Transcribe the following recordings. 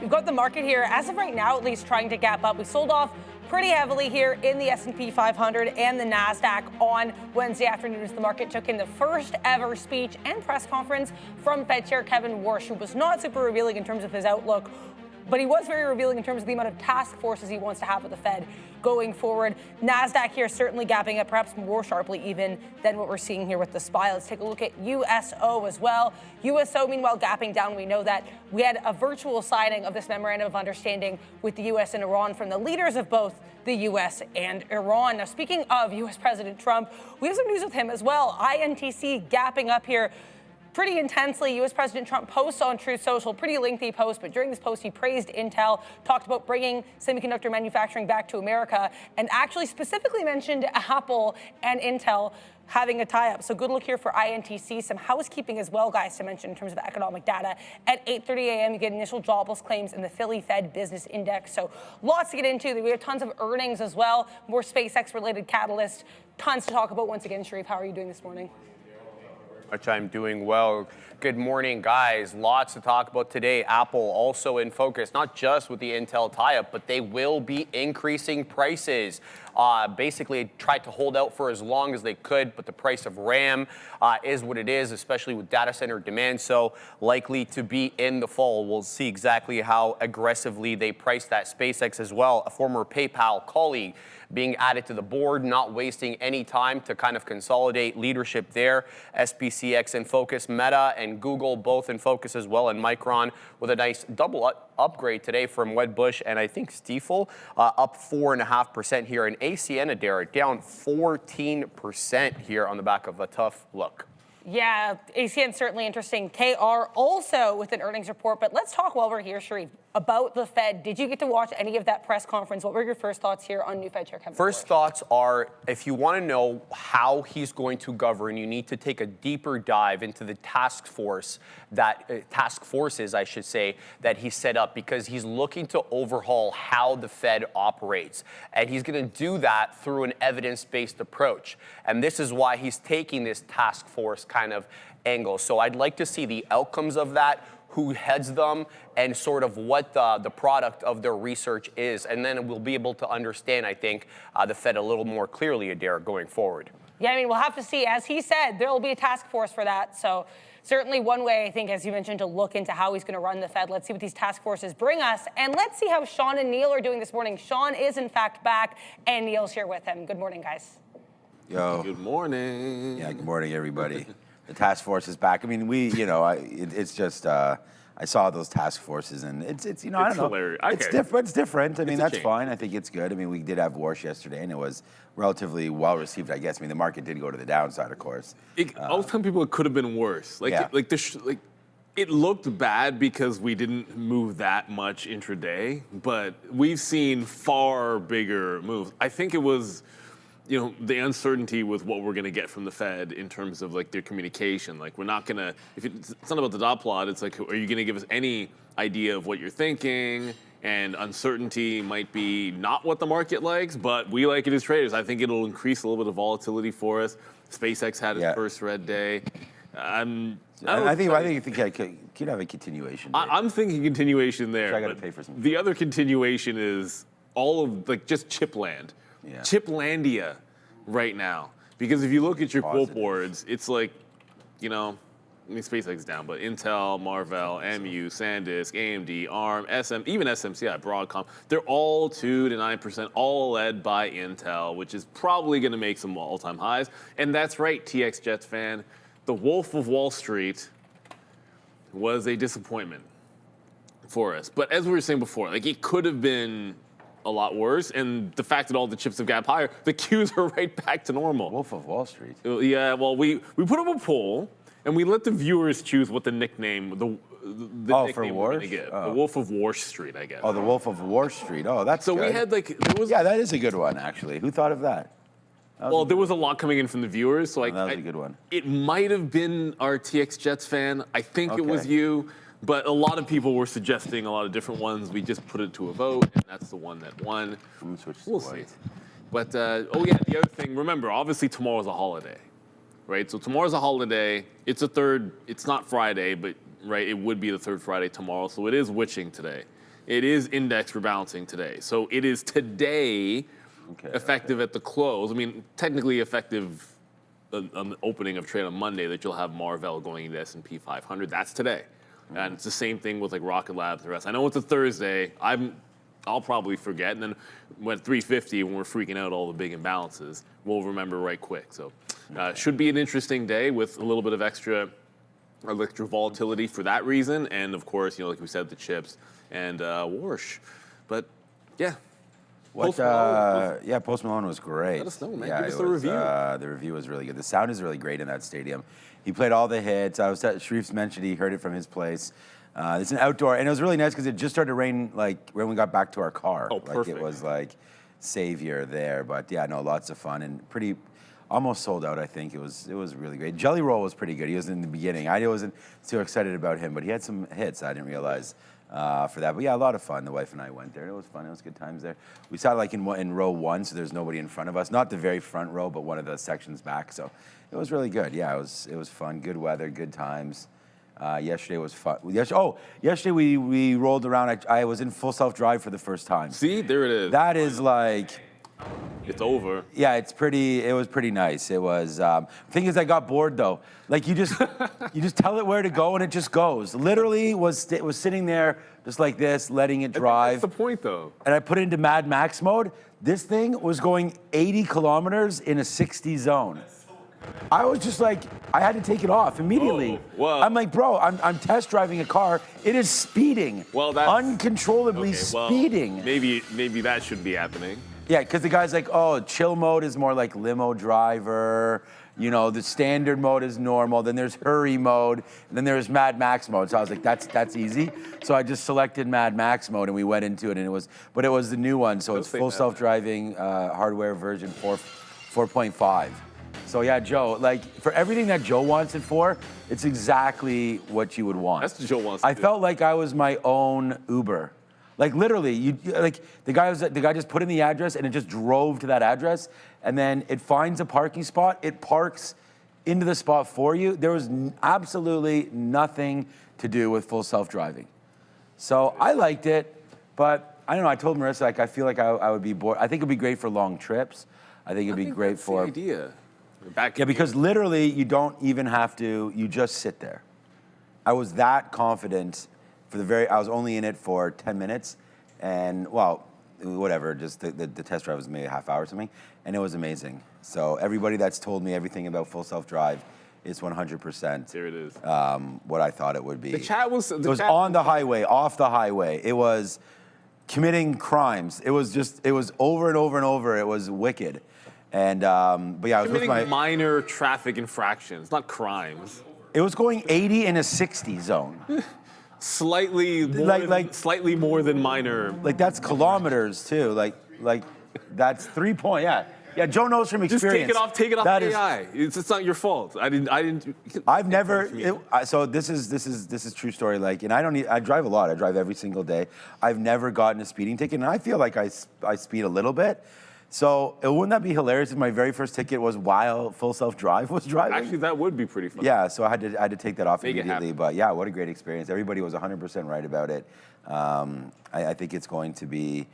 We've got the market here, as of right now, at least trying to gap up. We sold off pretty heavily here in the S&P 500 and the NASDAQ on Wednesday afternoon as the market took in the first ever speech and press conference from Fed Chair Kevin Warsh, who was not super revealing in terms of his outlook, but he was very revealing in terms of the amount of task forces he wants to have with the Fed going forward. NASDAQ here certainly gapping up perhaps more sharply even than what we're seeing here with the SPY. Let's take a look at USO as well. USO, meanwhile, gapping down. We know that we had a virtual signing of this memorandum of understanding with the U.S. and Iran from the leaders of both the U.S. and Iran. Now, speaking of U.S. President Trump, we have some news with him as well. INTC gapping up here pretty intensely. U.S. President Trump posts on Truth Social, pretty lengthy post, but during this post, he praised Intel, talked about bringing semiconductor manufacturing back to America, and actually specifically mentioned Apple and Intel having a tie-up. So good look here for INTC. Some housekeeping as well, guys, to mention in terms of economic data. At 8:30 a.m., you get initial jobless claims in the Philly Fed Business Index. So lots to get into. We have tons of earnings as well, more SpaceX-related catalysts, tons to talk about. Once again, Sharif, how are you doing this morning? I'm doing well. Good morning, guys. Lots to talk about today. Apple also in focus, not just with the Intel tie-up, but they will be increasing prices. Basically tried to hold out for as long as they could, but the price of RAM is what it is, especially with data center demand. So likely to be in the fall. We'll see exactly how aggressively they price that. SpaceX as well, a former PayPal colleague being added to the board, not wasting any time to kind of consolidate leadership there. SPCX in focus, Meta and Google both in focus as well, and Micron with a nice double upgrade today from Wedbush and I think Stiefel, up 4.5% here. And ACN Adair down 14% here on the back of a tough look. Yeah, ACN certainly interesting. KR also with an earnings report, but let's talk while we're here, Sharif, about the Fed. Did you get to watch any of that press conference? What were your first thoughts here on new Fed Chair Kevin Warsh? First thoughts are, if you want to know how he's going to govern, you need to take a deeper dive into the task forces, I should say, that he set up, because he's looking to overhaul how the Fed operates. And he's going to do that through an evidence-based approach. And this is why he's taking this task force kind of angle. So I'd like to see the outcomes of that, who heads them, and sort of what the product of their research is. And then we'll be able to understand, I think, the Fed a little more clearly, Adair, going forward. Yeah, I mean, we'll have to see. As he said, there will be a task force for that. So certainly one way, I think, as you mentioned, to look into how he's going to run the Fed. Let's see what these task forces bring us. And let's see how Sean and Neil are doing this morning. Sean is, in fact, back, and Neil's here with him. Good morning, guys. Yo. Good morning. Yeah, good morning, everybody. The task force is back. I mean, it's just, I saw those task forces, and it's I don't know. Hilarious. It's different. It's different. I mean, that's change. fine. I think it's good. I mean, we did have Warsh yesterday, and it was relatively well received, I guess. I mean, the market did go to the downside, of course. I was telling people it could have been worse. It looked bad because we didn't move that much intraday, but we've seen far bigger moves. I think it was, the uncertainty with what we're going to get from the Fed in terms of their communication. We're not going to, it's not about the dot plot, it's like, are you going to give us any idea of what you're thinking? And uncertainty might be not what the market likes, but we like it as traders. I think it'll increase a little bit of volatility for us. SpaceX had its first red day. I think it could have a continuation. I'm thinking continuation there. I got to pay for some. The other continuation is all of just Chipland. Yeah. Chiplandia right now. Because if you look at your quote boards, it's SpaceX down, but Intel, Marvell, MU, SanDisk, AMD, ARM, even SMCI, Broadcom, they're all 2 to 9%, all led by Intel, which is probably going to make some all-time highs. And that's right, TX Jets fan. The Wolf of Wall Street was a disappointment for us. But as we were saying before, it could have been a lot worse, and the fact that all the chips have gapped higher, the Qs are right back to normal. Wolf of Wall Street. Yeah, well, we put up a poll, and we let the viewers choose what the nickname, the nickname for we're Warsh? going to get. The Wolf of Warsh Street, I guess. Oh, the Wolf of Warsh Street. Oh, that's so good. we had yeah, that is a good one, actually. Who thought of that? Well, there was a lot coming in from the viewers, so that was a good one. It might have been our TX Jets fan. I think it was you. But a lot of people were suggesting a lot of different ones. We just put it to a vote, and that's the one that won. We'll see. But, the other thing, remember, obviously tomorrow's a holiday, right? So tomorrow's a holiday. It's not Friday, but, right, it would be the third Friday tomorrow. So it is witching today. It is indexed for balancing today. So it is today effective at the close. I mean, technically effective on the opening of trade on Monday that you'll have Marvell going into S&P 500. That's today. And it's the same thing with like Rocket Lab and the rest. I know it's a Thursday. I'll probably forget. And then when 350, when we're freaking out all the big imbalances, we'll remember right quick. So should be an interesting day with a little bit of extra volatility for that reason. And of course, you know, like we said, the chips and Warsh. But yeah. Post Malone was great. Let us know, man. Yeah, Give us the review. The review was really good. The sound is really great in that stadium. He played all the hits. Sharif's mentioned he heard it from his place. It's an outdoor, and it was really nice because it just started to rain like when we got back to our car. Oh, perfect. Like it was like savior there. But yeah, no, lots of fun and pretty. Almost sold out, I think. It was really great. Jelly Roll was pretty good. He was in the beginning. I wasn't too excited about him, but he had some hits I didn't realize for that. But yeah, a lot of fun. The wife and I went there. It was fun. It was good times there. We sat like in row 1, so there's nobody in front of us. Not the very front row, but one of the sections back. So it was really good. Yeah, it was fun. Good weather, good times. Yesterday was fun. Yesterday we rolled around. I was in full self-drive for the first time. See, there it is. That is like... It's over. Yeah, it was pretty nice. It was. Thing is, I got bored though. Like you just tell it where to go and it just goes. Literally was sitting there just like this, letting it drive. That's the point though. And I put it into Mad Max mode. This thing was going 80 kilometers in a 60 zone. I was just like, I had to take it off immediately. Whoa. I'm like, bro, I'm test driving a car. It is speeding. Well, that's uncontrollably speeding. Maybe that should be happening. Yeah, because the guy's like, oh, chill mode is more like limo driver. You know, the standard mode is normal. Then there's hurry mode. And then there's Mad Max mode. So I was like, that's easy. So I just selected Mad Max mode and we went into it. And it was the new one. So it's full self-driving hardware version 4.5. So yeah, Joe, like for everything that Joe wants it for, it's exactly what you would want. That's what Joe wants. I felt like I was my own Uber. Like literally, the guy just put in the address and it just drove to that address, and then it finds a parking spot, it parks into the spot for you. There was absolutely nothing to do with full self-driving. So I liked it, but I don't know. I told Marissa like I feel like I would be bored. I think it'd be great for long trips. I think it'd be great that's for the idea. Because literally you don't even have to. You just sit there. I was that confident. I was only in it for 10 minutes, and well, whatever, just the test drive was maybe a half hour or something, and it was amazing. So everybody that's told me everything about full self-drive is 100%. Here it is. What I thought it would be. The chat was... It was on the highway, off the highway. It was committing crimes. It was over and over and over. It was wicked. And, but yeah, I was committing minor traffic infractions, not crimes. It was going 80 in a 60 zone. Slightly more than minor. Like that's kilometers too. Like that's 3 point. Yeah. Joe knows from experience. Just take it off AI. It's not your fault. I didn't. I've never. So this is true story. Like, and I drive a lot. I drive every single day. I've never gotten a speeding ticket, and I feel like I speed a little bit. So wouldn't that be hilarious if my very first ticket was while full self-drive was driving? Actually, that would be pretty fun. Yeah, so I had to take that off immediately. But yeah, what a great experience. Everybody was 100% right about it. I think it's going to be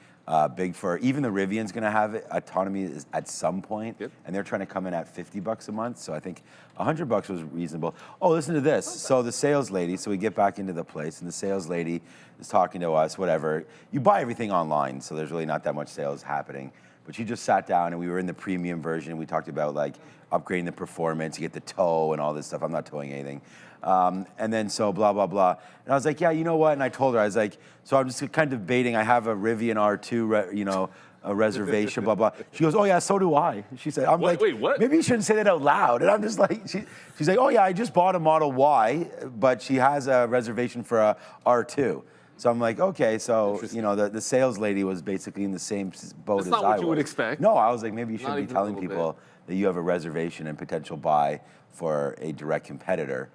big for, even the Rivian's going to have autonomy at some point. Yep. And they're trying to come in at $50 a month. So I think $100 was reasonable. Oh, listen to this. So the sales lady, so we get back into the place, and the sales lady is talking to us, whatever. You buy everything online, so there's really not that much sales happening. But she just sat down, and we were in the premium version, and we talked about like upgrading the performance, you get the tow and all this stuff. I'm not towing anything. And then so blah, blah, blah. And I was like, yeah, you know what? And I told her, I was like, so I'm just kind of debating. I have a Rivian R2, a reservation, blah, blah. She goes, oh yeah, so do I. She said, wait, what? Maybe you shouldn't say that out loud. And I'm just like, she's like, oh yeah, I just bought a Model Y, but she has a reservation for a R2. So I'm like, okay, so, the sales lady was basically in the same boat as I was. That's not what you would expect. No, I was like, maybe you should be telling people that you have a reservation and potential buy for a direct competitor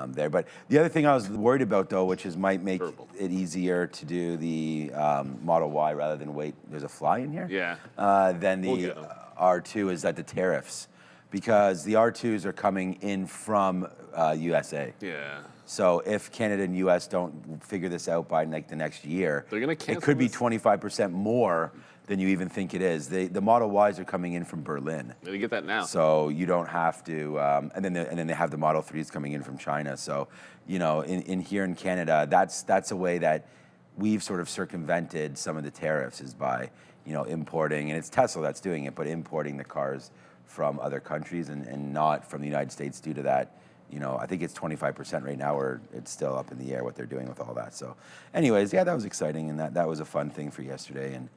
there. But the other thing I was worried about, though, which might make it easier to do the Model Y rather than wait. There's a fly in here? Yeah. Than the R2 is that the tariffs. because the R2s are coming in from USA. Yeah. So if Canada and US don't figure this out by like the next year, They're gonna cancel it could be this. 25% more than you even think it is. The Model Ys are coming in from Berlin. They get that now. So you don't have to, and then they have the Model 3s coming in from China. So, you know, in here in Canada, that's a way that we've sort of circumvented some of the tariffs is by, you know, importing, and it's Tesla that's doing it, but importing the cars from other countries and not from the United States due to that. You know, I think it's 25% right now, or it's still up in the air what they're doing with all that. So, anyways, yeah, that was exciting, and that was a fun thing for yesterday. And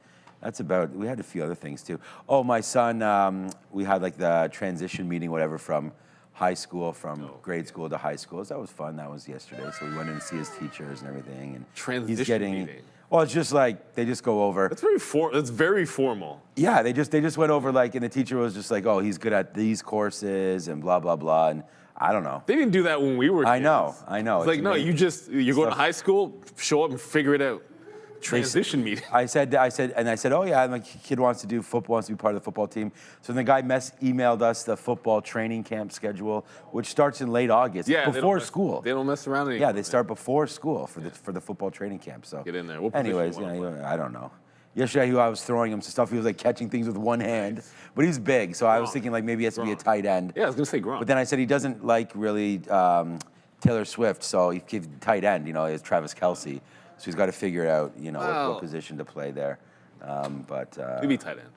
that's about. We had a few other things too. Oh, my son, we had like the transition meeting, whatever, from high school, from grade school to high school. So that was fun. That was yesterday. So we went in to see his teachers and everything. And Transition he's getting. meeting. Well, it's just like they just go over. That's very formal. Yeah, they just went over like, and the teacher was just like, oh, he's good at these courses and blah blah blah, and I don't know. They didn't do that when we were kids. I know. It's like, no, amazing. you're going to high school, show up and figure it out. Transition meeting. I said, oh yeah, my kid wants to do football, wants to be part of the football team. So the guy emailed us the football training camp schedule, which starts in late August, before school. They don't mess around anymore. Yeah, they start before school for the football training camp. So get in there. Anyways, I don't know. Yesterday, I was throwing him some stuff. He was like catching things with one hand, but he's big. So I was thinking like maybe he has to be a tight end. Yeah, I was gonna say Gronk. But then I said he doesn't like really Taylor Swift, so he gives tight end. You know, is Travis Kelce. So he's got to figure out, you know, what position to play there. But maybe tight end.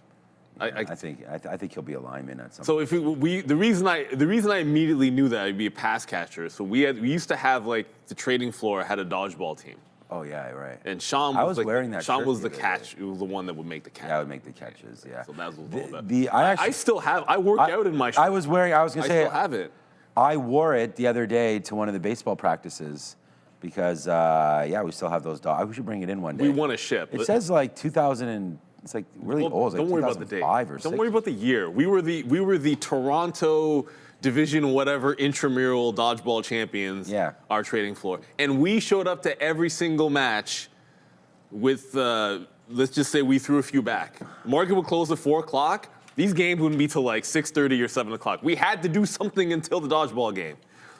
I think he'll be a lineman at some. So if the reason I immediately knew that I'd be a pass catcher. So we used to have like the trading floor had a dodgeball team. Oh yeah, right. And Sean was wearing that. Sean shirt was the other catch. day. It was the one that would make the catch. Yeah, I would make the catches. Yeah. So that's what it was all about. I still have. I worked out in my shirt. I was gonna say. I still have it. I wore it the other day to one of the baseball practices. Because we still have those dogs. We should bring it in one day. We want to ship. It says like 2000 and it's like really old. It's Don't like worry about the date. 2005 or 6. Don't worry about the year. We were the Toronto Division whatever intramural dodgeball champions. Yeah. Our trading floor, and we showed up to every single match with let's just say we threw a few back. Market would close at 4:00. These games wouldn't be till like 6:30 or 7 o'clock. We had to do something until the dodgeball game.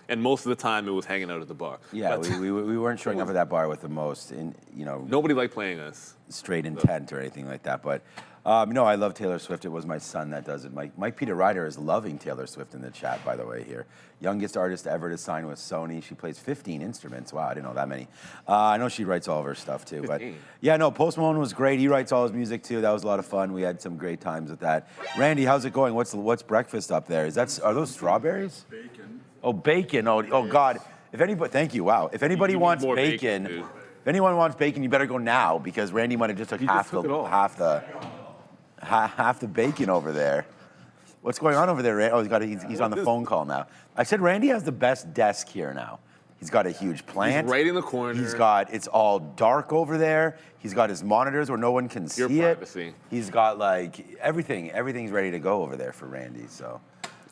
And most of the time, it was hanging out at the bar. Yeah, we weren't showing up at that bar with the most, nobody liked playing us. Straight intent or anything like that. But no, I love Taylor Swift. It was my son that does it. Mike Peter Ryder is loving Taylor Swift in the chat, by the way. Here, youngest artist ever to sign with Sony. She plays 15 instruments. Wow, I didn't know that many. I know she writes all of her stuff too. 15. But yeah, no, Post Malone was great. He writes all his music too. That was a lot of fun. We had some great times with that. Randy, how's it going? What's breakfast up there? Are those strawberries? Bacon. Oh, bacon. Oh, God. If anybody, thank you. Wow. If anybody wants more bacon, dude. if anyone wants bacon, you better go now because Randy might have just took half the bacon over there. What's going on over there, Randy? Oh, he's on the phone call now. I said Randy has the best desk here now. He's got a huge plant. He's right in the corner. It's all dark over there. He's got his monitors where no one can see privacy. it. He's got like everything. Everything's ready to go over there for Randy. So.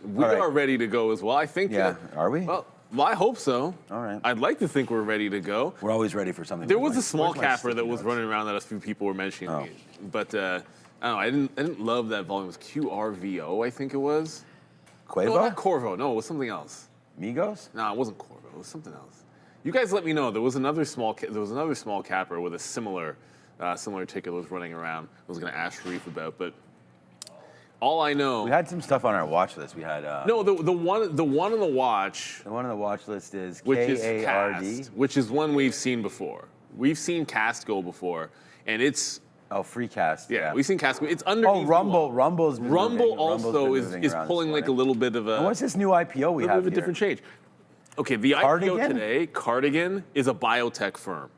We are ready to go as well. I think. Yeah, are we? Well, I hope so. All right. I'd like to think we're ready to go. We're always ready for something. There was a small capper that was running around that a few people were mentioning, but I don't know. I didn't love that volume. It was QRVO, I think it was. Quavo? No, not Corvo. No, it was something else. Migos? No, it wasn't Corvo. It was something else. You guys let me know. There was another small capper with a similar ticket that was running around. I was going to ask Sharif about, but. All I know. We had some stuff on our watch list. We had no, the one on the watch. The one on the watch list is KARD, which is one we've seen before. We've seen Cast go before, and it's free Cast. Yeah, we've seen Cast go. It's underneath. Oh, Rumble. Rumble also is pulling like a little bit of a. And what's this new IPO we have? A bit of a different change. Okay, the IPO today, Cardigan, is a biotech firm.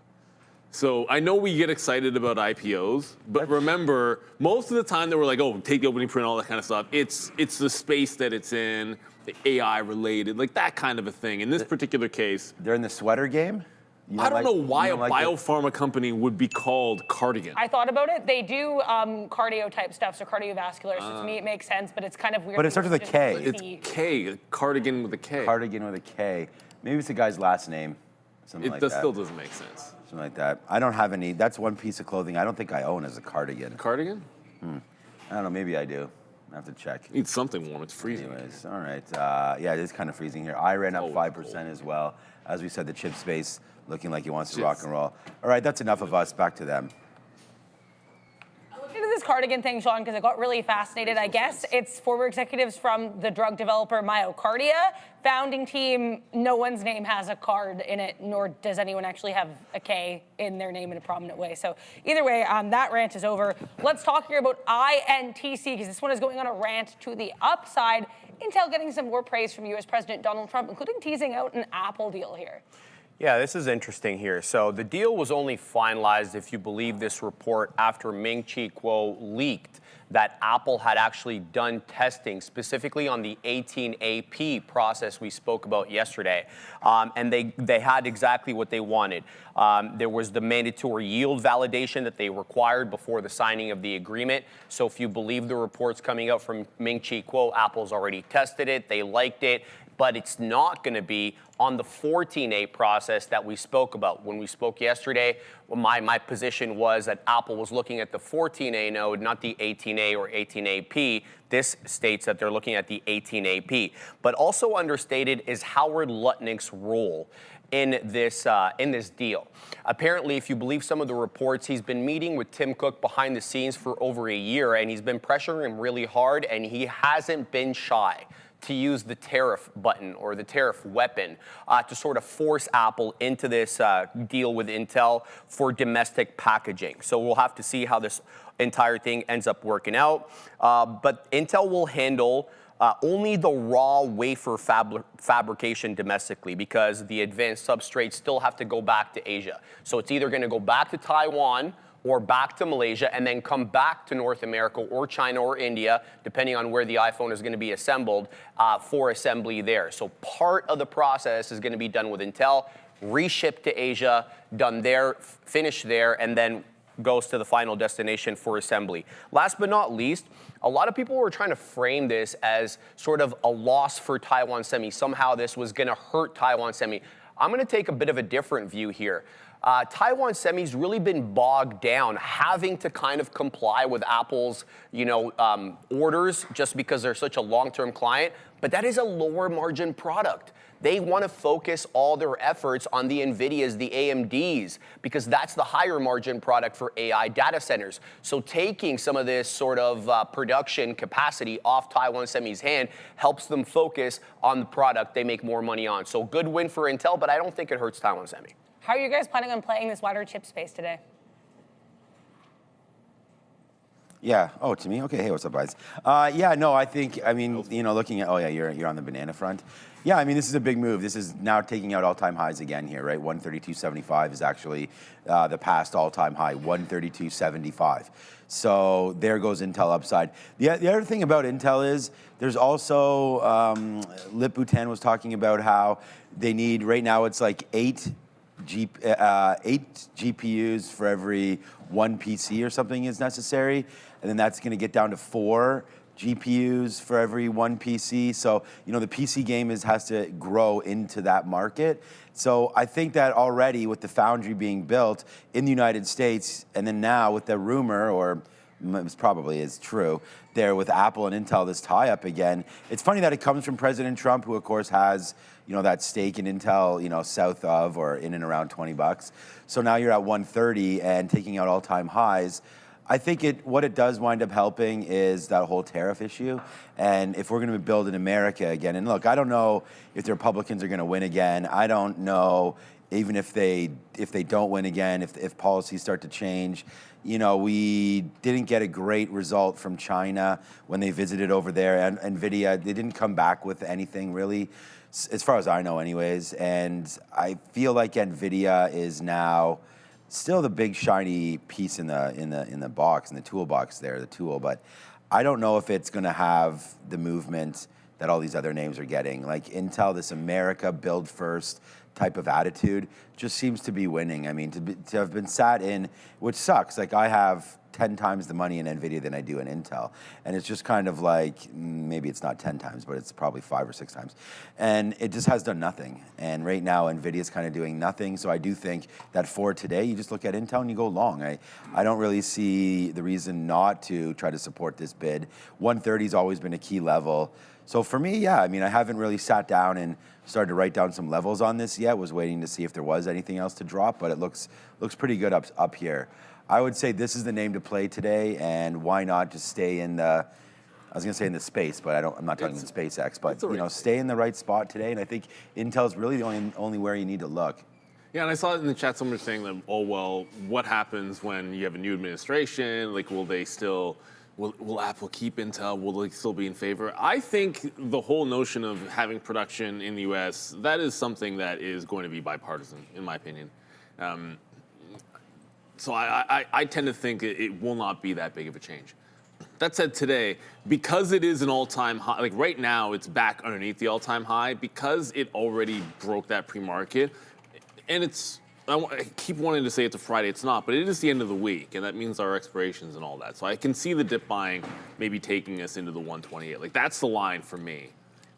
So I know we get excited about IPOs, but remember, most of the time they were like, oh, take the opening print, all that kind of stuff. It's the space that it's in, the AI related, like that kind of a thing. In this particular case. They're in the sweater game? I don't know why a biopharma company would be called Cardigan. I thought about it. They do cardio type stuff, so cardiovascular. So to me, it makes sense, but it's kind of weird. But it starts with a K. It's K, Cardigan with a K. Cardigan with a K. Maybe it's the guy's last name. Something like that. It still doesn't make sense. Something like that. I don't have any. That's one piece of clothing I don't think I own as a cardigan. Cardigan? I don't know. Maybe I do. I have to check. Need something warm. It's freezing. Anyways, all right. Yeah, it is kind of freezing here. I ran up 5% as well. As we said, the chip space looking like it wants to rock and roll. All right, that's enough of us. Back to them. Into this cardigan thing, Sean, because I got really fascinated. I guess it's former executives from the drug developer Myocardia. Founding team, no one's name has a card in it, nor does anyone actually have a K in their name in a prominent way. So either way, that rant is over. Let's talk here about INTC, because this one is going on a rant to the upside. Intel getting some more praise from U.S. President Donald Trump, including teasing out an Apple deal here. Yeah, this is interesting here. So the deal was only finalized, if you believe this report, after Ming-Chi Kuo leaked that Apple had actually done testing specifically on the 18AP process we spoke about yesterday. And they had exactly what they wanted. There was the mandatory yield validation that they required before the signing of the agreement. So if you believe the reports coming out from Ming-Chi Kuo, Apple's already tested it, they liked it. But it's not going to be on the 14A process that we spoke about. When we spoke yesterday, my position was that Apple was looking at the 14A node, not the 18A or 18AP. This states that they're looking at the 18AP. But also understated is Howard Lutnick's role in this deal. Apparently, if you believe some of the reports, he's been meeting with Tim Cook behind the scenes for over a year, and he's been pressuring him really hard, and he hasn't been shy to use the tariff button or the tariff weapon to sort of force Apple into this deal with Intel for domestic packaging. So we'll have to see how this entire thing ends up working out. But Intel will handle only the raw wafer fabrication domestically, because the advanced substrates still have to go back to Asia. So it's either going to go back to Taiwan or back to Malaysia and then come back to North America or China or India, depending on where the iPhone is going to be assembled, for assembly there. So part of the process is going to be done with Intel, reshipped to Asia, done there, finished there, and then goes to the final destination for assembly. Last but not least, a lot of people were trying to frame this as sort of a loss for Taiwan Semi. Somehow this was going to hurt Taiwan Semi. I'm going to take a bit of a different view here. Taiwan Semi's really been bogged down, having to kind of comply with Apple's, orders just because they're such a long-term client. But that is a lower margin product. They want to focus all their efforts on the NVIDIAs, the AMDs, because that's the higher margin product for AI data centers. So taking some of this sort of production capacity off Taiwan Semi's hand helps them focus on the product they make more money on. So good win for Intel, but I don't think it hurts Taiwan Semi. How are you guys planning on playing this wider chip space today? Yeah. Oh, to me? Okay. Hey, what's up, guys? Yeah, no, I think, looking at, you're on the banana front. Yeah, this is a big move. This is now taking out all-time highs again here, right? 132.75 is actually the past all-time high, 132.75. So there goes Intel upside. The other thing about Intel is there's also, Lip Bhutan was talking about how they need, right now it's like 8 GPUs for every one PC or something is necessary, and then that's going to get down to 4 GPUs for every one PC. So the PC game has to grow into that market. So I think that already with the foundry being built in the United States, and then now with the rumor, or it probably is true, there with Apple and Intel, this tie-up again. It's funny that it comes from President Trump, who of course has that stake in Intel, south of or in and around $20. So now you're at 130 and taking out all-time highs. I think what it does wind up helping is that whole tariff issue. And if we're going to build in America again, and look, I don't know if the Republicans are going to win again. I don't know even if they don't win again, if policies start to change. We didn't get a great result from China when they visited over there, and NVIDIA, they didn't come back with anything really, as far as I know anyways. And I feel like NVIDIA is now still the big shiny piece in the box, in the toolbox there, the tool, but I don't know if it's gonna have the movement that all these other names are getting. Like Intel, this America build first type of attitude just seems to be winning. To have been sat in, which sucks. Like I have 10 times the money in NVIDIA than I do in Intel. And it's just kind of like, maybe it's not 10 times, but it's probably 5 or 6 times. And it just has done nothing. And right now, NVIDIA is kind of doing nothing. So I do think that for today, you just look at Intel and you go long. I don't really see the reason not to try to support this bid. 130 has always been a key level. So for me, yeah, I mean, I haven't really sat down and started to write down some levels on this yet. Was waiting to see if there was anything else to drop, but it looks pretty good up here. I would say this is the name to play today, and why not just stay in the, I was gonna say in the space, but I'm not talking in SpaceX, but stay in the right spot today, and I think Intel's really the only where you need to look. Yeah, and I saw it in the chat, someone saying that, oh, well, what happens when you have a new administration? Like, will they still, will Apple keep Intel? Will they still be in favor? I think the whole notion of having production in the US, that is something that is going to be bipartisan, in my opinion. So I tend to think it will not be that big of a change. That said, today, because it is an all-time high, like right now it's back underneath the all-time high, because it already broke that pre-market, and it's, I keep wanting to say it's a Friday, it's not, but it is the end of the week, and that means our expirations and all that. So I can see the dip buying maybe taking us into the 128. Like, that's the line for me.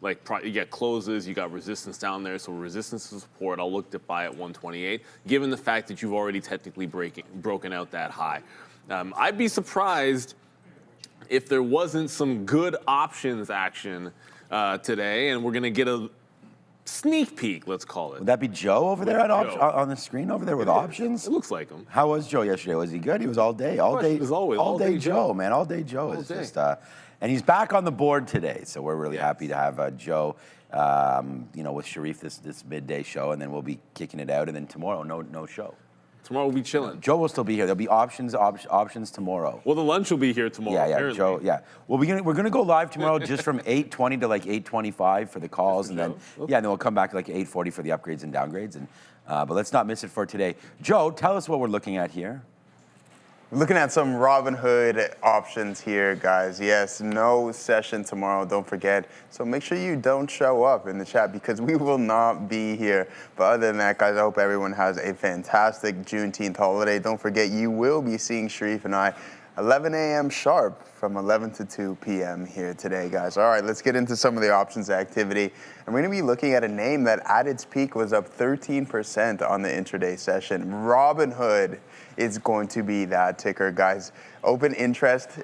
Like, you got closes, you got resistance down there, so resistance to support, I'll look to buy at 128, given the fact that you've already technically broken out that high. I'd be surprised if there wasn't some good options action today, and we're going to get a sneak peek, let's call it. Would that be Joe over there on the screen over there with options? It looks like him. How was Joe yesterday? Was he good? He was all day. All day. As always. All day Joe, man. All day Joe is just... and he's back on the board today, so we're really happy to have Joe, with Sharif this midday show, and then we'll be kicking it out, and then tomorrow, no show. Tomorrow we'll be chilling. Joe will still be here. There'll be options tomorrow. Well, the lunch will be here tomorrow. Yeah, apparently. Joe. Yeah. Well, we're gonna go live tomorrow just from 8:20 to like 8:25 for the calls, and then and then we'll come back like 8:40 for the upgrades and downgrades. And but let's not miss it for today. Joe, tell us what we're looking at here. We're looking at some Robinhood options here, guys. Yes, no session tomorrow, don't forget. So make sure you don't show up in the chat because we will not be here. But other than that, guys, I hope everyone has a fantastic Juneteenth holiday. Don't forget, you will be seeing Sharif and I 11 a.m. sharp from 11 to 2 p.m. here today, guys. All right, let's get into some of the options activity. And we're going to be looking at a name that at its peak was up 13% on the intraday session. Robinhood is going to be that ticker, guys. Open interest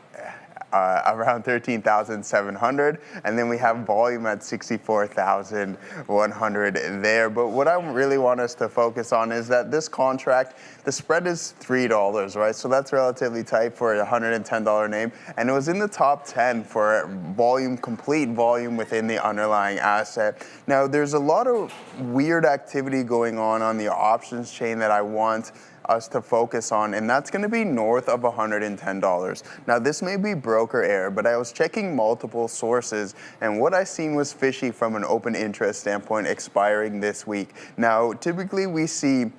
around 13,700, and then we have volume at 64,100 there. But what I really want us to focus on is that this contract, the spread is $3, right? So that's relatively tight for a $110 name, and it was in the top 10 for volume, complete volume within the underlying asset. Now, there's a lot of weird activity going on the options chain that I want us to focus on, and that's going to be north of $110. Now, this may be broker error, but I was checking multiple sources, and what I seen was fishy from an open interest standpoint expiring this week. Now, typically we see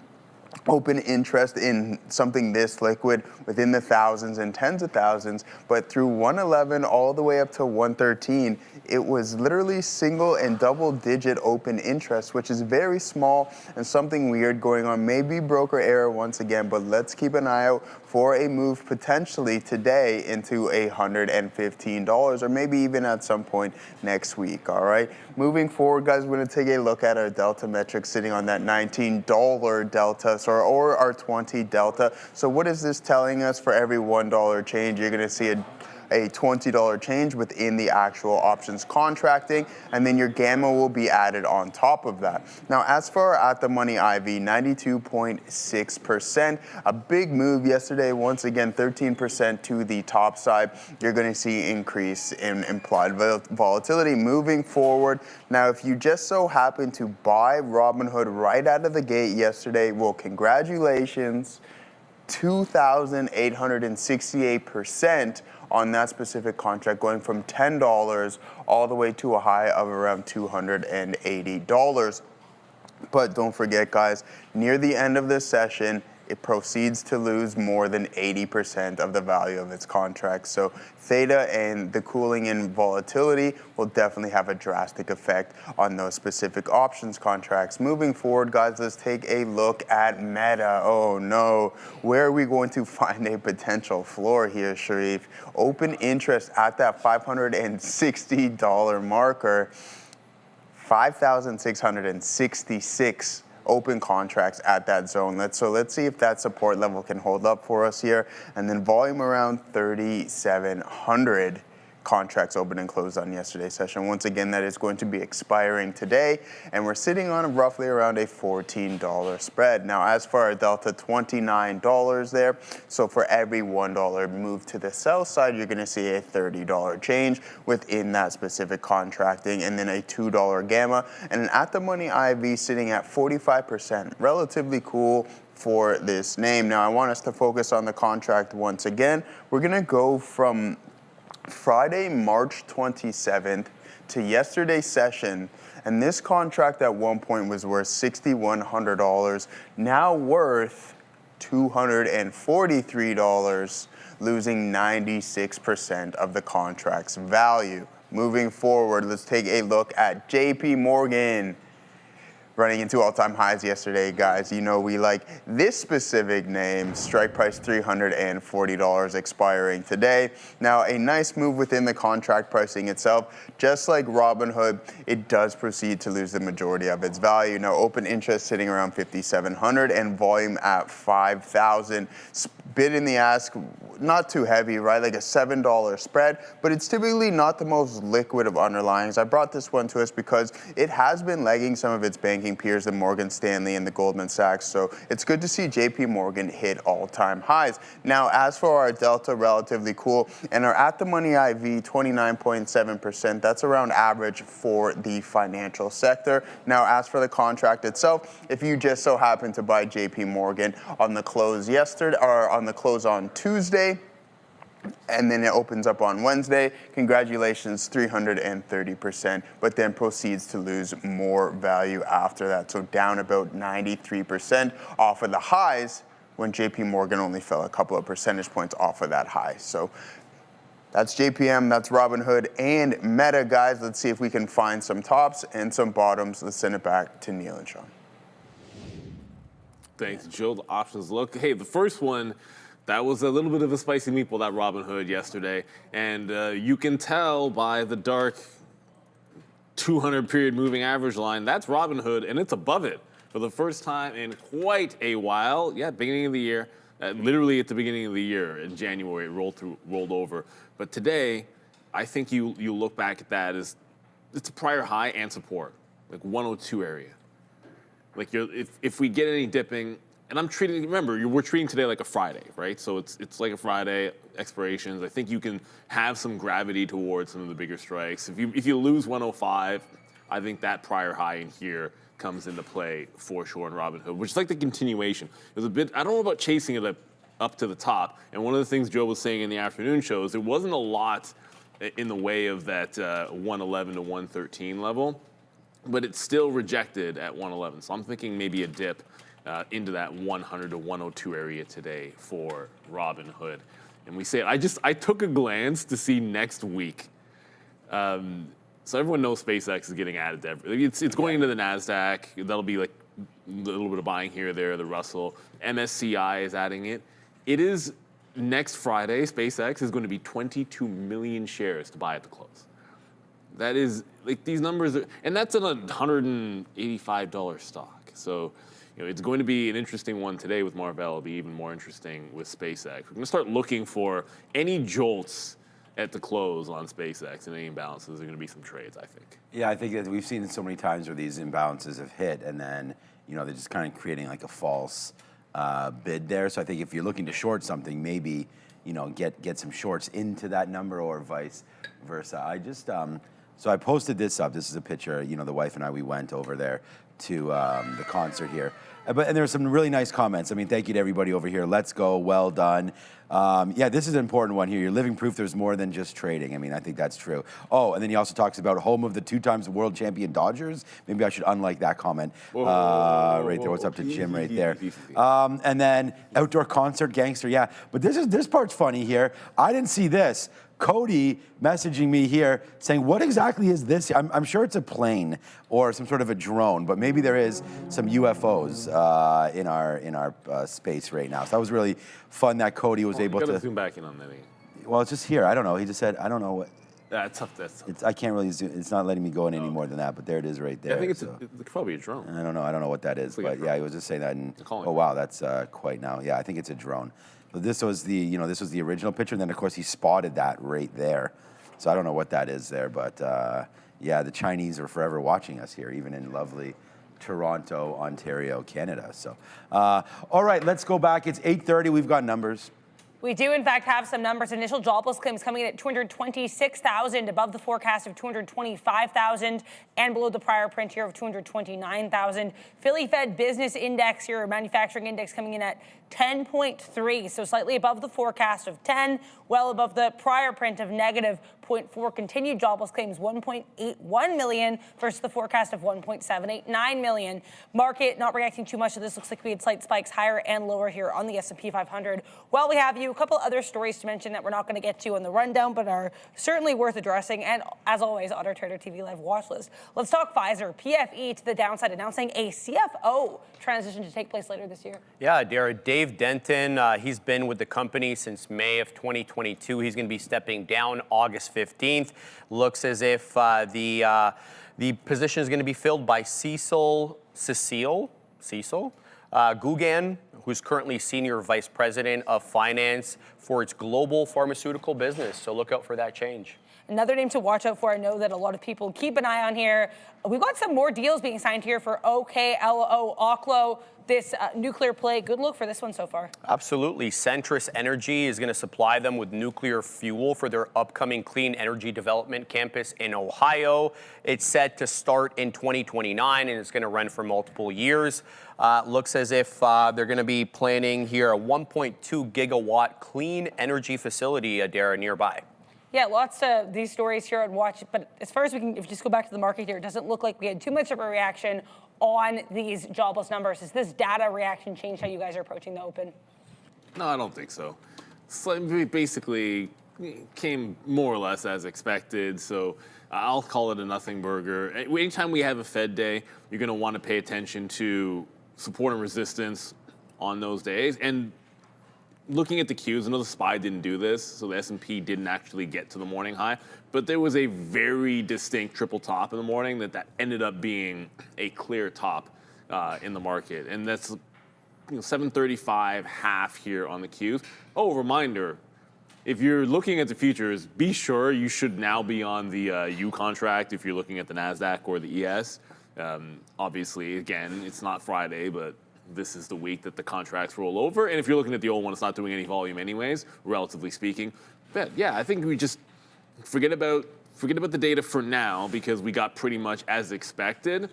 open interest in something this liquid within the thousands and tens of thousands, but through 111 all the way up to 113, it was literally single and double digit open interest, which is very small and something weird going on. Maybe broker error once again, but let's keep an eye out for a move potentially today into $115 or maybe even at some point next week, all right? Moving forward, guys, we're gonna take a look at our delta metric sitting on that $19 delta, or our 20 delta. So what is this telling us? For every $1 change, you're gonna see a $20 change within the actual options contracting, and then your gamma will be added on top of that. Now, as for our at the money IV, 92.6%, a big move yesterday. Once again, 13% to the top side. You're going to see increase in implied volatility moving forward. Now, if you just so happen to buy Robinhood right out of the gate yesterday, well, congratulations, 2,868% on that specific contract, going from $10 all the way to a high of around $280. But don't forget, guys, near the end of this session, it proceeds to lose more than 80% of the value of its contract. So theta and the cooling in volatility will definitely have a drastic effect on those specific options contracts. Moving forward, guys, let's take a look at Meta. Oh no, where are we going to find a potential floor here, Sharif? Open interest at that $560 marker, 5,666 open contracts at that zone. Let's see if that support level can hold up for us here. And then volume around 3,700 contracts open and closed on yesterday's session. Once again, that is going to be expiring today, and we're sitting on roughly around a $14 spread. Now, as for our delta, $29 there. So for every $1 move to the sell side, you're going to see a $30 change within that specific contracting, and then a $2 gamma, and an at-the-money IV sitting at 45%. Relatively cool for this name. Now, I want us to focus on the contract once again. We're going to go from Friday, March 27th to yesterday's session, and this contract at one point was worth $6,100, now worth $243, losing 96% of the contract's value. Moving forward, let's take a look at JP Morgan. Running into all-time highs yesterday, guys. You know we like this specific name. Strike price $340, expiring today. Now, a nice move within the contract pricing itself. Just like Robinhood, it does proceed to lose the majority of its value. Now, open interest sitting around 5,700 and volume at 5,000. Bid in the ask, not too heavy, right? Like a $7 spread, but it's typically not the most liquid of underlyings. I brought this one to us because it has been lagging some of its banking peers, the Morgan Stanley and the Goldman Sachs. So it's good to see JP Morgan hit all-time highs. Now, as for our delta, relatively cool, and our at-the-money IV, 29.7%. That's around average for the financial sector. Now, as for the contract itself, if you just so happen to buy JP Morgan on the close yesterday, or on the close on Tuesday, and then it opens up on Wednesday, congratulations, 330%, but then proceeds to lose more value after that. So down about 93% off of the highs, when JP Morgan only fell a couple of percentage points off of that high. So that's JPM, that's Robinhood, and Meta, guys. Let's see if we can find some tops and some bottoms. Let's send it back to Neil and Sean. Thanks, Joe. The options look. Hey, the first one, that was a little bit of a spicy meatball, that Robinhood yesterday. And you can tell by the dark 200-period moving average line, that's Robinhood, and it's above it for the first time in quite a while. Yeah, beginning of the year. Literally at the beginning of the year, in January, it rolled over. But today, I think you look back at that as it's a prior high and support, like 102 area. Like if we get any dipping, and we're treating today like a Friday, right? So it's like a Friday, expirations. I think you can have some gravity towards some of the bigger strikes. If you lose 105, I think that prior high in here comes into play for sure in Robinhood, which is like the continuation. It was a bit, I don't know about chasing it up to the top. And one of the things Joe was saying in the afternoon shows, there wasn't a lot in the way of that 111 to 113 level, but it's still rejected at 111. So I'm thinking maybe a dip into that 100 to 102 area today for Robinhood. And we say, I took a glance to see next week. So everyone knows SpaceX is getting added to it's going into the NASDAQ. That'll be like a little bit of buying here or there, the Russell. MSCI is adding it. It is next Friday, SpaceX is going to be 22 million shares to buy at the close. That is, like, these numbers are, and that's a $185 stock. So, it's going to be an interesting one today with Marvell. It'll be even more interesting with SpaceX. We're going to start looking for any jolts at the close on SpaceX, and any imbalances. There are going to be some trades, I think. Yeah, I think that we've seen it so many times where these imbalances have hit, and then they're just kind of creating like a false bid there. So I think if you're looking to short something, maybe get some shorts into that number or vice versa. So I posted this up. This is a picture. You know, the wife and I, we went over there to the concert here. And there were some really nice comments. I mean, thank you to everybody over here. Let's go. Well done. Yeah, this is an important one here. You're living proof there's more than just trading. I mean, I think that's true. Oh, and then he also talks about home of the 2-time world champion Dodgers. Maybe I should unlike that comment. Right there. What's up to Jim right there? And then outdoor concert gangster. Yeah, but this part's funny here. I didn't see this. Cody messaging me here saying, what exactly is this? I'm sure it's a plane or some sort of a drone, but maybe there is some UFOs in our space right now. So that was really fun that Cody was able to zoom back in on that. Well, it's just here. I don't know. He just said, I don't know what. That's tough. I can't really zoom. It's not letting me go in any more than that, but there it is right there. Yeah, I think it's probably a drone. I don't know. I don't know what that is, but yeah, he was just saying that. And, oh wow, that's quite now. Yeah, I think it's a drone. So this was the original picture, and then of course he spotted that right there. So I don't know what that is there, but yeah, the Chinese are forever watching us here, even in lovely Toronto, Ontario, Canada. So all right, let's go back. It's 8:30. We've got numbers. We do, in fact, have some numbers. Initial jobless claims coming in at 226,000, above the forecast of 225,000, and below the prior print here of 229,000. Philly Fed Business Index here, manufacturing index, coming in at 10.3, so slightly above the forecast of 10, well above the prior print of negative 0.4. Continued jobless claims 1.81 million versus the forecast of 1.789 million. Market not reacting too much to this. Looks like we had slight spikes higher and lower here on the S&P 500. While we have you, a couple other stories to mention that we're not going to get to in the rundown, but are certainly worth addressing. And as always, on our Trader TV Live watch list. Let's talk Pfizer. PFE to the downside, announcing a CFO transition to take place later this year. Yeah, Dara, Dave Denton, he's been with the company since May of 2022. He's going to be stepping down August 15th. Looks as if the position is going to be filled by Cecil Gugan, who's currently Senior Vice President of Finance for its global pharmaceutical business. So look out for that change. Another name to watch out for, I know that a lot of people keep an eye on here. We've got some more deals being signed here for Oklo, this nuclear play. Good look for this one so far. Absolutely. Centrus Energy is going to supply them with nuclear fuel for their upcoming clean energy development campus in Ohio. It's set to start in 2029, and it's going to run for multiple years. Looks as if they're going to be planning here a 1.2 gigawatt clean energy facility, Dara, nearby. Yeah, lots of these stories here on watch. But as far as we can, if you just go back to the market here, it doesn't look like we had too much of a reaction on these jobless numbers. Has this data reaction changed how you guys are approaching the open? No, I don't think so. We basically came more or less as expected. So I'll call it a nothing burger. Anytime we have a Fed day, you're going to want to pay attention to support and resistance on those days. And looking at the cues, I know the SPY didn't do this, so the S&P didn't actually get to the morning high, but there was a very distinct triple top in the morning that ended up being a clear top in the market. And that's 735 half here on the cues. Oh, reminder, if you're looking at the futures, be sure you should now be on the U contract if you're looking at the NASDAQ or the ES. Obviously, again, it's not Friday, but this is the week that the contracts roll over. And if you're looking at the old one, it's not doing any volume anyways, relatively speaking. But yeah, I think we just forget about the data for now, because we got pretty much as expected,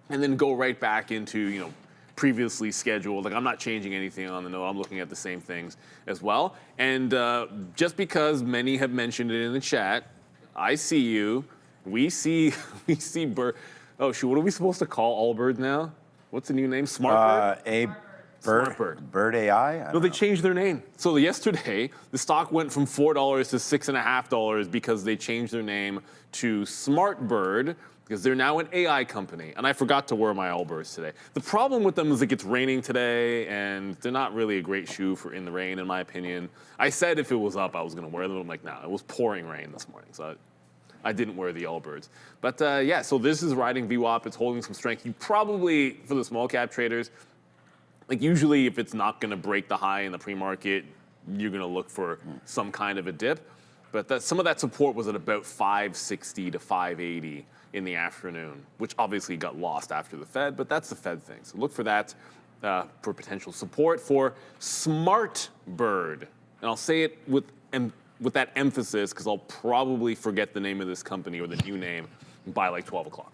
and then go right back into, previously scheduled. Like, I'm not changing anything on the note. I'm looking at the same things as well. And just because many have mentioned it in the chat, I see you. We see oh shoot, what are we supposed to call Allbird now? What's the new name? SmartBird? Bird AI? No, they changed their name. So yesterday, the stock went from $4 to $6.50 because they changed their name to SmartBird, because they're now an AI company. And I forgot to wear my Allbirds today. The problem with them is it gets raining today, and they're not really a great shoe for in the rain, in my opinion. I said if it was up, I was going to wear them. I'm like, nah, it was pouring rain this morning. So I didn't wear the Allbirds. But yeah, so this is riding VWAP. It's holding some strength. You probably, for the small cap traders, like usually if it's not going to break the high in the pre-market, you're going to look for some kind of a dip. But some of that support was at about 560 to 580 in the afternoon, which obviously got lost after the Fed, but that's the Fed thing. So look for that for potential support for SmartBird. And I'll say it with with that emphasis, because I'll probably forget the name of this company or the new name by like 12 o'clock.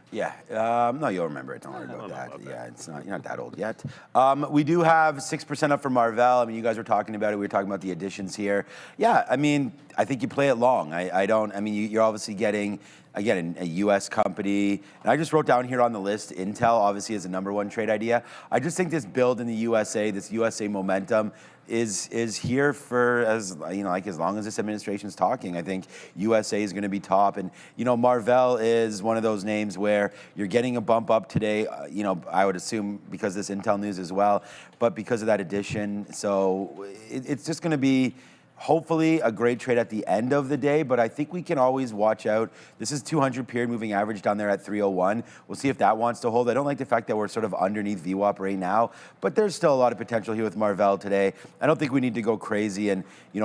Yeah, no, you'll remember it. Don't worry about that. Yeah, it's not. You're not that old yet. We do have 6% up for Marvell. I mean, you guys were talking about it. We were talking about the additions here. Yeah, I mean, I think you play it long. I don't. I mean, you're obviously getting again a U.S. company, and I just wrote down here on the list Intel obviously is the #1 trade idea. I just think this build in the USA, this USA momentum, is here for as long as this administration is talking. I think USA is going to be top, and Marvell is one of those names where you're getting a bump up today. I would assume because of this Intel news as well, but because of that addition, so it's just going to be hopefully a great trade at the end of the day, but I think we can always watch out. This is 200 period moving average down there at 301. We'll see if that wants to hold. I don't like the fact that we're sort of underneath VWAP right now, but there's still a lot of potential here with Marvell today. I don't think we need to go crazy and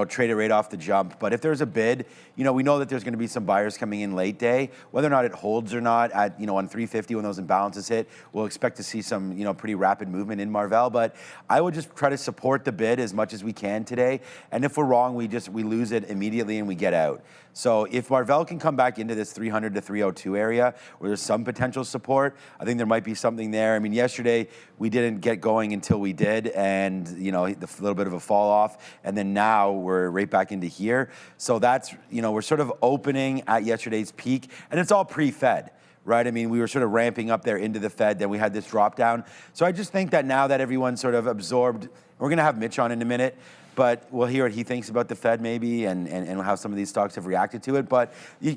trade it right off the jump, but if there's a bid, we know that there's going to be some buyers coming in late day. Whether or not it holds or not at on 350 when those imbalances hit, we'll expect to see some pretty rapid movement in Marvell, but I would just try to support the bid as much as we can today, and if we're wrong, we lose it immediately and we get out. So if Marvell can come back into this 300 to 302 area where there's some potential support, I think there might be something there. I mean, yesterday we didn't get going until we did, and the little bit of a fall off, and then now we're right back into here. So that's we're sort of opening at yesterday's peak, and it's all pre-Fed. Right, I mean, we were sort of ramping up there into the Fed, then we had this drop down. So I just think that now that everyone's sort of absorbed, we're going to have Mitch on in a minute, but we'll hear what he thinks about the Fed maybe and how some of these stocks have reacted to it. But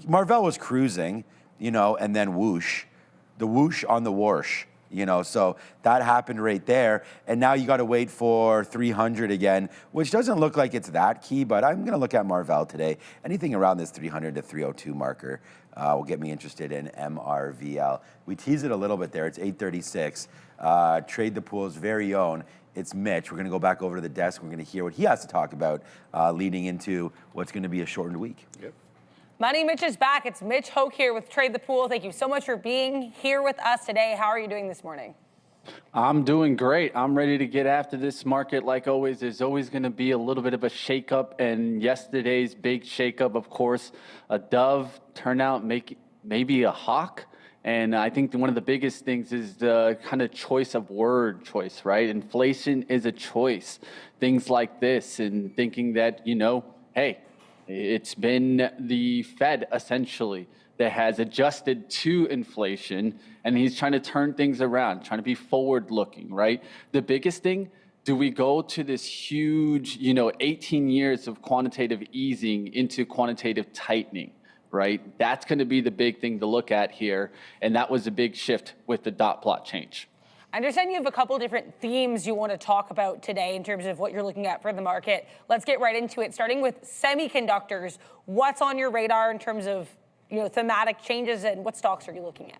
Marvell was cruising, and then whoosh, the whoosh on the Warsh, so that happened right there. And now you got to wait for 300 again, which doesn't look like it's that key, but I'm going to look at Marvell today. Anything around this 300 to 302 marker will get me interested in MRVL. We teased it a little bit there. It's 836. Trade the Pool's very own. It's Mitch. We're going to go back over to the desk. We're going to hear what he has to talk about leading into what's going to be a shortened week. Yep. Money Mitch is back. It's Mitch Hoke here with Trade the Pool. Thank you so much for being here with us today. How are you doing this morning? I'm doing great. I'm ready to get after this market. Like always, there's always going to be a little bit of a shakeup, and yesterday's big shakeup, of course, a dove turned out maybe a hawk. And I think one of the biggest things is the kind of choice of word choice, right? Inflation is a choice. Things like this, and thinking that, hey, it's been the Fed essentially that has adjusted to inflation, and he's trying to turn things around, trying to be forward-looking, right? The biggest thing, do we go to this huge, 18 years of quantitative easing into quantitative tightening? Right? That's going to be the big thing to look at here. And that was a big shift with the dot plot change. I understand you have a couple different themes you want to talk about today in terms of what you're looking at for the market. Let's get right into it, starting with semiconductors. What's on your radar in terms of thematic changes, and what stocks are you looking at?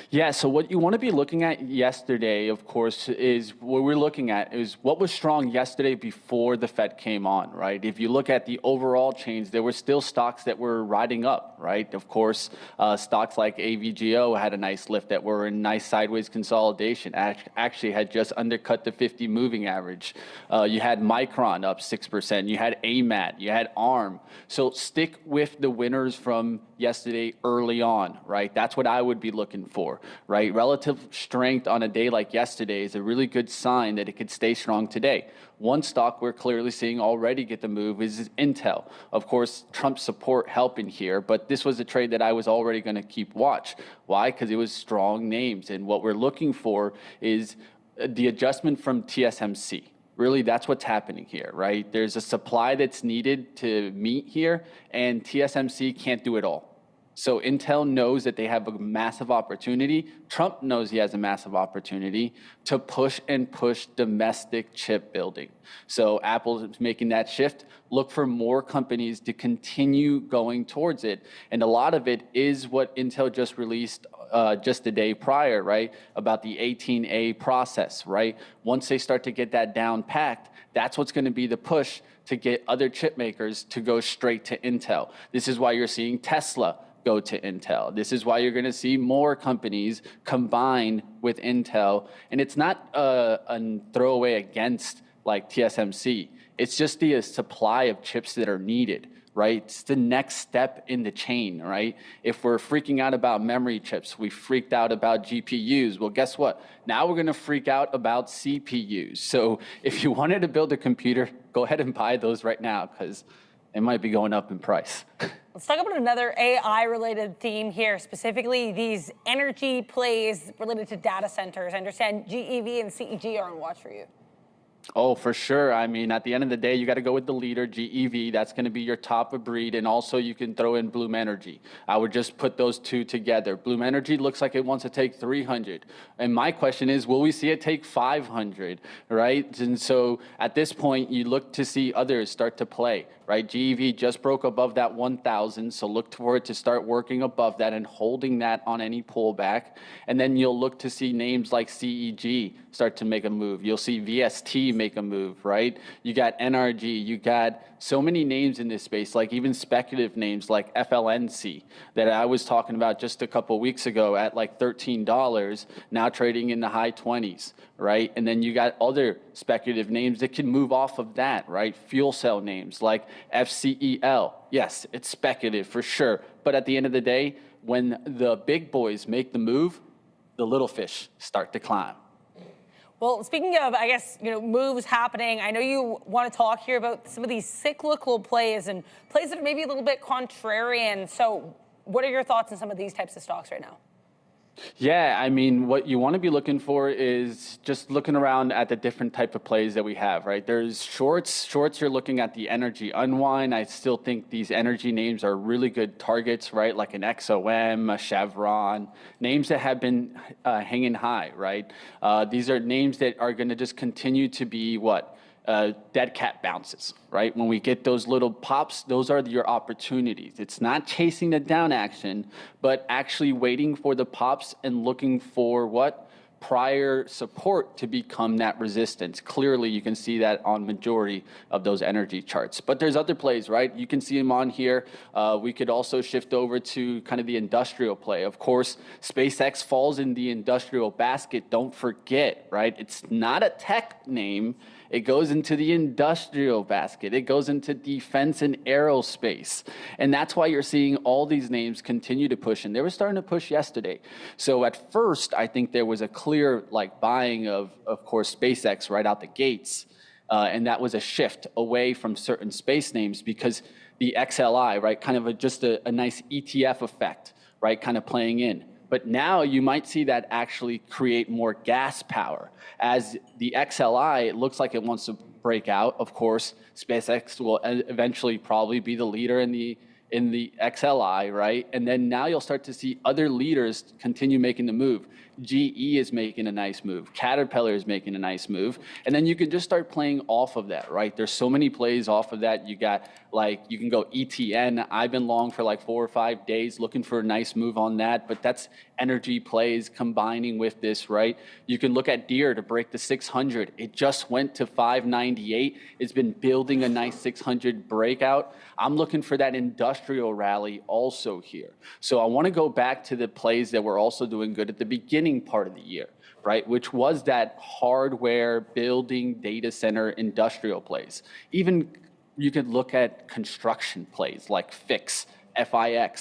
Yeah, so what you want to be looking at yesterday, of course, is what we're looking at is what was strong yesterday before the Fed came on, right? If you look at the overall change, there were still stocks that were riding up, right? Of course, stocks like AVGO had a nice lift that were in nice sideways consolidation, actually had just undercut the 50 moving average. You had Micron up 6%, you had AMAT, you had ARM. So stick with the winners from yesterday early on, right? That's what I would be looking for, right? Relative strength on a day like yesterday is a really good sign that it could stay strong today. One stock we're clearly seeing already get the move is Intel. Of course, Trump support helping here, but this was a trade that I was already going to keep watch. Why? Because it was strong names, and what we're looking for is the adjustment from TSMC. Really, that's what's happening here, right? There's a supply that's needed to meet here, and TSMC can't do it all. So Intel knows that they have a massive opportunity. Trump knows he has a massive opportunity to push domestic chip building. So Apple is making that shift. Look for more companies to continue going towards it. And a lot of it is what Intel just released just the day prior, right? About the 18A process, right? Once they start to get that down packed, that's what's going to be the push to get other chip makers to go straight to Intel. This is why you're seeing Tesla go to Intel. This is why you're going to see more companies combine with Intel. And it's not a throwaway against like TSMC. It's just the supply of chips that are needed, right? It's the next step in the chain, right? If we're freaking out about memory chips, we freaked out about GPUs. Well, guess what? Now we're gonna freak out about CPUs. So if you wanted to build a computer, go ahead and buy those right now, because it might be going up in price. Let's talk about another AI-related theme here, specifically these energy plays related to data centers. I understand GEV and CEG are on watch for you. Oh, for sure. I mean, at the end of the day, you got to go with the leader, GEV. That's going to be your top of breed. And also you can throw in Bloom Energy. I would just put those two together. Bloom Energy looks like it wants to take 300. And my question is, will we see it take 500, right? And so at this point, you look to see others start to play, right? GEV just broke above that 1,000. So look for it to start working above that and holding that on any pullback. And then you'll look to see names like CEG start to make a move. You'll see VST make a move, right? You got NRG, you got so many names in this space, like even speculative names like FLNC that I was talking about just a couple weeks ago at like $13, now trading in the high 20s, right? And then you got other speculative names that can move off of that, right? Fuel cell names like FCEL. Yes, it's speculative for sure. But at the end of the day, when the big boys make the move, the little fish start to climb. Well, speaking of, I guess, moves happening, I know you want to talk here about some of these cyclical plays and plays that are maybe a little bit contrarian. So what are your thoughts on some of these types of stocks right now? Yeah, I mean, what you want to be looking for is just looking around at the different type of plays that we have, right? There's shorts. Shorts, you're looking at the energy unwind. I still think these energy names are really good targets, right? Like an XOM, a Chevron, names that have been hanging high, right? These are names that are going to just continue to be what? Dead cat bounces, right? When we get those little pops, those are your opportunities. It's not chasing the down action, but actually waiting for the pops and looking for what? Prior support to become that resistance. Clearly, you can see that on majority of those energy charts. But there's other plays, right? You can see them on here. We could also shift over to kind of the industrial play. Of course, SpaceX falls in the industrial basket. Don't forget, right? It's not a tech name. It goes into the industrial basket. It goes into defense and aerospace. And that's why you're seeing all these names continue to push. And they were starting to push yesterday. So at first, I think there was a clear buying of course, SpaceX right out the gates. And that was a shift away from certain space names because the XLI, right, kind of just a nice ETF effect, right, kind of playing in. But now you might see that actually create more gas power. As the XLI, it looks like it wants to break out. Of course, SpaceX will eventually probably be the leader in the XLI, right? And then now you'll start to see other leaders continue making the move. GE is making a nice move. Caterpillar is making a nice move. And then you can just start playing off of that, right? There's so many plays off of that. You got you can go ETN. I've been long for 4 or 5 days looking for a nice move on that, but that's energy plays combining with this, right? You can look at Deere to break the 600. It just went to 598. It's been building a nice 600 breakout. I'm looking for that industrial rally also here. So I want to go back to the plays that were also doing good at the beginning part of the year, right? Which was that hardware building data center industrial plays. Even you could look at construction plays like FIX,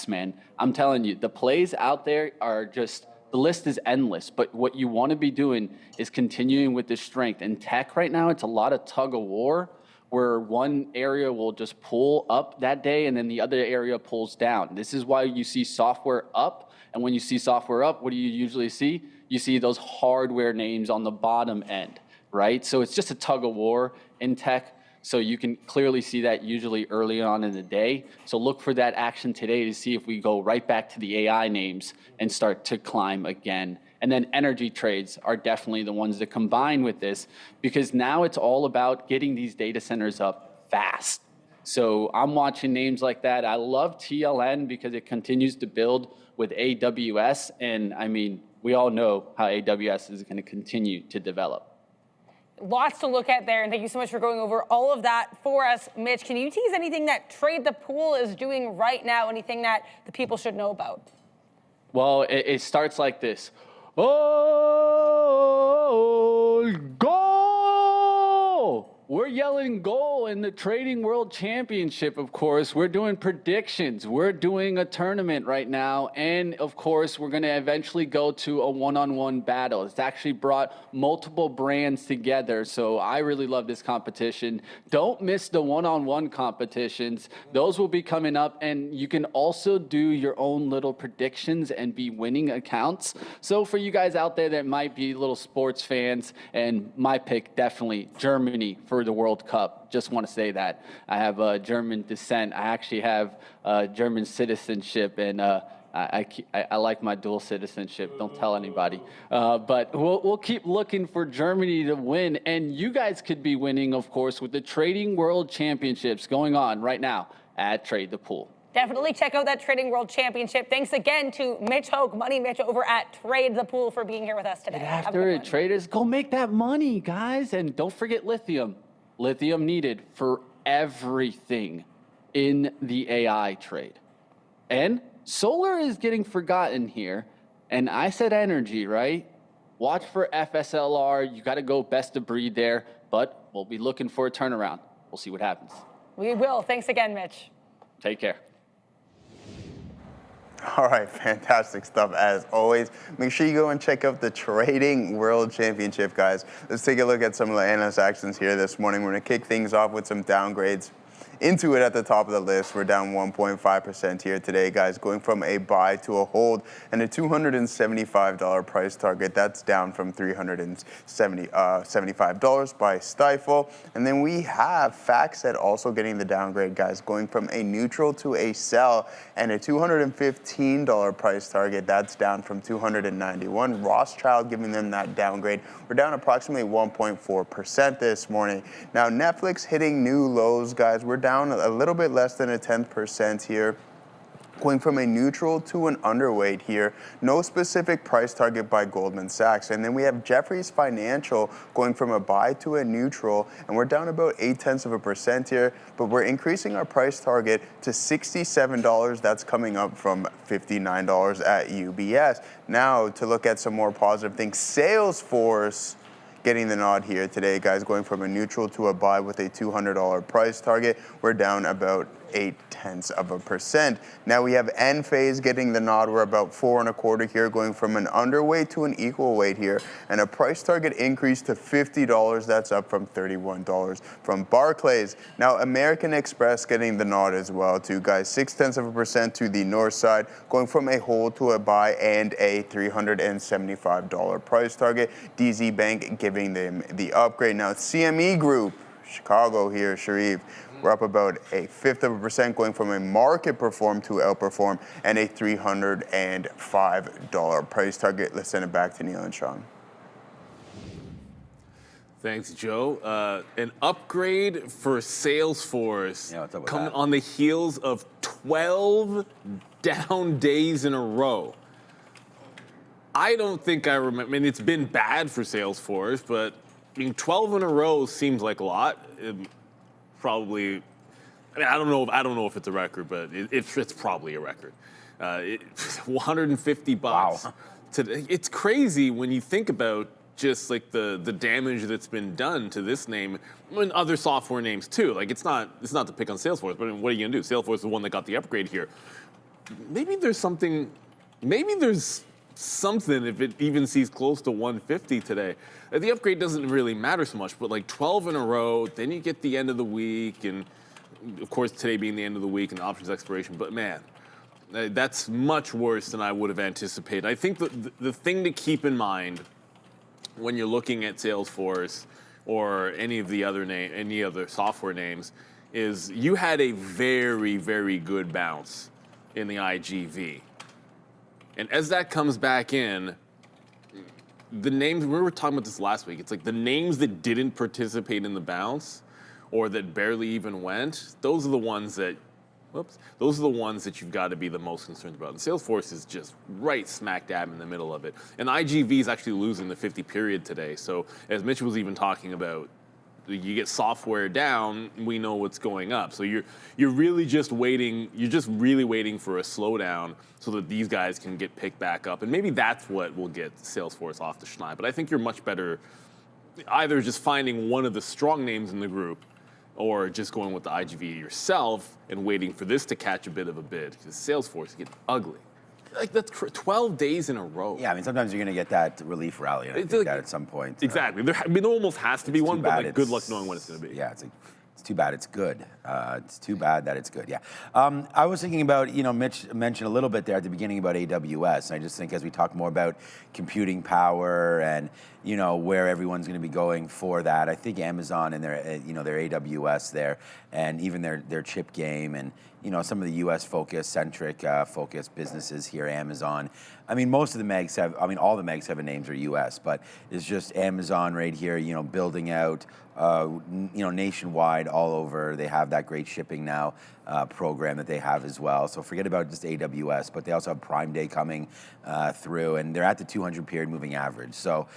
man. I'm telling you, the plays out there are just, the list is endless, but what you want to be doing is continuing with this strength. In tech right now, it's a lot of tug of war where one area will just pull up that day and then the other area pulls down. This is why you see software up. And when you see software up, what do you usually see? You see those hardware names on the bottom end, right? So it's just a tug of war in tech. So you can clearly see that usually early on in the day. So look for that action today to see if we go right back to the AI names and start to climb again. And then energy trades are definitely the ones that combine with this because now it's all about getting these data centers up fast. So I'm watching names like that. I love TLN because it continues to build with AWS. And I mean, we all know how AWS is going to continue to develop. Lots to look at there, and thank you so much for going over all of that for us. Mitch, can you tease anything that Trade the Pool is doing right now, anything that the people should know about? Well, it starts like this. Oh, go! we're yelling goal in the Trading World Championship, of course. We're doing predictions. We're doing a tournament right now. And, of course, we're going to eventually go to a one-on-one battle. It's actually brought multiple brands together. So I really love this competition. Don't miss the one-on-one competitions. Those will be coming up. And you can also do your own little predictions and be winning accounts. So for you guys out there that might be little sports fans, and my pick, definitely Germany for the World Cup. Just want to say that. I have German descent. I actually have German citizenship, and I like my dual citizenship. Don't tell anybody. But we'll keep looking for Germany to win. And you guys could be winning, of course, with the Trading World Championships going on right now at Trade the Pool. Definitely check out that Trading World Championship. Thanks again to Mitch Hoke, Money Mitch over at Trade the Pool, for being here with us today. Get after it, traders. Go make that money, guys. And don't forget lithium. Lithium needed for everything in the AI trade. And solar is getting forgotten here. And I said energy, right? Watch for FSLR. You got to go best of breed there. But we'll be looking for a turnaround. We'll see what happens. We will. Thanks again, Mitch. Take care. All right, fantastic stuff as always. Make sure you go and check out the Trading World Championship, guys. Let's take a look at some of the analyst actions here this morning. We're going to kick things off with some downgrades. Into it at the top of the list, we're down 1.5% here today, guys, going from a buy to a hold and a $275 price target. That's down from $375 by Stifel. And then we have FactSet also getting the downgrade, guys, going from a neutral to a sell and a $215 price target. That's down from $291. Rothschild giving them that downgrade. We're down approximately 1.4% this morning. Now, Netflix hitting new lows, guys. We're down a little bit less than a 10% here, going from a neutral to an underweight here. No specific price target by Goldman Sachs. And then we have Jefferies Financial going from a buy to a neutral, and we're down about 0.8% here, but we're increasing our price target to $67. That's coming up from $59 at UBS. Now, to look at some more positive things, Salesforce getting the nod here today, guys, going from a neutral to a buy with a $200 price target. We're down about 0.8%. Now we have Enphase getting the nod. We're about 4.25 here, going from an underweight to an equal weight here, and a price target increase to $50. That's up from $31 from Barclays. Now American Express getting the nod as well, too, guys. 0.6% to the north side, going from a hold to a buy and a $375 price target. DZ Bank giving them the upgrade. Now CME Group, Chicago here, Sharif. We're up about 0.1%, going from a market perform to outperform and a $305 price target. Let's send it back to Neil and Sean. Thanks, Joe. An upgrade for Salesforce, coming that? on the heels of 12 down days in a row. I don't think I remember. I mean, it's been bad for Salesforce, but I mean, 12 in a row seems like a lot. Probably, I mean, I don't know if it's a record, but it's probably a record. 150 bucks. Wow. It's crazy when you think about just like the damage that's been done to this name and other software names too. Like it's not to pick on Salesforce, but what are you gonna do? Salesforce is the one that got the upgrade here. Maybe there's something if it even sees close to 150 today. The upgrade doesn't really matter so much, but like 12 in a row, then you get the end of the week, and of course today being the end of the week and the options expiration, but man, that's much worse than I would have anticipated. I think the thing to keep in mind when you're looking at Salesforce or any other software names is you had a very, very good bounce in the IGV. And as that comes back in, the names, we were talking about this last week, it's like the names that didn't participate in the bounce or that barely even went, those are the ones that you've got to be the most concerned about. And Salesforce is just right smack dab in the middle of it. And IGV is actually losing the 50 period today. So as Mitch was even talking about, you get software down, we know what's going up. So you're really just waiting. You're just really waiting for a slowdown so that these guys can get picked back up, and maybe that's what will get Salesforce off the schneid. But I think you're much better either just finding one of the strong names in the group or just going with the IGV yourself and waiting for this to catch a bit of a bid. Because Salesforce is getting ugly. Like, that's 12 days in a row. Yeah, I mean, sometimes you're going to get that relief rally, and I think that at some point. Exactly. There almost has to be one, but like, good luck knowing when it's going to be. Yeah, it's too bad it's good. It's too bad that it's good, yeah. I was thinking about, Mitch mentioned a little bit there at the beginning about AWS, and I just think as we talk more about computing power and, where everyone's going to be going for that, I think Amazon and their AWS there, and even their chip game, and, some of the US focused businesses here, Amazon. I mean, most of the megs all the Meg 7 names are US, but it's just Amazon right here, building out, nationwide, all over. They have that great shipping now program that they have as well. So forget about just AWS, but they also have Prime Day coming through, and they're at the 200 period moving average. So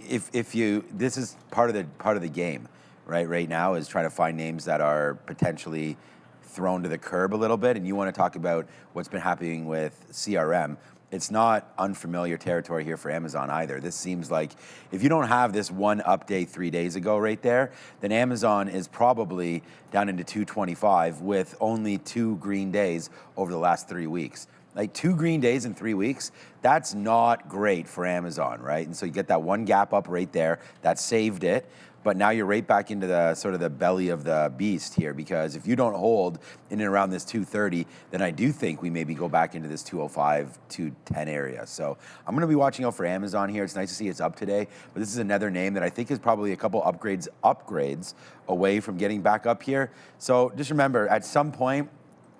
this is part of the game, right now, is trying to find names that are potentially thrown to the curb a little bit. And you want to talk about what's been happening with CRM. It's not unfamiliar territory here for Amazon either. This seems like if you don't have this one update 3 days ago right there, then Amazon is probably down into 225 with only 2 green days over the last 3 weeks. Like 2 green days in 3 weeks, that's not great for Amazon, right? And so you get that one gap up right there, that saved it. But now you're right back into the sort of the belly of the beast here, because if you don't hold in and around this 230, then I do think we maybe go back into this 205, 210 area. So I'm going to be watching out for Amazon here. It's nice to see it's up today, but this is another name that I think is probably a couple upgrades away from getting back up here. So just remember, at some point,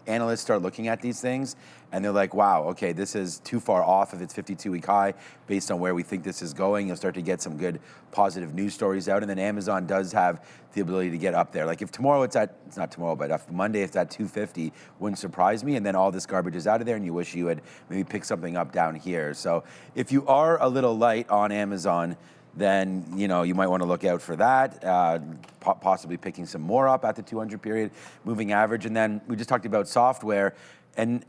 analysts start looking at these things and they're like, wow, okay, this is too far off of its 52-week high based on where we think this is going. You'll start to get some good positive news stories out, and then Amazon does have the ability to get up there. Like if tomorrow it's not tomorrow, but if Monday it's at 250, wouldn't surprise me, and then all this garbage is out of there and you wish you had maybe picked something up down here. So if you are a little light on Amazon, then you might want to look out for that, possibly picking some more up at the 200 period moving average. And then we just talked about software, and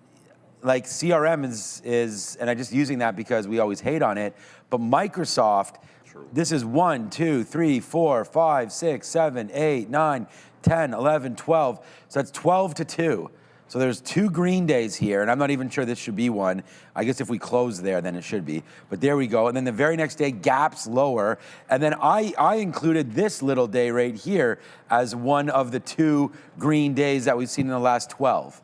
like CRM is, and I'm just using that because we always hate on it, but Microsoft, this is 1, 2, 3, 4, 5, 6, 7, 8, 9, 10, 11, 12. So that's 12 to 2. So there's 2 green days here, and I'm not even sure this should be one. I guess if we close there, then it should be. But there we go. And then the very next day, gaps lower. And then I included this little day right here as one of the 2 green days that we've seen in the last 12.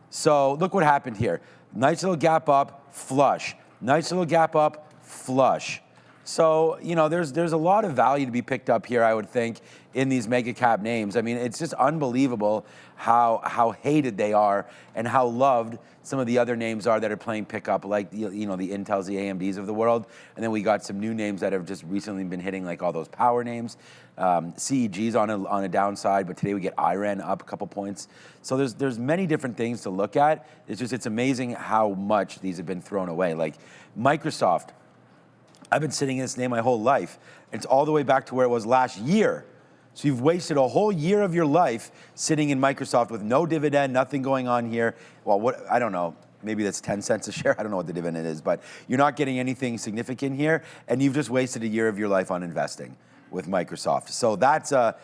So look what happened here. Nice little gap up, flush. Nice little gap up, flush. So, there's a lot of value to be picked up here, I would think, in these mega cap names. I mean, it's just unbelievable how hated they are and how loved some of the other names are that are playing pickup, like the Intels, the AMDs of the world. And then we got some new names that have just recently been hitting, like all those power names. CEG's on a downside, but today we get IREN up a couple points. So there's many different things to look at. It's amazing how much these have been thrown away. Like Microsoft, I've been sitting in this name my whole life. It's all the way back to where it was last year. So you've wasted a whole year of your life sitting in Microsoft with no dividend, nothing going on here. Well, I don't know. Maybe that's 10 cents a share. I don't know what the dividend is, but you're not getting anything significant here, and you've just wasted a year of your life on investing with Microsoft. So that's a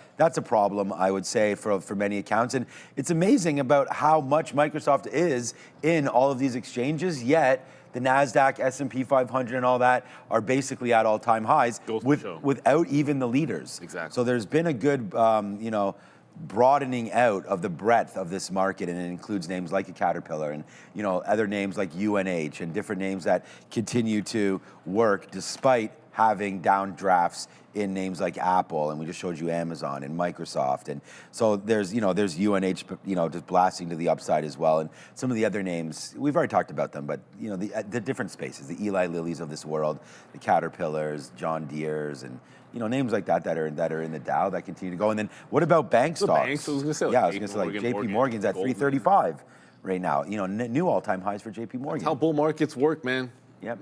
problem, I would say, for many accounts. And it's amazing about how much Microsoft is in all of these exchanges, yet the NASDAQ, S&P 500, and all that are basically at all-time highs without even the leaders. Exactly. So there's been a good, broadening out of the breadth of this market, and it includes names like a Caterpillar and, other names like UNH and different names that continue to work despite having downdrafts in names like Apple, and we just showed you Amazon and Microsoft, and so there's UNH, just blasting to the upside as well, and some of the other names we've already talked about them, but the different spaces, the Eli Lillys of this world, the Caterpillars, John Deere's, and names like that are in the Dow that continue to go. And then what about bank stocks? Banks, I was going to say, I was going to say like JP Morgan's at 335 right now. New all-time highs for JP Morgan. That's how bull markets work, man. Yep,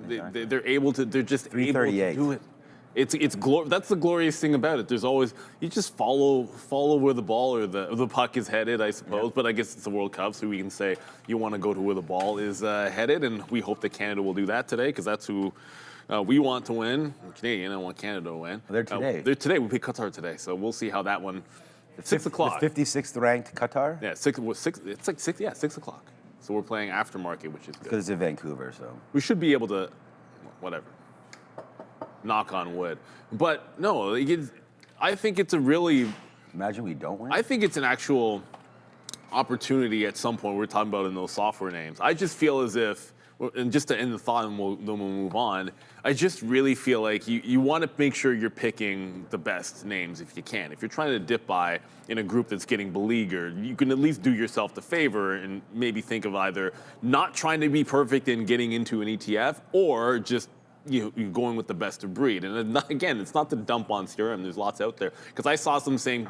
they're able to. They're just able to do it. That's the glorious thing about it. There's always, you just follow where the ball or the puck is headed, I suppose. Yeah. But I guess it's the World Cup, so we can say you want to go to where the ball is headed, and we hope that Canada will do that today, because that's who We want to win. I'm Canadian. I want Canada to win. They're today. They're today. We play Qatar today, so we'll see how that one. 6 o'clock. The 56th ranked Qatar? Yeah, 6. It's like 6. Yeah, 6 o'clock. So we're playing aftermarket, which is good. Because it's in Vancouver, so. We should be able to, whatever. Knock on wood. But no, I think it's a really. Imagine we don't win. I think it's an actual opportunity at some point. We're talking about in those software names. I just feel as if, and just to end the thought, and then we'll move on. I just really feel like you want to make sure you're picking the best names if you can. If you're trying to dip by in a group that's getting beleaguered, you can at least do yourself the favor and maybe think of either not trying to be perfect in getting into an ETF or just you're going with the best of breed. And again, it's not to dump on CRM. There's lots out there. Because I saw some saying,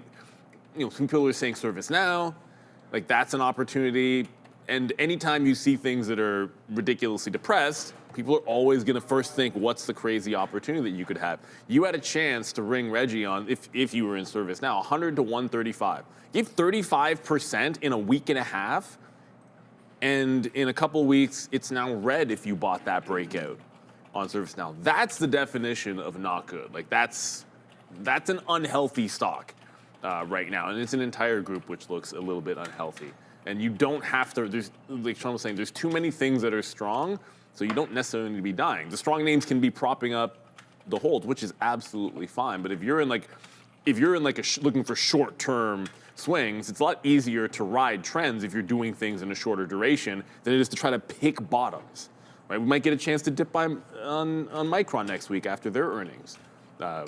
some people are saying ServiceNow, like that's an opportunity. And anytime you see things that are ridiculously depressed, people are always going to first think, what's the crazy opportunity that you could have? You had a chance to ring Reggie on, if you were in ServiceNow, 100 to 135. Give 35% in a week and a half, and in a couple weeks, it's now red if you bought that breakout on ServiceNow. That's the definition of not good. Like that's an unhealthy stock right now, and it's an entire group which looks a little bit unhealthy. And you don't have to. There's, like Sean was saying, there's too many things that are strong, so you don't necessarily need to be dying. The strong names can be propping up the hold, which is absolutely fine. But if you're in looking for short-term swings, it's a lot easier to ride trends if you're doing things in a shorter duration than it is to try to pick bottoms. Right? We might get a chance to dip by on Micron next week after their earnings.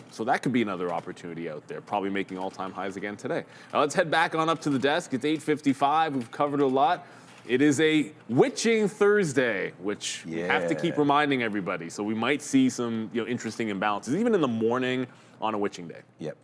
So that could be another opportunity out there, probably making all-time highs again today. Now let's head back on up to the desk. It's 8:55. We've covered a lot. It is a witching Thursday, which we have to keep reminding everybody. So we might see some interesting imbalances, even in the morning on a witching day. Yep.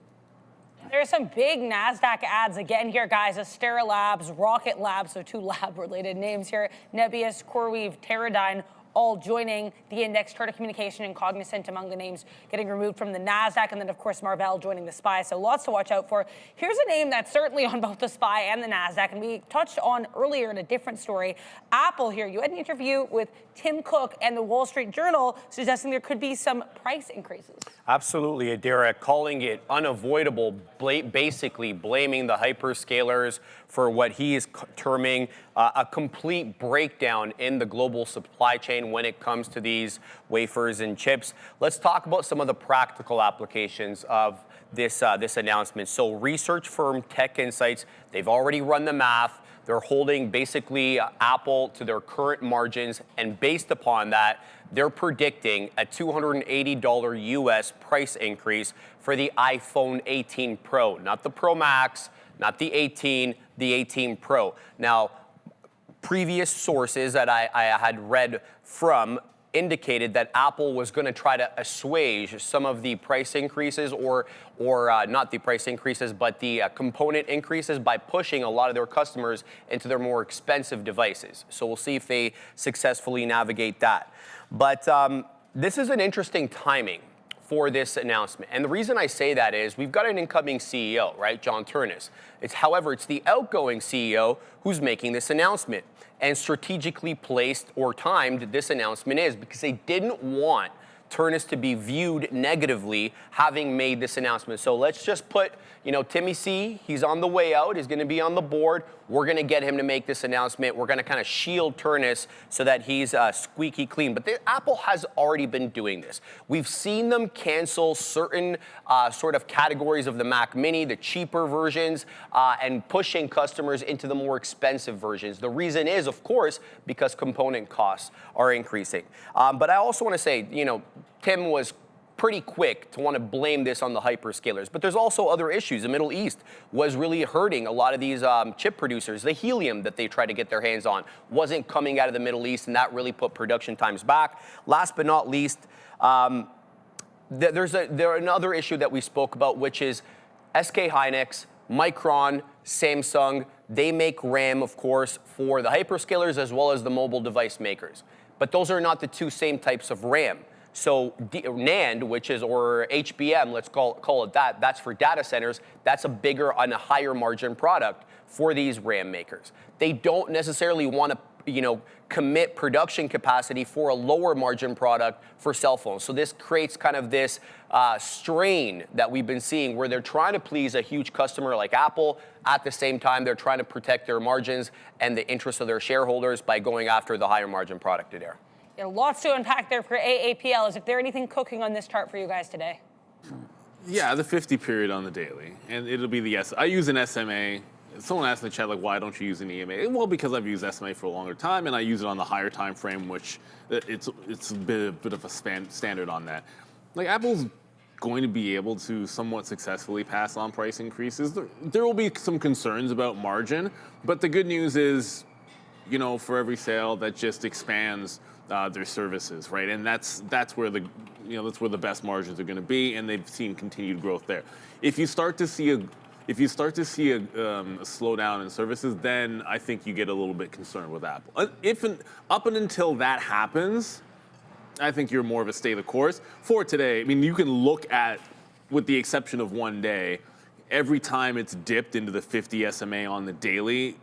There's some big NASDAQ ads again here, guys. Astera Labs, Rocket Labs, so two lab-related names here. Nebius, CoreWeave, Teradyne, all joining the index. Charter Communication and Cognizant among the names getting removed from the NASDAQ, and then, of course, Marvell joining the SPY. So lots to watch out for. Here's a name that's certainly on both the SPY and the NASDAQ, and we touched on earlier in a different story. Apple here. You had an interview with Tim Cook and the Wall Street Journal suggesting there could be some price increases. Absolutely, Adira, calling it unavoidable, basically blaming the hyperscalers for what he is terming a complete breakdown in the global supply chain when it comes to these wafers and chips. Let's talk about some of the practical applications of this announcement. So research firm Tech Insights, they've already run the math. They're holding basically Apple to their current margins, and based upon that, they're predicting a $280 US price increase for the iPhone 18 Pro, not the Pro Max, not the 18, the 18 Pro. Now, previous sources that I had read from indicated that Apple was going to try to assuage some of the price increases, or not the price increases, but the component increases by pushing a lot of their customers into their more expensive devices. So we'll see if they successfully navigate that. But this is an interesting timing for this announcement. And the reason I say that is we've got an incoming CEO, right, John Turnus. However, it's the outgoing CEO who's making this announcement. And strategically placed or timed this announcement is because they didn't want Turnus to be viewed negatively having made this announcement. So let's just put, Timmy C, he's on the way out, he's going to be on the board. We're going to get him to make this announcement. We're going to kind of shield Turnus so that he's squeaky clean. But Apple has already been doing this. We've seen them cancel certain sort of categories of the Mac Mini, the cheaper versions, and pushing customers into the more expensive versions. The reason is, of course, because component costs are increasing. But I also want to say, Tim was pretty quick to want to blame this on the hyperscalers. But there's also other issues. The Middle East was really hurting a lot of these chip producers. The helium that they tried to get their hands on wasn't coming out of the Middle East, and that really put production times back. Last but not least, there's another issue that we spoke about, which is SK Hynix, Micron, Samsung. They make RAM, of course, for the hyperscalers as well as the mobile device makers. But those are not the two same types of RAM. So NAND, or HBM, let's call it that, that's for data centers. That's a bigger and a higher margin product for these RAM makers. They don't necessarily want to, commit production capacity for a lower margin product for cell phones. So this creates kind of this strain that we've been seeing where they're trying to please a huge customer like Apple. At the same time, they're trying to protect their margins and the interests of their shareholders by going after the higher margin product today. Yeah, lots to unpack there for AAPL. Is there anything cooking on this chart for you guys today? Yeah, the 50 period on the daily, and it'll be the I use an SMA. Someone asked in the chat, like, why don't you use an EMA? Well, because I've used SMA for a longer time, and I use it on the higher time frame, which it's a bit of a standard on that. Like, Apple's going to be able to somewhat successfully pass on price increases. There will be some concerns about margin, but the good news is, you know, for every sale, that just expands their services, right? And that's where the best margins are going to be, and they've seen continued growth there. If you start to see a slowdown in services, then I think you get a little bit concerned with Apple. Up and until that happens, I think you're more of a stay the course. For today, I mean, you can look at, with the exception of one day, every time it's dipped into the 50 SMA on the daily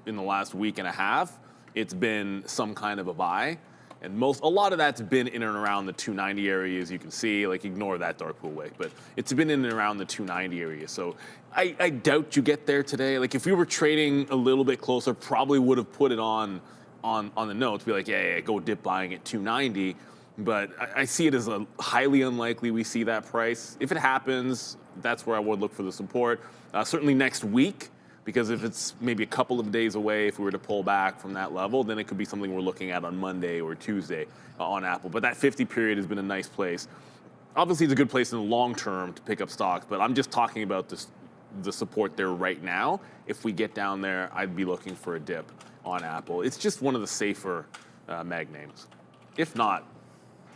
in the last week and a half, it's been some kind of a buy. And a lot of that's been in and around the 290 area, as you can see. Like, ignore that dark pool wick, but it's been in and around the 290 area. So I doubt you get there today. Like, if we were trading a little bit closer, probably would have put it on the notes, be like, yeah, go dip buying at 290. But I see it as a highly unlikely we see that price. If it happens, that's where I would look for the support. Certainly next week. Because if it's maybe a couple of days away, if we were to pull back from that level, then it could be something we're looking at on Monday or Tuesday on Apple. But that 50 period has been a nice place. Obviously, it's a good place in the long term to pick up stocks, but I'm just talking about the support there right now. If we get down there, I'd be looking for a dip on Apple. It's just one of the safer mag names. If not,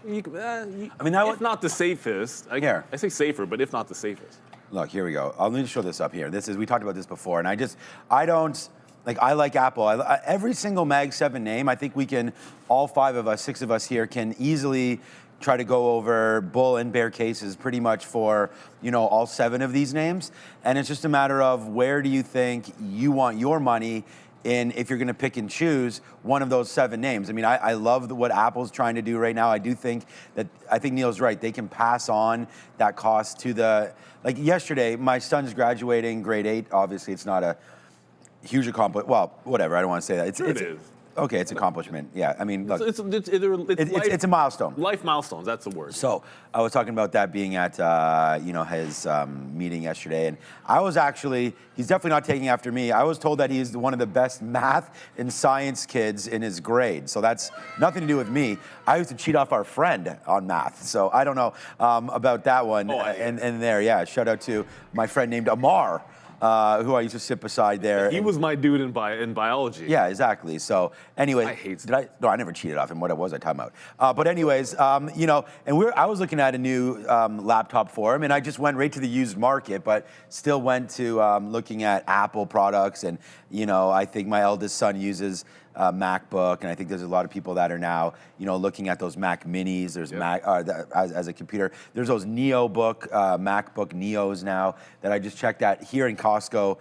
if not the safest. I say safer, but if not the safest. Look, here we go. I'll need to show this up here. We talked about this before, and I like Apple. Every single Mag 7 name, I think we can, all 5 of us, 6 of us here, can easily try to go over bull and bear cases pretty much for, all 7 of these names. And it's just a matter of where do you think you want your money in if you're going to pick and choose one of those 7 names. I mean, I love what Apple's trying to do right now. I think Neil's right. They can pass on that cost to like yesterday, my son's graduating grade 8. Obviously, it's not a huge accomplishment. Well, whatever. I don't want to say that. It is. Okay, it's accomplishment. Yeah, I mean, look, it's a milestone. Life milestones, that's the word. So I was talking about that being at his meeting yesterday, and he's definitely not taking after me. I was told that he's one of the best math and science kids in his grade. So that's nothing to do with me. I used to cheat off our friend on math, so I don't know about that one. Shout out to my friend named Amar. Who I used to sit beside there. He was my dude in biology. Yeah, exactly. So, anyways, No, I never cheated off him. What was I talking about? But anyways, I was looking at a new laptop for him, and I just went right to the used market, but still went to looking at Apple products, and I think my eldest son uses MacBook, and I think there's a lot of people that are now, looking at those Mac Minis. There's Mac as a computer. There's those MacBook Neos now that I just checked out here in Costco.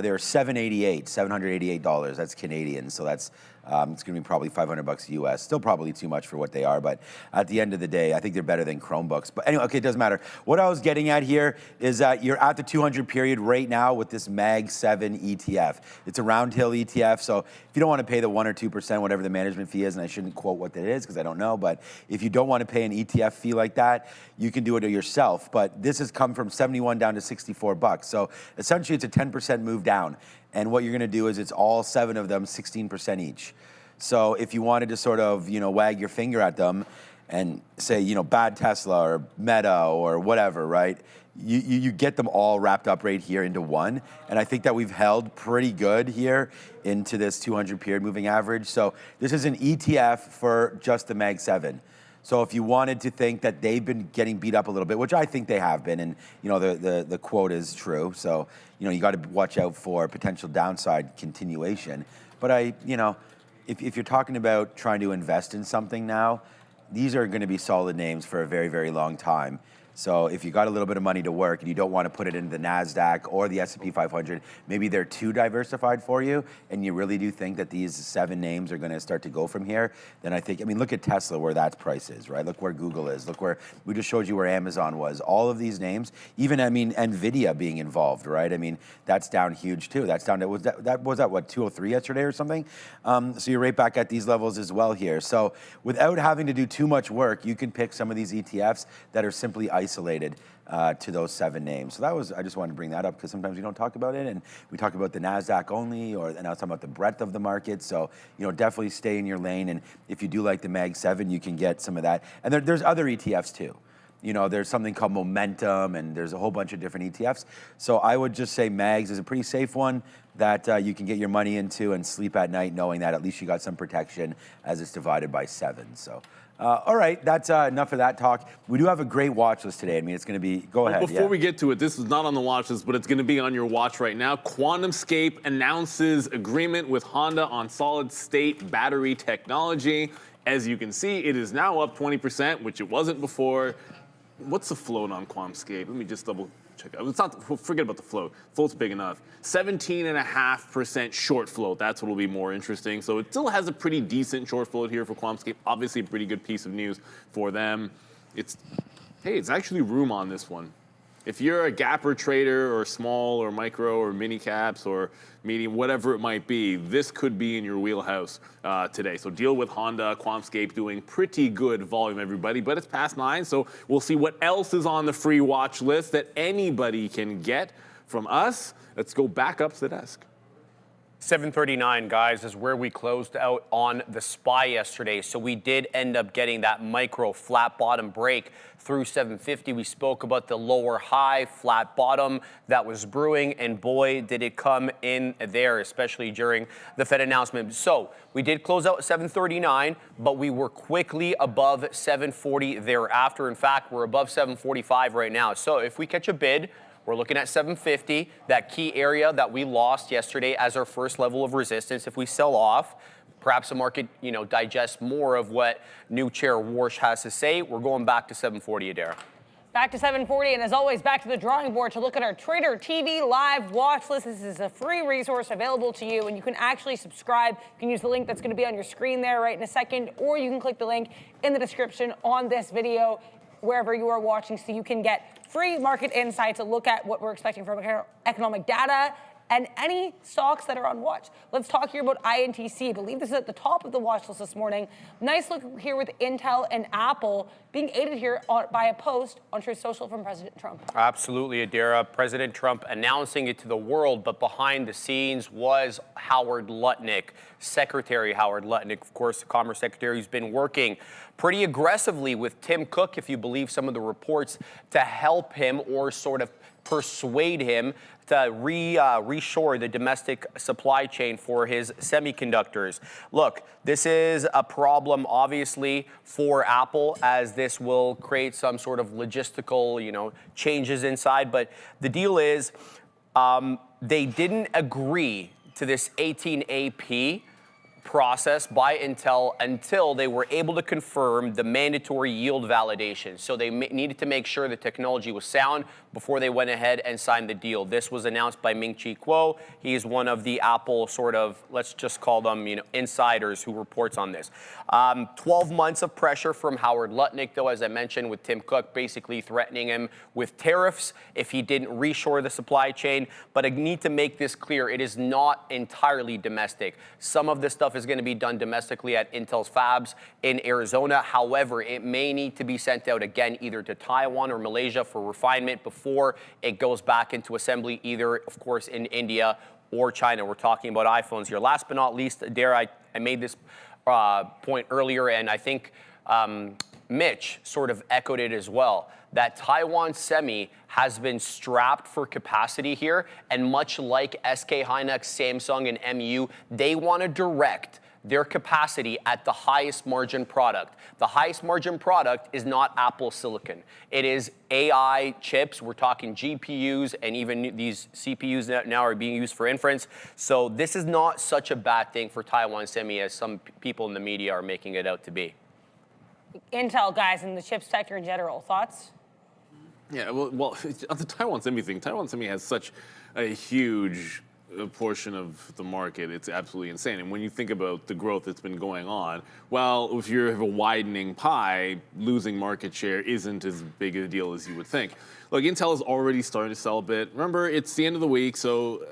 They're $788. That's Canadian, so that's it's going to be probably $500 US. Still probably too much for what they are, but at the end of the day, I think they're better than Chromebooks. But anyway, okay, it doesn't matter. What I was getting at here is that you're at the 200 period right now with this Mag 7 ETF. It's a round hill ETF, so if you don't want to pay the 1 or 2%, whatever the management fee is, and I shouldn't quote what that is because I don't know, but if you don't want to pay an ETF fee like that, you can do it yourself. But this has come from 71 down to $64. So essentially, it's a 10% move down. And what you're going to do is it's all 7 of them, 16% each. So if you wanted to sort of, wag your finger at them and say, bad Tesla or Meta or whatever, right? You get them all wrapped up right here into one. And I think that we've held pretty good here into this 200 period moving average. So this is an ETF for just the Mag 7. So if you wanted to think that they've been getting beat up a little bit, which I think they have been, and the quote is true. So you got to watch out for potential downside continuation. But if you're talking about trying to invest in something now, these are going to be solid names for a very, very long time. So if you got a little bit of money to work and you don't want to put it into the NASDAQ or the S&P 500, maybe they're too diversified for you, and you really do think that these 7 names are going to start to go from here, then I think, I mean, look at Tesla, where that price is, right? Look where Google is. Look where, we just showed you where Amazon was. All of these names, even, I mean, NVIDIA being involved, right? I mean, that's down huge too. That's down to, was that what, 203 yesterday or something? So you're right back at these levels as well here. So without having to do too much work, you can pick some of these ETFs that are simply isolated to those 7 names. So that was, I just wanted to bring that up because sometimes we don't talk about it, and we talk about the NASDAQ only, or and I was talking about the breadth of the market. So, you know, definitely stay in your lane, and if you do like the Mag 7, you can get some of that. And there's other ETFs too. You know, there's something called Momentum, and there's a whole bunch of different ETFs. So I would just say Mags is a pretty safe one that you can get your money into and sleep at night knowing that at least you got some protection as it's divided by 7. So, all right, that's enough of that talk. We do have a great watch list today. I mean, it's going to be, go ahead. Before we get to it, this is not on the watch list, but it's going to be on your watch right now. QuantumScape announces agreement with Honda on solid-state battery technology. As you can see, it is now up 20%, which it wasn't before. What's the float on QuantumScape? Let me just double check out. It's not, forget about the float. Float's big enough. 17.5% short float. That's what will be more interesting. So it still has a pretty decent short float here for QuantumScape. Obviously a pretty good piece of news for them. Hey, it's actually room on this one. If you're a gapper trader or small or micro or mini caps or medium, whatever it might be, this could be in your wheelhouse today. So deal with Honda, QuantumScape doing pretty good volume, everybody, but it's past 9, so we'll see what else is on the free watch list that anybody can get from us. Let's go back up to the desk. 739, guys, is where we closed out on the SPY yesterday. So we did end up getting that micro flat bottom break through 750. We spoke about the lower high flat bottom that was brewing, and boy, did it come in there, especially during the Fed announcement. So we did close out 739, but we were quickly above 740 thereafter. In fact, we're above 745 right now. So if we catch a bid, we're looking at 750, that key area that we lost yesterday as our first level of resistance. If we sell off, perhaps the market, you know, digests more of what new chair Warsh has to say. We're going back to 740, Adara. Back to 740, and as always, back to the drawing board to look at our Trader TV live watch list. This is a free resource available to you, and you can actually subscribe. You can use the link that's going to be on your screen there right in a second, or you can click the link in the description on this video, wherever you are watching, so you can get free market insights to look at what we're expecting from economic data and any stocks that are on watch. Let's talk here about INTC. I believe this is at the top of the watch list this morning. Nice look here with Intel and Apple being aided here by a post on Truth Social from President Trump. Absolutely, Adara. President Trump announcing it to the world, but behind the scenes was Howard Lutnick, Secretary Howard Lutnick, of course, the Commerce Secretary, who's been working pretty aggressively with Tim Cook, if you believe some of the reports, to help him or sort of persuade him to reshore the domestic supply chain for his semiconductors. Look, this is a problem, obviously, for Apple, as this will create some sort of logistical, you know, changes inside. But the deal is, they didn't agree to this 18AP process by Intel until they were able to confirm the mandatory yield validation. So they needed to make sure the technology was sound before they went ahead and signed the deal. This was announced by Ming-Chi Kuo. He is one of the Apple sort of, let's just call them, you know, insiders who reports on this. 12 months of pressure from Howard Lutnick, though, as I mentioned, with Tim Cook basically threatening him with tariffs if he didn't reshore the supply chain. But I need to make this clear. It is not entirely domestic. Some of this stuff is going to be done domestically at Intel's fabs in Arizona. However, it may need to be sent out again either to Taiwan or Malaysia for refinement before it goes back into assembly, either, of course, in India or China. We're talking about iPhones here. Last but not least, Dare, I made this point earlier, and I think Mitch sort of echoed it as well, that Taiwan Semi has been strapped for capacity here, and much like SK Hynix, Samsung, and MU, they want to direct their capacity at the highest margin product. The highest margin product is not Apple Silicon. It is AI chips. We're talking GPUs, and even these CPUs that now are being used for inference. So this is not such a bad thing for Taiwan Semi as some people in the media are making it out to be. Intel, guys, in the chip sector in general, thoughts? Yeah, well, on the Taiwan Semi thing, Taiwan Semi has such a huge portion of the market. It's absolutely insane. And when you think about the growth that's been going on, well, if you have a widening pie, losing market share isn't as big a deal as you would think. Look, Intel is already starting to sell a bit. Remember, it's the end of the week, so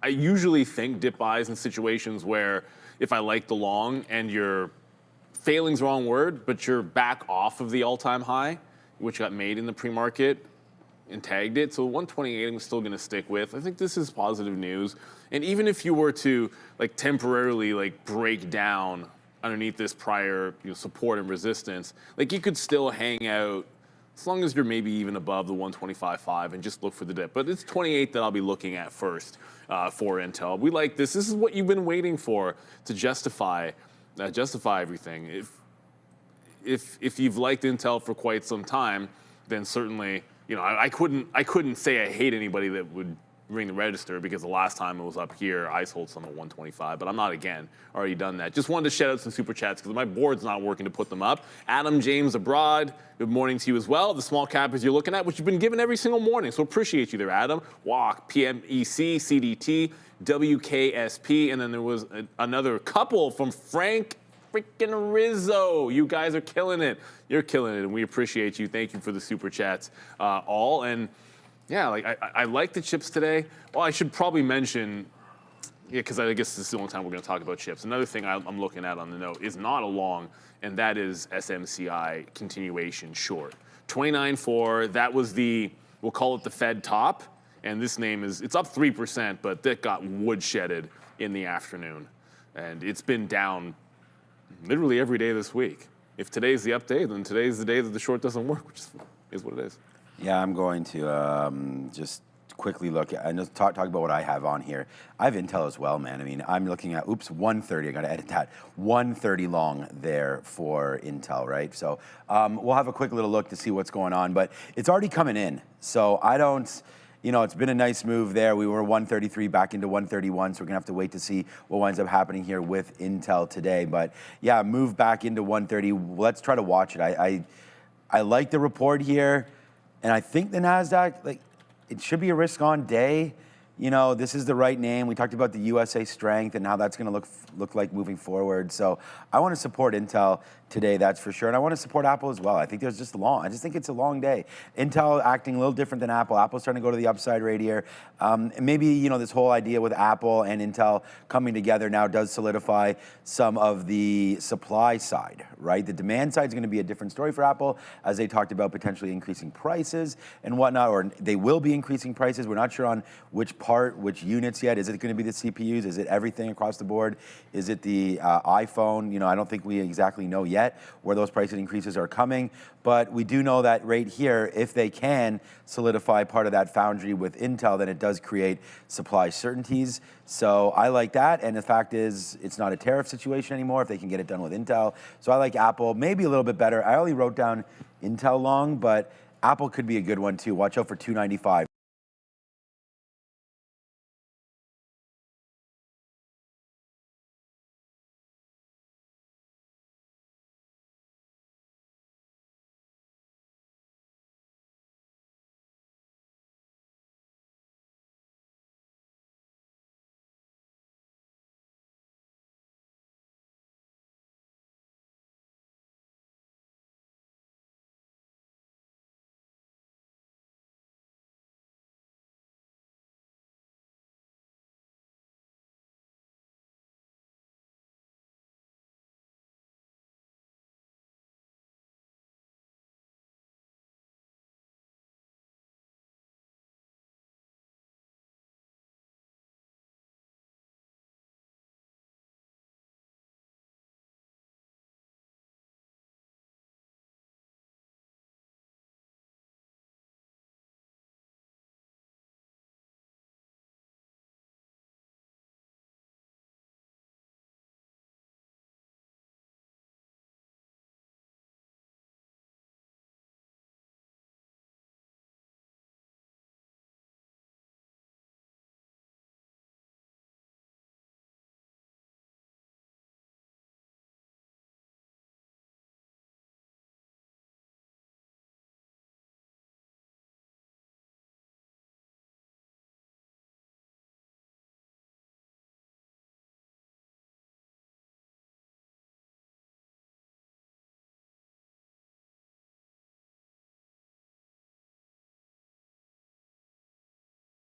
I usually think dip buys in situations where if I like the long and you're failing's the wrong word, but you're back off of the all-time high, which got made in the pre-market and tagged it. So 128 I'm still going to stick with. I think this is positive news. And even if you were to like temporarily like break down underneath this prior support and resistance, like you could still hang out as long as you're maybe even above the 125.5 and just look for the dip. But it's 28 that I'll be looking at first for Intel. We like this. This is what you've been waiting for to justify everything. If you've liked Intel for quite some time, then certainly, I couldn't say I hate anybody that would ring the register, because the last time it was up here, I sold some at 125, but I'm not again. Already done that. Just wanted to shout out some super chats because my board's not working to put them up. Adam James abroad, good morning to you as well. The small cap as you're looking at, which you've been given every single morning, so appreciate you there, Adam. Walk, PMEC, CDT, WKSP, and then there was another couple from Frank freaking Rizzo. You guys are killing it. You're killing it, and we appreciate you. Thank you for the super chats, all. And yeah, like I like the chips today. Well, I should probably mention, because I guess this is the only time we're going to talk about chips. Another thing I'm looking at on the note is not a long, and that is SMCI continuation short. 29.4. That was we'll call it the Fed top, and this name it's up 3%, but that got woodshedded in the afternoon, and it's been down literally every day this week. If today's the up day, then today's the day that the short doesn't work, which is what it is. Yeah, I'm going to just quickly look at, and talk about what I have on here. I have Intel as well, man. I mean, I'm looking at, 130, I gotta edit that. 130 long there for Intel, right? So we'll have a quick little look to see what's going on, but it's already coming in. So I don't, it's been a nice move there. We were 133 back into 131, so we're gonna have to wait to see what winds up happening here with Intel today. But yeah, move back into 130. Let's try to watch it. I like the report here. And I think the NASDAQ, it should be a risk-on day. This is the right name. We talked about the USA strength and how that's going to look like moving forward. So I want to support Intel today, that's for sure. And I want to support Apple as well. I think I just think it's a long day. Intel acting a little different than Apple. Apple's starting to go to the upside right here. And maybe, this whole idea with Apple and Intel coming together now does solidify some of the supply side, right? The demand side is going to be a different story for Apple, as they talked about potentially increasing prices and whatnot, or they will be increasing prices. We're not sure on which units yet. Is it going to be the CPUs? Is it everything across the board? Is it the iPhone? I don't think we exactly know yet where those price increases are coming, but we do know that right here, if they can solidify part of that foundry with Intel, then it does create supply certainties. So I like that, and the fact is, it's not a tariff situation anymore if they can get it done with Intel. So I like Apple, maybe a little bit better. I only wrote down Intel long, but Apple could be a good one too. Watch out for 295.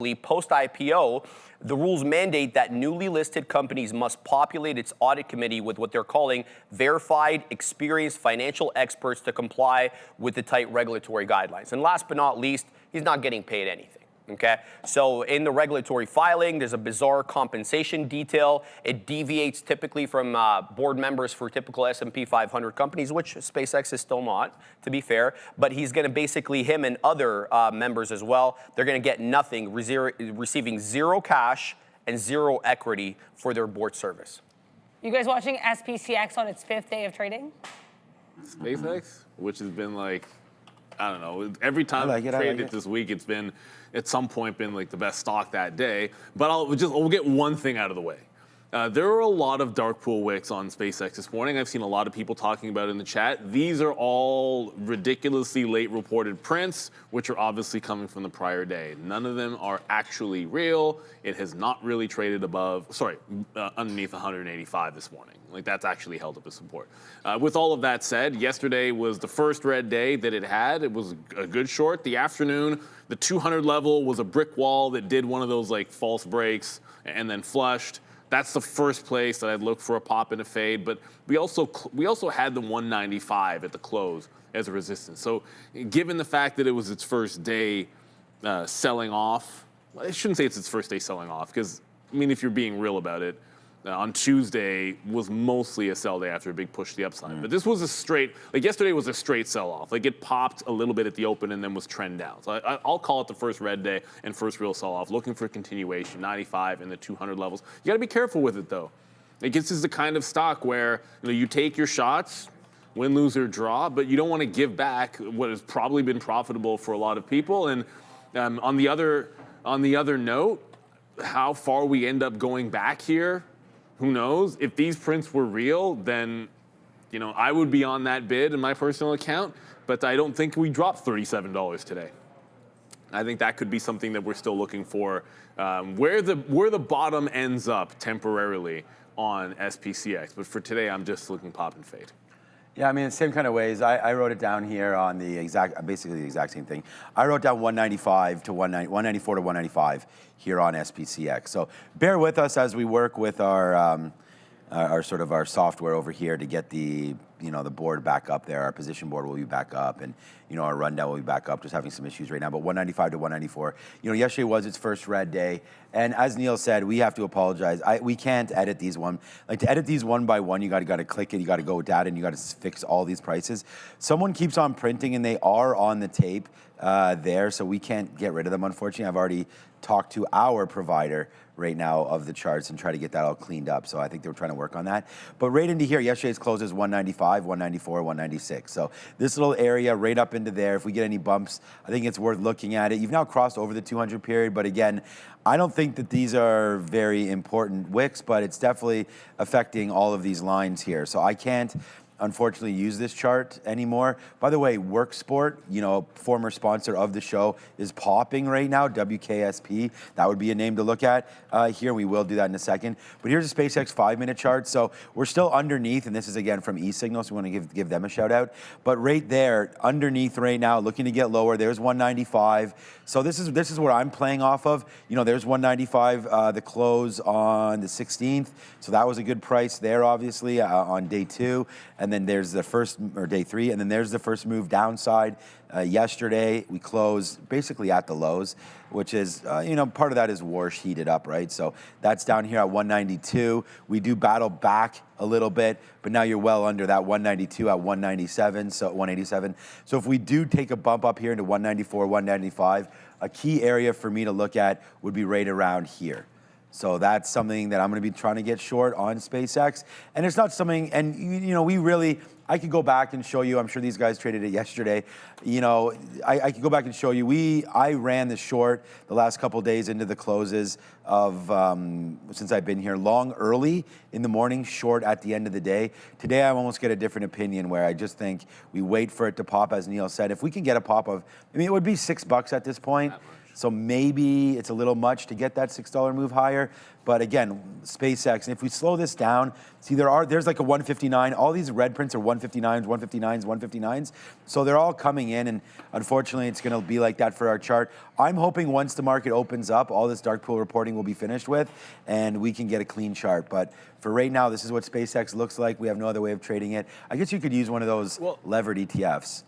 Post-IPO, the rules mandate that newly listed companies must populate its audit committee with what they're calling verified, experienced financial experts to comply with the tight regulatory guidelines. And last but not least, he's not getting paid anything. Okay, so in the regulatory filing, there's a bizarre compensation detail. It deviates typically from board members for typical S&P 500 companies, which SpaceX is still not, to be fair. But he's going to basically, him and other members as well, they're going to get nothing, receiving zero cash and zero equity for their board service. You guys watching SPCX on its 5th day of trading? SpaceX, which has been like, I don't know, every time I've traded it this week, it's been at some point been like the best stock that day. But we'll get one thing out of the way. There are a lot of dark pool wicks on SpaceX this morning. I've seen a lot of people talking about it in the chat. These are all ridiculously late reported prints, which are obviously coming from the prior day. None of them are actually real. It has not really traded underneath 185 this morning. Like, that's actually held up as support. With all of that said, yesterday was the first red day that it had. It was a good short. The afternoon, the 200 level was a brick wall that did one of those like false breaks and then flushed. That's the first place that I'd look for a pop and a fade. But we also had the 195 at the close as a resistance. So given the fact that it was its first day selling off, well, I shouldn't say it's its first day selling off, because, I mean, if you're being real about it, on Tuesday was mostly a sell day after a big push to the upside. But this was a straight, like yesterday was a straight sell-off. Like it popped a little bit at the open and then was trend down. So I'll call it the first red day and first real sell-off, looking for continuation, 95 and the 200 levels. You gotta be careful with it though. Like this is the kind of stock where you take your shots, win, lose, or draw, but you don't wanna give back what has probably been profitable for a lot of people. And on the other note, how far we end up going back here, who knows? If these prints were real, then I would be on that bid in my personal account, but I don't think we dropped $37 today. I think that could be something that we're still looking for, where the bottom ends up temporarily on SPCX. But for today, I'm just looking pop and fade. Yeah, I mean, the same kind of ways. I wrote it down here on basically the exact same thing. I wrote down 195 to 194 to 195 here on SPCX. So bear with us as we work with our software over here to get the board back up there. Our position board will be back up, and our rundown will be back up. Just having some issues right now, but 195 to 194. Yesterday was its first red day, and as Neil said, we have to apologize. We can't edit these to edit these one by one. You got to click it. You got to go with data, and you got to fix all these prices. Someone keeps on printing, and they are on the tape there, so we can't get rid of them. Unfortunately, I've already talked to our provider right now of the charts and try to get that all cleaned up. So I think they were trying to work on that. But right into here, yesterday's close is 195, 194, 196. So this little area right up into there, if we get any bumps, I think it's worth looking at it. You've now crossed over the 200 period, but again, I don't think that these are very important wicks, but it's definitely affecting all of these lines here. So I can't unfortunately use this chart anymore. By the way, Worksport, former sponsor of the show, is popping right now, WKSP. That would be a name to look at here. We will do that in a second. But here's a SpaceX 5-minute chart. So we're still underneath, and this is again from eSignal, so we want to give them a shout out. But right there, underneath right now, looking to get lower, there's 195. So this is what I'm playing off of. There's 195, the close on the 16th. So that was a good price there, obviously, on day 2. And then there's the day 3, and then there's the first move downside. Yesterday, we closed basically at the lows, which is, part of that is Warsh heated up, right? So that's down here at 192. We do battle back a little bit, but now you're well under that 192 at 197, so 187. So if we do take a bump up here into 194, 195, a key area for me to look at would be right around here. So that's something that I'm going to be trying to get short on SpaceX. And it's not something, and I could go back and show you, I'm sure these guys traded it yesterday. I could go back and show you, I ran the short the last couple days into the closes of, since I've been here, long early in the morning, short at the end of the day. Today, I almost get a different opinion where I just think we wait for it to pop, as Neil said. If we can get a pop of, it would be $6 at this point. So maybe it's a little much to get that $6 move higher. But again, SpaceX, and if we slow this down, see there's like a 159. All these red prints are 159s, 159s, 159s. So they're all coming in, and unfortunately, it's going to be like that for our chart. I'm hoping once the market opens up, all this dark pool reporting will be finished with, and we can get a clean chart. But for right now, this is what SpaceX looks like. We have no other way of trading it. I guess you could use one of those levered ETFs.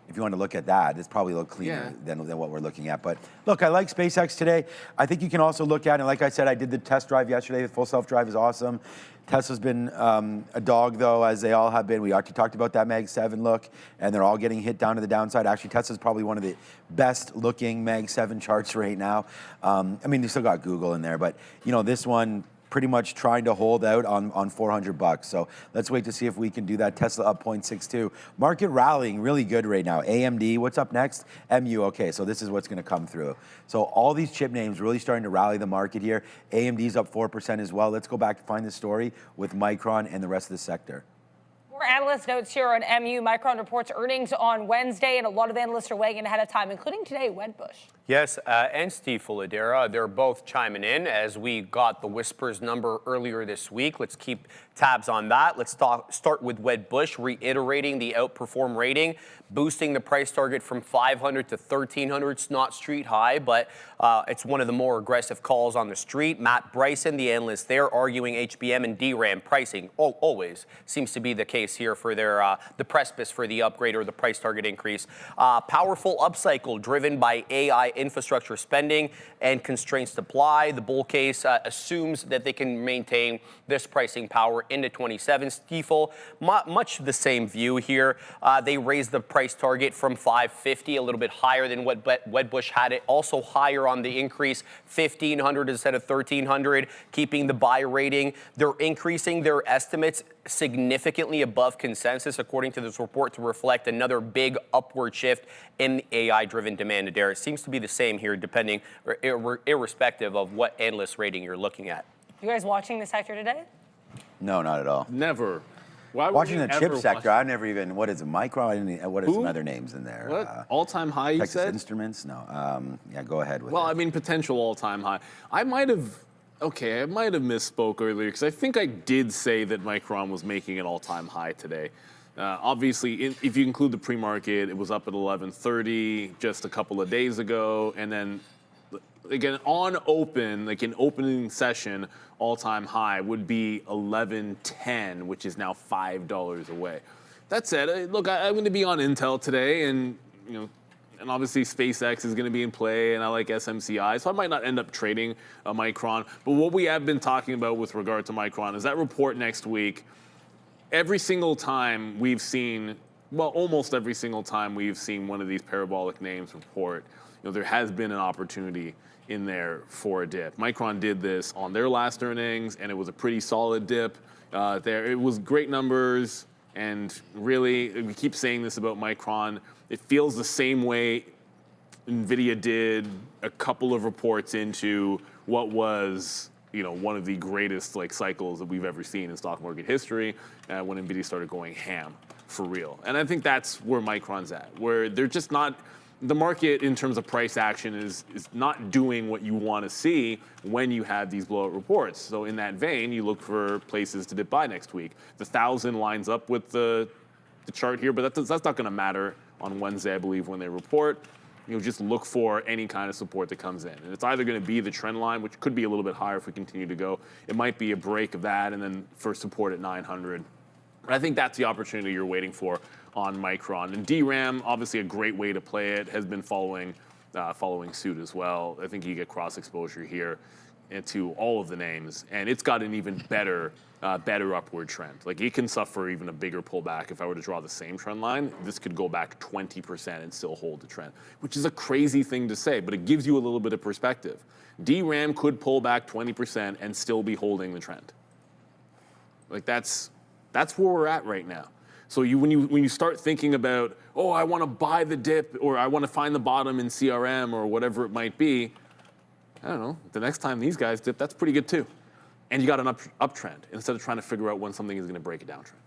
If you want to look at that, it's probably a little cleaner than what we're looking at. But look, I like SpaceX today. I think you can also look at, and like I said, I did the test drive yesterday. The full self-drive is awesome. Tesla's been a dog, though, as they all have been. We already talked about that Mag 7 look, and they're all getting hit down to the downside. Actually, Tesla's probably one of the best-looking Mag 7 charts right now. I mean, you still got Google in there, but, you know, this one pretty much trying to hold out on $400. So let's wait to see if we can do that. Tesla up 0.62. Market rallying really good right now. AMD, what's up next? MU, okay, so this is what's gonna come through. So all these chip names really starting to rally the market here. AMD's up 4% as well. Let's go back and find the story with Micron and the rest of the sector. More analyst notes here on MU. Micron reports earnings on Wednesday, and a lot of analysts are weighing in ahead of time, including today, Wedbush. Yes, and Steve Fuladera, they're both chiming in as we got the Whispers number earlier this week. Let's keep tabs on that. Let's start with Wedbush, reiterating the outperform rating, boosting the price target from 500 to 1,300. It's not street high, but it's one of the more aggressive calls on the street. Matt Bryson, the analyst there, arguing HBM and DRAM pricing always seems to be the case here for their the precipice for the upgrade or the price target increase. Powerful upcycle driven by AI infrastructure spending and constrained supply. The bull case assumes that they can maintain this pricing power into 27. Stifel, much the same view here. They raised the price target from 550, a little bit higher than what Wedbush had it. Also higher on the increase, 1,500 instead of 1,300, keeping the buy rating. They're increasing their estimates significantly above consensus, according to this report, to reflect another big upward shift in AI-driven demand. It seems to be the same here, depending, irrespective of what analyst rating you're looking at. You guys watching the sector today? No, not at all. Never. Why would Watching you the ever chip sector, I've never even, what is it, Micron? I didn't, what are some other names in there? What? All-time high, you Texas said? Instruments? No. Yeah, go ahead with it. Well, I mean, potential all-time high. I might have misspoke earlier, because I think I did say that Micron was making an all-time high today. Obviously, if you include the pre-market, it was up at 11:30 just a couple of days ago, and then again on open, like in opening session, all-time high would be 11:10, which is now $5 away. That said, look, I'm going to be on Intel today, and you know. And obviously SpaceX is going to be in play, and I like SMCI, so I might not end up trading a Micron. But what we have been talking about with regard to Micron is that report next week. Every single time we've seen, well, almost every single time we've seen one of these parabolic names report, you know, there has been an opportunity in there for a dip. Micron did this on their last earnings, and it was a pretty solid dip. It was great numbers, and really, we keep saying this about Micron. It feels the same way NVIDIA did a couple of reports into what was, you know, one of the greatest like cycles that we've ever seen in stock market history when NVIDIA started going ham for real. And I think that's where Micron's at, where they're just not, the market in terms of price action is not doing what you want to see when you have these blowout reports. So in that vein, you look for places to dip buy next week. The 1,000 lines up with the chart here, but that's not going to matter on Wednesday, I believe, when they report. You'll just look for any kind of support that comes in. And it's either going to be the trend line, which could be a little bit higher if we continue to go. It might be a break of that, and then for support at 900. And I think that's the opportunity you're waiting for on Micron. And DRAM, obviously a great way to play it, has been following suit as well. I think you get cross exposure here into all of the names, and it's got an even better upward trend. Like, it can suffer even a bigger pullback. If I were to draw the same trend line, this could go back 20% and still hold the trend, which is a crazy thing to say, but it gives you a little bit of perspective. DRAM could pull back 20% and still be holding the trend. Like, that's where we're at right now. So when you start thinking about, oh, I want to buy the dip, or I want to find the bottom in CRM, or whatever it might be, I don't know, the next time these guys dip, that's pretty good too. And you got an uptrend instead of trying to figure out when something is going to break a downtrend.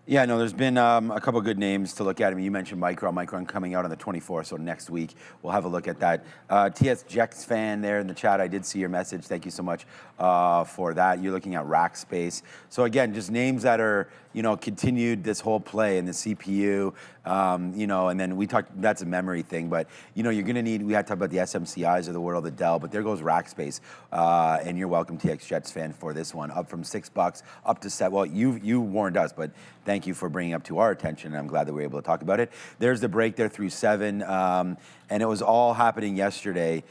Yeah, no, there's been a couple good names to look at. I mean, you mentioned Micron coming out on the 24th, so next week we'll have a look at that. TS Jex fan there in the chat, I did see your message. Thank you so much for that. You're looking at Rackspace. So again, just names that are, continued this whole play in the CPU, and then we talked, that's a memory thing, but, you're going to need, we had to talk about the SMCIs of the world, the Dell, but there goes Rackspace. And you're welcome, TX Jets fan, for this one. Up from $6 up to $7. Well, you warned us, but thank you for bringing up to our attention, and I'm glad that we were able to talk about it. There's the break there through 7, and it was all happening yesterday.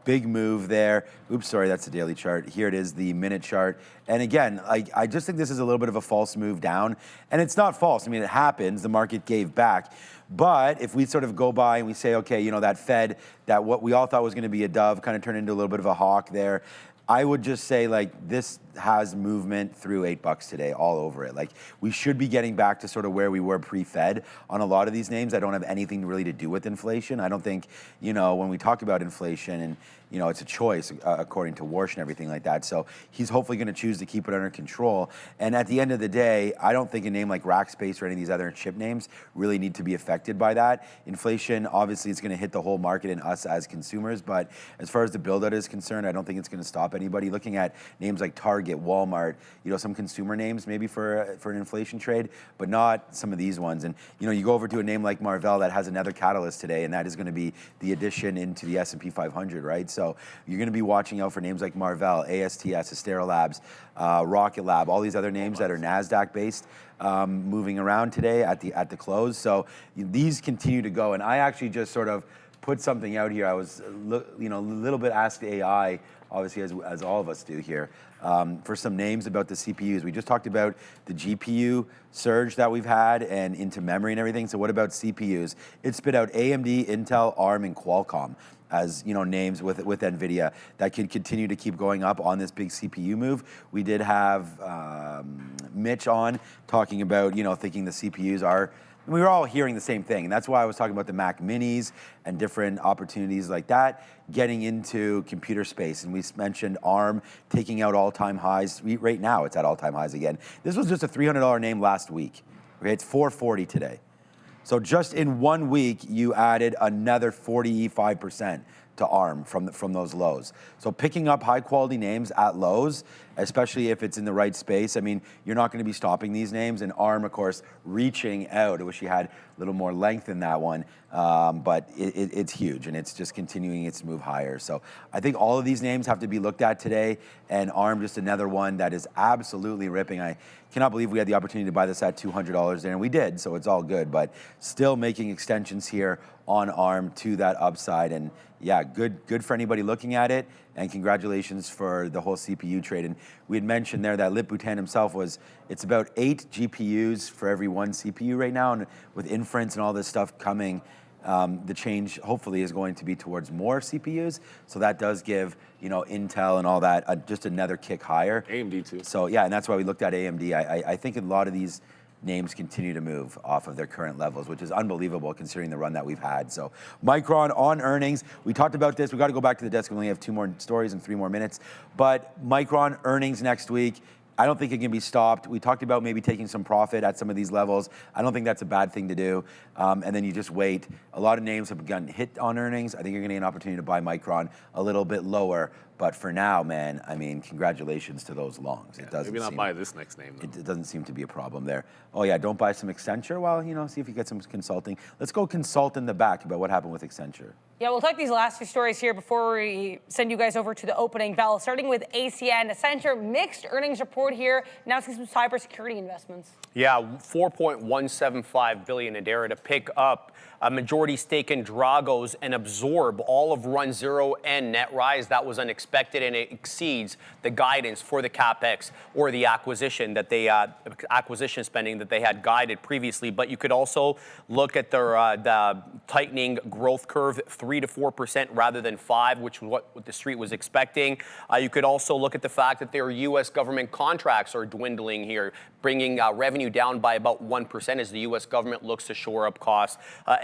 Big move there. Oops, sorry, that's the daily chart. Here it is, the minute chart. And again, I just think this is a little bit of a false move down, and it's not false. I mean, it happens. The market gave back. But if we sort of go by and we say, okay, that Fed, that what we all thought was going to be a dove kind of turned into a little bit of a hawk there. I would just say, this has movement through $8 today, all over it. We should be getting back to sort of where we were pre-Fed on a lot of these names. I don't have anything really to do with inflation. I don't think, when we talk about inflation and, it's a choice according to Warsh and everything like that. So he's hopefully going to choose to keep it under control. And at the end of the day, I don't think a name like Rackspace or any of these other chip names really need to be affected by that. Inflation, obviously, is going to hit the whole market and us as consumers. But as far as the build-out is concerned, I don't think it's going to stop anybody. Looking at names like Target, Walmart, some consumer names maybe for an inflation trade, but not some of these ones. And you go over to a name like Marvell that has another catalyst today, and that is going to be the addition into the S&P 500, right? So you're going to be watching out for names like Marvell, ASTS, Astera Labs, Rocket Lab, all these other names that are NASDAQ based, moving around today at the close. So these continue to go, and I actually just sort of put something out here. I was a little bit asked AI, obviously, as all of us do here, for some names about the CPUs. We just talked about the GPU surge that we've had and into memory and everything. So what about CPUs? It spit out AMD, Intel, ARM, and Qualcomm as names with NVIDIA that could continue to keep going up on this big CPU move. We did have Mitch on talking about thinking the CPUs are. We were all hearing the same thing, and that's why I was talking about the Mac Minis and different opportunities like that, getting into computer space. And we mentioned ARM taking out all-time highs. Right now, it's at all-time highs again. This was just a $300 name last week. Okay, it's $440 today. So just in 1 week, you added another 45% to ARM from those lows. So picking up high-quality names at lows, especially if it's in the right space, I mean, you're not going to be stopping these names. And ARM, of course, reaching out. I wish you had a little more length in that one, but it's huge, and it's just continuing its move higher. So I think all of these names have to be looked at today, and ARM just another one that is absolutely ripping. I cannot believe we had the opportunity to buy this at $200 there, and we did, so it's all good, but still making extensions here on ARM to that upside. And yeah, good for anybody looking at it, and congratulations for the whole CPU trade. And we had mentioned there that Lip Bhutan himself it's about 8 GPUs for every 1 CPU right now, and with inference and all this stuff coming, the change hopefully is going to be towards more CPUs. So that does give Intel and all that just another kick higher. AMD too. So yeah, and that's why we looked at AMD. I think a lot of these names continue to move off of their current levels, which is unbelievable considering the run that we've had. So Micron on earnings, we talked about this. We got to go back to the desk. We only have 2 more stories and 3 more minutes. But Micron earnings next week, I don't think it can be stopped. We talked about maybe taking some profit at some of these levels. I don't think that's a bad thing to do. And then you just wait. A lot of names have gotten hit on earnings. I think you're going to get an opportunity to buy Micron a little bit lower. But for now, man, I mean, congratulations to those longs. Yeah, it doesn't maybe not buy this next name, though. It doesn't seem to be a problem there. Oh, yeah, don't buy some Accenture. Well, see if you get some consulting. Let's go consult in the back about what happened with Accenture. Yeah, we'll take these last 2 stories here before we send you guys over to the opening bell. Starting with ACN, Accenture mixed earnings report here, announcing some cybersecurity investments. Yeah, $4.175 billion in Adara to pick up a majority stake in Dragos and absorb all of Run Zero and NetRise. That was unexpected, and it exceeds the guidance for the CapEx or the acquisition spending that they had guided previously. But you could also look at their the tightening growth curve, 3 to 4% rather than 5%, which was what the street was expecting. You could also look at the fact that their U.S. government contracts are dwindling here, bringing revenue down by about 1% as the U.S. government looks to shore up costs.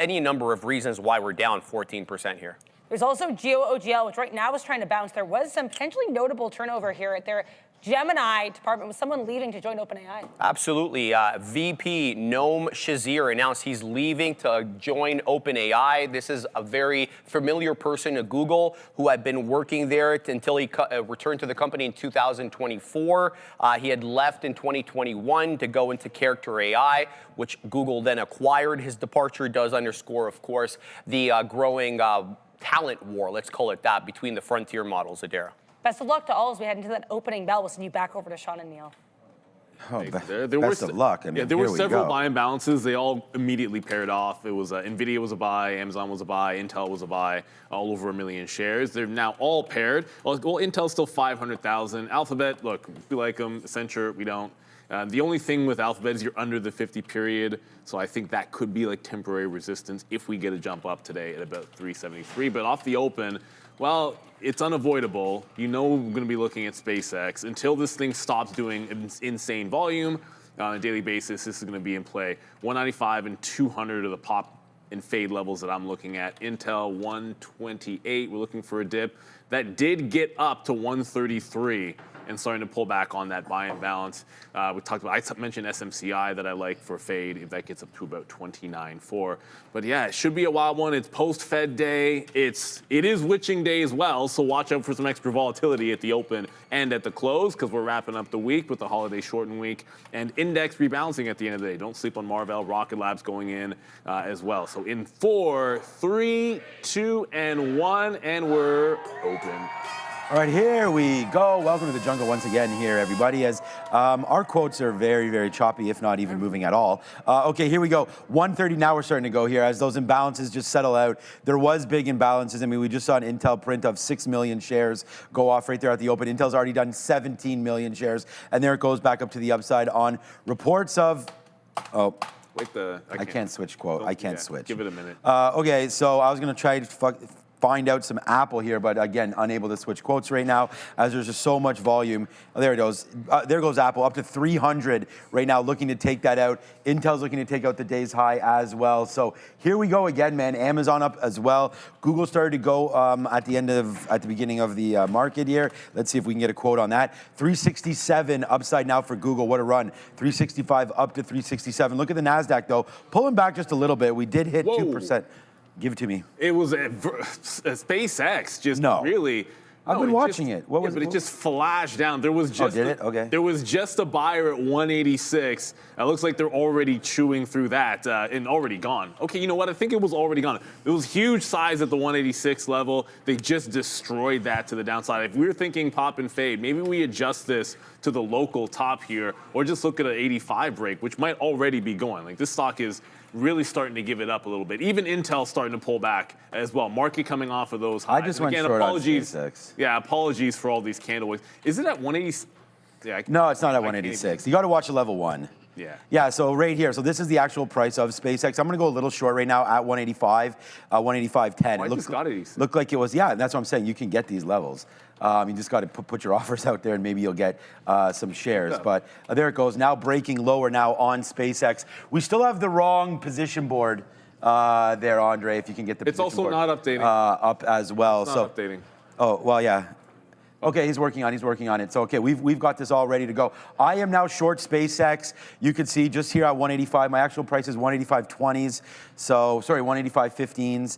Any number of reasons why we're down 14% here. There's also GeoOGL, which right now is trying to bounce. There was some potentially notable turnover here at their Gemini department with someone leaving to join OpenAI. Absolutely. VP Noam Shazir announced he's leaving to join OpenAI. This is a very familiar person to Google who had been working there until he returned to the company in 2024. He had left in 2021 to go into character AI, which Google then acquired. His departure does underscore, of course, the growing talent war, let's call it that, between the frontier models, Adara. Best of luck to all as we head into that opening bell. We'll send you back over to Sean and Neil. Oh, best of luck. I mean, there were several go. buy imbalances. They all immediately paired off. It was NVIDIA was a buy, Amazon was a buy, Intel was a buy, all over 1 million shares. They're now all paired. Well, Intel's still 500,000. Alphabet, look, we like them. Accenture, we don't. The only thing with Alphabet is you're under the 50 period, so I think that could be like temporary resistance if we get a jump up today at about 373. But off the open, well, it's unavoidable. You know we're going to be looking at SpaceX. Until this thing stops doing insane volume on a daily basis, this is going to be in play. 195 and 200 are the pop and fade levels that I'm looking at. Intel 128, we're looking for a dip. That did get up to 133 and starting to pull back on that buy and balance. I mentioned SMCI that I like for fade if that gets up to about 29.4. But yeah, it should be a wild one. It's post-Fed day. It is witching day as well, so watch out for some extra volatility at the open and at the close because we're wrapping up the week with the holiday shortened week and index rebalancing at the end of the day. Don't sleep on Marvell. Rocket Lab's going in as well. So in 4, 3, 2, and 1, and we're open. All right, here we go. Welcome to the jungle once again here, everybody, as our quotes are very, very choppy, if not even moving at all. Okay, here we go. 130 now we're starting to go here as those imbalances just settle out. There was big imbalances. I mean, we just saw an Intel print of 6 million shares go off right there at the open. Intel's already done 17 million shares, and there it goes back up to the upside on reports of, Wait, I can't switch quote. I can't switch. Give it a minute. Okay, so I was going to try to find out some Apple here, but again, unable to switch quotes right now as there's just so much volume. Oh, there it goes. There goes Apple, up to 300 right now, looking to take that out. Intel's looking to take out the day's high as well. So here we go again, man. Amazon up as well. Google started to go at the beginning of the market here. Let's see if we can get a quote on that. 367 upside now for Google. What a run. 365 up to 367. Look at the NASDAQ though, pulling back just a little bit. We did hit 2%. Give it to me. It was a SpaceX, just really. I've been watching it. What was it? It just flashed down. There was just did it? Okay. There was just a buyer at 186. It looks like they're already chewing through that and already gone. Okay, you know what? I think it was already gone. It was huge size at the 186 level. They just destroyed that to the downside. If we were thinking pop and fade, maybe we adjust this to the local top here, or just look at an 85 break, which might already be going. Like this stock is really starting to give it up a little bit. Even Intel's starting to pull back as well. Market coming off of those highs. I just went short on SpaceX. Yeah, apologies for all these candle wicks. Is it at 180? Yeah, no, it's not at 186. You got to watch a level 1. Yeah. Yeah, so right here. So this is the actual price of SpaceX. I'm going to go a little short right now at 185, 185.10. It just got 86. Looked like it was, yeah, that's what I'm saying. You can get these levels. You just got to put your offers out there and maybe you'll get some shares. Yeah. But there it goes. Now breaking lower now on SpaceX. We still have the wrong position board there, Andre, if you can get the position board. It's also not updating. Up as well. It's not updating. Oh, well, yeah. Okay, he's working on it. So, okay, we've got this all ready to go. I am now short SpaceX. You can see just here at 185. My actual price is 185.20s. So, sorry, 185.15s.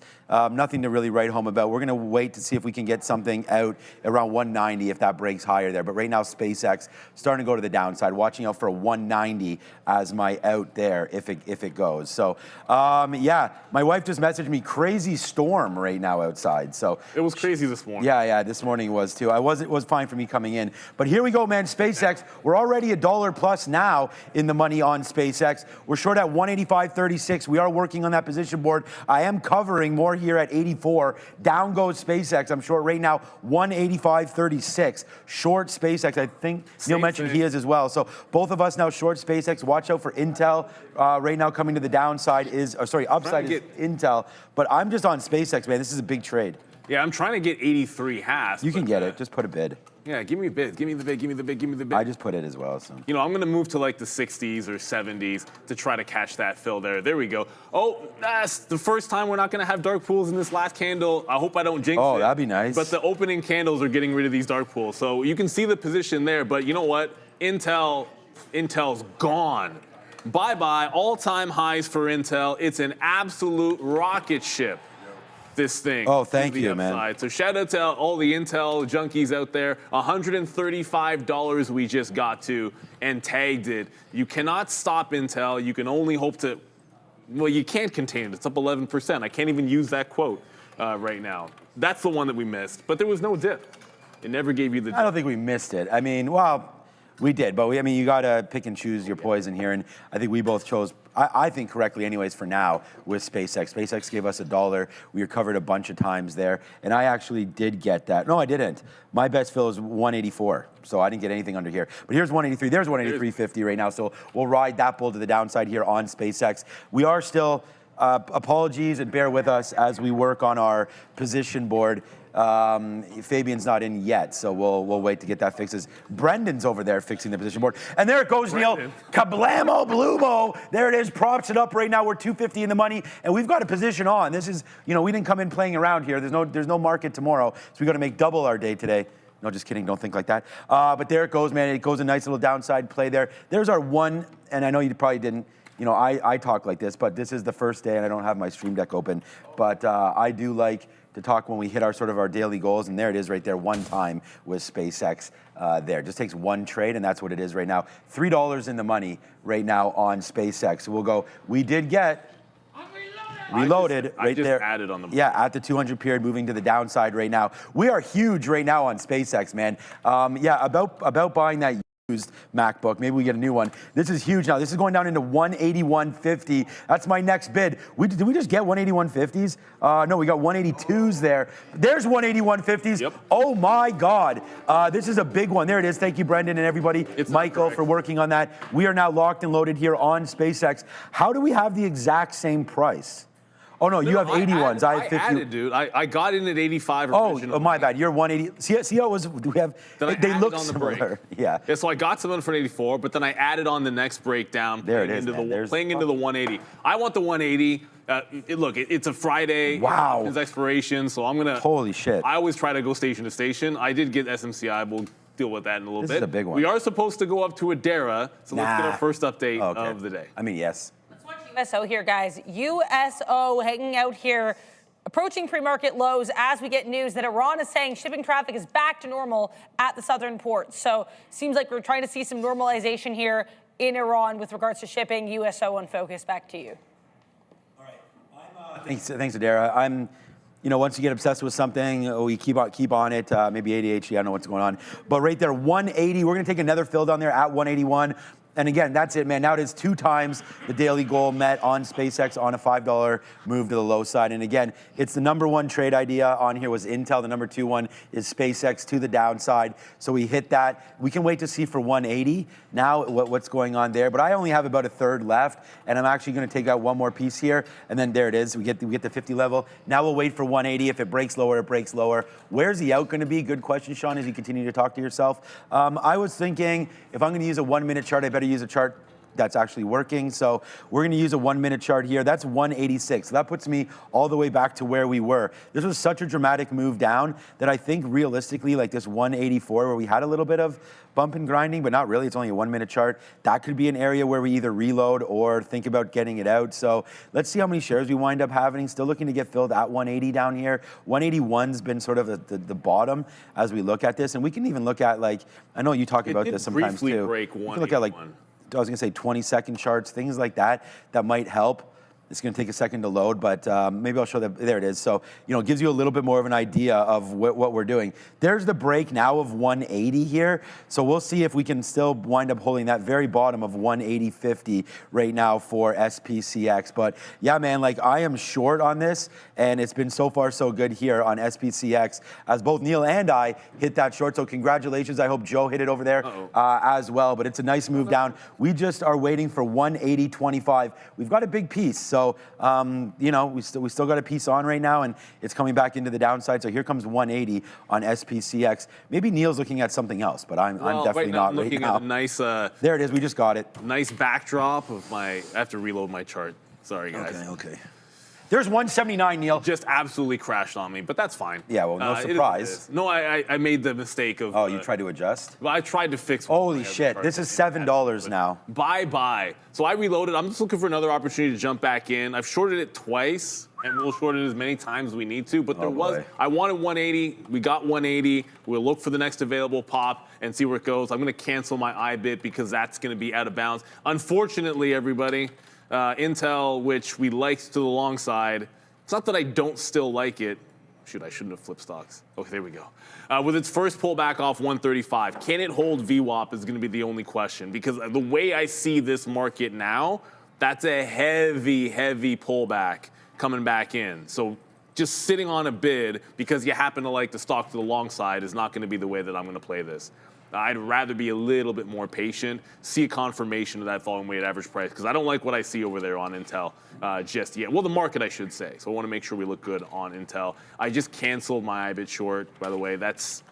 Nothing to really write home about. We're going to wait to see if we can get something out around 190 if that breaks higher there. But right now, SpaceX starting to go to the downside. Watching out for a 190 as my out there if it goes. So, yeah, my wife just messaged me, crazy storm right now outside. So it was crazy this morning. Yeah, this morning was too. It was fine for me coming in. But here we go, man. SpaceX, we're already $1 plus now in the money on SpaceX. We're short at 185.36. We are working on that position board. I am covering more here at 84. Down goes SpaceX. I'm short right now 185.36. Short SpaceX. I think Neil mentioned he is as well. So both of us now short SpaceX. Watch out for Intel. Right now coming to the downside upside is Intel. But I'm just on SpaceX, man. This is a big trade. Yeah, I'm trying to get 83 halves. You can get it. Just put a bid. Yeah, give me a bid. Give me the bid. Give me the bid. Give me the bid. I just put it as well. So. You know, I'm going to move to like the 60s or 70s to try to catch that fill there. There we go. Oh, that's the first time we're not going to have dark pools in this last candle. I hope I don't jinx it. Oh, that'd be nice. But the opening candles are getting rid of these dark pools. So you can see the position there. But you know what? Intel's gone. Bye-bye. All-time highs for Intel. It's an absolute rocket ship. This thing. Oh, thank you, man. So shout out to all the Intel junkies out there. $135 we just got to and tagged it. You cannot stop Intel. You can only hope to, well, you can't contain it. It's up 11%. I can't even use that quote right now. That's the one that we missed. But there was no dip. It never gave you the dip. I don't think we missed it. I mean, well, we did, but I mean, you got to pick and choose your poison here. And I think we both chose, I think correctly anyways for now, with SpaceX. SpaceX gave us $1. We recovered a bunch of times there. And I actually did get that. No, I didn't. My best fill is 184. So I didn't get anything under here. But here's 183. There's 183.50 right now. So we'll ride that bull to the downside here on SpaceX. We are still, apologies and bear with us as we work on our position board. Fabian's not in yet, so we'll wait to get that fixed. Brendan's over there fixing the position board. And there it goes, Neil. Kablamo, Blumo. There it is, props it up right now. We're 250 in the money, and we've got a position on. This is, you know, we didn't come in playing around here. There's no market tomorrow, so we got to make double our day today. No, just kidding. Don't think like that. But there it goes, man. It goes a nice little downside play there. There's our one, and I know you probably didn't. You know, I talk like this, but this is the first day, and I don't have my stream deck open. But I do like to talk when we hit our sort of our daily goals, and there it is right there, one time with SpaceX there. Just takes one trade, and that's what it is right now. $3 in the money right now on SpaceX. So we'll go, we did get reloaded right there. I just added on the board. Yeah, at the 200 period, moving to the downside right now. We are huge right now on SpaceX, man. Yeah, about buying that used MacBook. Maybe we get a new one. This is huge now. This is going down into 181.50. That's my next bid. Did we just get 181.50s? No, we got 182s there. There's 181.50s. Yep. Oh my God. This is a big one. There it is. Thank you, Brendan and everybody. Michael for working on that. We are now locked and loaded here on SpaceX. How do we have the exact same price? Oh, no, you have 81s. I have 50. I added, dude. I got in at 85 originally. Oh, my bad. You're 180. See how it was? We have, they look similar. Yeah. Yeah, so I got someone for an 84, but then I added on the next breakdown. There it is, playing into the 180. I want the 180. Look, it's a Friday. Wow. It's expiration, so I'm going to. Holy shit. I always try to go station to station. I did get SMCI. We'll deal with that in a little bit. This is a big one. We are supposed to go up to Adara, so let's get our first update of the day. I mean, yes. USO here, guys. USO hanging out here, approaching pre-market lows as we get news that Iran is saying shipping traffic is back to normal at the southern ports. So seems like we're trying to see some normalization here in Iran with regards to shipping. USO on focus. Back to you. All right. Thanks, Adara. You know, once you get obsessed with something, we keep on it. Maybe ADHD, I don't know what's going on. But right there, 180. We're going to take another fill down there at 181. And again, that's it, man. Now it is 2 times the daily goal met on SpaceX on a $5 move to the low side. And again, it's the number 1 trade idea on here was Intel. The number 2 one is SpaceX to the downside. So we hit that. We can wait to see for 180 now what's going on there. But I only have about a third left, and I'm actually going to take out one more piece here. And then there it is. We get the 50 level. Now we'll wait for 180. If it breaks lower, it breaks lower. Where's the out going to be? Good question, Sean, as you continue to talk to yourself. I was thinking if I'm going to use a 1-minute chart, I better use a chart that's actually working. So we're going to use a 1-minute chart here. That's 186. So that puts me all the way back to where we were. This was such a dramatic move down that I think realistically, like this 184 where we had a little bit of bump and grinding, but not really. It's only a 1-minute chart. That could be an area where we either reload or think about getting it out. So let's see how many shares we wind up having. Still looking to get filled at 180 down here. 181's been sort of the bottom as we look at this. And we can even look at, like, I know you talk about this sometimes too. Briefly break 181. Look at, like, I was going to say 20-second charts, things like that might help. It's going to take a second to load, but maybe I'll show that. There it is. So, you know, it gives you a little bit more of an idea of what we're doing. There's the break now of 180 here. So we'll see if we can still wind up holding that very bottom of 180.50 right now for SPCX. But yeah, man, like I am short on this, and it's been so far so good here on SPCX as both Neil and I hit that short. So congratulations. I hope Joe hit it over there as well. But it's a nice move down. We just are waiting for 180.25. We've got a big piece. So So, we still got a piece on right now, and it's coming back into the downside. So here comes 180 on SPCX. Maybe Neil's looking at something else, but I'm definitely not right looking now. at a nice. There it is. We just got it. Nice backdrop of my. I have to reload my chart. Sorry, guys. Okay. There's 179, Neil. Just absolutely crashed on me, but that's fine. Yeah, well, no surprise. No, I made the mistake of. Oh, you tried to adjust? Well, I tried to fix. Holy shit! This is $7 now. Bye. So I reloaded. I'm just looking for another opportunity to jump back in. I've shorted it twice, and we'll short it as many times as we need to. But I wanted 180. We got 180. We'll look for the next available pop and see where it goes. I'm going to cancel my IBIT because that's going to be out of bounds. Unfortunately, everybody. Intel, which we liked to the long side. It's not that I don't still like it. Shoot, I shouldn't have flipped stocks. Okay, there we go. With its first pullback off 135, can it hold VWAP is going to be the only question. Because the way I see this market now, that's a heavy pullback coming back in. So just sitting on a bid because you happen to like the stock to the long side is not going to be the way that I'm going to play this. I'd rather be a little bit more patient, see a confirmation of that volume weighted average price, because I don't like what I see over there on Intel just yet. Well, the market, I should say. So I want to make sure we look good on Intel. I just canceled my IBIT short, by the way. That's,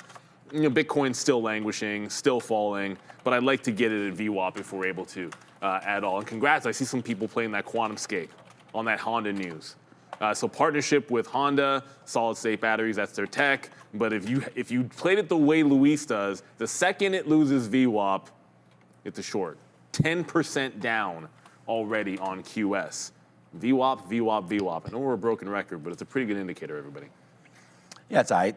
Bitcoin's still languishing, still falling, but I'd like to get it at VWAP if we're able to at all. And congrats, I see some people playing that QuantumScape on that Honda news. So partnership with Honda, solid state batteries, that's their tech. But if you played it the way Luis does, the second it loses VWAP, it's a short. 10% down already on QS. VWAP. I know we're a broken record, but it's a pretty good indicator, everybody. Yeah, it's all right.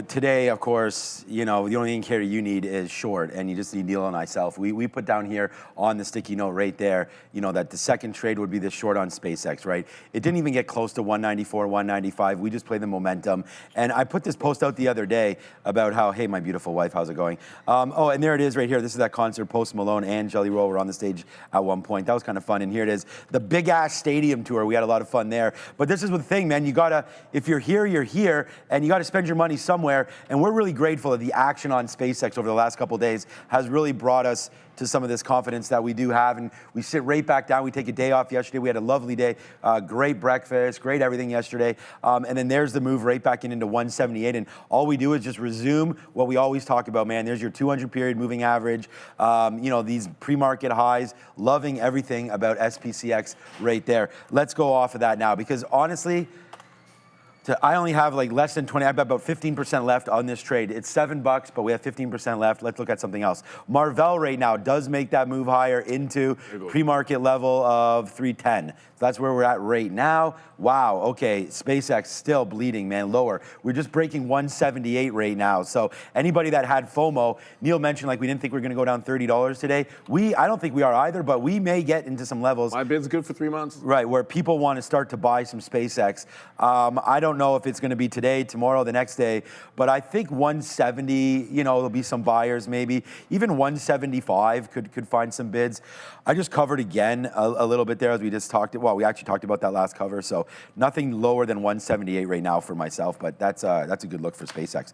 Today, of course, the only indicator you need is short, and you just need Neil and myself. We put down here on the sticky note right there, that the second trade would be the short on SpaceX, right? It didn't even get close to 194, 195. We just played the momentum. And I put this post out the other day about how, hey, my beautiful wife, how's it going? And there it is right here. This is that concert. Post Malone and Jelly Roll were on the stage at one point. That was kind of fun. And here it is, the big-ass stadium tour. We had a lot of fun there. But this is the thing, man. You got to, if you're here, you're here. And you got to spend your money somewhere. And we're really grateful that the action on SpaceX over the last couple of days has really brought us to some of this confidence that we do have. And we sit right back down. We take a day off yesterday. We had a lovely day. Great breakfast, great everything yesterday. And then there's the move right back into 178. And all we do is just resume what we always talk about, man. There's your 200 period moving average. These pre-market highs. Loving everything about SPCX right there. Let's go off of that now, because honestly, I only have less than 20. I've got about 15% left on this trade. It's $7, but we have 15% left. Let's look at something else. Marvell right now does make that move higher into pre-market level of 310. So that's where we're at right now. Wow. Okay. SpaceX still bleeding, man. Lower. We're just breaking 178 right now. So anybody that had FOMO, Neil mentioned we didn't think we were going to go down $30 today. I don't think we are either, but we may get into some levels. My bid's good for 3 months. Right, where people want to start to buy some SpaceX. I don't know if it's going to be today, tomorrow, the next day, but I think 170, there'll be some buyers maybe. Even 175 could find some bids. I just covered again a little bit there as we just talked. Well, we actually talked about that last cover, so nothing lower than 178 right now for myself, but that's a good look for SpaceX.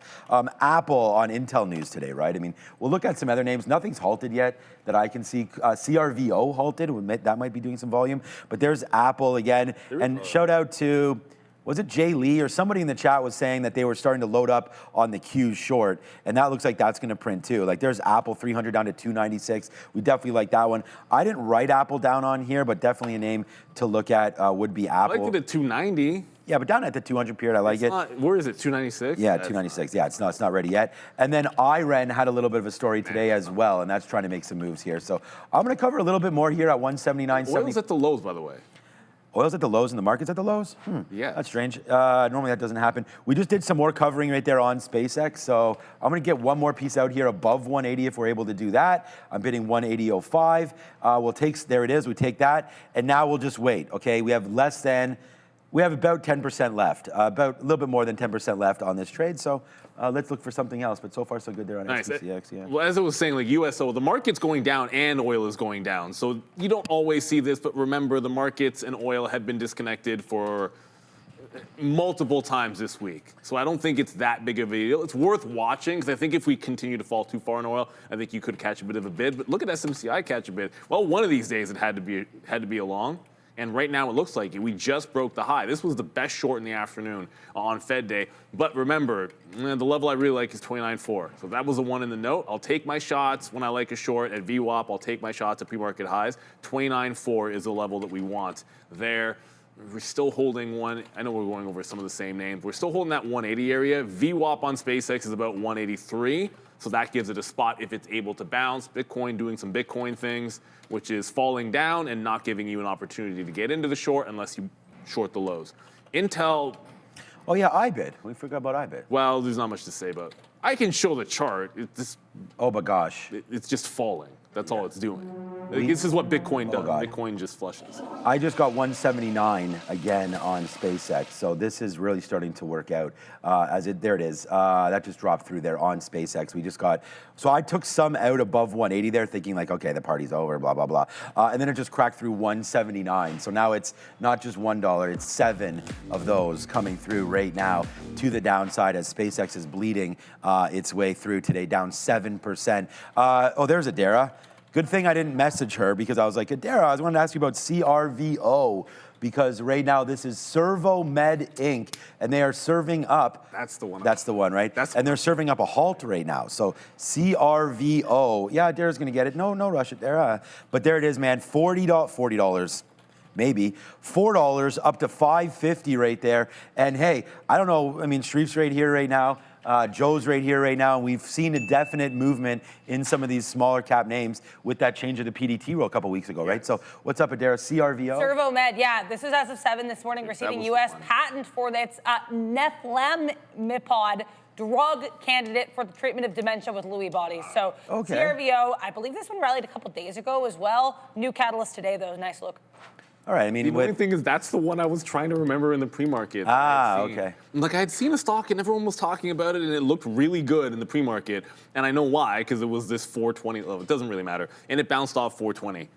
Apple on Intel news today, right? I mean, we'll look at some other names. Nothing's halted yet that I can see. CRVO halted. That might be doing some volume, but there's Apple again. And shout out to, was it Jay Lee or somebody in the chat was saying that they were starting to load up on the Qs short, and that looks like that's going to print too. There's Apple 300 down to 296. We definitely like that one. I didn't write Apple down on here, but definitely a name to look at would be Apple. I like it at 290. Yeah, but down at the 200 period, I like it. Where is it, 296? Yeah, 296. Yeah, it's not ready yet. And then IREN had a little bit of a story today as well, and that's trying to make some moves here. So I'm going to cover a little bit more here at 179.70. Oil's at the lows, by the way. Oil's at the lows and the market's at the lows? Yeah. That's strange. Normally that doesn't happen. We just did some more covering right there on SpaceX, so I'm going to get one more piece out here above 180 if we're able to do that. I'm bidding 180.05. There it is, we take that, and now we'll just wait, okay? We have about 10% left, about a little bit more than 10% left on this trade, so let's look for something else, but so far so good there on SPCX. Yeah. Well, as I was saying, USO, the market's going down and oil is going down. So you don't always see this, but remember the markets and oil had been disconnected for multiple times this week. So I don't think it's that big of a deal. It's worth watching, because I think if we continue to fall too far in oil, I think you could catch a bit of a bid. But look at SMCI catch a bid. Well, one of these days it had to be a long. And right now it looks like it. We just broke the high. This was the best short in the afternoon on Fed day. But remember, the level I really like is 29.4. So that was the one in the note. I'll take my shots when I like a short at VWAP. I'll take my shots at pre-market highs. 29.4 is the level that we want there. We're still holding one. I know we're going over some of the same names. We're still holding that 180 area. VWAP on SpaceX is about 183. So that gives it a spot if it's able to bounce. Bitcoin doing some Bitcoin things, which is falling down and not giving you an opportunity to get into the short unless you short the lows. Intel. Oh yeah, IBIT. We forgot about IBIT. Well, there's not much to say about it. I can show the chart. Oh my gosh. It's just falling. That's all it's doing. This is what Bitcoin does. God. Bitcoin just flushes. I just got 179 again on SpaceX, so this is really starting to work out. There it is. That just dropped through there on SpaceX. We just got, so I took some out above 180 there, thinking like, okay, the party's over, blah blah blah, and then it just cracked through 179. So now it's not just $1; it's 7 of those coming through right now to the downside as SpaceX is bleeding its way through today, down 7%. Oh, there's Adara. Good thing I didn't message her because I was like, Adara, I was wanting to ask you about CRVO because right now this is ServoMed Inc. and they are serving up. That's the one. That's the one, right? And they're serving up a halt right now. So CRVO. Yeah, Adara's going to get it. No rush, Adara. But there it is, man. $40. Maybe $4 up to $5.50 right there. And hey, I don't know. I mean, Shreef's right here right now. Joe's right here right now. We've seen a definite movement in some of these smaller cap names with that change of the PDT rule a couple weeks ago, right? So what's up, Adara? CRVO? ServoMed, yeah. This is as of 7 this morning, receiving U.S. patent for its neflamapide drug candidate for the treatment of dementia with Lewy bodies. So okay. CRVO, I believe this one rallied a couple days ago as well. New catalyst today, though. Nice look. All right, I mean, the only thing is that's the one I was trying to remember in the pre-market. Okay. Like I had seen a stock and everyone was talking about it and it looked really good in the pre-market. And I know why, because it was this 420 level. It doesn't really matter. And it bounced off 420,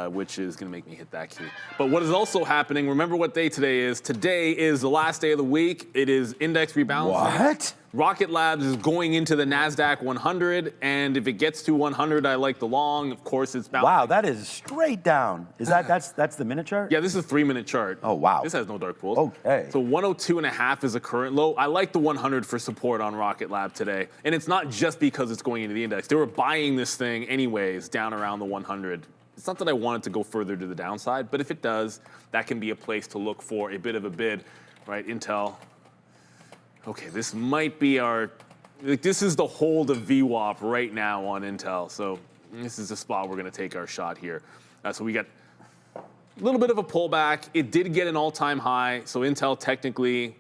which is going to make me hit that key. But what is also happening, remember what day today is. Today is the last day of the week. It is index rebalancing. What? Rocket Labs is going into the NASDAQ 100, and if it gets to 100, I like the long. Of course, it's bouncing. Wow, that is straight down. Is that's the minute chart? Yeah, this is a 3-minute chart. Oh, wow. This has no dark pools. Okay. So 102.5 is a current low. I like the 100 for support on Rocket Lab today, and it's not just because it's going into the index. They were buying this thing anyways down around the 100. It's not that I want it to go further to the downside, but if it does, that can be a place to look for a bit of a bid, right? Intel. Okay, this might be this is the hold of VWAP right now on Intel. So this is the spot we're going to take our shot here. So we got a little bit of a pullback. It did get an all-time high. So Intel technically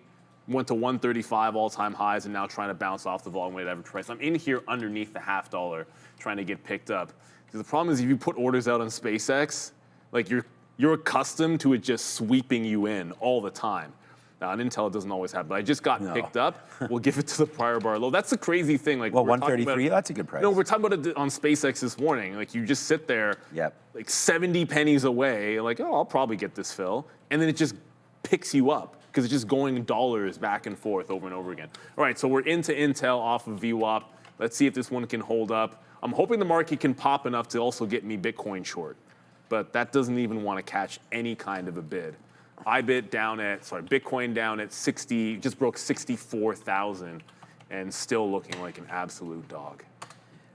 went to 135 all-time highs and now trying to bounce off the volume-weighted average price. I'm in here underneath the $0.50 trying to get picked up. The problem is if you put orders out on SpaceX, like you're accustomed to it just sweeping you in all the time. Now, on Intel, it doesn't always happen. But I just got picked up. We'll give it to the prior bar low. That's the crazy thing. Like, well, 133, that's a good price. No, we're talking about it on SpaceX this morning. Like, you just sit there, like 70 pennies away, like, oh, I'll probably get this fill. And then it just picks you up because it's just going dollars back and forth over and over again. All right, so we're into Intel off of VWAP. Let's see if this one can hold up. I'm hoping the market can pop enough to also get me Bitcoin short. But that doesn't even want to catch any kind of a bid. Bitcoin down at 60, just broke 64,000 and still looking like an absolute dog.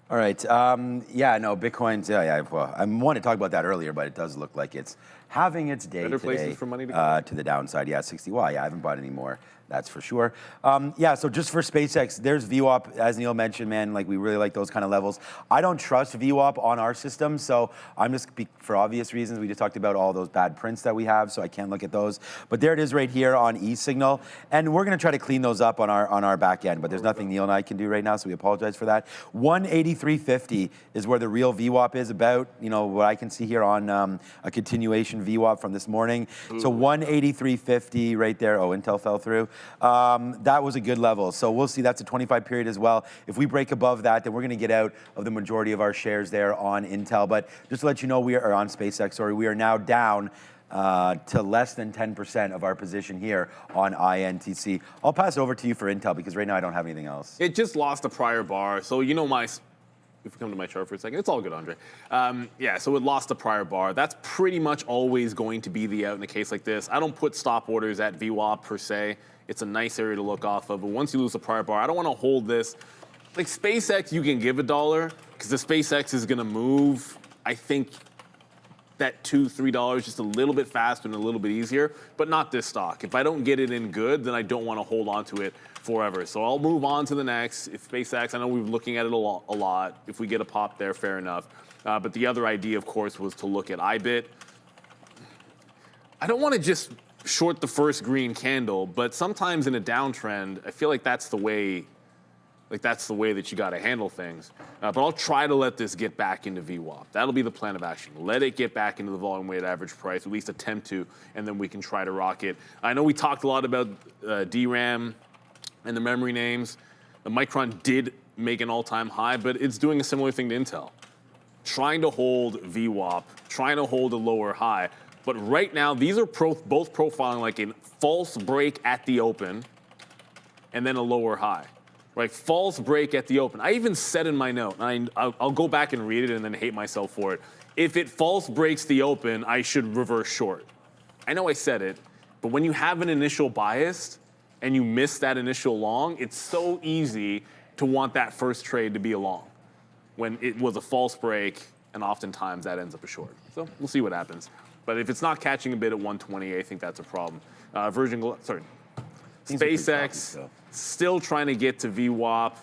All right. Bitcoin's, well, I wanted to talk about that earlier, but it does look like it's having its day Better today places for money to go. To the downside. Yeah, 60. Well, yeah, I haven't bought any more. That's for sure. So just for SpaceX, there's VWAP, as Neil mentioned, man, like we really like those kind of levels. I don't trust VWAP on our system, so I'm just, for obvious reasons, we just talked about all those bad prints that we have, so I can't look at those. But there it is right here on eSignal, and we're gonna try to clean those up on our back end, but there's nothing Neil and I can do right now, so we apologize for that. 183.50 is where the real VWAP is about, what I can see here on a continuation VWAP from this morning. So 183.50 right there. Oh, Intel fell through. That was a good level. So we'll see. That's a 25 period as well. If we break above that, then we're going to get out of the majority of our shares there on Intel. But just to let you know, we are on SpaceX. Sorry, we are now down to less than 10% of our position here on INTC. I'll pass over to you for Intel because right now I don't have anything else. It just lost a prior bar. So if we come to my chart for a second, it's all good, Andre. Yeah, so it lost the prior bar. That's pretty much always going to be the out in a case like this. I don't put stop orders at VWAP per se. It's a nice area to look off of, but once you lose the prior bar, I don't want to hold this. Like SpaceX, you can give $1 because the SpaceX is going to move, I think, that $2, $3 just a little bit faster and a little bit easier, but not this stock. If I don't get it in good, then I don't want to hold on to it forever. So I'll move on to the next. If SpaceX, I know we've been looking at it a lot. If we get a pop there, fair enough. But the other idea, of course, was to look at IBIT. I don't want to just short the first green candle, but sometimes in a downtrend, I feel like that's the way that you got to handle things. But I'll try to let this get back into VWAP. That'll be the plan of action. Let it get back into the volume weighted average price, at least attempt to, and then we can try to rock it. I know we talked a lot about DRAM and the memory names. The Micron did make an all-time high, but it's doing a similar thing to Intel. Trying to hold VWAP, trying to hold a lower high. But right now, these are both profiling like a false break at the open and then a lower high. Right, false break at the open. I even said in my note, and I'll go back and read it and then hate myself for it. If it false breaks the open, I should reverse short. I know I said it, but when you have an initial bias and you miss that initial long, it's so easy to want that first trade to be a long when it was a false break, and oftentimes that ends up a short. So we'll see what happens. But if it's not catching a bid at 120, I think that's a problem. SpaceX, still trying to get to VWAP.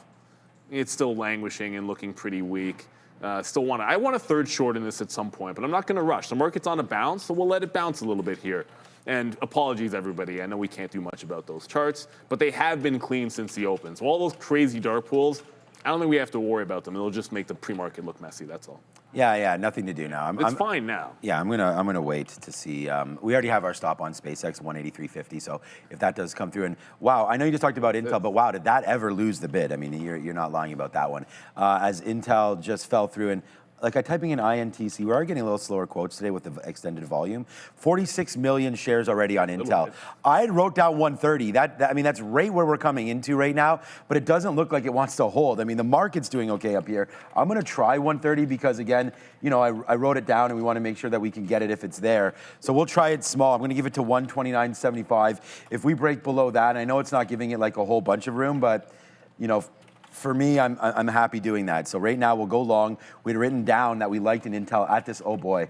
It's still languishing and looking pretty weak. I want a third short in this at some point, but I'm not going to rush. The market's on a bounce, so we'll let it bounce a little bit here. And apologies, everybody. I know we can't do much about those charts, but they have been clean since the open. So all those crazy dark pools, I don't think we have to worry about them. It'll just make the pre-market look messy, that's all. Yeah, nothing to do now. It's fine now. Yeah, I'm gonna wait to see. We already have our stop on SpaceX 183.50. So if that does come through, and wow, I know you just talked about Intel, but wow, did that ever lose the bid? I mean, you're not lying about that one. As Intel just fell through, and like I'm typing in INTC, we are getting a little slower quotes today with the extended volume. 46 million shares already on Intel. I had wrote down 130. I mean, that's right where we're coming into right now, but it doesn't look like it wants to hold. I mean, the market's doing okay up here. I'm gonna try 130 because again, you know, I wrote it down and we wanna make sure that we can get it if it's there. So we'll try it small. I'm gonna give it to 129.75. If we break below that, I know it's not giving it like a whole bunch of room, but you know, for me, I'm happy doing that. So right now we'll go long. We'd written down that we liked an Intel at this. Oh boy,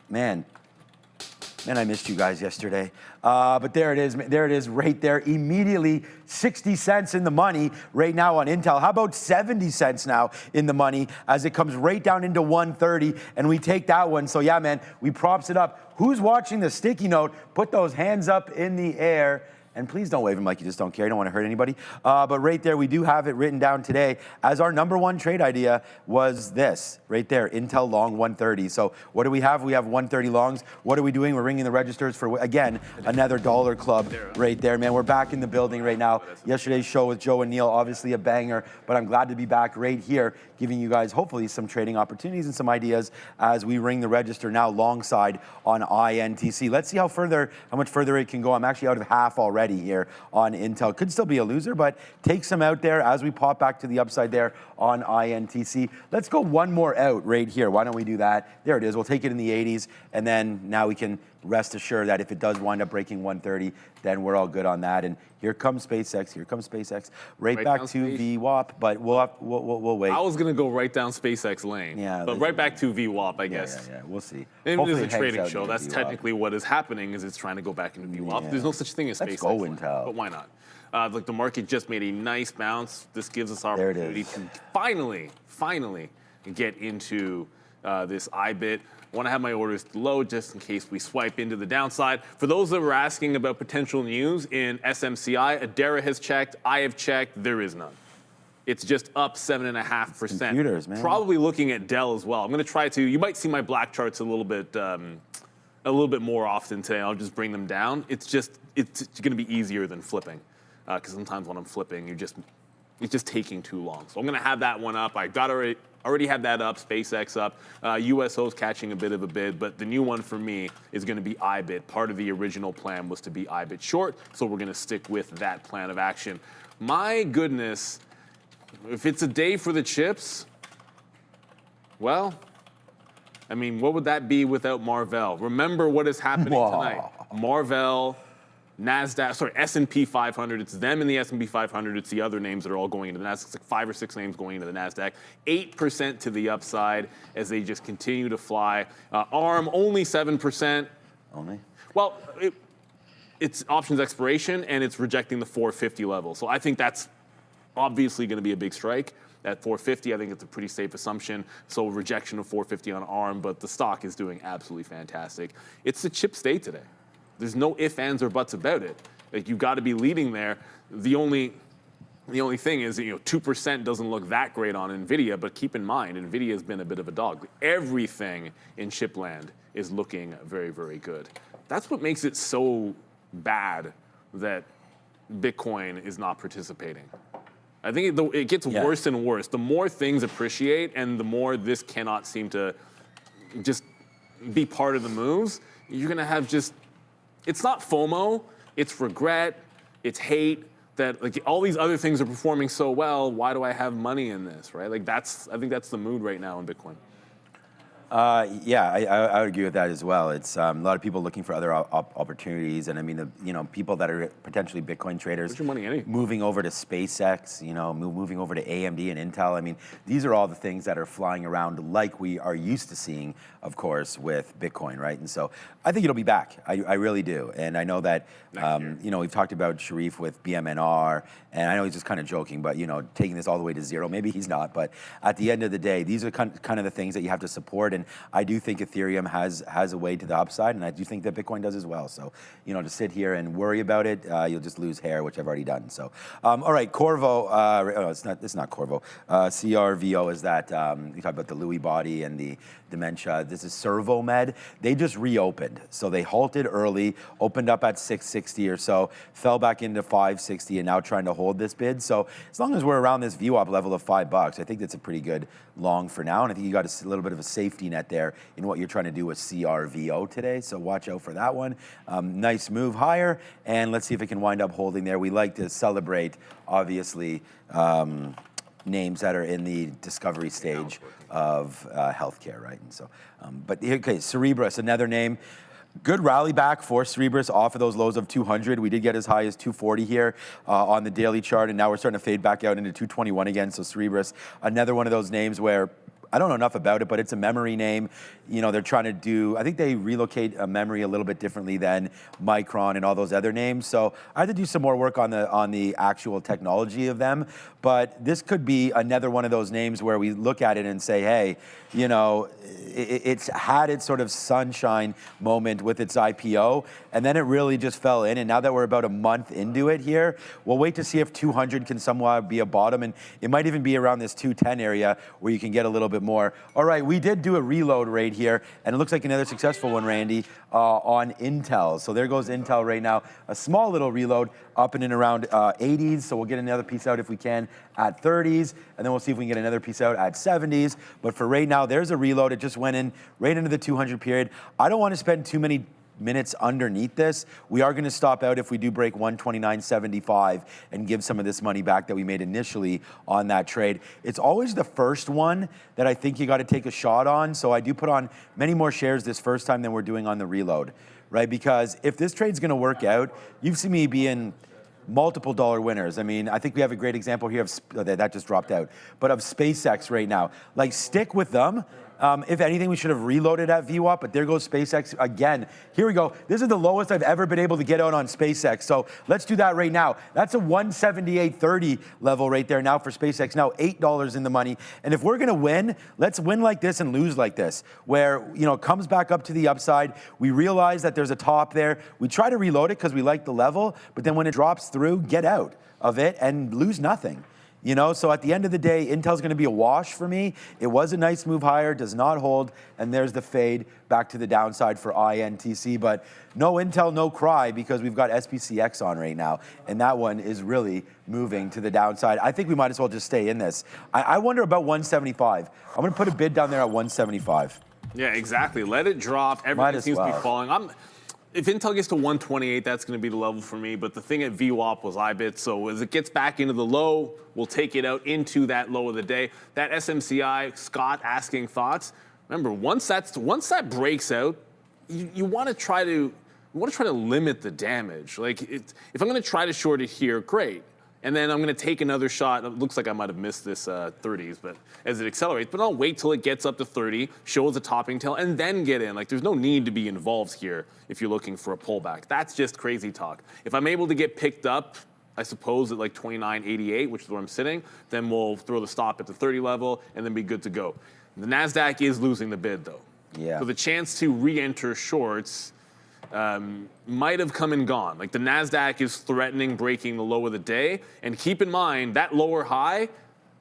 man, I missed you guys yesterday. But there it is right there. Immediately 60 cents in the money right now on Intel. How about 70 cents now in the money as it comes right down into 130 and we take that one. So yeah, man, we props it up. Who's watching the sticky note? Put those hands up in the air. And please don't wave them like you just don't care. I don't want to hurt anybody. But right there, we do have it written down today as our #1 trade idea was this right there, Intel long 130. So what do we have? We have 130 longs. What are we doing? We're ringing the registers for, again, another dollar club right there, man. We're back in the building right now. Yesterday's show with Joe and Neil, obviously a banger, but I'm glad to be back right here, giving you guys hopefully some trading opportunities and some ideas as we ring the register now long side on INTC. Let's see how much further it can go. I'm actually out of half already here on Intel. Could still be a loser, but take some out there as we pop back to the upside there on INTC. Let's go one more out right here. Why don't we do that? There it is. We'll take it in the 80s, and then now we can rest assured that if it does wind up breaking 130, then we're all good on that. And here comes SpaceX. Here comes SpaceX. Right back to VWAP, but we'll wait. I was going to go right down SpaceX lane. Yeah. But right back to VWAP, I guess. Yeah, we'll see. It is a trading show. That's technically what is happening is it's trying to go back into VWAP. Yeah. There's no such thing as SpaceX. Let's go, Intel. But why not? Like the market just made a nice bounce. This gives us our opportunity to finally get into this IBIT. I want to have my orders low just in case we swipe into the downside. For those that were asking about potential news in SMCI, Adara has checked, I have checked, there is none. It's just up 7.5%. Computers, man. Probably looking at Dell as well. I'm going to try to, you might see my black charts a little bit more often today. I'll just bring them down. It's going to be easier than flipping. Because sometimes when I'm flipping, it's just taking too long. So I'm going to have that one up. I already had that up, SpaceX up. USO's catching a bit of a bid, but the new one for me is going to be IBIT. Part of the original plan was to be IBIT short, so we're going to stick with that plan of action. My goodness, if it's a day for the chips, Well, I mean, what would that be without Marvell? Remember what is happening tonight. Marvell, NASDAQ, S&P 500. It's them in the S&P 500. It's the other names that are all going into the NASDAQ. It's like 5 or 6 names going into the NASDAQ. 8% to the upside as they just continue to fly. ARM, only 7%. Only? Well, it's options expiration, and it's rejecting the 450 level. So I think that's obviously going to be a big strike. At 450, I think it's a pretty safe assumption. So rejection of 450 on ARM, but the stock is doing absolutely fantastic. It's a chip stay today. There's no ifs, ands, or buts about it. Like, you've got to be leading there. The only thing is, 2% doesn't look that great on NVIDIA, but keep in mind, NVIDIA has been a bit of a dog. Everything in chipland is looking very, very good. That's what makes it so bad that Bitcoin is not participating. I think it gets worse and worse. The more things appreciate and the more this cannot seem to just be part of the moves, you're going to have it's not FOMO, it's regret, it's hate that like all these other things are performing so well, why do I have money in this, right? Like I think that's the mood right now in Bitcoin. Yeah, I would agree with that as well. It's a lot of people looking for other opportunities, and I mean, people that are potentially Bitcoin traders. Where's your money anyway? Moving over to SpaceX, moving over to AMD and Intel. I mean, these are all the things that are flying around like we are used to seeing, of course, with Bitcoin, right? And so I think it'll be back. I really do, and I know that we've talked about Sharif with BMNR, and I know he's just kind of joking, but taking this all the way to zero. Maybe he's not, but at the end of the day, these are kind of the things that you have to support. And I do think Ethereum has a way to the upside, and I do think that Bitcoin does as well. So, to sit here and worry about it, you'll just lose hair, which I've already done. So, all right, Corvo. It's not Corvo. CRVO is that you talk about the Lewy body and the dementia. This is Servomed. They just reopened, so they halted early, opened up at 660 or so, fell back into 560, and now trying to hold this bid. So, as long as we're around this VWAP level of $5, I think that's a pretty good long for now, and I think you got a little bit of a safety net there in what you're trying to do with CRVO today, so watch out for that one. Nice move higher, and let's see if it can wind up holding there. We like to celebrate, obviously, names that are in the discovery stage of healthcare, right? And so, but okay, Cerebras, another name. Good rally back for Cerebras off of those lows of 200. We did get as high as 240 here on the daily chart, and now we're starting to fade back out into 221 again. So Cerebras, another one of those names where I don't know enough about it, but it's a memory name. They're trying to do, I think they relocate a memory a little bit differently than Micron and all those other names. So I had to do some more work on the actual technology of them. But this could be another one of those names where we look at it and say, hey, it's had its sort of sunshine moment with its IPO, and then it really just fell in. And now that we're about a month into it here, we'll wait to see if 200 can somewhat be a bottom, and it might even be around this 210 area where you can get a little bit more. All right, we did do a reload right here, and it looks like another successful one, Randy, on Intel. So there goes Intel right now. A small little reload up and in around 80s, so we'll get another piece out if we can at 30s, and then we'll see if we can get another piece out at 70s. But for right now, there's a reload. It just went in right into the 200 period. I don't want to spend too many minutes underneath this. We are going to stop out if we do break 129.75 and give some of this money back that we made initially on that trade. It's always the first one that I think you got to take a shot on. So I do put on many more shares this first time than we're doing on the reload, right? Because if this trade's going to work out, you've seen me be in multiple dollar winners. I mean, I think we have a great example here of, that just dropped out, but of SpaceX right now. Like, stick with them. If anything, we should have reloaded at VWAP, but there goes SpaceX again. Here we go. This is the lowest I've ever been able to get out on SpaceX. So let's do that right now. That's a 178.30 level right there now for SpaceX. Now $8 in the money. And if we're going to win, let's win like this and lose like this, where, it comes back up to the upside. We realize that there's a top there. We try to reload it because we like the level, but then when it drops through, get out of it and lose nothing. So at the end of the day, Intel's going to be a wash for me. It was a nice move higher, does not hold, and there's the fade back to the downside for INTC. But no Intel, no cry, because we've got SPCX on right now, and that one is really moving to the downside. I think we might as well just stay in this. I wonder about 175. I'm going to put a bid down there at 175. Yeah, exactly. Let it drop. Everything seems to be falling. if Intel gets to 128, that's going to be the level for me. But the thing at VWAP was IBIT. So as it gets back into the low, we'll take it out into that low of the day. That SMCI, Scott asking thoughts. Remember, once that breaks out, you want to try to limit the damage. Like, if I'm going to try to short it here, great. And then I'm going to take another shot. It looks like I might have missed this 30s, but as it accelerates. But I'll wait till it gets up to 30, shows a topping tail, and then get in. Like, there's no need to be involved here if you're looking for a pullback. That's just crazy talk. If I'm able to get picked up, I suppose at like 29.88, which is where I'm sitting, then we'll throw the stop at the 30 level and then be good to go. The NASDAQ is losing the bid, though. Yeah. So the chance to re-enter shorts might have come and gone. Like, the NASDAQ is threatening breaking the low of the day. And keep in mind, that lower high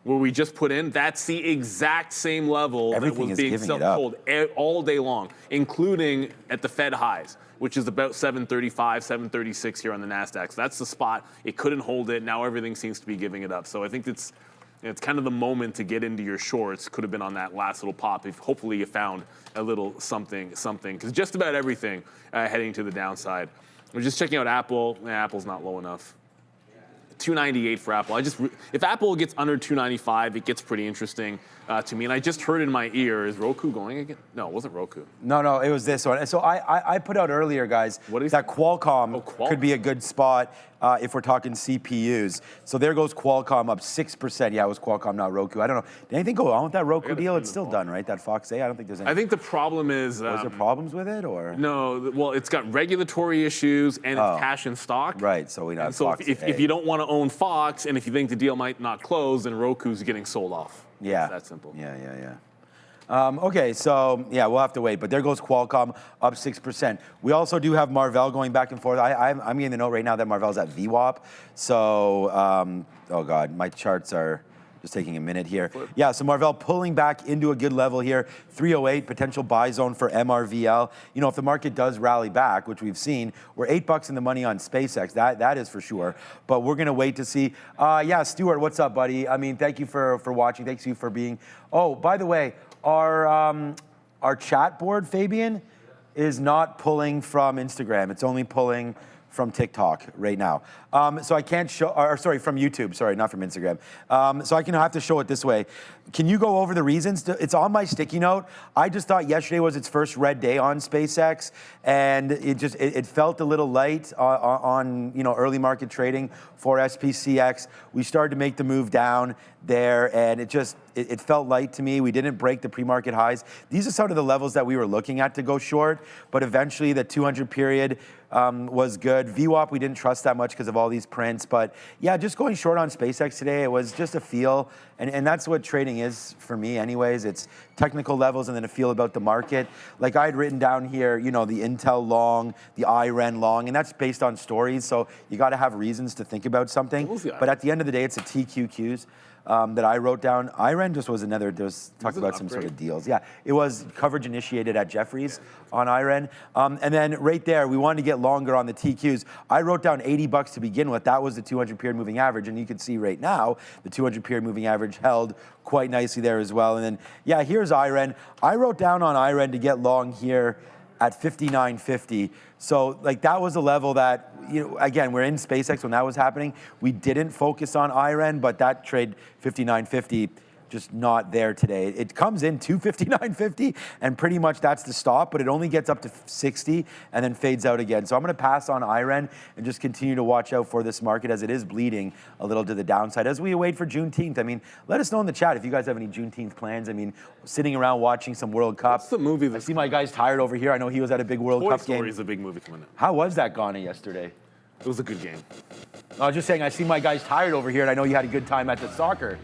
where we just put in, that's the exact same level Everything that was is being giving it up. sold all day long, including at the Fed highs, which is about 735, 736 here on the NASDAQ. So that's the spot. It couldn't hold it. Now everything seems to be giving it up. So I think it's kind of the moment to get into your shorts. Could have been on that last little pop if hopefully you found a little something, because just about everything heading to the downside. We're just checking out Apple. Apple's not low enough. 298 for Apple. If Apple gets under 295, it gets pretty interesting to me. And I just heard in my ear, is Roku going again? No, it wasn't Roku. No, it was this one. So I put out earlier, guys, that Qualcomm could be a good spot if we're talking CPUs. So there goes Qualcomm up 6%. Yeah, it was Qualcomm, not Roku. I don't know. Did anything go on with that Roku deal? It's still done, right? That Fox A? I don't think there's any. I think the problem is... was there problems with it, or? No, well, it's got regulatory issues and it's cash in stock. Right, so we know. So if you don't want to own Fox and if you think the deal might not close, then Roku's getting sold off. Yeah. It's that simple. Yeah. Okay, so yeah, we'll have to wait. But there goes Qualcomm up 6%. We also do have Marvell going back and forth. I'm getting the note right now that Marvell's at VWAP. So, oh God, my charts are just taking a minute here. Yeah, so Marvell pulling back into a good level here. 308, potential buy zone for MRVL. You know, if the market does rally back, which we've seen, we're $8 in the money on SpaceX. That is for sure. But we're going to wait to see. Yeah, Stuart, what's up, buddy? I mean, thank you for watching. Thanks you for being. Oh, by the way, our chat board, Fabian, is not pulling from Instagram. It's only pulling from TikTok right now. So I can't show, or sorry, from YouTube, sorry, not from Instagram. So I have to show it this way. Can you go over the reasons? It's on my sticky note. I just thought yesterday was its first red day on SpaceX, and it felt a little light on early market trading for SPCX. We started to make the move down there, and it felt light to me. We didn't break the pre-market highs. These are some of the levels that we were looking at to go short, but eventually the 200 period was good. VWAP, we didn't trust that much because of all these prints, but yeah, just going short on SpaceX today, it was just a feel, and that's what trading is for me anyways. It's technical levels and then a feel about the market. Like I had written down here, the Intel long, the IREN long, and that's based on stories, so you got to have reasons to think about something. But at the end of the day, it's a TQQs. That I wrote down. IREN just was another, talked about some sort of deals. Yeah, it was coverage initiated at Jefferies on IREN. And then right there, we wanted to get longer on the TQs. I wrote down $80 to begin with. That was the 200 period moving average. And you can see right now, the 200 period moving average held quite nicely there as well. And then, yeah, here's IREN. I wrote down on IREN to get long here at 59.50. So like that was a level that, again, we're in SpaceX when that was happening. We didn't focus on IREN, but that trade 59.50, just not there today. It comes in to 59.50, and pretty much that's the stop, but it only gets up to 60 and then fades out again. So I'm going to pass on IREN and just continue to watch out for this market as it is bleeding a little to the downside as we wait for Juneteenth. I mean, let us know in the chat if you guys have any Juneteenth plans. I mean, sitting around watching some World Cup. What's the movie? I see my guy's tired over here. I know he was at a big World Cup game. Toy Story is a big movie coming up. How was that Ghana yesterday? It was a good game. I was just saying, I see my guy's tired over here, and I know you had a good time at the soccer.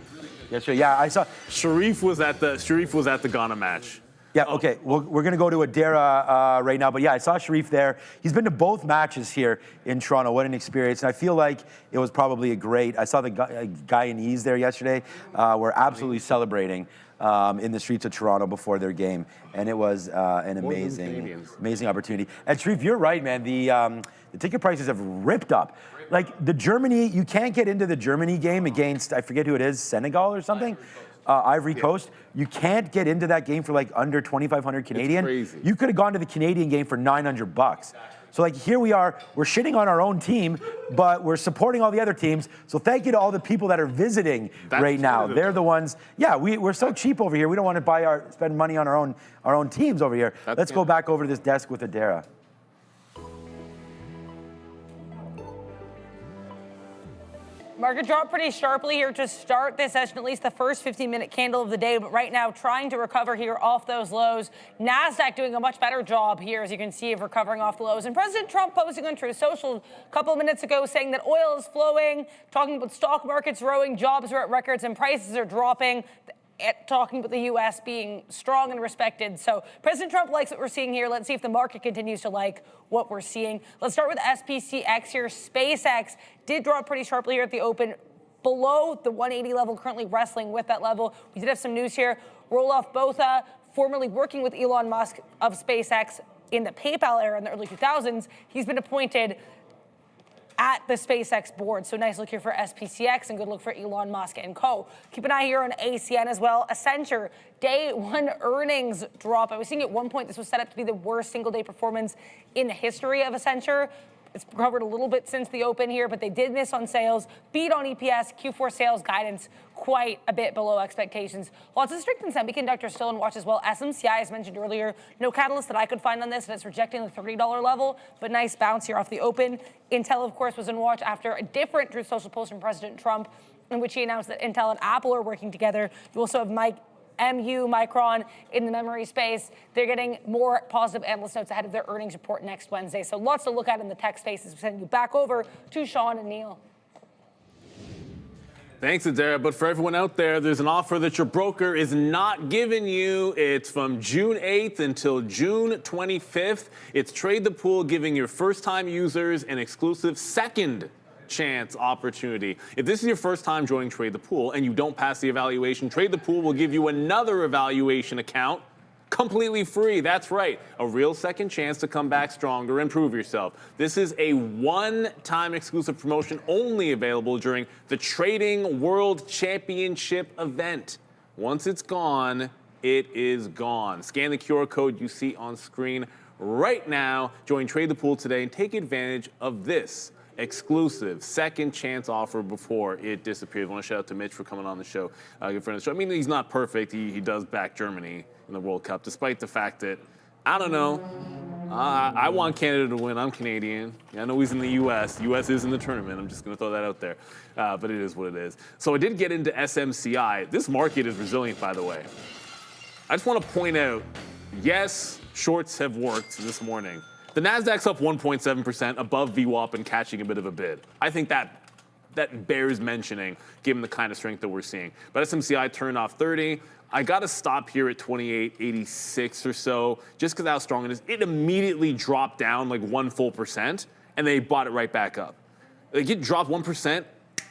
Yeah, I saw. Sharif was at the Ghana match. Yeah, okay. Well, we're going to go to Adara right now. But yeah, I saw Sharif there. He's been to both matches here in Toronto. What an experience. And I feel like it was probably a great. I saw the Guyanese there yesterday. Were absolutely celebrating in the streets of Toronto before their game. And it was an amazing opportunity. And Sharif, you're right, man. The ticket prices have ripped up. Like the Germany, you can't get into the Germany game against, I forget who it is, Senegal or something? Ivory Coast. You can't get into that game for like under 2,500 Canadian. It's crazy. You could have gone to the Canadian game for $900. So like here we are, we're shitting on our own team, but we're supporting all the other teams. So thank you to all the people that are visiting right now. They're the ones. Yeah, we're so cheap over here. We don't want to spend money on our own teams over here. Let's go back over to this desk with Adara. Market dropped pretty sharply here to start this session, at least the first 15-minute candle of the day, but right now trying to recover here off those lows. NASDAQ doing a much better job here, as you can see, of recovering off the lows. And President Trump posting on Truth Social a couple of minutes ago saying that oil is flowing, talking about stock markets growing, jobs are at records, and prices are dropping. Talking about the U.S. being strong and respected. So President Trump likes what we're seeing here. Let's see if the market continues to like what we're seeing. Let's start with SPCX here. SpaceX did drop pretty sharply here at the open, below the 180 level, currently wrestling with that level. We did have some news here. Roelof Botha, formerly working with Elon Musk of SpaceX in the PayPal era in the early 2000s, he's been appointed at the SpaceX board. So nice look here for SPCX and good look for Elon Musk and co. Keep an eye here on ACN as well. Accenture, day one earnings drop. I was seeing at one point this was set up to be the worst single day performance in the history of Accenture. It's recovered a little bit since the open here, but they did miss on sales, beat on EPS, Q4 sales guidance quite a bit below expectations. Lots of strength in semiconductors still in watch as well. SMCI, as mentioned earlier, no catalyst that I could find on this, and it's rejecting the $30 level, but nice bounce here off the open. Intel, of course, was in watch after a different Truth Social post from President Trump, in which he announced that Intel and Apple are working together. You also have Micron in the memory space. They're getting more positive analyst notes ahead of their earnings report next Wednesday. So lots to look at in the tech space as we send you back over to Sean and Neil. Thanks, Adara. But for everyone out there, there's an offer that your broker is not giving you. It's from June 8th until June 25th. It's Trade the Pool, giving your first-time users an exclusive second chance opportunity. If this is your first time joining Trade the Pool and you don't pass the evaluation, Trade the Pool will give you another evaluation account completely free. That's right, a real second chance to come back stronger and prove yourself. This is a one-time exclusive promotion only available during the Trading World Championship event. Once it's gone, it is gone. Scan the QR code you see on screen right now. Join Trade the Pool today and take advantage of this exclusive second chance offer before it disappears. I want to shout out to Mitch for coming on the show. Good friend of the show. I mean, he's not perfect. He does back Germany in the World Cup, despite the fact that, I don't know, I want Canada to win. I'm Canadian. I know he's in the U.S. U.S. is in the tournament. I'm just going to throw that out there. But it is what it is. So I did get into SMCI. This market is resilient, by the way. I just want to point out, yes, shorts have worked this morning. The Nasdaq's up 1.7% above VWAP and catching a bit of a bid. I think that bears mentioning, given the kind of strength that we're seeing. But SMCI turned off 30. I got to stop here at 28.86 or so, just because how strong it is. It immediately dropped down like 1 full percent, and they bought it right back up. Like it dropped 1%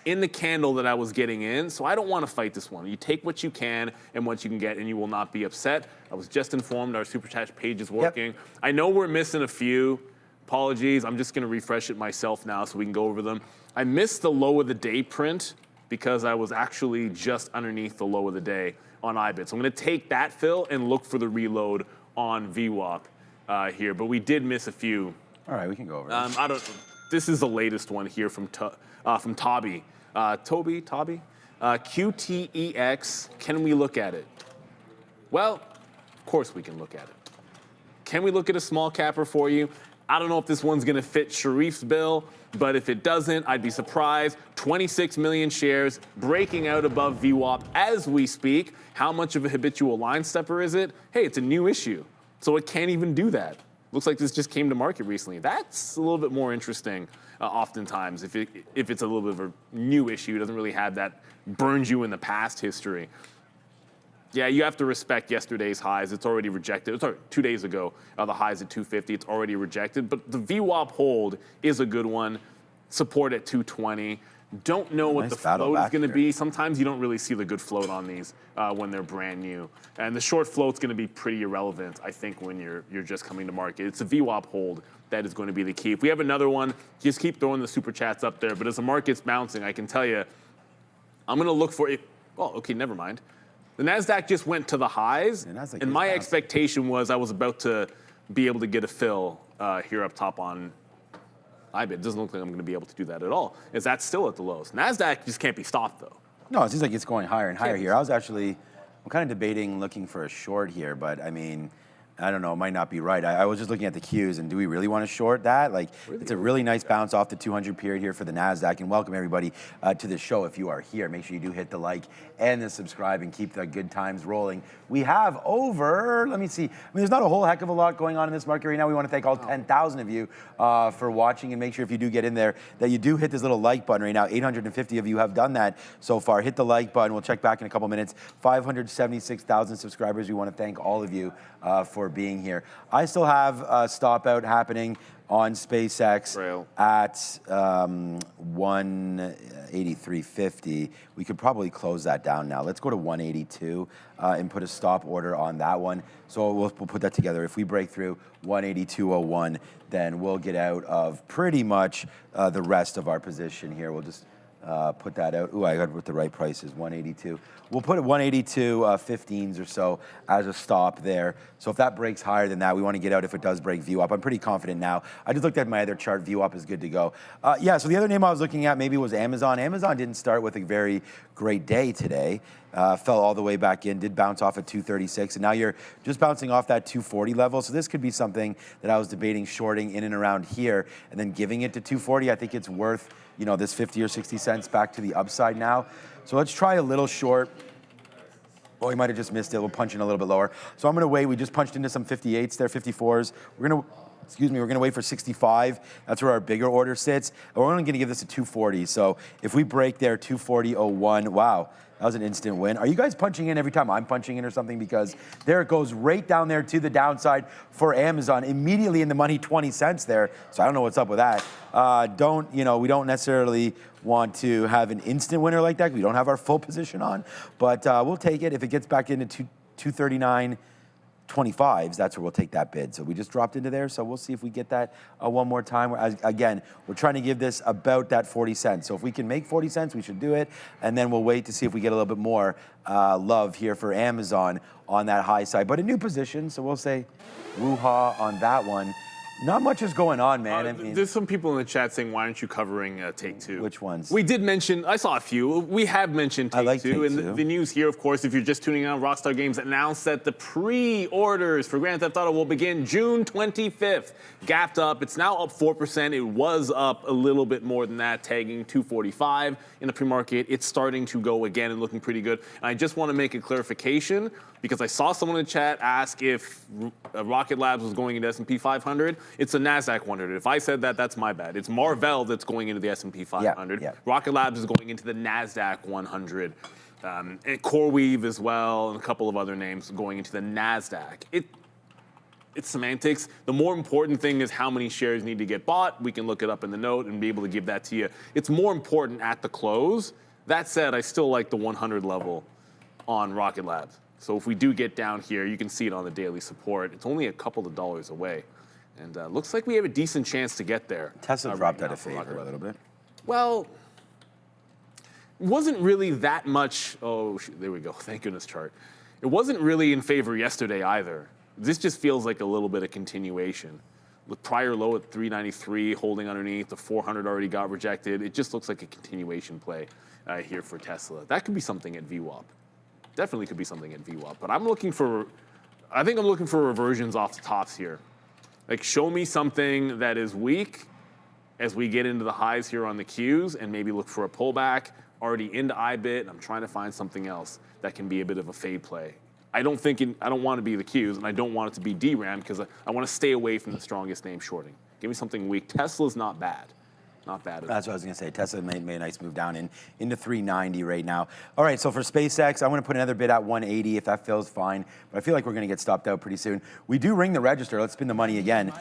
in the candle that I was getting in, so I don't want to fight this one. You take what you can and what you can get, and you will not be upset. I was just informed our Super Chat page is working. Yep. I know we're missing a few. Apologies. I'm just going to refresh it myself now so we can go over them. I missed the low of the day print because I was actually just underneath the low of the day on IBIT. So I'm going to take that fill and look for the reload on VWAP here, but we did miss a few. All right, we can go over this. This is the latest one here from Toby. Toby? QTEX, can we look at it? Well, of course we can look at it. Can we look at a small capper for you? I don't know if this one's going to fit Sharif's bill, but if it doesn't, I'd be surprised. 26 million shares breaking out above VWAP as we speak. How much of a habitual line stepper is it? Hey, it's a new issue, so it can't even do that. Looks like this just came to market recently. That's a little bit more interesting oftentimes if it's a little bit of a new issue. It doesn't really have that burns you in the past history. Yeah, you have to respect yesterday's highs. It's already rejected. Sorry, 2 days ago, the highs at 250. It's already rejected. But the VWAP hold is a good one. Support at 220. Don't know what the float is going to be. Sometimes you don't really see the good float on these when they're brand new. And the short float's going to be pretty irrelevant, I think, when you're just coming to market. It's a VWAP hold that is going to be the key. If we have another one, just keep throwing the super chats up there. But as the market's bouncing, I can tell you, I'm going to look for it. Oh, okay, never mind. The NASDAQ just went to the highs, and my expectation was I was about to be able to get a fill here up top on IBIT. It doesn't look like I'm going to be able to do that at all. Is that still at the lows? NASDAQ just can't be stopped, though. No, it seems like it's going higher and higher here. I'm kind of debating looking for a short here, but I mean, I don't know, it might not be right. I was just looking at the cues, and do we really want to short that? Like, it's a really nice bounce off the 200 period here for the NASDAQ, and welcome everybody to the show. If you are here, make sure you do hit the like and the subscribe and keep the good times rolling. We have over, let me see, I mean, there's not a whole heck of a lot going on in this market right now. We want to thank all 10,000 of you for watching, and make sure if you do get in there that you do hit this little like button right now. 850 of you have done that so far. Hit the like button. We'll check back in a couple minutes. 576,000 subscribers. We want to thank all of you for being here. I still have a stop out happening on SpaceX at 183.50. We could probably close that down now. Let's go to 182 and put a stop order on that one. So we'll put that together. If we break through 182.01, then we'll get out of pretty much the rest of our position here. We'll just put that out. Ooh, I got what the right price is, 182. We'll put it 182 15s or so as a stop there. So if that breaks higher than that, we want to get out if it does break view up. I'm pretty confident now. I just looked at my other chart. View up is good to go. Yeah, so the other name I was looking at maybe was Amazon. Amazon didn't start with a very great day today. Fell all the way back in, did bounce off at 236, and now you're just bouncing off that 240 level. So this could be something that I was debating shorting in and around here and then giving it to 240. I think it's worth, you know, this 50 or 60 cents back to the upside now. So let's try a little short. Oh, he might have just missed it. We'll punch in a little bit lower. So I'm going to wait. We just punched into some 58s there, 54s. We're going to wait for 65. That's where our bigger order sits. And we're only going to give this a 240. So if we break there, 240.01, wow. That was an instant win. Are you guys punching in every time I'm punching in or something? Because there it goes right down there to the downside for Amazon, immediately in the money, 20 cents there. So I don't know what's up with that. We don't necessarily want to have an instant winner like that. We don't have our full position on, but we'll take it. If it gets back into 239.25s, that's where we'll take that bid. So we just dropped into there, so we'll see if we get that one more time. Again, we're trying to give this about that 40 cents. So if we can make 40 cents, we should do it, and then we'll wait to see if we get a little bit more love here for Amazon on that high side. But a new position, so we'll say woo-ha on that one. Not much is going on, man. I mean, there's some people in the chat saying, why aren't you covering Take-Two? Which ones? We did mention, I saw a few. We have mentioned Take-Two. I like Take-Two. And the news here, of course, if you're just tuning in, Rockstar Games announced that the pre-orders for Grand Theft Auto will begin June 25th. Gapped up. It's now up 4%. It was up a little bit more than that, tagging 245 in the pre-market. It's starting to go again and looking pretty good. And I just want to make a clarification, because I saw someone in the chat ask if Rocket Labs was going into S&P 500. It's a NASDAQ 100. If I said that, that's my bad. It's Marvell that's going into the S&P 500. Yeah. Rocket Labs is going into the NASDAQ 100. And CoreWeave as well, and a couple of other names going into the NASDAQ. It's semantics. The more important thing is how many shares need to get bought. We can look it up in the note and be able to give that to you. It's more important at the close. That said, I still like the 100 level on Rocket Labs. So if we do get down here, you can see it on the daily support. It's only a couple of dollars away. And looks like we have a decent chance to get there. Tesla dropped out of favor a little bit. Well, it wasn't really that much. Oh, there we go. Thank goodness chart. It wasn't really in favor yesterday either. This just feels like a little bit of continuation. With prior low at 393, holding underneath, the 400 already got rejected. It just looks like a continuation play here for Tesla. That could be something at VWAP. Definitely could be something at VWAP. But I think I'm looking for reversions off the tops here. Like, show me something that is weak as we get into the highs here on the Qs, and maybe look for a pullback. Already into IBIT, I'm trying to find something else that can be a bit of a fade play. I don't want to be the Qs, and I don't want it to be DRAM, because I want to stay away from the strongest name shorting. Give me something weak. Tesla's not bad. Not bad at all. That's what I was going to say. Tesla made a nice move down into 390 right now. All right, so for SpaceX, I'm going to put another bid at 180 if that feels fine. But I feel like we're going to get stopped out pretty soon. We do ring the register. Let's spin the money again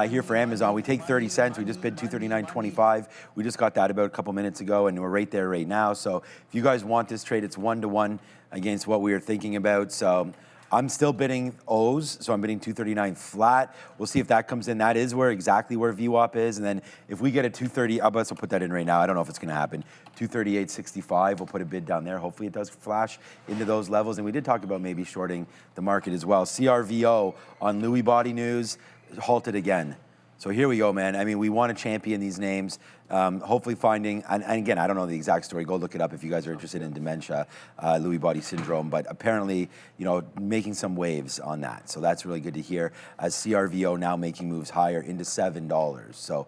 here for Amazon. We take 30 cents. We just bid 239.25. We just got that about a couple minutes ago, and we're right there right now. So if you guys want this trade, it's 1-to-1 against what we were thinking about. So I'm still bidding O's, so I'm bidding 239 flat. We'll see if that comes in. That is exactly where VWAP is. And then if we get a 230, I'll put that in right now. I don't know if it's going to happen. 238.65, we'll put a bid down there. Hopefully it does flash into those levels. And we did talk about maybe shorting the market as well. CRVO on Lewy Body News halted again. So here we go, man. I mean, we want to champion these names. Hopefully finding, and again, I don't know the exact story. Go look it up if you guys are interested in dementia, Lewy body syndrome. But apparently, making some waves on that. So that's really good to hear. As CRVO now making moves higher into $7. So,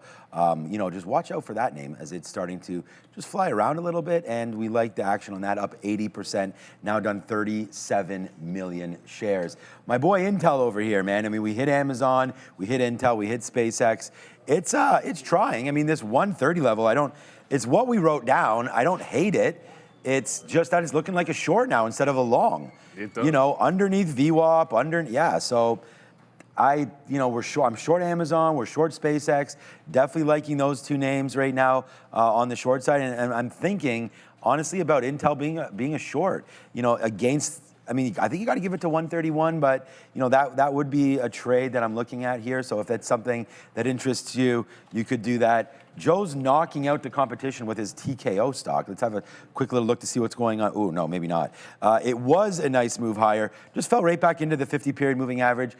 just watch out for that name as it's starting to just fly around a little bit. And we like the action on that, up 80%. Now done 37 million shares. My boy Intel over here, man. I mean, we hit Amazon, we hit Intel, we hit SpaceX. It's trying. I mean, this 130 level, it's what we wrote down. I don't hate it. It's just that it's looking like a short now instead of a long. It does. Underneath VWAP, so we're short. I'm short Amazon, we're short SpaceX. Definitely liking those two names right now on the short side. And I'm thinking, honestly, about Intel being a short, against, I think you got to give it to 131, but that would be a trade that I'm looking at here. So if that's something that interests you, you could do that. Joe's knocking out the competition with his TKO stock. Let's have a quick little look to see what's going on. Oh, no, maybe not. It was a nice move higher. Just fell right back into the 50-period moving average.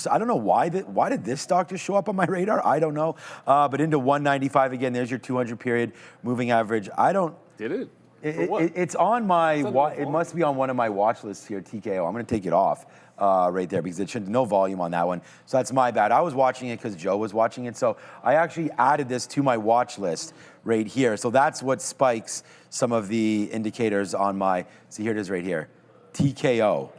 I don't know why did this stock just show up on my radar? I don't know. But into 195 again. There's your 200-period moving average. Did it? It's on my. It must be on one of my watch lists here. TKO. I'm going to take it off right there because it should no volume on that one. So that's my bad. I was watching it because Joe was watching it. So I actually added this to my watch list right here. So that's what spikes some of the indicators on my. See, here it is right here. TKO.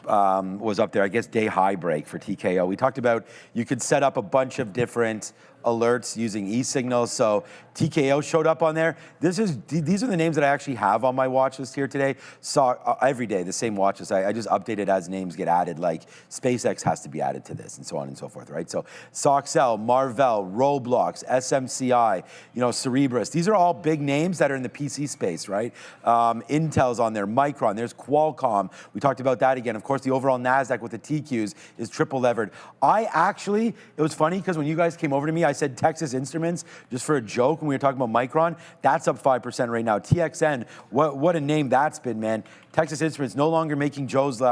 Was up there, I guess, day high break for TKO. We talked about you could set up a bunch of different alerts using e-signals. So TKO showed up on there. These are the names that I actually have on my watch list here today. So every day, the same watch list. I just update it as names get added, like SpaceX has to be added to this and so on and so forth, right? So Soxel, Marvell, Roblox, SMCI, Cerebrus. These are all big names that are in the PC space, right? Intel's on there, Micron, there's Qualcomm. We talked about that again. Of course, the overall NASDAQ with the TQs is triple levered. It was funny because when you guys came over to me, I said Texas Instruments just for a joke when we were talking about Micron. That's up 5% right now. TXN, what a name that's been, man. Texas Instruments no longer making Joe's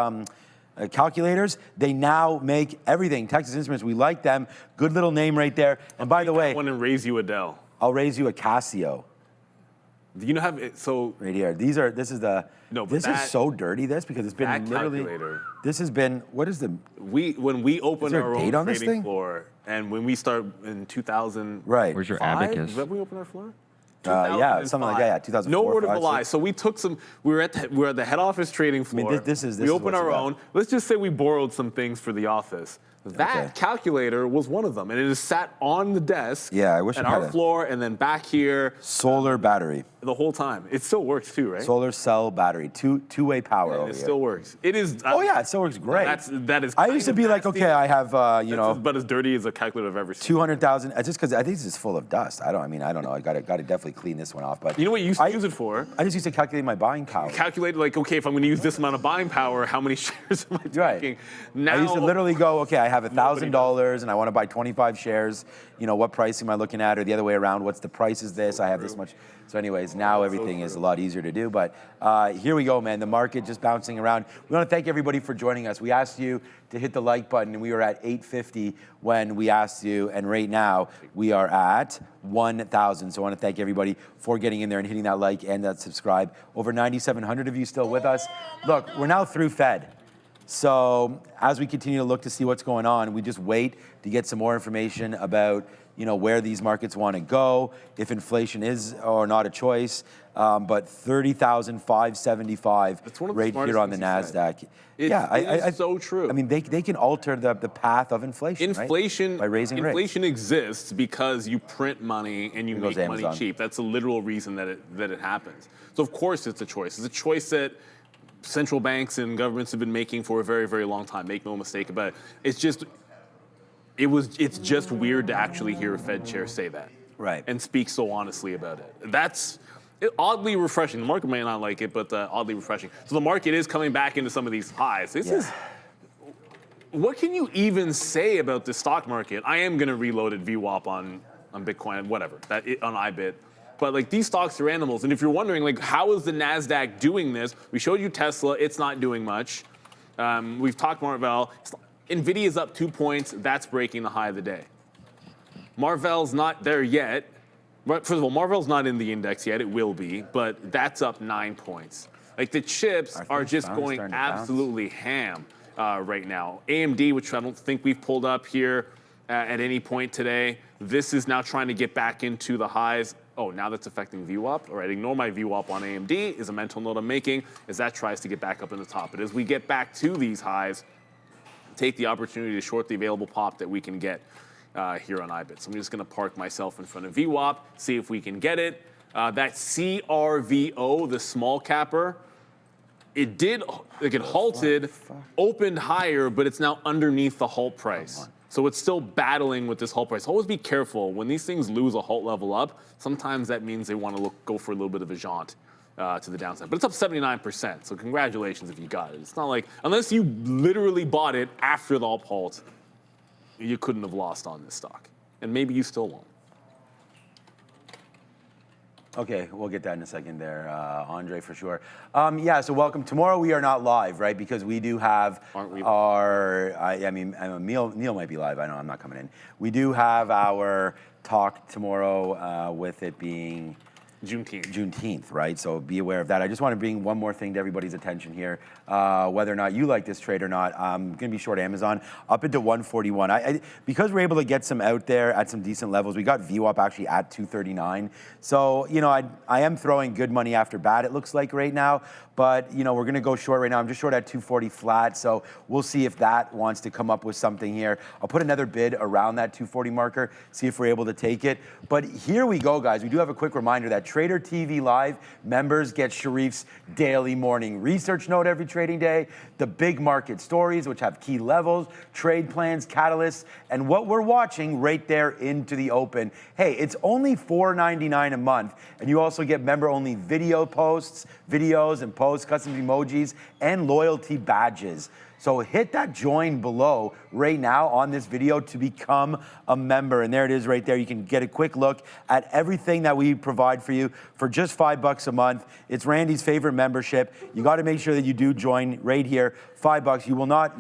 calculators. They now make everything. Texas Instruments, we like them. Good little name right there. And by the way, I want to raise you a Dell. I'll raise you a Casio. Do you know have it? So right here. This is so dirty. Because it's been literally. Calculator, this has been. What is the? When we open our own on trading floor, and when we start in 2000. Right. Where's your abacus? Is that when we open our floor? Yeah, something like that. Yeah, 2004. No word of a lie. So we took some. We're at the head office trading floor. We opened our own. Let's just say we borrowed some things for the office. That calculator was one of them, and it is sat on the desk. Yeah, I wish at it had our floor, and then back here. Solar battery. The whole time. It still works too, right? Solar cell battery, two-way power over here. It still works. It is. Oh yeah, it still works great. That is. I used to be like, okay, I have but as dirty as a calculator I've ever seen. 200,000. Just because I think this is full of dust. I don't know. I got to definitely clean this one off. But you know what you used to use it for? I just used to calculate my buying power. Calculate okay, if I'm going to use this amount of buying power, how many shares am I taking? Right. Now, I used to literally go, okay, I have $1,000 and I want to buy 25 shares. What price am I looking at? Or the other way around, what's the price is this? I have this much. So anyways, now everything is a lot easier to do. But here we go, man. The market just bouncing around. We want to thank everybody for joining us. We asked you to hit the like button, and we were at 850 when we asked you. And right now, we are at 1,000. So I want to thank everybody for getting in there and hitting that like and that subscribe. Over 9,700 of you still with us. Look, we're now through Fed. So as we continue to look to see what's going on, we just wait to get some more information about where these markets want to go, if inflation is or not a choice. But 30,575 right here on the NASDAQ. It's so true. I mean, they can alter the path of inflation, right? By raising rates. Inflation exists because you print money and you make money cheap. That's the literal reason that it happens. So of course it's a choice. It's a choice that central banks and governments have been making for a very, very long time. Make no mistake about it. It's just weird to actually hear a Fed chair say that. Right. And speak so honestly about it. That's oddly refreshing. The market may not like it, but oddly refreshing. So the market is coming back into some of these highs. What can you even say about the stock market? I am going to reload at VWAP on Bitcoin, whatever, on IBIT. But these stocks are animals. And if you're wondering, how is the NASDAQ doing this? We showed you Tesla. It's not doing much. We've talked more about NVIDIA's up 2 points. That's breaking the high of the day. Marvell's not there yet. First of all, Marvell's not in the index yet. It will be, but that's up 9 points. Like the chips are just going absolutely ham right now. AMD, which I don't think we've pulled up here at any point today, this is now trying to get back into the highs. Oh, now that's affecting VWAP. All right, ignore my VWAP on AMD is a mental note I'm making as that tries to get back up in the top. But as we get back to these highs, take the opportunity to short the available pop that we can get here on IBIT. So I'm just going to park myself in front of VWAP, see if we can get it. That CRVO, the small capper, it halted, opened higher, but it's now underneath the halt price. So it's still battling with this halt price. Always be careful. When these things lose a halt level up, sometimes that means they want to go for a little bit of a jaunt to the downside. But it's up 79%, so congratulations if you got it. It's not like, unless you literally bought it after the halt, you couldn't have lost on this stock. And maybe you still won't. Okay, we'll get that in a second there, Andre, for sure. Yeah, so welcome. Tomorrow we are not live, right? Because we do have Neil might be live. I know I'm not coming in. We do have our talk tomorrow with it being Juneteenth, right? So be aware of that. I just want to bring one more thing to everybody's attention here. Whether or not you like this trade or not, I'm going to be short Amazon up into 141. Because we're able to get some out there at some decent levels, we got VWAP actually at 239. So, you know, I am throwing good money after bad, it looks like right now. But, you know, we're going to go short right now. I'm just short at 240 flat. So we'll see if that wants to come up with something here. I'll put another bid around that 240 marker, see if we're able to take it. But here we go, guys. We do have a quick reminder that Trader TV Live members get Sharif's daily morning research note every trading day, the big market stories, which have key levels, trade plans, catalysts, and what we're watching right there into the open. Hey, it's only $4.99 a month, and you also get member-only video posts, videos and posts, custom emojis, and loyalty badges. So hit that join below right now on this video to become a member. And there it is right there. You can get a quick look at everything that we provide for you for just $5 a month. It's Randy's favorite membership. You got to make sure that you do join right here. $5. You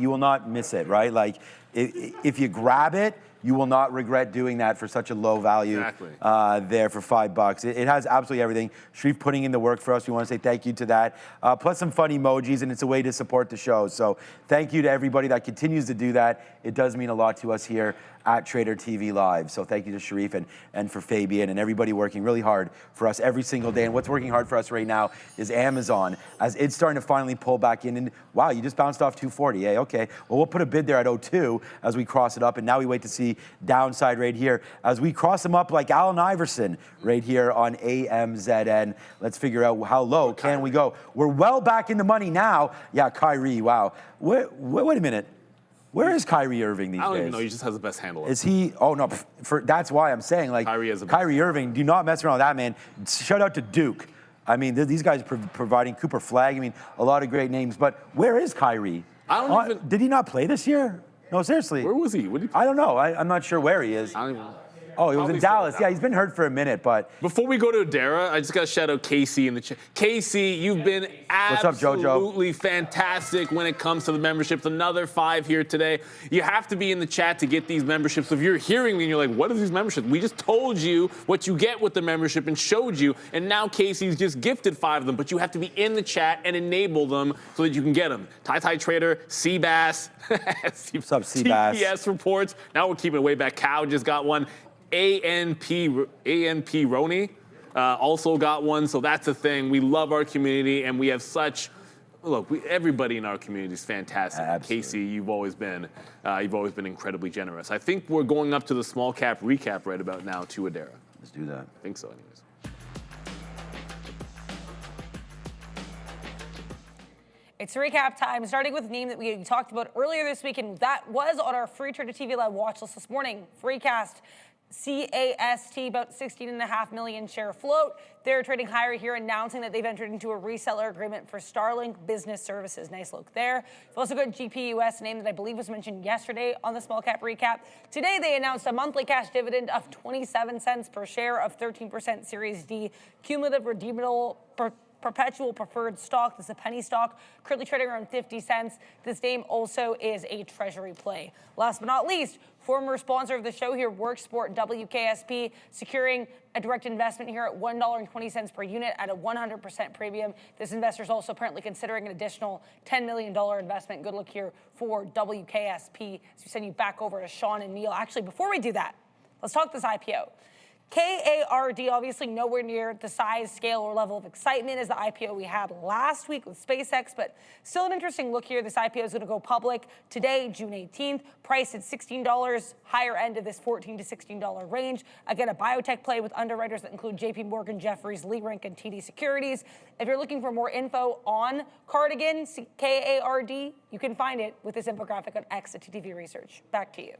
will not miss it, right? Like if you grab it, you will not regret doing that for such a low value there for $5. It has absolutely everything. Sharif putting in the work for us. We want to say thank you to that. Plus some fun emojis, and it's a way to support the show. So thank you to everybody that continues to do that. It does mean a lot to us here at Trader TV Live. So thank you to Sharif and for Fabian and everybody working really hard for us every single day. And what's working hard for us right now is Amazon, as it's starting to finally pull back in. And wow, you just bounced off 240. Hey, okay. Well, we'll put a bid there at 02 as we cross it up. And now we wait to see downside right here as we cross them up like Allen Iverson right here on AMZN. Let's figure out how low can we go. We're well back in the money now. Yeah, Kyrie, wow. Wait a minute. Where is Kyrie Irving these days? I don't even know. He just has the best handle. Is he? Oh, no. That's why I'm saying, like, Kyrie Irving, do not mess around with that, man. Shout out to Duke. I mean, these guys providing Cooper Flag. I mean, a lot of great names. But where is Kyrie? Did he not play this year? No, seriously. Where was he? I don't know. I'm not sure where he is. I don't even know. Oh, he was in Dallas. Yeah, he's been hurt for a minute, but... Before we go to Adara, I just got to shout out Casey in the chat. Casey, you've been absolutely fantastic when it comes to the memberships. Another 5 here today. You have to be in the chat to get these memberships. If you're hearing me and you're like, what are these memberships? We just told you what you get with the membership and showed you, and now Casey's just gifted 5 of them, but you have to be in the chat and enable them so that you can get them. Tai Trader, Seabass. What's up, Seabass? TPS reports. Now we're keeping it way back. Cow just got one. ANP Roni also got one, so that's a thing. We love our community, and we have such. Look, everybody in our community is fantastic. Absolutely. Casey, you've always been incredibly generous. I think we're going up to the small cap recap right about now to Adara. Let's do that. I think so, anyways. It's recap time, starting with a name that we talked about earlier this week, and that was on our free Trader TV Live watch list this morning. Freecast. CAST, about 16.5 million share float. They're trading higher here, announcing that they've entered into a reseller agreement for Starlink Business Services. Nice look there. We've also got GPUS, a name that I believe was mentioned yesterday on the small cap recap. Today, they announced a monthly cash dividend of 27 cents per share of 13% Series D cumulative redeemable perpetual preferred stock. This is a penny stock, currently trading around 50 cents. This name also is a treasury play. Last but not least, former sponsor of the show here, Worksport WKSP, securing a direct investment here at $1.20 per unit at a 100% premium. This investor is also apparently considering an additional $10 million investment. Good look here for WKSP. As we send you back over to Sean and Neil. Actually, before we do that, let's talk this IPO. KARD, obviously nowhere near the size, scale, or level of excitement as the IPO we had last week with SpaceX, but still an interesting look here. This IPO is going to go public today, June 18th, priced at $16, higher end of this $14 to $16 range. Again, a biotech play with underwriters that include JP Morgan, Jefferies, Leerink, and TD Securities. If you're looking for more info on Cardigan, KARD, you can find it with this infographic on X at TTV Research. Back to you.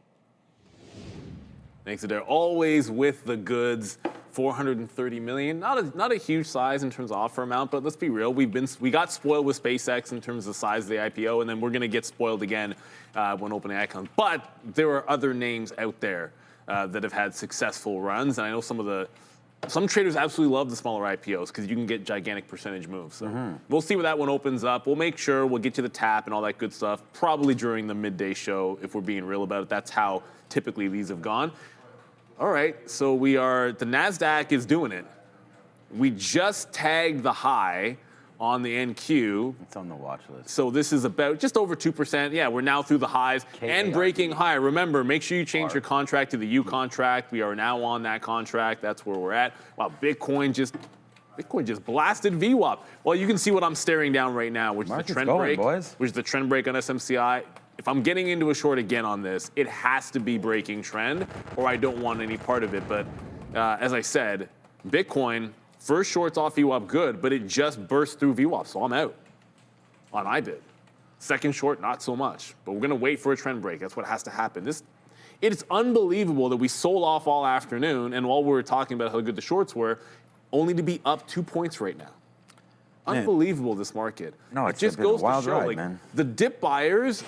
Thanks, Adair. Always with the goods. 430 million. Not a huge size in terms of offer amount, but let's be real. We got spoiled with SpaceX in terms of the size of the IPO, and then we're going to get spoiled again when OpenAI comes. But there are other names out there that have had successful runs, and I know some traders absolutely love the smaller IPOs because you can get gigantic percentage moves. So we'll see when that one opens up. We'll make sure we'll get you the tap and all that good stuff probably during the midday show if we're being real about it. That's how typically these have gone. All right, so the NASDAQ is doing it. We just tagged the high on the NQ. It's on the watch list. So this is about just over 2%. Yeah, we're now through the highs and breaking high. Remember, make sure you change your contract to the U contract. We are now on that contract. That's where we're at. Wow, Bitcoin just blasted VWAP. Well, you can see what I'm staring down right now, which is the trend break. Which is the trend break on SMCI. If I'm getting into a short again on this, it has to be breaking trend, or I don't want any part of it. But as I said, Bitcoin, first short's off VWAP good, but it just burst through VWAP, so I'm out on IBIT. Second short, not so much. But we're going to wait for a trend break. That's what has to happen. It's unbelievable that we sold off all afternoon, and while we were talking about how good the shorts were, only to be up 2 points right now. Man. Unbelievable, this market. No, it just goes to show, man. The dip buyers,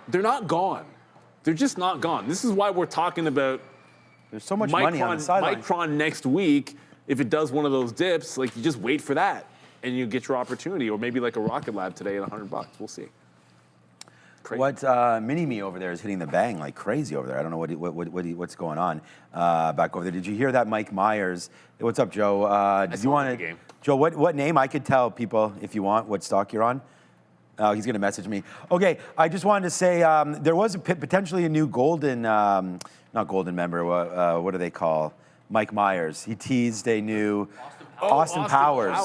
they're not gone. They're just not gone. This is why we're talking about there's so much money on the sideline. Micron next week, if it does one of those dips, you just wait for that, and you get your opportunity, or maybe like a Rocket Lab today at $100. We'll see. Crazy. What Mini-Me over there is hitting the bang like crazy over there. I don't know what's going on back over there. Did you hear that Mike Myers? Hey, what's up, Joe? Did you want to? Joe, what name? I could tell people if you want what stock you're on. He's going to message me. Okay, I just wanted to say there was potentially a new golden, not golden member. What do they call Mike Myers? He teased a new Austin Powers.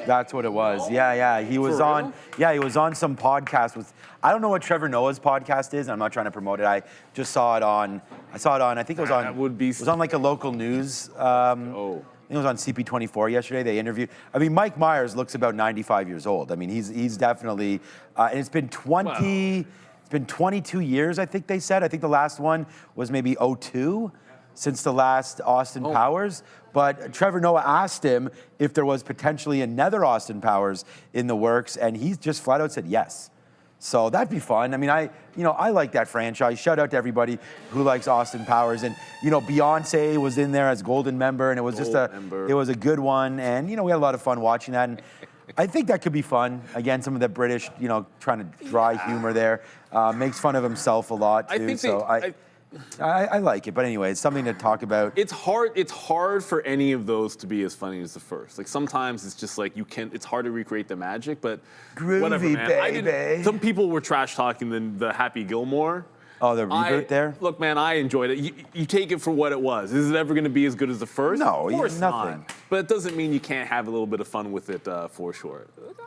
That's what it was. Yeah. He was on. Yeah, he was on some podcast with. I don't know what Trevor Noah's podcast is. I'm not trying to promote it. I just saw it on. I think it was on. That would be. It was on like a local news. I think it was on CP24 yesterday. They interviewed. I mean, Mike Myers looks about 95 years old. I mean, he's definitely. And it's been 20. Wow. It's been 22 years. I think they said. I think the last one was maybe 2002, since the last Austin Powers. But Trevor Noah asked him if there was potentially another Austin Powers in the works, and he just flat out said yes. So that'd be fun. I mean, I like that franchise. Shout out to everybody who likes Austin Powers. And, Beyonce was in there as Golden member, and it was it was a good one. And, we had a lot of fun watching that. And I think that could be fun. Again, some of the British, trying to dry humor there. Makes fun of himself a lot, too. I like it, but anyway, it's something to talk about. It's hard for any of those to be as funny as the first. Sometimes it's just it's hard to recreate the magic, but groovy, whatever, man. Baby. Some people were trash talking the Happy Gilmore. Oh, the reboot there? Look, man, I enjoyed it. You take it for what it was. Is it ever going to be as good as the first? No, of course nothing. Not. But it doesn't mean you can't have a little bit of fun with it for sure.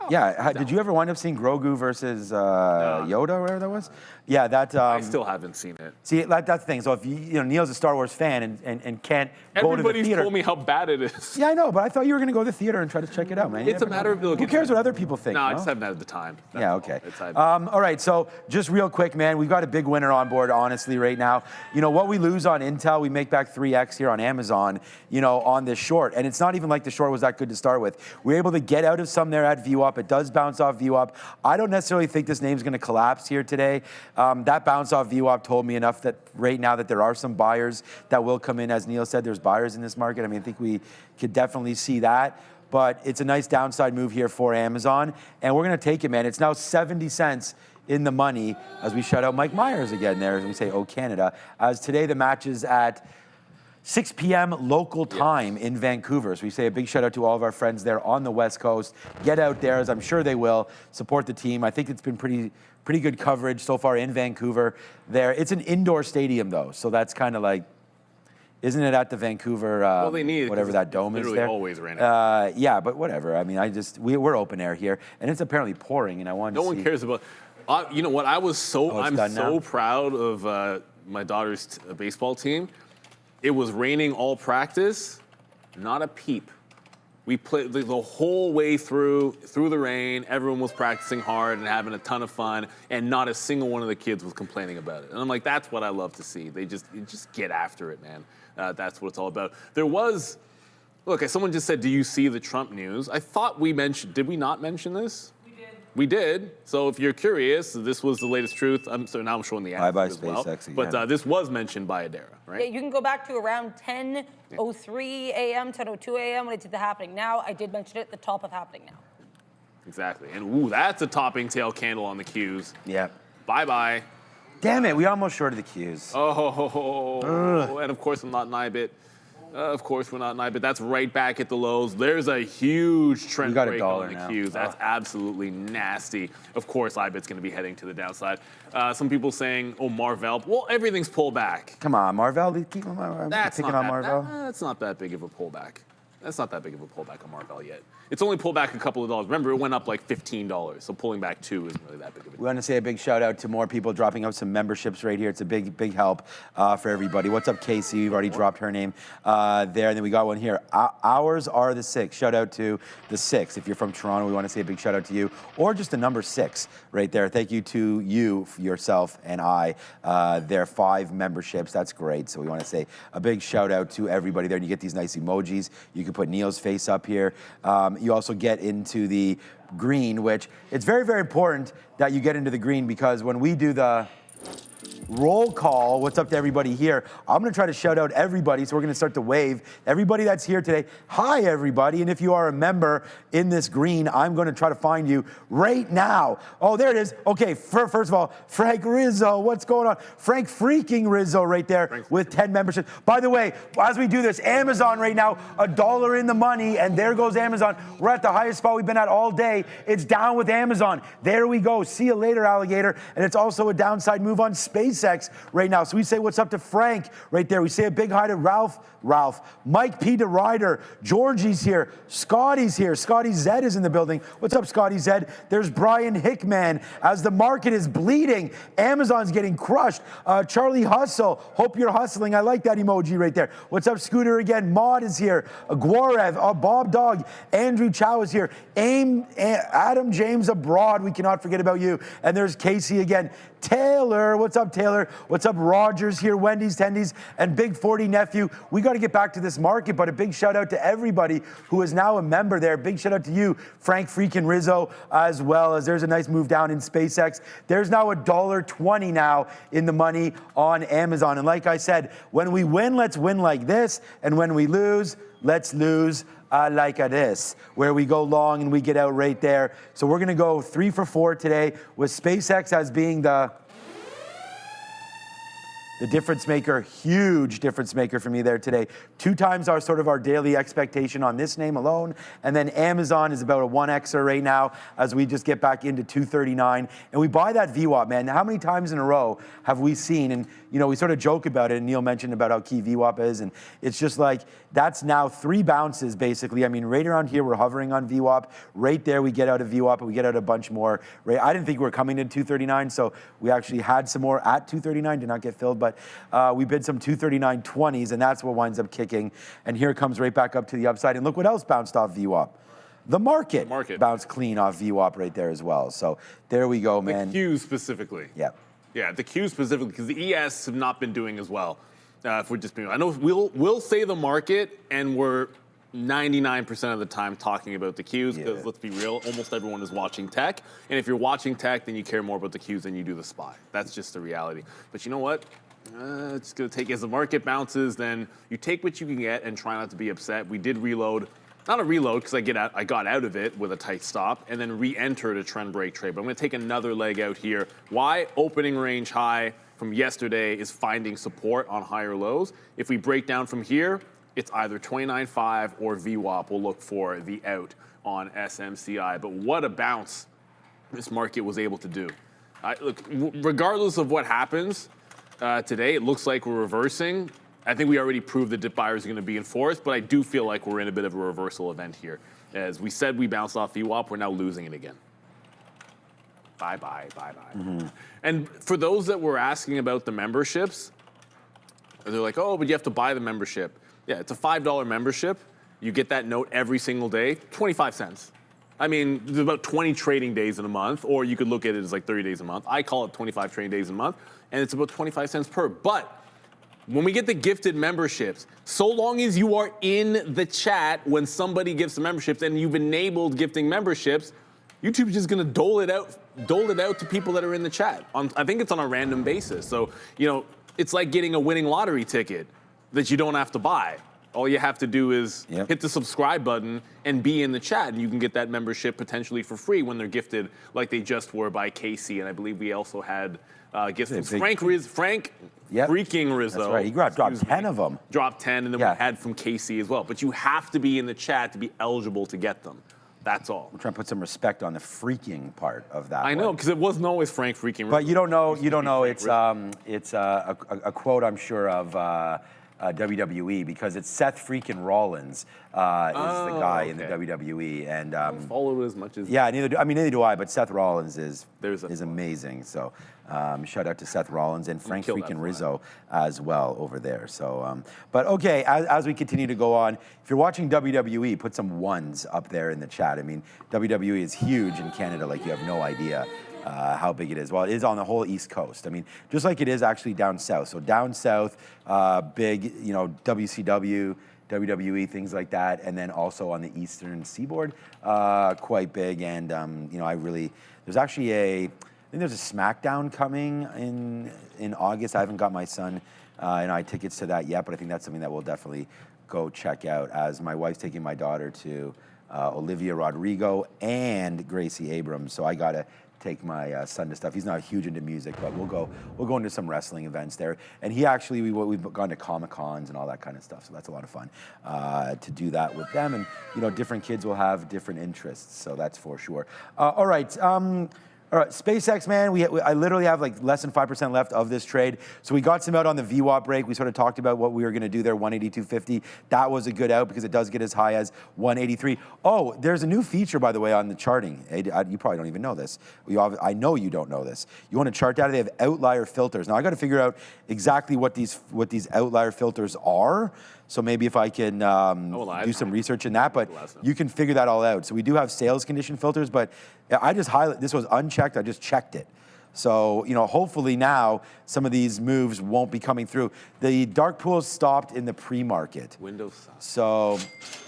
Yeah. Did you ever wind up seeing Grogu versus Yoda, or whatever that was? Yeah, that. I still haven't seen it. See, that's the thing. So if Neil's a Star Wars fan and can't go to the theater. Everybody's told me how bad it is. Yeah, I know, but I thought you were going to go to the theater and try to check it out, man. It's a matter of who cares what other people think? No, I just haven't had the time. Yeah, okay. All right, so just real quick, man, we've got a big winner on board, honestly, right now. What we lose on Intel, we make back 3x here on Amazon, on this short. And it's not even like the short was that good to start with. We're able to get out of some there at VWAP. It does bounce off VWAP. I don't necessarily think this name's going to collapse here today. That bounce off VWAP told me enough that right now that there are some buyers that will come in. As Neil said, there's buyers in this market. I mean, I think we could definitely see that. but it's a nice downside move here for Amazon, and we're going to take it, man. It's now 70 cents in the money as we shout out Mike Myers again there, as we say, oh, Canada. As today the match is at 6 p.m. local time in Vancouver. So we say a big shout out to all of our friends there on the West Coast. Get out there, as I'm sure they will, support the team. I think it's been pretty good coverage so far in Vancouver there. It's an indoor stadium though, so that's kind of like, isn't it at the Vancouver, well, they need it whatever that dome is there? Always raining. Yeah, but whatever. I mean, we're open air here, and it's apparently pouring, and I wanted to see. No one cares about. You know what? I'm so proud of my daughter's baseball team. It was raining all practice, not a peep. We played the whole way through the rain. Everyone was practicing hard and having a ton of fun, and not a single one of the kids was complaining about it. And I'm like, that's what I love to see. They just get after it, man. That's what it's all about. Look, someone just said, do you see the Trump news? I thought did we not mention this? We did. So if you're curious, this was the latest truth. So now I'm showing the ad as well. SpaceX but this was mentioned by Adara, right? Yeah, you can go back to around 10:03 a.m., 10:02 a.m. when it's at the Happening Now. I did mention it at the top of Happening Now. Exactly. And that's a topping tail candle on the Qs. Yeah. Bye-bye. Damn it, we almost shorted the Qs. Oh, and of course I'm not NIBIT. Of course, we're not NIBIT. That's right back at the lows. There's a huge trend break on the Qs. That's absolutely nasty. Of course, IBIT's going to be heading to the downside. Some people saying, oh, Marvell. Well, everything's pulled back. Come on, Marvell. Keep picking on Marvell. That's not that big of a pullback. That's not that big of a pullback on Marvell yet. It's only pulled back a couple of dollars. Remember, it went up like $15, so pulling back 2 isn't really that big of a deal. We want to say a big shout out to more people dropping up some memberships right here. It's a big help for everybody. What's up, Casey? You've already dropped her name there. And then we got one here. Ours are the 6. Shout out to the 6. If you're from Toronto, we want to say a big shout out to you. Or just the number 6 right there. Thank you to you, yourself, and I. There are 5 memberships. That's great. So we want to say a big shout out to everybody there. And you get these nice emojis. You can put Neil's face up here. You also get into the green, which it's very, very important that you get into the green, because when we do the roll call, what's up to everybody here, I'm going to try to shout out everybody, so we're going to start to wave. Everybody that's here today, hi everybody, and if you are a member in this green, I'm going to try to find you right now. Oh, there it is. Okay, first of all, Frank Rizzo, what's going on? Frank freaking Rizzo right there with 10 memberships. By the way, as we do this, Amazon right now, $1 in the money, and there goes Amazon. We're at the highest spot we've been at all day. It's down with Amazon. There we go. See you later, alligator. And it's also a downside move on SpaceX right now. So we say what's up to Frank right there. We say a big hi to Ralph, Mike P. DeRider, Georgie's here, Scotty's here. Scotty Zed is in the building. What's up, Scotty Zed? There's Brian Hickman. As the market is bleeding, Amazon's getting crushed. Charlie Hustle, hope you're hustling. I like that emoji right there. What's up, Scooter again? Maud is here. Gwarev, Bob Dog, Andrew Chow is here. Adam James abroad. We cannot forget about you. And there's Casey again. Taylor, what's up, Taylor? What's up, Rogers here, Wendy's, Tendy's, and Big 40 Nephew. We got to get back to this market, but a big shout out to everybody who is now a member there. Big shout out to you, Frank freaking Rizzo, as well as there's a nice move down in SpaceX. There's now $1.20 now in the money on Amazon. And like I said, when we win, let's win like this. And when we lose, let's lose like this, where we go long and we get out right there. So we're going to go 3 for 4 today, with SpaceX as being the difference maker, huge difference maker for me there today. 2 times our daily expectation on this name alone. And then Amazon is about a 1xer right now as we just get back into 239. And we buy that VWAP, man. How many times in a row have we seen, and we sort of joke about it, and Neil mentioned about how key VWAP is, and it's just like, that's now 3 bounces basically. I mean, right around here, we're hovering on VWAP. Right there, we get out of VWAP, and we get out a bunch more. Right? I didn't think we were coming to 239, so we actually had some more at 239, did not get filled, but we bid some 239.20s, and that's what winds up kicking. And here it comes right back up to the upside. And look what else bounced off VWAP. The market bounced clean off VWAP right there as well. So there we go, man. The Qs specifically. Yeah. Yeah, the Qs specifically, because the ES have not been doing as well. If we're just being, I know we'll say the market, and we're 99% of the time talking about the Qs, because let's be real, almost everyone is watching tech. And if you're watching tech, then you care more about the Qs than you do the SPY. That's just the reality. But you know what? It's going to take, as the market bounces, then you take what you can get and try not to be upset. We did reload not a reload because I got out of it with a tight stop and then re-entered a trend break trade. But I'm going to take another leg out here. Why opening range high from yesterday is finding support on higher lows. If we break down from here, it's either 29.5 or VWAP. We'll look for the out on SMCI. But what a bounce this market was able to do. Look, regardless of what happens today, it looks like we're reversing. I think we already proved that dip buyers are going to be enforced, but I do feel like we're in a bit of a reversal event here. As we said, we bounced off VWAP. We're now losing it again. Bye-bye, bye-bye. Mm-hmm. And for those that were asking about the memberships, they're like, oh, but you have to buy the membership. Yeah, it's a $5 membership. You get that note every single day, 25 cents. I mean, there's about 20 trading days in a month, or you could look at it as like 30 days a month. I call it 25 trading days a month, and it's about 25 cents per. But when we get the gifted memberships, so long as you are in the chat when somebody gives the memberships and you've enabled gifting memberships, YouTube is just going to dole it out to people that are in the chat. I think it's on a random basis. So, it's like getting a winning lottery ticket that you don't have to buy. All you have to do is hit the subscribe button and be in the chat, and you can get that membership potentially for free when they're gifted, like they just were by Casey. And I believe we also had gifts from Frank freaking Rizzo. That's right. He dropped 10 of them. Dropped 10, and then we had from Casey as well. But you have to be in the chat to be eligible to get them. That's all. I'm trying to put some respect on the freaking part of that. I know, because it wasn't always Frank freaking Rizzo. But you don't know. It's a quote, I'm sure, of WWE, because it's Seth freaking Rollins is the guy in the WWE, and I don't follow it as much as neither do I. But Seth Rollins is amazing. So shout out to Seth Rollins and Frank freaking Rizzo as well over there. So but okay, as we continue to go on, if you're watching WWE, put some ones up there in the chat. I mean, WWE is huge in Canada, like you have no idea. How big it is. Well, it is on the whole East Coast. I mean, just like it is actually down south. So down south, big, WCW, WWE, things like that. And then also on the Eastern Seaboard, quite big. And, there's actually I think there's a SmackDown coming in August. I haven't got my son and I tickets to that yet, but I think that's something that we'll definitely go check out, as my wife's taking my daughter to Olivia Rodrigo and Gracie Abrams. So I got to take my son to stuff. He's not huge into music, but we'll go into some wrestling events there. And he actually, we've gone to Comic-Cons and all that kind of stuff. So that's a lot of fun to do that with them. And, different kids will have different interests. So that's for sure. All right. All right, SpaceX, man, I literally have like less than 5% left of this trade. So we got some out on the VWAP break. We sort of talked about what we were going to do there, 182.50. That was a good out because it does get as high as 183. Oh, there's a new feature, by the way, on the charting. You probably don't even know this. I know you don't know this. You want to chart data? They have outlier filters. Now, I got to figure out exactly what these outlier filters are. So maybe if I can do some research in that, but you can figure that all out. So we do have sales condition filters, but I just this was unchecked. I just checked it. So, hopefully now some of these moves won't be coming through. The dark pools stopped in the pre-market. Windows. So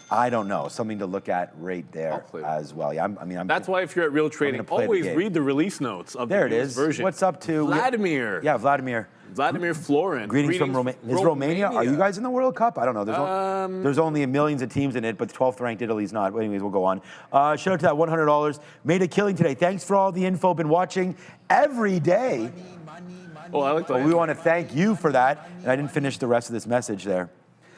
I don't know. Something to look at right there as well. Yeah, that's why if you're at Real Trading, always read the release notes of the newest version. What's up to Vladimir? Yeah, Vladimir. Vladimir Florin. Greetings from Romania. Is Romania? Are you guys in the World Cup? I don't know. There's only millions of teams in it, but 12th ranked Italy's not. But anyways, we'll go on. Shout out to that $100. Made a killing today. Thanks for all the info. Been watching every day. Oh, I like that. We want to thank you for that. And I didn't finish the rest of this message there.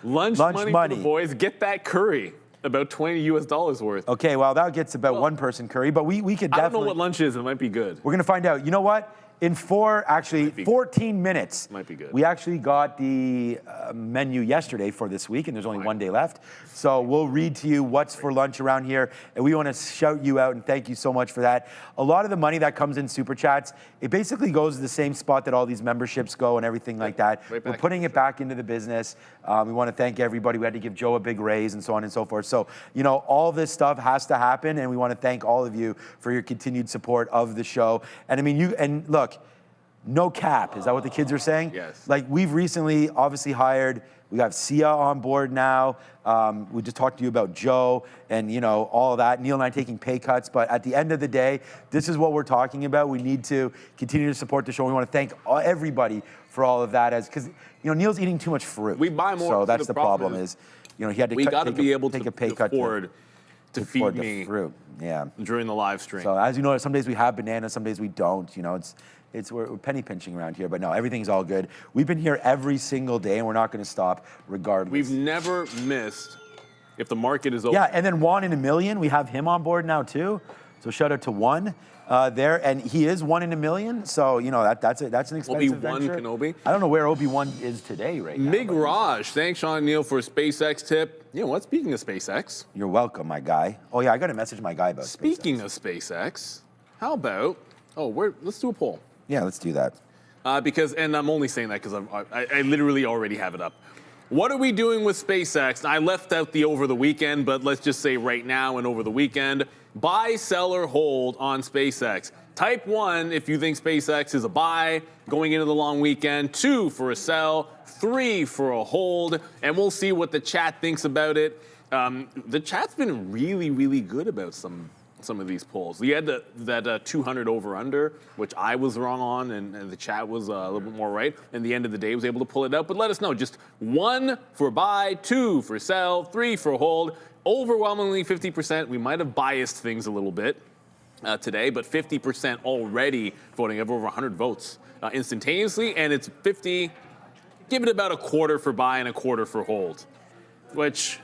Lunch money for the boys. Get that curry. About $20 US worth. Okay, well, that gets about one person curry, but we could definitely. I don't know what lunch is. It might be good. We're going to find out. You know what? In 14 minutes, might be good. We actually got the menu yesterday for this week, and there's only one day left. So we'll read to you what's for lunch around here, and we want to shout you out and thank you so much for that. A lot of the money that comes in Super Chats, it basically goes to the same spot that all these memberships go and everything like that. We're putting it back into the business. We want to thank everybody. We had to give Joe a big raise and so on and so forth. So, all this stuff has to happen, and we want to thank all of you for your continued support of the show. And look, no cap. Is that what the kids are saying? Yes. Like, we've recently obviously hired, we have Sia on board now. We just talked to you about Joe and, all of that. Neil and I taking pay cuts. But at the end of the day, this is what we're talking about. We need to continue to support the show. We want to thank everybody for all of that. Because, Neil's eating too much fruit. We buy more. So that's the problem is, you know, he had to We got to be able take to a pay cut afford to feed me the fruit. Yeah. during the live stream. So as you know, some days we have bananas, some days we don't. You know, we're penny pinching around here, but no, everything's all good. We've been here every single day, and we're not going to stop regardless. We've never missed if the market is open. Yeah, and then Juan in a million, we have him on board now too. So shout out to Juan there, and he is 1 in a million. So you know that's an expensive Obi-Wan venture. Kenobi. I don't know where Obi-Wan is today right now. Mig Raj, thanks Sean Neal for a SpaceX tip. You know what? Speaking of SpaceX. You're welcome, my guy. Oh yeah, I got to message my guy about Speaking SpaceX. of SpaceX, how about let's do a poll. Yeah, let's do that. And I'm only saying that because I literally already have it up. What are we doing with SpaceX? I left out the over the weekend, but let's just say right now and over the weekend. Buy, sell, or hold on SpaceX. Type 1 if you think SpaceX is a buy going into the long weekend. 2 for a sell. 3 for a hold. And we'll see what the chat thinks about it. The chat's been really, really good about some of these polls. We had that 200 over under, which I was wrong on, and the chat was a little bit more right. And the end of the day was able to pull it out. But let us know. Just 1 for buy, 2 for sell, 3 for hold. Overwhelmingly 50%. We might have biased things a little bit today, but 50% already voting. I have over 100 votes instantaneously, and it's 50. Give it about a quarter for buy and a quarter for hold, which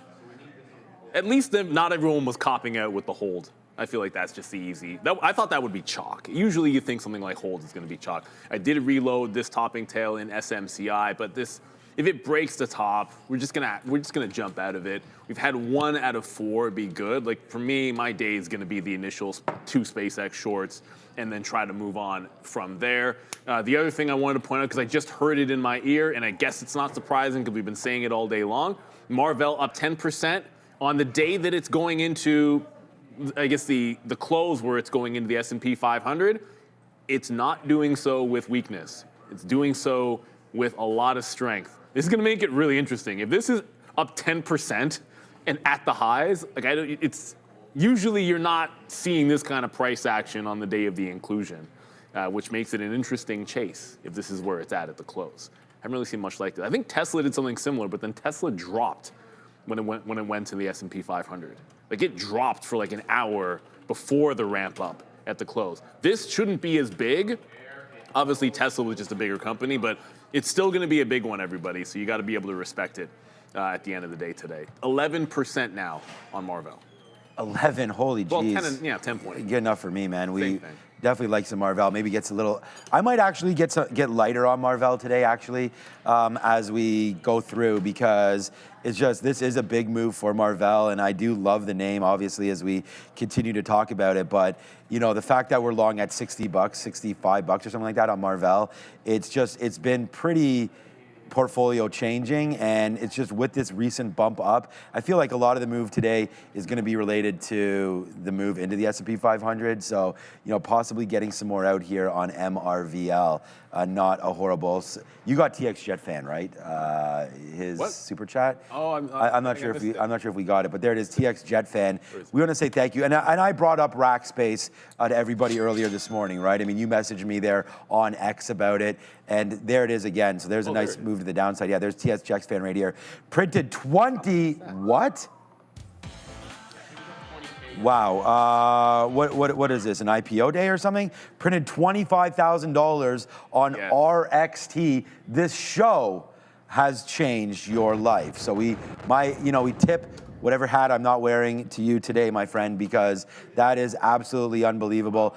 at least not everyone was copping out with the hold. I feel like that's just the easy. I thought that would be chalk. Usually you think something like hold is going to be chalk. I did reload this topping tail in SMCI, but if it breaks the top, we're just gonna jump out of it. We've had 1 out of 4 be good. Like for me, my day is gonna be the initial 2 SpaceX shorts and then try to move on from there. The other thing I wanted to point out, because I just heard it in my ear, and I guess it's not surprising because we've been saying it all day long. Marvell up 10% on the day that it's going into, I guess the close where it's going into the S&P 500. It's not doing so with weakness. It's doing so with a lot of strength. This is going to make it really interesting. If this is up 10% and at the highs, it's usually you're not seeing this kind of price action on the day of the inclusion, which makes it an interesting chase if this is where it's at the close. I haven't really seen much like that. I think Tesla did something similar, but then Tesla dropped when it went to the S&P 500. Like it dropped for like an hour before the ramp up at the close. This shouldn't be as big. Obviously, Tesla was just a bigger company, but it's still going to be a big one, everybody. So you got to be able to respect it at the end of the day today. 11% now on Marvell. 11, holy jeez. Well, 10 points. Good enough for me, man. We Same thing. definitely like some Marvell. Maybe gets a little. I might actually get lighter on Marvell today, actually, as we go through, because it's just this is a big move for Marvell, and I do love the name, obviously, as we continue to talk about it. But you know, the fact that we're long at $60, $65 or something like that on Marvell, it's been pretty portfolio changing, and it's just with this recent bump up, I feel like a lot of the move today is going to be related to the move into the S&P 500. So, you know, possibly getting some more out here on MRVL. Not a horrible. You got TX Jet Fan, right? His what? super chat. Oh, I'm not sure if we got it, but there it is. TX Jet Fan. We want to say thank you, and I brought up Rackspace to everybody earlier this morning, right? I mean, you messaged me there on X about it, and there it is again. So there's a nice move to the downside. Yeah, there's TX Jet Fan right here. Printed 20. What? Wow, what is this, an IPO day or something? Printed $25,000 on RXT. This show has changed your life. So we tip whatever hat I'm not wearing to you today, my friend, because that is absolutely unbelievable.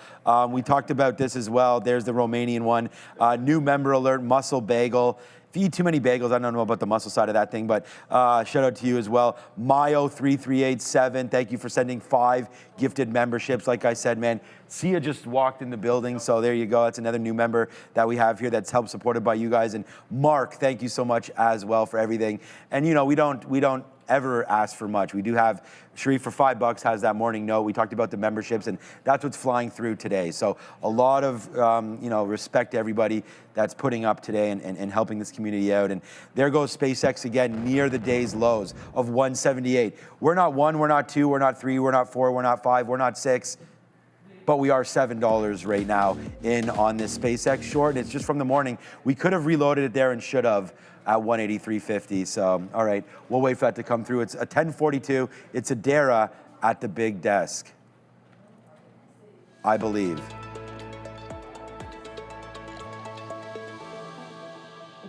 We talked about this as well. There's the Romanian one. New member alert, Muscle Bagel. If you eat too many bagels, I don't know about the muscle side of that thing, but shout out to you as well. Mayo3387, thank you for sending 5 gifted memberships. Like I said, man, Sia just walked in the building, so there you go. That's another new member that we have here that's helped supported by you guys. And Mark, thank you so much as well for everything. And you know, we don't ever ask for much. We do have Sharif for $5 has that morning note. We talked about the memberships, and that's what's flying through today. So a lot of respect to everybody that's putting up today and helping this community out. And there goes SpaceX again, near the day's lows of 178. We're not 1, we're not 2, we're not 3, we're not 4, we're not 5, we're not 6. but we are $7 right now in on this SpaceX short. It's just from the morning. We could have reloaded it there and should have at 183.50. So, all right, we'll wait for that to come through. It's a 10:42. It's a Dara at the big desk, I believe.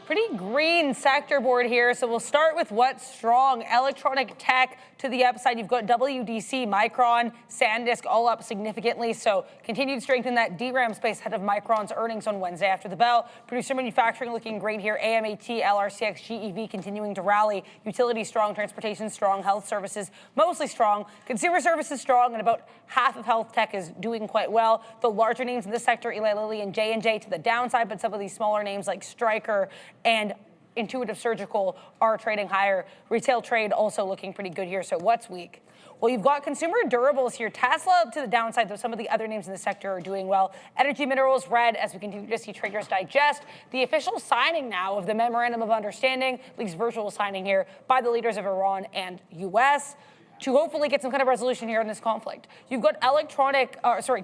Pretty green sector board here, so we'll start with what's strong. Electronic tech to the upside. You've got WDC, Micron, SanDisk all up significantly, so continued strength in that DRAM space ahead of Micron's earnings on Wednesday after the bell. Producer manufacturing looking great here. AMAT, LRCX, GEV continuing to rally. Utility strong, transportation strong, health services mostly strong. Consumer services strong, and about half of health tech is doing quite well. The larger names in this sector, Eli Lilly and J&J to the downside, but some of these smaller names like Stryker and Intuitive Surgical are trading higher. Retail trade also looking pretty good here. So what's weak? Well, you've got consumer durables here. Tesla up to the downside, though some of the other names in the sector are doing well. Energy minerals red as we continue to see traders digest the official signing now of the Memorandum of Understanding, at least virtual signing here, by the leaders of Iran and U.S. to hopefully get some kind of resolution here in this conflict. You've got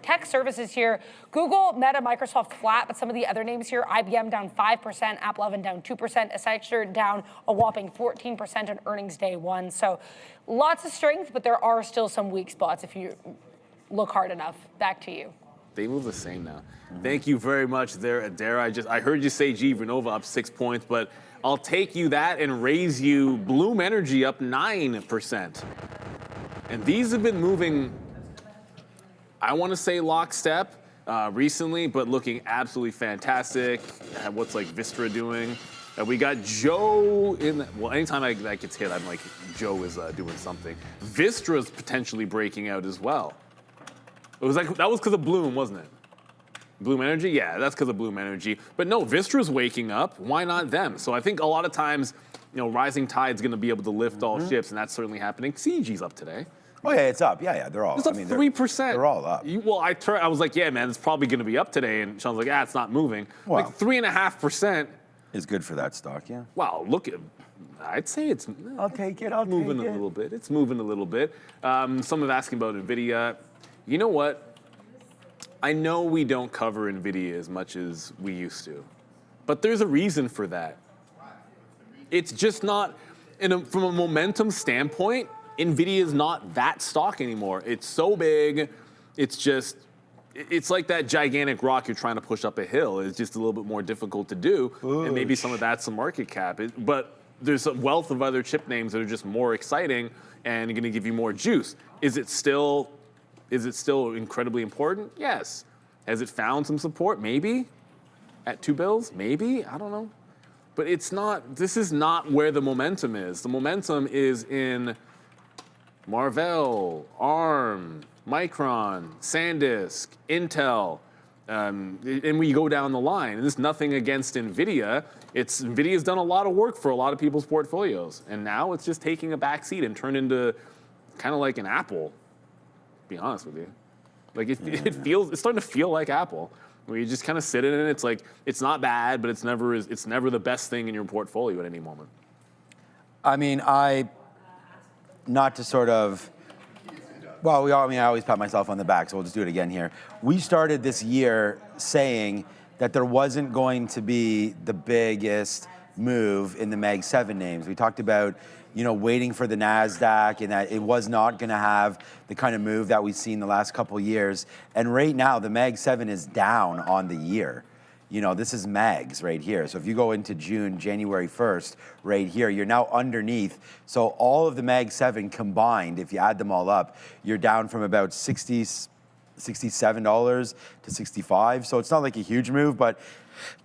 tech services here. Google, Meta, Microsoft flat, but some of the other names here, IBM down 5%, Apple down 2%, Accenture down a whopping 14% on earnings day one. So lots of strength, but there are still some weak spots if you look hard enough. Back to you. They move the same now. Thank you very much there, Dara. I heard you say GE Vernova up 6 points, but I'll take you that and raise you Bloom Energy up 9%. And these have been moving, I want to say lockstep recently, but looking absolutely fantastic. What's like Vistra doing? We got Joe in, well, anytime that gets hit, I'm like, Joe is doing something. Vistra's potentially breaking out as well. It was like, that was because of Bloom, wasn't it? Bloom Energy? Yeah, that's because of Bloom Energy. But no, Vistra's waking up. Why not them? So I think a lot of times, rising tide's going to be able to lift all ships, and that's certainly happening. CEG's up today. Oh, yeah, it's up. Yeah, they're all up. It's up 3%. They're all up. I was like, yeah, man, it's probably going to be up today. And Sean's like, it's not moving. Well, like 3.5%. Is good for that stock, yeah. Wow, look at, I'd say it's I'll take it. moving a little bit. It's moving a little bit. Someone asking about NVIDIA. You know what? I know we don't cover NVIDIA as much as we used to, but there's a reason for that. It's just not, from a momentum standpoint, NVIDIA is not that stock anymore. It's so big, it's like that gigantic rock you're trying to push up a hill. It's just a little bit more difficult to do, and maybe some of that's some market cap. But there's a wealth of other chip names that are just more exciting and going to give you more juice. Is it still incredibly important? Yes. Has it found some support? Maybe. At $2? Maybe. I don't know. But it's not. This is not where the momentum is. The momentum is in Marvell, ARM, Micron, SanDisk, Intel, and we go down the line. And this is nothing against NVIDIA. NVIDIA's done a lot of work for a lot of people's portfolios, and now it's just taking a back seat and turned into kind of like an Apple. To be honest with you, like it's starting to feel like Apple, where you just kind of sit in it. It's like it's not bad, but it's never the best thing in your portfolio at any moment. I mean, not to sort of. Well, I always pat myself on the back, so we'll just do it again here. We started this year saying that there wasn't going to be the biggest move in the Mag 7 names. We talked about, waiting for the NASDAQ and that it was not going to have the kind of move that we've seen the last couple of years. And right now, the Mag 7 is down on the year. This is mags right here. So if you go into January 1st, right here, you're now underneath. So all of the Mag 7 combined, if you add them all up, you're down from about $67 to $65. So it's not like a huge move, but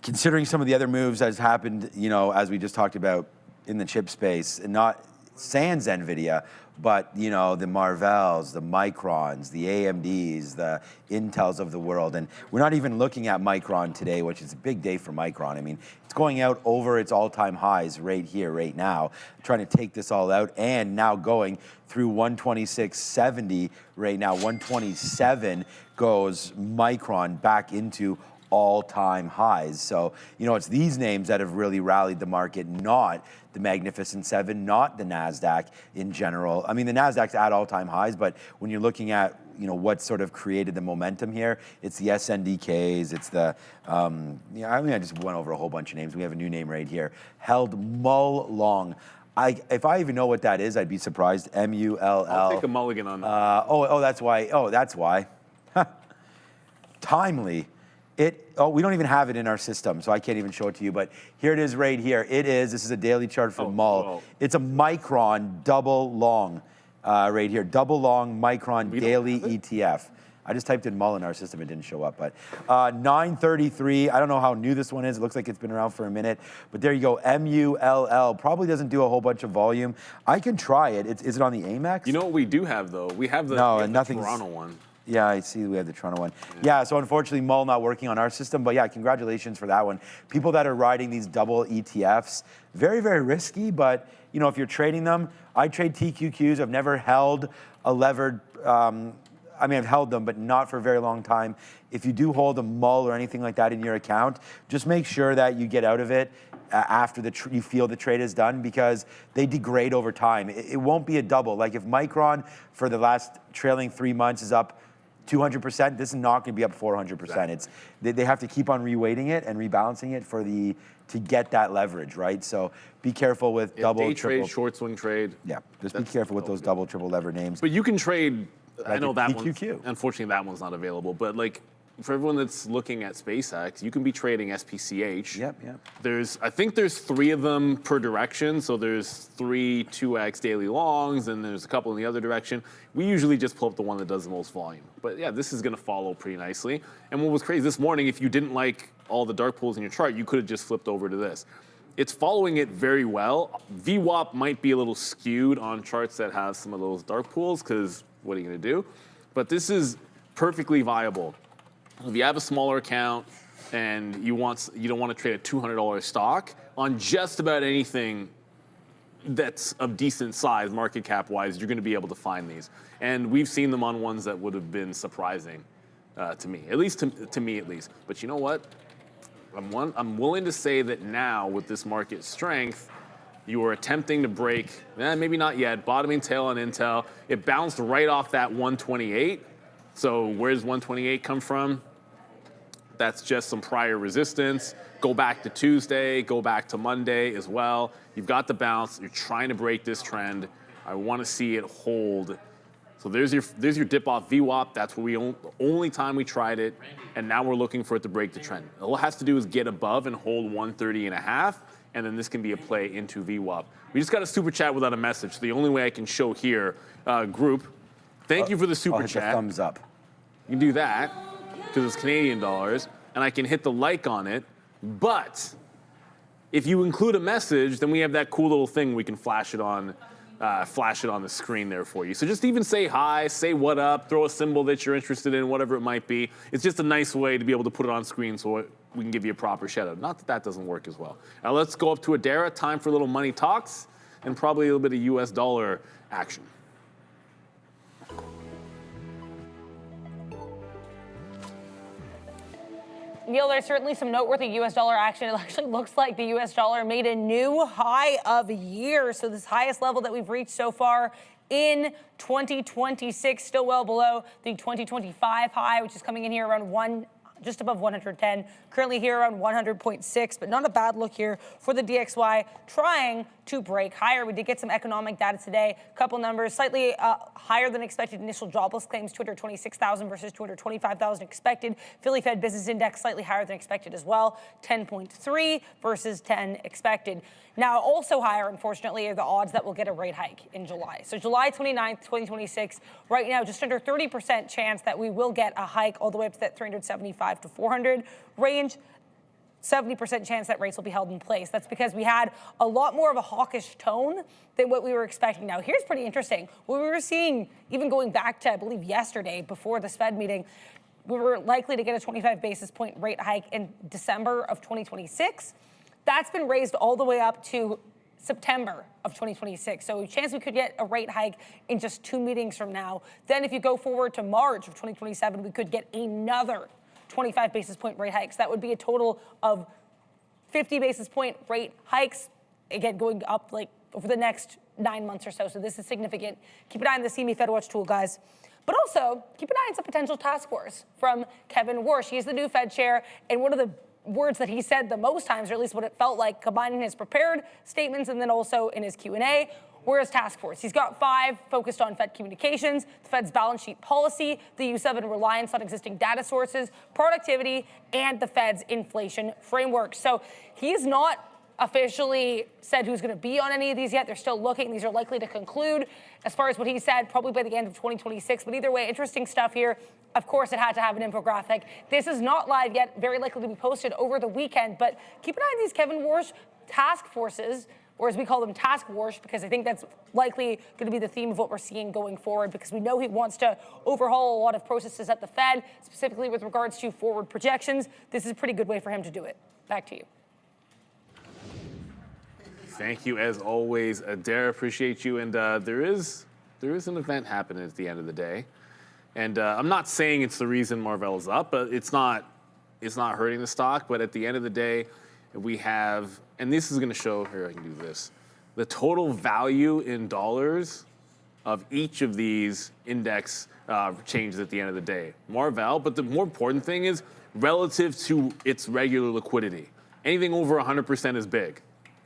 considering some of the other moves that's happened, as we just talked about in the chip space, and not sans NVIDIA, but the Marvells, the Microns, the AMDs, the Intels of the world. And we're not even looking at Micron today, which is a big day for Micron. I mean, it's going out over its all-time highs right here, right now, trying to take this all out, and now going through 126.70 right now. 127 goes Micron back into all-time highs. So, it's these names that have really rallied the market, not the Magnificent Seven, not the NASDAQ in general. I mean, the NASDAQ's at all-time highs, but when you're looking at, what sort of created the momentum here. It's the SNDKs. It's the I just went over a whole bunch of names. We have a new name right here. Held mull long. If I even know what that is, I'd be surprised. MULL. I'll take a mulligan on that. That's why. Oh, that's why. Timely. We don't even have it in our system, so I can't even show it to you, but here it is right here. This is a daily chart for mull. It's a micron double long right here. Double long micron daily ETF. I just typed in mull in our system, it didn't show up, but 933, I don't know how new this one is. It looks like it's been around for a minute, but there you go, MULL. Probably doesn't do a whole bunch of volume. I can try it. Is it on the Amex? You know what we do have, though? We have the Toronto one. Yeah, I see we have the Toronto one. Yeah, so unfortunately, mull not working on our system, but yeah, congratulations for that one. People that are riding these double ETFs, very, very risky, but if you're trading them, I trade TQQs. I've never held a levered, I've held them, but not for a very long time. If you do hold a mull or anything like that in your account, just make sure that you get out of it after you feel the trade is done, because they degrade over time. It won't be a double. Like if Micron for the last trailing 3 months is up 200%, this is not going to be up 400%. They have to keep on reweighting it and rebalancing it to get that leverage, right? So be careful with double, day triple. trade, short swing trade. Yeah, just be careful with those double, triple lever names. But you can trade. I know that one. TQQ. Unfortunately, that one's not available. But like for everyone that's looking at SpaceX, you can be trading SPCH. Yep. I think there's 3 of them per direction. So there's 3 2x daily longs, and there's a couple in the other direction. We usually just pull up the one that does the most volume. But yeah, this is going to follow pretty nicely. And what was crazy this morning, if you didn't like all the dark pools in your chart, you could have just flipped over to this. It's following it very well. VWAP might be a little skewed on charts that have some of those dark pools, because what are you going to do? But this is perfectly viable. If you have a smaller account and you don't want to trade a $200 stock on just about anything that's of decent size, market cap wise, you're going to be able to find these. And we've seen them on ones that would have been surprising to me, at least to me at least. But you know what? I'm willing to say that now with this market strength, you are attempting to break, maybe not yet, bottoming tail on Intel. It bounced right off that 128. So where does 128 come from? That's just some prior resistance. Go back to Tuesday, go back to Monday as well. You've got the bounce. You're trying to break this trend. I want to see it hold. So there's your dip off VWAP. That's where the only time we tried it, and now we're looking for it to break the trend. All it has to do is get above and hold 130.5, and then this can be a play into VWAP. We just got a super chat without a message. So the only way I can show here, group, thank you for the super hit chat. The thumbs up. You can do that because it's Canadian dollars, and I can hit the like on it. But if you include a message, then we have that cool little thing we can flash it on the screen there for you. So just even say hi, say what up, throw a symbol that you're interested in, whatever it might be. It's just a nice way to be able to put it on screen so we can give you a proper shout out. Not that that doesn't work as well. Now let's go up to Adara. Time for a little money talks and probably a little bit of US dollar action. Neil, there's certainly some noteworthy U.S. dollar action. It actually looks like the U.S. dollar made a new high of the year. So this highest level that we've reached so far in 2026, still well below the 2025 high, which is coming in here around just above 110, currently here around 100.6, but not a bad look here for the DXY trying to break higher. We did get some economic data today, a couple numbers, slightly higher than expected initial jobless claims, 226,000 versus 225,000 expected. Philly Fed Business Index slightly higher than expected as well, 10.3 versus 10 expected. Now, also higher, unfortunately, are the odds that we'll get a rate hike in July. So July 29th, 2026, right now, just under 30% chance that we will get a hike all the way up to that 375 to 400 range. 70% chance that rates will be held in place. That's because we had a lot more of a hawkish tone than what we were expecting. Now, here's pretty interesting. What we were seeing, even going back to, I believe, yesterday before this Fed meeting, we were likely to get a 25 basis point rate hike in December of 2026. That's been raised all the way up to September of 2026. So a chance we could get a rate hike in just 2 meetings from now. Then if you go forward to March of 2027, we could get another 25 basis point rate hikes. That would be a total of 50 basis point rate hikes, again, going up like over the next 9 months or so. So this is significant. Keep an eye on the CME Fed Watch tool, guys. But also, keep an eye on some potential task force from Kevin Warsh. He's the new Fed chair, and one of the words that he said the most times, or at least what it felt like, combining his prepared statements and then also in his Q&A, were his task force. He's got 5 focused on Fed communications, the Fed's balance sheet policy, the use of and reliance on existing data sources, productivity, and the Fed's inflation framework. So he's not officially said who's going to be on any of these yet. They're still looking. These are likely to conclude, as far as what he said, probably by the end of 2026. But either way, interesting stuff here. Of course, it had to have an infographic. This is not live yet, very likely to be posted over the weekend. But keep an eye on these Kevin Warsh task forces, or as we call them, task Warsh, because I think that's likely going to be the theme of what we're seeing going forward, because we know he wants to overhaul a lot of processes at the Fed, specifically with regards to forward projections. This is a pretty good way for him to do it. Back to you. Thank you, as always, Adair. Appreciate you. And there is an event happening at the end of the day. And I'm not saying it's the reason Marvell is up, but it's not hurting the stock. But at the end of the day, we have, and this is going to show, here I can do this, the total value in dollars of each of these index changes at the end of the day. Marvell, but the more important thing is relative to its regular liquidity. Anything over 100% is big.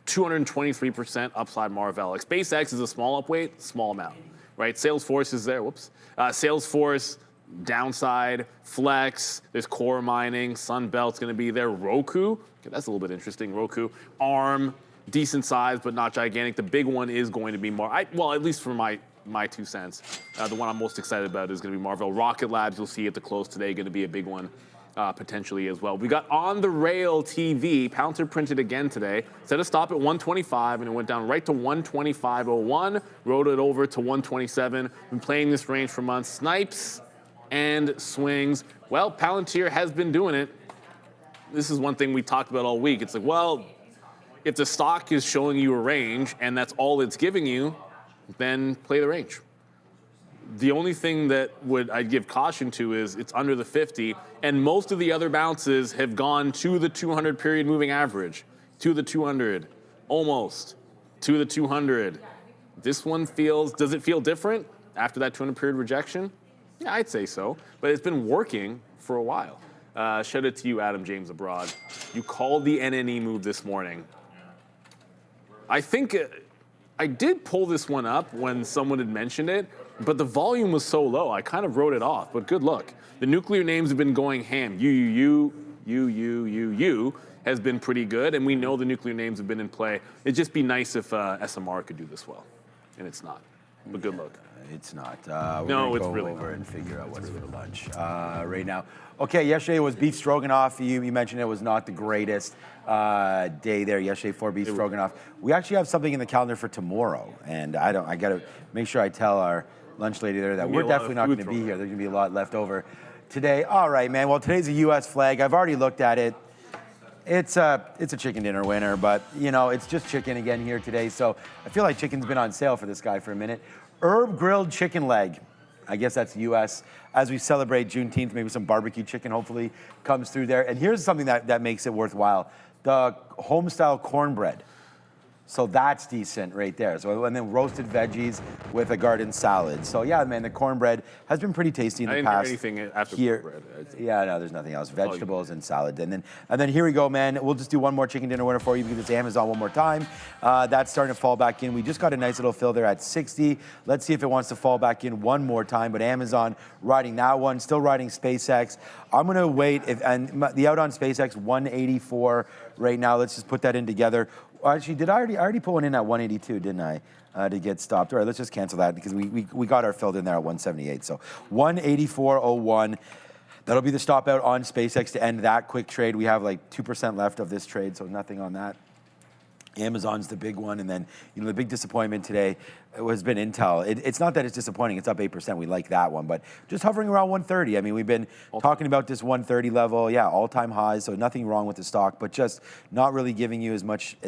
223% upside Marvell. Like SpaceX is a small upweight, small amount, right? Salesforce is there, whoops. Salesforce, downside, Flex, there's core mining, Sunbelt's gonna be there, Roku, okay, that's a little bit interesting, Roku, ARM, decent size, but not gigantic. The big one is going to be well, at least for my 2 cents, the one I'm most excited about is gonna be Marvell. Rocket Labs, you'll see at the close today, gonna be a big one. Potentially as well. We got On the Rail TV. Pouncer printed again today. Set a stop at 125, and it went down right to 125.01. Rode it over to 127. Been playing this range for months. Snipes and swings. Well, Palantir has been doing it. This is one thing we talked about all week. It's like, well, if the stock is showing you a range and that's all it's giving you, then play the range. The only thing that I'd give caution to is it's under the 50, and most of the other bounces have gone to the 200 period moving average, to the 200, almost, to the 200. This one does it feel different after that 200 period rejection? Yeah, I'd say so, but it's been working for a while. Shout out to you, Adam James Abroad. You called the NNE move this morning. I think I did pull this one up when someone had mentioned it, but the volume was so low, I kind of wrote it off, but good luck. The nuclear names have been going ham. U has been pretty good, and we know the nuclear names have been in play. It'd just be nice if SMR could do this well, and it's not, but good luck. It's not. No, it's go really over not. and figure out what's for lunch right now. Okay, yesterday was beef stroganoff. You mentioned it was not the greatest day there yesterday for beef stroganoff. We actually have something in the calendar for tomorrow, and I got to make sure I tell our lunch lady there that we're definitely not going to be here. There's going to be a lot left over today. All right, man. Well, today's a U.S. flag. I've already looked at it. It's a chicken dinner winner, but it's just chicken again here today. So I feel like chicken's been on sale for this guy for a minute. Herb grilled chicken leg. I guess that's U.S. As we celebrate Juneteenth, maybe some barbecue chicken hopefully comes through there. And here's something that makes it worthwhile. The home-style cornbread. So that's decent right there. So, and then roasted veggies with a garden salad. So yeah, man, the cornbread has been pretty tasty in the past. I didn't hear anything after here. cornbread. Yeah, no, there's nothing else. Vegetables and salad. And then here we go, man. We'll just do one more chicken dinner winner for you because it's Amazon one more time. That's starting to fall back in. We just got a nice little fill there at 60. Let's see if it wants to fall back in one more time. But Amazon riding that one, still riding SpaceX. I'm gonna wait. The out on SpaceX 184 right now. Let's just put that in together. Actually, I already put one in at 182, didn't I, to get stopped? All right, let's just cancel that because we got our filled in there at 178. So 184.01. That'll be the stop out on SpaceX to end that quick trade. We have like 2% left of this trade, so nothing on that. Amazon's the big one, and then the big disappointment today has been Intel. It's not that it's disappointing; it's up 8%. We like that one, but just hovering around 130. I mean, we've been talking about this 130 level, yeah, all-time highs. So nothing wrong with the stock, but just not really giving you as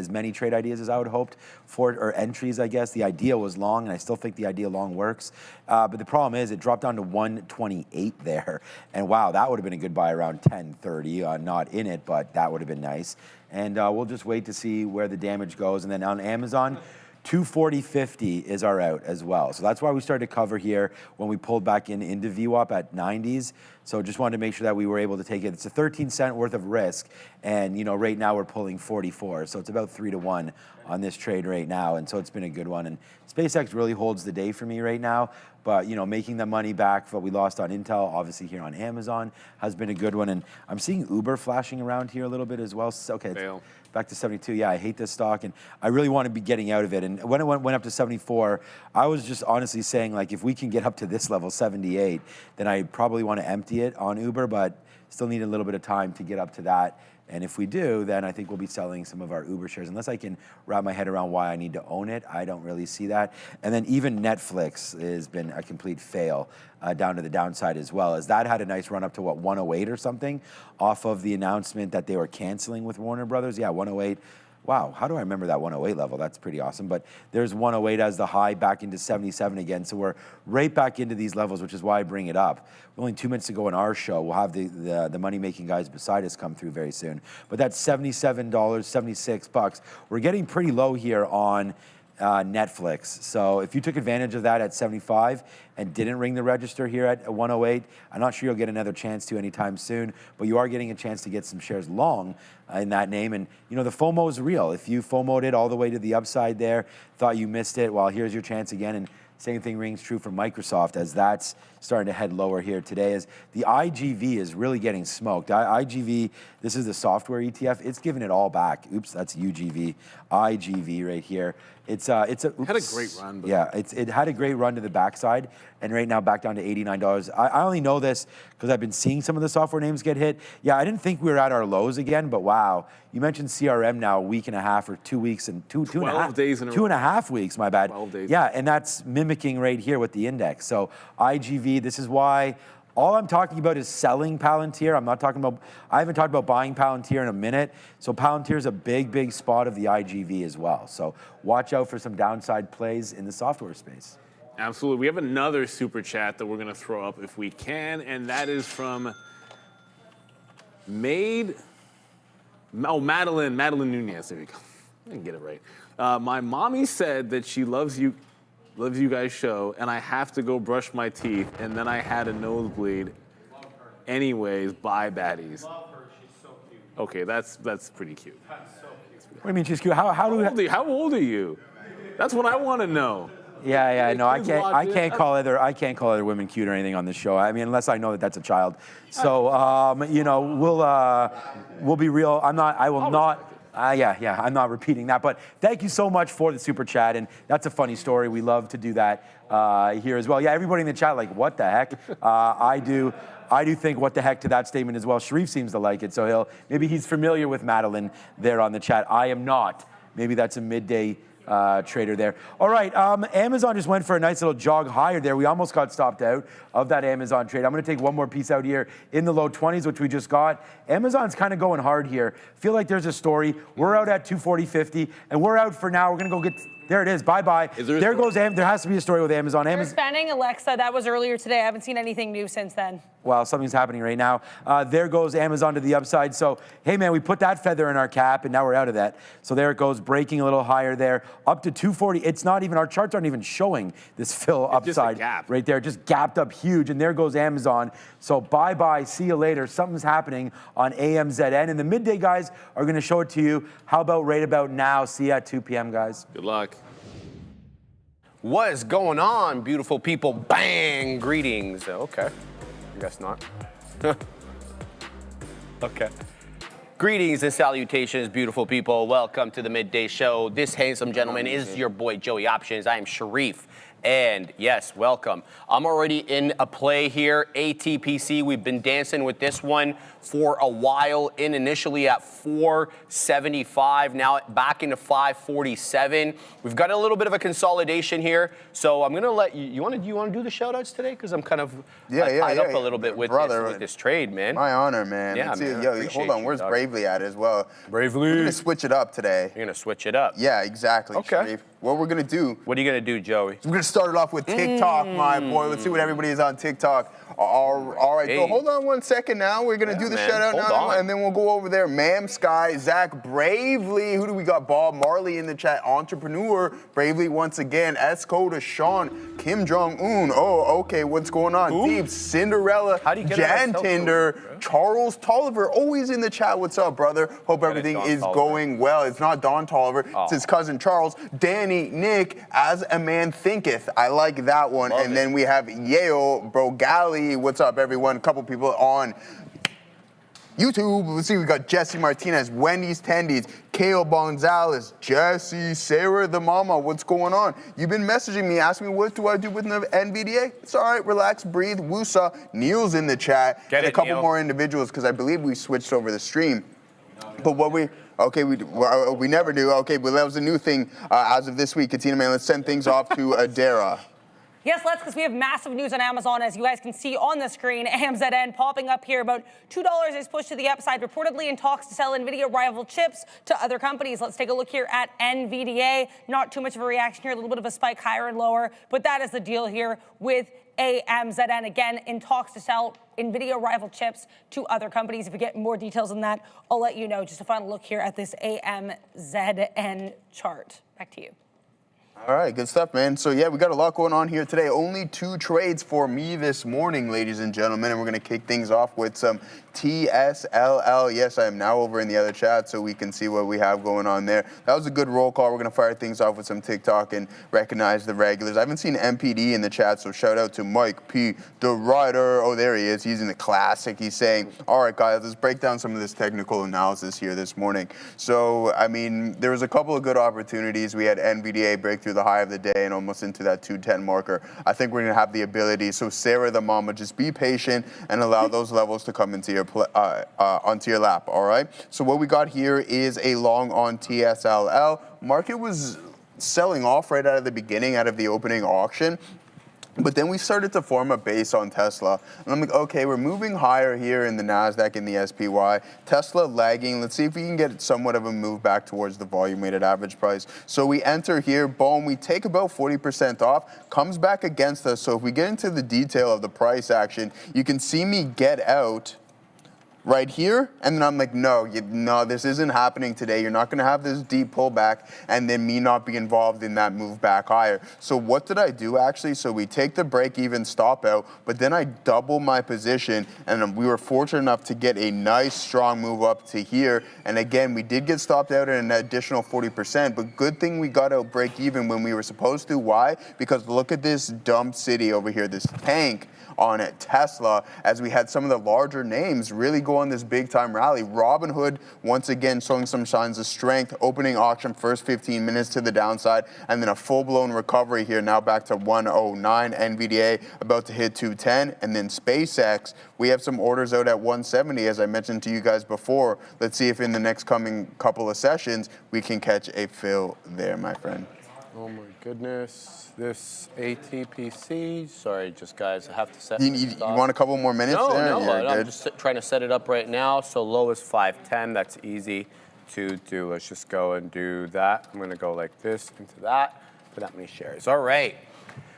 many trade ideas as I would hoped for, or entries, I guess. The idea was long, and I still think the idea long works. But the problem is, it dropped down to 128 there, and wow, that would have been a good buy around 1030. Not in it, but that would have been nice. And we'll just wait to see where the damage goes. And then on Amazon, 240.50 is our out as well. So that's why we started to cover here when we pulled back into VWAP at 90s. So just wanted to make sure that we were able to take it. It's a 13-cent worth of risk. And, you know, right now we're pulling 44. So it's about 3-1 on this trade right now. And so it's been a good one. And SpaceX really holds the day for me right now. But, you know, making the money back for what we lost on Intel, obviously here on Amazon, has been a good one. And I'm seeing Uber flashing around here a little bit as well. So, okay, back to 72. Yeah, I hate this stock, and I really want to be getting out of it. And when it went up to 74, I was just honestly saying, like, if we can get up to this level, 78, then I probably want to empty it on Uber, but still need a little bit of time to get up to that. And if we do, then I think we'll be selling some of our Uber shares. Unless I can wrap my head around why I need to own it, I don't really see that. And then even Netflix has been a complete fail down to the downside as well, as that had a nice run up to, what, 108 or something off of the announcement that they were canceling with Warner Brothers. Yeah, 108. Wow, how do I remember that 108 level? That's pretty awesome. But there's 108 as the high, back into 77 again. So we're right back into these levels, which is why I bring it up. Only 2 minutes to go in our show. We'll have the money-making guys beside us come through very soon. But that's $77, 76 bucks. We're getting pretty low here on Netflix. So if you took advantage of that at 75 and didn't ring the register here at 108, I'm not sure you'll get another chance to anytime soon, but you are getting a chance to get some shares long in that name. And, you know, the FOMO is real. If you FOMO'd it all the way to the upside there, thought you missed it, well, here's your chance again. And same thing rings true for Microsoft, as that's starting to head lower here today, as the IGV is really getting smoked. IGV, this is the software ETF. It's giving it all back. Oops, that's UGV. IGV right here. It's a oops. Had a great run. But yeah, it had a great run to the backside, and right now back down to $89. I only know this because I've been seeing some of the software names get hit. Yeah, I didn't think we were at our lows again, but wow. You mentioned CRM now, a week and a half or 2 weeks and two and a half days in a row. 2.5 weeks, my bad. 12 days. Yeah, and that's mimicking right here with the index. So IGV, this is why all I'm talking about is selling Palantir. I haven't talked about buying Palantir in a minute. So Palantir is a big, big spot of the IGV as well. So watch out for some downside plays in the software space. Absolutely. We have another super chat that we're going to throw up if we can, and that is from Madeline Nunez. There we go. I didn't get it right. My mommy said that she loves you guys' show, and I have to go brush my teeth, and then I had a nosebleed. Love her. Anyways, bye, baddies. Love her. She's so cute. Okay, that's pretty cute. That's so cute. What do you mean she's cute? How old are you? That's what I want to know. Yeah, no, I can't call other women cute or anything on this show. I mean, unless I know that that's a child. So, you know, we'll be real. I'm not repeating that, but thank you so much for the super chat, and that's a funny story. We love to do that here as well. Yeah, everybody in the chat, like, what the heck? I do think what the heck to that statement as well. Sharif seems to like it, so maybe he's familiar with Madeline there on the chat. I am not. Maybe that's a midday trader there. All right, Amazon just went for a nice little jog higher there. We almost got stopped out of that Amazon trade. I'm going to take one more piece out here in the low 20s, which we just got. Amazon's kind of going hard here. Feel like there's a story. We're out at 240.50, and we're out for now. We're going to go get... There it is. Bye-bye. There goes There has to be a story with Amazon. They're spanning Alexa. That was earlier today. I haven't seen anything new since then. Well, something's happening right now. There goes Amazon to the upside. So, hey, man, we put that feather in our cap, and now we're out of that. So there it goes, breaking a little higher there, up to 240. It's not even, our charts aren't even showing this fill upside. Just a gap. Right there, just gapped up huge, and there goes Amazon. So bye-bye, see you later. Something's happening on AMZN. And the midday guys are going to show it to you. How about right about now? See you at 2 p.m., guys. Good luck. What is going on, beautiful people? Bang! Greetings. Okay. I guess not. Okay. Greetings and salutations, beautiful people. Welcome to the Midday Show. This handsome gentleman is your boy, Joey Options. I am Sharif. And yes, welcome. I'm already in a play here, ATPC. We've been dancing with this one for a while, in initially at 475, now back into 547. We've got a little bit of a consolidation here, so I'm gonna let you. You want to do the shout outs today? Because I'm kind of tied up a little bit with this trade, man. My honor, man. Yeah, man. Yo, hold on. Where's Bravely at as well? Bravely. We're gonna switch it up today. You're gonna switch it up. Yeah, exactly. Okay. Sharif. What we're gonna do? What are you gonna do, Joey? We're gonna start it off with TikTok, my boy. Let's see what everybody is on TikTok. All right, Hey. so hold on 1 second now. We're going to do the man, shout out hold now, on. and then we'll go over there. Ma'am Sky, Zach Bravely. Who do we got? Bob Marley in the chat. Entrepreneur Bravely once again. Escoda, Sean, Kim Jong-un. Oh, okay, what's going on? Who? Deep, Cinderella, How do you get Jan out of Tinder, self-code, bro? Charles Tolliver, always in the chat. What's up, brother? Hope everything Don is Toliver. going well. It's not Don Tolliver. Oh. It's his cousin Charles. Danny, Nick, As a Man Thinketh. I like that one. Love And it. then we have Yale, Brogali. What's up, everyone? A couple people on YouTube. Let's see, we got Jesse Martinez, Wendy's Tendies, Kale Gonzalez, Jesse, Sarah the Mama. What's going on? You've been messaging me, asking me what do I do with the NVDA? It's all right, relax, breathe. Woosa, Neil's in the chat, Get and a it, couple Neil. more individuals because I believe we switched over the stream. But what we never do. Okay, but that was a new thing as of this week. Katina, man, let's send things off to Adara. Yes, let's, because we have massive news on Amazon, as you guys can see on the screen. AMZN popping up here. About $2 is pushed to the upside, reportedly in talks to sell NVIDIA rival chips to other companies. Let's take a look here at NVDA. Not too much of a reaction here, a little bit of a spike higher and lower, but that is the deal here with AMZN. Again, in talks to sell NVIDIA rival chips to other companies. If we get more details on that, I'll let you know. Just a final look here at this AMZN chart. Back to you. All right, good stuff, man. So, yeah, we got a lot going on here today. Only 2 trades for me this morning, ladies and gentlemen, and we're going to kick things off with some TSLL. Yes, I am now over in the other chat, so we can see what we have going on there. That was a good roll call. We're going to fire things off with some TikTok and recognize the regulars. I haven't seen MPD in the chat, so shout out to Mike P. the Rider. Oh, there he is. He's in the classic. He's saying, all right, guys, let's break down some of this technical analysis here this morning. So, I mean, there was a couple of good opportunities. We had NVDA break through the high of the day and almost into that 210 marker. I think we're going to have the ability. So, Sarah the Mama, just be patient and allow those levels to come into your onto your lap, all right? So what we got here is a long on TSLL. Market was selling off right out of the beginning, out of the opening auction. But then we started to form a base on Tesla. And I'm like, okay, we're moving higher here in the NASDAQ and the SPY. Tesla lagging. Let's see if we can get somewhat of a move back towards the volume-weighted average price. So we enter here, boom, we take about 40% off, comes back against us. So if we get into the detail of the price action, you can see me get out right here, and then I'm like, no, this isn't happening today. You're not going to have this deep pullback, and then me not be involved in that move back higher. So what did I do, actually? So we take the break-even stop out, but then I double my position, and we were fortunate enough to get a nice, strong move up to here. And again, we did get stopped out at an additional 40%, but good thing we got out break-even when we were supposed to. Why? Because look at this dump city over here, this tank on it, Tesla, as we had some of the larger names really go on this big time rally. Robinhood, once again, showing some signs of strength. Opening auction, first 15 minutes to the downside, and then a full-blown recovery here, now back to 109. NVDA about to hit 210, and then SpaceX, we have some orders out at 170, as I mentioned to you guys before. Let's see if in the next coming couple of sessions, we can catch a fill there, my friend. Oh my goodness. This ATPC. Sorry, just guys, I have to set You want a couple more minutes there? No, You're I'm good. just trying to set it up right now. So low is 510. That's easy to do. Let's just go and do that. I'm going to go like this into that for that many shares. All right.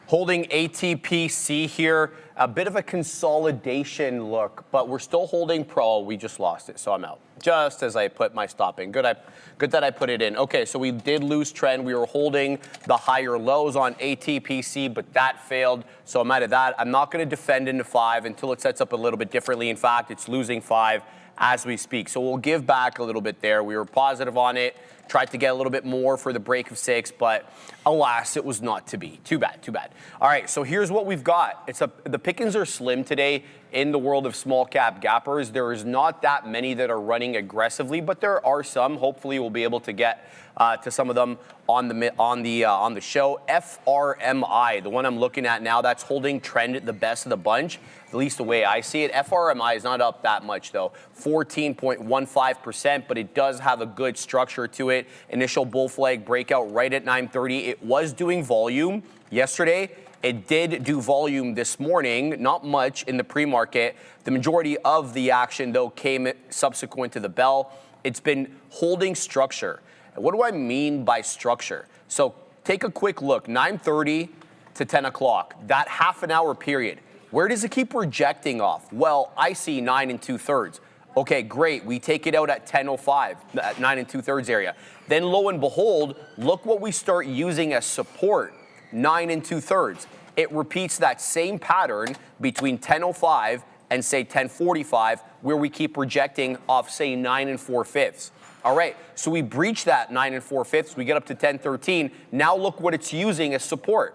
Holding ATPC here. A bit of a consolidation look, but we're still holding Pro. We just lost it, so I'm out. Just as I put my stop in. Good that I put it in. Okay, so we did lose trend. We were holding the higher lows on ATPC, but that failed. So I'm out of that. I'm not going to defend into 5 until it sets up a little bit differently. In fact, it's losing 5 as we speak. So we'll give back a little bit there. We were positive on it. Tried to get a little bit more for the break of 6, but alas, it was not to be. Too bad, too bad. All right, so here's what we've got. The pickings are slim today in the world of small cap gappers. There is not that many that are running aggressively, but there are some. Hopefully, we'll be able to get to some of them on the show. FRMI, the one I'm looking at now, that's holding trend the best of the bunch, at least the way I see it. FRMI is not up that much though, 14.15%, but it does have a good structure to it. Initial bull flag breakout right at 9:30. It was doing volume yesterday. It did do volume this morning, not much in the pre-market. The majority of the action, though, came subsequent to the bell. It's been holding structure. What do I mean by structure? So take a quick look, 9:30 to 10 o'clock, that half an hour period. Where does it keep rejecting off? Well, I see 9 2/3. Okay, great. We take it out at 10.05, at 9 2/3 area. Then lo and behold, look what we start using as support, 9 2/3. It repeats that same pattern between 10.05 and say 10.45, where we keep rejecting off say 9 4/5. All right, so we breach that 9 4/5. We get up to 10.13. Now look what it's using as support.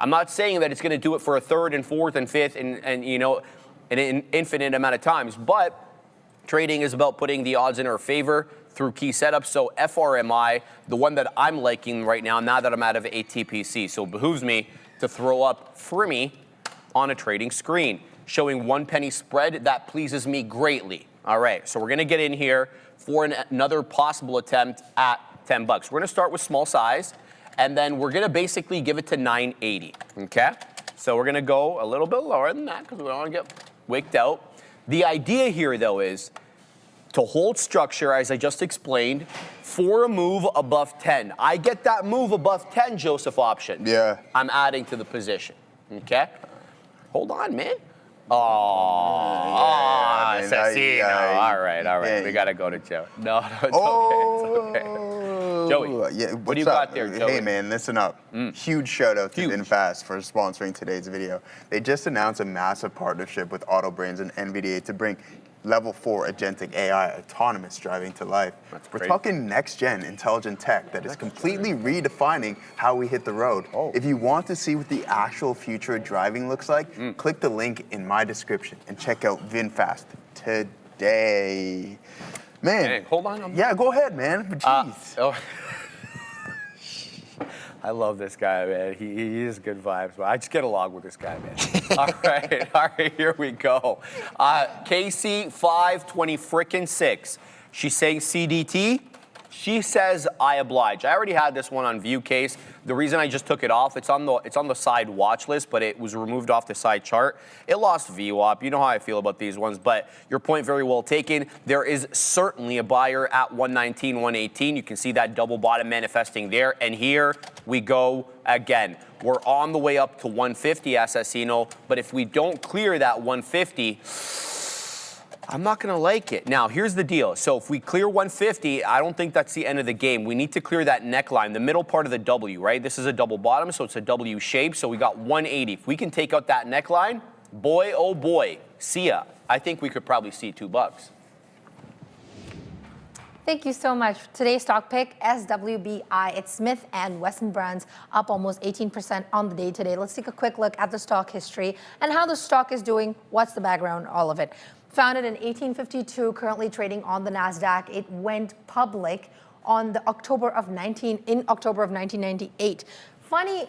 I'm not saying that it's going to do it for a third and fourth and fifth and you know, an infinite amount of times, but trading is about putting the odds in our favor through key setups. So FRMI, the one that I'm liking right now that I'm out of ATPC. So it behooves me to throw up FRMI on a trading screen, showing 1 penny spread. That pleases me greatly. All right, so we're going to get in here for another possible attempt at 10 bucks. We're going to start with small size, and then we're going to basically give it to 9.80, okay? So we're going to go a little bit lower than that because we don't want to get wicked out. The idea here, though, is to hold structure, as I just explained, for a move above 10. I get that move above 10, Joseph option. Yeah. I'm adding to the position, okay? Hold on, man. Oh, Assassino. All right. Yeah. We got to go to Joe. No, it's okay. Joey, yeah, what do you got there, Joey? Hey, man, listen up. Huge shout out to VinFast for sponsoring today's video. They just announced a massive partnership with AutoBrains and NVIDIA to bring Level 4 agentic AI autonomous driving to life. We're talking next-gen intelligent tech that is completely redefining how we hit the road. If you want to see what the actual future of driving looks like, click the link in my description and check out VinFast today. Man. Hey, hold on. Yeah, go ahead, man. But jeez. I love this guy, man. He is good vibes. But I just get along with this guy, man. All right, here we go. KC 520-6. She's saying CDT. She says I oblige. I already had this one on view case. The reason I just took it off, it's on the side watch list, but it was removed off the side chart. It lost VWAP. You know how I feel about these ones, but your point very well taken. There is certainly a buyer at 119, 118. You can see that double bottom manifesting there, and here we go again. We're on the way up to 150, Assassino, but if we don't clear that 150, I'm not going to like it. Now, here's the deal. So if we clear 150, I don't think that's the end of the game. We need to clear that neckline, the middle part of the W, right? This is a double bottom, so it's a W shape. So we got 180. If we can take out that neckline, boy, oh boy, see ya. I think we could probably see $2. Thank you so much. Today's stock pick, SWBI. It's Smith & Wesson brands, up almost 18% on the day today. Let's take a quick look at the stock history and how the stock is doing. What's the background? All of it. Founded in 1852, currently trading on the NASDAQ. It went public on October of 1998. Funny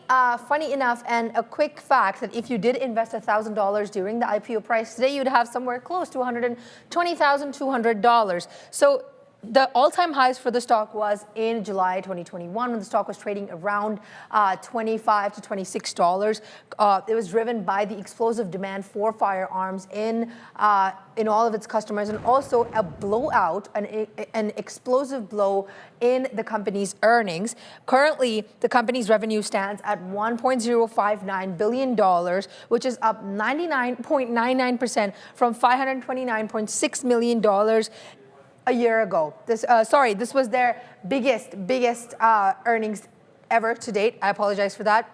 enough, and a quick fact that if you did invest $1,000 during the IPO price today, you'd have somewhere close to $120,200. So the all-time highs for the stock was in July 2021 when the stock was trading around $25 to $26. It was driven by the explosive demand for firearms in all of its customers, and also a blowout, an explosive blow in the company's earnings. Currently, the company's revenue stands at $1.059 billion, which is up 99.99% from $529.6 million a year ago. This was their biggest earnings ever to date. I apologize for that.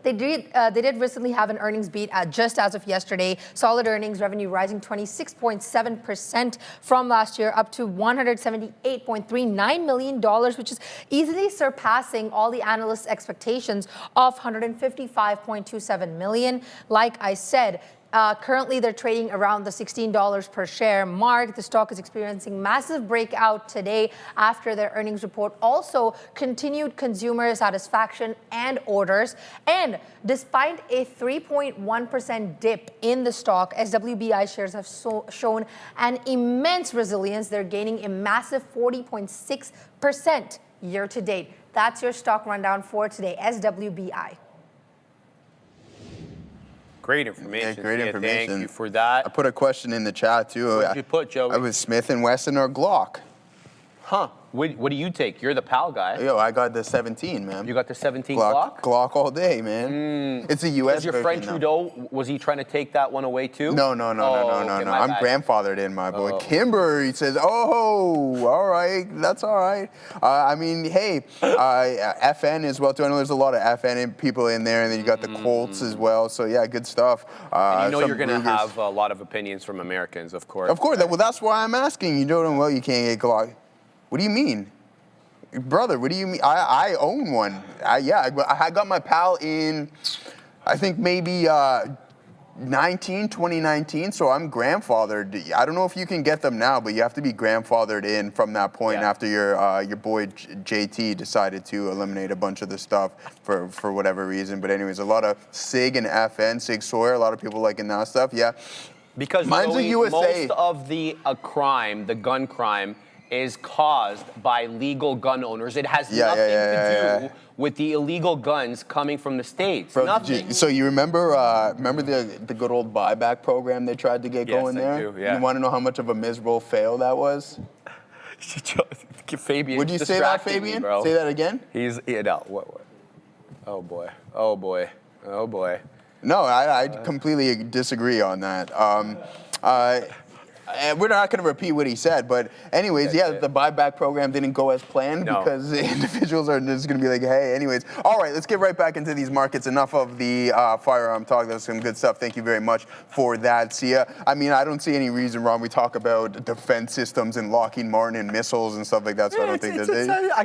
They did recently have an earnings beat just as of yesterday. Solid earnings, revenue rising 26.7% from last year up to $178.39 million, which is easily surpassing all the analysts' expectations of $155.27 million. Like I said, currently, they're trading around the $16 per share mark. The stock is experiencing massive breakout today after their earnings report. Also, continued consumer satisfaction and orders. And despite a 3.1% dip in the stock, SWBI shares have shown an immense resilience. They're gaining a massive 40.6% year to date. That's your stock rundown for today, SWBI. Great information. Yeah, great information. Thank you for that. I put a question in the chat too. What did you put, Joey? I was Smith & Wesson or Glock. Huh. What do you take? You're the PAL guy. Yo, I got the 17, man. You got the 17 Glock? Glock all day, man. It's a U.S. Is your version, friend though. Trudeau, was he trying to take that one away too? No. Okay, my I'm bad. grandfathered in, my boy. Kimber, he says, oh, all right, that's all right. I mean, hey, FN as well, too. I know there's a lot of FN people in there, and then you got the Colts as well. So, yeah, good stuff. And you know you're going to have a lot of opinions from Americans, of course. Of course. Well, that's why I'm asking. You know, well, you can't get Glock. What do you mean? Brother, what do you mean? I own one. I got my PAL in, I think maybe 2019, so I'm grandfathered. I don't know if you can get them now, but you have to be grandfathered in from that point after your boy JT decided to eliminate a bunch of the stuff for whatever reason. But anyways, a lot of SIG and FN, SIG Sawyer, a lot of people liking that stuff, yeah. Because mine's a USA. Most of the crime, the gun crime, is caused by legal gun owners. It has nothing to do with the illegal guns coming from the States. Bro, nothing. So you remember the good old buyback program they tried to get going there? Yes, I do, yeah. You want to know how much of a miserable fail that was? Fabian, would you say that, Fabian? Me, say that again? What? Oh boy. No, I completely disagree on that. And we're not going to repeat what he said, but anyways, the buyback program didn't go as planned because the individuals are just going to be like, hey, anyways. All right, let's get right back into these markets. Enough of the firearm talk. That was some good stuff. Thank you very much for that, Sia. I mean, I don't see any reason wrong. We talk about defense systems and Lockheed Martin and missiles and stuff like that, so I don't think that I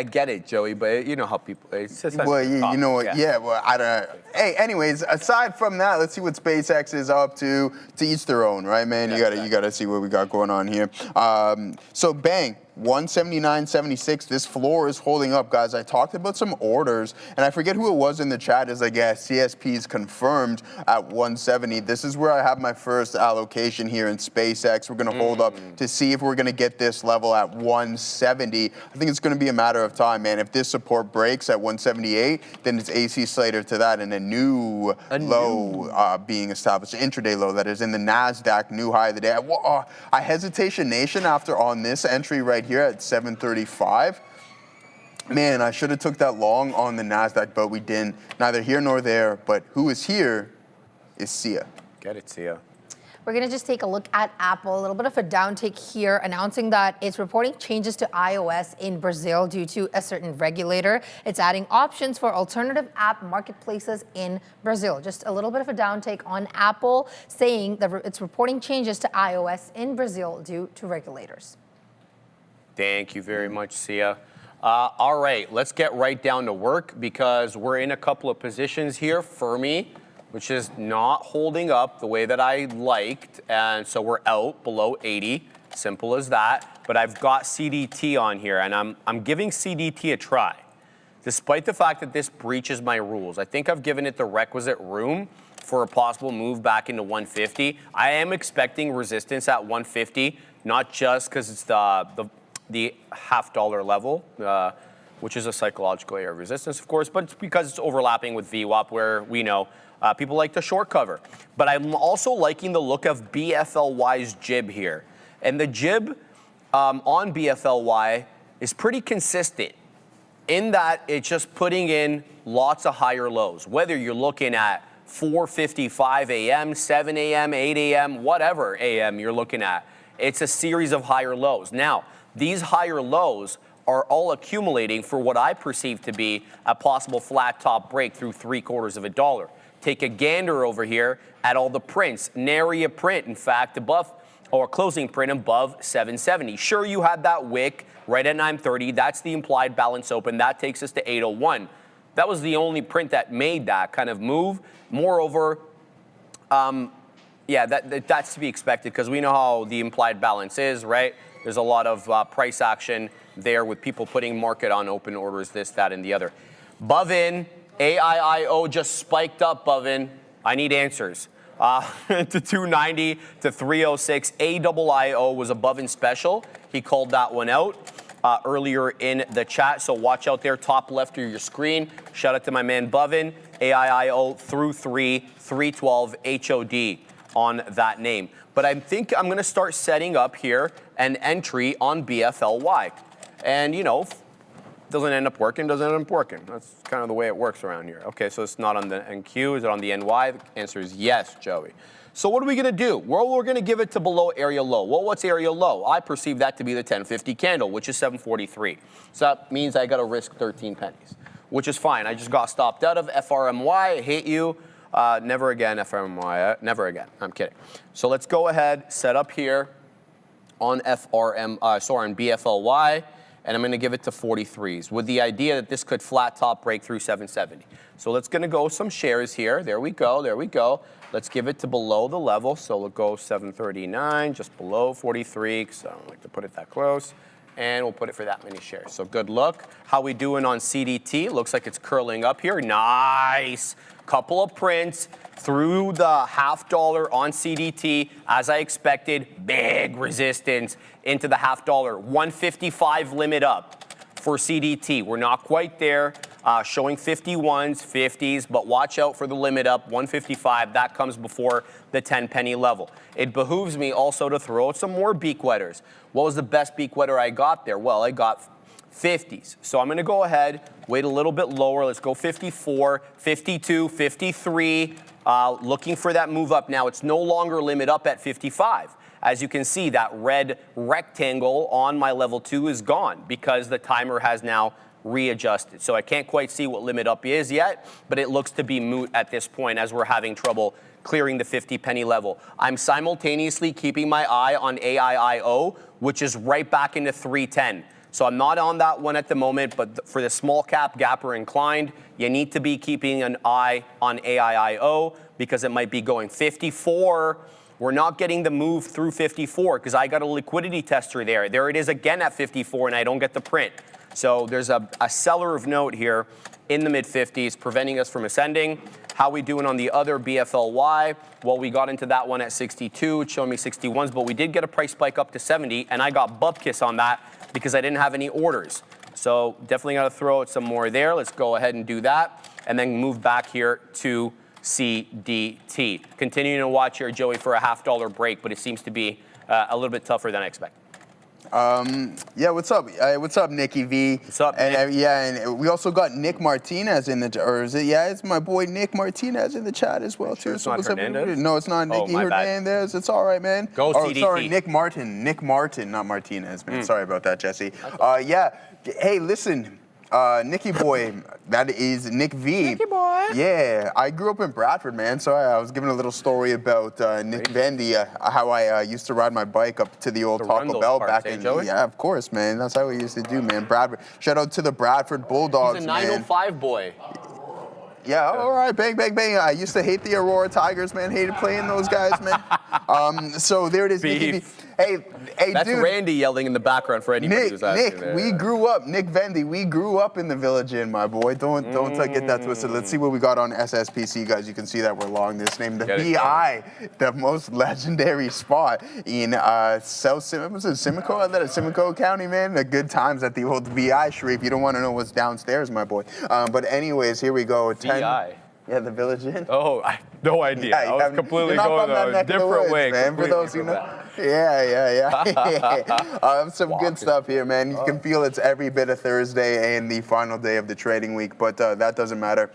get it, Joey, but you know how people... Well, you know what? Yeah, well, I don't... Hey, anyways, aside from that, let's see what SpaceX is up to each their own, right, man? You gotta see what we got going on here. So bang, 179.76. This floor is holding up, guys. I talked about some orders, and I forget who it was in the chat. Is like, yeah, CSP's confirmed at 170. This is where I have my first allocation here in SpaceX. We're going to hold up to see if we're going to get this level at 170. I think it's going to be a matter of time, man. If this support breaks at 178, then it's AC Slater to that, and a new low being established, intraday low that is in the NASDAQ, new high of the day. I hesitation nation after on this entry right here at 735. Man, I should have took that long on the NASDAQ, but we didn't. Neither here nor there, but who is here is Sia. Get it, Sia. We're going to just take a look at Apple, a little bit of a downtick here, announcing that it's reporting changes to iOS in Brazil due to a certain regulator. It's adding options for alternative app marketplaces in Brazil. Just a little bit of a downtake on Apple, saying that it's reporting changes to iOS in Brazil due to regulators. Thank you very much, Sia. All right, let's get right down to work because we're in a couple of positions here. Fermi, which is not holding up the way that I liked, and so we're out below 80. Simple as that. But I've got CDT on here, and I'm giving CDT a try. Despite the fact that this breaches my rules, I think I've given it the requisite room for a possible move back into 150. I am expecting resistance at 150, not just because it's the $half level, which is a psychological area of resistance, of course, but it's because it's overlapping with VWAP, where we know people like to short cover. But I'm also liking the look of BFLY's jib here. And the jib on BFLY is pretty consistent in that it's just putting in lots of higher lows. Whether you're looking at 4:55 a.m., 7 a.m., 8 a.m., whatever a.m. you're looking at, it's a series of higher lows. Now, these higher lows are all accumulating for what I perceive to be a possible flat top break through $0.75. Take a gander over here at all the prints. Nary a print, in fact, above, or closing print above 770. Sure, you had that wick right at 930. That's the implied balance open. That takes us to 801. That was the only print that made that kind of move. Moreover, that's to be expected because we know how the implied balance is, right? There's a lot of price action there with people putting market on open orders, this, that, and the other. Bovin, AIIO just spiked up, Bovin. I need answers. To 290 to 306. AIIO was above in special. He called that one out earlier in the chat, so watch out there, top left of your screen. Shout out to my man Bovin. AIIO through 312 HOD on that name. But I think I'm going to start setting up here an entry on BFLY. And, you know, doesn't end up working, doesn't end up working. That's kind of the way it works around here. Okay, so it's not on the NQ, is it on the NY? The answer is yes, Joey. So what are we gonna do? Well, we're gonna give it to below area low. Well, what's area low? I perceive that to be the 1050 candle, which is 743. So that means I gotta risk 13 pennies, which is fine. I just got stopped out of FRMY, I hate you. Never again, FRMY, never again, I'm kidding. So let's go ahead, set up here on on BFLY, and I'm gonna give it to 43s with the idea that this could flat top break through 770. So let's gonna go some shares here. There we go, there we go. Let's give it to below the level. So we'll go 739, just below 43, because I don't like to put it that close. And we'll put it for that many shares. So good luck. How we doing on CDT? Looks like it's curling up here. Nice. Couple of prints through the $0.50 on CDT. As I expected, big resistance into the $0.50. 155 limit up for CDT. We're not quite there. Showing 51s, 50s, but watch out for the limit up, 155. That comes before the 10 penny level. It behooves me also to throw out some more beak wetters. What was the best beak wetter I got there? Well, I got 50s. So I'm going to go ahead, wait a little bit lower. Let's go 54, 52, 53. Looking for that move up now. It's no longer limit up at 55. As you can see, that red rectangle on my level 2 is gone because the timer has now readjusted. So I can't quite see what limit up is yet, but it looks to be moot at this point as we're having trouble clearing the 50 penny level. I'm simultaneously keeping my eye on AIIO, which is right back into 310. So I'm not on that one at the moment, but for the small cap gapper inclined, you need to be keeping an eye on AIIO because it might be going 54. We're not getting the move through 54 because I got a liquidity tester there. There it is again at 54 and I don't get the print. So there's a seller of note here in the mid-50s preventing us from ascending. How we doing on the other BFLY? Well, we got into that one at 62. It's showing me 61s, but we did get a price spike up to 70, and I got bupkiss on that because I didn't have any orders. So definitely got to throw out some more there. Let's go ahead and do that, and then move back here to CDT. Continuing to watch here, Joey, for a $0.50 break, but it seems to be a little bit tougher than I expected. Yeah, what's up? What's up, Nicky V? What's up, and, Nick? yeah, and we also got Nick Martinez in the, or is it? Yeah, it's my boy Nick Martinez in the chat as well too. Sure it's not Hernandez? No, it's not Nicky Hernandez. It's all right, man. Go CDT. Sorry, Nick Martin, not Martinez, man. Sorry about that, Jesse. Yeah, hey, listen. Nicky boy, that is Nick V. Nicky boy. Yeah, I grew up in Bradford, man. So I was giving a little story about Nick Vendy, how I used to ride my bike up to the old Taco Bell back in. Yeah, of course, man. That's how we used to do, man. Bradford. Shout out to the Bradford Bulldogs, He's a 905 boy. Yeah, all right, bang, bang, bang. I used to hate the Aurora Tigers, man. Hated playing those guys, man. So there it is, Nicky V. Hey, That's dude. Randy yelling in the background for anybody who's asking. Nick, we grew up, Nick Vendy, we grew up in the Village Inn, my boy. Don't get that twisted. Let's see what we got on SSPC, guys. You can see that we're long this name. The BI, the most legendary spot in Simcoe County, man. The good times at the old VI, Sharif. You don't want to know what's downstairs, my boy. But anyways, here we go. VI? Yeah, the Village Inn. Oh, I no idea. Yeah, I was completely going a different way. Man, for those who know. Yeah. Some good stuff here, man. You can feel it's every bit of Thursday and the final day of the trading week, but that doesn't matter.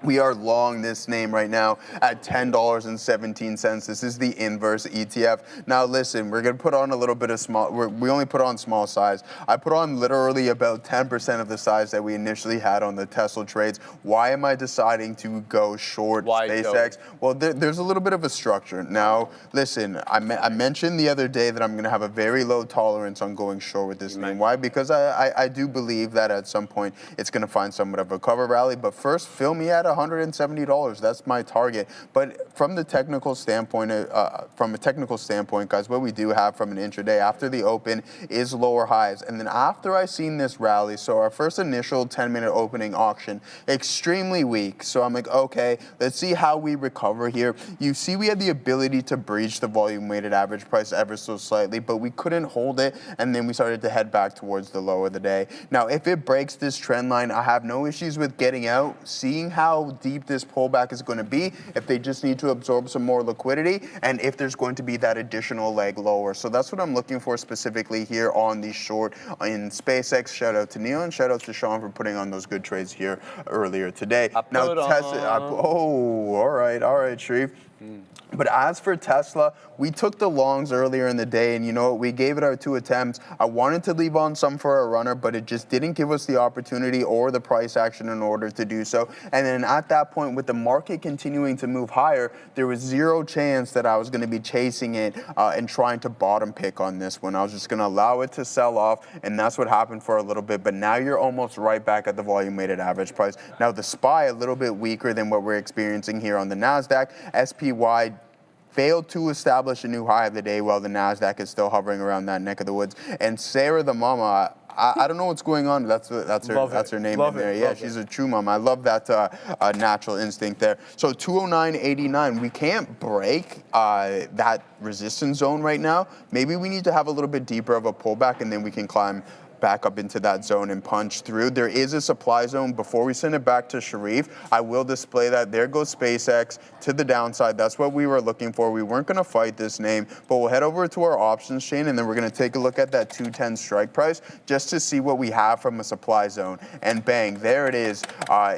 We are long this name right now at $10.17. This is the inverse ETF. Now listen, we're gonna put on a little bit of small, we only put on small size. I put on literally about 10% of the size that we initially had on the Tesla trades. Why am I deciding to go short SpaceX? Well, there's a little bit of a structure. Now listen, I mentioned the other day that I'm gonna have a very low tolerance on going short with this name. Why? Because I do believe that at some point it's gonna find somewhat of a cover rally, but first fill me at $170. That's my target. But from the technical standpoint, guys, what we do have from an intraday after the open is lower highs. And then after I seen this rally, so our first initial 10-minute opening auction, extremely weak. So I'm like, okay, let's see how we recover here. You see we had the ability to breach the volume weighted average price ever so slightly, but we couldn't hold it. And then we started to head back towards the low of the day. Now, if it breaks this trend line, I have no issues with getting out, seeing how how deep this pullback is going to be, if they just need to absorb some more liquidity, and if there's going to be that additional leg lower. So that's what I'm looking for specifically here on the short in SpaceX. Shout out to Neil and shout out to Sean for putting on those good trades here earlier today. Now, Tesla. Oh, all right, Sharif. But as for Tesla, we took the longs earlier in the day, and you know what? We gave it our 2 attempts. I wanted to leave on some for a runner, but it just didn't give us the opportunity or the price action in order to do so. And then at that point, with the market continuing to move higher, there was zero chance that I was going to be chasing it and trying to bottom pick on this one. I was just going to allow it to sell off, and that's what happened for a little bit. But now you're almost right back at the volume-weighted average price. Now the SPY a little bit weaker than what we're experiencing here on the NASDAQ. SPY failed to establish a new high of the day while the NASDAQ is still hovering around that neck of the woods. And Sarah the mama, I don't know what's going on. That's her name in there. Yeah, she's a true mama. I love that natural instinct there. So 209.89, we can't break that resistance zone right now. Maybe we need to have a little bit deeper of a pullback, and then we can climb back up into that zone and punch through. There is a supply zone. Before we send it back to Sharif, I will display that. There goes SpaceX to the downside. That's what we were looking for. We weren't going to fight this name, but we'll head over to our options chain, and then we're going to take a look at that 210 strike price just to see what we have from a supply zone. And bang, there it is.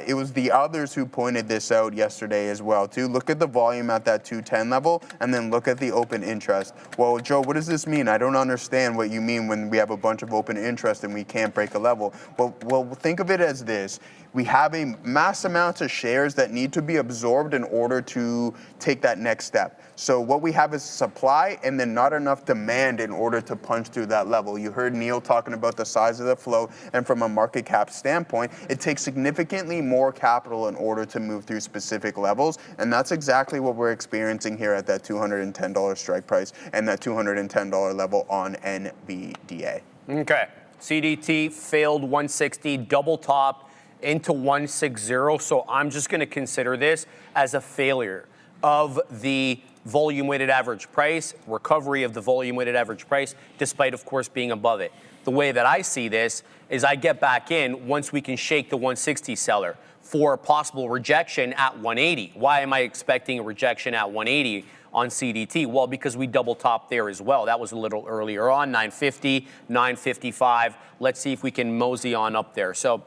It was the others who pointed this out yesterday as well, too. Look at the volume at that 210 level, and then look at the open interest. Well, Joe, what does this mean? I don't understand what you mean when we have a bunch of open interest and we can't break a level. Well, think of it as this. We have a mass amount of shares that need to be absorbed in order to take that next step. So what we have is supply and then not enough demand in order to punch through that level. You heard Neil talking about the size of the float, and from a market cap standpoint, it takes significantly more capital in order to move through specific levels, and that's exactly what we're experiencing here at that $210 strike price and that $210 level on NVDA. Okay. CDT failed 160, double top into 160. So I'm just going to consider this as a failure of the volume weighted average price, recovery of the volume weighted average price, despite, of course, being above it. The way that I see this is I get back in once we can shake the 160 seller for a possible rejection at 180. Why am I expecting a rejection at 180? On CDT? Well, because we double top there as well. That was a little earlier on, 950, 955. Let's see if we can mosey on up there. So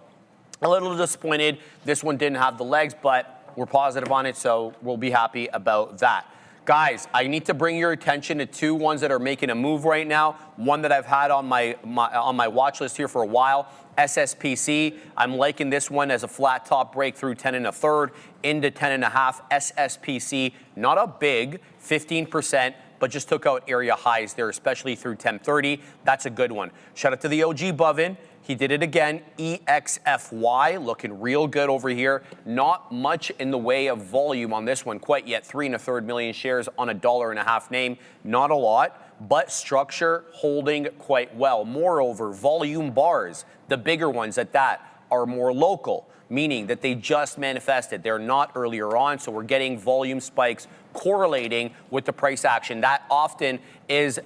a little disappointed. This one didn't have the legs, but we're positive on it, so we'll be happy about that. Guys, I need to bring your attention to two ones that are making a move right now. One that I've had on my watch list here for a while, SSPC. I'm liking this one as a flat top break through 10 1/3 into 10 1/2. SSPC, not a big 15%, but just took out area highs there, especially through 1030. That's a good one. Shout out to the OG Bovin. He did it again. EXFY looking real good over here. Not much in the way of volume on this one quite yet. 3 1/3 million shares on $1.50 name. Not a lot, but structure holding quite well. Moreover, volume bars, the bigger ones at that, are more local, meaning that they just manifested. They're not earlier on, so we're getting volume spikes correlating with the price action. That often is,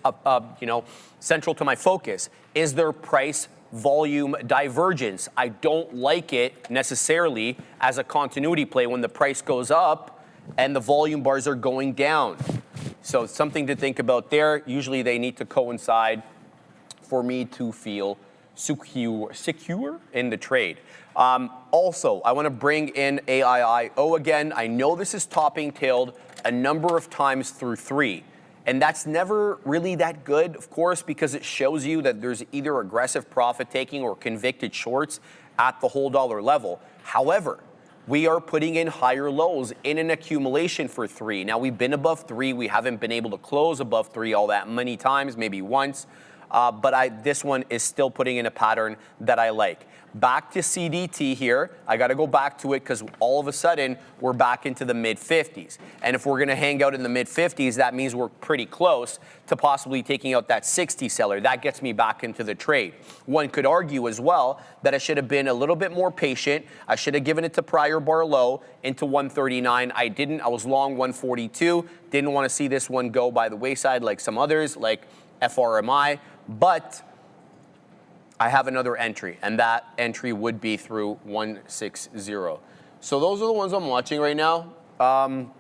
central to my focus. Is there price volume divergence? I don't like it necessarily as a continuity play when the price goes up and the volume bars are going down. So something to think about there. Usually they need to coincide for me to feel secure in the trade. Also, I want to bring in AIIO again. I know this is topping tailed a number of times through 3. And that's never really that good, of course, because it shows you that there's either aggressive profit taking or convicted shorts at the whole dollar level. However, we are putting in higher lows in an accumulation for 3. Now, we've been above 3. We haven't been able to close above 3 all that many times, maybe once. But this one is still putting in a pattern that I like. Back to CDT here. I got to go back to it because all of a sudden we're back into the mid-50s. And if we're going to hang out in the mid-50s, that means we're pretty close to possibly taking out that 60 seller. That gets me back into the trade. One could argue as well that I should have been a little bit more patient. I should have given it to prior bar low into 139. I didn't. I was long 142. Didn't want to see this one go by the wayside like some others, like FRMI. But I have another entry, and that entry would be through 160. So those are the ones I'm watching right now. I'm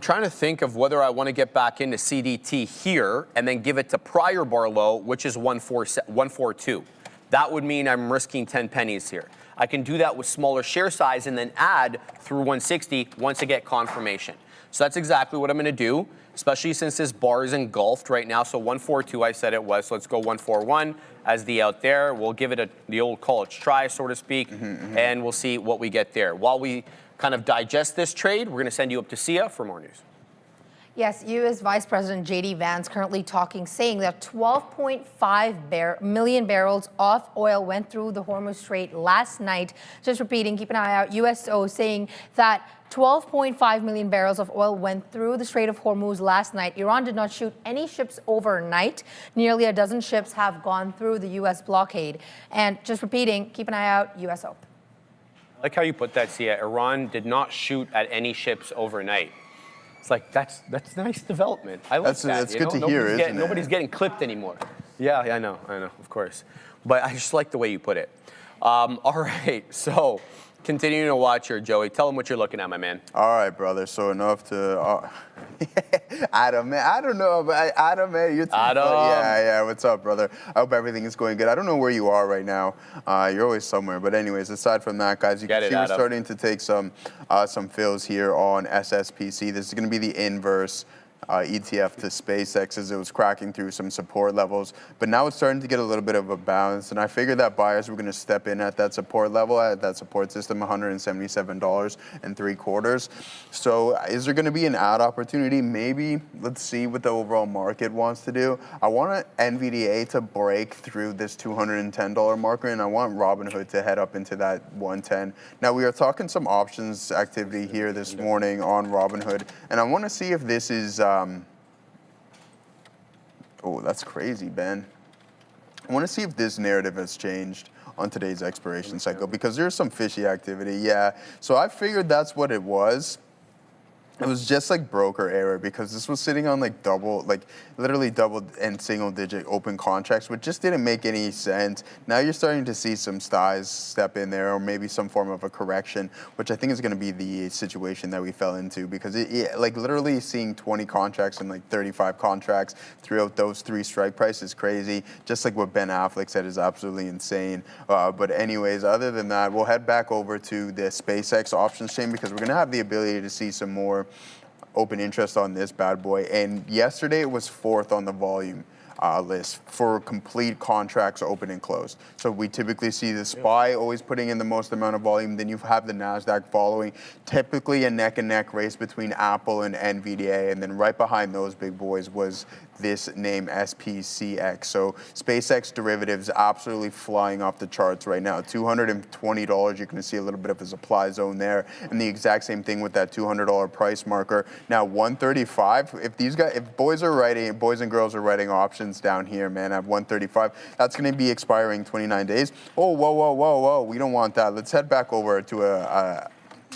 trying to think of whether I want to get back into CDT here and then give it to prior bar low, which is 142. That would mean I'm risking 10 pennies here. I can do that with smaller share size and then add through 160 once I get confirmation. So that's exactly what I'm going to do, especially since this bar is engulfed right now. So 142 I said it was, so let's go 141 as the out there. We'll give it the old college try, so to speak, and we'll see what we get there. While we kind of digest this trade, we're going to send you up to Sia for more news. Yes, U.S. Vice President J.D. Vance currently talking, saying that 12.5 million barrels of oil went through the Hormuz Strait last night. Just repeating, keep an eye out. USO saying that 12.5 million barrels of oil went through the Strait of Hormuz last night. Iran did not shoot any ships overnight. Nearly a dozen ships have gone through the U.S. blockade. And just repeating, keep an eye out, USO. I like how you put that, Sia. Iran did not shoot at any ships overnight. It's like, that's nice development. I like that. That's good to hear, isn't it? Nobody's getting clipped anymore. Yeah, I know, of course. But I just like the way you put it. All right, so continuing to watch here, Joey. Tell them what you're looking at, my man. All right, brother. So enough to Adam, man. I don't know, but Adam, man, you're too Adam. funny. Yeah. What's up, brother? I hope everything is going good. I don't know where you are right now. You're always somewhere. But anyways, aside from that, guys, you can see we're starting to take some fills here on SSPC. This is going to be the inverse ETF to SpaceX as it was cracking through some support levels, but now it's starting to get a little bit of a bounce, and I figured that buyers were going to step in at that support level, at that support system, $177.75. So is there going to be an add opportunity? Maybe. Let's see what the overall market wants to do. I want NVDA to break through this $210 marker, and I want Robinhood to head up into that 110. Now, we are talking some options activity here this morning on Robinhood, and I want to see if this is oh, that's crazy, Ben. I want to see if this narrative has changed on today's expiration cycle because there's some fishy activity. Yeah, so I figured that's what it was. It was just like broker error because this was sitting on like literally double and single digit open contracts, which just didn't make any sense. Now you're starting to see some styes step in there or maybe some form of a correction, which I think is going to be the situation that we fell into because like literally seeing 20 contracts and like 35 contracts throughout those three strike prices is crazy. Just like what Ben Affleck said is absolutely insane. But anyways, other than that, we'll head back over to the SpaceX options chain because we're going to have the ability to see some more open interest on this bad boy. And yesterday it was fourth on the volume list for complete contracts open and closed. So we typically see the SPY always putting in the most amount of volume. Then you have the NASDAQ following. Typically a neck and neck race between Apple and NVDA. And then right behind those big boys was this name SPCX. So SpaceX derivatives absolutely flying off the charts right now. $220, you can see a little bit of a supply zone there. And the exact same thing with that $200 price marker. Now 135, if boys and girls are writing options down here, man, at 135, that's going to be expiring 29 days. Oh, whoa. We don't want that. Let's head back over to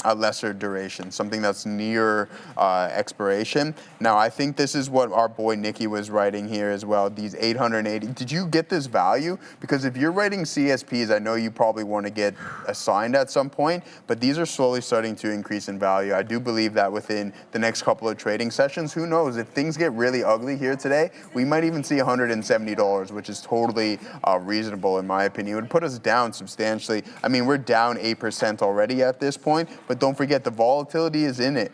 a lesser duration, something that's near expiration. Now, I think this is what our boy Nikki was writing here as well, these 880. Did you get this value? Because if you're writing CSPs, I know you probably want to get assigned at some point, but these are slowly starting to increase in value. I do believe that within the next couple of trading sessions, who knows, if things get really ugly here today, we might even see $170, which is totally reasonable in my opinion. It would put us down substantially. I mean, we're down 8% already at this point, but don't forget the volatility is in it.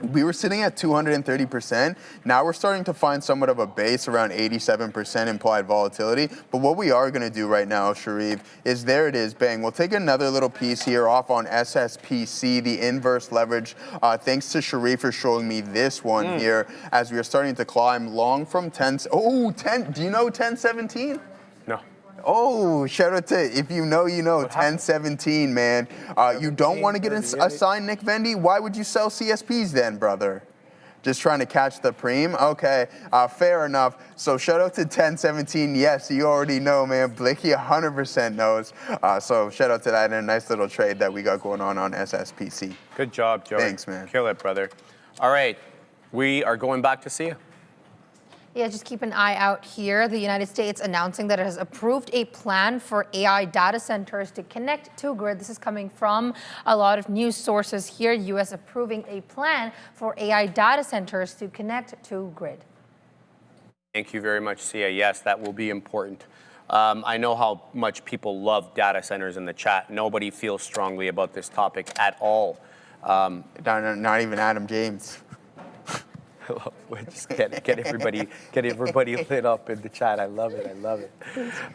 We were sitting at 230%. Now we're starting to find somewhat of a base around 87% implied volatility. But what we are going to do right now, Sharif, is there it is, bang. We'll take another little piece here off on SSPC, the inverse leverage. Thanks to Sharif for showing me this one here as we are starting to climb long from 10. Oh, 10. Do you know 1017? No. Oh, shout out to, if you know, 1017, man. You don't want to get assigned Nick Vendy? Why would you sell CSPs then, brother? Just trying to catch the preem? Okay, fair enough. So shout out to 1017. Yes, you already know, man. Blicky 100% knows. So shout out to that and a nice little trade that we got going on SSPC. Good job, Joey. Thanks, man. Kill it, brother. All right, we are going back to Sia. Yeah, just keep an eye out here. The United States announcing that it has approved a plan for AI data centers to connect to grid. This is coming from a lot of news sources here. U.S. approving a plan for AI data centers to connect to grid. Thank you very much, Sia. Yes, that will be important. I know how much people love data centers in the chat. Nobody feels strongly about this topic at all. Not even Adam James. Just get everybody lit up in the chat. I love it. I love it.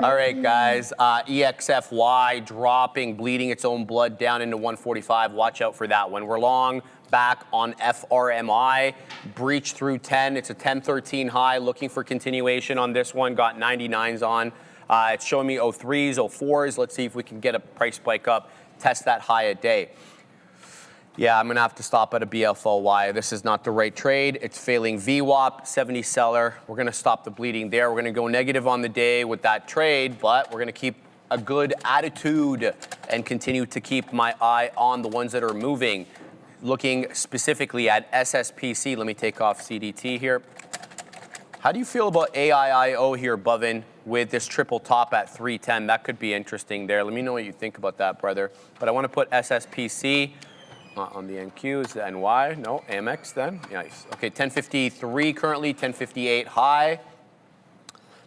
All right, guys. EXFY dropping, bleeding its own blood down into 145. Watch out for that one. We're long back on FRMI. Breach through 10. It's a 10-13 high. Looking for continuation on this one. Got 99s on. It's showing me 03s, 04s. Let's see if we can get a price spike up. Test that high a day. Yeah, I'm going to have to stop at a BFOY. This is not the right trade. It's failing VWAP, 70 seller. We're going to stop the bleeding there. We're going to go negative on the day with that trade, but we're going to keep a good attitude and continue to keep my eye on the ones that are moving. Looking specifically at SSPC. Let me take off CDT here. How do you feel about AIIO here, Bovin, with this triple top at 310? That could be interesting there. Let me know what you think about that, brother. But I want to put SSPC. Not on the NQ, is the NY? No, Amex then. Nice. Okay, 1053 currently, 1058 high.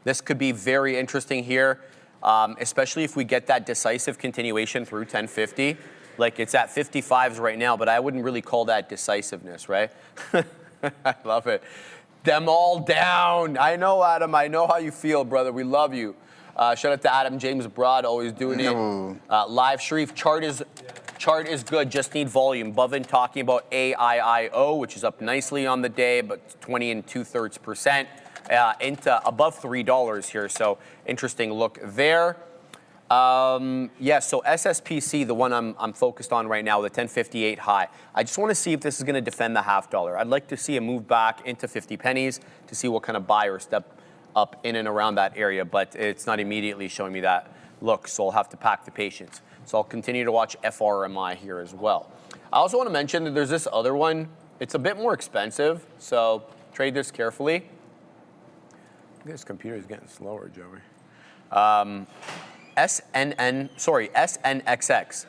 This could be very interesting here, especially if we get that decisive continuation through 1050. Like it's at 55s right now, but I wouldn't really call that decisiveness, right? I love it. Them all down. I know, Adam. I know how you feel, brother. We love you. Shout out to Adam James abroad, always doing it. Live Sharif, chart is good, just need volume. Bovin talking about AIIO, which is up nicely on the day, but 20 2/3% into above $3 here. So interesting look there. Yeah, so SSPC, the one I'm focused on right now, the 1058 high. I just want to see if this is going to defend the $0.50. I'd like to see a move back into 50 pennies to see what kind of buy or step up in and around that area, but it's not immediately showing me that look, so I'll have to pack the patience. So I'll continue to watch FRMI here as well. I also want to mention that there's this other one. It's a bit more expensive, so trade this carefully. This computer is getting slower, Joey. SNXX.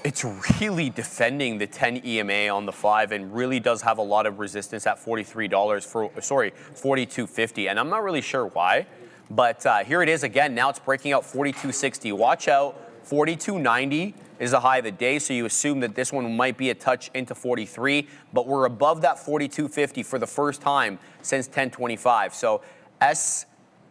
It's really defending the 10 EMA on the 5 and really does have a lot of resistance at $43 for, $42.50. And I'm not really sure why, but here it is again. Now it's breaking out $42.60. Watch out. 42.90 is the high of the day, so you assume that this one might be a touch into 43, but we're above that 42.50 for the first time since 1025. So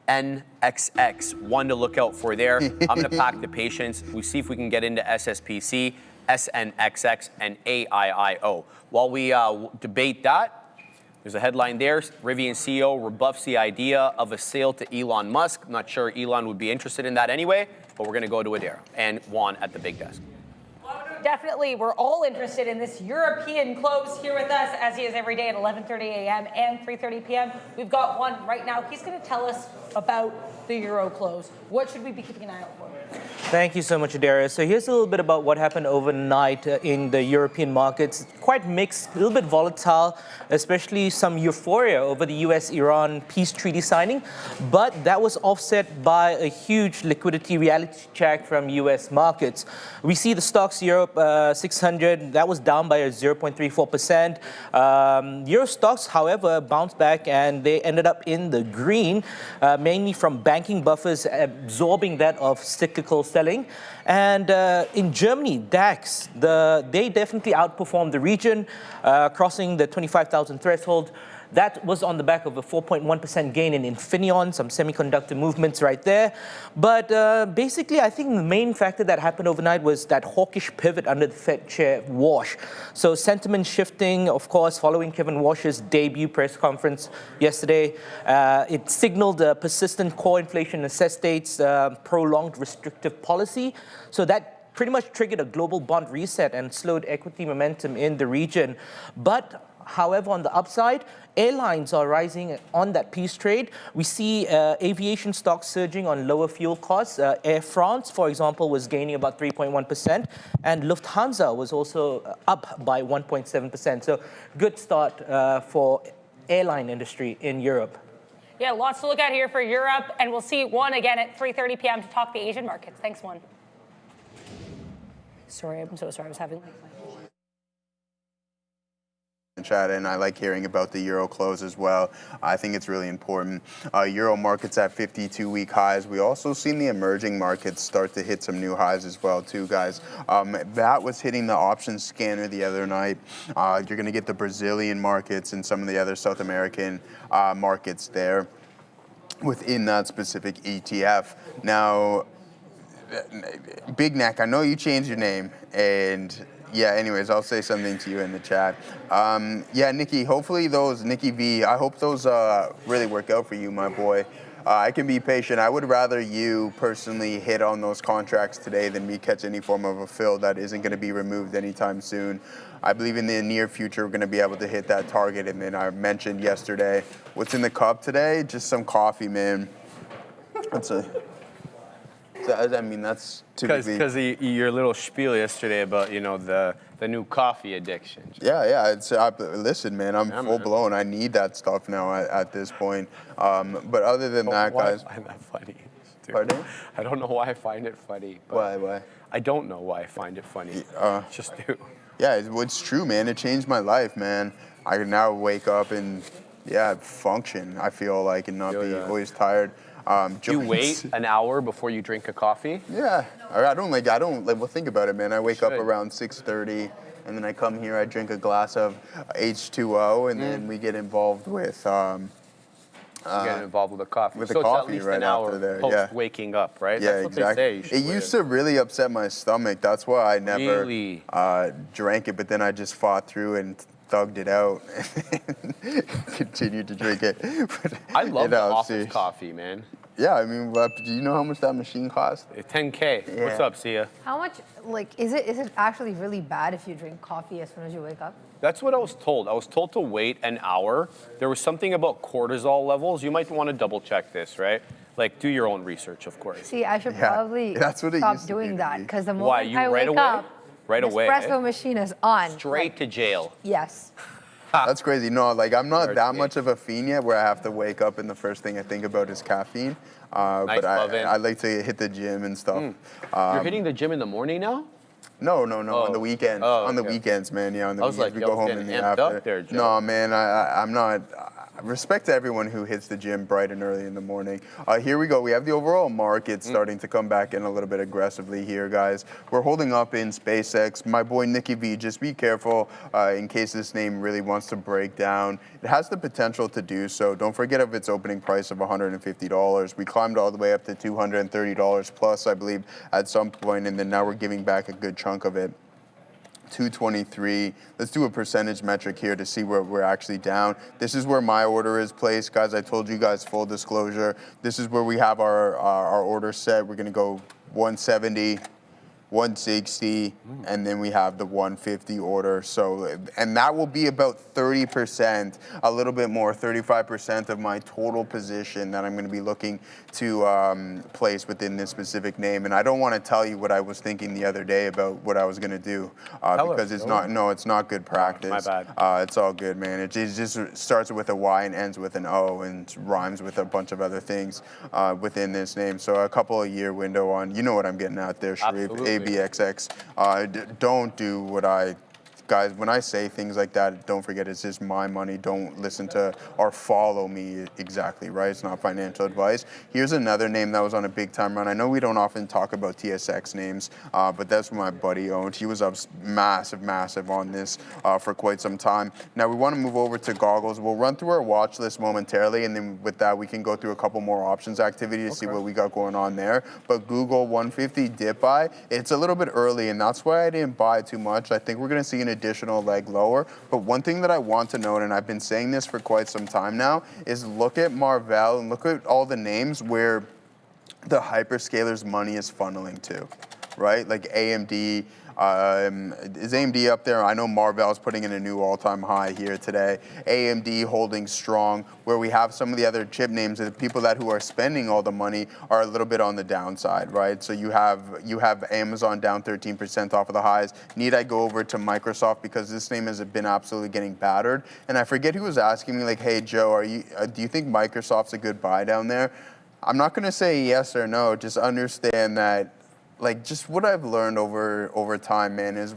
SNXX, one to look out for there. I'm going to pack the patience. We see if we can get into SSPC, SNXX, and AIIO. While we debate that, there's a headline there. Rivian CEO rebuffs the idea of a sale to Elon Musk. I'm not sure Elon would be interested in that anyway, but we're going to go to Adara and Juan at the big desk. Definitely, we're all interested in this European close here with us, as he is every day at 11:30 a.m. and 3:30 p.m. We've got one right now. He's going to tell us about the Euro close. What should we be keeping an eye out for? Thank you so much, Adara. So here's a little bit about what happened overnight in the European markets. Quite mixed, a little bit volatile, especially some euphoria over the US-Iran peace treaty signing. But that was offset by a huge liquidity reality check from US markets. We see the stocks Europe 600, that was down by 0.34%. Euro stocks, however, bounced back and they ended up in the green, mainly from banking buffers absorbing that of cyclical selling. And in Germany, DAX, they definitely outperformed the region, crossing the 25,000 threshold. That was on the back of a 4.1% gain in Infineon, some semiconductor movements right there. But basically, I think the main factor that happened overnight was that hawkish pivot under the Fed chair, Warsh. So sentiment shifting, of course, following Kevin Warsh's debut press conference yesterday. It signaled a persistent core inflation necessitates prolonged restrictive policy. So that pretty much triggered a global bond reset and slowed equity momentum in the region. But however, on the upside, airlines are rising on that peace trade. We see aviation stocks surging on lower fuel costs. Air France, for example, was gaining about 3.1%, and Lufthansa was also up by 1.7%. So good start for airline industry in Europe. Yeah, lots to look at here for Europe, and we'll see one again at 3:30 p.m. to talk the Asian markets. Thanks, one. Sorry, I'm so sorry. I was having chat, and I like hearing about the euro close as well. I think it's really important. Euro markets at 52-week highs. We also seen the emerging markets start to hit some new highs as well too, guys. That was hitting the options scanner the other night. You're going to get the Brazilian markets and some of the other South American markets there within that specific ETF. Now, Big Neck, I know you changed your name, and yeah, anyways, I'll say something to you in the chat. Yeah, Nikki, hopefully those, Nikki V, I hope those really work out for you, my boy. I can be patient. I would rather you personally hit on those contracts today than me catch any form of a fill that isn't going to be removed anytime soon. I believe in the near future we're going to be able to hit that target. And then I mentioned yesterday, what's in the cup today? Just some coffee, man. I mean, that's typically... Because your little spiel yesterday about, you know, the new coffee addiction. Yeah. Listen, man, I'm full blown. I need that stuff now at this point. But other than that, guys... I find that funny. Dude. Pardon? I don't know why I find it funny. Why? I don't know why I find it funny. Just do. Yeah, it's true, man. It changed my life, man. I can now wake up and, function, I feel like, and not be always tired. Do you wait an hour before you drink a coffee? Yeah, I don't well, think about it, man. I wake up around 6:30, and then I come here, I drink a glass of H2O, and then we get involved with get involved with the coffee. With the so coffee it's at least right an hour after there, post waking up, right? Yeah, That's exactly. what they say. It used to really upset my stomach. That's why I never drank it, but then I just fought through and thugged it out and continued to drink it. But, I love the office coffee, man. Yeah, I mean, do you know how much that machine costs? $10K. Yeah. What's up, Sia? How much, is it actually really bad if you drink coffee as soon as you wake up? That's what I was told. I was told to wait an hour. There was something about cortisol levels. You might want to double check this, right? Like, do your own research, of course. See, I should probably stop doing that, because the moment I wake up, the espresso machine is on. Straight to jail. Yes. That's crazy. No, I'm not that much of a fiend yet where I have to wake up and the first thing I think about is caffeine. But I like to hit the gym and stuff. You're hitting the gym in the morning now? No, on the weekends. On the weekends, man. Yeah, on the weekends. We go home in the afternoon. No, man, I'm not. Respect to everyone who hits the gym bright and early in the morning. Here we go. We have the overall market starting to come back in a little bit aggressively here, guys. We're holding up in SpaceX. My boy Nikki V, just be careful in case this name really wants to break down. It has the potential to do so. Don't forget of its opening price of $150. We climbed all the way up to $230 plus, I believe, at some point, and then now we're giving back a good chunk of it. 223. Let's do a percentage metric here to see where we're actually down. This is where my order is placed, guys. I told you guys, full disclosure. This is where we have our order set. We're gonna go 170, 160, and then we have the 150 order. So, and that will be about 30%, a little bit more, 35% of my total position that I'm going to be looking to place within this specific name. And I don't want to tell you what I was thinking the other day about what I was going to do because it's not good practice. My bad. It's all good, man. It just starts with a Y and ends with an O and rhymes with a bunch of other things within this name. So a couple of year window on, you know what I'm getting at there, Sharif. ABXX. Don't do what guys, when I say things like that, don't forget it's just my money. Don't listen to or follow me exactly, right? It's not financial advice. Here's another name that was on a big time run. I know we don't often talk about TSX names, but that's what my buddy owned. He was up massive on this for quite some time. Now we want to move over to goggles. We'll run through our watch list momentarily, and then with that, we can go through a couple more options activity to see what we got going on there. But Google 150 dip buy, it's a little bit early, and that's why I didn't buy too much. I think we're going to see an additional leg lower. But one thing that I want to note, and I've been saying this for quite some time now, is look at Marvell and look at all the names where the hyperscalers' money is funneling to. right? Like AMD. Is AMD up there? I know Marvell's putting in a new all-time high here today. AMD holding strong, where we have some of the other chip names, the people who are spending all the money are a little bit on the downside, right? So you have Amazon down 13% off of the highs. Need I go over to Microsoft because this name has been absolutely getting battered? And I forget who was asking me, like, hey Joe, do you think Microsoft's a good buy down there? I'm not going to say yes or no. Just understand that. Like, just what I've learned over time, man, is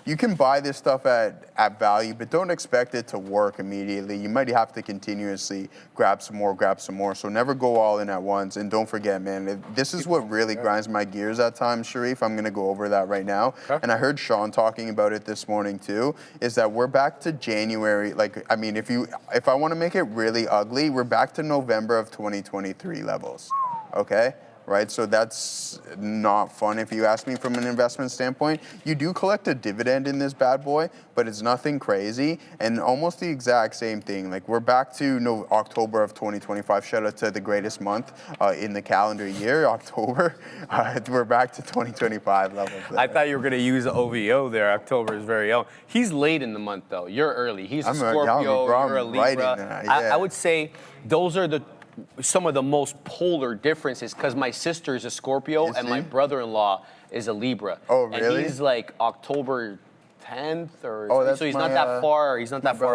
you can buy this stuff at value, but don't expect it to work immediately. You might have to continuously grab some more. So never go all in at once. And don't forget, man, this is what really grinds my gears at times, Sharif. I'm going to go over that right now. Okay. And I heard Sean talking about it this morning too, is that we're back to January. Like, I mean, if I want to make it really ugly, we're back to November of 2023 levels, okay? Right, so that's not fun if you ask me from an investment standpoint. You do collect a dividend in this bad boy, but it's nothing crazy, and almost the exact same thing. Like, we're back to October of 2025. Shout out to the greatest month in the calendar year, October. We're back to 2025 levels there. I thought you were going to use OVO there. October is very young. He's late in the month, though. You're early. He's a Scorpio, you're a Libra. I would say those are some of the most polar differences, because my sister is a Scorpio and my brother-in-law is a Libra. Oh, really? And he's like October 10th or so he's not that far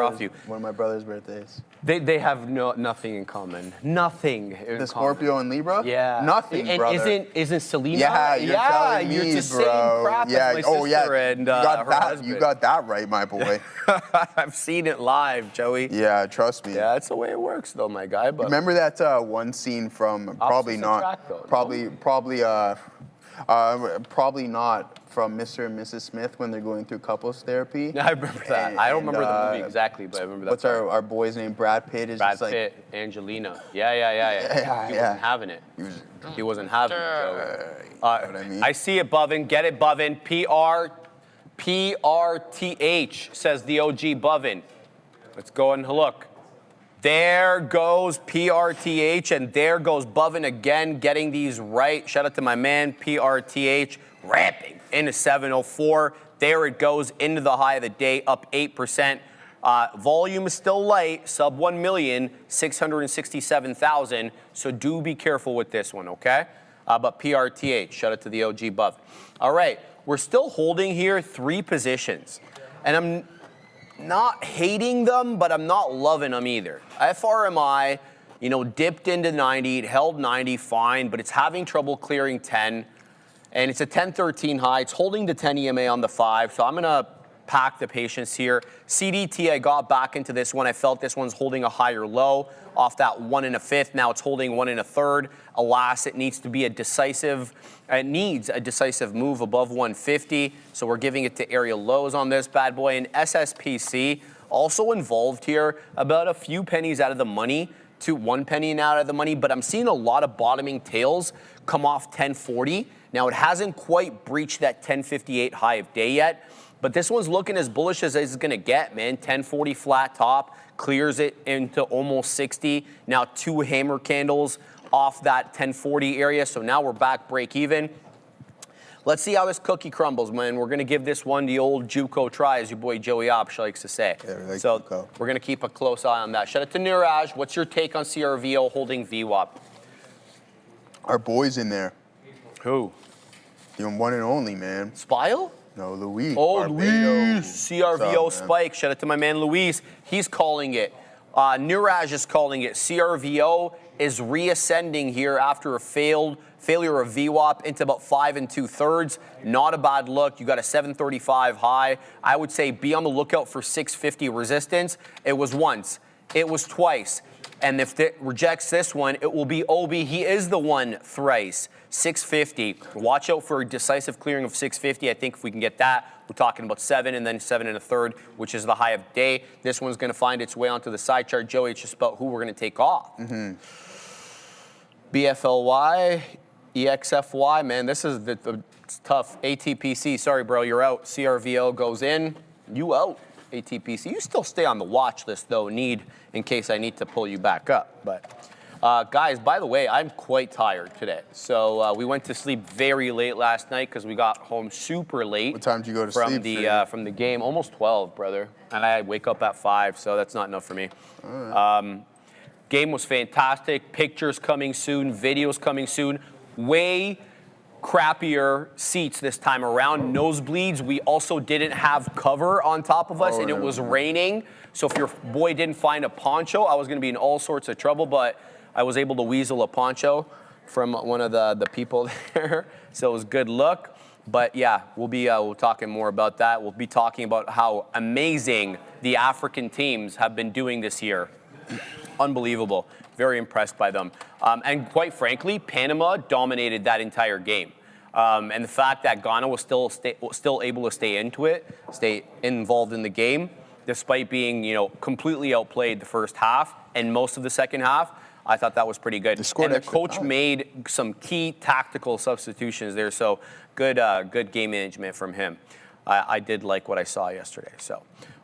off you. One of my brother's birthdays. They have nothing in common. Nothing in common. The Scorpio and Libra? Yeah. Nothing, and brother. Isn't Selena? Yeah, you're telling me, you're the bro. same crap as my sister and her husband. You got that right, my boy. I've seen it live, Joey. Yeah, trust me. Yeah, that's the way it works, though, my guy. But remember that one scene from probably not from Mr. and Mrs. Smith when they're going through couples therapy? I remember that. I don't remember the movie exactly, but I remember that. What's our boy's name? Brad Pitt is Brad just Pitt, like, Angelina. Yeah. He wasn't having it. He wasn't having it. You know what I mean? I see it, Bovin. Get it, Bovin. PRTH, says the OG Bovin. Let's go and look. There goes PRTH, and there goes Bovin again, getting these right. Shout out to my man, PRTH, ramping into 704. There it goes into the high of the day, up 8%. Volume is still light, sub 1,667,000. So do be careful with this one, okay? But PRTH, shout out to the OG Bovin. All right, we're still holding here 3 positions, and I'm not hating them, but I'm not loving them either. FRMI, dipped into 90, it held 90, fine, but it's having trouble clearing 10, and it's a 10-13 high. It's holding the 10 EMA on the 5, so I'm gonna pack the patience here. CDT, I got back into this one. I felt this one's holding a higher low off that 1 1/5. Now it's holding 1 1/3. Alas, it needs a decisive move above 150. So we're giving it to area lows on this bad boy. And SSPC also involved here, about a few pennies out of the money to 1 penny out of the money. But I'm seeing a lot of bottoming tails come off 1040. Now it hasn't quite breached that 1058 high of day yet. But this one's looking as bullish as it's going to get, man. 1040 flat top, clears it into almost 60. Now 2 hammer candles off that 1040 area. So now we're back break even. Let's see how this cookie crumbles, man. We're going to give this one the old JUCO try, as your boy Joey Opsh likes to say. Yeah, we like so JUCO. We're going to keep a close eye on that. Shout out to Niraj. What's your take on CRVO holding VWAP? Our boy's in there. Who? The one and only, man. Spile? No, Luis. Oh, Barbados. Luis. CRVO up, spike. Shout out to my man Luis. He's calling it. Niraj is calling it. CRVO is reascending here after a failure of VWAP into about 5 2/3. Not a bad look. You got a 735 high. I would say be on the lookout for 650 resistance. It was once. It was twice. And if it rejects this one, it will be Obi. He is the one thrice. 650. Watch out for a decisive clearing of 650. I think if we can get that, we're talking about 7 and then 7 1/3, which is the high of day. This one's going to find its way onto the side chart. Joey, it's just about who we're going to take off. BFLY, EXFY, man, this is it's tough. ATPC, sorry, bro, you're out. CRVO goes in, you out. ATPC, you still stay on the watch list, though, in case I need to pull you back up. But Guys, by the way, I'm quite tired today. So we went to sleep very late last night because we got home super late. What time did you go to from sleep? From the game, almost 12, brother. And I wake up at 5, so that's not enough for me. Game was fantastic. Pictures coming soon, videos coming soon. Way crappier seats this time around. Nosebleeds. We also didn't have cover on top of us, and it was raining. So if your boy didn't find a poncho, I was going to be in all sorts of trouble, but I was able to weasel a poncho from one of the people there. So it was good luck. But yeah, we'll be talking more about that. We'll be talking about how amazing the African teams have been doing this year. Unbelievable. Very impressed by them. And quite frankly, Panama dominated that entire game. And the fact that Ghana was still able to stay involved in the game, despite being completely outplayed the first half and most of the second half, I thought that was pretty good. And the coach made some key tactical substitutions there, so good game management from him. I did like what I saw yesterday. So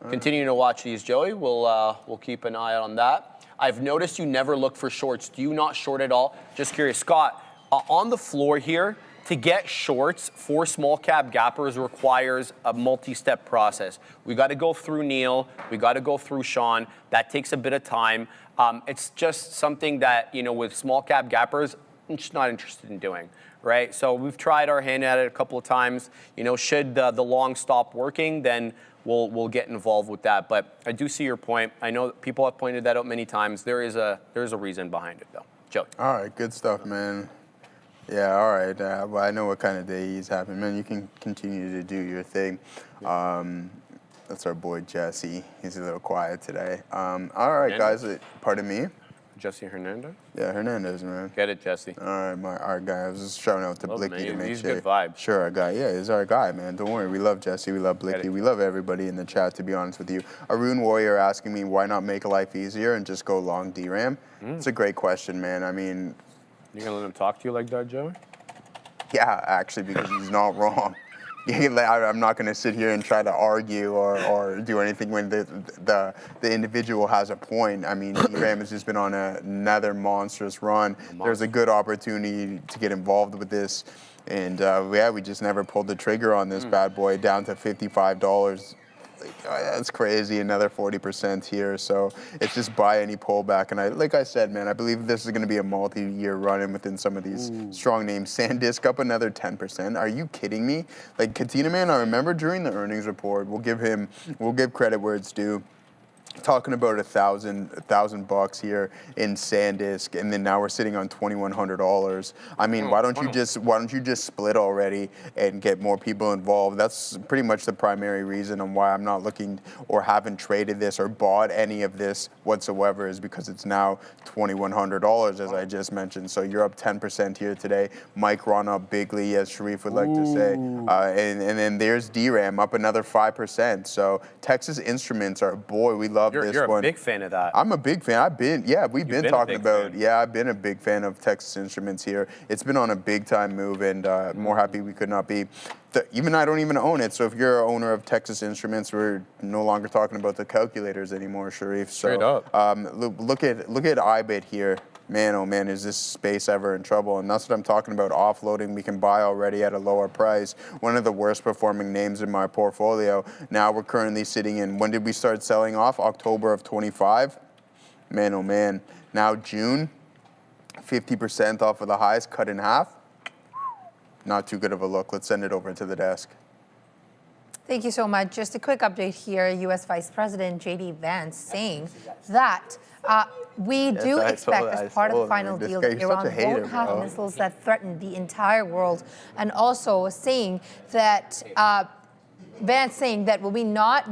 continuing to watch these, Joey. We'll keep an eye on that. I've noticed you never look for shorts. Do you not short at all? Just curious. Scott, on the floor here, to get shorts for small cap gappers requires a multi-step process. We got to go through Neil. We got to go through Sean. That takes a bit of time. It's just something that, with small cap gappers, I'm just not interested in doing, right? So we've tried our hand at it a couple of times. Should the long stop working, then we'll get involved with that. But I do see your point. I know that people have pointed that out many times. There is a reason behind it, though. Joey. All right, good stuff, man. Yeah, all right. Well, I know what kind of day he's having, man. You can continue to do your thing. That's our boy Jesse. He's a little quiet today. All right, Hernandez? guys. Pardon me. Jesse Hernandez? Yeah, Hernandez, man. Get it, Jesse. All right, our guy. I was just shouting out to Blicky to make he's sure. good vibes. Sure, our guy. Yeah, he's our guy, man. Don't worry. We love Jesse. We love Blicky. We love everybody in the chat, to be honest with you. Arun Warrior asking me, why not make life easier and just go long DRAM? It's a great question, man. I mean... You going to let him talk to you like that, Joey? Yeah, actually, because he's not wrong. I'm not going to sit here and try to argue or do anything when the individual has a point. I mean, DRAM has just been on another monstrous run. There's a good opportunity to get involved with this. And, we just never pulled the trigger on this bad boy down to $55. That's crazy, another 40% here. So it's just buy any pullback. And like I said, man, I believe this is going to be a multi-year run-in within some of these strong names. SanDisk up another 10%. Are you kidding me? Like Katina, man, I remember during the earnings report, we'll give credit where it's due. Talking about $1,000 here in SanDisk, and then now we're sitting on $2,100. I mean, why don't you just split already and get more people involved? That's pretty much the primary reason on why I'm not looking or haven't traded this or bought any of this whatsoever, is because it's now $2,100, as I just mentioned. So you're up 10% here today. Mike Ron up bigly, as Sharif would like to say, and then there's DRAM up another 5%. So Texas Instruments are, boy, we love. You're a big fan of that. I'm a big fan. I've been talking about. Yeah, I've been a big fan of Texas Instruments here. It's been on a big time move, and more happy we could not be. Even I don't even own it. So if you're an owner of Texas Instruments, we're no longer talking about the calculators anymore, Sharif. So, straight up. Look at IBIT here. Man, oh man, is this space ever in trouble? And that's what I'm talking about, offloading. We can buy already at a lower price. One of the worst performing names in my portfolio. Now we're currently sitting in, when did we start selling off? October of 25. Man, oh man. Now June, 50% off of the highs, cut in half. Not too good of a look. Let's send it over to the desk. Thank you so much. Just a quick update here. U.S. Vice President J.D. Vance saying that we do expect, as part of the final deal, that Iran won't have missiles that threaten the entire world, and also saying that Vance saying that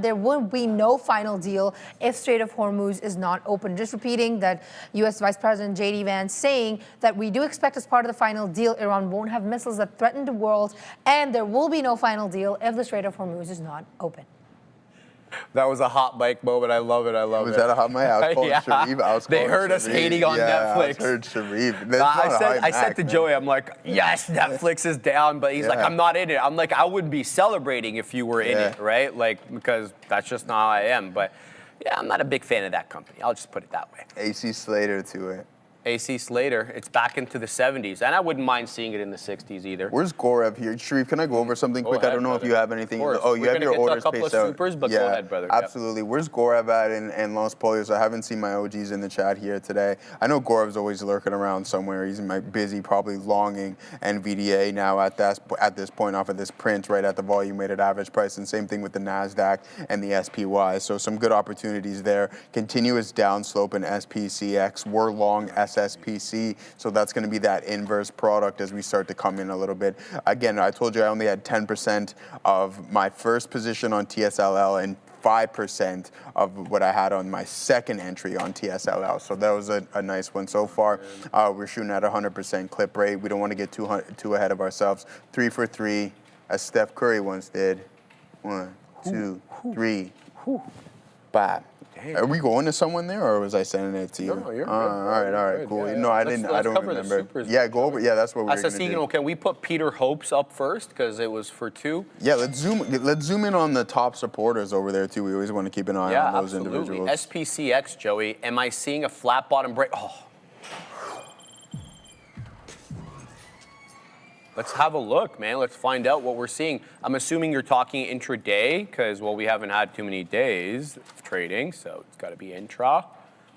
there will be no final deal if Strait of Hormuz is not open. Just repeating that U.S. Vice President J.D. Vance saying that we do expect, as part of the final deal, Iran won't have missiles that threaten the world, and there will be no final deal if the Strait of Hormuz is not open. That was a hot mic moment. I love it. Was that a hot mic? I was calling Sharif. They heard us hating on Netflix. I heard Sharif. I said to Joey, I'm like, yes, Netflix is down, but he's like, I'm not in it. I'm like, I would be celebrating if you were in it, right? Like, because that's just not how I am. But yeah, I'm not a big fan of that company. I'll just put it that way. AC Slater to it. AC Slater, it's back into the 70s, and I wouldn't mind seeing it in the 60s either. Where's Gorev here? Sharif, can I go over something quick? ahead, I don't know brother. if you have anything. Oh, you have your orders a couple paced of out. supers, but yeah, go ahead, brother. Yep. Absolutely. Where's Gorev at in Los Polios? I haven't seen my OGs in the chat here today. I know Gorev's always lurking around somewhere. He's busy, probably longing NVDA now at this point off of this print right at the volume weighted average price, and same thing with the NASDAQ and the SPY. So some good opportunities there. Continuous downslope in SPCX. We're long SSPC, so that's going to be that inverse product as we start to come in a little bit. Again, I told you I only had 10% of my first position on TSLL and 5% of what I had on my second entry on TSLL. So that was a nice one so far. We're shooting at 100% clip rate. We don't want to get too ahead of ourselves. 3 for 3, as Steph Curry once did. 1, 2, 3. Bam. Are we going to someone there, or was I sending it to you? No, you're good. All right, Good. cool. Yeah, No, I didn't. I don't cover remember. The supers. Yeah, go over. Yeah, that's what we're going to do. Can we put Peter Hope's up first because it was for 2? Yeah, let's zoom in on the top supporters over there too. We always want to keep an eye on those individuals. SPCX, Joey. Am I seeing a flat bottom break? Oh. Let's have a look, man. Let's find out what we're seeing. I'm assuming you're talking intraday because, well, we haven't had too many days of trading, so it's got to be intra.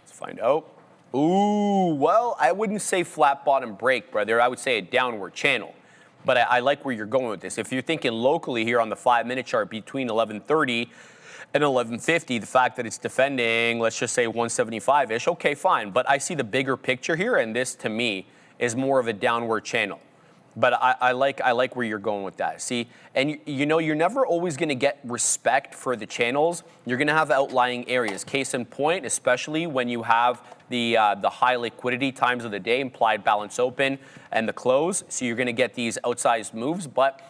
Let's find out. Ooh, well, I wouldn't say flat bottom break, brother. I would say a downward channel. But I like where you're going with this. If you're thinking locally here on the 5-minute chart between 1130 and 1150, the fact that it's defending, let's just say 175-ish, okay, fine. But I see the bigger picture here, and this, to me, is more of a downward channel. But I like where you're going with that. See, and you know, you're never always going to get respect for the channels. You're going to have outlying areas. Case in point, especially when you have the high liquidity times of the day, implied balance open, and the close. So you're going to get these outsized moves. But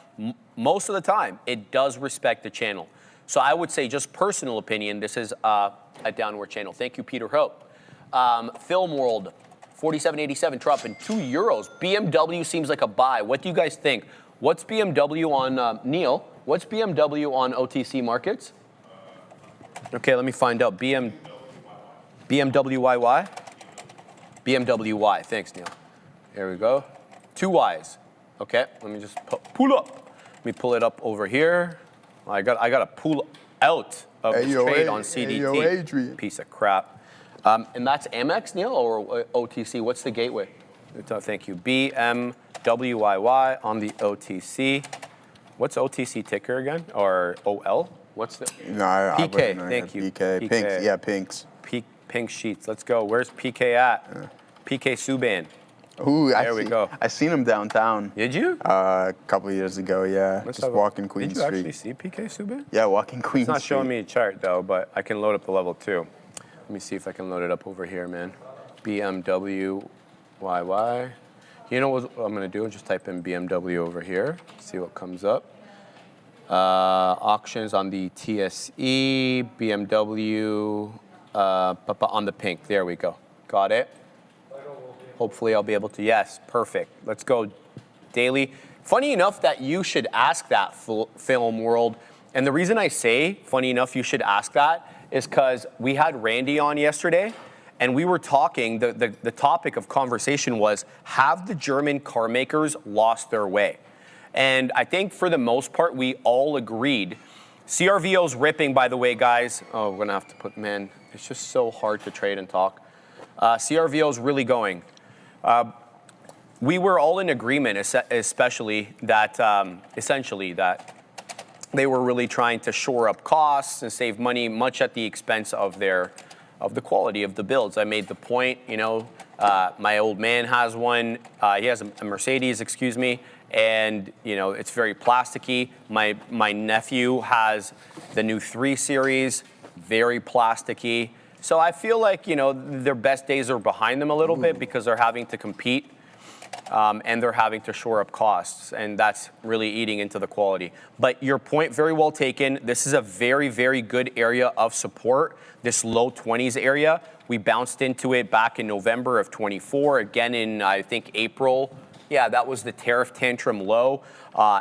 most of the time, it does respect the channel. So I would say, just personal opinion, this is a downward channel. Thank you, Peter Hope. Film World. 47.87 dropping €2. BMW seems like a buy. What do you guys think? What's BMW on Neil? What's BMW on OTC markets? Okay, let me find out. BMWYY? BMWY. Thanks, Neil. Here we go. 2 Ys. Okay, let me just pull up. Let me pull it up over here. I got to pull out of this trade on CDT. Adrian. Piece of crap. And that's Amex, Neil, or OTC? What's the gateway? Thank you. BMWYY on the OTC. What's OTC ticker again? Or OL? What's the? No, PK. Thank you. PK. Pinks. Yeah, Pinks. Pink sheets. Let's go. Where's PK at? PK Subban. Ooh, there we go. I seen him downtown. Did you? A couple of years ago, yeah. Just walking Queen Street. Did you actually see PK Subban? Yeah, walking Queen Street. It's not showing me a chart, though, but I can load up the level 2. Let me see if I can load it up over here, man. BMWYY. You know what I'm going to do? Just type in BMW over here, see what comes up. Auctions on the TSE, BMW, on the pink. There we go. Got it. Hopefully I'll be able to. Yes, perfect. Let's go daily. Funny enough that you should ask that, Film World. And the reason I say, funny enough, you should ask that is because we had Randy on yesterday, and we were talking, the topic of conversation was, have the German car makers lost their way? And I think for the most part, we all agreed. CRVO's ripping, by the way, guys. Oh, we're going to have to put, man, it's just so hard to trade and talk. CRVO's really going. We were all in agreement, especially that, essentially that they were really trying to shore up costs and save money, much at the expense of the quality of the builds. I made the point, you know, my old man has one. He has a Mercedes, excuse me, and you know it's very plasticky. My nephew has the new 3 Series, very plasticky. So I feel like, you know, their best days are behind them a little bit because they're having to compete. And they're having to shore up costs, and that's really eating into the quality. But your point, very well taken. This is a very, very good area of support, this low 20s area. We bounced into it back in November of 24, again in, I think, April. Yeah, that was the tariff tantrum low,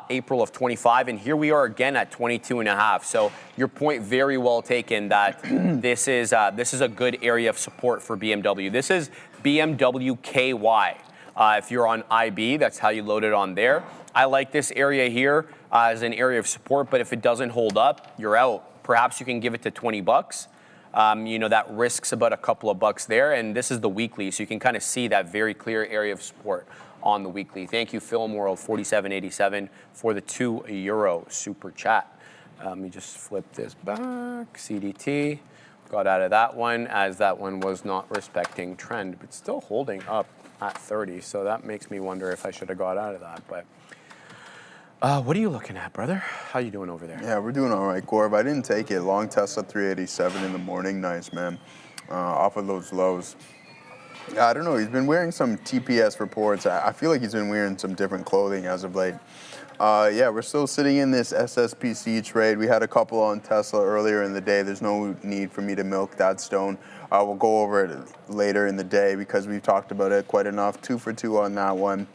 April of 25, and here we are again at 22.5. So your point, very well taken, that this is a good area of support for BMW. This is BMW KY. If you're on IB, that's how you load it on there. I like this area here as an area of support, but if it doesn't hold up, you're out. Perhaps you can give it to 20 bucks. That risks about a couple of bucks there, and this is the weekly, so you can kind of see that very clear area of support on the weekly. Thank you, Film World 4787 for the €2 super chat. Let me just flip this back. CDT got out of that one as that one was not respecting trend, but still holding up at 30. So that makes me wonder if I should have got out of that. But what are you looking at, brother? How you doing over there? Yeah, we're doing all right, Gorb. I didn't take it. Long Tesla 387 in the morning. Nice, man. Off of those lows. I don't know. He's been wearing some TPS reports. I feel like he's been wearing some different clothing as of late. Yeah, we're still sitting in this SSPCE trade. We had a couple on Tesla earlier in the day. There's no need for me to milk that stone. We'll go over it later in the day because we've talked about it quite enough. 2 for 2 on that one.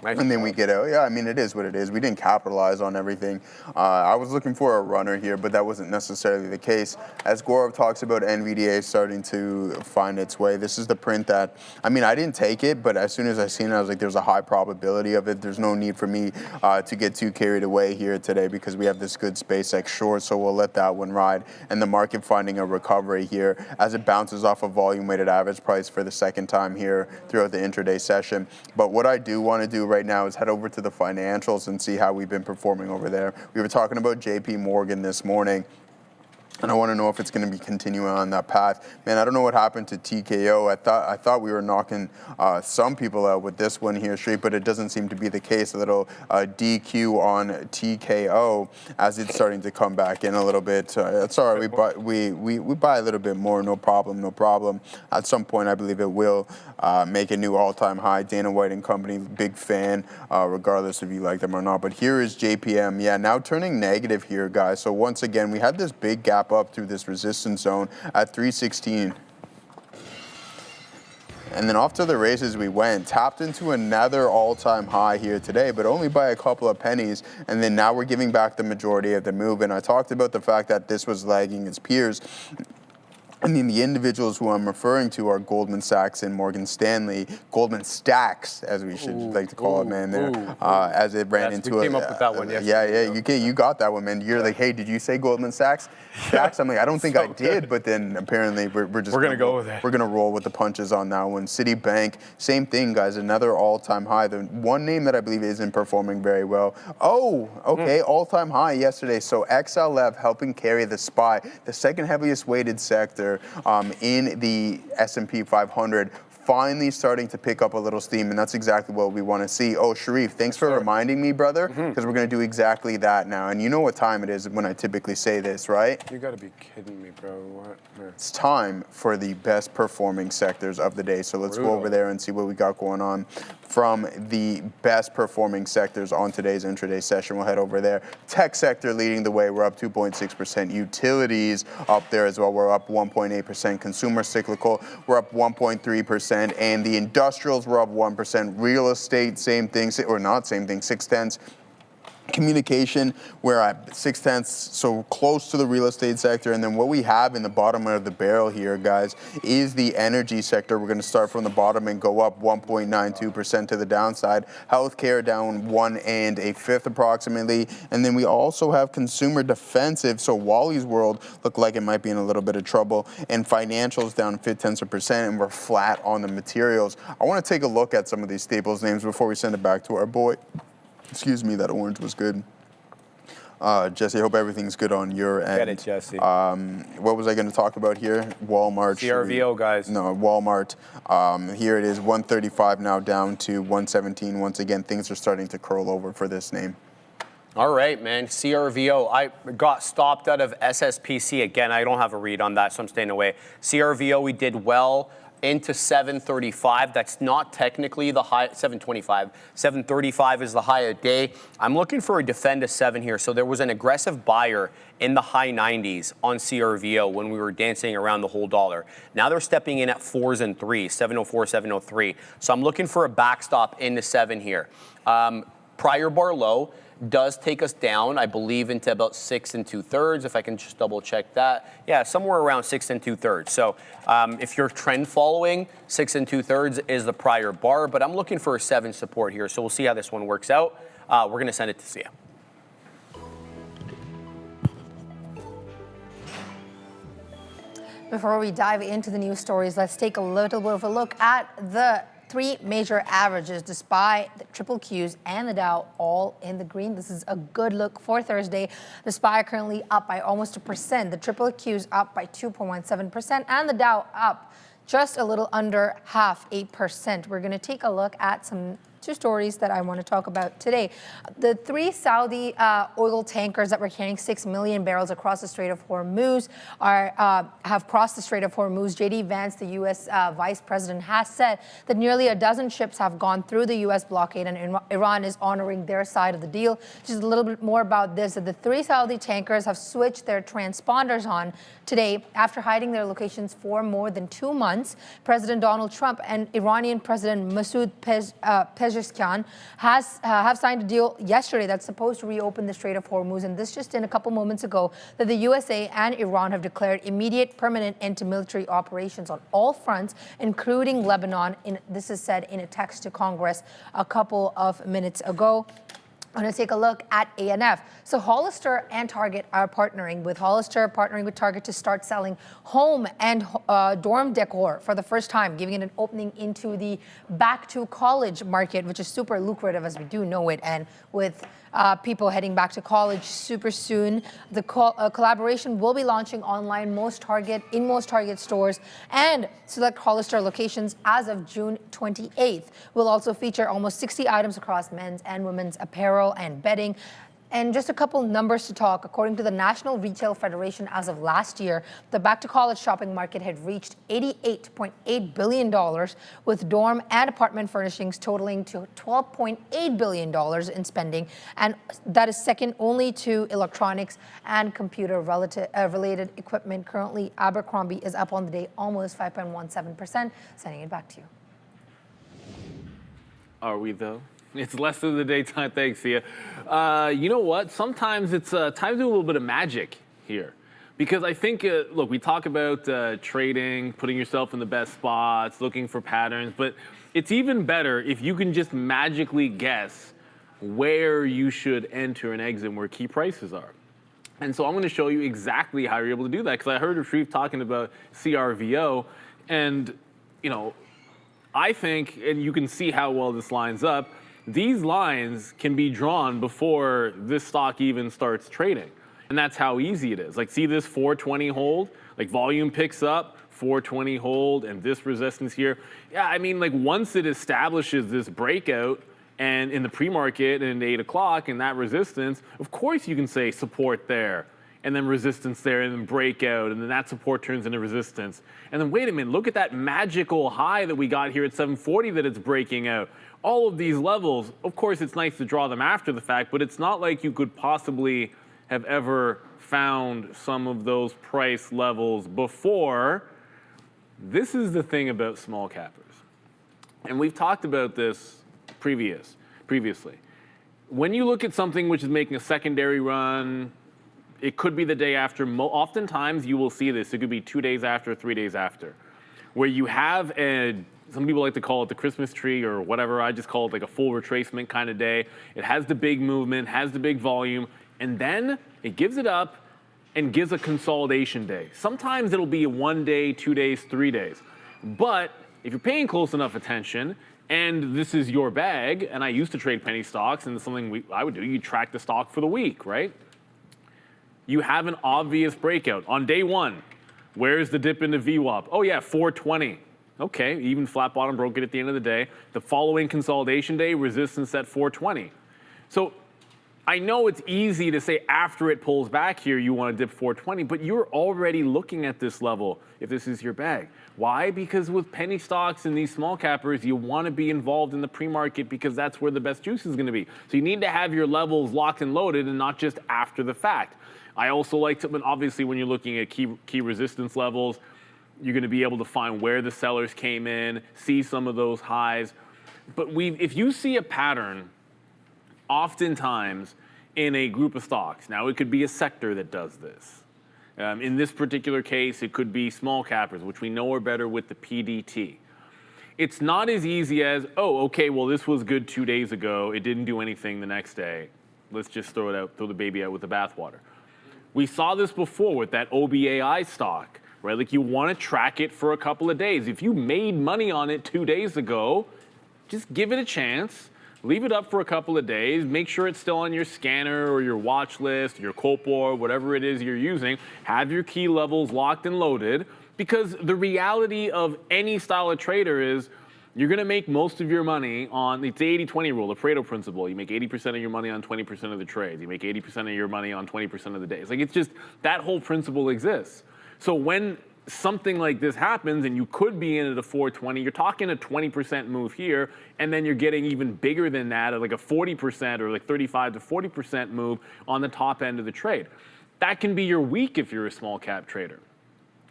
Nice. And then we get out. Yeah, I mean, it is what it is. We didn't capitalize on everything. I was looking for a runner here, but that wasn't necessarily the case. As Gaurav talks about NVDA starting to find its way, this is the print that, I mean, I didn't take it, but as soon as I seen it, I was like, there's a high probability of it. There's no need for me to get too carried away here today because we have this good SpaceX short, so we'll let that one ride. And the market finding a recovery here as it bounces off a volume-weighted average price for the second time here throughout the intraday session. But what I do want to do right now is head over to the financials and see how we've been performing over there. We were talking about JP Morgan this morning, and I want to know if it's going to be continuing on that path. Man, I don't know what happened to TKO. I thought we were knocking some people out with this one here straight, but it doesn't seem to be the case. A little DQ on TKO as it's starting to come back in a little bit. It's all right. We buy a little bit more. No problem. No problem. At some point, I believe it will make a new all-time high. Dana White and Company, big fan, regardless if you like them or not. But here is JPM. Yeah, now turning negative here, guys. So once again, we had this big gap up through this resistance zone at 316. And then off to the races we went, tapped into another all-time high here today, but only by a couple of pennies. And then now we're giving back the majority of the move. And I talked about the fact that this was lagging its peers. I mean, the individuals who I'm referring to are Goldman Sachs and Morgan Stanley. Goldman Stacks, as we should like to call it, man, there, as it ran into we came up with that one yesterday. Yeah, you got that one, man. You're like, hey, did you say Goldman Sachs? Stacks? I'm like, I don't think I did, but then apparently we're going to go with it. We're going to roll with the punches on that one. Citibank, same thing, guys, another all-time high. The one name that I believe isn't performing very well. Oh, okay, all-time high yesterday. So XLF helping carry the SPY, the second heaviest weighted sector in the S&P 500, finally starting to pick up a little steam, and that's exactly what we want to see. Oh, Sharif, thanks for reminding me, brother, because we're going to do exactly that now. And you know what time it is when I typically say this, right? You got to be kidding me, bro. What? It's time for the best performing sectors of the day. So let's go over there and see what we got going on from the best performing sectors on today's intraday session. We'll head over there. Tech sector leading the way. We're up 2.6%. Utilities up there as well. We're up 1.8%. Consumer cyclical, we're up 1.3%. And the industrials were up 1%. Real estate, same thing, or not same thing, 0.6. Communication, we're at 0.6, so close to the real estate sector. And then what we have in the bottom of the barrel here, guys, is the energy sector. We're going to start from the bottom and go up 1.92% to the downside. Healthcare down 1 1/5 approximately. And then we also have consumer defensive. So Wally's World looked like it might be in a little bit of trouble. And financials down 0.4%, and we're flat on the materials. I want to take a look at some of these staples names before we send it back to our boy. Excuse me, that orange was good. Jesse, I hope everything's good on your end. Get it, Jesse. What was I going to talk about here? Walmart. CRVO, guys. No, Walmart. Here it is, 135 now down to 117. Once again, things are starting to curl over for this name. All right, man. CRVO. I got stopped out of SSPC. Again, I don't have a read on that, so I'm staying away. CRVO, we did well into 735. That's not technically the high. 725. 735 is the high of day. I'm looking for a defend a 7 here. So there was an aggressive buyer in the high 90s on CRVO when we were dancing around the whole dollar. Now they're stepping in at 4s and 3s, 704, 703. So I'm looking for a backstop into 7 here. Prior bar low does take us down, I believe, into about 6 2/3. If I can just double check that. Yeah, somewhere around 6 2/3. So if you're trend following, 6 2/3 is the prior bar, but I'm looking for a 7 support here. So we'll see how this one works out. We're going to send it to Sia. Before we dive into the news stories, let's take a little bit of a look at the three major averages, despite the triple Qs and the Dow all in the green. This is a good look for Thursday. The SPY currently up by almost 1%. The triple Qs up by 2.17%, and the Dow up just a little under 0.5%. We're going to take a look at two stories that I want to talk about today. The three Saudi oil tankers that were carrying 6 million barrels across the Strait of Hormuz have crossed the Strait of Hormuz. J.D. Vance, the U.S. Vice President, has said that nearly a dozen ships have gone through the U.S. blockade, and Iran is honoring their side of the deal. Just a little bit more about this. The three Saudi tankers have switched their transponders on today after hiding their locations for more than 2 months. President Donald Trump and Iranian President Masoud Pezeshkian have signed a deal yesterday that's supposed to reopen the Strait of Hormuz, and this just in a couple moments ago that the USA and Iran have declared immediate permanent end to military operations on all fronts, including Lebanon. This is said in a text to Congress a couple of minutes ago. I'm going to take a look at ANF. So Hollister and Target are partnering with Target to start selling home and dorm decor for the first time, giving it an opening into the back to college market, which is super lucrative as we do know it. And with people heading back to college super soon, the collaboration will be launching online in most Target stores and select Hollister locations as of June 28th. We'll also feature almost 60 items across men's and women's apparel and bedding. And just a couple numbers to talk. According to the National Retail Federation, as of last year, the back-to-college shopping market had reached $88.8 billion, with dorm and apartment furnishings totaling to $12.8 billion in spending. And that is second only to electronics and computer-related equipment. Currently, Abercrombie is up on the day almost 5.17%. Sending it back to you. Are we, though? It's less than the daytime. Thanks, Sia. You know what? Sometimes it's time to do a little bit of magic here. Because I think, look, we talk about trading, putting yourself in the best spots, looking for patterns, but it's even better if you can just magically guess where you should enter and exit and where key prices are. And so I'm going to show you exactly how you're able to do that, because I heard Refrain talking about CRVO, and, you know, I think, and you can see how well this lines up, these lines can be drawn before this stock even starts trading. And that's how easy it is. Like, see this 420 hold? Like, volume picks up, 420 hold, and this resistance here. Yeah, I mean, like, once it establishes this breakout and in the pre-market and 8 o'clock and that resistance, of course you can say support there, and then resistance there, and then breakout, and then that support turns into resistance. And then wait a minute, look at that magical high that we got here at 740 that it's breaking out. All of these levels, of course it's nice to draw them after the fact, but it's not like you could possibly have ever found some of those price levels before. This is the thing about small cappers. And we've talked about this previously. When you look at something which is making a secondary run, it could be the day after. Oftentimes you will see this. It could be 2 days after, 3 days after, where you have some people like to call it the Christmas tree or whatever. I just call it like a full retracement kind of day. It has the big movement, has the big volume, and then it gives it up and gives a consolidation day. Sometimes it'll be 1 day, 2 days, 3 days. But if you're paying close enough attention, and this is your bag, and I used to trade penny stocks, and it's something I would do, you track the stock for the week, right? You have an obvious breakout. On day one, where's the dip into VWAP? Oh yeah, 420. Okay, even flat bottom broke it at the end of the day. The following consolidation day, resistance at 420. So I know it's easy to say after it pulls back here, you want to dip 420, but you're already looking at this level if this is your bag. Why? Because with penny stocks and these small cappers, you want to be involved in the pre-market because that's where the best juice is going to be. So you need to have your levels locked and loaded and not just after the fact. I also like to, but obviously when you're looking at key resistance levels, you're going to be able to find where the sellers came in, see some of those highs. But if you see a pattern, oftentimes in a group of stocks. Now, it could be a sector that does this. In this particular case, it could be small cappers, which we know are better with the PDT. It's not as easy as, oh, okay, well, this was good 2 days ago. It didn't do anything the next day. Let's just throw the baby out with the bathwater. We saw this before with that OBAI stock, right? Like, you want to track it for a couple of days. If you made money on it 2 days ago, just give it a chance. Leave it up for a couple of days. Make sure it's still on your scanner or your watch list, your Colpor, whatever it is you're using. Have your key levels locked and loaded, because the reality of any style of trader is you're going to make most of your money on, it's the 80-20 rule, the Pareto principle. You make 80% of your money on 20% of the trades. You make 80% of your money on 20% of the days. Like, it's just, that whole principle exists. So when something like this happens and you could be in at a 420, you're talking a 20% move here, and then you're getting even bigger than that at like a 40% or like 35 to 40% move on the top end of the trade. That can be your week if you're a small cap trader.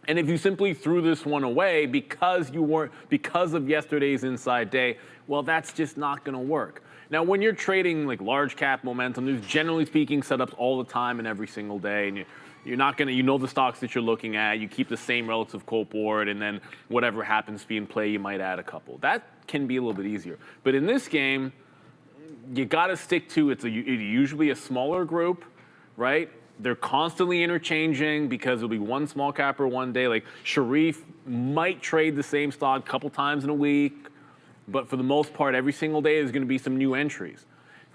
And if you simply threw this one away because of yesterday's inside day, well, that's just not going to work. Now, when you're trading like large cap momentum, there's generally speaking setups all the time and every single day, and you're not going to, you know the stocks that you're looking at, you keep the same relative Colpor, and then whatever happens to be in play, you might add a couple. That can be a little bit easier. But in this game, you got to stick to, it's usually a smaller group, right? They're constantly interchanging because there'll be one small capper one day. Like, Sharif might trade the same stock a couple times in a week, but for the most part, every single day there's going to be some new entries.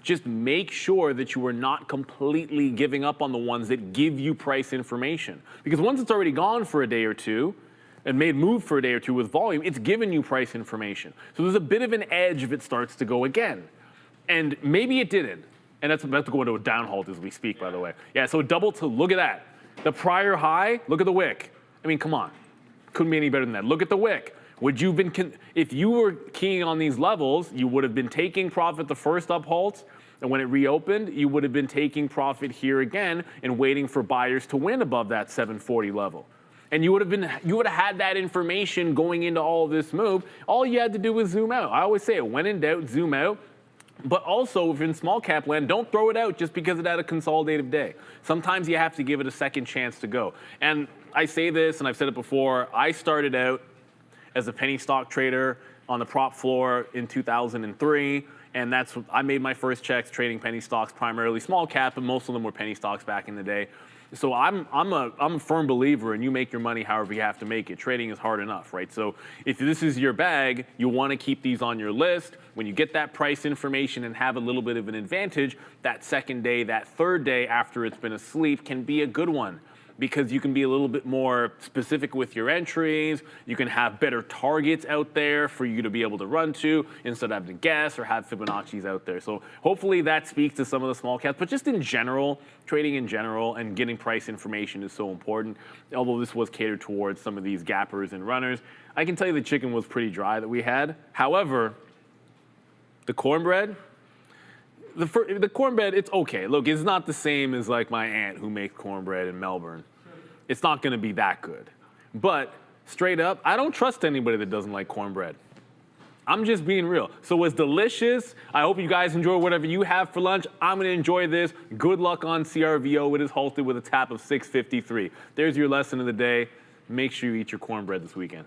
Just make sure that you are not completely giving up on the ones that give you price information. Because once it's already gone for a day or two and made move for a day or two with volume, it's given you price information. So there's a bit of an edge if it starts to go again. And maybe it didn't. And that's about to go into a down halt as we speak, by the way. Yeah, so double to, look at that. The prior high, look at the wick. I mean, come on. Couldn't be any better than that. Look at the wick. Would you been, if you were keying on these levels, you would have been taking profit the first up halt, and when it reopened, you would have been taking profit here again and waiting for buyers to win above that 740 level. And you would have had that information going into all this move. All you had to do was zoom out. I always say it, when in doubt, zoom out. But also, if in small cap land, don't throw it out just because it had a consolidative day. Sometimes you have to give it a second chance to go. And I say this, and I've said it before, I started out as a penny stock trader on the prop floor in 2003. And that's I made my first checks trading penny stocks, primarily small cap, but most of them were penny stocks back in the day. So I'm a firm believer in you make your money however you have to make it. Trading is hard enough, right? So if this is your bag, you want to keep these on your list. When you get that price information and have a little bit of an advantage, that second day, that third day after it's been asleep can be a good one, because you can be a little bit more specific with your entries. You can have better targets out there for you to be able to run to instead of having to guess or have Fibonacci's out there. So hopefully that speaks to some of the small caps, but just in general, trading in general and getting price information is so important. Although this was catered towards some of these gappers and runners, I can tell you the chicken was pretty dry that we had. However, the cornbread, the cornbread, it's okay. Look, it's not the same as like my aunt who makes cornbread in Melbourne. It's not going to be that good. But straight up, I don't trust anybody that doesn't like cornbread. I'm just being real. So it's delicious. I hope you guys enjoy whatever you have for lunch. I'm going to enjoy this. Good luck on CRVO. It is halted with a tap of 653. There's your lesson of the day. Make sure you eat your cornbread this weekend.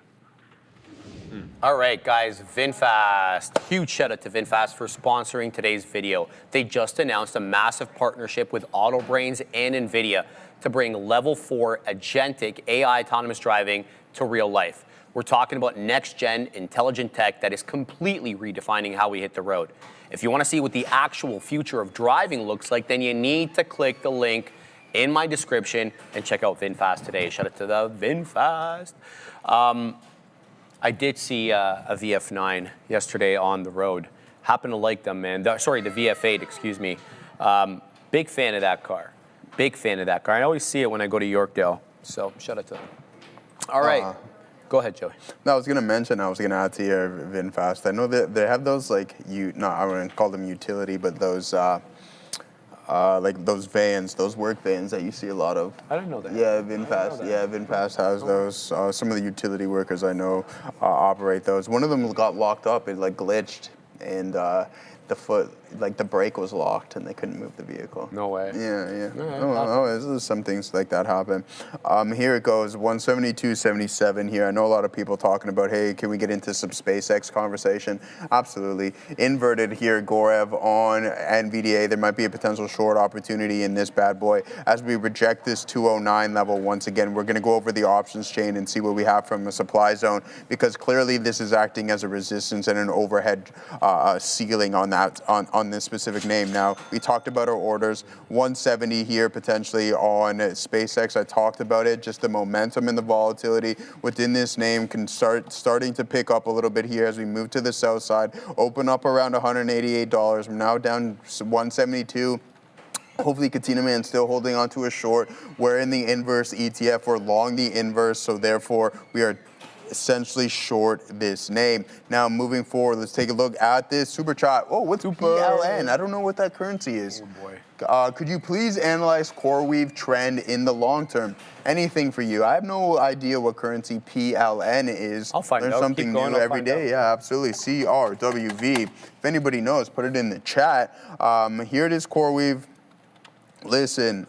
All right, guys, VinFast. Huge shout out to VinFast for sponsoring today's video. They just announced a massive partnership with AutoBrains and NVIDIA to bring level 4 agentic AI autonomous driving to real life. We're talking about next-gen intelligent tech that is completely redefining how we hit the road. If you want to see what the actual future of driving looks like, then you need to click the link in my description and check out VinFast today. Shout out to the VinFast. I did see a VF9 yesterday on the road. Happen to like them, man. Sorry, the VF8, excuse me. Big fan of that car. Big fan of that car. I always see it when I go to Yorkdale. So shout out to them. All right. Go ahead, Joey. No, I was going to mention, I was going to add to your VinFast. I know that they have those, like, I wouldn't call them utility, but those, like those vans, those work vans that you see a lot of. I didn't know that. Yeah, VinFast. Yeah, VinFast has those. Some of the utility workers I know operate those. One of them got locked up. It like glitched, and the brake was locked and they couldn't move the vehicle. No way. Yeah. There's some things like that happen. Here it goes, 172.77 here. I know a lot of people talking about, hey, can we get into some SpaceX conversation? Absolutely. Inverted here, Gorev on NVDA. There might be a potential short opportunity in this bad boy. As we reject this 209 level once again, we're going to go over the options chain and see what we have from a supply zone, because clearly this is acting as a resistance and an overhead ceiling on this specific name. Now, we talked about our orders, 170 here potentially on SpaceX. I talked about it, just the momentum and the volatility within this name can starting to pick up a little bit here as we move to the south side, open up around $188. We're now down 172. Hopefully, Katina Man still holding on to a short. We're in the inverse ETF. We're long the inverse, so therefore we are essentially short this name. Now, moving forward, let's take a look at this super chat. Oh, what's PLN? I don't know what that currency is. Oh boy. Could you please analyze CoreWeave trend in the long term? Anything for you? I have no idea what currency PLN is. I'll find out. There's something new every day. Yeah, absolutely. CRWV. If anybody knows, put it in the chat. Here it is, CoreWeave. Listen,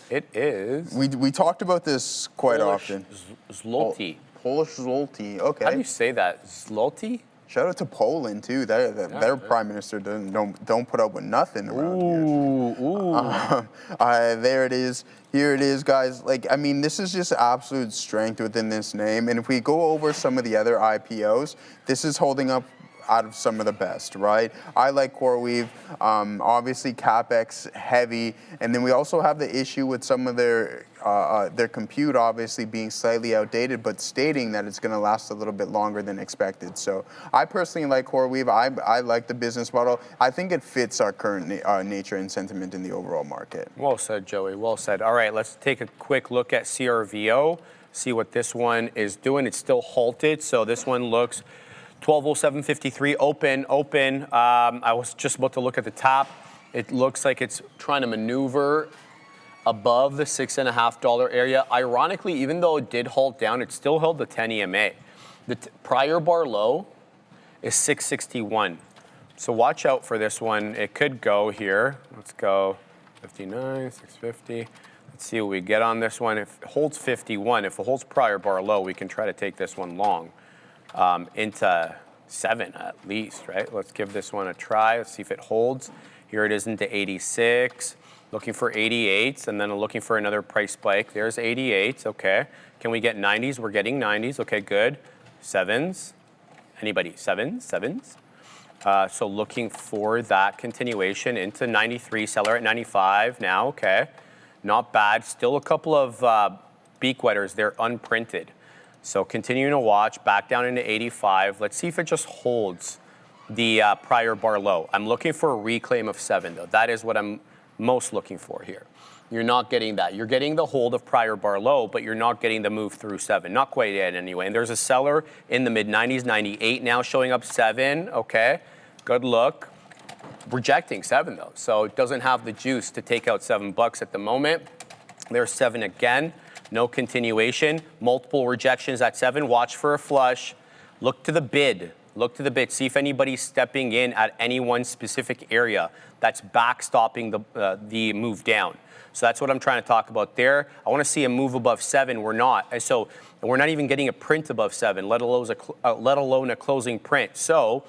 it is. We talked about this quite often. Zloty. Polish zloty. Okay. How do you say that? Zloty? Shout out to Poland too. Their prime minister don't put up with nothing around here. There it is. Here it is, guys. Like, I mean, this is just absolute strength within this name. And if we go over some of the other IPOs, this is holding up out of some of the best, right? I like CoreWeave, obviously CapEx heavy, and then we also have the issue with some of their compute obviously being slightly outdated, but stating that it's going to last a little bit longer than expected. So I personally like CoreWeave. I like the business model. I think it fits our current nature and sentiment in the overall market. Well said, Joey. Well said. All right, let's take a quick look at CRVO, see what this one is doing. It's still halted, so this one looks 1207.53, open. I was just about to look at the top. It looks like it's trying to maneuver above the $6.50 area. Ironically, even though it did halt down, it still held the 10 EMA. The prior bar low is 661. So watch out for this one. It could go here. Let's go 59, 650. Let's see what we get on this one. If it holds 51, if it holds prior bar low, we can try to take this one long. Into 7 at least, right? Let's give this one a try. Let's see if it holds. Here it is into 86. Looking for 88s, and then looking for another price spike. There's 88s, okay. Can we get 90s? We're getting 90s, okay, good. 7s, anybody? 7s? So looking for that continuation into 93, seller at 95 now, okay. Not bad, still a couple of beak wetters, they're unprinted. So continuing to watch, back down into 85. Let's see if it just holds the prior bar low. I'm looking for a reclaim of 7, though. That is what I'm most looking for here. You're not getting that. You're getting the hold of prior bar low, but you're not getting the move through 7. Not quite yet, anyway. And there's a seller in the mid-90s, 98 now, showing up 7. Okay, good look. Rejecting 7, though. So it doesn't have the juice to take out $7 at the moment. There's 7 again. No continuation, multiple rejections at 7. Watch for a flush. Look to the bid. See if anybody's stepping in at any one specific area that's backstopping the move down. So that's what I'm trying to talk about there. I want to see a move above 7. We're not. And so we're not even getting a print above 7, let alone a closing print. So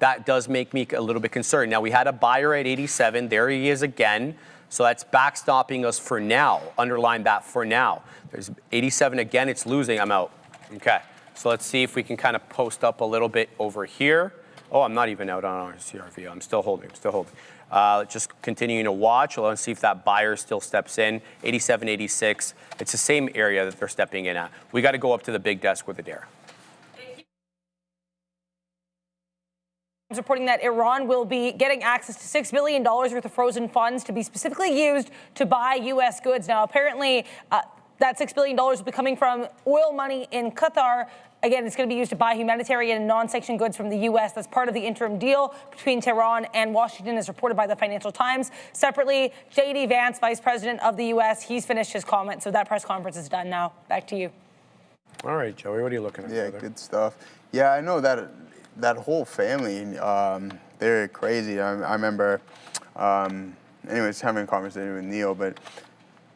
that does make me a little bit concerned. Now, we had a buyer at 87. There he is again. So that's backstopping us for now. Underline that for now. There's 87 again. It's losing. I'm out. Okay. So let's see if we can kind of post up a little bit over here. Oh, I'm not even out on our CRV. I'm still holding. Just continuing to watch. Let's see if that buyer still steps in. 87, 86. It's the same area that they're stepping in at. We got to go up to the big desk with Adair. Reporting that Iran will be getting access to $6 billion worth of frozen funds to be specifically used to buy U.S. goods. Now, apparently, that $6 billion will be coming from oil money in Qatar. Again, it's going to be used to buy humanitarian and non-sanctioned goods from the U.S. That's part of the interim deal between Tehran and Washington, as reported by the Financial Times. Separately, J.D. Vance, Vice President of the U.S., he's finished his comment, so that press conference is done now. Back to you. All right, Joey, what are you looking at? Yeah, good stuff. Yeah, I know that whole family, they're crazy. I remember, anyways, having a conversation with Neil, but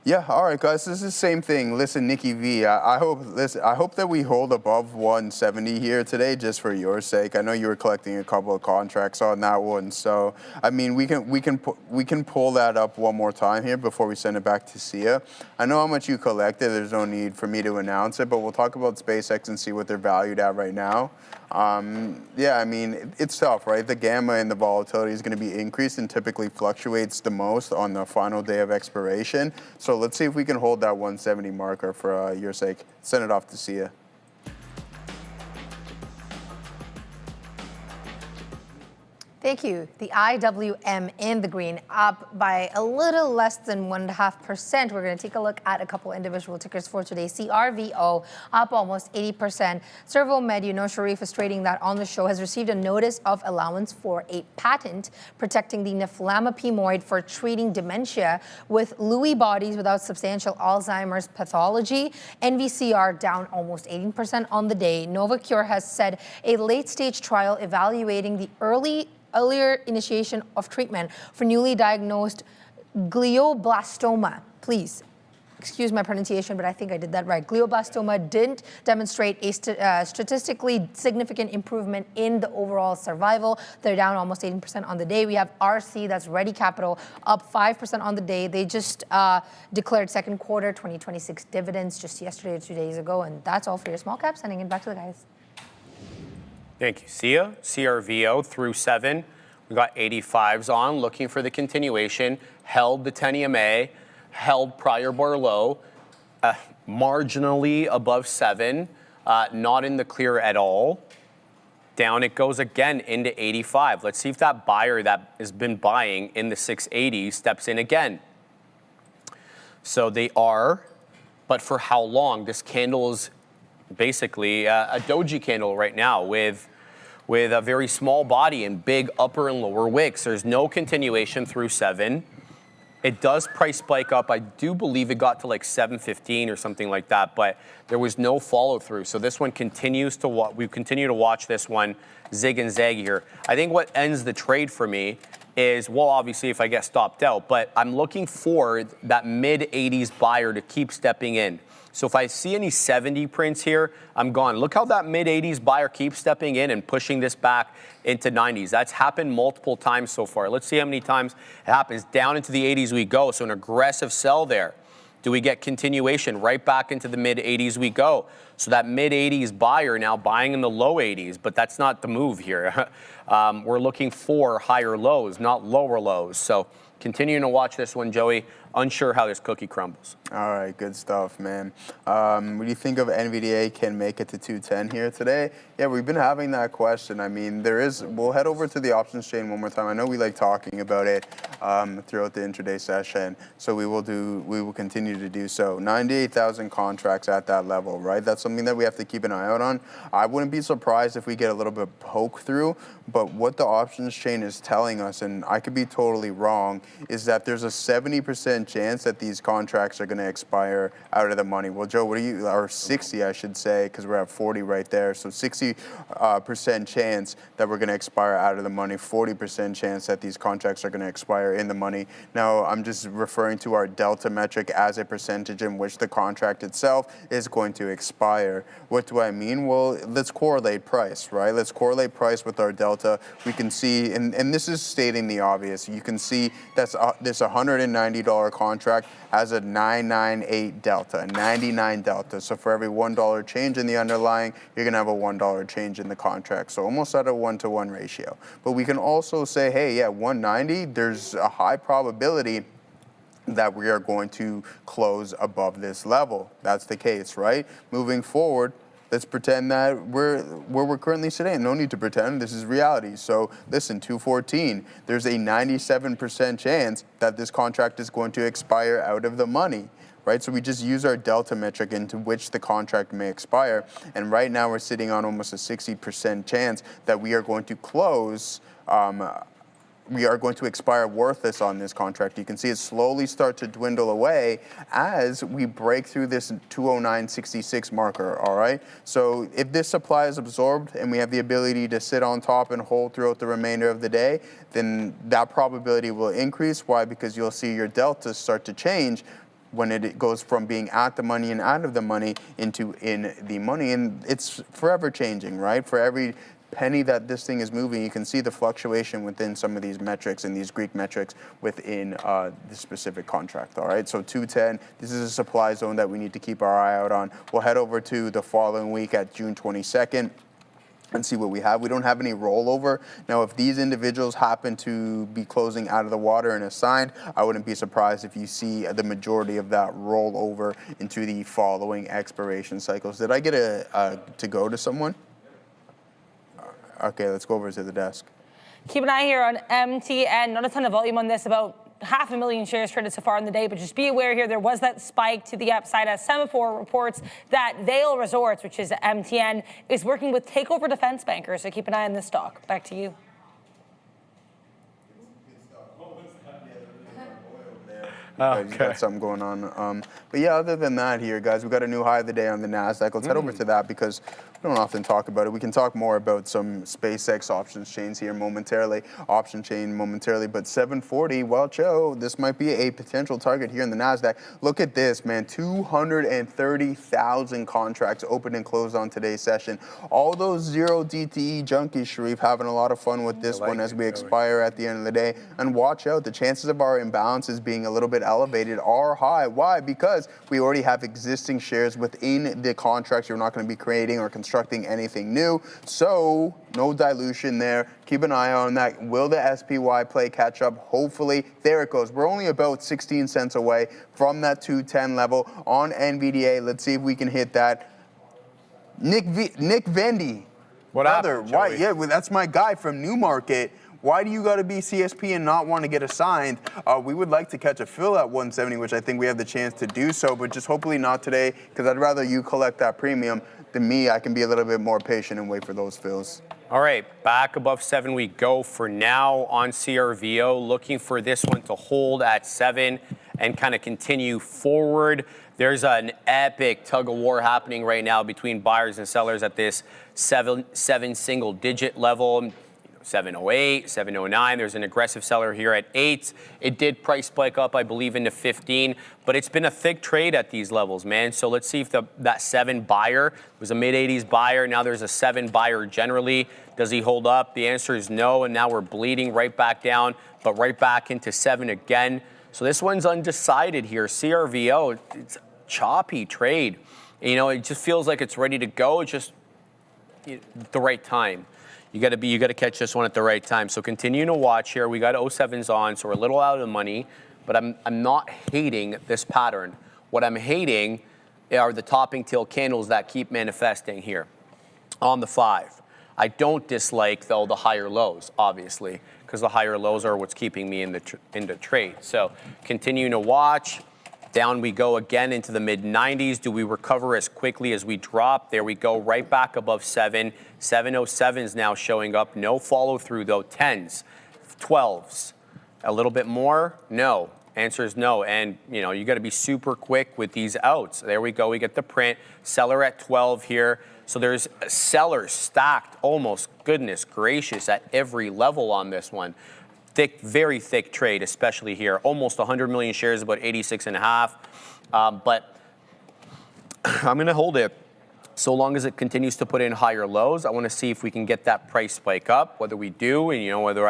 yeah, all right, guys, this is the same thing. Listen, Nikki V, I hope that we hold above 170 here today, just for your sake. I know you were collecting a couple of contracts on that one, so I mean, we can pull that up one more time here before we send it back to Sia. I know how much you collected. There's no need for me to announce it, but we'll talk about SpaceX and see what they're valued at right now. Yeah, I mean, it's tough, right? The gamma and the volatility is going to be increased and typically fluctuates the most on the final day of expiration. So let's see if we can hold that 170 marker for your sake. Send it off to Sia. Thank you. The IWM in the green, up by a little less than 1.5%. We're going to take a look at a couple individual tickers for today. CRVO up almost 80%. Servomed, you know, Sharif is trading that on the show, has received a notice of allowance for a patent protecting the niflamopemoid for treating dementia with Lewy bodies without substantial Alzheimer's pathology. NVCR down almost 18% on the day. Novacure has said a late-stage trial evaluating the earlier initiation of treatment for newly diagnosed glioblastoma. Please, excuse my pronunciation, but I think I did that right. Glioblastoma didn't demonstrate a statistically significant improvement in the overall survival. They're down almost 18% on the day. We have RC, that's Ready Capital, up 5% on the day. They just declared second quarter 2026 dividends just yesterday or 2 days ago. And that's all for your small cap. Sending it back to the guys. Thank you, Sia. CRVO through 7. We got 85s on, looking for the continuation. Held the 10 EMA, held prior bar low, marginally above 7, not in the clear at all. Down it goes again into 85. Let's see if that buyer that has been buying in the 680 steps in again. So they are, but for how long? This candle is basically a doji candle right now with a very small body and big upper and lower wicks. There's no continuation through 7. It does price spike up. I do believe it got to like 715 or something like that, but there was no follow through. So this one continues to we continue to watch this one zig and zag here. I think what ends the trade for me is, well, obviously if I get stopped out, but I'm looking for that mid 80s buyer to keep stepping in. So if I see any 70 prints here, I'm gone. Look how that mid-80s buyer keeps stepping in and pushing this back into 90s. That's happened multiple times so far. Let's see how many times it happens. Down into the 80s we go. So an aggressive sell there. Do we get continuation? Right back into the mid-80s we go. So that mid-80s buyer now buying in the low 80s, but that's not the move here. We're looking for higher lows, not lower lows. So continuing to watch this one, Joey. Unsure how this cookie crumbles. All right, good stuff, man. What do you think of NVDA can make it to 210 here today? Yeah, we've been having that question. I mean, we'll head over to the options chain one more time. I know we like talking about it throughout the intraday session, so we will continue to do so. 98,000 contracts at that level, right? That's something that we have to keep an eye out on. I wouldn't be surprised if we get a little bit poke through, but what the options chain is telling us, and I could be totally wrong, is that there's a 70% chance that these contracts are going to expire out of the money. Well, Joe, what are you, or 60, I should say, because we're at 40 right there. So 60% chance that we're going to expire out of the money, 40% chance that these contracts are going to expire in the money. Now, I'm just referring to our delta metric as a percentage in which the contract itself is going to expire. What do I mean? Well, let's correlate price, right? Let's correlate price with our delta. We can see, and this is stating the obvious, you can see that's this $190 contract has a 998 delta, a 99 delta. So for every $1 change in the underlying, you're going to have a $1 change in the contract. So almost at a 1-to-1 ratio. But we can also say, hey, yeah, 190, there's a high probability that we are going to close above this level. That's the case, right? Moving forward, let's pretend that where we're currently sitting. No need to pretend. This is reality. So listen, 214, there's a 97% chance that this contract is going to expire out of the money, right? So we just use our delta metric into which the contract may expire. And right now we're sitting on almost a 60% chance that we are going to close we are going to expire worthless on this contract. You can see it slowly start to dwindle away as we break through this 209.66 marker, all right? So if this supply is absorbed and we have the ability to sit on top and hold throughout the remainder of the day, then that probability will increase. Why? Because you'll see your deltas start to change when it goes from being at the money and out of the money into in the money. And it's forever changing, right? For every penny that this thing is moving, you can see the fluctuation within some of these metrics and these Greek metrics within the specific contract, all right? So 210, this is a supply zone that we need to keep our eye out on. We'll head over to the following week at June 22nd and see what we have. We don't have any rollover. Now, if these individuals happen to be closing out of the water and assigned, I wouldn't be surprised if you see the majority of that roll over into the following expiration cycles. Did I get to go to someone? Okay, let's go over to the desk. Keep an eye here on MTN. Not a ton of volume on this, about 500,000 shares traded so far in the day, but just be aware here, there was that spike to the upside as Semaphore reports that Vail Resorts, which is MTN, is working with takeover defense bankers. So keep an eye on this stock. Back to you. You've got something going on. But yeah, other than that here, guys, we got a new high of the day on the NASDAQ. Let's head over to that because we don't often talk about it. We can talk more about some SpaceX options chains here momentarily, but 740, well, Joe, this might be a potential target here in the NASDAQ. Look at this, man, 230,000 contracts opened and closed on today's session. All those zero DTE junkies, Sharif, having a lot of fun with this one as we expire at the end of the day. And watch out, the chances of our imbalances being a little bit elevated are high. Why? Because we already have existing shares within the contracts. You're not going to be creating or constructing anything new. So no dilution there. Keep an eye on that. Will the SPY play catch up? Hopefully. There it goes. We're only about 16 cents away from that 210 level on NVDA. Let's see if we can hit that. Nick Vendy. What happened, Why? Joey? Yeah, well, that's my guy from Newmarket. Why do you got to be CSP and not want to get assigned? We would like to catch a fill at 170, which I think we have the chance to do so, but just hopefully not today, because I'd rather you collect that premium than me. I can be a little bit more patient and wait for those fills. All right, back above 7 we go for now on CRVO. Looking for this one to hold at 7 and kind of continue forward. There's an epic tug of war happening right now between buyers and sellers at this seven single digit level. 708, 709. There's an aggressive seller here at 8. It did price spike up, I believe, into 15, but it's been a thick trade at these levels, man. So let's see if that 7 buyer was a mid-80s buyer. Now there's a 7 buyer generally. Does he hold up? The answer is no, and now we're bleeding right back down, but right back into 7 again. So this one's undecided here. CRVO, it's a choppy trade. You know, it just feels like it's ready to go. It's just the right time. You got to catch this one at the right time. So continuing to watch here. We got 07s on, so we're a little out of the money, but I'm not hating this pattern. What I'm hating are the topping tail candles that keep manifesting here on the 5. I don't dislike, though, the higher lows, obviously, because the higher lows are what's keeping me in the trade. So continuing to watch. Down we go again into the mid-90s. Do we recover as quickly as we drop? There we go, right back above 7. 707s now showing up. No follow through though. 10s, 12s. A little bit more? No. Answer is no. And you know, you got to be super quick with these outs. There we go. We get the print. Seller at 12 here. So there's sellers stacked almost, goodness gracious, at every level on this one. Thick, very thick trade, especially here. Almost 100 million shares, about 86.5. But I'm going to hold it so long as it continues to put in higher lows. I want to see if we can get that price spike up. Whether we do, and you know, whether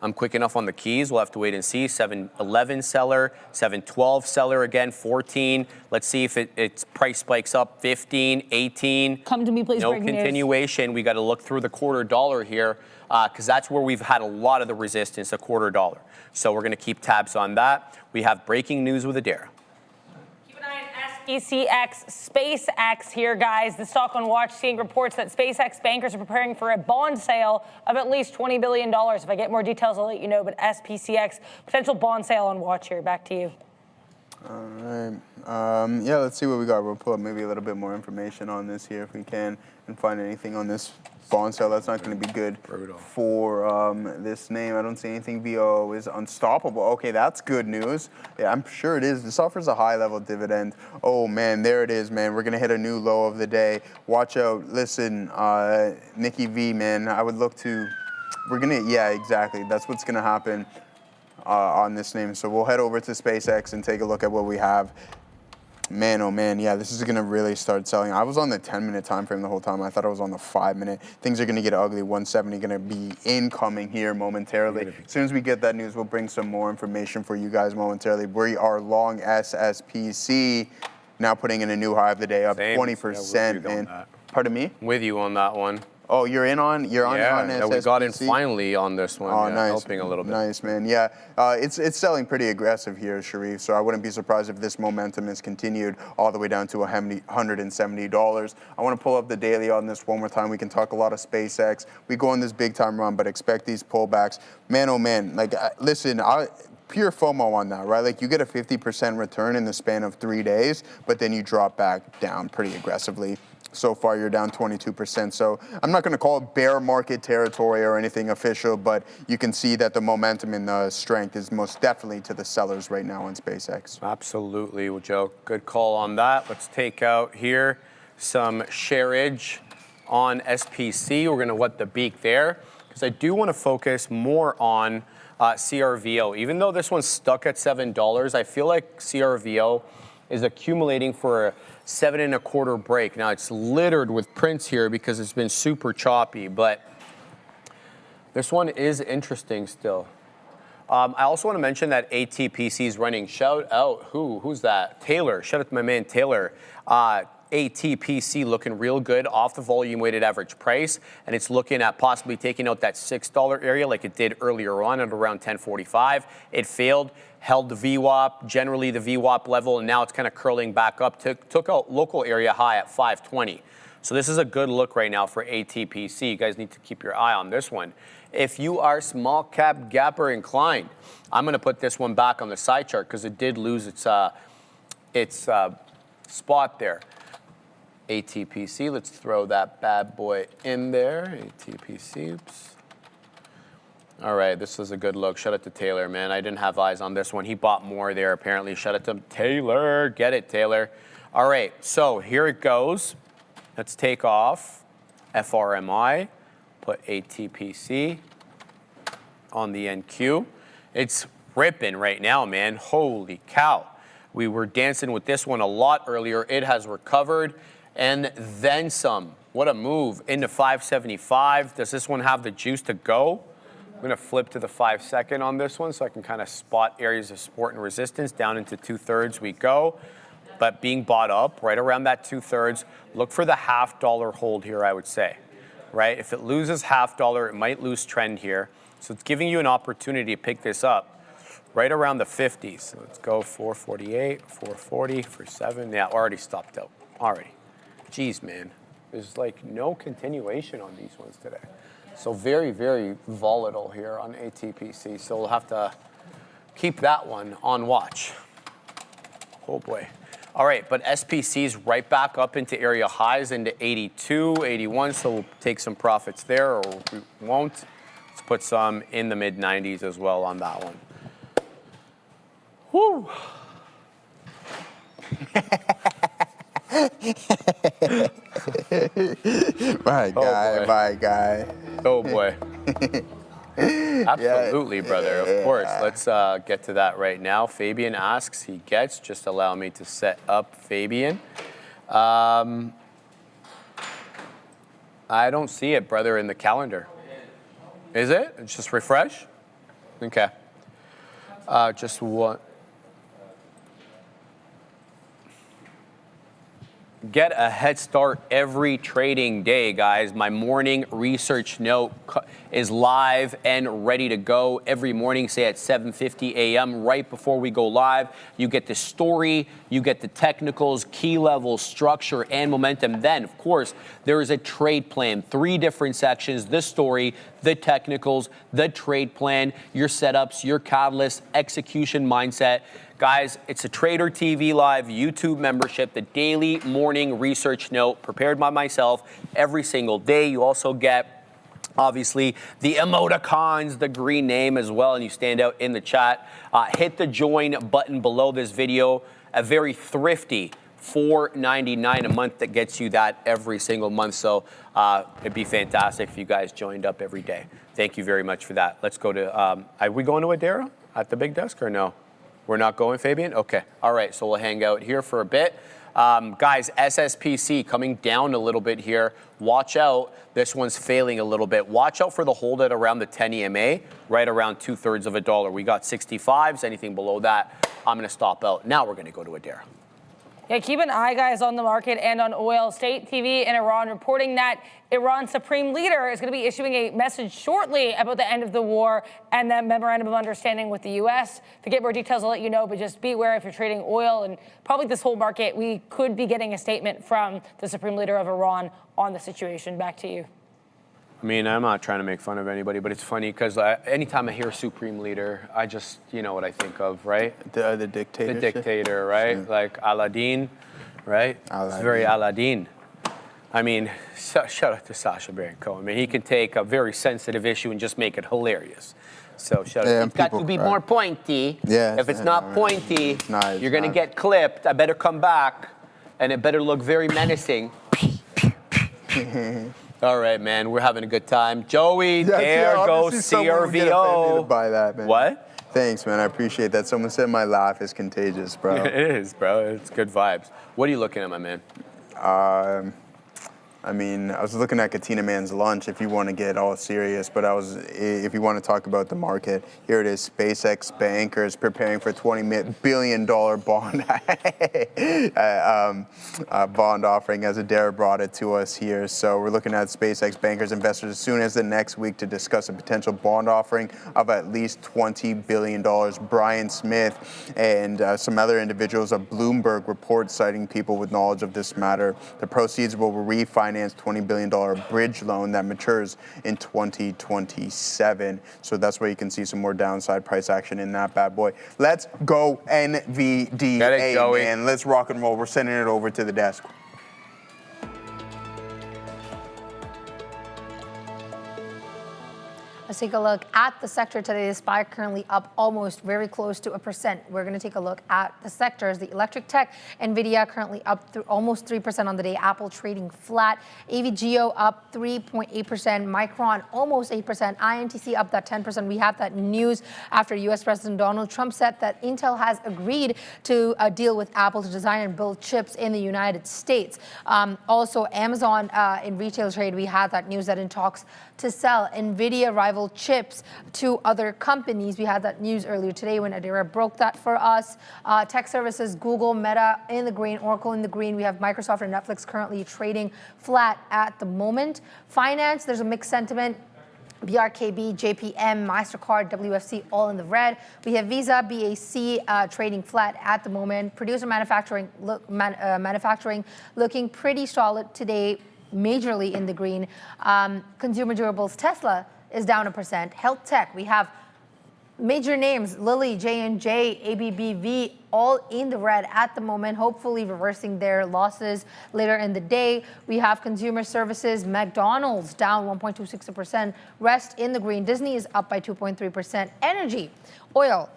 I'm quick enough on the keys, we'll have to wait and see. 711 seller, 712 seller again, 14. Let's see if its price spikes up. 15, 18. Come to me, please. No continuation. We got to look through the $quarter here. Because that's where we've had a lot of the resistance, $0.25. So we're going to keep tabs on that. We have breaking news with Adara. Keep an eye on SPCX, SpaceX here, guys. The stock on watch seeing reports that SpaceX bankers are preparing for a bond sale of at least $20 billion. If I get more details, I'll let you know. But SPCX, potential bond sale on watch here. Back to you. All right. Yeah, let's see what we got. We'll pull up maybe a little bit more information on this here if we can. can find anything on this bond sale. That's not going to be good for this name. I don't see anything. VO is unstoppable. Okay, that's good news. Yeah, I'm sure it is. This offers a high level dividend. Oh man, there it is, man. We're going to hit a new low of the day. Watch out. Listen, Nikki V, man, I would look to, yeah, exactly. That's what's going to happen on this name. So we'll head over to SpaceX and take a look at what we have. Man, oh man, yeah, this is gonna really start selling. I was on the 10-minute time frame the whole time. I thought I was on the 5-minute. Things are gonna get ugly. 170 gonna be incoming here momentarily. As soon as we get that news, we'll bring some more information for you guys momentarily. We are long SSPC, now putting in a new high of the day, up 20%, man. Pardon me? With you on that one. Oh, you're on SSPC? Yeah, we got in finally on this one. Oh, yeah, nice. Helping a little bit. Nice, man. Yeah, it's selling pretty aggressive here, Sharif, so I wouldn't be surprised if this momentum is continued all the way down to $170. I want to pull up the daily on this one more time. We can talk a lot of SpaceX. We go on this big-time run, but expect these pullbacks. Man, oh, man. Like, listen, pure FOMO on that, right? Like, you get a 50% return in the span of 3 days, but then you drop back down pretty aggressively. So far, you're down 22%. So I'm not going to call it bear market territory or anything official, but you can see that the momentum and the strength is most definitely to the sellers right now on SpaceX. Absolutely, Joe. Good call on that. Let's take out here some shareage on SPC. We're going to wet the beak there because I do want to focus more on CRVO. Even though this one's stuck at $7, I feel like CRVO is accumulating for a 7.25 break. Now it's littered with prints here because it's been super choppy, but this one is interesting still. I also want to mention that ATPC is running. Shout out, who's that? Taylor. Shout out to my man Taylor. ATPC looking real good off the volume weighted average price, and it's looking at possibly taking out that $6 area like it did earlier on at around 10.45. It failed, held the VWAP, generally the VWAP level, and now it's kind of curling back up, took out local area high at 520. So this is a good look right now for ATPC. You guys need to keep your eye on this one. If you are small cap gapper inclined, I'm going to put this one back on the side chart because it did lose its spot there. ATPC, let's throw that bad boy in there. ATPC, oops. All right, this is a good look. Shout out to Taylor, man. I didn't have eyes on this one. He bought more there, apparently. Shout out to Taylor. Get it, Taylor. All right, so here it goes. Let's take off FRMI, put ATPC on the NQ. It's ripping right now, man. Holy cow. We were dancing with this one a lot earlier. It has recovered. And then some. What a move into 575. Does this one have the juice to go? I'm going to flip to the 5-second on this one so I can kind of spot areas of support and resistance. Down into 2/3 we go. But being bought up right around that 2/3, look for the $0.50 hold here, I would say. Right? If it loses $0.50, it might lose trend here. So it's giving you an opportunity to pick this up right around the 50s. So let's go 448, 440 for 7. Yeah, already stopped out. Already. Jeez, man, there's like no continuation on these ones today. So very, very volatile here on ATPC. So we'll have to keep that one on watch. Oh boy. All right, but SPC's right back up into area highs into 82, 81. So we'll take some profits there, or we won't. Let's put some in the mid 90s as well on that one. Woo. My guy. Oh boy. Absolutely, brother. Of course. Let's get to that right now. Fabian asks, he gets. Just allow me to set up Fabian. I don't see it, brother, in the calendar. Is it? It's just refresh? Okay. Just one. Get a head start every trading day, guys. My morning research note is live and ready to go every morning, say at 7:50 a.m. right before we go live. You get the story, you get the technicals, key levels, structure, and momentum. Then, of course, there is a trade plan, 3 different sections, the story, the technicals, the trade plan, your setups, your catalysts, execution mindset. Guys, it's a Trader TV Live YouTube membership, the daily morning research note prepared by myself every single day. You also get, obviously, the emoticons, the green name as well, and you stand out in the chat. Hit the join button below this video. A very thrifty $4.99 a month that gets you that every single month. So it'd be fantastic if you guys joined up every day. Thank you very much for that. Let's go to, are we going to Adara at the big desk or no? We're not going, Fabian? Okay. All right. So we'll hang out here for a bit. Guys, SSPC coming down a little bit here. Watch out. This one's failing a little bit. Watch out for the hold at around the 10 EMA, right around 2/3 of a dollar. We got 65s. Anything below that, I'm going to stop out. Now we're going to go to Adara. Yeah, keep an eye, guys, on the market and on oil. State TV in Iran reporting that Iran's supreme leader is going to be issuing a message shortly about the end of the war and that memorandum of understanding with the U.S. To get more details, I'll let you know, but just be aware if you're trading oil and probably this whole market, we could be getting a statement from the supreme leader of Iran on the situation. Back to you. I mean, I'm not trying to make fun of anybody, but it's funny because anytime I hear supreme leader, I just, you know what I think of, right? The dictator. The dictator, right? Yeah. Like Aladdin, right? Aladdin. It's very Aladdin. I mean, shout out to Sacha Baron Cohen. I mean, he can take a very sensitive issue and just make it hilarious. So shout out. It's got to be more pointy. Yeah. If it's not pointy, you're going to get clipped. I better come back, and it better look very menacing. All right, man, we're having a good time. Joey, there goes CRVO. By that, man. What? Thanks, man. I appreciate that. Someone said my laugh is contagious, bro. It is, bro. It's good vibes. What are you looking at, my man? I mean, I was looking at Katina Man's lunch if you want to get all serious, but if you want to talk about the market, here it is. SpaceX bankers preparing for $20 billion bond bond offering as Adara brought it to us here. So we're looking at SpaceX bankers investors as soon as the next week to discuss a potential bond offering of at least $20 billion. Brian Smith and some other individuals of Bloomberg report citing people with knowledge of this matter. The proceeds will refinance $20 billion bridge loan that matures in 2027. So that's where you can see some more downside price action in that bad boy. Let's go NVDA, man. Let's rock and roll. We're sending it over to the desk. Let's take a look at the sector today. The SPY currently up almost very close to 1%. We're going to take a look at the sectors. The electric tech, NVIDIA currently up almost 3% on the day. Apple trading flat. AVGO up 3.8%. Micron almost 8%. INTC up that 10%. We have that news after U.S. President Donald Trump said that Intel has agreed to deal with Apple to design and build chips in the United States. Also, Amazon in retail trade, we had that news that in talks to sell NVIDIA rival chips to other companies. We had that news earlier today when Adara broke that for us. Tech services, Google, Meta in the green, Oracle in the green. We have Microsoft and Netflix currently trading flat at the moment. Finance, there's a mixed sentiment. BRKB, JPM, MasterCard, WFC, all in the red. We have Visa, BAC trading flat at the moment. Producer manufacturing looking pretty solid today, majorly in the green. Consumer durables, Tesla is down 1%. Health tech, we have major names, Lilly, J&J, ABBV, all in the red at the moment, hopefully reversing their losses later in the day. We have consumer services, McDonald's down 1.26%, rest in the green. Disney is up by 2.3%. Energy, oil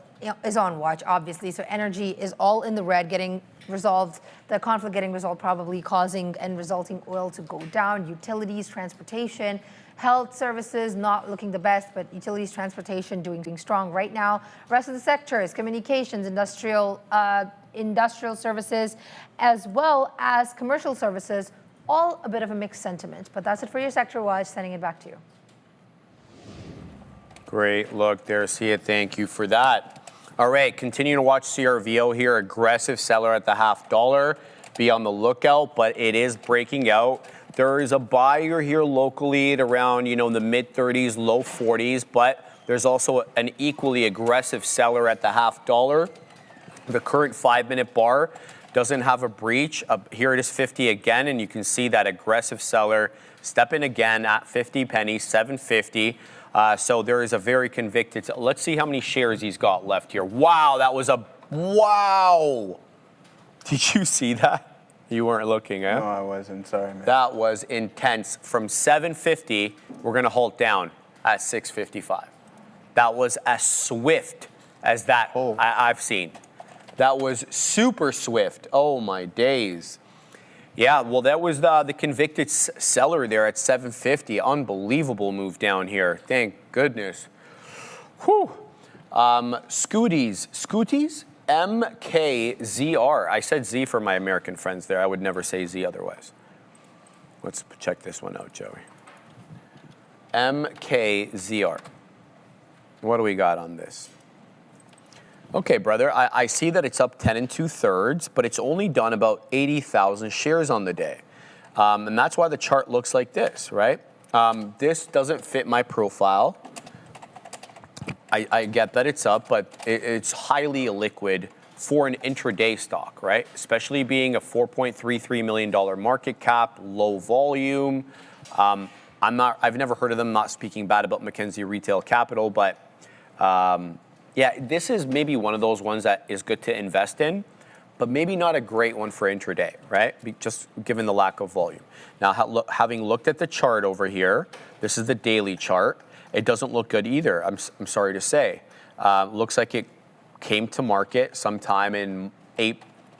is on watch, obviously, so energy is all in the red, getting resolved, the conflict getting resolved, probably causing and resulting oil to go down. Utilities, transportation, health services not looking the best, but utilities, transportation doing strong right now. Rest of the sectors, communications, industrial services, as well as commercial services, all a bit of a mixed sentiment. But that's it for your sector watch. Sending it back to you. Great look there, Sia. Thank you for that. All right, continue to watch CRVO here. Aggressive seller at the $0.50. Be on the lookout, but it is breaking out. There is a buyer here locally at around, the mid-30s, low 40s, but there's also an equally aggressive seller at the $0.50. The current 5-minute bar doesn't have a breach. Here it is 50 again, and you can see that aggressive seller Step in again at 50 pennies, 750. So there is a very convicted. Let's see how many shares he's got left here. Wow, that was a wow. Did you see that? You weren't looking, eh? No, I wasn't. Sorry, man. That was intense. From 750, we're going to halt down at 655. That was as swift as that I've seen. That was super swift. Oh, my days. Yeah, well, that was the convicted seller there at 750. Unbelievable move down here. Thank goodness. Whew. Scooties. MKZR. I said Z for my American friends there. I would never say Z otherwise. Let's check this one out, Joey. MKZR. What do we got on this? Okay, brother, I see that it's up 10 2/3, but it's only done about 80,000 shares on the day. And that's why the chart looks like this, right? This doesn't fit my profile. I get that it's up, but it's highly illiquid for an intraday stock, right? Especially being a $4.33 million market cap, low volume. I've never heard of them, not speaking bad about Mackenzie Retail Capital, but yeah, this is maybe one of those ones that is good to invest in, but maybe not a great one for intraday, right? Just given the lack of volume. Now, having looked at the chart over here, this is the daily chart. It doesn't look good either, I'm sorry to say. Looks like it came to market sometime in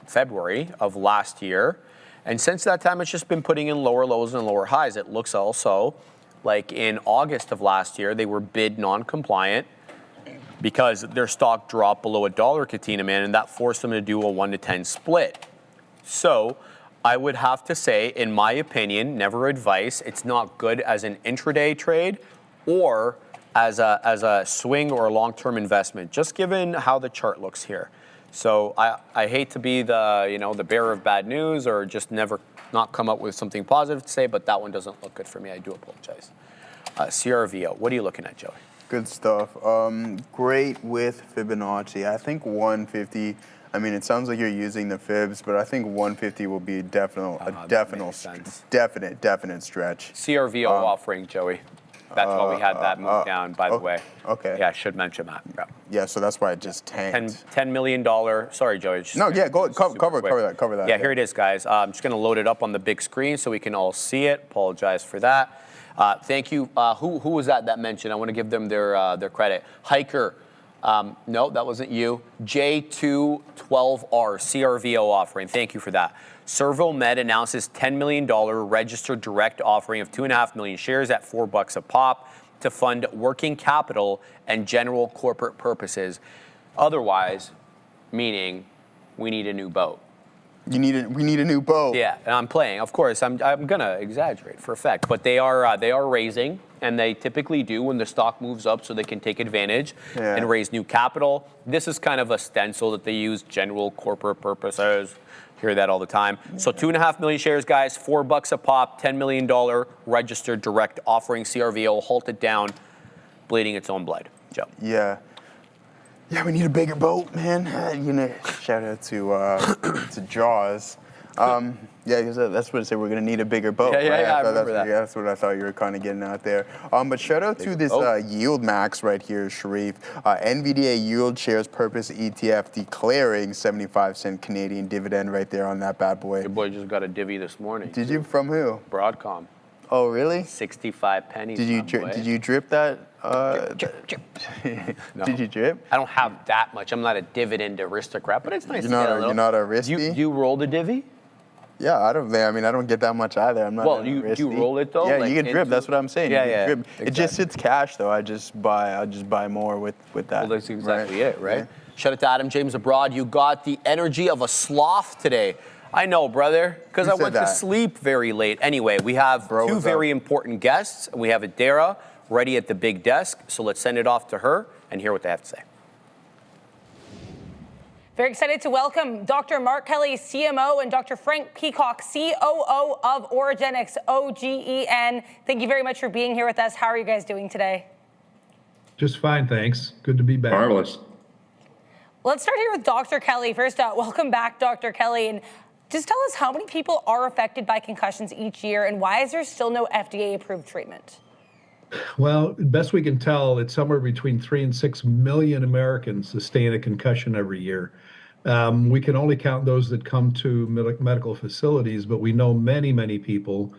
February of last year. And since that time, it's just been putting in lower lows and lower highs. It looks also like in August of last year, they were bid non-compliant because their stock dropped below $1 Katina, man, and that forced them to do a 1-to-10 split. So I would have to say, in my opinion, never advice, it's not good as an intraday trade or as a swing or a long-term investment, just given how the chart looks here. So I hate to be the bearer of bad news or just never not come up with something positive to say, but that one doesn't look good for me. I do apologize. CRVO, what are you looking at, Joey? Good stuff. Great with Fibonacci. I think 150. I mean, it sounds like you're using the fibs, but I think 150 will be a definite stretch. CRVO offering, Joey. That's why we had that move down, by the way. Okay. Yeah, I should mention that. Yeah, so that's why it just tanked. $10 million. Sorry, Joey. No, yeah, go cover that. Yeah, here it is, guys. I'm just going to load it up on the big screen so we can all see it. Apologize for that. Thank you. Who was that mentioned? I want to give them their credit. Hiker. No, that wasn't you. J212R, CRVO offering. Thank you for that. ServoMed announces $10 million registered direct offering of 2.5 million shares at $4 a pop to fund working capital and general corporate purposes. Otherwise, meaning we need a new boat. We need a new boat. Yeah, and I'm playing. Of course, I'm gonna exaggerate for effect, but they are raising, and they typically do when the stock moves up, so they can take advantage and raise new capital. This is kind of a stencil that they use, general corporate purposes. Hear that all the time. So 2.5 million shares, guys, $4 a pop, $10 million registered direct offering. CRVO halted down, bleeding its own blood. Joe. Yeah. Yeah, we need a bigger boat, man. Shout out to Jaws. Yeah, that's what I said. We're gonna need a bigger boat. Yeah, right? I remember that. Yeah, that's what I thought you were kind of getting out there. But shout out to this yield max right here, Sharif. NVDA yield shares purpose ETF declaring 75-cent Canadian dividend right there on that bad boy. Your boy just got a divvy this morning. Did you? From who? Broadcom. Oh, really? 65 pennies. Did you drip that? No. Did you drip? I don't have that much. I'm not a dividend aristocrat, but it's nice to get a little. You're not a risky? You roll the divvy? Yeah, I don't get that much either. I'm not. Well, you roll it though. Yeah, like you can drip. That's what I'm saying. Yeah. Drip. Exactly. It just sits cash though. I just buy more with that. Well, that's exactly it, right? Yeah. Shout out to Adam James abroad. You got the energy of a sloth today. I know, brother, because I went to sleep very late. Anyway, we have two very important guests. We have Adara ready at the big desk, so let's send it off to her and hear what they have to say. Very excited to welcome Dr. Mark Kelly, CMO, and Dr. Frank Peacock, COO of Origenics, OGEN. Thank you very much for being here with us. How are you guys doing today? Just fine, thanks. Good to be back. Marvelous. Let's start here with Dr. Kelly. First, welcome back, Dr. Kelly. And Just tell us how many people are affected by concussions each year, and why is there still no FDA-approved treatment? Well, best we can tell, it's somewhere between 3 and 6 million Americans sustain a concussion every year. We can only count those that come to medical facilities, but we know many, many people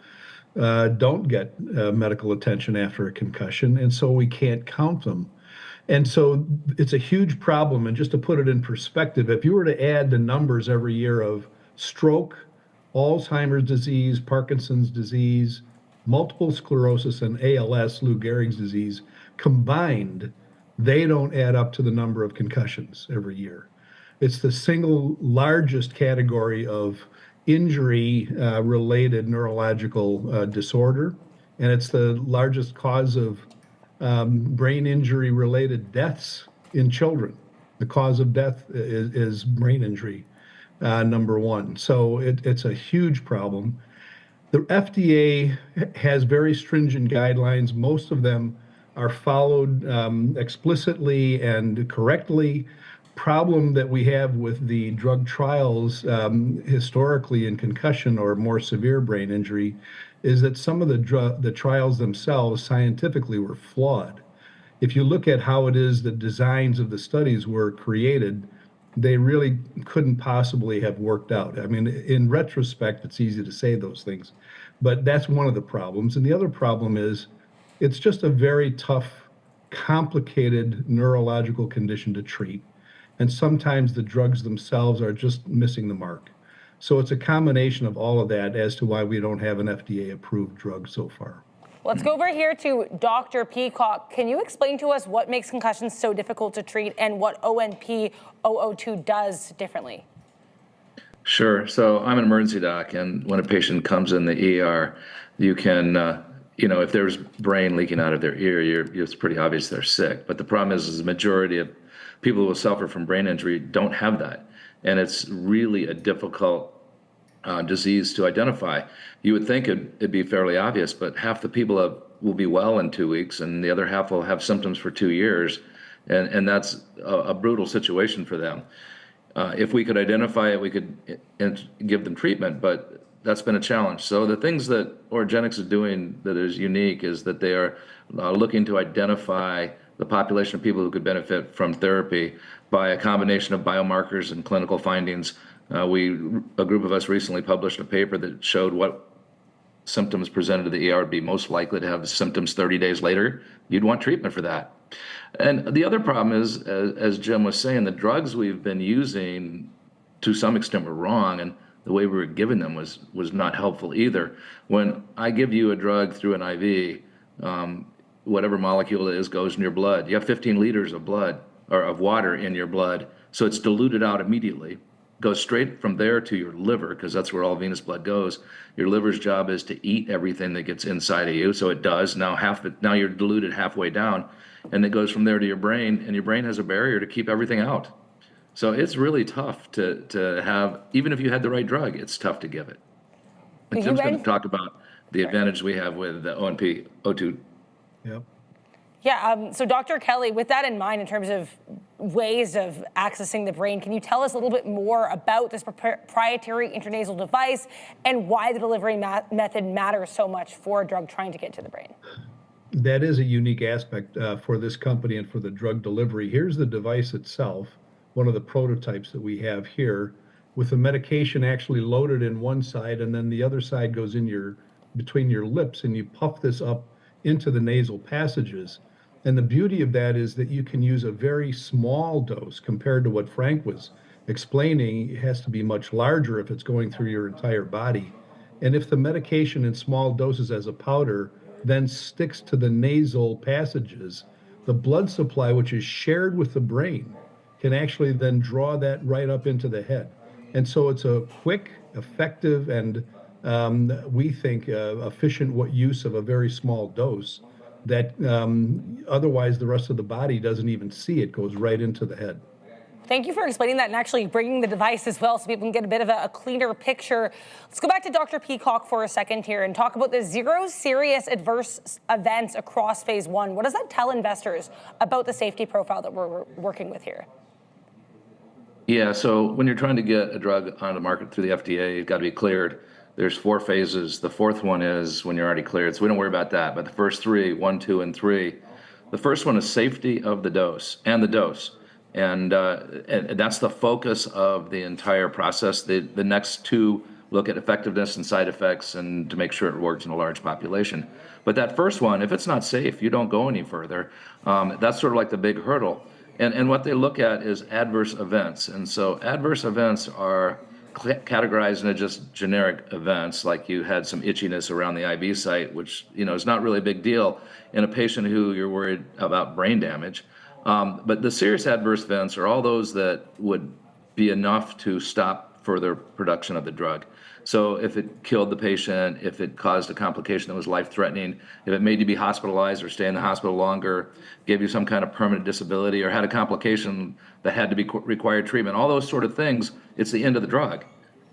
don't get medical attention after a concussion, and so we can't count them. And so it's a huge problem. And just to put it in perspective, if you were to add the numbers every year of stroke, Alzheimer's disease, Parkinson's disease, multiple sclerosis, and ALS, Lou Gehrig's disease, combined, they don't add up to the number of concussions every year. It's the single largest category of injury-related neurological disorder, and it's the largest cause of brain injury-related deaths in children. The cause of death is brain injury, number one. So it's a huge problem. The FDA has very stringent guidelines. Most of them are followed explicitly and correctly. Problem that we have with the drug trials historically in concussion or more severe brain injury is that some of the trials themselves scientifically were flawed. If you look at how it is the designs of the studies were created, they really couldn't possibly have worked out. I mean, in retrospect, it's easy to say those things, but that's one of the problems. And the other problem is it's just a very tough, complicated neurological condition to treat. And sometimes the drugs themselves are just missing the mark. So it's a combination of all of that as to why we don't have an FDA-approved drug so far. Let's go over here to Dr. Peacock. Can you explain to us what makes concussions so difficult to treat and what ONP-002 does differently? Sure. So I'm an emergency doc, and when a patient comes in the ER, you can, if there's brain leaking out of their ear, it's pretty obvious they're sick. But the problem is the majority of people who suffer from brain injury don't have that. And it's really a difficult disease to identify. You would think it'd be fairly obvious, but half the people will be well in 2 weeks, and the other half will have symptoms for 2 years. And that's a brutal situation for them. If we could identify it, we could give them treatment, but that's been a challenge. So the things that Oragenics is doing that is unique is that they are looking to identify the population of people who could benefit from therapy by a combination of biomarkers and clinical findings. A group of us recently published a paper that showed what symptoms presented to the ER would be most likely to have symptoms 30 days later. You'd want treatment for that. And the other problem is, as Jim was saying, the drugs we've been using to some extent were wrong, and the way we were giving them was not helpful either. When I give you a drug through an IV, whatever molecule it is goes in your blood. You have 15 liters of blood or of water in your blood, so it's diluted out immediately. Goes straight from there to your liver, because that's where all venous blood goes. Your liver's job is to eat everything that gets inside of you, so it does. Now you're diluted halfway down, and it goes from there to your brain, and your brain has a barrier to keep everything out. So it's really tough to have, even if you had the right drug, it's tough to give it. And Jim's going to talk about the advantage we have with the ONP-002. Yep. Yeah, so Dr. Kelly, with that in mind, in terms of ways of accessing the brain, can you tell us a little bit more about this proprietary intranasal device and why the delivery method matters so much for a drug trying to get to the brain? That is a unique aspect for this company and for the drug delivery. Here's the device itself, one of the prototypes that we have here, with the medication actually loaded in one side, and then the other side goes in between your lips, and you puff this up into the nasal passages. And the beauty of that is that you can use a very small dose compared to what Frank was explaining. It has to be much larger if it's going through your entire body. And if the medication in small doses as a powder then sticks to the nasal passages, the blood supply, which is shared with the brain, can actually then draw that right up into the head. And so it's a quick, effective, and we think efficient use of a very small dose that otherwise the rest of the body doesn't even see. It goes right into the head. Thank you for explaining that and actually bringing the device as well so people can get a bit of a cleaner picture. Let's go back to Dr. Peacock for a second here and talk about the 0 serious adverse events across phase 1. What does that tell investors about the safety profile that we're working with here? Yeah, so when you're trying to get a drug on the market through the FDA, you've got to be cleared. There's 4 phases. The 4th one is when you're already cleared, so we don't worry about that. But the first 3, 1, 2, and 3, the first one is safety of the dose and the dose. And that's the focus of the entire process. The next 2 look at effectiveness and side effects and to make sure it works in a large population. But that first one, if it's not safe, you don't go any further. That's sort of like the big hurdle. And what they look at is adverse events. And so adverse events are categorized into just generic events, like you had some itchiness around the IV site, which is not really a big deal in a patient who you're worried about brain damage. But the serious adverse events are all those that would be enough to stop further production of the drug. So if it killed the patient, if it caused a complication that was life-threatening, if it made you be hospitalized or stay in the hospital longer, gave you some kind of permanent disability, or had a complication that had to be required treatment, all those sort of things, it's the end of the drug.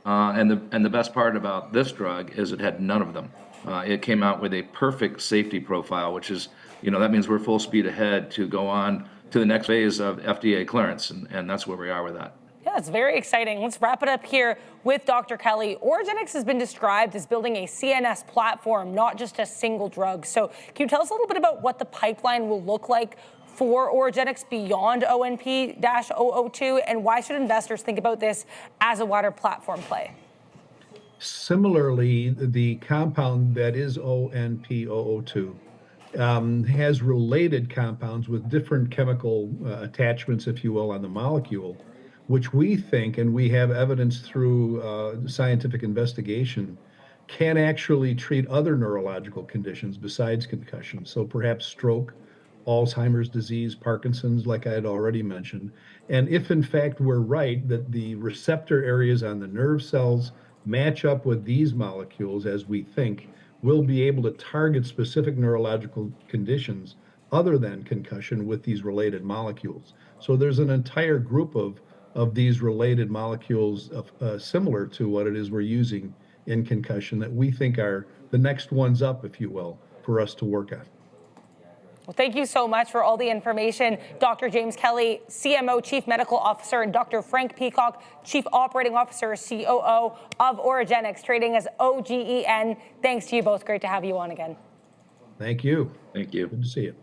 And the best part about this drug is it had none of them. It came out with a perfect safety profile, which is, that means we're full speed ahead to go on to the next phase of FDA clearance, and that's where we are with that. Yeah, it's very exciting. Let's wrap it up here with Dr. Kelly. Orgenex has been described as building a CNS platform, not just a single drug. So can you tell us a little bit about what the pipeline will look like for Orgenex beyond ONP-002, and why should investors think about this as a wider platform play? Similarly, the compound that is ONP-002 has related compounds with different chemical attachments, if you will, on the molecule, which we think, and we have evidence through scientific investigation, can actually treat other neurological conditions besides concussion. So perhaps stroke, Alzheimer's disease, Parkinson's, like I had already mentioned. And if in fact we're right that the receptor areas on the nerve cells match up with these molecules as we think, we'll be able to target specific neurological conditions other than concussion with these related molecules. So there's an entire group of these related molecules similar to what it is we're using in concussion that we think are the next ones up, if you will, for us to work on. Well, thank you so much for all the information, Dr. James Kelly, CMO, Chief Medical Officer, and Dr. Frank Peacock, Chief Operating Officer, COO of Orgenex, trading as OGEN. Thanks to you both. Great to have you on again. Thank you. Thank you. Good to see you.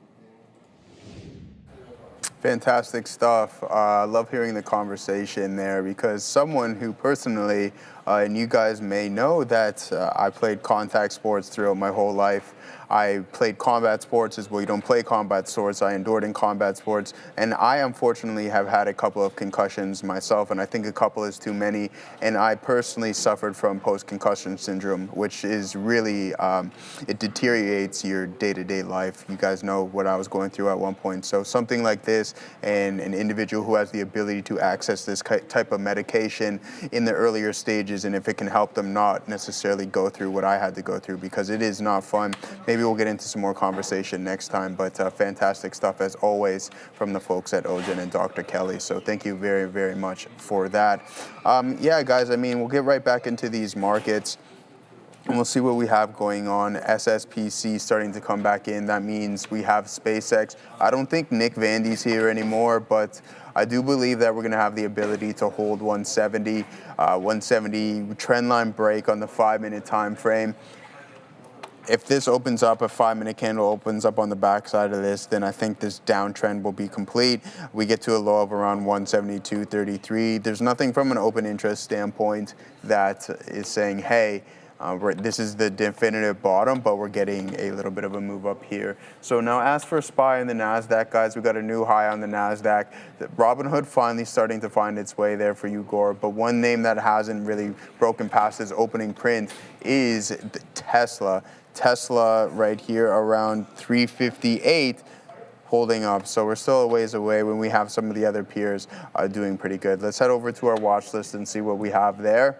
Fantastic stuff. I love hearing the conversation there, because someone who personally, and you guys may know that I played contact sports throughout my whole life. I played combat sports as well. You don't play combat sports. I endured in combat sports. And I unfortunately have had a couple of concussions myself, and I think a couple is too many. And I personally suffered from post-concussion syndrome, which is really, it deteriorates your day-to-day life. You guys know what I was going through at one point. So something like this, and an individual who has the ability to access this type of medication in the earlier stages, and if it can help them not necessarily go through what I had to go through, because it is not fun. Maybe we'll get into some more conversation next time, but fantastic stuff as always from the folks at OGEN and Dr. Kelly. So thank you very, very much for that. Yeah, guys, I mean, we'll get right back into these markets. And we'll see what we have going on. SSPC starting to come back in. That means we have SpaceX. I don't think Nick Vandy's here anymore, but I do believe that we're going to have the ability to hold 170. 170 trend line break on the 5-minute time frame. If this opens up, a 5-minute candle opens up on the backside of this, then I think this downtrend will be complete. We get to a low of around 172.33. There's nothing from an open interest standpoint that is saying, hey, this is the definitive bottom, but we're getting a little bit of a move up here. So now as for SPY in the NASDAQ, guys, we got a new high on the NASDAQ. Robinhood finally starting to find its way there for you, Gore. But one name that hasn't really broken past its opening print is Tesla. Tesla right here around 358. Holding up, so we're still a ways away when we have some of the other peers doing pretty good. Let's head over to our watch list and see what we have there,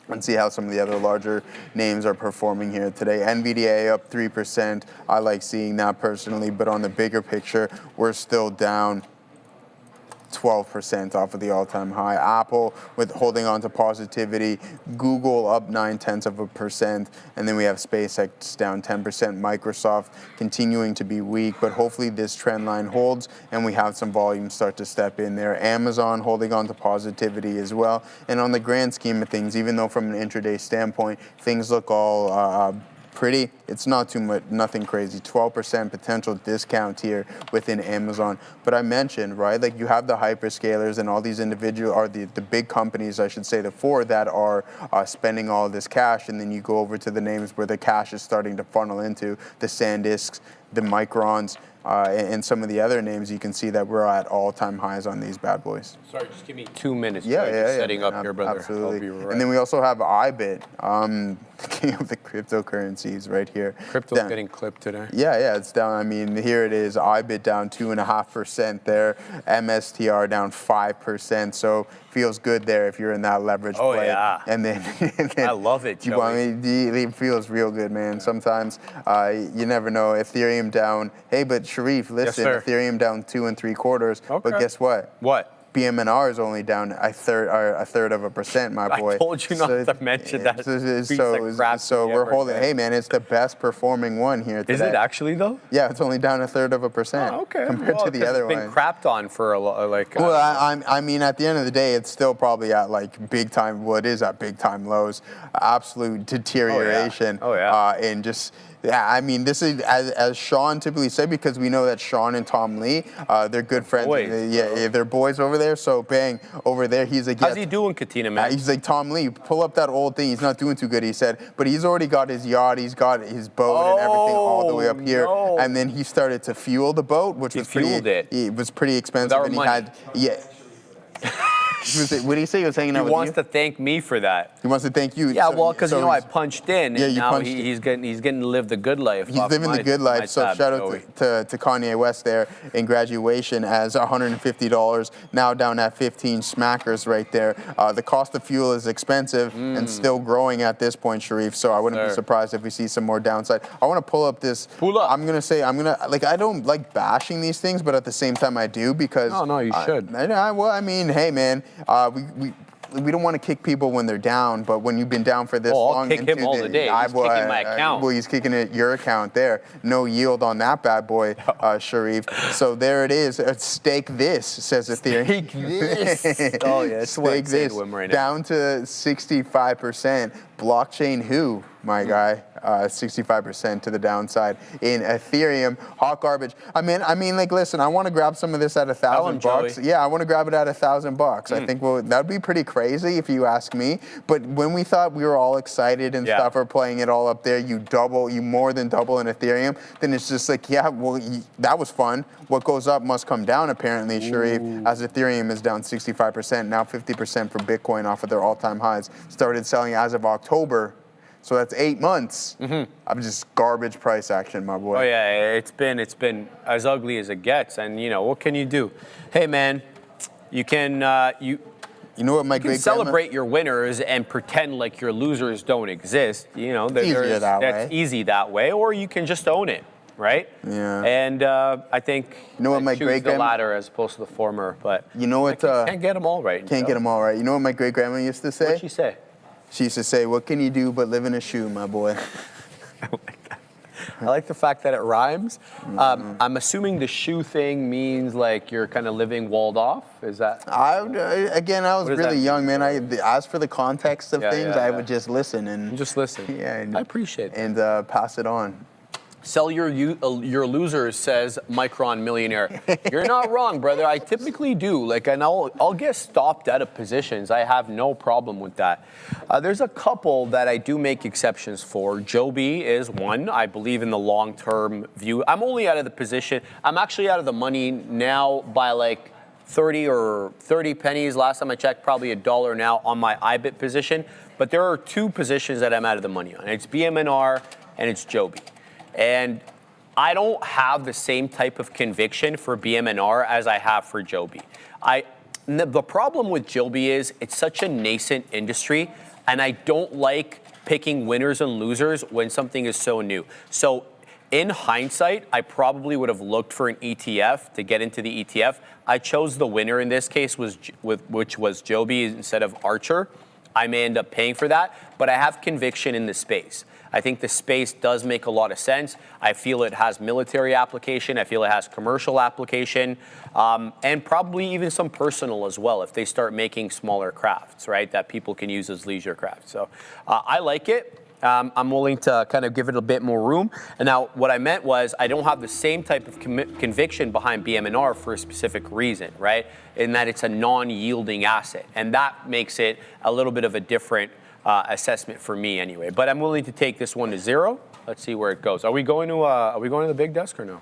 and see how some of the other larger names are performing here today. NVDA up 3%. I like seeing that personally, but on the bigger picture, we're still down 12% off of the all-time high. Apple with holding on to positivity. Google up 0.9%. And then we have SpaceX down 10%. Microsoft continuing to be weak, but hopefully this trend line holds and we have some volume start to step in there. Amazon holding on to positivity as well. And on the grand scheme of things, even though from an intraday standpoint, things look all pretty, it's not too much, nothing crazy. 12% potential discount here within Amazon. But I mentioned, right, like you have the hyperscalers and all these individual, or the big companies, I should say, the four that are spending all this cash, and then you go over to the names where the cash is starting to funnel into, the SanDisks, the Microns, and some of the other names. You can see that we're at all-time highs on these bad boys. Sorry, just give me 2 minutes. Yeah, Setting up here, brother. Absolutely. I'll be right. And then we also have IBIT, the king of the cryptocurrencies right here. Crypto's getting clipped today. Yeah, it's down. I mean, here it is. IBIT down 2.5% there. MSTR down 5%. So feels good there if you're in that leverage play. Oh, yeah. And then I love it, Joey. It feels real good, man. Sometimes you never know. Ethereum down. Hey, but Sharif, listen, Yes, sir. Ethereum down 2 3/4. Okay. But guess what? What? BMNR is only down a third of a percent, my boy. I told you not to mention that. So we're holding. Hey, man, it's the best performing one here today. Is it actually though? Yeah, it's only down a third of a percent. Oh, okay. Compared to the other one. It's been crapped on for a like. Well, I mean, at the end of the day, it's still probably at like big time. What is at big time lows? Absolute deterioration. Oh yeah. And just. Yeah, I mean, this is, as Sean typically said, because we know that Sean and Tom Lee, they're good friends. Boys. Yeah, they're boys over there. So, bang, over there, he's like, how's he doing, Katina, man? he's like, Tom Lee, pull up that old thing. He's not doing too good, he said. But he's already got his yacht, he's got his boat and everything all the way up here. No. And then he started to fuel the boat, which was it was pretty expensive. With our and he money. had, yeah. What did he say? He was hanging out He with wants you? to thank me for that. He wants to thank you. Yeah, well, because I punched in, and you now punched he's getting to live the good life. He's living the good life. So shout out to Kanye West there in graduation as $150, now down at 15 smackers right there. The cost of fuel is expensive and still growing at this point, Sharif. So I wouldn't be surprised if we see some more downside. I want to pull up this. Pull up. I'm like, I don't like bashing these things, but at the same time I do because. No, you should. Well, I mean, hey, man, we don't want to kick people when they're down, but when you've been down for this long, I'll kick him all the day. He's kicking my account. Well, he's kicking your account there. No yield on that bad boy, Sharif. So there it is. Stake this, says Ethereum. Stake this. Oh yeah, that's what I'm saying to him right now. Down to 65%. Blockchain who, my guy? 65% to the downside in Ethereum. Hot garbage. I mean, like, listen, I want to grab some of this at $1,000. Yeah, I want to grab it at $1,000. I think that'd be pretty crazy if you ask me. But when we thought we were all excited and stuff, or playing it all up there, you more than double in Ethereum. Then it's just like, yeah, well, that was fun. What goes up must come down, apparently, Sharif, as Ethereum is down 65%, now 50% for Bitcoin off of their all-time highs. Started selling as of October. So that's 8 months of just garbage price action, my boy. Oh yeah, it's been as ugly as it gets, and what can you do? Hey man, you can you know what my great celebrate your winners and pretend like your losers don't exist. That's easy that way, or you can just own it, right? Yeah. And I think what my choose the latter as opposed to the former, but you know what? Can't get them all right. Can't get them all right. You know what my great grandma used to say? What'd she say? She used to say, "What can you do but live in a shoe, my boy?" I like that. I like the fact that it rhymes. I'm assuming the shoe thing means like you're kind of living walled off. Is that? I was really young, man. As for the context of things, I would just listen and just listen. Yeah, I appreciate that. And pass it on. Sell your losers, says Micron Millionaire. You're not wrong, brother. I typically do. And I'll get stopped out of positions. I have no problem with that. There's a couple that I do make exceptions for. Joby is one. I believe in the long-term view. I'm only out of the position. I'm actually out of the money now by like 30 or 30 pennies. Last time I checked, probably $1 now on my IBIT position. But there are two positions that I'm out of the money on. It's BMNR and it's Joby. And I don't have the same type of conviction for BMNR as I have for Joby. The problem with Joby is it's such a nascent industry, and I don't like picking winners and losers when something is so new. So In hindsight, I probably would have looked for an ETF to get into the ETF. I chose the winner in this case, which was Joby instead of Archer. I may end up paying for that, but I have conviction in the space. I think the space does make a lot of sense. I feel it has military application. I feel it has commercial application, and probably even some personal as well if they start making smaller crafts, right, that people can use as leisure crafts. So I like it. I'm willing to kind of give it a bit more room. And now what I meant was I don't have the same type of conviction behind BM&R for a specific reason, right, in that it's a non-yielding asset. And that makes it a little bit of a different assessment for me anyway. But I'm willing to take this one to 0. Let's see where it goes. Are we going to the big desk or no?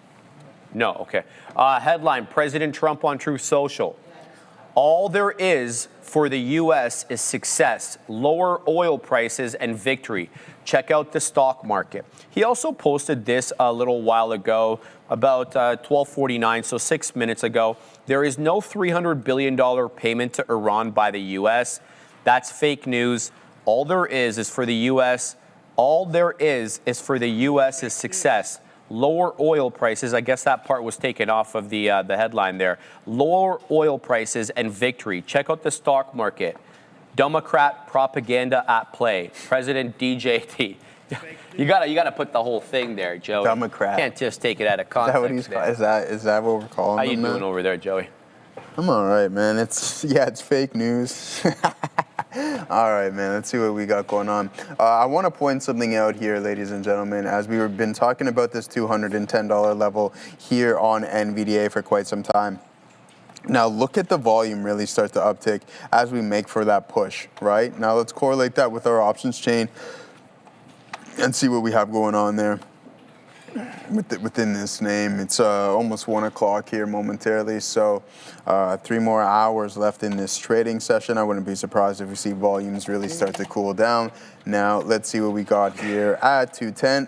No, okay. Headline, President Trump on Truth Social. All there is for the U.S. is success, lower oil prices, and victory. Check out the stock market. He also posted this a little while ago, about 12:49, so 6 minutes ago. There is no $300 billion payment to Iran by the U.S. That's fake news. All there is for the U.S. All there is for the U.S. is success. Lower oil prices, I guess that part was taken off of the headline there. Lower oil prices and victory. Check out the stock market. Democrat propaganda at play. President DJT. You gotta put the whole thing there, Joey. Democrat. Can't just take it out of context. Is that what we're calling How him you doing now? over there, Joey? I'm all right, man. It's fake news. All right, man. Let's see what we got going on. I want to point something out here, ladies and gentlemen, as we've been talking about this $210 level here on NVDA for quite some time. Now, look at the volume really start to uptick as we make for that push, right? Now, let's correlate that with our options chain and see what we have going on there. Within this name, it's almost 1 o'clock here momentarily, so 3 more hours left in this trading session. I wouldn't be surprised if we see volumes really start to cool down. Now let's see what we got here at 210.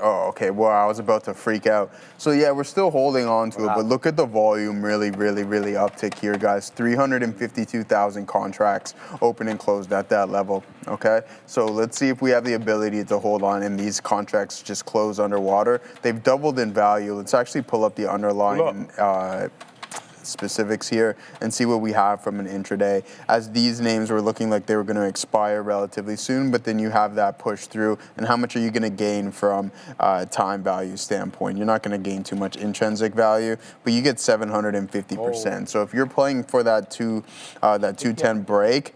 Oh, okay. Well, I was about to freak out. So yeah, we're still holding on to it, but look at the volume really uptick here, guys. 352,000 contracts open and closed at that level. Okay, so let's see if we have the ability to hold on and these contracts just close underwater. They've doubled in value. Let's actually pull up the underlying specifics here and see what we have from an intraday, as these names were looking like they were going to expire relatively soon, but then you have that push through, and how much are you going to gain from a time value standpoint? You're not going to gain too much intrinsic value, but you get 750%. So if you're playing for that 210 break,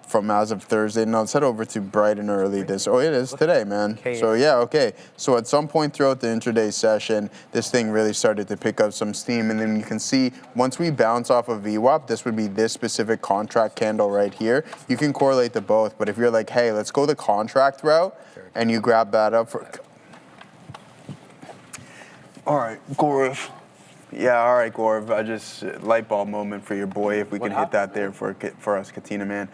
from as of Thursday. Now let's head over to bright and early this. Oh, it is today, man. So yeah, okay. So at some point throughout the intraday session, this thing really started to pick up some steam, and then you can see once we bounce off of VWAP, this would be this specific contract candle right here. You can correlate the both, but if you're like, hey, let's go the contract route, and you grab that up for. All right, Gaurav. Yeah, all right, Gaurav. I just light bulb moment for your boy. If we can hit that there for us, Katina, man.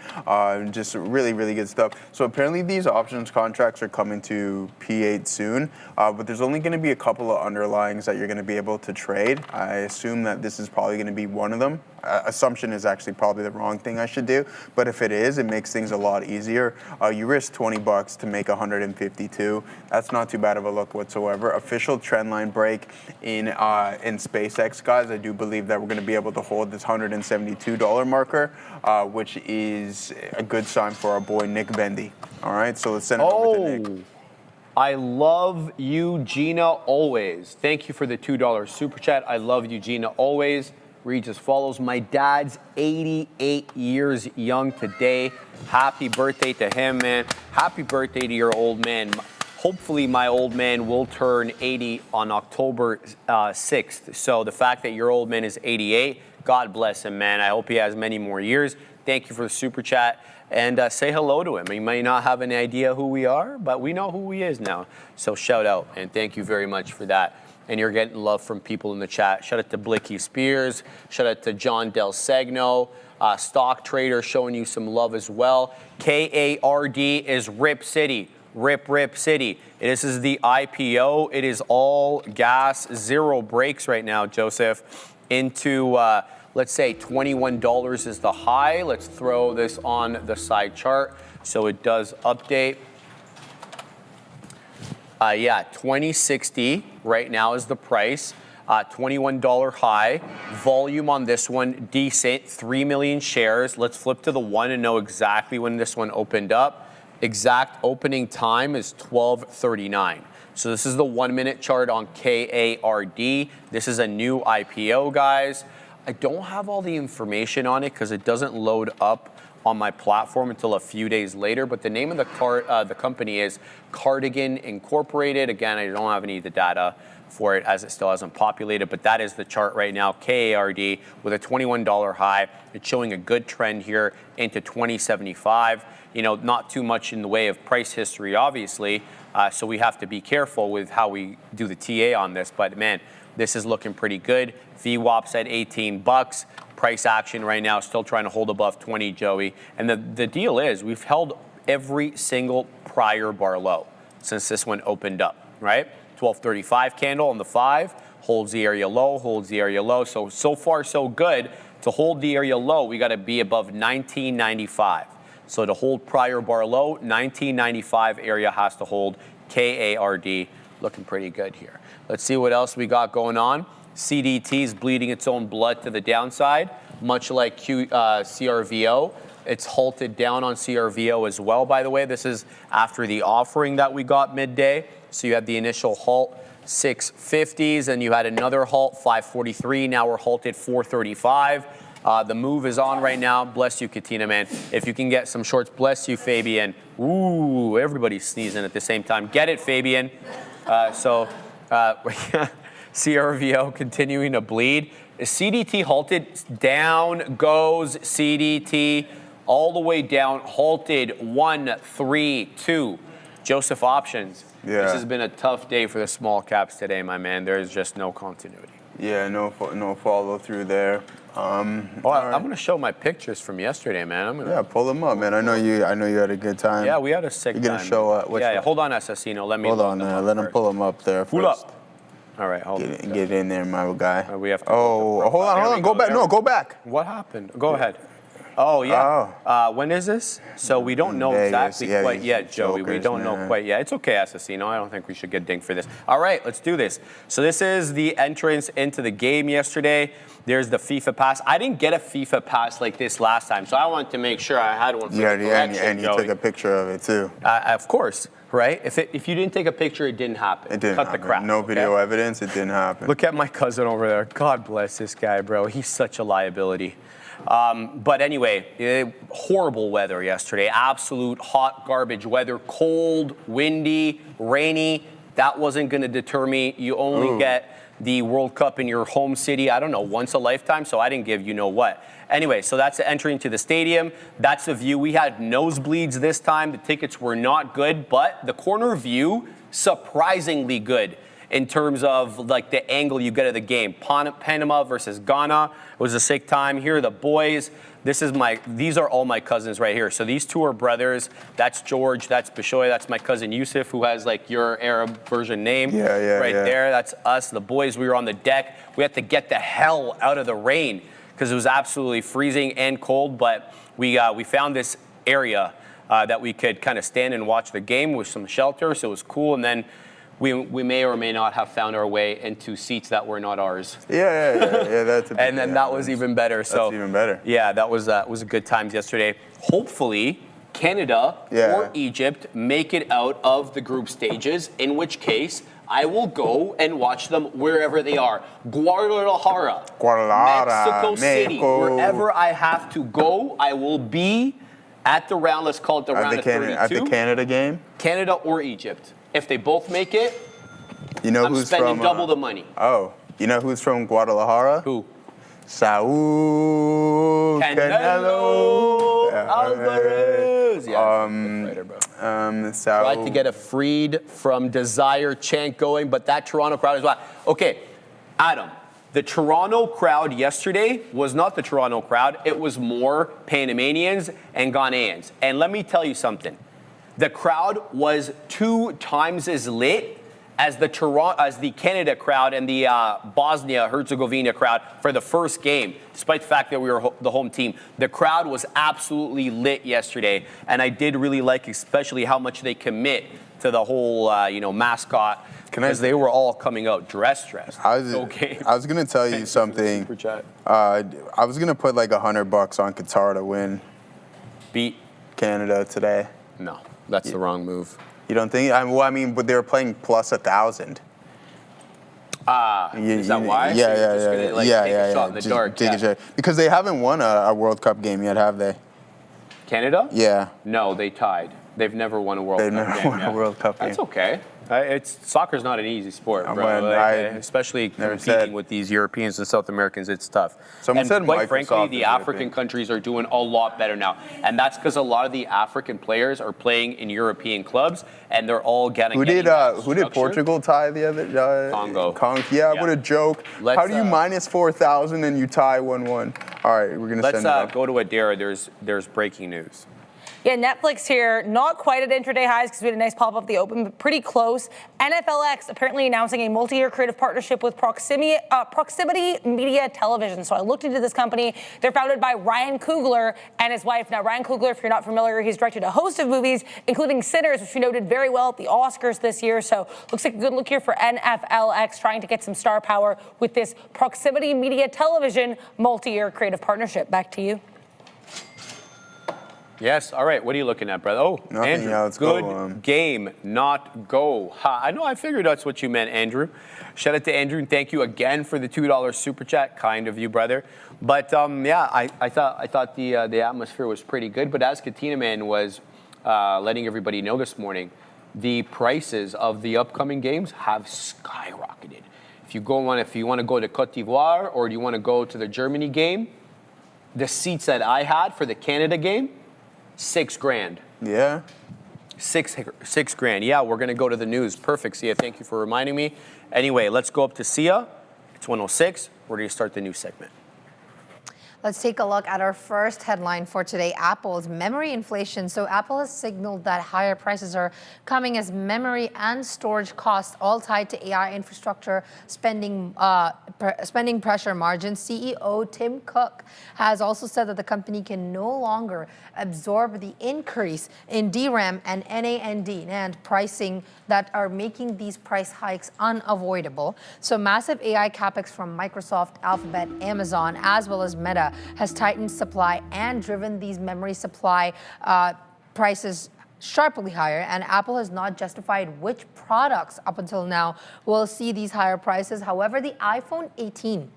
Just really good stuff. So apparently these options contracts are coming to P8 soon, but there's only going to be a couple of underlyings that you're going to be able to trade. I assume that this is probably going to be one of them. Assumption is actually probably the wrong thing I should do, but if it is, it makes things a lot easier. You risk $20 to make 152. That's not too bad of a look whatsoever. Official trend line break in SpaceX, guys. I do believe that we're going to be able to hold this $172 marker, which is a good sign for our boy Nick Vendy. All right, so let's send it over to Nick. I love you, Gina, always. Thank you for the $2 super chat. I love you, Gina, always. Reads as follows. My dad's 88 years young today. Happy birthday to him, man. Happy birthday to your old man. Hopefully my old man will turn 80 on October 6th. So the fact that your old man is 88, God bless him, man. I hope he has many more years. Thank you for the super chat. And say hello to him. He may not have any idea who we are, but we know who he is now. So shout out, and thank you very much for that. And you're getting love from people in the chat. Shout out to Blicky Spears. Shout out to John Del Segno. Stock Trader showing you some love as well. KARD is Rip City. Rip City. This is the IPO. It is all gas, 0 breaks right now, Joseph. Into, let's say $21 is the high. Let's throw this on the side chart so it does update. Yeah, 2060 right now is the price. $21 high. Volume on this one, decent, 3 million shares. Let's flip to the one and know exactly when this one opened up. Exact opening time is 12:39. So this is the 1 minute chart on KARD. This is a new IPO, guys. I don't have all the information on it because it doesn't load up on my platform until a few days later, but the name of the company is Cardigan Incorporated. Again, I don't have any of the data for it as it still hasn't populated, but that is the chart right now, KARD, with a $21 high. It's showing a good trend here into 2075. You know, not too much in the way of price history, obviously, so we have to be careful with how we do the TA on this, but man, this is looking pretty good. VWAP's at 18 bucks. Price action right now, still trying to hold above 20, Joey. And the deal is we've held every single prior bar low since this one opened up, right? 1235 candle on the 5, holds the area low, holds the area low. So far, so good. To hold the area low, we got to be above 1995. So to hold prior bar low, 1995 area has to hold. KARD, looking pretty good here. Let's see what else we got going on. CDT is bleeding its own blood to the downside, much like CRVO. It's halted down on CRVO as well, by the way. This is after the offering that we got midday. So you had the initial halt, 650s, and you had another halt, 543. Now we're halted 435. The move is on right now. Bless you, Katina, man. If you can get some shorts, bless you, Fabian. Ooh, everybody's sneezing at the same time. Get it, Fabian. CRVO continuing to bleed. Is CDT halted? Down goes CDT all the way down, halted 1, 3, 2. Joseph Options. Yeah. This has been a tough day for the small caps today, my man. There is just no continuity. Yeah, no follow through there. I'm going to show my pictures from yesterday, man. Yeah, pull them up, man. I know you had a good time. Yeah, we had a sick time. You're going to show what? Yeah, hold on, Assassino. Let me hold on. Let him pull them up there first. Pull up. All right, hold on. Get in there, my guy. We have to hold on. Go back. No, go back. What happened? Go ahead. Oh, yeah. When is this? So we don't know exactly quite yet, Joey. We don't know quite yet. It's okay, Assassino. I don't think we should get dinged for this. All right, let's do this. So this is the entrance into the game yesterday. There's the FIFA pass. I didn't get a FIFA pass like this last time, so I wanted to make sure I had one for the collection, and you took a picture of it, too. Of course, right? If you didn't take a picture, it didn't happen. It didn't happen. Cut the crap. No video evidence, it didn't happen. Look at my cousin over there. God bless this guy, bro. He's such a liability. But anyway, horrible weather yesterday. Absolute hot garbage weather. Cold, windy, rainy. That wasn't going to deter me. You only get the World Cup in your home city, I don't know, once a lifetime, so I didn't give you know what. Anyway, so that's the entry into the stadium. That's the view. We had nosebleeds this time. The tickets were not good, but the corner view, surprisingly good in terms of like the angle you get of the game. Panama versus Ghana. It was a sick time. Here are the boys. These are all my cousins right here. So these two are brothers. That's George, that's Bishoy, that's my cousin Yusuf, who has like your Arab version name. Right there, that's us, the boys. We were on the deck. We had to get the hell out of the rain because it was absolutely freezing and cold, but we found this area that we could kind of stand and watch the game with some shelter, so it was cool. And then we may or may not have found our way into seats that were not ours. Yeah. That's and then that was even better. That's even better. Yeah, that was a good times yesterday. Hopefully, Canada or Egypt make it out of the group stages, in which case I will go and watch them wherever they are. Guadalajara, Mexico City, wherever I have to go, I will be at the round. Let's call it the round of 32. At the Canada game? Canada or Egypt. If they both make it, I'm spending double the money. Oh, you know who's from Guadalajara? Who? Saúl Canelo Alvarez. Tried to get a freed from Desire chant going, but that Toronto crowd is wild. Okay, Adam, the Toronto crowd yesterday was not the Toronto crowd. It was more Panamanians and Ghanaians. And let me tell you something. The crowd was 2 times as lit as the Canada crowd and the Bosnia-Herzegovina crowd for the first game, despite the fact that we were the home team. The crowd was absolutely lit yesterday, and I did really like especially how much they commit to the whole, mascot, because they were all coming out dressed. I was going to tell you something. I was going to put like $100 on Qatar to win. Beat Canada today. No, that's the wrong move. You don't think? But they were playing plus 1,000. Is that why? Yeah. Take a shot in the dark. Because they haven't won a World Cup game yet, have they? Canada? Yeah. No, they tied. They've never won a World Cup game. They've never won a World Cup game. That's okay. Soccer's not an easy sport, bro. Especially competing with these Europeans and South Americans, it's tough. Someone said quite frankly, Microsoft the African countries are doing a lot better now. And that's because a lot of the African players are playing in European clubs, and they're all getting Who did Portugal tie the other? Congo. Yeah, what a joke. How do you minus 4,000 and you tie 1-1? All right, we're going to send it up. Let's go to Adara. There's breaking news. Yeah, Netflix here, not quite at intraday highs because we had a nice pop up the open, but pretty close. NFLX apparently announcing a multi-year creative partnership with Proximity Media Television. So I looked into this company. They're founded by Ryan Coogler and his wife. Now, Ryan Coogler, if you're not familiar, he's directed a host of movies, including Sinners, which we noted very well at the Oscars this year. So looks like a good look here for NFLX, trying to get some star power with this Proximity Media Television multi-year creative partnership. Back to you. Yes. All right. What are you looking at, brother? Oh, nothing, Andrew. yeah, let's good go, game, not go. Ha. I know. I figured that's what you meant, Andrew. Shout out to Andrew, and thank you again for the $2 super chat. Kind of you, brother. But I thought the atmosphere was pretty good. But as Katina Man was letting everybody know this morning, the prices of the upcoming games have skyrocketed. If you want to go to Côte d'Ivoire or do you want to go to the Germany game, the seats that I had for the Canada game. $6,000. Yeah. $6,000. Yeah, we're going to go to the news. Perfect, Sia. Thank you for reminding me. Anyway, let's go up to Sia. It's 1:06. We're going to start the news segment. Let's take a look at our first headline for today, Apple's memory inflation. So Apple has signaled that higher prices are coming as memory and storage costs, all tied to AI infrastructure spending pressure margins. CEO Tim Cook has also said that the company can no longer absorb the increase in DRAM and NAND pricing that are making these price hikes unavoidable. So massive AI capex from Microsoft, Alphabet, Amazon, as well as Meta has tightened supply and driven these memory supply prices sharply higher, and Apple has not justified which products up until now will see these higher prices. However, the iPhone 18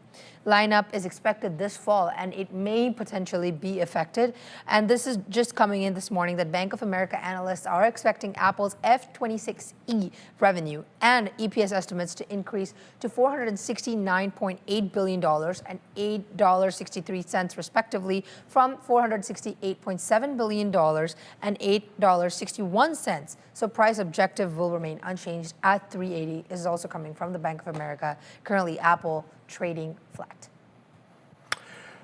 lineup is expected this fall, and it may potentially be affected. And this is just coming in this morning that Bank of America analysts are expecting Apple's F26E revenue and EPS estimates to increase to $469.8 billion and $8.63 respectively, from $468.7 billion and $8.61. So price objective will remain unchanged at $380. This is also coming from the Bank of America. Currently, Apple trading flat.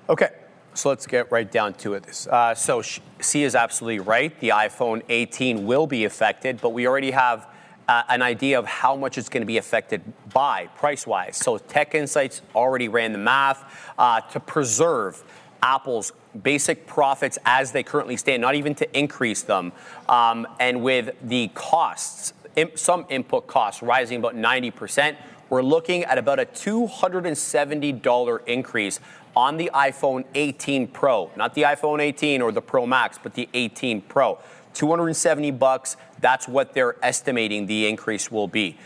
Okay, so let's get right down to it. So C is absolutely right. The iPhone 18 will be affected, but we already have an idea of how much it's going to be affected by price-wise. So Tech Insights already ran the math to preserve Apple's basic profits as they currently stand, not even to increase them. And with the costs, some input costs rising about 90%, we're looking at about a $270 increase on the iPhone 18 Pro, not the iPhone 18 or the Pro Max, but the 18 Pro. $270, that's what they're estimating the increase will be.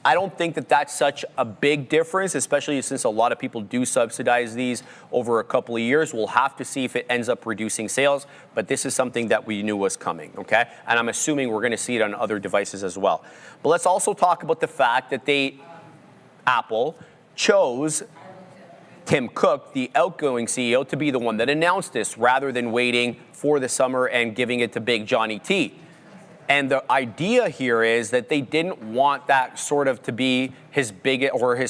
I don't think that that's such a big difference, especially since a lot of people do subsidize these over a couple of years. We'll have to see if it ends up reducing sales, but this is something that we knew was coming, okay? And I'm assuming we're going to see it on other devices as well. But let's also talk about the fact that Apple chose Tim Cook, the outgoing CEO, to be the one that announced this rather than waiting for the summer and giving it to Big Johnny T. And the idea here is that they didn't want that sort of to be his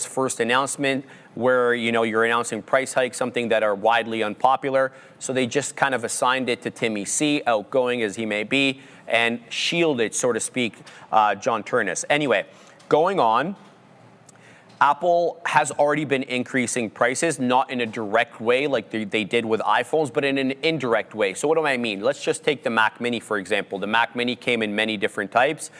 first announcement where, you're announcing price hikes, something that are widely unpopular. So they just kind of assigned it to Timmy C, outgoing as he may be, and shielded, so to speak, John Turnus. Anyway, going on, Apple has already been increasing prices, not in a direct way like they did with iPhones, but in an indirect way. So what do I mean? Let's just take the Mac Mini, for example. The Mac Mini came in many different types,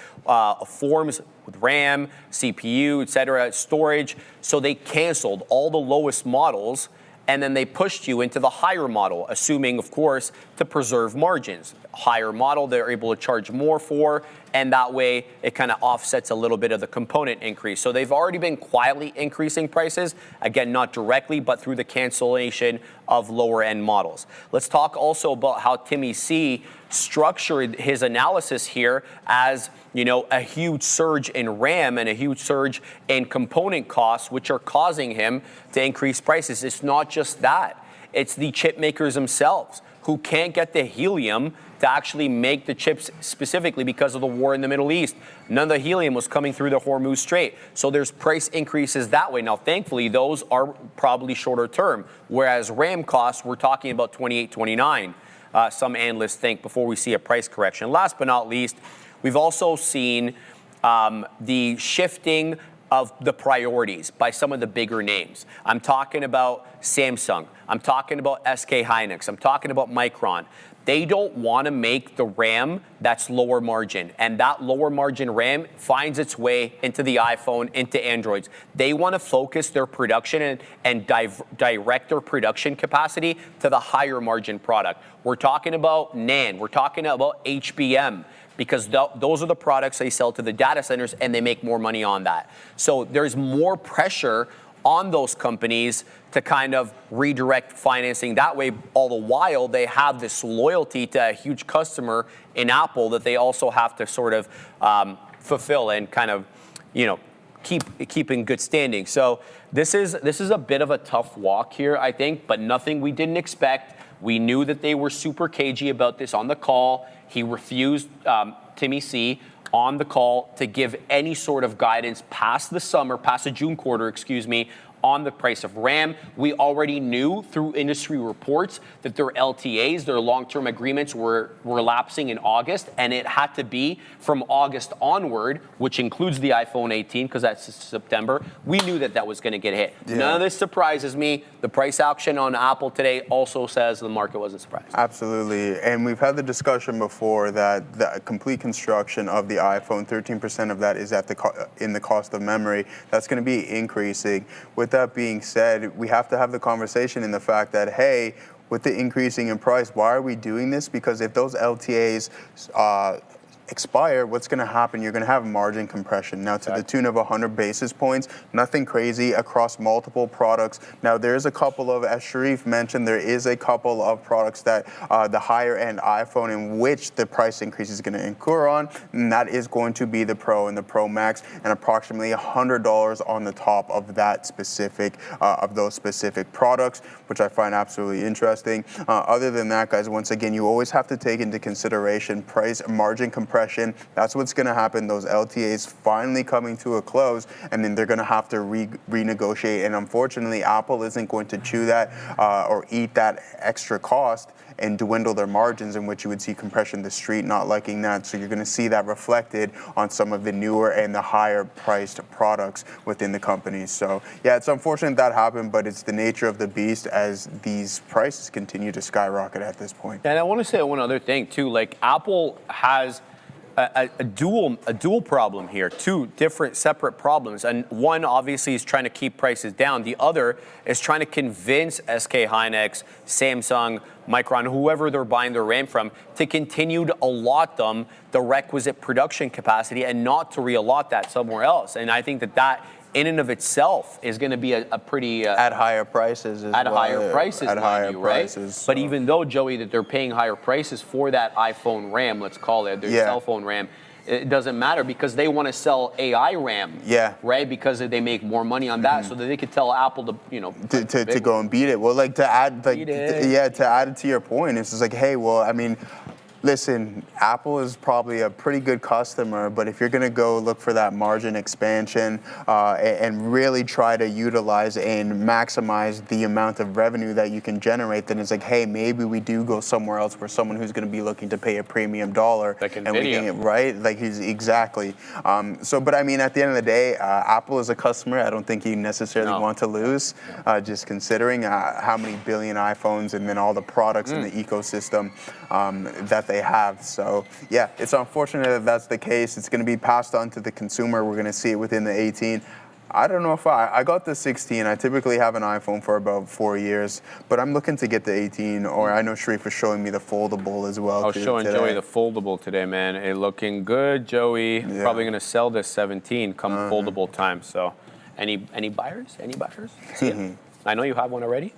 forms with RAM, CPU, etc., storage. So they canceled all the lowest models, and then they pushed you into the higher model, assuming, of course, to preserve margins. Higher model, they're able to charge more for, and that way it kind of offsets a little bit of the component increase. So they've already been quietly increasing prices, again, not directly, but through the cancellation of lower end models. Let's talk also about how Timmy C structured his analysis here as, you know, a huge surge in RAM and a huge surge in component costs, which are causing him to increase prices. It's not just that. It's the chip makers themselves who can't get the helium to actually make the chips specifically because of the war in the Middle East. None of the helium was coming through the Hormuz Strait. So there's price increases that way. Now, thankfully, those are probably shorter term, whereas RAM costs, we're talking about 28, 29. Some analysts think before we see a price correction. Last but not least, we've also seen the shifting of the priorities by some of the bigger names. I'm talking about Samsung. I'm talking about SK Hynix. I'm talking about Micron. They don't want to make the RAM that's lower margin. And that lower margin RAM finds its way into the iPhone, into Androids. They want to focus their production and direct their production capacity to the higher margin product. We're talking about NAND. We're talking about HBM, because those are the products they sell to the data centers, and they make more money on that. So there's more pressure on those companies to kind of redirect financing that way. All the while, they have this loyalty to a huge customer in Apple that they also have to sort of fulfill and kind of, you know, keep in good standing. So this is a bit of a tough walk here, I think, but nothing we didn't expect. We knew that they were super cagey about this on the call. He refused, Timmy C, on the call to give any sort of guidance past the summer, past the June quarter, excuse me, on the price of RAM. We already knew through industry reports that their LTAs, their long-term agreements, were lapsing in August, and it had to be from August onward, which includes the iPhone 18, because that's September. We knew that that was going to get hit. Yeah. None of this surprises me. The price action on Apple today also says the market wasn't surprised. Absolutely, and we've had the discussion before that the complete construction of the iPhone, 13% of that is at in the cost of memory. That's going to be increasing. With that being said, we have to have the conversation in the fact that, hey, with the increasing in price, why are we doing this? Because if those LTAs expire, what's going to happen? You're going to have margin compression. Now, to the tune of 100 basis points, nothing crazy across multiple products. Now, there is a couple of, as Sharif mentioned, there is a couple of products that the higher end iPhone in which the price increase is going to incur on, and that is going to be the Pro and the Pro Max, and approximately $100 on the top of that specific, of those specific products, which I find absolutely interesting. Other than that, guys, once again, you always have to take into consideration price, margin compression. That's what's going to happen. Those LTAs finally coming to a close, and then they're going to have to renegotiate. And unfortunately, Apple isn't going to chew that or eat that extra cost and dwindle their margins, in which you would see compression the street not liking that. So you're going to see that reflected on some of the newer and the higher priced products within the companies. So yeah, it's unfortunate that happened, but it's the nature of the beast as these prices continue to skyrocket at this point. And I want to say one other thing too, like Apple has a dual problem here, two different separate problems. And one obviously is trying to keep prices down. The other is trying to convince SK Hynix, Samsung, Micron, whoever they're buying their RAM from, to continue to allot them the requisite production capacity and not to reallot that somewhere else. And I think that in and of itself is going to be a pretty at higher prices at well, higher prices, at higher you, prices. Right? So. But even though, Joey, that they're paying higher prices for that iPhone RAM, let's call it their cell phone RAM, it doesn't matter because they want to sell AI RAM, right? Because they make more money on that, so that they could tell Apple to, you know, to go and beat it. Well, like to add, like to add it to your point, it's just like, hey, well, I mean, Listen, Apple is probably a pretty good customer, but if you're going to go look for that margin expansion and really try to utilize and maximize the amount of revenue that you can generate, then it's like, hey, maybe we do go somewhere else where someone who's going to be looking to pay a premium dollar. Like and we Nvidia. can, right? Like he's exactly. But I mean, at the end of the day, Apple is a customer I don't think you necessarily want to lose, just considering how many billion iPhones and then all the products in the ecosystem that they have. So yeah, it's unfortunate that that's the case. It's going to be passed on to the consumer. We're going to see it within the 18. I don't know if I got the 16. I typically have an iPhone for about 4 years, but I'm looking to get the 18. Or I know Sharif was showing me the foldable as well. I was showing today. Joey the foldable today, man. It looking good, Joey. Yeah. Probably gonna sell this 17 come foldable time. So, any buyers? Any buyers? See it? I know you have one already.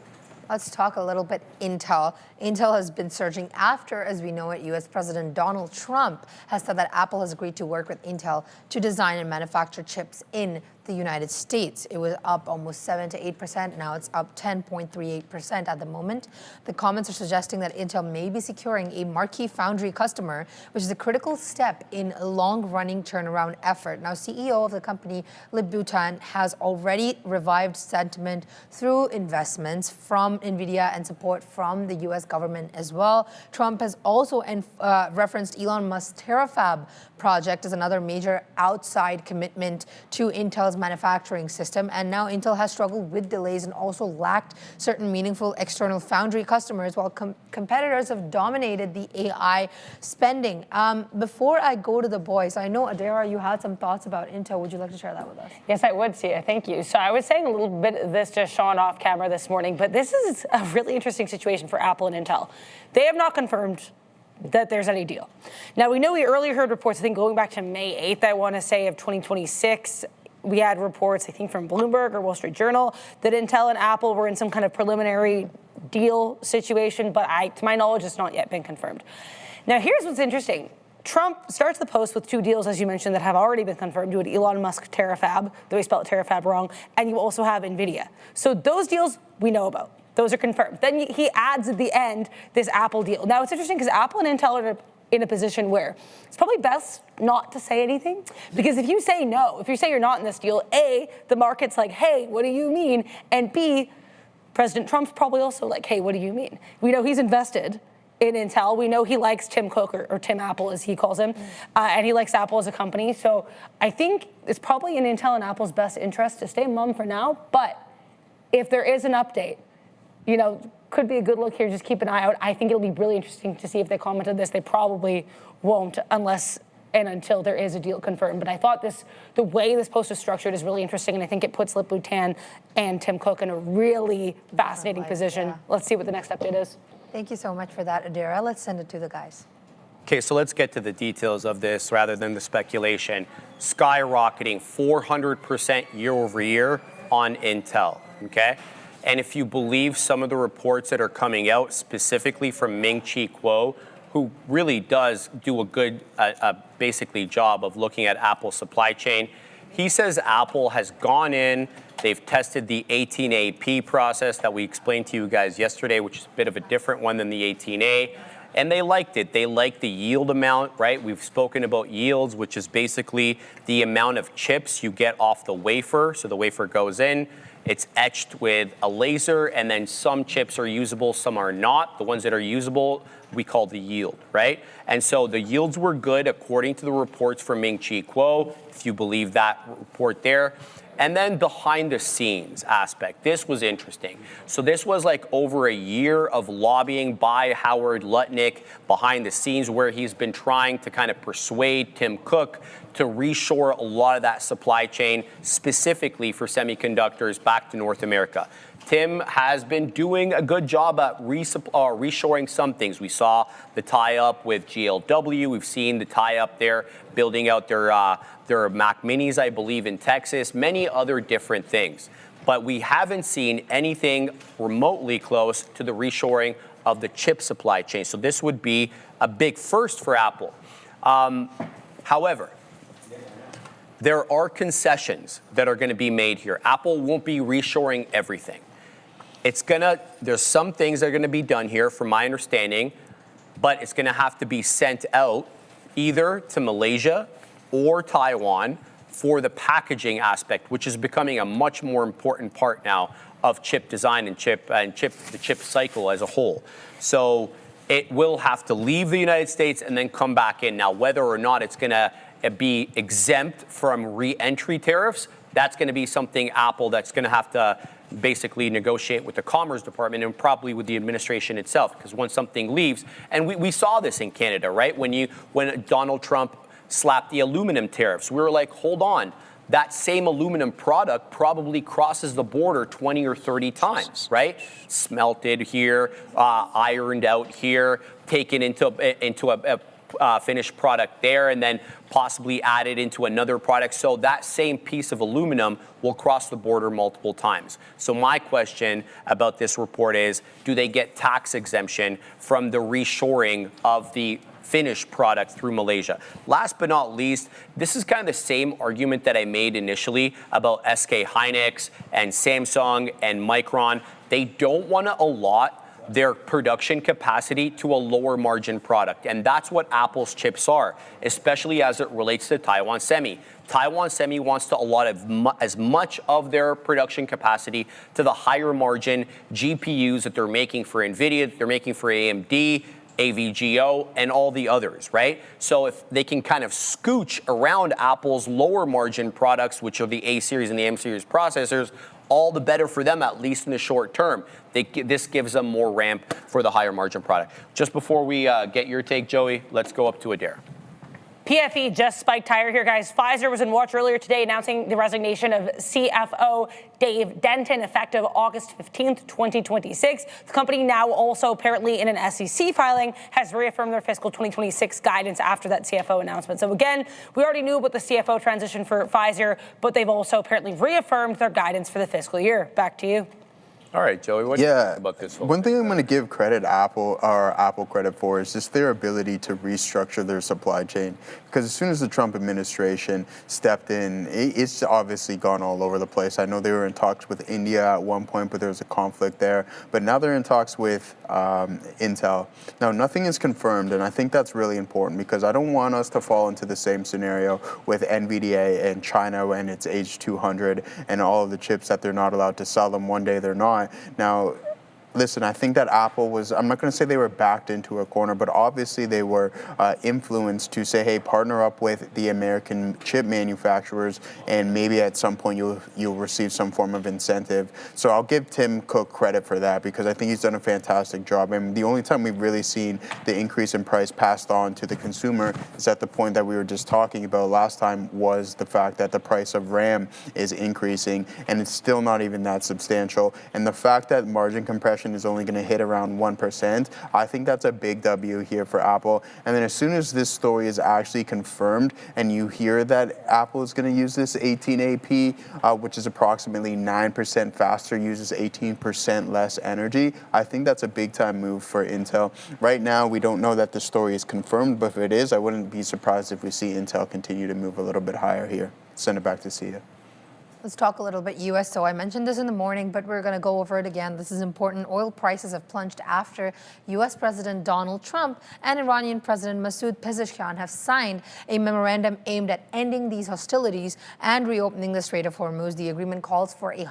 Let's talk a little bit Intel. Intel has been surging after, as we know it, U.S. President Donald Trump has said that Apple has agreed to work with Intel to design and manufacture chips in the United States. It was up almost 7 to 8%. Now it's up 10.38% at the moment. The comments are suggesting that Intel may be securing a marquee foundry customer, which is a critical step in a long-running turnaround effort. Now, CEO of the company, Lip-Bu Tan, has already revived sentiment through investments from NVIDIA and support from the U.S. government as well. Trump has also referenced Elon Musk's Terafab project as another major outside commitment to Intel's manufacturing system. And now Intel has struggled with delays and also lacked certain meaningful external foundry customers, while competitors have dominated the AI spending. Before I go to the boys, I know, Adara, you had some thoughts about Intel. Would you like to share that with us? Yes, I would, Sia. Thank you. So I was saying a little bit of this to Sean off camera this morning, but this is a really interesting situation for Apple and Intel. They have not confirmed that there's any deal. Now, we know we earlier heard reports, I think going back to May 8th, I want to say, of 2026, we had reports, I think from Bloomberg or Wall Street Journal, that Intel and Apple were in some kind of preliminary deal situation, but to my knowledge, it's not yet been confirmed. Now, here's what's interesting. Trump starts the post with two deals, as you mentioned, that have already been confirmed. You had Elon Musk Terafab, though he spelled Terafab wrong, and you also have NVIDIA. So those deals we know about. Those are confirmed. Then he adds at the end this Apple deal. Now, it's interesting because Apple and Intel are in a position where it's probably best not to say anything. Because if you say no, if you say you're not in this deal, A, the market's like, hey, what do you mean? And B, President Trump's probably also like, hey, what do you mean? We know he's invested in Intel. We know he likes Tim Cook, or Tim Apple as he calls him, and he likes Apple as a company. So I think it's probably in Intel and Apple's best interest to stay mum for now. But if there is an update, you know, could be a good look here. Just keep an eye out. I think it'll be really interesting to see if they comment on this. They probably won't unless and until there is a deal confirmed. But I thought the way this post is structured is really interesting, and I think it puts Lip-Bu Tan and Tim Cook in a really fascinating position. Yeah. Let's see what the next update is. Thank you so much for that, Adira. Let's send it to the guys. Okay, so let's get to the details of this rather than the speculation. Skyrocketing 400% year over year on Intel, okay? And if you believe some of the reports that are coming out, specifically from Ming-Chi Kuo, who really does do a good, basically, job of looking at Apple's supply chain, he says Apple has gone in, they've tested the 18AP process that we explained to you guys yesterday, which is a bit of a different one than the 18A, and they liked it. They liked the yield amount, right? We've spoken about yields, which is basically the amount of chips you get off the wafer. So the wafer goes in, it's etched with a laser, and then some chips are usable, some are not. The ones that are usable, we call the yield, right? And so the yields were good according to the reports from Ming-Chi Kuo, if you believe that report there. And then behind the scenes aspect, this was interesting. So this was like over a year of lobbying by Howard Lutnick behind the scenes, where he's been trying to kind of persuade Tim Cook to reshore a lot of that supply chain, specifically for semiconductors, back to North America. Tim has been doing a good job at reshoring some things. We saw the tie-up with GLW. We've seen the tie-up there, building out their Mac Minis, I believe, in Texas, many other different things. But we haven't seen anything remotely close to the reshoring of the chip supply chain. So this would be a big first for Apple. However, there are concessions that are going to be made here. Apple won't be reshoring everything. There's some things that are going to be done here, from my understanding. but it's going to have to be sent out either to Malaysia or Taiwan for the packaging aspect, which is becoming a much more important part now of chip design and the chip cycle as a whole. So it will have to leave the United States and then come back in. Now, whether or not it's going to be exempt from re-entry tariffs, that's going to be something Apple that's going to have to basically negotiate with the Commerce Department and probably with the administration itself, because once something leaves, and we saw this in Canada, right? When Donald Trump slapped the aluminum tariffs, we were like, hold on, that same aluminum product probably crosses the border 20 or 30 times, right? Smelted here, ironed out here, taken into a finished product there, and then possibly added into another product. So that same piece of aluminum will cross the border multiple times. So my question about this report is, do they get tax exemption from the reshoring of the finished product through Malaysia? Last but not least, this is kind of the same argument that I made initially about SK Hynix and Samsung and Micron. They don't want to allot their production capacity to a lower margin product. And that's what Apple's chips are, especially as it relates to Taiwan Semi. Taiwan Semi wants to allot as much of their production capacity to the higher margin GPUs that they're making for NVIDIA, that they're making for AMD, AVGO, and all the others, right? So if they can kind of scooch around Apple's lower margin products, which are the A series and the M series processors, all the better for them, at least in the short term. This gives them more ramp for the higher margin product. Just before we get your take, Joey, let's go up to Adair. PFE just spiked higher here, guys. Pfizer was in watch earlier today announcing the resignation of CFO Dave Denton effective August 15th, 2026. The company now also apparently in an SEC filing has reaffirmed their fiscal 2026 guidance after that CFO announcement. So again, we already knew about the CFO transition for Pfizer, but they've also apparently reaffirmed their guidance for the fiscal year. Back to you. All right, Joey, what do you think about this? One thing I'm going to give Apple credit for is just their ability to restructure their supply chain. Because as soon as the Trump administration stepped in, it's obviously gone all over the place. I know they were in talks with India at one point, but there was a conflict there. But now they're in talks with Intel. Now, nothing is confirmed, and I think that's really important because I don't want us to fall into the same scenario with NVIDIA and China and its H200 and all of the chips that they're not allowed to sell them. One day they're not. Now, listen, I think that Apple was, I'm not going to say they were backed into a corner, but obviously they were influenced to say, hey, partner up with the American chip manufacturers, and maybe at some point you'll receive some form of incentive. So I'll give Tim Cook credit for that because I think he's done a fantastic job. And the only time we've really seen the increase in price passed on to the consumer is at the point that we were just talking about last time, was the fact that the price of RAM is increasing, and it's still not even that substantial. And the fact that margin compression is only going to hit around 1%. I think that's a big W here for Apple. And then as soon as this story is actually confirmed and you hear that Apple is going to use this 18AP, which is approximately 9% faster, uses 18% less energy, I think that's a big time move for Intel. Right now, we don't know that the story is confirmed, but if it is, I wouldn't be surprised if we see Intel continue to move a little bit higher here. Send it back to Sia. Let's talk a little bit U.S. So I mentioned this in the morning, but we're going to go over it again. This is important. Oil prices have plunged after U.S. President Donald Trump and Iranian President Masoud Pezeshkian have signed a memorandum aimed at ending these hostilities and reopening the Strait of Hormuz. The agreement calls for a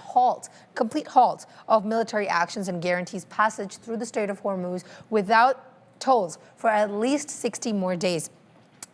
complete halt of military actions and guarantees passage through the Strait of Hormuz without tolls for at least 60 more days.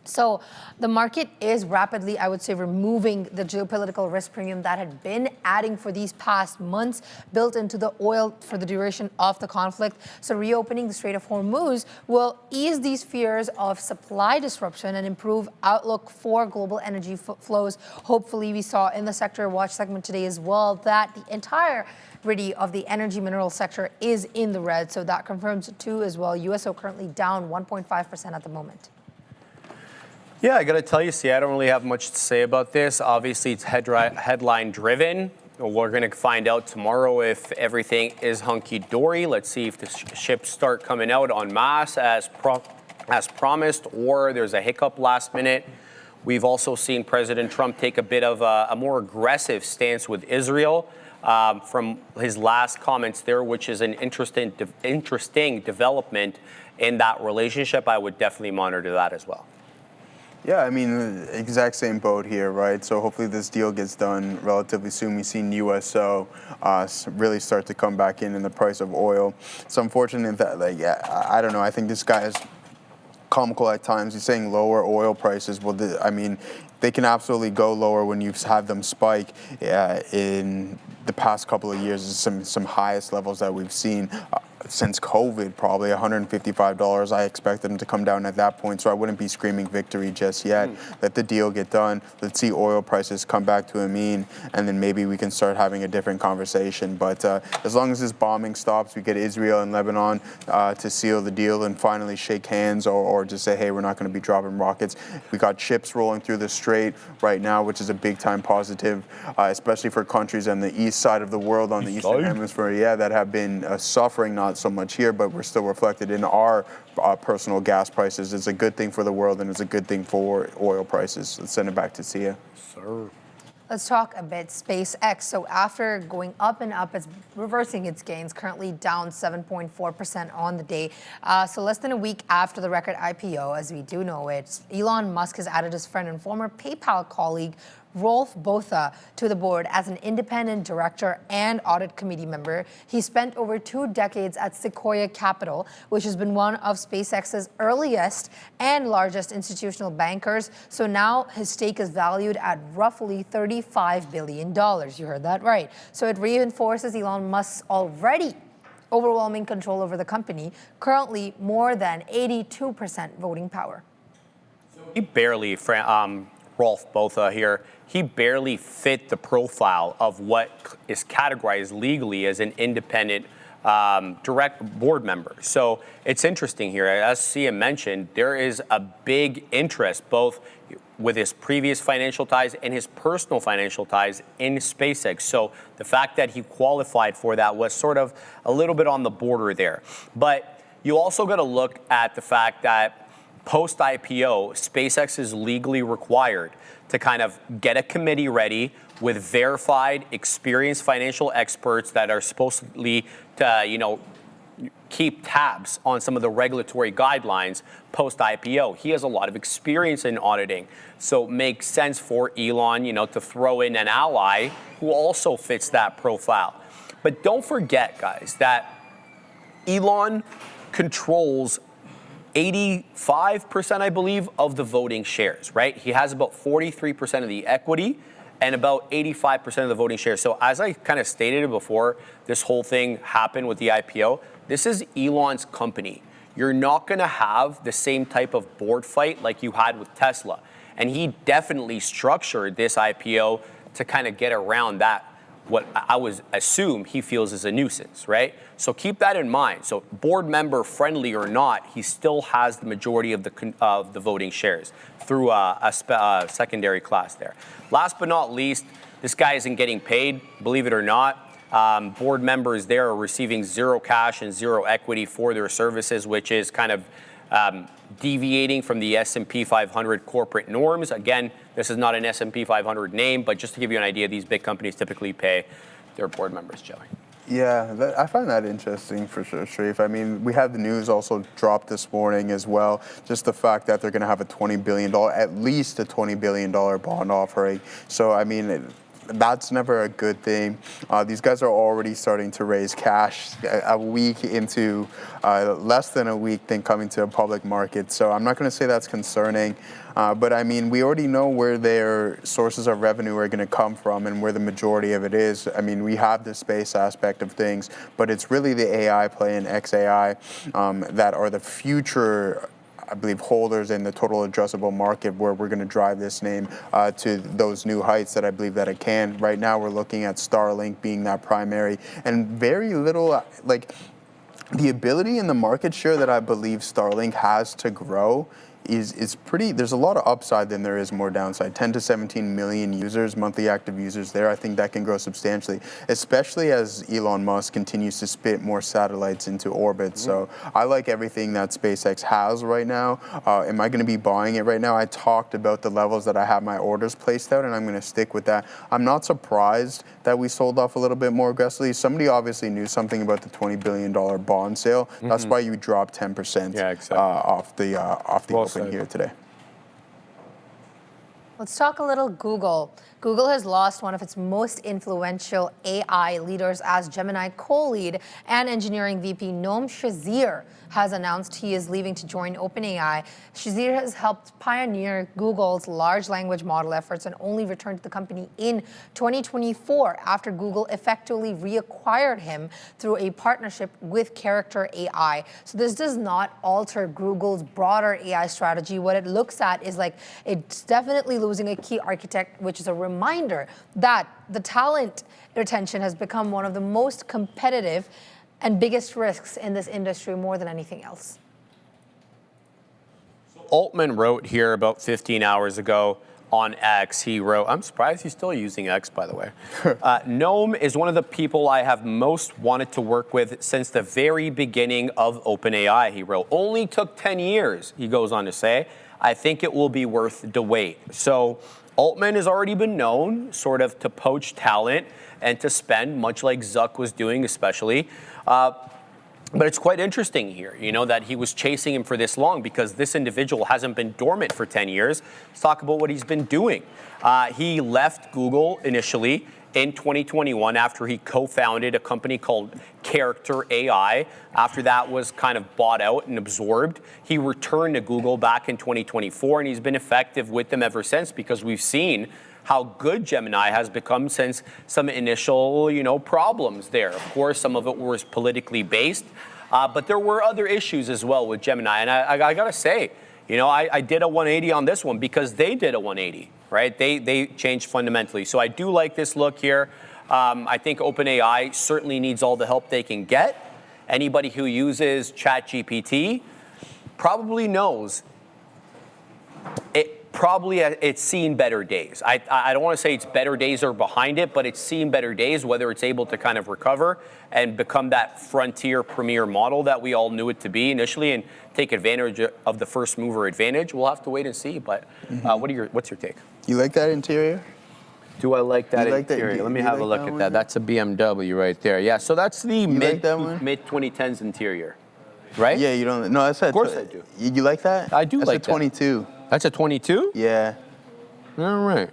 So the market is rapidly, I would say, removing the geopolitical risk premium that had been adding for these past months, built into the oil for the duration of the conflict. So reopening the Strait of Hormuz will ease these fears of supply disruption and improve outlook for global energy flows. Hopefully, we saw in the Sector Watch segment today as well that the entirety of the energy mineral sector is in the red. So that confirms it too as well. USO currently down 1.5% at the moment. Yeah, I got to tell you, see, I don't really have much to say about this. Obviously, it's headline driven. We're going to find out tomorrow if everything is hunky-dory. Let's see if the ships start coming out en masse as promised, or there's a hiccup last minute. We've also seen President Trump take a bit of a more aggressive stance with Israel from his last comments there, which is an interesting development. in that relationship, I would definitely monitor that as well. Yeah, I mean, exact same boat here, right? So hopefully this deal gets done relatively soon. We've seen USO really start to come back in the price of oil. It's unfortunate that, like, I don't know, I think this guy is comical at times. He's saying lower oil prices. Well, I mean, they can absolutely go lower when you've had them spike in the past couple of years. Some highest levels that we've seen since COVID, probably $155. I expect them to come down at that point, so I wouldn't be screaming victory just yet. Let the deal get done. Let's see oil prices come back to a mean, and then maybe we can start having a different conversation. But as long as this bombing stops, we get Israel and Lebanon to seal the deal and finally shake hands, or just say, hey, we're not going to be dropping rockets. We got ships rolling through the strait right now, which is a big time positive, especially for countries on the east side of the world, on the eastern hemisphere, that have been suffering, not so much here, but we're still reflected in our personal gas prices. It's a good thing for the world, and it's a good thing for oil prices. Let's send it back to Sia. Sir. Let's talk a bit SpaceX. So after going up and up, it's reversing its gains, currently down 7.4% on the day. So less than a week after the record IPO, as we do know it, Elon Musk has added his friend and former PayPal colleague, Rolf Botha, to the board as an independent director and audit committee member. He spent over 2 decades at Sequoia Capital, which has been one of SpaceX's earliest and largest institutional bankers. So now his stake is valued at roughly $35 billion. You heard that right. So it reinforces Elon Musk's already overwhelming control over the company, currently more than 82% voting power. He barely, Rolf Botha here, he barely fit the profile of what is categorized legally as an independent direct board member. So it's interesting here. As Sia mentioned, there is a big interest both with his previous financial ties and his personal financial ties in SpaceX. So the fact that he qualified for that was sort of a little bit on the border there. But you also got to look at the fact that post-IPO, SpaceX is legally required to kind of get a committee ready with verified, experienced financial experts that are supposedly to, keep tabs on some of the regulatory guidelines post-IPO. He has a lot of experience in auditing, so it makes sense for Elon, to throw in an ally who also fits that profile. But don't forget, guys, that Elon controls 85%, I believe, of the voting shares, right? He has about 43% of the equity and about 85% of the voting shares. So as I kind of stated before this whole thing happened with the IPO, this is Elon's company. You're not going to have the same type of board fight like you had with Tesla. And he definitely structured this IPO to kind of get around that, what I would assume he feels is a nuisance, right? So keep that in mind. So board member friendly or not, he still has the majority of the voting shares through a secondary class there. Last but not least, this guy isn't getting paid, believe it or not. Board members there are receiving zero cash and zero equity for their services, which is kind of deviating from the S&P 500 corporate norms. Again, this is not an S&P 500 name, but just to give you an idea, these big companies typically pay their board members, Joey. Yeah, I find that interesting for sure, Sharif. I mean, we had the news also drop this morning as well. Just the fact that they're going to have a $20 billion, at least a $20 billion bond offering. So, I mean, that's never a good thing. These guys are already starting to raise cash a week into, less than a week than coming to a public market. So I'm not going to say that's concerning. But I mean, we already know where their sources of revenue are going to come from and where the majority of it is. I mean, we have the space aspect of things, but it's really the AI play and XAI that are the future, I believe, holders in the total addressable market where we're going to drive this name to those new heights that I believe that it can. Right now, we're looking at Starlink being that primary, and very little, like, the ability and the market share that I believe Starlink has to grow is pretty. There's a lot of upside than there is more downside. 10 to 17 million users, monthly active users there. I think that can grow substantially, especially as Elon Musk continues to spit more satellites into orbit. So I like everything that SpaceX has right now. Am I going to be buying it right now? I talked about the levels that I have my orders placed out, and I'm going to stick with that. I'm not surprised that we sold off a little bit more aggressively. Somebody obviously knew something about the $20 billion bond sale. That's why you dropped 10% off the open here today. Let's talk a little Google. Google has lost one of its most influential AI leaders as Gemini co-lead and engineering VP Noam Shazir has announced he is leaving to join OpenAI. Shazir has helped pioneer Google's large language model efforts and only returned to the company in 2024 after Google effectively reacquired him through a partnership with Character AI. So this does not alter Google's broader AI strategy. What it looks at is like it's definitely losing a key architect, which is a reminder that the talent retention has become one of the most competitive and biggest risks in this industry more than anything else. Altman wrote here about 15 hours ago on X. He wrote, I'm surprised he's still using X, by the way. Noam is one of the people I have most wanted to work with since the very beginning of OpenAI, he wrote. Only took 10 years, he goes on to say. I think it will be worth the wait. So Altman has already been known sort of to poach talent and to spend, much like Zuck was doing especially. But it's quite interesting here, you know, that he was chasing him for this long because this individual hasn't been dormant for 10 years. Let's talk about what he's been doing. He left Google initially in 2021 after he co-founded a company called Character AI. After that was kind of bought out and absorbed, he returned to Google back in 2024, and he's been effective with them ever since because we've seen how good Gemini has become since some initial, problems there. Of course, some of it was politically based, but there were other issues as well with Gemini. And I gotta say, I did a 180 on this one because they did a 180, right? They changed fundamentally. So I do like this look here. I think OpenAI certainly needs all the help they can get. Anybody who uses ChatGPT probably knows it's seen better days. I don't want to say it's better days are behind it, but it's seen better days, whether it's able to kind of recover and become that frontier premier model that we all knew it to be initially and take advantage of the first mover advantage. We'll have to wait and see, but what's your take? You like that interior? Do I like that interior? Let me have a look at that. That's a BMW right there. Yeah, so that's the mid-2010s interior, right? Yeah, you don't. No, that's of course I do. You like that? I do like that. That's a 22. That's a 22? Yeah. All right.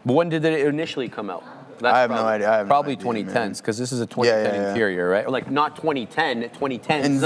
But when did it initially come out? I have no idea. Probably 2010s, because this is a 2010 interior, right? Or like not 2010, 2010.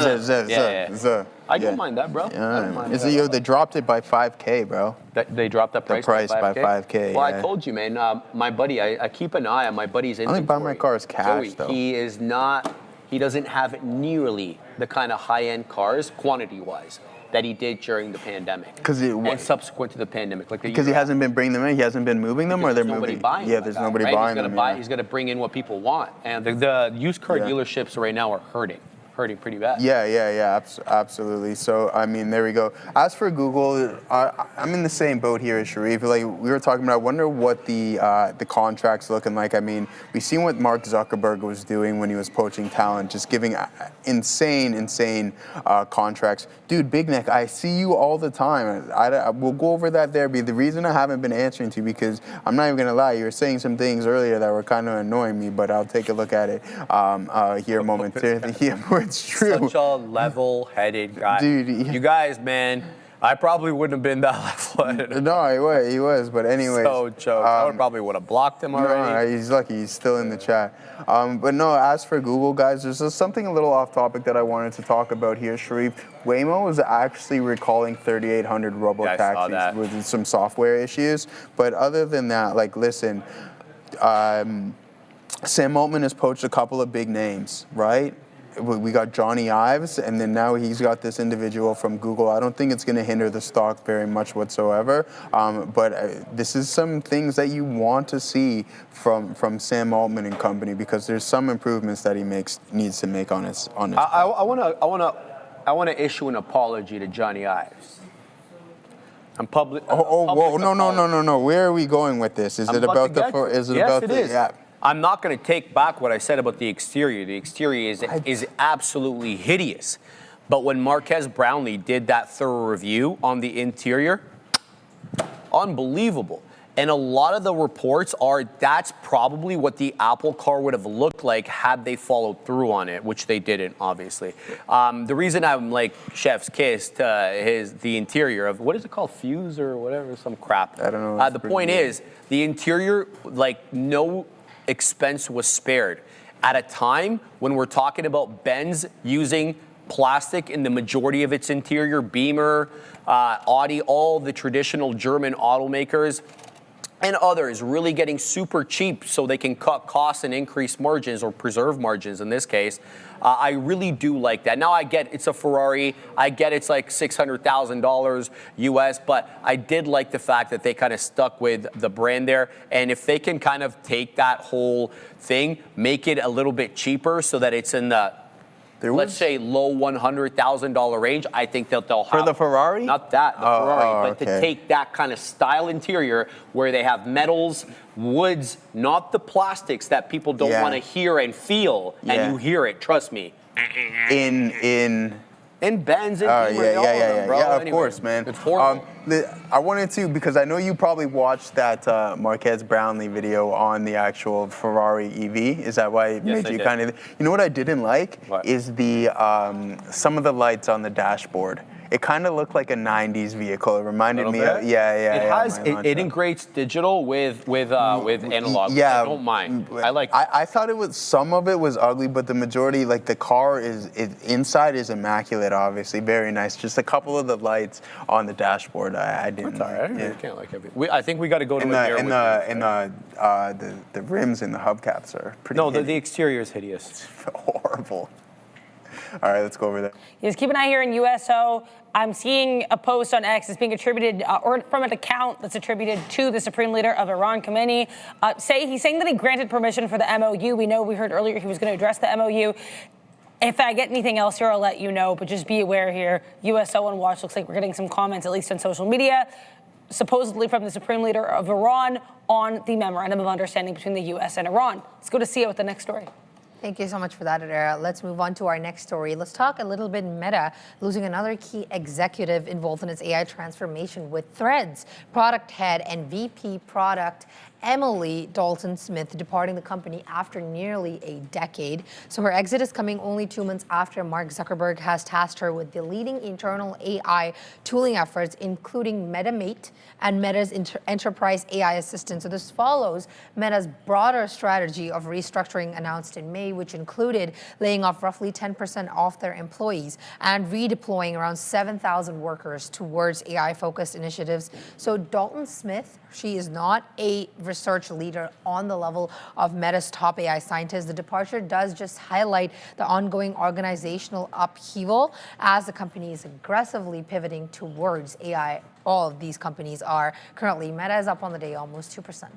I don't mind that, bro. Yeah. I don't mind that. They dropped it by $5K, bro. They dropped that price by 5K. Well, I told you, man. My buddy, I keep an eye on my buddy's inventory. I only buy my cars cash, though. He doesn't have nearly the kind of high-end cars, quantity-wise, that he did during the pandemic and subsequent to the pandemic. Because he hasn't been bringing them in, he hasn't been moving them, or they're moving. Buying yeah, there's nobody buying them. He's got to bring in what people want, and the used car dealerships right now are hurting pretty bad. Yeah, absolutely. So, I mean, there we go. As for Google, I'm in the same boat here as Sharif. Like we were talking about, I wonder what the contract's looking like. I mean, we've seen what Mark Zuckerberg was doing when he was poaching talent, just giving insane contracts. Dude, Big Neck, I see you all the time. We'll go over that there. The reason I haven't been answering to you, because I'm not even going to lie, you were saying some things earlier that were kind of annoying me, but I'll take a look at it here momentarily. It's true. Such a level-headed guy. Dude, you guys, man, I probably wouldn't have been that level-headed. No, he was. But anyways. So jokes. I probably would have blocked him already. No, he's lucky. He's still in the chat. But no, as for Google, guys, there's just something a little off topic that I wanted to talk about here, Sharif. Waymo is actually recalling 3,800 robo-taxis with some software issues. But other than that, listen, Sam Altman has poached a couple of big names, right? We got Johnny Ives, and then now he's got this individual from Google. I don't think it's going to hinder the stock very much whatsoever, but this is some things that you want to see from Sam Altman and company, because there's some improvements that he needs to make on his. I want to issue an apology to Johnny Ives. I'm public. Whoa, no. Where are we going with this? Is it about the? Is it about the? Yeah. I'm not going to take back what I said about the exterior. The exterior is absolutely hideous. But when Marquez Brownlee did that thorough review on the interior, unbelievable. And a lot of the reports are that's probably what the Apple car would have looked like had they followed through on it, which they didn't, obviously. The reason I'm like chef's kiss to the interior of, what is it called, Fuse or whatever, some crap. I don't know. The point is, the interior, like no expense was spared. At a time when we're talking about Benz using plastic in the majority of its interior, Beamer, Audi, all the traditional German automakers, and others really getting super cheap so they can cut costs and increase margins or preserve margins in this case. I really do like that. Now I get it's a Ferrari. I get it's like $600,000 US, but I did like the fact that they kind of stuck with the brand there. And if they can kind of take that whole thing, make it a little bit cheaper so that it's in the, let's say, low $100,000 range, I think they'll have. For the Ferrari? Not that, the Ferrari, but okay. to take that kind of style interior where they have metals, woods, not the plastics that people don't want to hear and feel, and you hear it, trust me. In Benz and of course, man. It's horrible. I wanted to, because I know you probably watched that Marquez Brownlee video on the actual Ferrari EV. Is that why it made you kind of? You know what I didn't like is the some of the lights on the dashboard. It kind of looked like a '90s vehicle. It reminded me of It integrates digital with analog. Yeah, I don't mind. I like. I thought it was, some of it was ugly, but the majority, like the car inside is immaculate. Obviously, very nice. Just a couple of the lights on the dashboard, I didn't. That's all right. You can't like everything. I think we got to go to the rims and the hubcaps are pretty. No, the exterior is hideous. It's horrible. All right, let's go over there. Yes, keep an eye here in USO. I'm seeing a post on X that's being attributed, or from an account that's attributed to the Supreme Leader of Iran, Khomeini. He's saying that he granted permission for the MOU. We heard earlier he was going to address the MOU. If I get anything else here, I'll let you know, but just be aware here, USO and Watch looks like we're getting some comments, at least on social media, supposedly from the Supreme Leader of Iran on the memorandum of understanding between the U.S. and Iran. Let's go to Sia with the next story. Thank you so much for that, Adara. Let's move on to our next story. Let's talk a little bit Meta losing another key executive involved in its AI transformation with Threads. Product head and VP product Emily Dalton-Smith departing the company after nearly a decade. So her exit is coming only 2 months after Mark Zuckerberg has tasked her with the leading internal AI tooling efforts, including MetaMate and Meta's enterprise AI assistant. So this follows Meta's broader strategy of restructuring announced in May, which included laying off roughly 10% of their employees and redeploying around 7,000 workers towards AI-focused initiatives. So Dalton-Smith, she is not a research leader on the level of Meta's top AI scientists. The departure does just highlight the ongoing organizational upheaval as the company is aggressively pivoting towards AI. All of these companies are currently. Meta is up on the day almost 2%.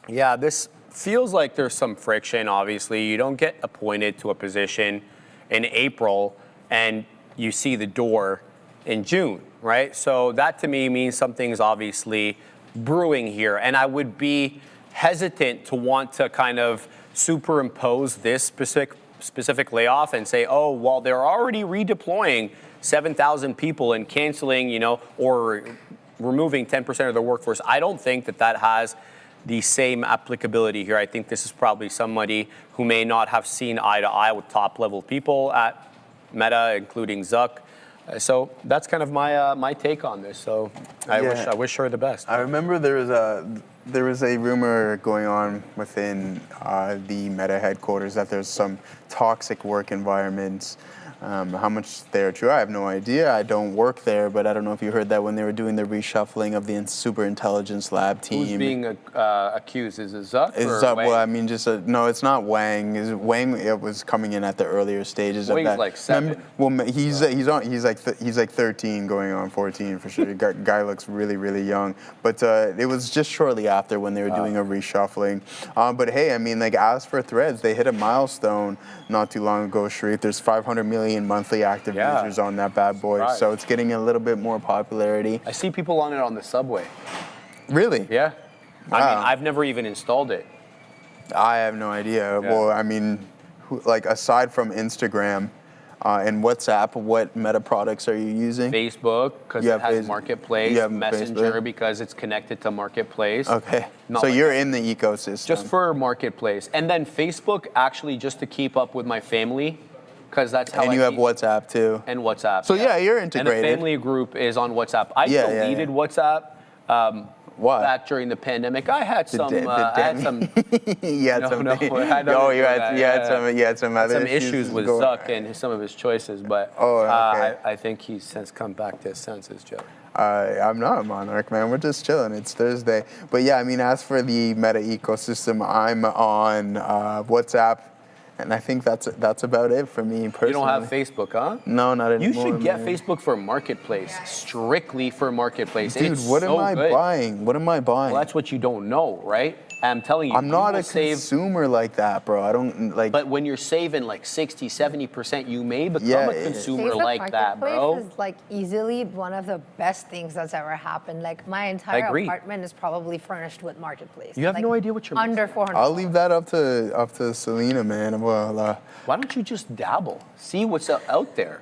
Yeah, this feels like there's some friction, obviously. You don't get appointed to a position in April and you see the door in June, right? So that to me means something's obviously brewing here. And I would be hesitant to want to kind of superimpose this specific layoff and say, oh, well, they're already redeploying 7,000 people and canceling, or removing 10% of their workforce. I don't think that has the same applicability here. I think this is probably somebody who may not have seen eye to eye with top level people at Meta, including Zuck. So that's kind of my take on this. So I wish her the best. I remember there was a rumor going on within the Meta headquarters that there's some toxic work environments. How much they're true, I have no idea. I don't work there, but I don't know if you heard that when they were doing the reshuffling of the super intelligence lab team. Who's being accused? Is it Zuck? Well, I mean, no, it's not Wang. Wang, it was coming in at the earlier stages of that. Wang's like 7. He's like 13, going on 14 for sure. Guy looks really, really young. But it was just shortly after when they were doing a reshuffling. But hey, I mean, like as for Threads, they hit a milestone not too long ago, Sharif. There's $500 million million monthly active users on that bad boy. Right. So it's getting a little bit more popularity. I see people on it on the subway. Really? Yeah. I Wow. mean, I've never even installed it. I have no idea. Yeah. Well, I mean, like aside from Instagram and WhatsApp, what Meta products are you using? Facebook, because You it have has Facebook. Marketplace. You have Messenger, Facebook. because it's connected to Marketplace. Okay. Not So like- you're in the ecosystem. Just for Marketplace. And then Facebook, actually, just to keep up with my family, because that's how and I you have keep- WhatsApp too. And WhatsApp. So yeah, you're And the integrated. family group is on WhatsApp. I Yeah, yeah, deleted yeah. WhatsApp Why? back during the pandemic. I had some. I had some. You had No, some. no, I had Oh, nothing you to had do with you had that, some you had some other some issues with going- Zuck and some of his choices, but Oh, okay. I think he's since come back to his senses, Joe. I'm not a monarch, man. We're just chilling. It's Thursday. But yeah, I mean, as for the Meta ecosystem, I'm on WhatsApp, and I think that's about it for me personally. You don't have Facebook, huh? No, not anymore. You should get man. Facebook for Marketplace, strictly for Marketplace. Dude, It's what so am I good. buying? What am I buying? Well, that's what you don't know, right? I'm telling you, I'm not you will a save. consumer like that, bro. I don't like. But when you're saving like 60, 70%, you may become Yeah, a consumer Facebook like that, bro. Marketplace is like easily one of the best things that's ever happened. Like my entire agree. apartment is probably furnished with Marketplace. You have like, no idea what you're under missing. 400. I'll leave that up to Selena, man. Well, Why don't you just dabble? See what's out there.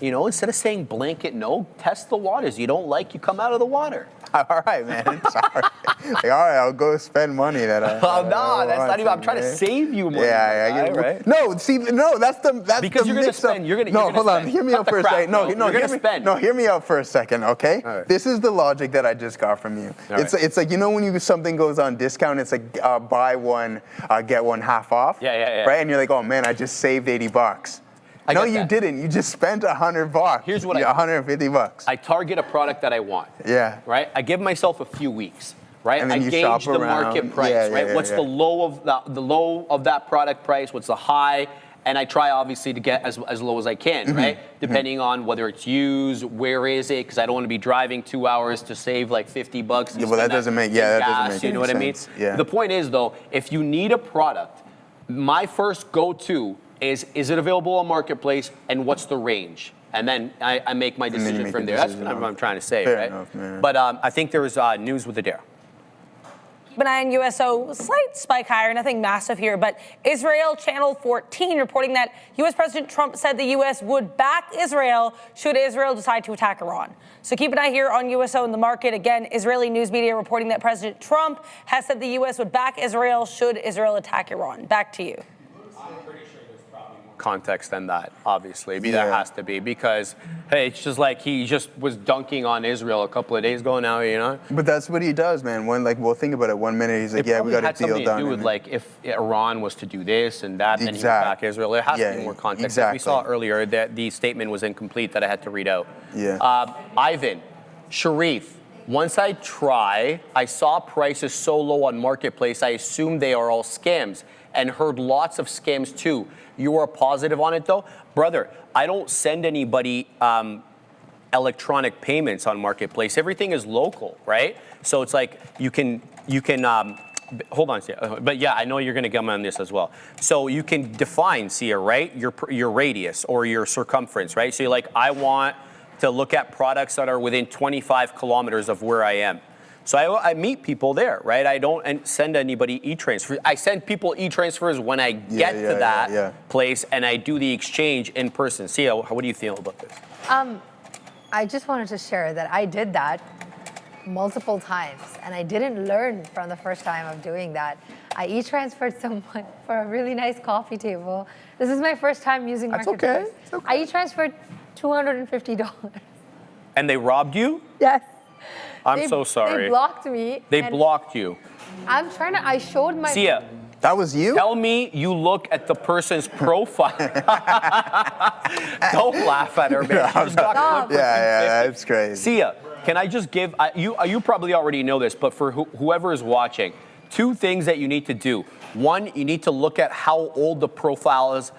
You know, instead of saying blanket no, test the waters. You don't like, you come out of the water. all right, man. Sorry. Like, all right, I'll go spend money that I. Oh, no, that's want not even. I'm trying to man. save you money. Yeah, my I guy, get right? No, see, no, that's Because the you're gonna mix-up. spend, you're gonna- No, you're gonna hold on. spend. Hear me Cut out the for a crap, second. No, bro. no, You're hear gonna me. spend. No, hear me out for a second, okay? All right. This is the logic that I just got from you. All It's right. it's like you know when something goes on discount, it's like buy one get one half off. Yeah. Right, and you're like, oh man, I just saved $80. I No, get you that. didn't. You just spent $100. Here's what I- $150. I target a product that I want. Yeah. Right? I give myself a few weeks. Right? And then I you gauge shop the around. market price. Yeah, right? yeah, What's yeah. the low of that product price? What's the high? And I try obviously to get as low as I can, Mm-hmm. right? Depending on whether it's used, where is it? Because I don't want to be driving 2 hours to save like $50. and Yeah, well, spend that doesn't make- in yeah, that gas, doesn't make You know any what I mean? sense. Yeah. The point is though, if you need a product, my first go-to is it available on Marketplace and what's the range? And then I make my then you decision make from a there. That's decision kind of what on- I'm trying to say, Fair right? enough, man. But I think there was news with Adair. Keep an eye on USO, slight spike higher, nothing massive here, but Israel Channel 14 reporting that U.S. President Trump said the U.S. would back Israel should Israel decide to attack Iran. So keep an eye here on USO in the market. Again, Israeli news media reporting that President Trump has said the U.S. would back Israel should Israel attack Iran. Back to you. Context than that, obviously. There Yeah. has to be because, hey, it's just like he just was dunking on Israel a couple of days ago now, you know? But that's what he does, man. Well, think about it. 1 minute he's like, It yeah, we probably got had a deal something done. to do and with then- like if Iran was to do this and that, then he would Exact. back Israel. There has to Yeah, be more context. As we saw exactly. earlier, that the statement was incomplete that I had to read out. Yeah. Ivan, Sharif, once I saw prices so low on Marketplace, I assumed they are all scams and heard lots of scams too. You are positive on it though? Brother, I don't send anybody electronic payments on Marketplace. Everything is local, right? So it's like you can hold on, Sia. But yeah, I know you're going to come on this as well. So you can define, Sia, right? Your radius or your circumference, right? So you're like, I want to look at products that are within 25 kilometers of where I am. So I meet people there, right? I don't send anybody e-transfer. I send people e-transfers when I get to that place and I do the exchange in person. Sia, what do you feel about this? I just wanted to share that I did that multiple times, and I didn't learn from the first time of doing that. I e-transferred someone for a really nice coffee table. This is my first time using Marketplace. It's okay. I e-transferred $250. And they robbed you? Yes. I'm so sorry. They blocked me. They and blocked you. I showed my. Sia, That was you? tell me you look at the person's profile. Don't laugh at her, man. She just got Stop. clipped with Yeah, 250. that's crazy. Sia, can I just give you probably already know this, but for whoever is watching, 2 things that you need to do. One, you need to look at how old the person's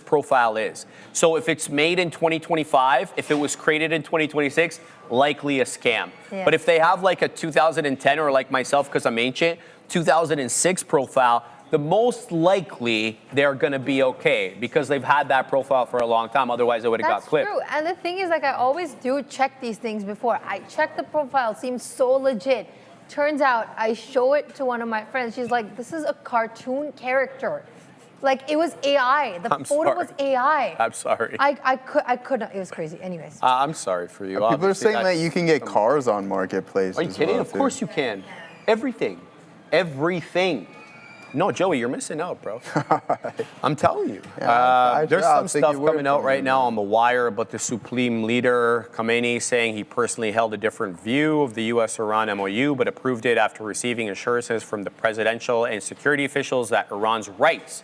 profile is. So if it's made in 2025, if it was created in 2026, likely a scam. Yeah. But if they have like a 2010 or like myself, because I'm ancient, 2006 profile, the most likely they're going to be okay because they've had that profile for a long time. Otherwise, it would have got clipped. That's true. And the thing is, like, I always do check these things before. I check the profile, seems so legit. Turns out, I show it to one of my friends. She's like, this is a cartoon character. Like, it was AI. The photo was AI. I'm sorry. I couldn't. It was crazy. Anyways. I'm sorry for you. People are saying that you can get cars on Marketplace. Are you kidding? Of course you can. Everything. Everything. No, Joey, you're missing out, bro. I'm telling you. There's some stuff coming out right now on The Wire about the Supreme Leader Khamenei saying he personally held a different view of the U.S.-Iran MOU, but approved it after receiving assurances from the presidential and security officials that Iran's rights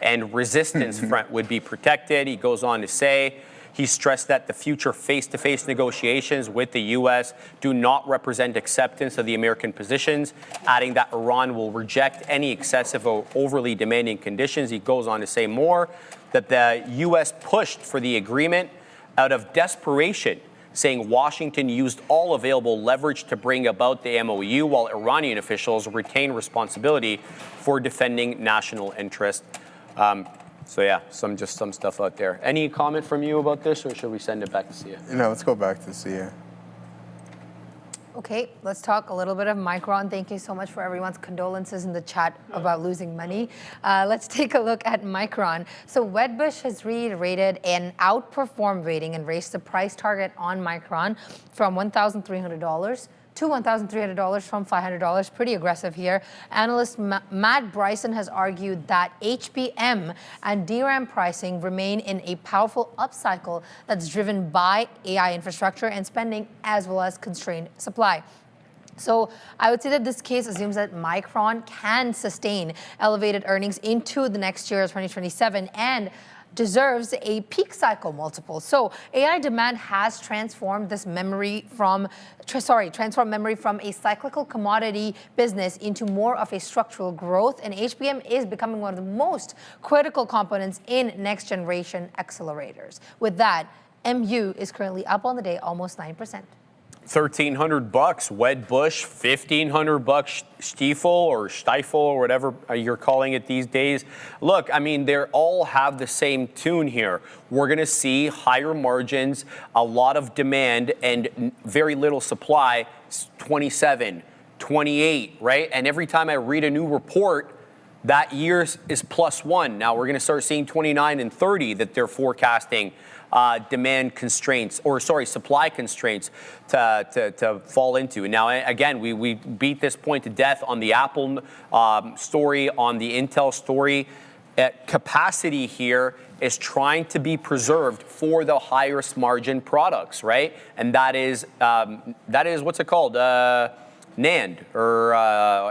and resistance front would be protected. He goes on to say, he stressed that the future face-to-face negotiations with the U.S. do not represent acceptance of the American positions, adding that Iran will reject any excessive or overly demanding conditions. He goes on to say more, that the U.S. pushed for the agreement out of desperation, saying Washington used all available leverage to bring about the MOU, while Iranian officials retain responsibility for defending national interest. So yeah, some stuff out there. Any comment from you about this, or should we send it back to Sia? No, let's go back to Sia. Okay, let's talk a little bit of Micron. Thank you so much for everyone's condolences in the chat about losing money. Let's take a look at Micron. So Wedbush has reiterated an outperform rating and raised the price target on Micron from $1,300 to $1,300 from $500. Pretty aggressive here. Analyst Matt Bryson has argued that HBM and DRAM pricing remain in a powerful upcycle that's driven by AI infrastructure and spending, as well as constrained supply. So I would say that this case assumes that Micron can sustain elevated earnings into the next year, 2027, and deserves a peak cycle multiple. So AI demand has transformed this memory from, transformed memory from a cyclical commodity business into more of a structural growth, and HBM is becoming one of the most critical components in next generation accelerators. With that, MU is currently up on the day, almost 9%. $1,300, Wedbush, $1,500, Stiefel or whatever you're calling it these days. Look, I mean, they all have the same tune here. We're going to see higher margins, a lot of demand, and very little supply. 27, 28, right? And every time I read a new report, that year is +1. Now we're going to start seeing 29 and 30 that they're forecasting. Demand constraints, supply constraints to fall into. And now, again, we beat this point to death on the Apple story, on the Intel story. Capacity here is trying to be preserved for the highest margin products, right? And that is what's it called? NAND or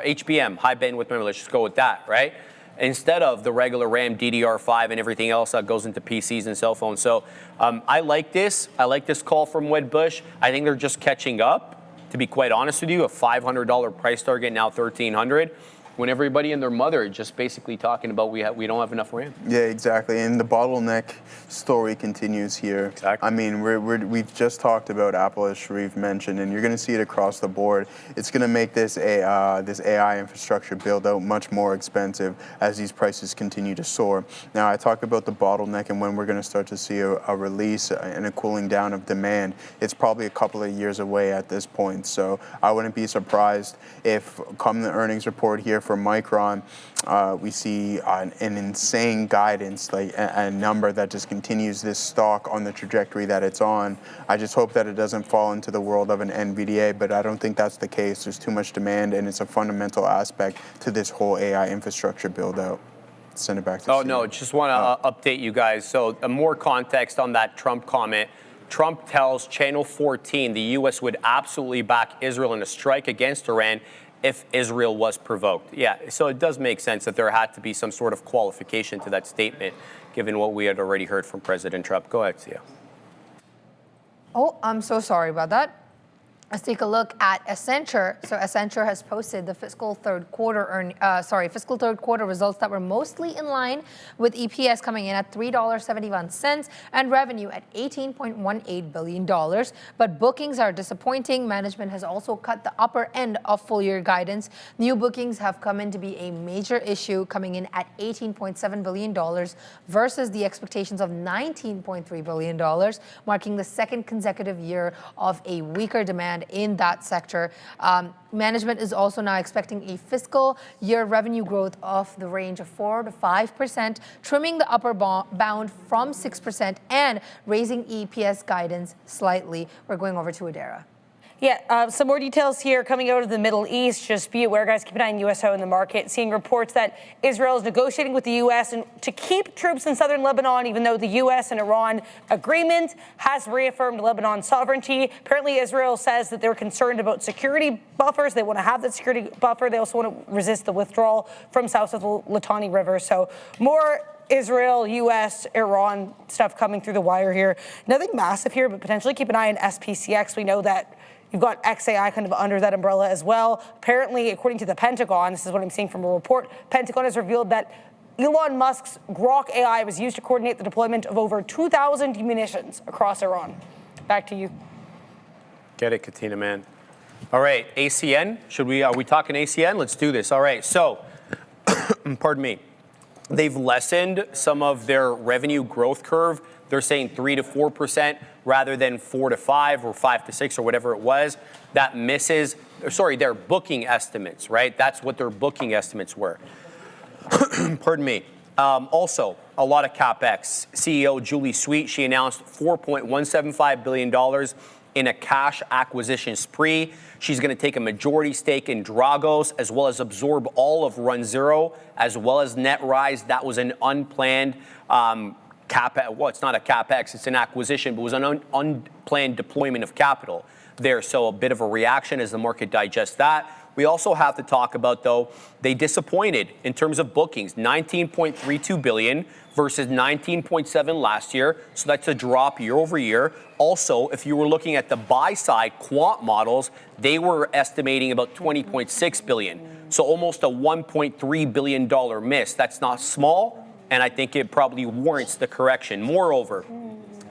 HBM, high bandwidth memory. Let's just go with that, right? Instead of the regular RAM, DDR5, and everything else that goes into PCs and cell phones. So I like this. I like this call from Wedbush. I think they're just catching up, to be quite honest with you. A $500 price target, now $1,300. When everybody and their mother are just basically talking about we don't have enough RAM. Yeah, exactly. And the bottleneck story continues here. Exactly. I mean, we've just talked about Apple, as Sharif mentioned, and you're going to see it across the board. It's going to make this AI infrastructure build out much more expensive as these prices continue to soar. Now, I talk about the bottleneck and when we're going to start to see a release and a cooling down of demand. It's probably a couple of years away at this point. So I wouldn't be surprised if, come the earnings report here for Micron, we see an insane guidance, like a number that just continues this stock on the trajectory that it's on. I just hope that it doesn't fall into the world of an NVDA, but I don't think that's the case. There's too much demand, and it's a fundamental aspect to this whole AI infrastructure build out. Send it back to Steve. No, just want to update you guys. So more context on that Trump comment. Trump tells Channel 14 the U.S. would absolutely back Israel in a strike against Iran if Israel was provoked. Yeah, so it does make sense that there had to be some sort of qualification to that statement, given what we had already heard from President Trump. Go ahead, Sia. Oh, I'm so sorry about that. Let's take a look at Accenture. So Accenture has posted the fiscal third quarter results that were mostly in line with EPS coming in at $3.71 and revenue at $18.18 billion. But bookings are disappointing. Management has also cut the upper end of full year guidance. New bookings have come in to be a major issue, coming in at $18.7 billion versus the expectations of $19.3 billion, marking the second consecutive year of a weaker demand in that sector. Management is also now expecting a fiscal year revenue growth of the range of 4 to 5%, trimming the upper bound from 6% and raising EPS guidance slightly. We're going over to Adara. Yeah, some more details here coming out of the Middle East. Just be aware, guys, keep an eye on USO in the market. Seeing reports that Israel is negotiating with the U.S. and to keep troops in southern Lebanon, even though the U.S. and Iran agreement has reaffirmed Lebanon's sovereignty. Apparently, Israel says that they're concerned about security buffers. They want to have that security buffer. They also want to resist the withdrawal from south of the Litani River. So more Israel, U.S., Iran stuff coming through the wire here. Nothing massive here, but potentially keep an eye on SPCX. We know that you've got XAI kind of under that umbrella as well. Apparently, according to the Pentagon, this is what I'm seeing from a report, Pentagon has revealed that Elon Musk's Grok AI was used to coordinate the deployment of over 2,000 munitions across Iran. Back to you. Get it, Katina, man. All right, ACN. Are we talking ACN? Let's do this. All right, so, pardon me. They've lessened some of their revenue growth curve. They're saying 3 to 4% rather than 4 to 5 or 5 to 6 or whatever it was. That misses, their booking estimates, right? That's what their booking estimates were. Pardon me. Also, a lot of CapEx. CEO Julie Sweet, she announced $4.175 billion in a cash acquisition spree. She's going to take a majority stake in Dragos, as well as absorb all of Run Zero, as well as NetRise. That was an unplanned CapEx. Well, it's not a CapEx, it's an acquisition, but it was an unplanned deployment of capital there. So a bit of a reaction as the market digests that. We also have to talk about, though, they disappointed in terms of bookings, 19.32 billion versus 19.7 last year. So that's a drop year over year. Also, if you were looking at the buy side quant models, they were estimating about 20.6 billion. So almost a $1.3 billion miss. That's not small, and I think it probably warrants the correction. Moreover,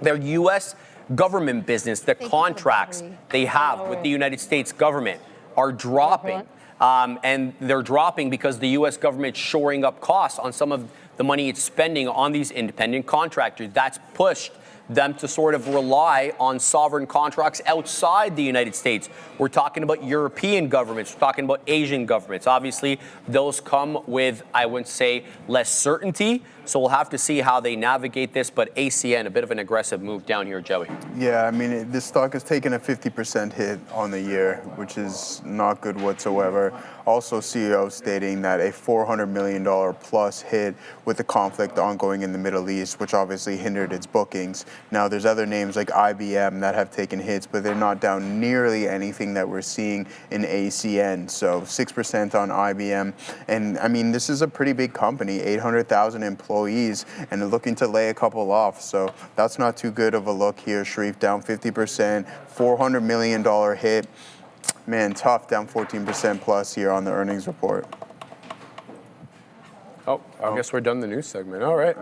their U.S. government business, the contracts they have with the United States government are dropping. And they're dropping because the U.S. government's shoring up costs on some of the money it's spending on these independent contractors. That's pushed them to sort of rely on sovereign contracts outside the United States. We're talking about European governments. We're talking about Asian governments. Obviously, those come with, I wouldn't say, less certainty. So we'll have to see how they navigate this. But ACN, a bit of an aggressive move down here, Joey. Yeah, I mean, this stock has taken a 50% hit on the year, which is not good whatsoever. Also, CEO stating that a $400 million plus hit with the conflict ongoing in the Middle East, which obviously hindered its bookings. Now, there's other names like IBM that have taken hits, but they're not down nearly anything that we're seeing in ACN. So 6% on IBM. And I mean, this is a pretty big company, 800,000 employees, and they're looking to lay a couple off. So that's not too good of a look here. Sharif down 50%, $400 million hit. Man, tough, down 14% plus here on the earnings report. Oh, I guess we're done the news segment. All right.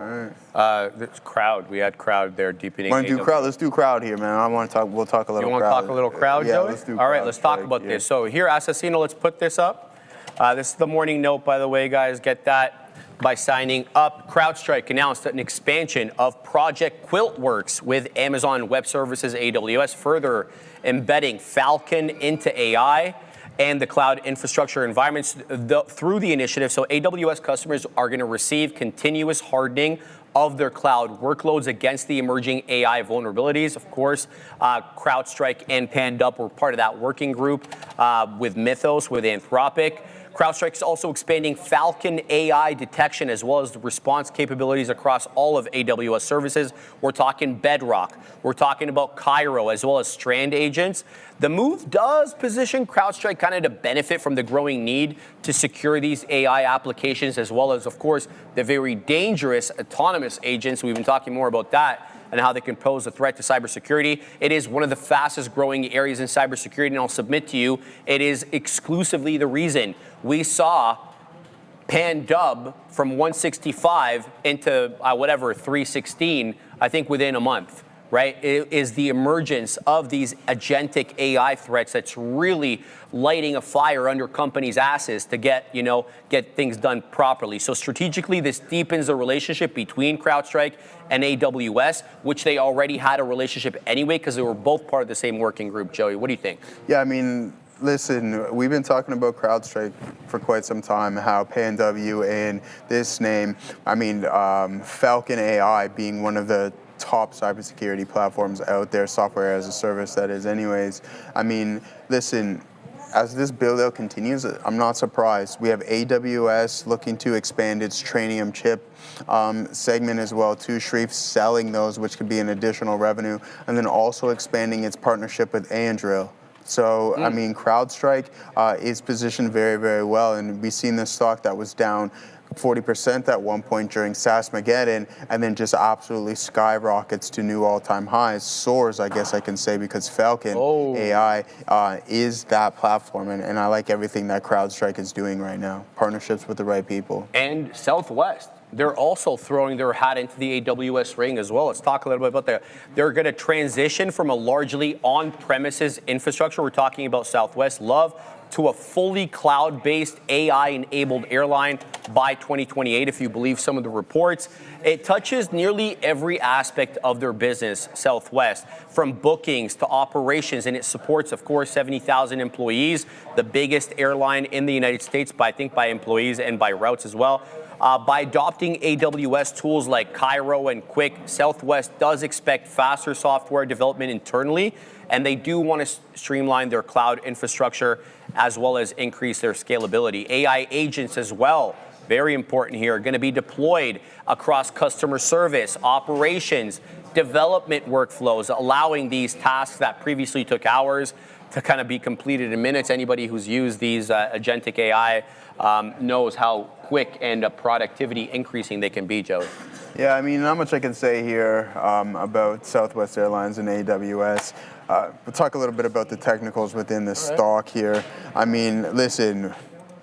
There's crowd. We had crowd there deepening. Want to do crowd? Let's do crowd here, man. I want to talk. We'll talk a little. You want to talk a little crowd, yeah, Joey? Let's do all right, crowd let's talk about this. So here, Assassino, let's put this up. This is the morning note, by the way, guys. Get that by signing up. CrowdStrike announced an expansion of Project Quiltworks with Amazon Web Services, AWS, further embedding Falcon into AI and the cloud infrastructure environments through the initiative. So AWS customers are going to receive continuous hardening of their cloud workloads against the emerging AI vulnerabilities. Of course, CrowdStrike and PanDup were part of that working group with Mythos, with Anthropic. CrowdStrike is also expanding Falcon AI detection as well as the response capabilities across all of AWS services. We're talking Bedrock. We're talking about Cairo as well as Strand agents. The move does position CrowdStrike kind of to benefit from the growing need to secure these AI applications as well as, of course, the very dangerous autonomous agents. We've been talking more about that and how they can pose a threat to cybersecurity. It is one of the fastest growing areas in cybersecurity, and I'll submit to you, it is exclusively the reason we saw pan-dub from 165 into whatever, 316, I think within a month, right? It is the emergence of these agentic AI threats that's really lighting a fire under companies' asses to get things done properly. So strategically, this deepens the relationship between CrowdStrike and AWS, which they already had a relationship anyway because they were both part of the same working group. Joey, what do you think? Yeah, I mean, listen, we've been talking about CrowdStrike for quite some time, how PNW and this name, I mean, Falcon AI being one of the top cybersecurity platforms out there, software as a service that is anyways. I mean, listen, as this build-out continues, I'm not surprised. We have AWS looking to expand its Trainium chip segment as well too. Sharif's selling those, which could be an additional revenue, and then also expanding its partnership with Anduril. So, I mean, CrowdStrike is positioned very, very well, and we've seen this stock that was down 40% at one point during SaaSmageddon, and then just absolutely skyrockets to new all-time highs, soars, I guess I can say, because Falcon AI is that platform, and I like everything that CrowdStrike is doing right now. Partnerships with the right people. And Southwest. They're also throwing their hat into the AWS ring as well. Let's talk a little bit about that. They're going to transition from a largely on-premises infrastructure, we're talking about Southwest Love, to a fully cloud-based AI-enabled airline by 2028, if you believe some of the reports. It touches nearly every aspect of their business, Southwest, from bookings to operations, and it supports, of course, 70,000 employees, the biggest airline in the United States, I think by employees and by routes as well. By adopting AWS tools like Cairo and Quick, Southwest does expect faster software development internally, and they do want to streamline their cloud infrastructure as well as increase their scalability. AI agents as well, very important here, going to be deployed across customer service, operations, development workflows, allowing these tasks that previously took hours to kind of be completed in minutes. Anybody who's used these agentic AI knows how quick and productivity increasing they can be, Joe. Yeah, I mean, not much I can say here about Southwest Airlines and AWS. We'll talk a little bit about the technicals within the stock here. I mean, listen,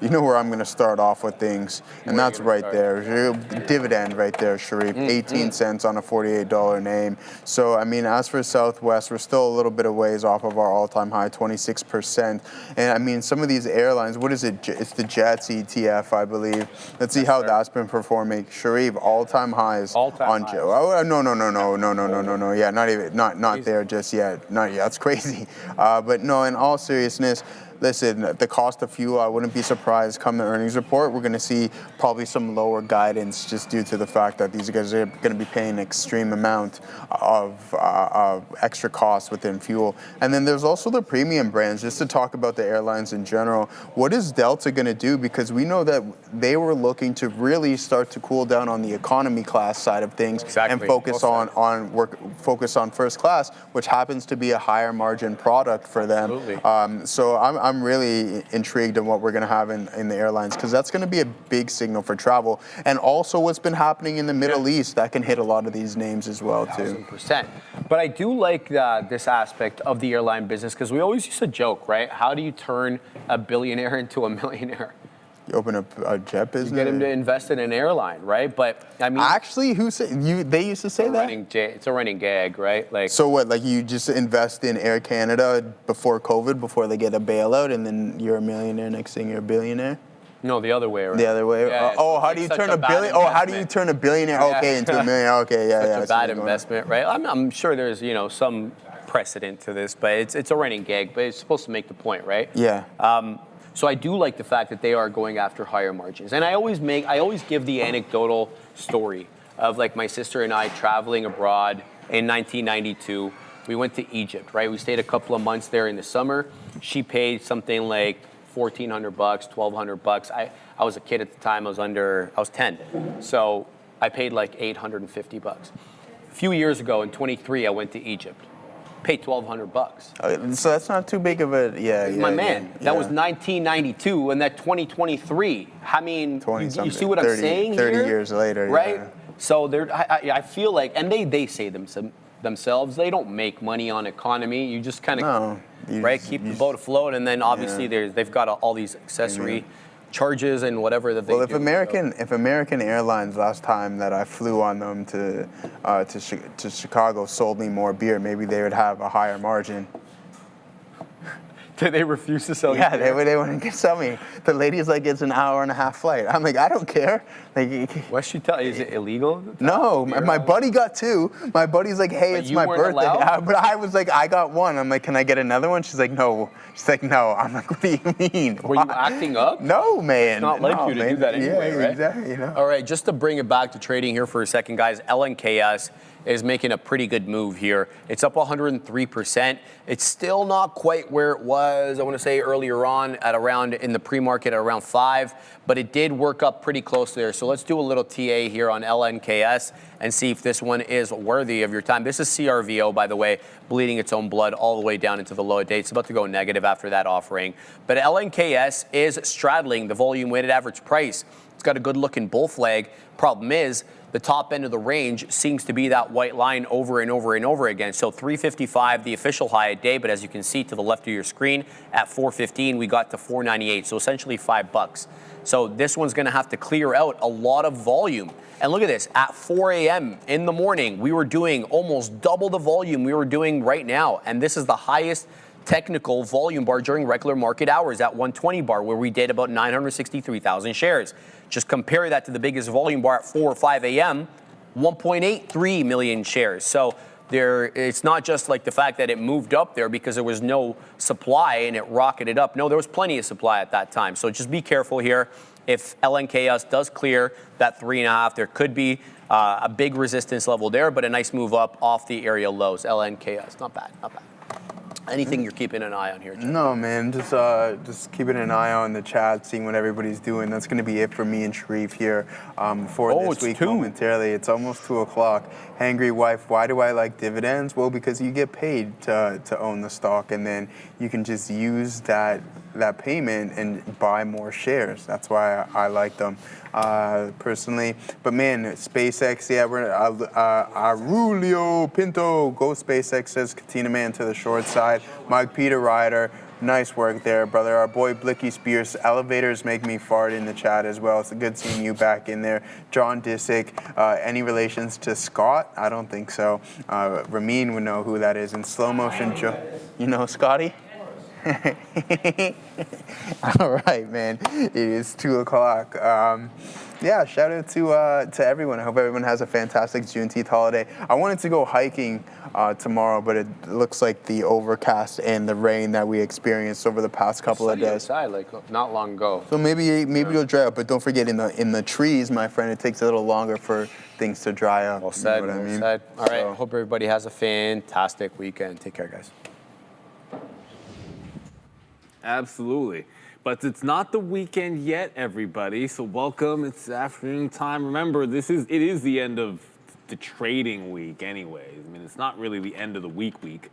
you know where I'm going to start off with things, and that's right there. Dividend right there, Sharif. 18 cents on a $48 name. So, I mean, as for Southwest, we're still a little bit of ways off of our all-time high, 26%. And, I mean, some of these airlines, what is it? It's the Jets ETF, I believe. Let's see how that's been performing. Sharif, all-time highs. All-time highs. Oh, no. Yeah, not there just yet. Not yet. That's crazy. But, no, in all seriousness, listen, the cost of fuel, I wouldn't be surprised come the earnings report. We're going to see probably some lower guidance just due to the fact that these guys are going to be paying an extreme amount of extra costs within fuel. And then there's also the premium brands, just to talk about the airlines in general. What is Delta going to do? Because we know that they were looking to really start to cool down on the economy class side of things and focus focus on first class, which happens to be a higher margin product for them. Absolutely. So I'm really intrigued in what we're going to have in the airlines, because that's going to be a big signal for travel. And also what's been happening in the Middle East, that can hit a lot of these names as well, too. 1,000%. But I do like this aspect of the airline business, because we always used to joke, right? How do you turn a billionaire into a millionaire? You open up a jet business? You get him to invest in an airline, right? But I mean, actually, who said they used to say that? It's a running gag, right? Like, so what? Like, you just invest in Air Canada before COVID, before they get a bailout, and then you're a millionaire. Next thing, you're a billionaire. No, the other way around. The other way. Yeah, how do you turn a billion? How do you turn a billionaire into a millionaire? Okay, Such a bad investment, right? I'm sure there's some precedent to this, but it's a running gag. But it's supposed to make the point, right? Yeah. So I do like the fact that they are going after higher margins. And I always give the anecdotal story of like my sister and I traveling abroad in 1992. We went to Egypt, right? We stayed a couple of months there in the summer. She paid something like $1,400, $1,200. I was a kid at the time. I was 10. So I paid like $850. A few years ago in 23, I went to Egypt. Paid $1,200. So that's not too big of a my man. That was 1992, and that 2023. I mean, you see what I'm saying 30 here? years later, right? Yeah. So I feel like, and they say themselves, they don't make money on economy. You just kind of keep the boat afloat, and then obviously they've got all these accessory charges and whatever that they do. If American Airlines last time that I flew on them to Chicago sold me more beer, maybe they would have a higher margin. Did they refuse to sell you? Yeah, they wouldn't sell me. The lady's like, it's an hour and a half flight. I'm like, I don't care. Like, what she tell you? Is it illegal? No, my buddy got 2. My buddy's like, hey, it's my birthday. But I was like, I got 1. I'm like, can I get another one? She's like, no. She's like, no. I'm like, what do you mean? Were you acting up? No, man. It's not like you to do that anyway, right? Exactly. All right, just to bring it back to trading here for a second, guys. LNKS is making a pretty good move here. It's up 103%. It's still not quite where it was, I want to say, earlier on at around in the pre-market at around 5, but it did work up pretty close there. So let's do a little TA here on LNKS and see if this one is worthy of your time. This is CRVO, by the way, bleeding its own blood all the way down into the low date. It's about to go negative after that offering. But LNKS is straddling the volume weighted average price. It's got a good looking bull flag. Problem is, the top end of the range seems to be that white line over and over and over again. So 355, the official high at day, but as you can see to the left of your screen, at 415, we got to 498. So essentially $5. So this one's gonna have to clear out a lot of volume. And look at this, at 4 a.m. in the morning, we were doing almost double the volume we were doing right now. And this is the highest technical volume bar during regular market hours at 120 bar, where we did about 963,000 shares. Just compare that to the biggest volume bar at 4 or 5 a.m., 1.83 million shares. So it's not just like the fact that it moved up there because there was no supply and it rocketed up. No, there was plenty of supply at that time. So just be careful here. If LNKS does clear that 3.5, there could be a big resistance level there, but a nice move up off the area lows. LNKS, not bad, not bad. Anything you're keeping an eye on here, Jeff? No, man. Just keeping an eye on the chat, seeing what everybody's doing. That's going to be it for me and Sharif here for this week. Momentarily, it's almost 2 o'clock. Hangry wife. Why do I like dividends? Well, because you get paid to own the stock, and then you can just use that payment and buy more shares. That's why I like them personally. But man, SpaceX, yeah, Aurelio Pinto, go SpaceX, says Katina Man to the short side. Mike Peter Ryder, nice work there, brother. Our boy Blicky Spears, elevators make me fart in the chat as well. It's good seeing you back in there. John Disick, any relations to Scott? I don't think so. Ramin would know who that is. In slow motion, you know Scotty? All right, man. It is 2 o'clock. Yeah, shout out to everyone. I hope everyone has a fantastic Juneteenth holiday. I wanted to go hiking tomorrow, but it looks like the overcast and the rain that we experienced over the past couple of days. Outside, like not long ago. So maybe you'll dry up, but don't forget in the trees, my friend, it takes a little longer for things to dry up. Well said. You know what I mean? Said. All right. Hope everybody has a fantastic weekend. Take care, guys. Absolutely. But it's not the weekend yet, everybody. So welcome. It's afternoon time. Remember, it is the end of the trading week anyways. I mean, it's not really the end of the week,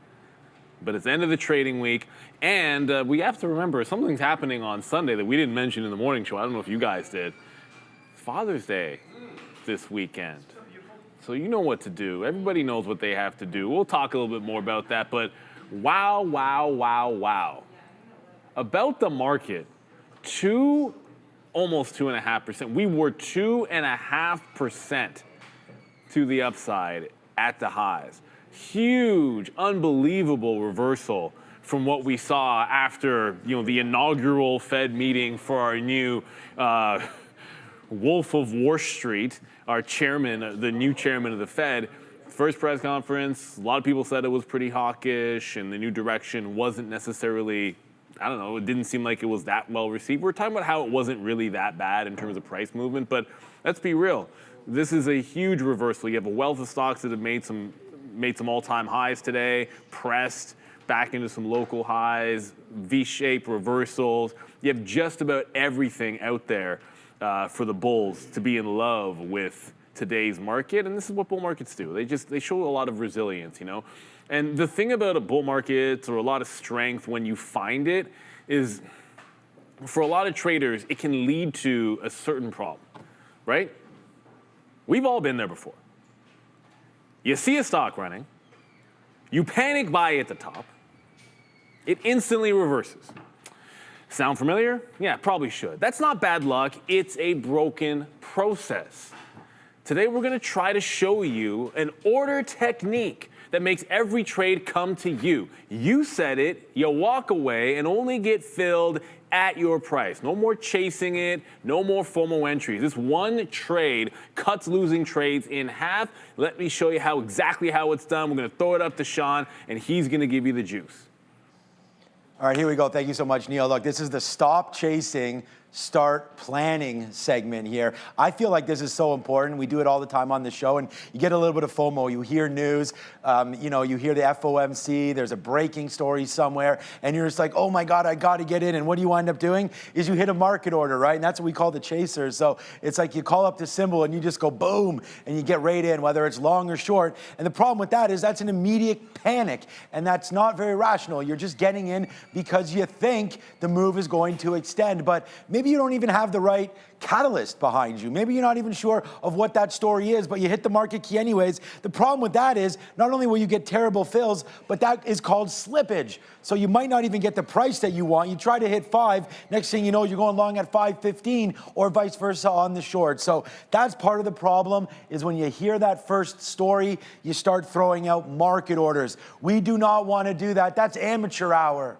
but it's the end of the trading week. And we have to remember something's happening on Sunday that we didn't mention in the morning show. I don't know if you guys did. Father's Day this weekend. So you know what to do. Everybody knows what they have to do. We'll talk a little bit more about that. But wow, wow, wow, wow. About the market, almost 2.5%. We were 2.5% to the upside at the highs. Huge, unbelievable reversal from what we saw after the inaugural Fed meeting for our new Wolf of Warsh Street, our chairman, the new chairman of the Fed. First press conference, a lot of people said it was pretty hawkish and the new direction wasn't necessarily, I don't know, it didn't seem like it was that well received. We're talking about how it wasn't really that bad in terms of price movement, but let's be real. This is a huge reversal. You have a wealth of stocks that have made some all-time highs today, pressed back into some local highs, V-shaped reversals. You have just about everything out there for the bulls to be in love with today's market, and this is what bull markets do. They show a lot of resilience, And the thing about a bull market or a lot of strength when you find it is, for a lot of traders, it can lead to a certain problem, right? We've all been there before. You see a stock running, you panic buy at the top, it instantly reverses. Sound familiar? Yeah, probably should. That's not bad luck, it's a broken process. Today we're gonna try to show you an order technique that makes every trade come to you. You set it, you walk away, and only get filled at your price. No more chasing it, no more FOMO entries. This one trade cuts losing trades in half. Let me show you exactly how it's done. We're gonna throw it up to Sean, and he's gonna give you the juice. All right, here we go. Thank you so much, Neil. Look, this is the stop chasing, start planning segment here. I feel like this is so important. We do it all the time on the show, and you get a little bit of FOMO. You hear news, you hear the FOMC, there's a breaking story somewhere, and you're just like, oh my God, I got to get in. And what do you wind up doing is you hit a market order, right? And that's what we call the chasers. So it's like you call up the symbol and you just go boom, and you get right in, whether it's long or short. And the problem with that is that's an immediate panic, and that's not very rational. You're just getting in because you think the move is going to extend, but maybe you don't even have the right catalyst behind you. Maybe you're not even sure of what that story is, but you hit the market key anyways. The problem with that is not only will you get terrible fills, but that is called slippage. So you might not even get the price that you want. You try to hit 5, next thing you know, you're going long at 5.15 or vice versa on the short. So that's part of the problem is when you hear that first story, you start throwing out market orders. We do not want to do that. That's amateur hour.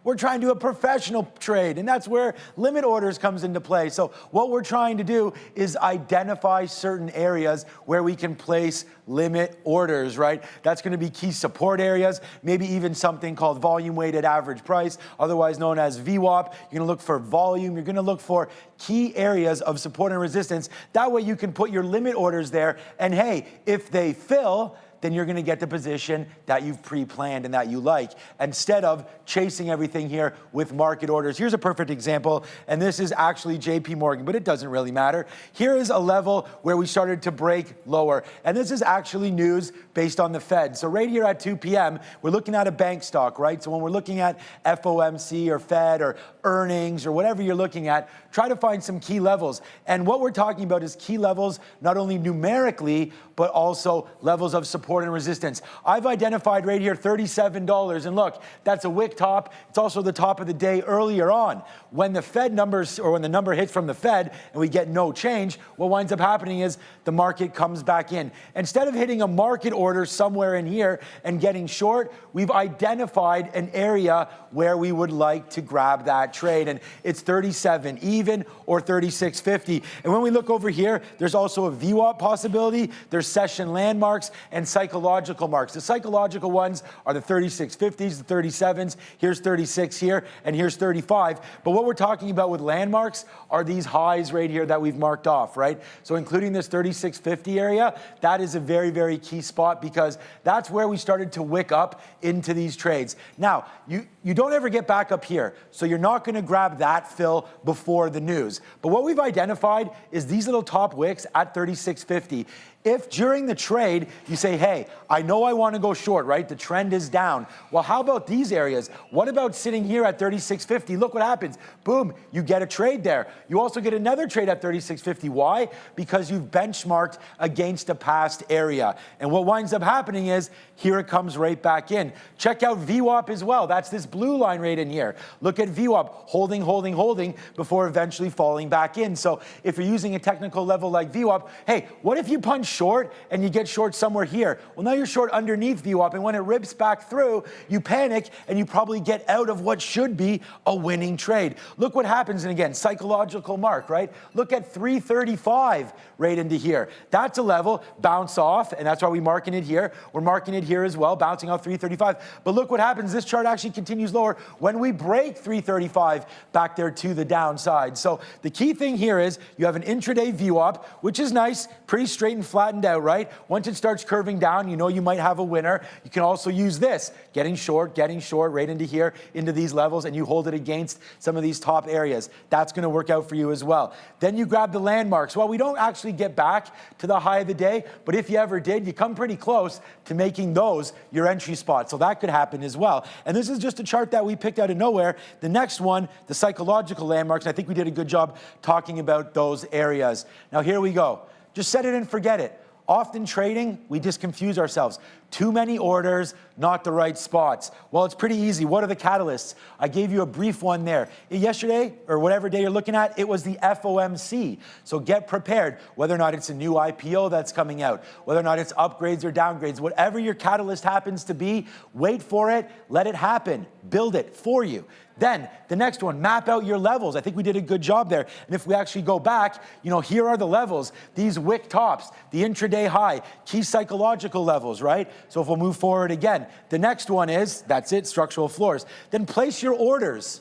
We're trying to do a professional trade, and that's where limit orders comes into play. So what we're trying to do is identify certain areas where we can place limit orders, right? That's going to be key support areas, maybe even something called volume weighted average price, otherwise known as VWAP. You're going to look for volume. You're going to look for key areas of support and resistance. That way you can put your limit orders there, and hey, if they fill, then you're going to get the position that you've pre-planned and that you like, instead of chasing everything here with market orders. Here's a perfect example, and this is actually JP Morgan, but it doesn't really matter. Here is a level where we started to break lower, and this is actually news based on the Fed. So right here at 2 p.m., we're looking at a bank stock, right? So when we're looking at FOMC or Fed or earnings or whatever you're looking at, try to find some key levels. And what we're talking about is key levels, not only numerically, but also levels of support and resistance. I've identified right here $37, and look, that's a wick top. It's also the top of the day earlier on. When the Fed numbers, or when the number hits from the Fed and we get no change, what winds up happening is the market comes back in. Instead of hitting a market order somewhere in here and getting short, we've identified an area where we would like to grab that trade, and it's 37 even or 36.50. And when we look over here, there's also a VWAP possibility. There's session landmarks and psychological marks. The psychological ones are the 36.50s, the 37s. Here's 36 here, and here's 35. But what we're talking about with landmarks are these highs right here that we've marked off, right? So including this 36.50 area, that is a very, very key spot because that's where we started to wick up into these trades. Now, you don't ever get back up here, so you're not going to grab that fill before the news. But what we've identified is these little top wicks at 36.50. If during the trade you say, hey, I know I want to go short, right? The trend is down. Well, how about these areas? What about sitting here at 36.50? Look what happens. Boom, you get a trade there. You also get another trade at 36.50. Why? Because you've benchmarked against a past area. And what winds up happening is here it comes right back in. Check out VWAP as well. That's this blue line right in here. Look at VWAP, holding, holding, holding before eventually falling back in. So if you're using a technical level like VWAP, hey, what if you punch short and you get short somewhere here? Well, now you're short underneath VWAP, and when it rips back through, you panic and you probably get out of what should be a winning trade. Look what happens, and again, psychological mark, right? Look at 335 right into here. That's a level, bounce off, and that's why we marking it here. We're marking it here as well, bouncing off 335. But look what happens. This chart actually continues lower when we break 335 back there to the downside. So the key thing here is you have an intraday VWAP, which is nice, pretty straight and flattened out, right? Once it starts curving down, you know you might have a winner. You can also use this, getting short right into here, into these levels, and you hold it against some of these top areas. That's going to work out for you as well. Then you grab the landmarks. Well, we don't actually get back to the high of the day, but if you ever did, you come pretty close to making those your entry spots. So that could happen as well. And this is just a chart that we picked out of nowhere. The next one, the psychological landmarks, I think we did a good job talking about those areas. Now here we go. Just set it and forget it. Often trading, we just confuse ourselves. Too many orders, not the right spots. Well, it's pretty easy. What are the catalysts? I gave you a brief one there. Yesterday, or whatever day you're looking at, it was the FOMC. So get prepared, whether or not it's a new IPO that's coming out, whether or not it's upgrades or downgrades, whatever your catalyst happens to be, wait for it, let it happen, build it for you. Then the next one, map out your levels. I think we did a good job there. And if we actually go back, here are the levels, these wick tops, the intraday high, key psychological levels, right? So if we'll move forward again, the next one is, that's it, structural floors. Then place your orders.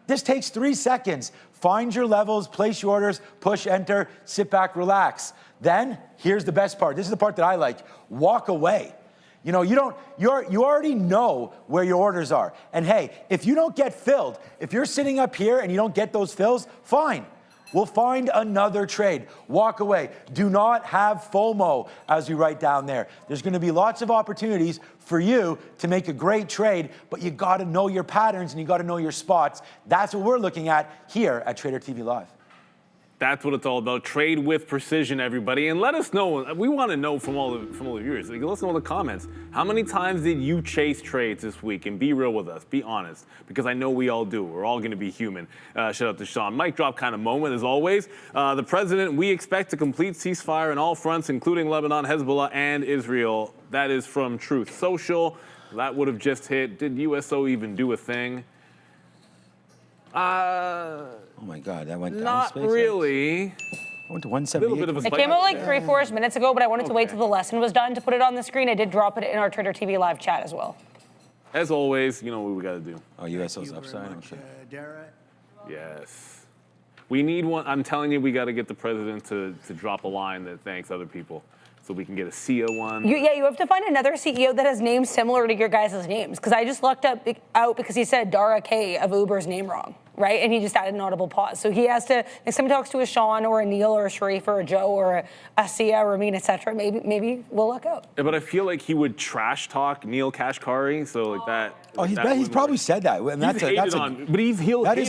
This takes 3 seconds. Find your levels, place your orders, push enter, sit back, relax. Then here's the best part. This is the part that I like. Walk away. You already know where your orders are. And hey, if you don't get filled, if you're sitting up here and you don't get those fills, fine. We'll find another trade. Walk away. Do not have FOMO, as we write down there. There's going to be lots of opportunities for you to make a great trade, but you got to know your patterns and you got to know your spots. That's what we're looking at here at Trader TV Live. That's what it's all about. Trade with precision, everybody. And let us know. We want to know from all the viewers. Let us know in the comments. How many times did you chase trades this week? And be real with us. Be honest. Because I know we all do. We're all going to be human. Shout out to Sean. Mic drop kind of moment, as always. The president, we expect a complete ceasefire on all fronts, including Lebanon, Hezbollah, and Israel. That is from Truth Social. That would have just hit. Did USO even do a thing? Oh my God, that went down. Not really. I went to 178. It came out like 3-4 minutes ago, but I wanted to wait till the lesson was done to put it on the screen. I did drop it in our Trader TV Live chat as well. As always, you know what we got to do. Oh, USO's upside? Much, Dara. Yes. We need one. I'm telling you, we got to get the president to drop a line that thanks other people so we can get a CEO one. You have to find another CEO that has names similar to your guys' names, because I just looked out because he said Dara K of Uber's name wrong, right? And he just added an audible pause. So he has to, next time he talks to a Sean or a Neil or a Sharif or a Joe or a Sia or Ramin, et cetera, maybe we'll look out. Yeah, but I feel like he would trash talk Neil Kashkari, so like that. Oh, he's probably said that, and that is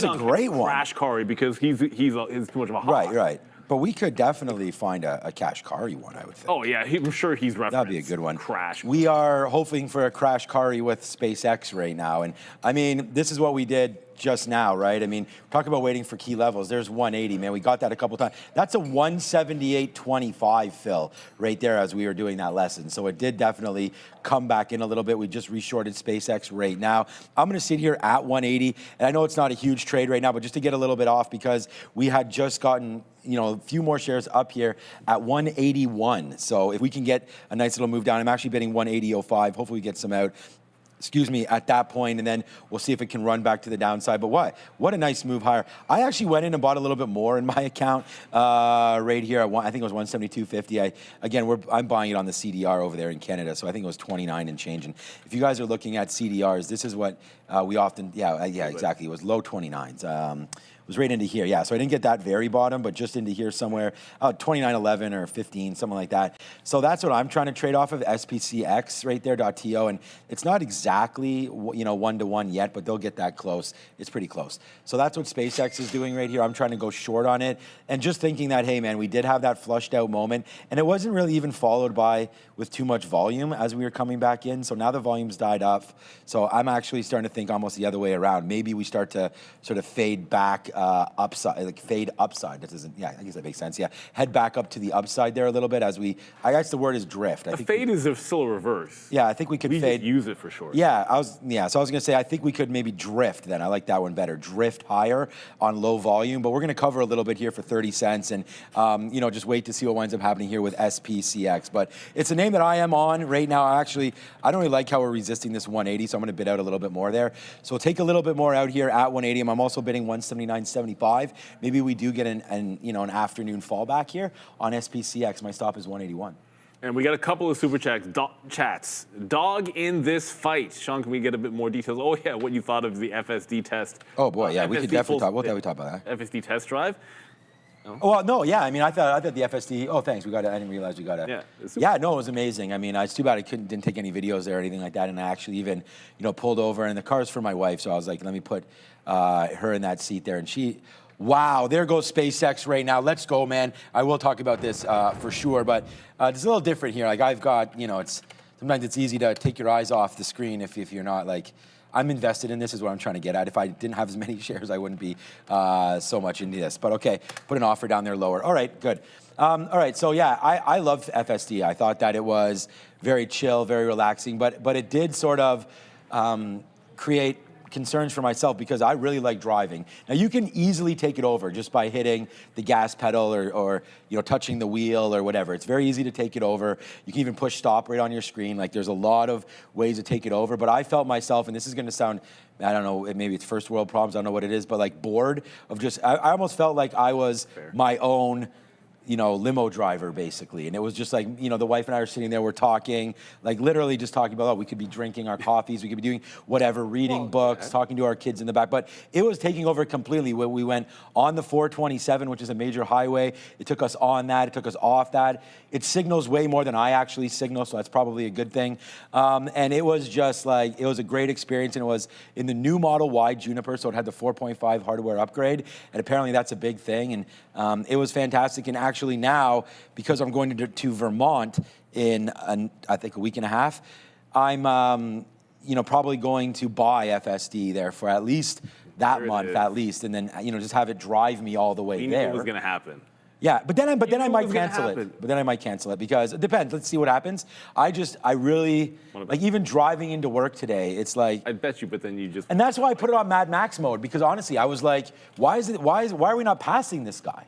a great one. Kashkari because he's too much of a hawk. Right. But we could definitely find a Kashkari one, I would think. Oh, yeah, I'm sure he's referenced. That'd be a good one. Crash. We are hoping for a Kashkari with SpaceX right now. And, I mean, this is what we did just now, right? I mean, talk about waiting for key levels. There's 180, man. We got that a couple times. That's a 178.25 fill right there as we were doing that lesson. So it did definitely come back in a little bit. We just reshorted SpaceX right now. I'm going to sit here at 180. And I know it's not a huge trade right now, but just to get a little bit off because we had just gotten a few more shares up here at 181. So if we can get a nice little move down, I'm actually betting 180.05. Hopefully we get some out. At that point, and then we'll see if it can run back to the downside. But what a nice move higher. I actually went in and bought a little bit more in my account right here. I think it was 172.50. I'm buying it on the CDR over there in Canada, so I think it was 29 and change. And if you guys are looking at CDRs, this is what we often, exactly. It was low 29s. It was right into here, yeah. So I didn't get that very bottom, but just into here somewhere, 29.11 or 15, something like that. So that's what I'm trying to trade off of, SPCX right there, .to, and it's not exactly 1-to-1 yet, but they'll get that close. It's pretty close. So that's what SpaceX is doing right here. I'm trying to go short on it, and just thinking that, hey man, we did have that flushed out moment, and it wasn't really even followed by with too much volume as we were coming back in. So now the volume's died up. So I'm actually starting to think almost the other way around. Maybe we start to sort of fade back upside, like fade upside. That doesn't, I guess that makes sense. Yeah, head back up to the upside there a little bit as we, I guess the word is drift. I think fade is still a reverse. Yeah, I think we could fade. Just use it for short. Yeah, so I was gonna say, I think we could maybe drift then. I like that one better. Drift higher on low volume, but we're gonna cover a little bit here for 30 cents and, just wait to see what winds up happening here with SPCX. But it's a name that I am on right now. I don't really like how we're resisting this 180, so I'm gonna bid out a little bit more there. So we'll take a little bit more out here at 180. I'm also bidding 179.75. Maybe we do get an afternoon fallback here on SPCX. My stop is 181. And we got a couple of super chats. Dog in this fight. Sean, can we get a bit more details? Oh yeah, what you thought of the FSD test? Oh boy, yeah, we could definitely talk. We'll talk about that. FSD test drive. No? Well, no, yeah. I mean, I thought the FSD. Oh, thanks. I didn't realize we got it. Yeah. No, it was amazing. I mean, it's too bad I didn't take any videos there or anything like that. And I actually even, pulled over. And the car's for my wife, so I was like, let me put her in that seat there. And Wow, there goes SpaceX right now. Let's go, man. I will talk about this for sure, but it's a little different here. Like I've got, sometimes it's easy to take your eyes off the screen if you're not like, I'm invested in this is what I'm trying to get at. If I didn't have as many shares, I wouldn't be so much into this. But okay, put an offer down there lower. All right, good. All right, so yeah, I loved FSD. I thought that it was very chill, very relaxing, but it did sort of create concerns for myself because I really like driving. Now you can easily take it over just by hitting the gas pedal or touching the wheel or whatever. It's very easy to take it over. You can even push stop right on your screen. Like there's a lot of ways to take it over. But I felt myself, and this is going to sound, I don't know, maybe it's first world problems. I don't know what it is, but like bored of just. I almost felt like I was my own limo driver basically. And it was just like, the wife and I are sitting there, we're talking, like literally just talking about, we could be drinking our coffees, we could be doing whatever, reading books, talking to our kids in the back. But it was taking over completely. When we went on the 427, which is a major highway, it took us on that, it took us off that. It signals way more than I actually signal, so that's probably a good thing. And it was just like, it was a great experience, and it was in the new Model Y Juniper, so it had the 4.5 hardware upgrade, and apparently that's a big thing, and it was fantastic. And actually now, because I'm going to Vermont in, I think, a week and a half, I'm probably going to buy FSD there for at least that month, at least, and then just have it drive me all the way there. We knew it was going to happen. Yeah, but then I might cancel it. But then I might cancel it because it depends. Let's see what happens. I really like even driving into work today. It's like I bet you, but then you just. And that's why I put it on Mad Max mode because honestly, I was like, why are we not passing this guy?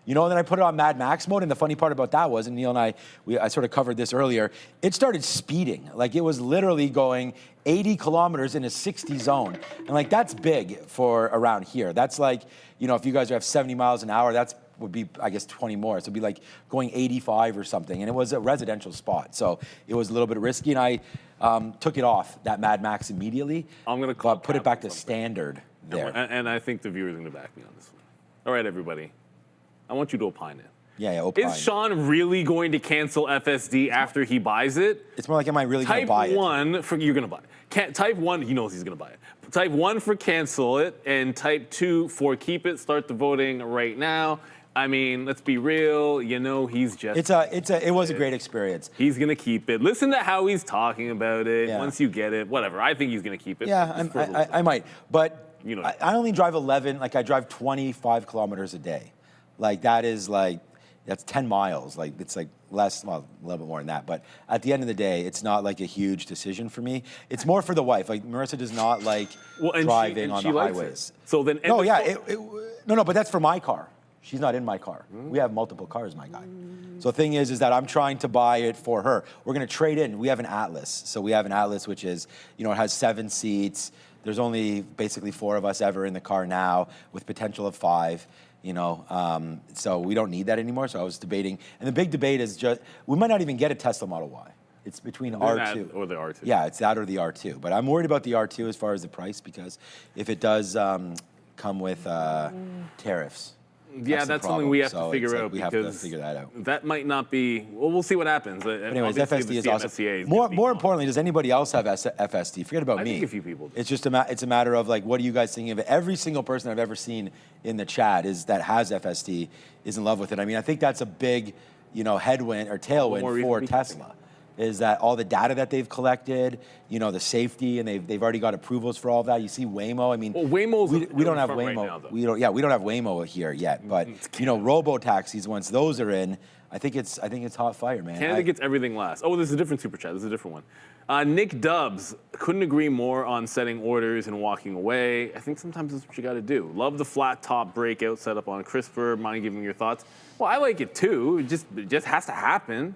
And then I put it on Mad Max mode, and the funny part about that was, and Neil and I sort of covered this earlier, it started speeding. Like, it was literally going 80 kilometers in a 60 zone. And, like, that's big for around here. That's like, if you guys have 70 miles an hour, that's would be, I guess, 20 more. So it'd be like going 85 or something. And it was a residential spot. So it was a little bit risky, and I took it off, that Mad Max, immediately. I'm going to put it back to standard there. And I think the viewers are going to back me on this one. All right, everybody. I want you to opine it. Yeah, opine. Is Sean really going to cancel FSD after he buys it? It's more like, am I really going to buy it? Type 1 you're going to buy it. Type 1, he knows he's going to buy it. Type 1 for cancel it, and type 2 for keep it. Start the voting right now. I mean, let's be real. He's just. It was a great experience. He's gonna keep it. Listen to how he's talking about it. Yeah. Once you get it, whatever. I think he's gonna keep it. Yeah, I might, but I only drive 11. Like I drive 25 kilometers a day. Like that's 10 miles. Like it's like less, well, a little bit more than that. But at the end of the day, it's not like a huge decision for me. It's more for the wife. Like Marissa does not like driving on the highways. So then. No, yeah, but that's for my car. She's not in my car. We have multiple cars, my guy. So the thing is that I'm trying to buy it for her. We're going to trade in. We have an Atlas. So we have an Atlas, which is, it has 7 seats. There's only basically 4 of us ever in the car now with potential of 5, so we don't need that anymore. So I was debating. And the big debate is we might not even get a Tesla Model Y. It's between R2. Or the R2. Yeah, it's that or the R2. But I'm worried about the R2 as far as the price because if it does come with tariffs. Yeah, that's something we have to figure out. We have to figure that out. That might not be. Well, we'll see what happens. But anyways, FSD is awesome. More importantly, does anybody else have FSD? Forget about me. I think a few people do. It's just it's a matter of like, what are you guys thinking of it? Every single person I've ever seen in the chat that has FSD is in love with it. I mean, I think that's a big, headwind or tailwind for Tesla. Is that all the data that they've collected, the safety, and they've already got approvals for all of that. You see Waymo. I mean, Waymo's we don't have Waymo. Right now, we don't have Waymo here yet. But robo taxis, once those are in, I think it's hot fire, man. Canada gets everything last. Oh, there's a different super chat. There's a different one. Nick Dubs, couldn't agree more on setting orders and walking away. I think sometimes that's what you got to do. Love the flat top breakout setup on CRISPR. Mind giving your thoughts? Well, I like it too. It just has to happen.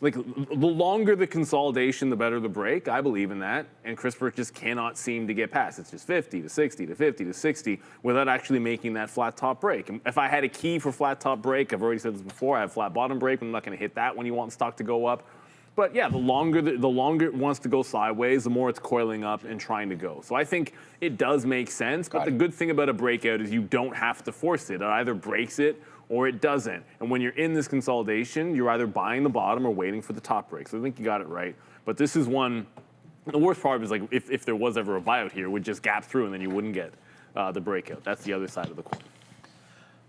Like, the longer the consolidation, the better the break. I believe in that. And CRISPR just cannot seem to get past. It's just 50 to 60 to 50 to 60 without actually making that flat top break. And if I had a key for flat top break, I've already said this before, I have flat bottom break. I'm not going to hit that when you want the stock to go up. But yeah, the longer it wants to go sideways, the more it's coiling up and trying to go. So I think it does make sense. But the good thing about a breakout is you don't have to force it. It either breaks it or it doesn't. And when you're in this consolidation, you're either buying the bottom or waiting for the top break. So I think you got it right. But this is one, the worst part is like if there was ever a buyout here, it would just gap through and then you wouldn't get the breakout. That's the other side of the coin.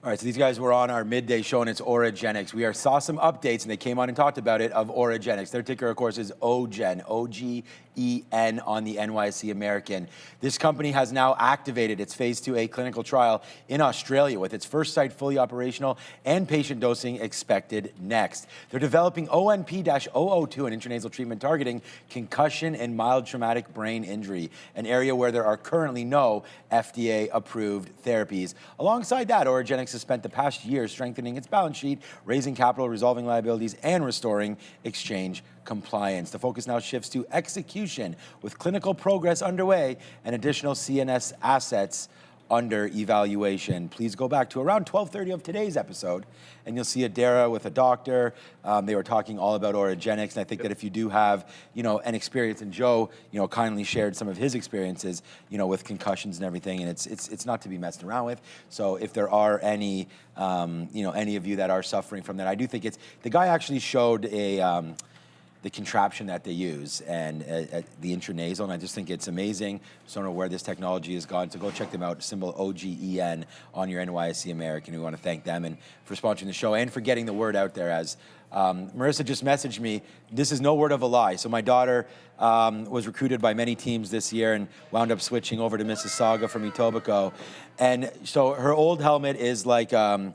All right, so these guys were on our midday show, and it's Oragenics. We saw some updates, and they came on and talked about it, of Oragenics. Their ticker, of course, is OGEN, O-G-E-N on the NYSE American. This company has now activated its phase 2A clinical trial in Australia, with its first site fully operational and patient dosing expected next. They're developing ONP-002, an intranasal treatment targeting concussion and mild traumatic brain injury, an area where there are currently no FDA-approved therapies. Alongside that, Oragenics has spent the past year strengthening its balance sheet, raising capital, resolving liabilities, and restoring exchange compliance. The focus now shifts to execution, with clinical progress underway and additional CNS assets under evaluation. Please go back to around 12:30 of today's episode, and you'll see Adara with a doctor. They were talking all about Oragenics, and I think that if you do have, an experience, and Joe, kindly shared some of his experiences, with concussions and everything, and it's not to be messed around with. So if there are any, any of you that are suffering from that, I do think the guy actually showed the contraption that they use and the intranasal, and I just think it's amazing. Just don't know where this technology has gone, so go check them out, symbol OGEN on your NYSE American. We want to thank them and for sponsoring the show and for getting the word out there. As Marissa just messaged me, this is no word of a lie. So my daughter was recruited by many teams this year and wound up switching over to Mississauga from Etobicoke, and so her old helmet is like a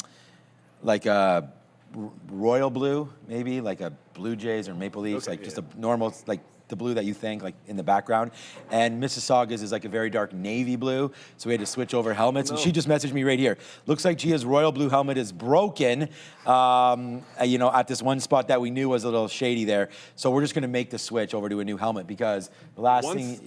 royal blue, maybe like a Blue Jays or Maple Leafs, just a normal, like the blue that you think, like in the background. And Mississauga's is like a very dark navy blue, so we had to switch over helmets. And she just messaged me right here. Looks like Gia's royal blue helmet is broken, at this one spot that we knew was a little shady there. So we're just gonna make the switch over to a new helmet, because the last thing,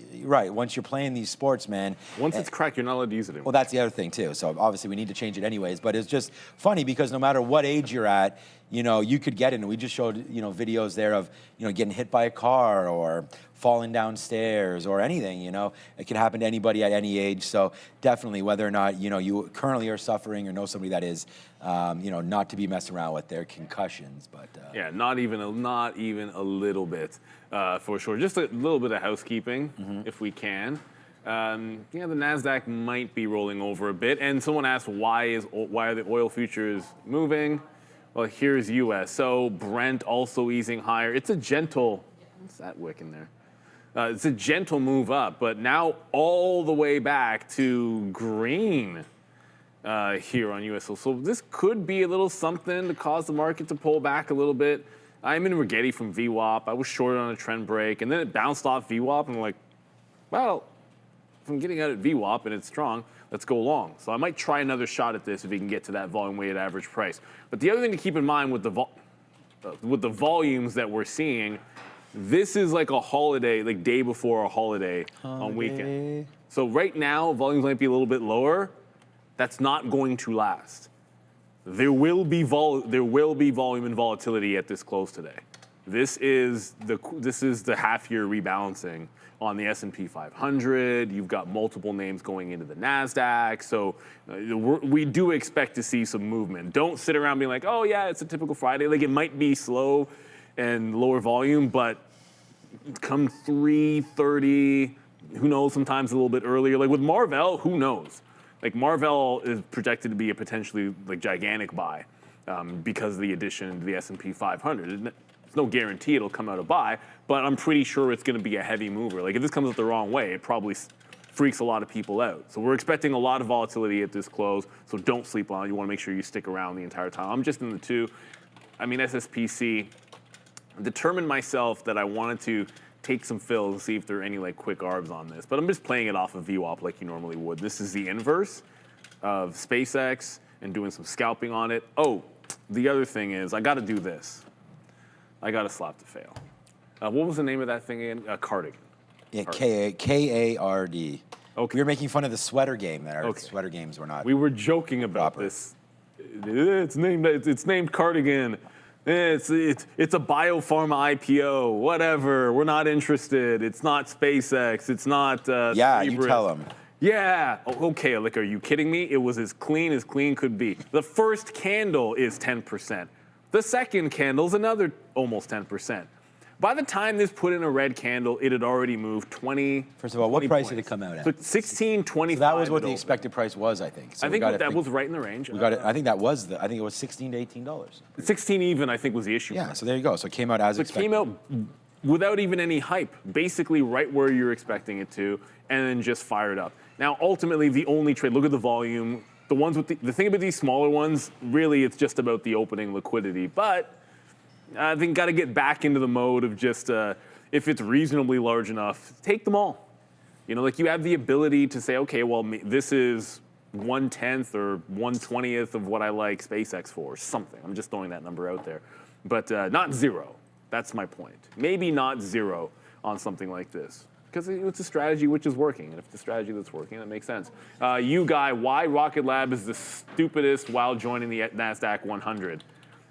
once you're playing these sports, man. Once it's cracked, you're not allowed to use it anymore. Well, that's the other thing too. So obviously we need to change it anyways, but it's just funny because no matter what age you're at, you could get it. And we just showed, videos there of, getting hit by a car or falling downstairs or anything, It can happen to anybody at any age. So definitely, whether or not, you currently are suffering or know somebody that is, not to be messed around with their concussions. But yeah, not even a little bit, for sure. Just a little bit of housekeeping, if we can. The NASDAQ might be rolling over a bit. And someone asked, why are the oil futures moving? Well, here's U.S. So Brent also easing higher. It's a gentle, what's that wick in there? It's a gentle move up, but now all the way back to green here on U.S. So this could be a little something to cause the market to pull back a little bit. I'm in Rigetti from VWAP. I was short on a trend break, and then it bounced off VWAP, and I'm like, well, if I'm getting out at VWAP and it's strong, let's go long. So I might try another shot at this if we can get to that volume-weighted average price. But the other thing to keep in mind with the volumes that we're seeing, this is like a holiday, like day before a holiday on weekend. So right now, volumes might be a little bit lower. That's not going to last. There will be volume and volatility at this close today. This is the half-year rebalancing on the S&P 500. You've got multiple names going into the NASDAQ. So we do expect to see some movement. Don't sit around being like, oh yeah, it's a typical Friday. Like, it might be slow and lower volume, but come 3:30, who knows, sometimes a little bit earlier. Like with Marvell, who knows? Like Marvell is projected to be a potentially like gigantic buy because of the addition to the S&P 500. There's no guarantee it'll come out a buy, but I'm pretty sure it's going to be a heavy mover. Like if this comes out the wrong way, it probably freaks a lot of people out. So we're expecting a lot of volatility at this close, so don't sleep on it. You want to make sure you stick around the entire time. I'm just in the two. I mean, SSPC, determined myself that I wanted to take some fills and see if there are any like quick arbs on this. But I'm just playing it off of VWAP like you normally would. This is the inverse of SpaceX and doing some scalping on it. Oh, the other thing is I got to do this. I got to slap to fail. What was the name of that thing again? Cardigan. Yeah, K-A-R-D. Okay. We were making fun of the sweater game. That our sweater games were not. We were joking about this. It's named Cardigan. It's a biopharma IPO. Whatever. We're not interested. It's not SpaceX. It's not. Yeah, you tell them. Yeah. Okay. Like, are you kidding me? It was as clean could be. The first candle is 10%. The second candle is another almost 10%. By the time this put in a red candle, it had already moved 20. First of all, what price did it come out at? So 16.25. So that was what the expected price was, I think. So I think that was right in the range. We got it. I think that was I think it was $16 to $18. 16 even, I think, was the issue. Yeah. So there you go. So it came out as expected. It came out without even any hype, basically right where you're expecting it to, and then just fired up. Now, ultimately, the only trade. Look at the volume. The ones with the thing about these smaller ones, really, it's just about the opening liquidity. But I think got to get back into the mode of just. If it's reasonably large enough, take them all. You know, like you have the ability to say, okay, well, this is 1/10 or 1/20th of what I like SpaceX for, something. I'm just throwing that number out there. But not zero. That's my point. Maybe not zero on something like this. Because it's a strategy which is working. And if it's a strategy that's working, that makes sense. You guy, why Rocket Lab is the stupidest while joining the NASDAQ 100?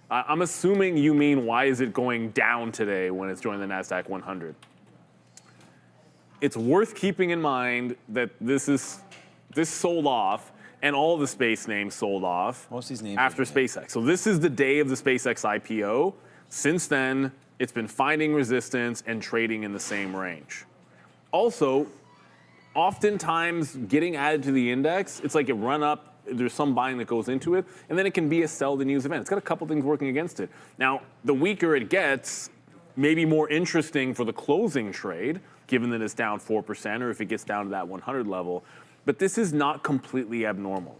I'm assuming you mean why is it going down today when it's joining the NASDAQ 100? It's worth keeping in mind that this sold off, and all the space names sold off Most of these names after SpaceX. So this is the day of the SpaceX IPO. Since then, it's been finding resistance and trading in the same range. Also, oftentimes getting added to the index, it's like it run up, there's some buying that goes into it, and then it can be a sell the news event. It's got a couple things working against it. Now, the weaker it gets, maybe more interesting for the closing trade, given that it's down 4%, or if it gets down to that 100 level. But this is not completely abnormal.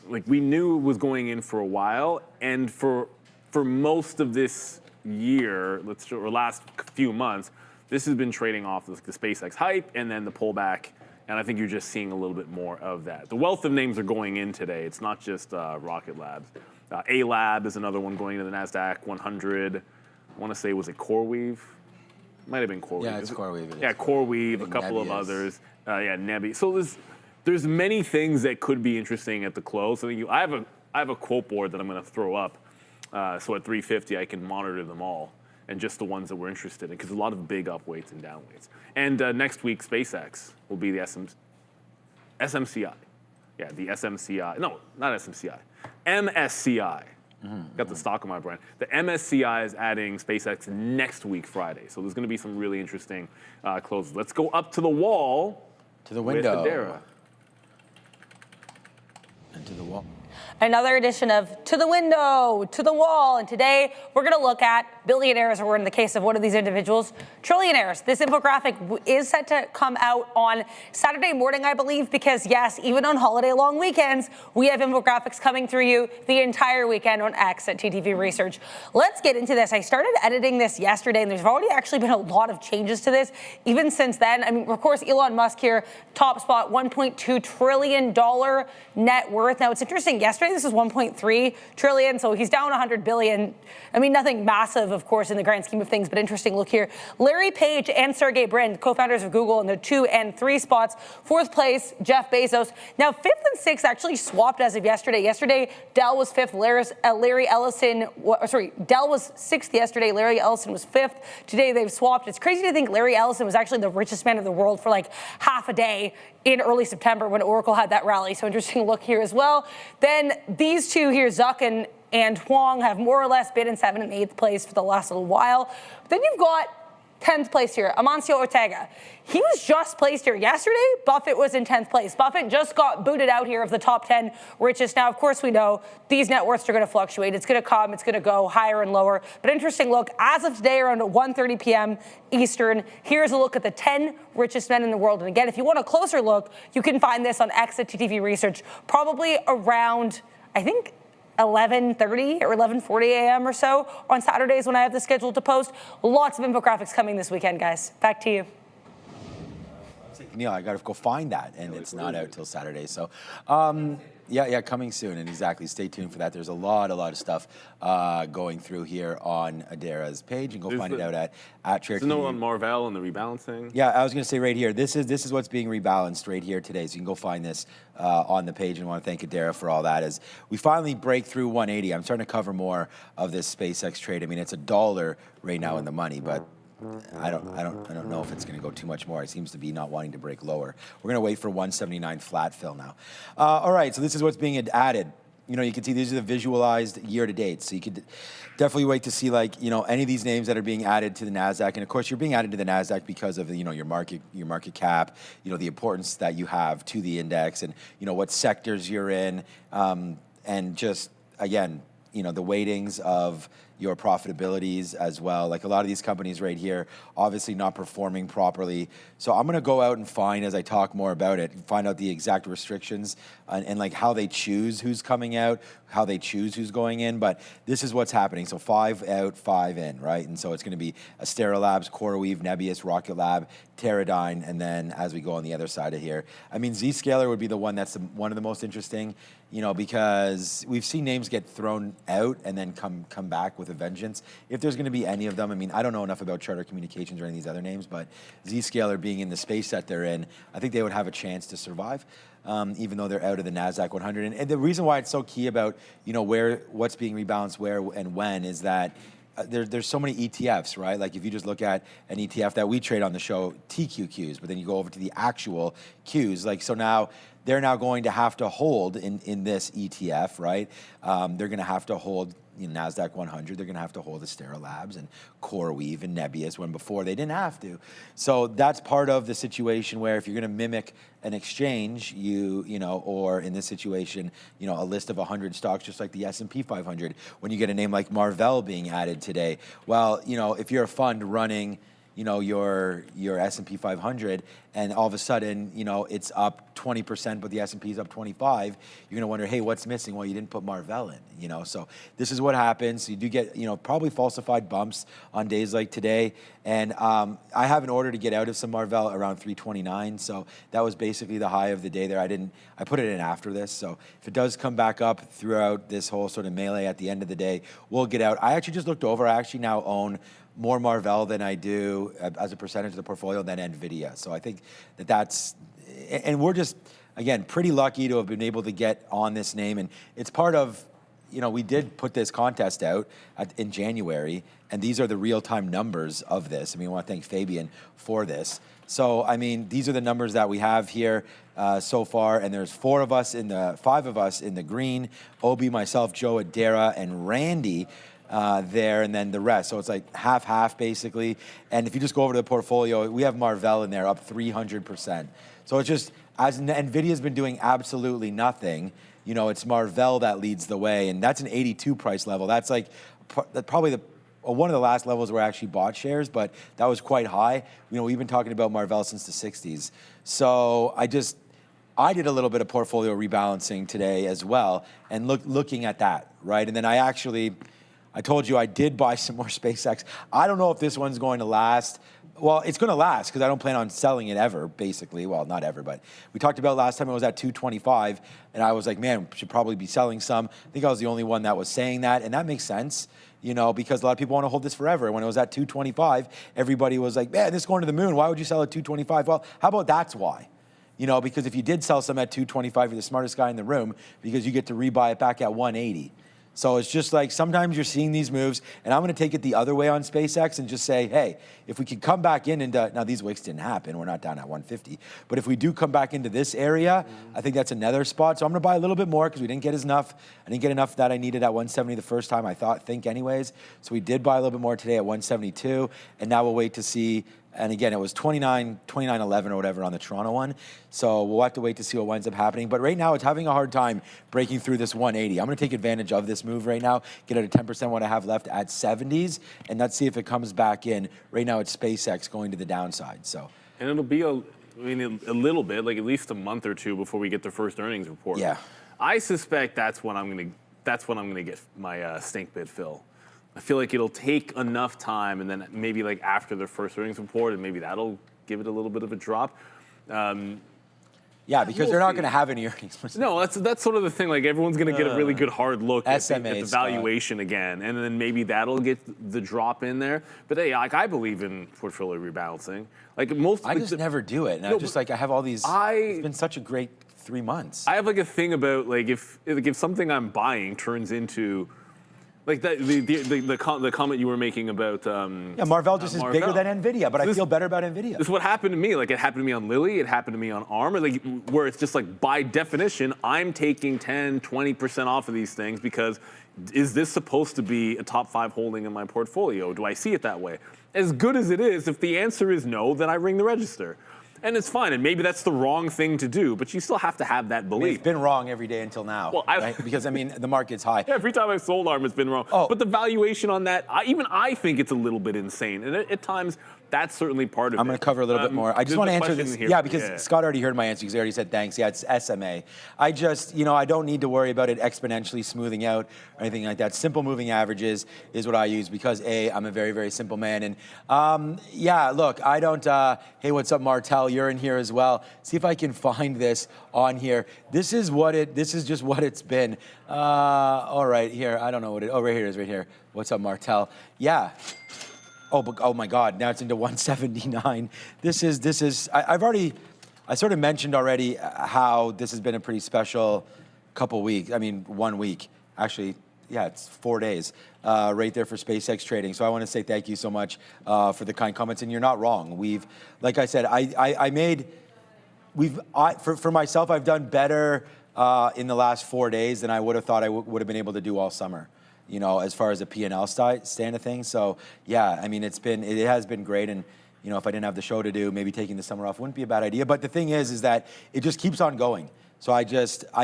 Like, we knew it was going in for a while, and for most of this year, or last few months, this has been trading off the SpaceX hype and then the pullback. And I think you're just seeing a little bit more of that. The wealth of names are going in today. It's not just Rocket Labs. A-Lab is another one going to the NASDAQ 100. I want to say, was it CoreWeave? Might have been CoreWeave. Yeah, it's CoreWeave. Yeah, CoreWeave, a couple of others. Yeah, Nebby. So there's many things that could be interesting at the close. I have a quote board that I'm going to throw up. So at 350, I can monitor them all, and just the ones that we're interested in, because a lot of big up weights and down weights. And next week, SpaceX will be the SMCI. Yeah, the SMCI. No, not SMCI. MSCI. Got the stock on my brand. The MSCI is adding SpaceX next week, Friday. So there's going to be some really interesting closes. Let's go up to the wall. To the window. With Adara. And to the wall. Another edition of To the Window, To the Wall. And today we're going to look at billionaires, or in the case of one of these individuals, trillionaires. This infographic is set to come out on Saturday morning, I believe, because yes, even on holiday long weekends, we have infographics coming through you the entire weekend on X at TTV Research. Let's get into this. I started editing this yesterday, and there's already actually been a lot of changes to this even since then. I mean, of course, Elon Musk here, top spot, $1.2 trillion net worth. Now, it's interesting. Yesterday, this is 1.3 trillion, so he's down 100 billion. I mean, nothing massive, of course, in the grand scheme of things, but interesting look here. Larry Page and Sergey Brin, co-founders of Google, in the 2 and 3 spots. 4th place, Jeff Bezos. Now, 5th and 6th actually swapped as of yesterday. Yesterday, Dell was 5th, Larry Ellison, Dell was 6th yesterday, Larry Ellison was 5th. Today, they've swapped. It's crazy to think Larry Ellison was actually the richest man in the world for like half a day in early September when Oracle had that rally. So interesting look here as well. Then these two here, Zuck and Huang, have more or less been in 7th and 8th place for the last little while. But then you've got 10th place here, Amancio Ortega. He was just placed here yesterday. Buffett was in 10th place. Buffett just got booted out here of the top 10 richest. Now, of course, we know these net worths are going to fluctuate. It's going to come, it's going to go higher and lower. But interesting look, as of today, around 1:30 p.m. Eastern, here's a look at the 10 richest men in the world. And again, if you want a closer look, you can find this on X at TTV Research, probably around, I think, 11:30 or 11:40 a.m. or so on Saturdays when I have the schedule to post. Lots of infographics coming this weekend, guys. Back to you. Neil, I got to go find that, and it's not out till Saturday. So, yeah, coming soon, and exactly, stay tuned for that. There's a lot of stuff going through here on Adara's page, and go find it out at Trade. There's no on Marvell and the rebalancing. Yeah, I was going to say right here, this is what's being rebalanced right here today. So you can go find this on the page, and I want to thank Adara for all that. As we finally break through 180, I'm starting to cover more of this SpaceX trade. I mean, it's $1 right now in the money, but I don't know if it's going to go too much more. It seems to be not wanting to break lower. We're going to wait for 179 flat fill now. All right, so this is what's being added. you can see these are the visualized year to date. So you could definitely wait to see any of these names that are being added to the NASDAQ. And of course, you're being added to the NASDAQ because of your market cap, the importance that you have to the index, and what sectors you're in, and just again, the weightings of your profitabilities as well. Like a lot of these companies right here, obviously not performing properly. So I'm gonna go out and find, as I talk more about it, find out the exact restrictions and like how they choose who's coming out, how they choose who's going in. But this is what's happening. So 5 out, 5 in, right? And so it's gonna be Astera Labs, CoreWeave, Nebius, Rocket Lab, Teradyne, and then as we go on the other side of here, I mean, Zscaler would be the one that's one of the most interesting, because we've seen names get thrown out and then come back with a vengeance. If there's going to be any of them, I mean, I don't know enough about Charter Communications or any of these other names, but Zscaler being in the space that they're in, I think they would have a chance to survive, even though they're out of the NASDAQ 100. And the reason why it's so key about, what's being rebalanced where and when is that there's so many ETFs, right? Like if you just look at an ETF that we trade on the show, TQQs, but then you go over to the actual Qs, so now they're now going to have to hold in this ETF, right? They're going to have to hold NASDAQ 100. They're going to have to hold Astera Labs and CoreWeave and Nebius when before they didn't have to. So that's part of the situation where if you're going to mimic an exchange, or in this situation, a list of 100 stocks, just like the S&P 500, when you get a name like Marvell being added today, well, if you're a fund running your S&P 500, and all of a sudden, it's up 20%, but the S&P is up 25, you're gonna wonder, hey, what's missing? Well, you didn't put Marvell in, So this is what happens. You do get, probably falsified bumps on days like today. And I have an order to get out of some Marvell around 329. So that was basically the high of the day there. I put it in after this. So if it does come back up throughout this whole sort of melee at the end of the day, we'll get out. I actually just looked over. I actually now own more Marvell than I do as a percentage of the portfolio than NVIDIA. So I think that's, and we're just, again, pretty lucky to have been able to get on this name. And it's part of, we did put this contest out in January, and these are the real-time numbers of this. I mean, I want to thank Fabian for this. So, I mean, these are the numbers that we have here so far, and there's 5 of us in the green, Obi, myself, Joe, Adara, and Randy there, and then the rest. So it's like half basically. And if you just go over to the portfolio, we have Marvell in there up 300%. So it's just, as NVIDIA's been doing absolutely nothing, it's Marvell that leads the way, and that's an 82 price level. That's like probably one of the last levels where I actually bought shares, but that was quite high. We've been talking about Marvell since the 60s. So I did a little bit of portfolio rebalancing today as well, and looking at that, right? And then I told you I did buy some more SpaceX. I don't know if this one's going to last. Well, it's going to last because I don't plan on selling it ever, basically. Well, not ever, but we talked about last time it was at 225, and I was like, man, we should probably be selling some. I think I was the only one that was saying that, and that makes sense, because a lot of people want to hold this forever. When it was at 225, everybody was like, man, this is going to the moon. Why would you sell at 225? Well, how about that's why? Because if you did sell some at 225, you're the smartest guy in the room because you get to rebuy it back at 180. So it's just like sometimes you're seeing these moves, and I'm going to take it the other way on SpaceX and just say, hey, if we could come back now these wicks didn't happen, we're not down at 150, but if we do come back into this area, I think that's another spot. So I'm going to buy a little bit more because we didn't get enough. I didn't get enough that I needed at 170 the first time, I think anyways. So we did buy a little bit more today at 172, and now we'll wait to see. And again, it was 29.11 or whatever on the Toronto one. So we'll have to wait to see what winds up happening. But right now, it's having a hard time breaking through this 180. I'm going to take advantage of this move right now, get it at 10% what I have left at 70s, and let's see if it comes back in. Right now, it's SpaceX going to the downside. So. And it'll be a little bit, like at least a month or two before we get the first earnings report. Yeah. I suspect that's when I'm gonna get my stink bid fill. I feel like it'll take enough time, and then maybe like after the first earnings report, and maybe that'll give it a little bit of a drop. Yeah, because they're not going to have any earnings. No, that's sort of the thing. Like everyone's going to get a really good hard look at the valuation again, and then maybe that'll get the drop in there. But hey, like I believe in portfolio rebalancing. Like I just never do it, and I'm just like I have all these. It's been such a great 3 months. I have like a thing about like if something I'm buying turns into Like the comment you were making about Marvell just is bigger than NVIDIA, but I feel better about NVIDIA. This is what happened to me. Like it happened to me on Lilly, it happened to me on ARM, like where it's just like by definition, I'm taking 10, 20% off of these things because is this supposed to be a top 5 holding in my portfolio? Do I see it that way? As good as it is, if the answer is no, then I ring the register. And it's fine, and maybe that's the wrong thing to do, but you still have to have that belief. It's been wrong every day until now, well, right? Because, I mean, the market's high. Every time I've sold ARM, it's been wrong. But the valuation on that, even I think it's a little bit insane. And at times, that's certainly part of it. I'm going to cover a little bit more. I just want to answer this. Yeah, because Scott already heard my answer because he already said thanks. Yeah, it's SMA. I just, I don't need to worry about it exponentially smoothing out or anything like that. Simple moving averages is what I use because, A, I'm a very, very simple man. And, yeah, look, I don't, hey, what's up, Martel? You're in here as well. See if I can find this on here. This is just what it's been. All right, here. I don't know what right here it is, right here. What's up, Martel? Yeah. Oh my God, now it's into 179. I sort of mentioned already how this has been a pretty special couple weeks. I mean, 1 week. Actually, yeah, it's 4 days right there for SpaceX trading. So I want to say thank you so much for the kind comments. And you're not wrong. Like I said, for myself, I've done better in the last 4 days than I would have thought I would have been able to do all summer. As far as a P&L stand of things. So, yeah, I mean, it has been great. And, if I didn't have the show to do, maybe taking the summer off wouldn't be a bad idea. But the thing is that it just keeps on going. So I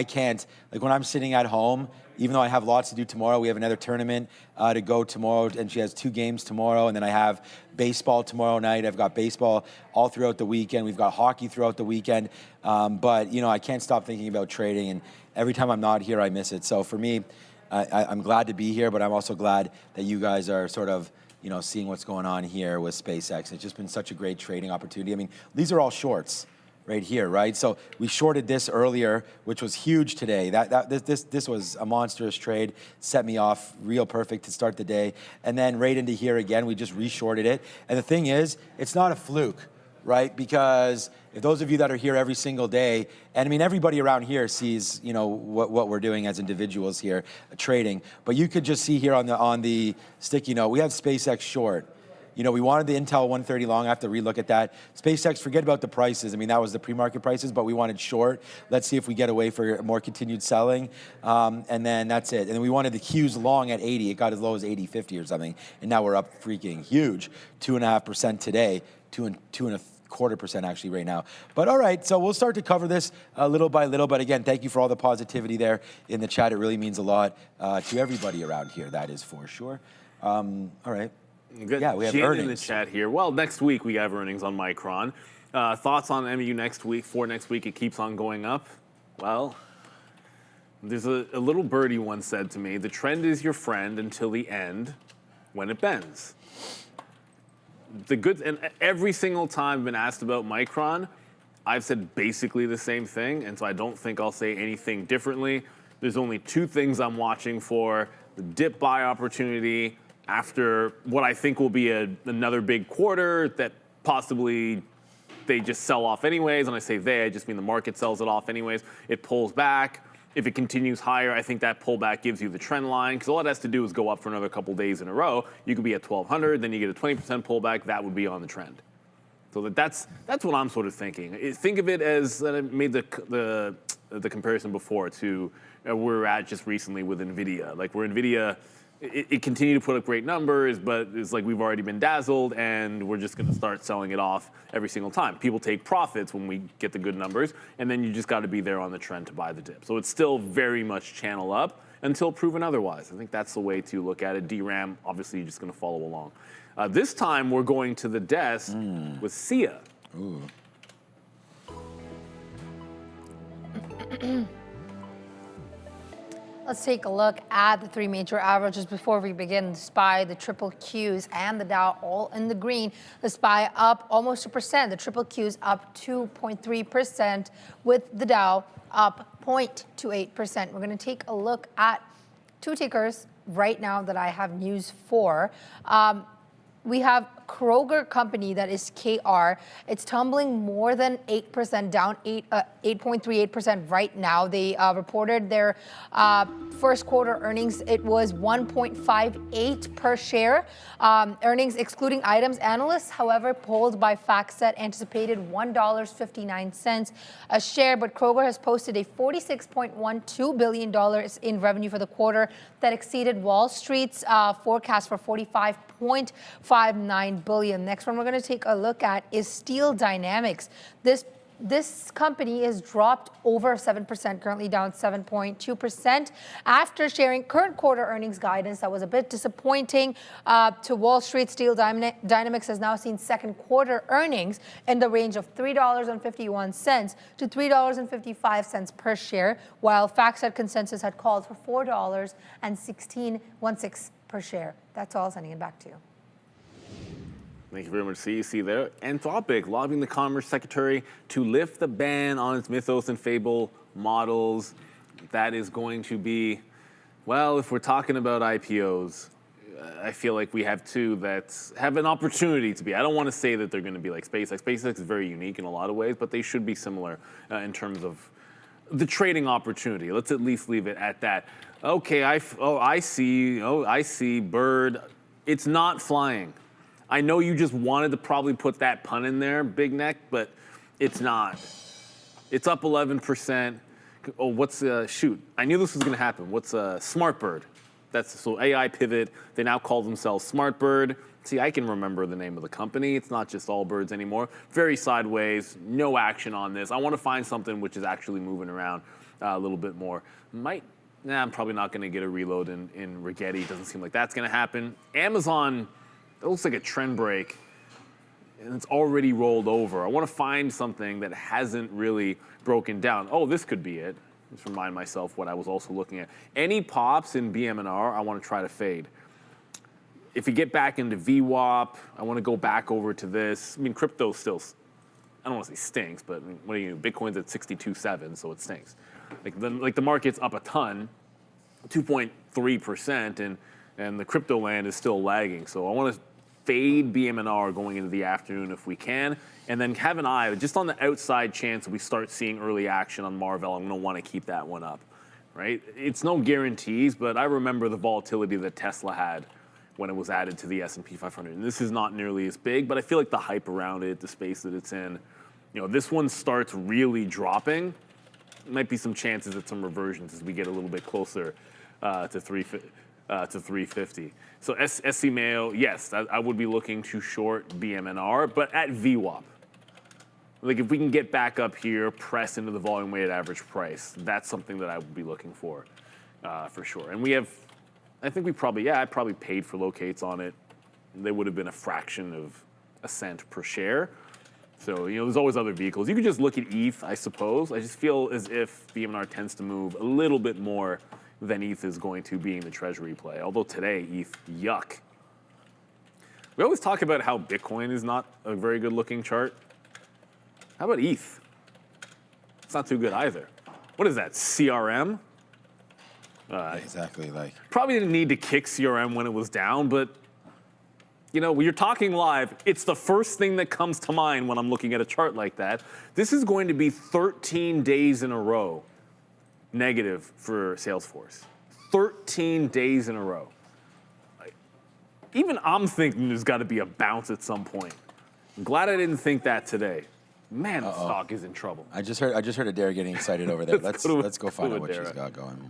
can't, like when I'm sitting at home, even though I have lots to do tomorrow, we have another tournament to go tomorrow, and she has 2 games tomorrow, and then I have baseball tomorrow night. I've got baseball all throughout the weekend. We've got hockey throughout the weekend. But, I can't stop thinking about trading, and every time I'm not here, I miss it. So for me, I'm glad to be here, but I'm also glad that you guys are sort of, seeing what's going on here with SpaceX. It's just been such a great trading opportunity. I mean, these are all shorts right here, right? So we shorted this earlier, which was huge today. This was a monstrous trade, set me off real perfect to start the day. And then right into here again, we just reshorted it. And the thing is, it's not a fluke, right? Because if those of you that are here every single day, and I mean, everybody around here sees, what we're doing as individuals here, trading. But you could just see here on the sticky note, we have SpaceX short. We wanted the Intel 130 long. I have to relook at that. SpaceX, forget about the prices. I mean, that was the pre-market prices, but we wanted short. Let's see if we get away for more continued selling. And then that's it. And then we wanted the Qs long at 80. It got as low as 80.50 or something. And now we're up freaking huge. 2.5% today, 2.25% actually right now. But all right, so we'll start to cover this little by little. But again, thank you for all the positivity there in the chat. It really means a lot to everybody around here. That is for sure. All right. Good. Yeah, we have Jen earnings in the chat here. Well, next week we have earnings on Micron. Thoughts on MU next week? For next week, it keeps on going up. Well, there's a little birdie once said to me, the trend is your friend until the end when it bends. And every single time I've been asked about Micron, I've said basically the same thing, and so I don't think I'll say anything differently. There's only 2 things I'm watching for: the dip buy opportunity after what I think will be another big quarter that possibly they just sell off anyways. And I say I just mean the market sells it off anyways. It pulls back. If it continues higher, I think that pullback gives you the trend line, because all it has to do is go up for another couple days in a row. You could be at 1,200, then you get a 20% pullback. That would be on the trend. So that's what I'm sort of thinking. Think of it as I made the comparison before to where we're at just recently with NVIDIA. Like where NVIDIA, it continued to put up great numbers, but it's like we've already been dazzled, and we're just going to start selling it off every single time. People take profits when we get the good numbers, and then you just got to be there on the trend to buy the dip. So it's still very much channel up until proven otherwise. I think that's the way to look at it. DRAM, obviously, you're just going to follow along. This time, we're going to the desk with Sia. Ooh. Let's take a look at the 3 major averages before we begin. The SPY, the triple Qs, and the Dow all in the green. The SPY up almost 2%. The triple Qs up 2.3%, with the Dow up 0.28%. We're going to take a look at 2 tickers right now that I have news for. We have Kroger company, that is KR, it's tumbling more than 8%, down 8.38% right now. They reported their first quarter earnings. It was 1.58 per share. Earnings excluding items. Analysts, however, polled by FactSet anticipated $1.59 a share, but Kroger has posted a $46.12 billion in revenue for the quarter that exceeded Wall Street's forecast for $45.59 billion. Next one we're going to take a look at is Steel Dynamics. This company has dropped over 7%, currently down 7.2%, after sharing current quarter earnings guidance that was a bit disappointing to Wall Street. Steel Dynamics has now seen second quarter earnings in the range of $3.51 to $3.55 per share, while FactSet consensus had called for $4.16 per share. That's all. Sending it back to you. Thank you very much, CEC there. Anthropic lobbying the Commerce Secretary to lift the ban on its Mythos and Fable models. That is going to be, well, if we're talking about IPOs, I feel like we have two that have an opportunity to be. I don't want to say that they're going to be like SpaceX. SpaceX is very unique in a lot of ways, but they should be similar in terms of the trading opportunity. Let's at least leave it at that. Okay, I see Bird. It's not flying. I know you just wanted to probably put that pun in there, Big Neck, but it's not. It's up 11%. Oh, shoot. I knew this was going to happen. What's Smartbird? So AI pivot. They now call themselves Smartbird. See, I can remember the name of the company. It's not just Allbirds anymore. Very sideways. No action on this. I want to find something which is actually moving around a little bit more. I'm probably not going to get a reload in Rigetti. Doesn't seem like that's going to happen. Amazon. It looks like a trend break, and it's already rolled over. I want to find something that hasn't really broken down. Oh, this could be it. Just remind myself what I was also looking at. Any pops in BM&R, I want to try to fade. If you get back into VWAP, I want to go back over to this. I mean, crypto still, I don't want to say stinks, but what do you do? Bitcoin's at 62.7, so it stinks. Like the market's up a ton, 2.3%, and the crypto land is still lagging. So I want to fade BM&R going into the afternoon if we can, and then have an eye just on the outside chance that we start seeing early action on Marvell. I'm going to want to keep that one up, right? It's no guarantees, but I remember the volatility that Tesla had when it was added to the S&P 500. And this is not nearly as big, but I feel like the hype around it, the space that it's in, this one starts really dropping. Might be some chances at some reversions as we get a little bit closer to 350. So SC Mayo, yes, I would be looking to short BM&R, but at VWAP. Like if we can get back up here, press into the volume weighted average price, that's something that I would be looking for sure. And we have, I probably paid for locates on it. They would have been a fraction of a cent per share. So, there's always other vehicles. You could just look at ETH, I suppose. I just feel as if BM&R tends to move a little bit more than ETH is going to being the treasury play. Although today, ETH, yuck. We always talk about how Bitcoin is not a very good looking chart. How about ETH? It's not too good either. What is that, CRM? Exactly. Probably didn't need to kick CRM when it was down, but when you're talking live, it's the first thing that comes to mind when I'm looking at a chart like that. This is going to be 13 days in a row negative for Salesforce. 13 days in a row. Even I'm thinking there's got to be a bounce at some point. I'm glad I didn't think that today. Man, the stock is in trouble. I just heard Adair getting excited over there. Let's go find out what she's got going.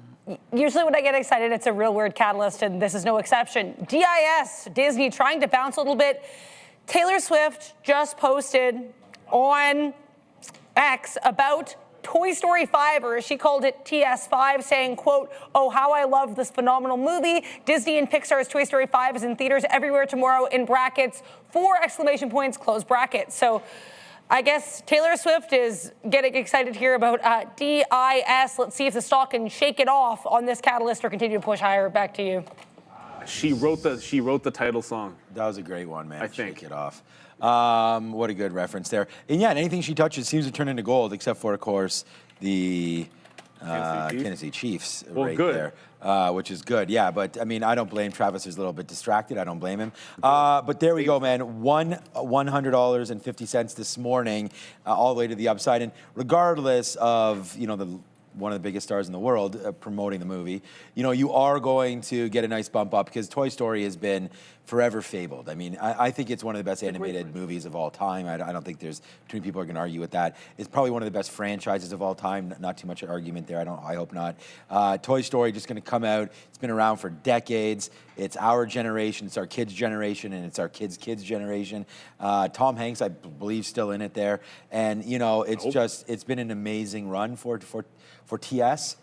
Usually when I get excited, it's a real weird catalyst, and this is no exception. DIS, Disney, trying to bounce a little bit. Taylor Swift just posted on X about Toy Story 5, or as she called it, TS5, saying, quote, "Oh, how I love this phenomenal movie. Disney and Pixar's Toy Story 5 is in theaters everywhere tomorrow," in brackets, 4 exclamation points, close brackets. So I guess Taylor Swift is getting excited here about DIS. Let's see if the stock can shake it off on this catalyst or continue to push higher. Back to you. She wrote the title song. That was a great one, man. I think. Shake it off. What a good reference there. And yeah, anything she touches seems to turn into gold, except for, of course, the Tennessee Chiefs right good. there, which is good. Yeah, but I mean, I don't blame Travis. He's a little bit distracted. I don't blame him. But there we go, man. $100.50 this morning, all the way to the upside. And regardless of, one of the biggest stars in the world promoting the movie, you are going to get a nice bump up because Toy Story has been forever fabled. I mean, I think it's one of the best animated movies of all time. I don't think there's too many people are going to argue with that. It's probably one of the best franchises of all time. Not too much argument there. I hope not. Toy Story just going to come out. It's been around for decades. It's our generation. It's our kids' generation, and it's our kids' kids' generation. Tom Hanks, I believe, still in it there. And it's been an amazing run for TS,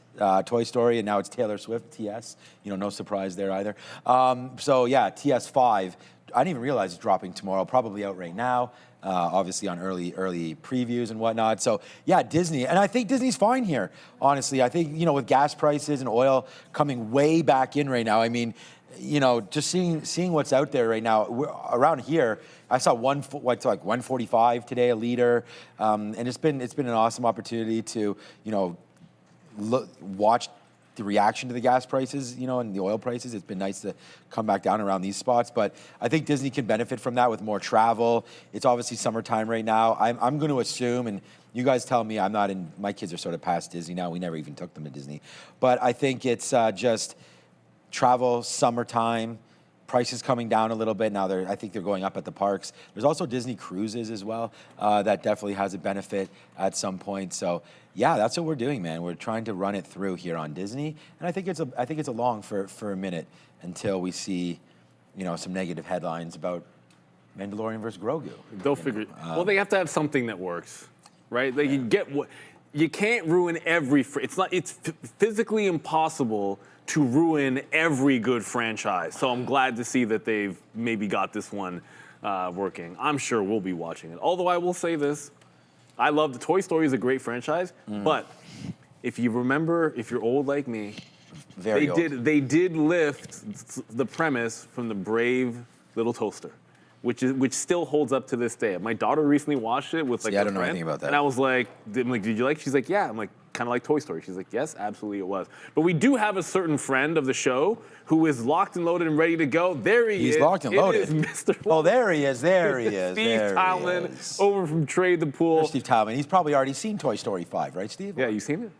Toy Story, and now it's Taylor Swift, TS. No surprise there either. So yeah, TS5. I didn't even realize it's dropping tomorrow, probably out right now, obviously on early previews and whatnot. So yeah, Disney. And I think Disney's fine here, honestly. I think, with gas prices and oil coming way back in right now, I mean, just seeing what's out there right now, around here, I saw like 145 today a liter. And it's been an awesome opportunity to, watch the reaction to the gas prices, and the oil prices. It's been nice to come back down around these spots, but I think Disney can benefit from that with more travel. It's obviously summertime right now. I'm going to assume, and you guys tell me, my kids are sort of past Disney now. We never even took them to Disney, but I think it's just travel, summertime, prices coming down a little bit. Now I think they're going up at the parks. There's also Disney cruises as well. That definitely has a benefit at some point. So yeah, that's what we're doing, man. We're trying to run it through here on Disney, and I think it's a long for a minute until we see, some negative headlines about Mandalorian versus Grogu. They'll figure it. Well, they have to have something that works, right? They can get what you can't ruin every. It's physically impossible to ruin every good franchise. So I'm glad to see that they've maybe got this one working. I'm sure we'll be watching it. Although I will say this, I love the Toy Story is a great franchise, but if you remember, if you're old like me, they did lift the premise from the Brave Little Toaster, which still holds up to this day. My daughter recently watched it with I don't know anything about that. And I was like, did you like it? She's like, yeah. I'm like, kind of like Toy Story. She's like, yes, absolutely it was. But we do have a certain friend of the show who is locked and loaded and ready to go. There he is. He's locked and loaded. It is Mr. Oh, there he is. There he is. Steve Talman over from Trade the Pool. There's Steve Talman. He's probably already seen Toy Story 5, right, Steve? Yeah, you seen it?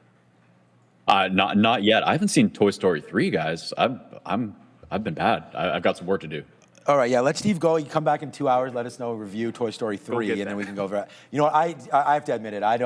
Not yet. I haven't seen Toy Story 3, guys. I've been bad. I've got some work to do. All right, yeah, let Steve go. You come back in 2 hours, let us know, review Toy Story 3, and then we can go over it. You know what, I have to admit it, I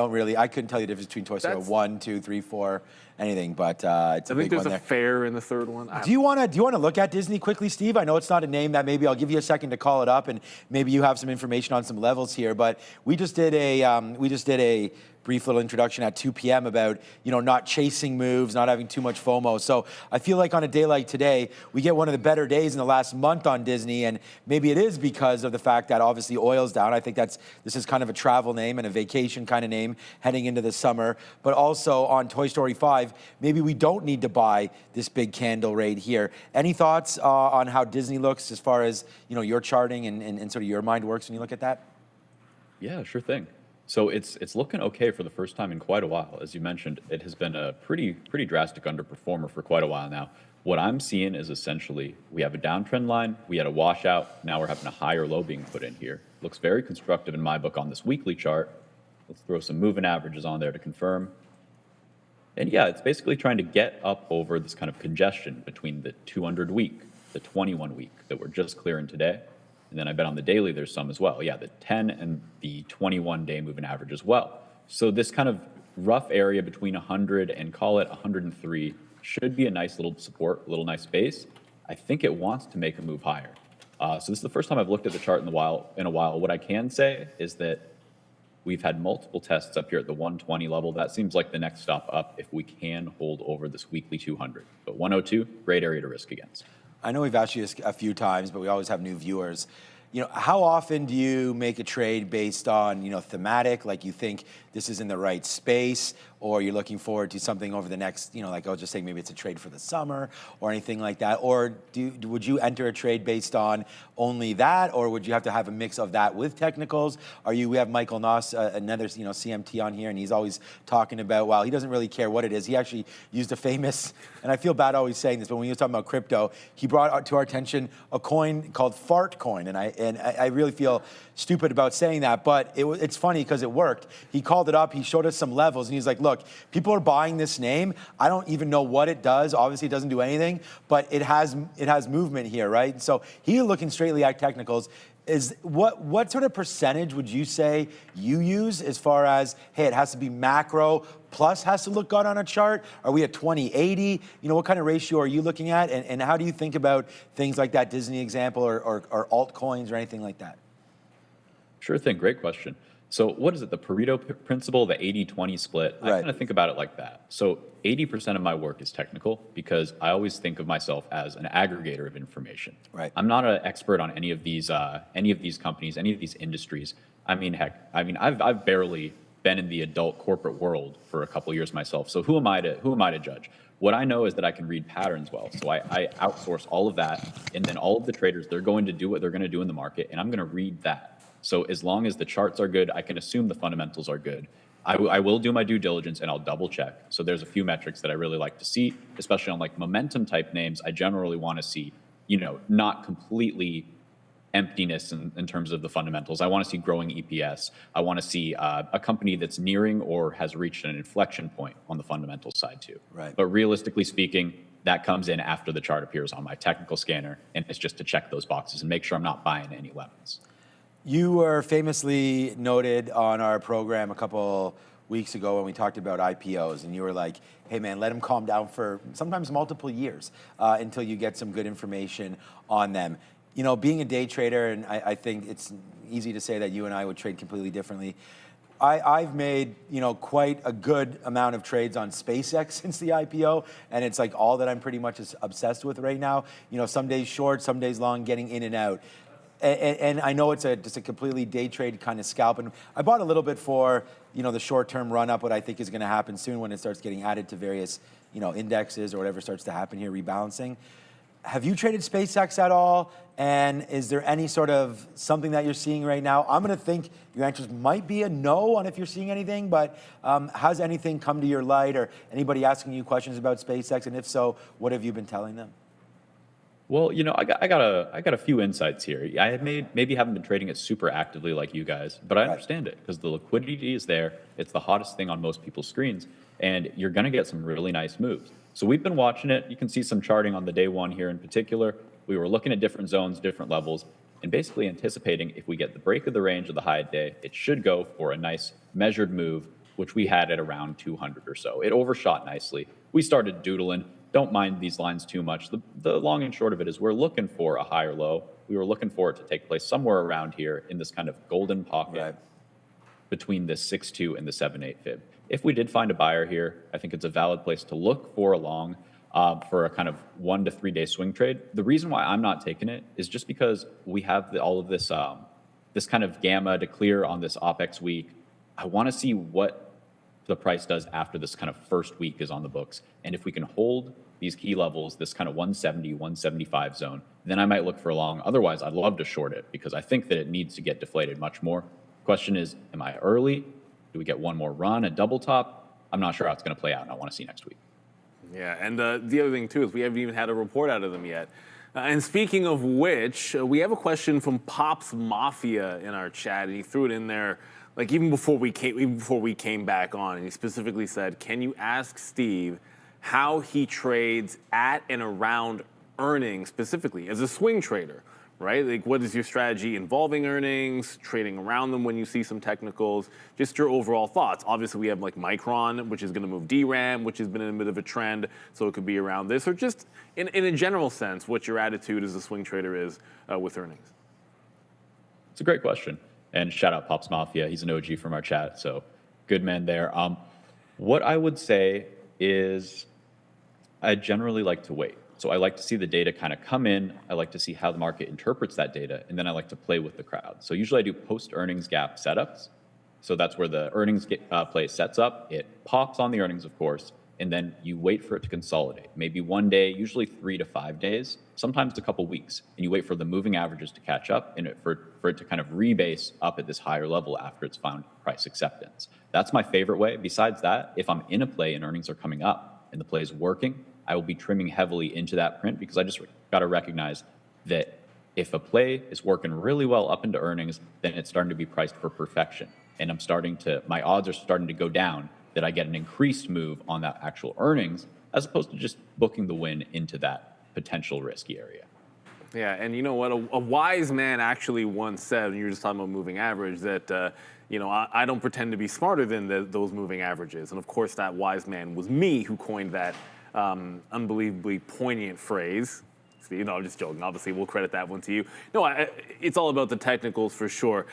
couldn't tell you the difference between Toy Story 1, 2, 3, 4, anything, but it's a big one there. I think there's a fair in the third one. Do you want to look at Disney quickly, Steve? I know it's not a name that maybe I'll give you a second to call it up, and maybe you have some information on some levels here, but we just did a brief little introduction at 2 p.m. about, not chasing moves, not having too much FOMO. So I feel like on a day like today, we get one of the better days in the last month on Disney, and maybe it is because of the fact that obviously oil's down. I think this is kind of a travel name and a vacation kind of name heading into the summer. But also on Toy Story 5, maybe we don't need to buy this big candle right here. Any thoughts on how Disney looks as far as, your charting and sort of your mind works when you look at that? Yeah, sure thing. So it's looking okay for the first time in quite a while. As you mentioned, it has been a pretty drastic underperformer for quite a while now. What I'm seeing is essentially we have a downtrend line, we had a washout, now we're having a high or low being put in here. Looks very constructive in my book on this weekly chart. Let's throw some moving averages on there to confirm. And yeah, it's basically trying to get up over this kind of congestion between the 200 week, the 21 week that we're just clearing today. And then I bet on the daily there's some as well. Yeah, the 10 and the 21-day moving average as well. So this kind of rough area between 100 and call it 103 should be a nice little support, a little nice base. I think it wants to make a move higher. So this is the first time I've looked at the chart in a while. What I can say is that we've had multiple tests up here at the 120 level. That seems like the next stop up if we can hold over this weekly 200. But 102, great area to risk against. I know we've asked you this a few times, but we always have new viewers. how often do you make a trade based on, thematic, like you think this is in the right space, or you're looking forward to something over the next, like I was just saying, maybe it's a trade for the summer or anything like that? Or would you enter a trade based on only that, or would you have to have a mix of that with technicals? We have Michael Noss, another, CMT on here, and he's always talking about, well, he doesn't really care what it is. He actually used a famous, and I feel bad always saying this, but when he was talking about crypto, he brought to our attention a coin called Fart Coin, and I really feel stupid about saying that, but it's funny because it worked. He called it up, he showed us some levels, and he's like, look, people are buying this name. I don't even know what it does. Obviously, it doesn't do anything, but it has movement here, right? So he looking straightly at technicals. What sort of percentage would you say you use as far as, hey, it has to be macro plus has to look good on a chart? Are we at 20/80? What kind of ratio are you looking at? And how do you think about things like that Disney example or altcoins or anything like that? Sure thing. Great question. So what is it? The Pareto principle, the 80-20 split. Right. I kind of think about it like that. So 80% of my work is technical because I always think of myself as an aggregator of information. Right. I'm not an expert on any of these companies, any of these industries. I mean, I've barely been in the adult corporate world for a couple of years myself. So who am I to judge? What I know is that I can read patterns well. So I outsource all of that, and then all of the traders, they're going to do what they're going to do in the market, and I'm going to read that. So as long as the charts are good, I can assume the fundamentals are good. I will do my due diligence and I'll double check. So there's a few metrics that I really like to see, especially on like momentum type names. I generally want to see, not completely emptiness in terms of the fundamentals. I want to see growing EPS. I want to see a company that's nearing or has reached an inflection point on the fundamental side too. Right. But realistically speaking, that comes in after the chart appears on my technical scanner, and it's just to check those boxes and make sure I'm not buying any lemons. You were famously noted on our program a couple weeks ago when we talked about IPOs, and you were like, hey man, let them calm down for sometimes multiple years until you get some good information on them. Being a day trader, and I think it's easy to say that you and I would trade completely differently. I've made, quite a good amount of trades on SpaceX since the IPO, and it's like all that I'm pretty much obsessed with right now. Some days short, some days long, getting in and out. And I know it's just a completely day trade kind of scalp. And I bought a little bit for, the short-term run-up, what I think is going to happen soon when it starts getting added to various, indexes or whatever starts to happen here, rebalancing. Have you traded SpaceX at all? And is there any sort of something that you're seeing right now? I'm going to think your answers might be a no on if you're seeing anything, but has anything come to your light or anybody asking you questions about SpaceX? And if so, what have you been telling them? Well, I got a few insights here. I maybe haven't been trading it super actively like you guys, but I understand it because the liquidity is there. It's the hottest thing on most people's screens, and you're going to get some really nice moves. So we've been watching it. You can see some charting on the day one here in particular. We were looking at different zones, different levels, and basically anticipating if we get the break of the range of the high day, it should go for a nice measured move, which we had at around 200 or so. It overshot nicely. We started doodling. Don't mind these lines too much. The long and short of it is we're looking for a higher low. We were looking for it to take place somewhere around here in this kind of golden pocket between the 6.2 and the 7.8 fib. If we did find a buyer here, I think it's a valid place to look for a long for a kind of 1 to 3 day swing trade. The reason why I'm not taking it is just because we have all of this this kind of gamma to clear on this OPEX week. I want to see what the price does after this kind of first week is on the books. And if we can hold these key levels, this kind of 170, 175 zone, then I might look for a long. Otherwise, I'd love to short it because I think that it needs to get deflated much more. Question is, am I early? Do we get one more run, a double top? I'm not sure how it's going to play out, and I want to see next week. Yeah, and the other thing, too, is we haven't even had a report out of them yet. And speaking of which, we have a question from Pops Mafia in our chat, and he threw it in there like even before we came back on, and he specifically said, can you ask Steve how he trades at and around earnings specifically as a swing trader, right? Like what is your strategy involving earnings, trading around them when you see some technicals, just your overall thoughts. Obviously we have like Micron, which is gonna move DRAM, which has been in a bit of a trend, so it could be around this, or just in a general sense, what your attitude as a swing trader is with earnings. It's a great question. And shout out Pops Mafia. He's an OG from our chat, so good man there. What I would say is I generally like to wait. So I like to see the data kind of come in. I like to see how the market interprets that data, and then I like to play with the crowd. So usually I do post-earnings gap setups. So that's where the earnings play sets up. It pops on the earnings, of course, and then you wait for it to consolidate. Maybe one day, usually 3 to 5 days, sometimes a couple weeks, and you wait for the moving averages to catch up and for it to kind of rebase up at this higher level after it's found price acceptance. That's my favorite way. Besides that, if I'm in a play and earnings are coming up and the play is working, I will be trimming heavily into that print because I just got to recognize that if a play is working really well up into earnings, then it's starting to be priced for perfection. And my odds are starting to go down that I get an increased move on that actual earnings as opposed to just booking the win into that potential risky area. Yeah, and you know what? A wise man actually once said, when you were just talking about moving average, that I don't pretend to be smarter than those moving averages. And of course, that wise man was me who coined that unbelievably poignant phrase. See, I'm just joking. Obviously, we'll credit that one to you. No, it's all about the technicals for sure.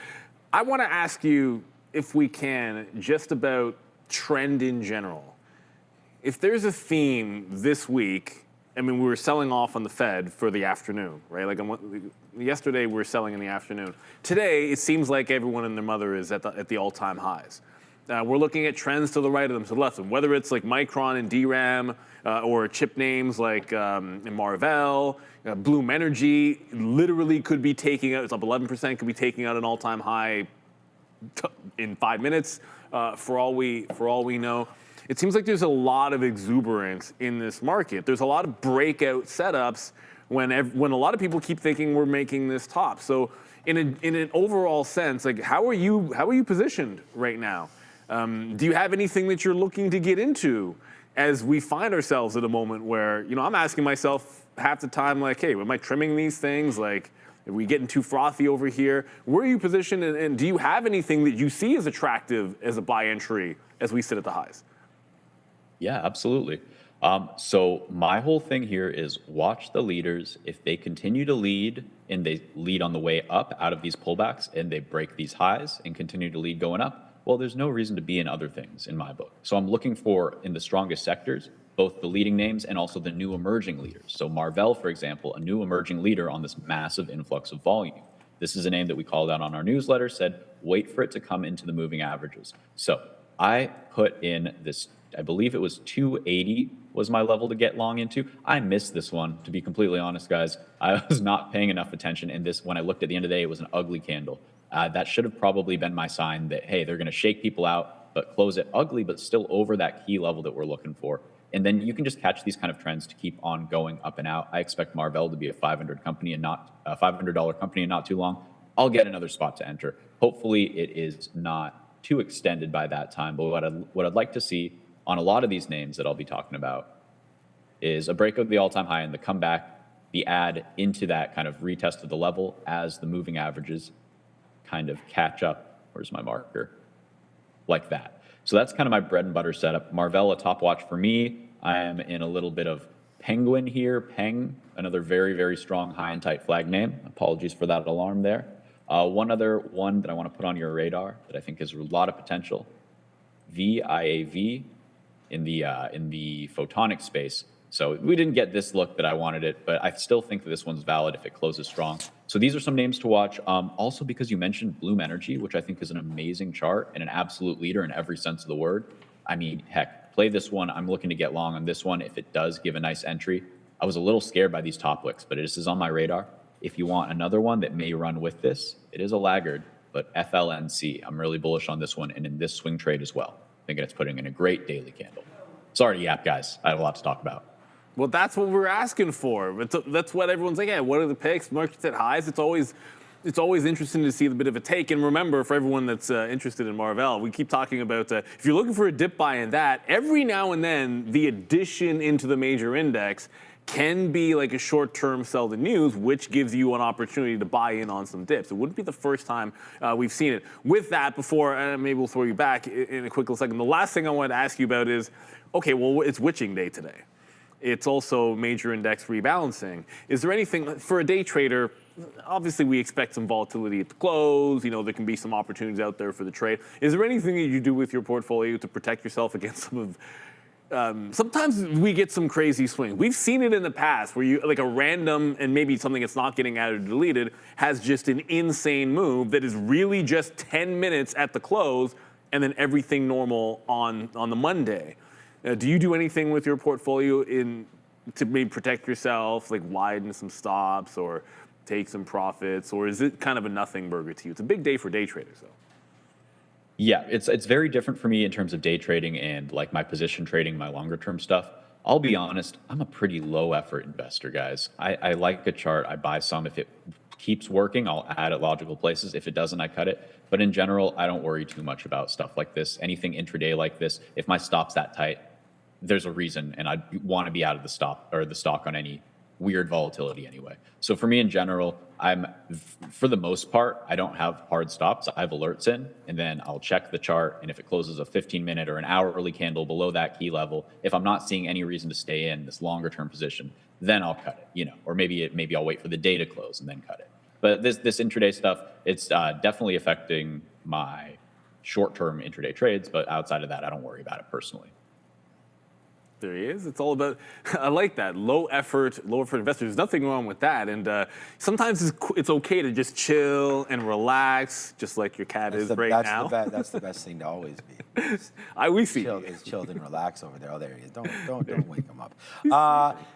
I want to ask you, if we can, just about trend in general. If there's a theme this week, I mean, we were selling off on the Fed for the afternoon, right? Like yesterday, we were selling in the afternoon. Today, it seems like everyone and their mother is at the all-time highs. We're looking at trends to the right of them, to the left of them, whether it's like Micron and DRAM or chip names like Marvell, Bloom Energy literally could be taking out, it's up 11%, could be taking out an all-time high in 5 minutes for all we know. It seems like there's a lot of exuberance in this market. There's a lot of breakout setups when a lot of people keep thinking we're making this top. So in an overall sense, like how are you positioned right now? Do you have anything that you're looking to get into as we find ourselves at a moment where, I'm asking myself half the time, like, hey, am I trimming these things? Like, are we getting too frothy over here? Where are you positioned, and do you have anything that you see as attractive as a buy entry as we sit at the highs? Yeah, absolutely. So my whole thing here is watch the leaders. If they continue to lead and they lead on the way up out of these pullbacks and they break these highs and continue to lead going up, well, there's no reason to be in other things in my book. So I'm looking for, in the strongest sectors, both the leading names and also the new emerging leaders. So Marvell, for example, a new emerging leader on this massive influx of volume. This is a name that we called out on our newsletter, said, wait for it to come into the moving averages. So I put in this, I believe it was 280 was my level to get long into. I missed this one, to be completely honest, guys. I was not paying enough attention, and this, when I looked at the end of the day, it was an ugly candle. That should have probably been my sign that, hey, they're going to shake people out, but close it ugly, but still over that key level that we're looking for. And then you can just catch these kind of trends to keep on going up and out. I expect Marvell to be a $500 company and not a $500 company in not too long. I'll get another spot to enter. Hopefully it is not too extended by that time. But what I'd like to see on a lot of these names that I'll be talking about is a break of the all-time high and the comeback, the add into that kind of retest of the level as the moving averages kind of catch up. Where's my marker? Like that. So that's kind of my bread and butter setup. Marvell, a top watch for me. I am in a little bit of Penguin here. Peng, another very, very strong high and tight flag name. Apologies for that alarm there. One other one that I want to put on your radar that I think has a lot of potential. VIAV in the photonic space. So we didn't get this look that I wanted it, but I still think that this one's valid if it closes strong. So these are some names to watch. Also because you mentioned Bloom Energy, which I think is an amazing chart and an absolute leader in every sense of the word. I mean, heck, play this one. I'm looking to get long on this one if it does give a nice entry. I was a little scared by these top wicks, but this is on my radar. If you want another one that may run with this, it is a laggard, but FLNC, I'm really bullish on this one and in this swing trade as well. Thinking it's putting in a great daily candle. Sorry to yap, guys. I have a lot to talk about. Well, that's what we're asking for. That's what everyone's like, yeah, what are the picks? Markets at highs. It's always interesting to see a bit of a take. And remember, for everyone that's interested in Marvell, we keep talking about if you're looking for a dip buy in that, every now and then the addition into the major index can be like a short-term sell the news, which gives you an opportunity to buy in on some dips. It wouldn't be the first time we've seen it. With that, before maybe we'll throw you back in a quick little second, the last thing I wanted to ask you about is, okay, well, it's witching day today. It's also major index rebalancing. Is there anything, for a day trader, obviously we expect some volatility at the close, there can be some opportunities out there for the trade. Is there anything that you do with your portfolio to protect yourself against some of sometimes we get some crazy swings. We've seen it in the past where you like a random and maybe something that's not getting added or deleted has just an insane move that is really just 10 minutes at the close and then everything normal on the Monday. Do you do anything with your portfolio to maybe protect yourself, like widen some stops or take some profits, or is it kind of a nothing burger to you? It's a big day for day traders, though. Yeah, it's very different for me in terms of day trading and like my position trading, my longer term stuff. I'll be honest, I'm a pretty low effort investor, guys. I like a chart, I buy some. If it keeps working, I'll add at logical places. If it doesn't, I cut it. But in general, I don't worry too much about stuff like this. Anything intraday like this, if my stop's that tight, there's a reason, and I want to be out of the stock on any weird volatility anyway. So for me in general, for the most part, I don't have hard stops. I have alerts in, and then I'll check the chart, and if it closes a 15-minute or an hourly candle below that key level, if I'm not seeing any reason to stay in this longer term position, then I'll cut it, or maybe I'll wait for the day to close and then cut it. But this intraday stuff, it's definitely affecting my short-term intraday trades, but outside of that, I don't worry about it personally. There he is. It's all about, I like that, low effort investors. There's nothing wrong with that. And sometimes it's okay to just chill and relax, just like your cat is right now. That's the best thing to always be. We see. Chilled and relax over there. Oh, there he is. Don't wake him up.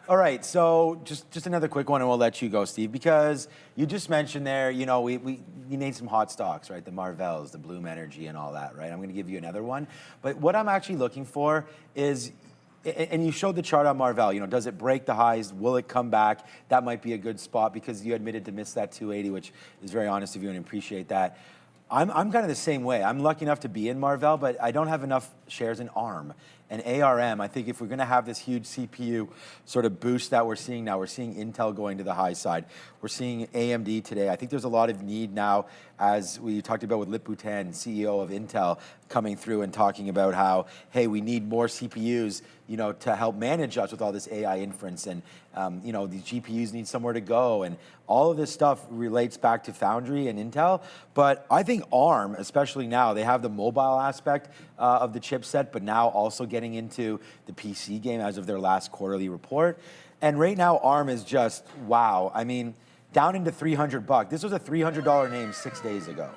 All right, so just another quick one, and we'll let you go, Steve, because you just mentioned there, you named some hot stocks, right? The Marvels, the Bloom Energy, and all that, right? I'm going to give you another one. But what I'm actually looking for is, and you showed the chart on Marvell, does it break the highs? Will it come back? That might be a good spot because you admitted to miss that 280, which is very honest of you and appreciate that. I'm kind of the same way. I'm lucky enough to be in Marvell, but I don't have enough shares in ARM. And ARM, I think if we're going to have this huge CPU sort of boost that we're seeing now, we're seeing Intel going to the high side. We're seeing AMD today. I think there's a lot of need now, as we talked about with Lip-Bu Tan, CEO of Intel, coming through and talking about how, hey, we need more CPUs, to help manage us with all this AI inference. And, these GPUs need somewhere to go. And all of this stuff relates back to Foundry and Intel. But I think ARM, especially now, they have the mobile aspect of the chipset, but now also getting into the PC game as of their last quarterly report. And right now, ARM is just, wow. I mean, down into $300. This was a $300 name 6 days ago.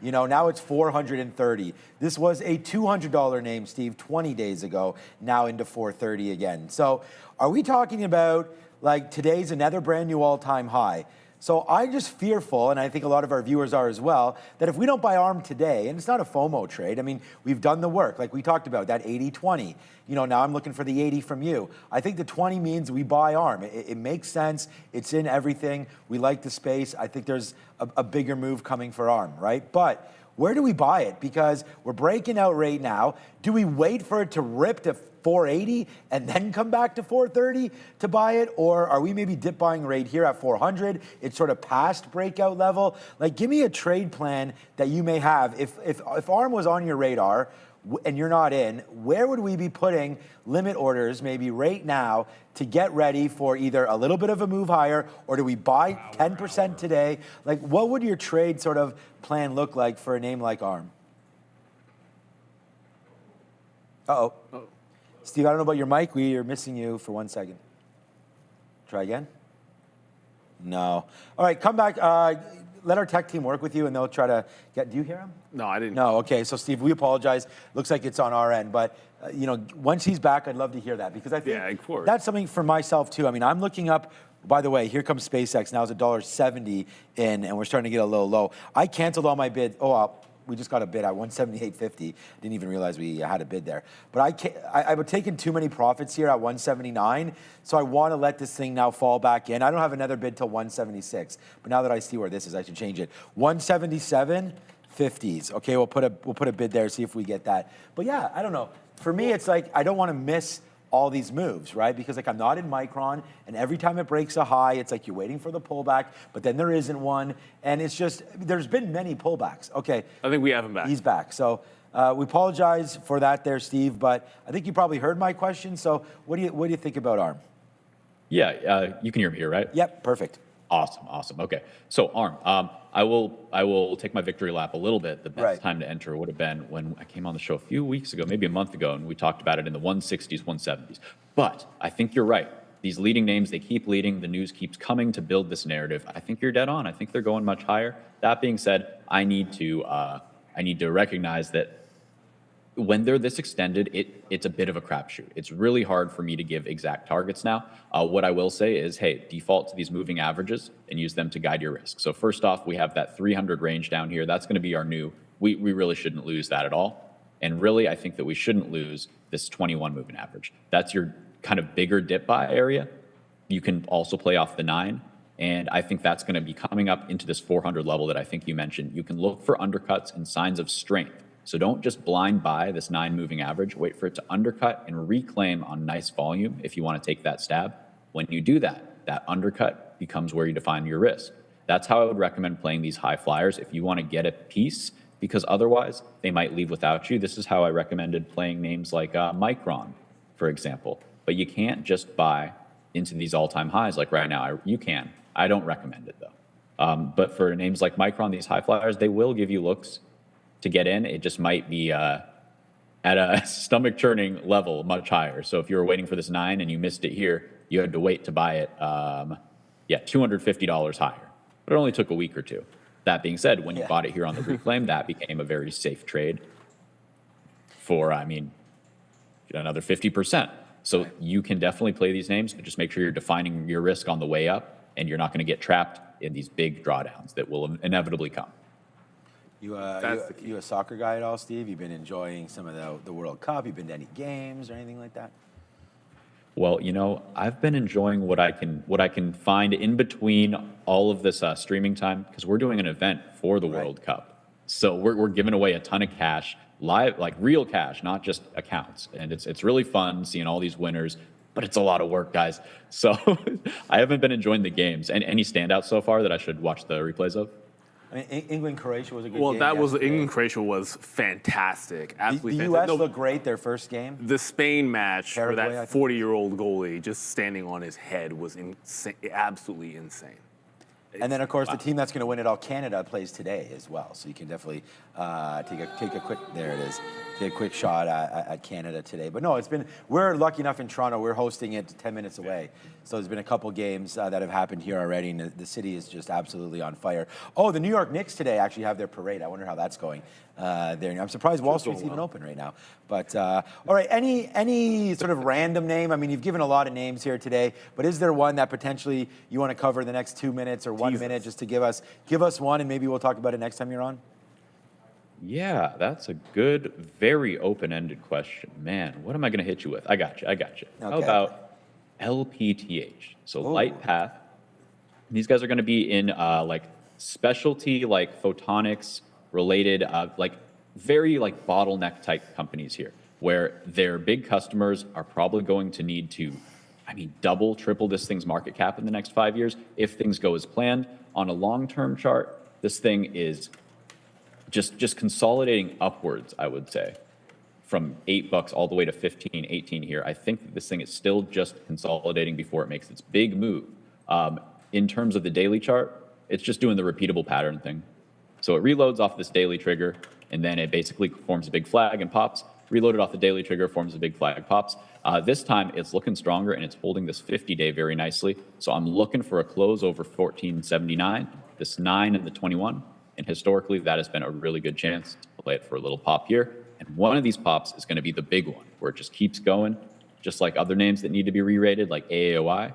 Now it's $430. This was a $200 name, Steve, 20 days ago, now into $430 again. So are we talking about, like, today's another brand new all-time high? So I'm just fearful, and I think a lot of our viewers are as well, that if we don't buy ARM today, and it's not a FOMO trade, I mean, we've done the work, like we talked about, that 80-20. Now I'm looking for the 80 from you. I think the 20 means we buy ARM. It makes sense. It's in everything. We like the space. I think there's a bigger move coming for ARM, right? But where do we buy it? Because we're breaking out right now. Do we wait for it to rip to 480 and then come back to 430 to buy it? Or are we maybe dip buying right here at 400? It's sort of past breakout level. Like, give me a trade plan that you may have. If ARM was on your radar and you're not in, where would we be putting limit orders maybe right now to get ready for either a little bit of a move higher, or do we buy 10% today? Like, what would your trade sort of plan look like for a name like ARM? Uh-oh. Steve, I don't know about your mic. We are missing you for 1 second. Try again? No. All right, come back. Let our tech team work with you, and they'll try to get... Do you hear him? No, I didn't. No, okay. So, Steve, we apologize. Looks like it's on our end. But, once he's back, I'd love to hear that, because I think that's something for myself, too. I mean, I'm looking up... By the way, here comes SpaceX. Now it's $1.70 in, and we're starting to get a little low. I canceled all my bids. We just got a bid at 178.50. Didn't even realize we had a bid there. But I've taken too many profits here at 179, so I want to let this thing now fall back in. I don't have another bid till 176, but now that I see where this is, I should change it. 177, 50s. Okay, we'll put a bid there, see if we get that. But yeah, I don't know. For me, it's like I don't want to miss all these moves, right? Because like I'm not in Micron, and every time it breaks a high, it's like you're waiting for the pullback, but then there isn't one, and it's just, there's been many pullbacks. Okay. I think we have him back. He's back. So we apologize for that there, Steve, but I think you probably heard my question. So what do you think about ARM? Yeah, you can hear me here, right? Yep, perfect. Awesome. Okay. So ARM, I will take my victory lap a little bit. The best time to enter would have been when I came on the show a few weeks ago, maybe a month ago, and we talked about it in the 160s, 170s. But I think you're right. These leading names, they keep leading. The news keeps coming to build this narrative. I think you're dead on. I think they're going much higher. That being said, I need to recognize that when they're this extended, it's a bit of a crapshoot. It's really hard for me to give exact targets now. What I will say is, hey, default to these moving averages and use them to guide your risk. So first off, we have that 300 range down here. That's going to be our new, we really shouldn't lose that at all. And really, I think that we shouldn't lose this 21 moving average. That's your kind of bigger dip buy area. You can also play off the 9. And I think that's going to be coming up into this 400 level that I think you mentioned. You can look for undercuts and signs of strength. So don't just blind buy this 9 moving average. Wait for it to undercut and reclaim on nice volume if you want to take that stab. When you do that, that undercut becomes where you define your risk. That's how I would recommend playing these high flyers if you want to get a piece, because otherwise they might leave without you. This is how I recommended playing names like Micron, for example. But you can't just buy into these all-time highs like right now. You can. I don't recommend it, though. But for names like Micron, these high flyers, they will give you looks to get in. It just might be at a stomach-churning level much higher. So if you were waiting for this 9 and you missed it here, you had to wait to buy it, $250 higher. But it only took a week or two. That being said, when you bought it here on the reclaim, that became a very safe trade for, another 50%. So you can definitely play these names, but just make sure you're defining your risk on the way up, and you're not going to get trapped in these big drawdowns that will inevitably come. You a soccer guy at all, Steve? You've been enjoying some of the World Cup? You've been to any games or anything like that? Well, I've been enjoying what I can find in between all of this streaming time, because we're doing an event for the World Cup. So we're giving away a ton of cash, live, like real cash, not just accounts. And it's really fun seeing all these winners, but it's a lot of work, guys. So I haven't been enjoying the games. And any standouts so far that I should watch the replays of? I mean, England-Croatia was a good game. Well, England-Croatia was fantastic. Absolutely the fantastic. U.S. looked great their first game. The Spain match, where Paraguay, that 40-year-old goalie just standing on his head was absolutely insane. And then, of course, the team that's going to win it all, Canada, plays today as well. So you can definitely take a quick, there it is, take a quick shot at Canada today. But no, we're lucky enough in Toronto, we're hosting it 10 minutes away. So there's been a couple games that have happened here already, and the city is just absolutely on fire. Oh, the New York Knicks today actually have their parade. I wonder how that's going there. I'm surprised Wall Street's even open right now. But all right, any sort of random name? I mean, you've given a lot of names here today, but is there one that potentially you want to cover in the next 2 minutes or 1 minute just to give us one, and maybe we'll talk about it next time you're on? Yeah, that's a good, very open-ended question. Man, what am I going to hit you with? I got you. Okay. How about LPTH? So Light Path. These guys are going to be in like specialty, like photonics related, like very like bottleneck type companies here, where their big customers are probably going to need to, double, triple this thing's market cap in the next 5 years if things go as planned. On a long-term chart, this thing is just consolidating upwards, I would say, from $8 all the way to 15, 18 here. I think that this thing is still just consolidating before it makes its big move. In terms of the daily chart, it's just doing the repeatable pattern thing. So it reloads off this daily trigger, and then it basically forms a big flag and pops. Reloaded off the daily trigger, forms a big flag, pops. This time, it's looking stronger, and it's holding this 50-day very nicely. So I'm looking for a close over 1479, this 9 and the 21. And historically, that has been a really good chance to play it for a little pop here. And one of these pops is going to be the big one, where it just keeps going, just like other names that need to be re-rated, like AAOI.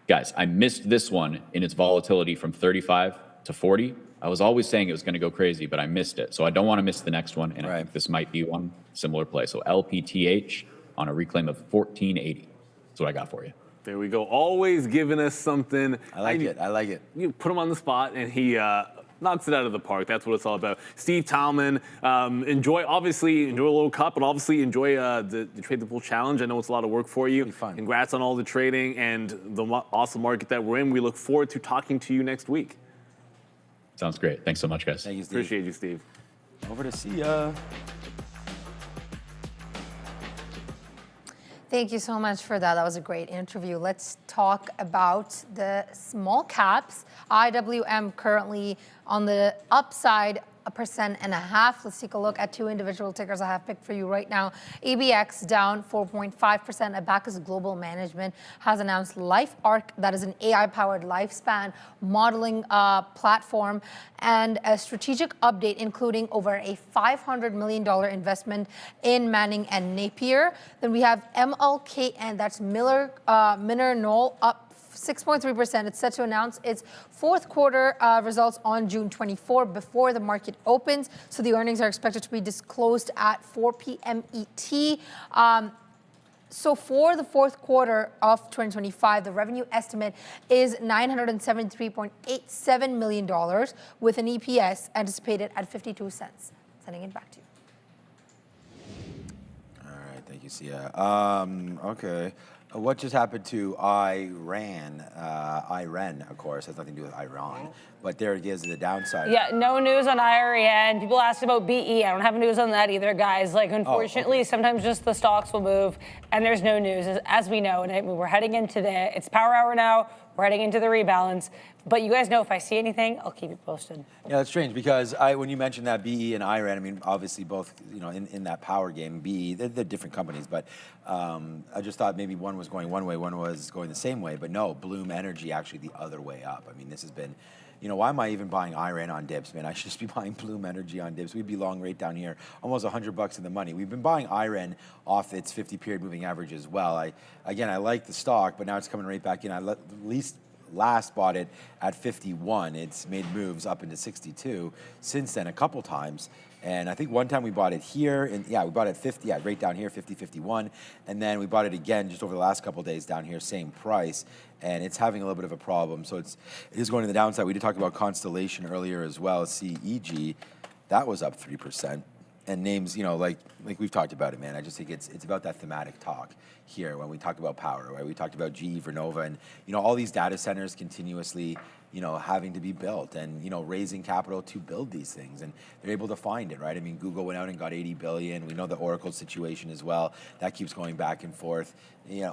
Guys, I missed this one in its volatility from 35 to 40. I was always saying it was going to go crazy, but I missed it. So I don't want to miss the next one, and I think this might be one similar play. So LPTH on a reclaim of 1480. That's what I got for you. There we go. Always giving us something. I like it. You put him on the spot, and he knocks it out of the park. That's what it's all about. Steve Talman, enjoy a little cup, but obviously enjoy the Trade the Pool Challenge. I know it's a lot of work for you. Fun. Congrats on all the trading and the awesome market that we're in. We look forward to talking to you next week. Sounds great. Thanks so much, guys. Thank you, Steve. Appreciate you, Steve. Over to see ya. Thank you so much for that. That was a great interview. Let's talk about the small caps. IWM currently on the upside, 1.5%. Let's take a look at two individual tickers I have picked for you right now. ABX down 4.5%. Abacus Global Management has announced LifeArc, that is an AI-powered lifespan modeling platform, and a strategic update including over a $500 million investment in Manning and Napier. Then we have MLKN, that's Miller Knoll, up 6.3%. It's set to announce its fourth quarter results on June 24 before the market opens. So the earnings are expected to be disclosed at 4 p.m. ET. So for the fourth quarter of 2025, the revenue estimate is $973.87 million with an EPS anticipated at 52 cents. Sending it back to you. All right, thank you, Sia. Okay. What just happened to Iran? Iran, of course, has nothing to do with Iran, but there it is, the downside. Yeah, no news on Iran. People asked about BE. I don't have news on that either, guys. Like, unfortunately, sometimes just the stocks will move, and there's no news, as we know. And I mean, we're heading into it's power hour now. We're heading into the rebalance. But you guys know if I see anything, I'll keep you posted. Yeah, that's strange because when you mentioned that BE and Iran, I mean, obviously both, in that power game, BE, they're different companies, but I just thought maybe one was going one way, one was going the same way, but no, Bloom Energy actually the other way up. I mean, this has been, why am I even buying Iran on dips, man? I should just be buying Bloom Energy on dips. We'd be long right down here, almost $100 in the money. We've been buying Iran off its 50-period moving average as well. I like the stock, but now it's coming right back in. I at least last bought it at 51. It's made moves up into 62 since then a couple times. And I think one time we bought it here, and we bought it at 50, right down here, 50, 51. And then we bought it again just over the last couple of days down here, same price. And it's having a little bit of a problem. So it is going to the downside. We did talk about Constellation earlier as well, CEG. That was up 3%. And names, like we've talked about it, man. I just think it's about that thematic talk here when we talk about power, right? We talked about GE Vernova and, all these data centers continuously, having to be built and, raising capital to build these things. And they're able to find it, right? I mean, Google went out and got $80 billion. We know the Oracle situation as well. That keeps going back and forth.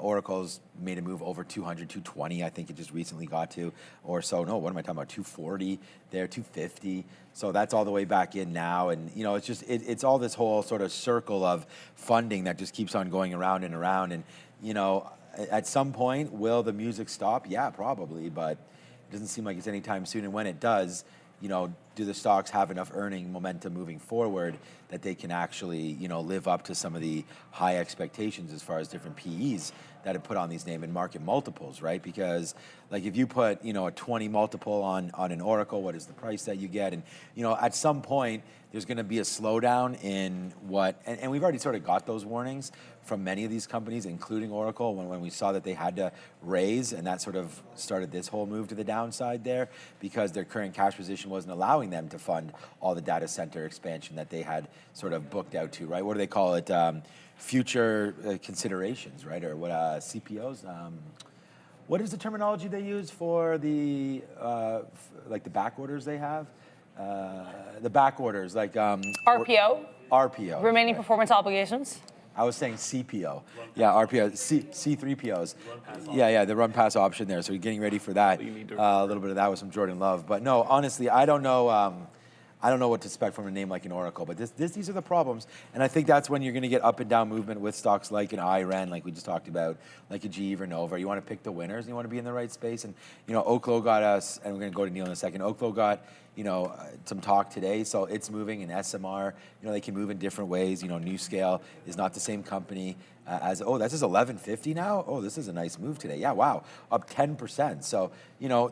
Oracle's made a move over 200, 220, I think it just recently got to, or so. No, what am I talking about? 240 there, 250. So that's all the way back in now. And, it's just, it's all this whole sort of circle of funding that just keeps on going around and around. And, at some point, will the music stop? Yeah, probably, but it doesn't seem like it's anytime soon. And when it does, do the stocks have enough earning momentum moving forward that they can actually, live up to some of the high expectations as far as different PEs that have put on these name and market multiples, right? Because like if you put, a 20 multiple on an Oracle, what is the price that you get? And, at some point, there's going to be a slowdown in and we've already sort of got those warnings from many of these companies, including Oracle, when we saw that they had to raise, and that sort of started this whole move to the downside there because their current cash position wasn't allowing them to fund all the data center expansion that they had sort of booked out to, right? What do they call it? Future considerations, right? Or what CPOs? What is the terminology they use for the like the back orders they have? The back orders, like RPO. RPO. Remaining performance obligations. I was saying CPO. Yeah, RPO, C3POs. Yeah, the run pass option there. So we're getting ready for that. A little bit of that with some Jordan Love. But no, honestly, I don't know what to expect from a name like an Oracle, but these are the problems. And I think that's when you're going to get up and down movement with stocks like an Iran, like we just talked about, like a GE Vernova. You want to pick the winners, and you want to be in the right space. And, Oklo got us, and we're going to go to Neil in a second. Oklo got, some talk today, so it's moving in SMR. They can move in different ways. NewScale is not the same company as, that's just 1150 now? Oh, this is a nice move today. Yeah, wow, up 10%. So,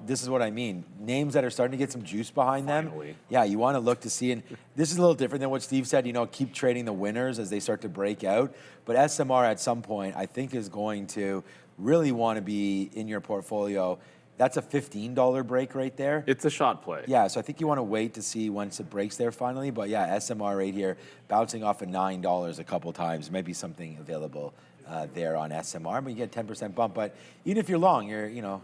this is what I mean. Names that are starting to get some juice behind them. Yeah, you want to look to see, and this is a little different than what Steve said, keep trading the winners as they start to break out. But SMR at some point, I think, is going to really want to be in your portfolio. That's a $15 break right there. It's a shot play. Yeah, so I think you want to wait to see once it breaks there finally. But yeah, SMR right here, bouncing off of $9 a couple times. Might be something available there on SMR. But you get a 10% bump. But even if you're long, you're,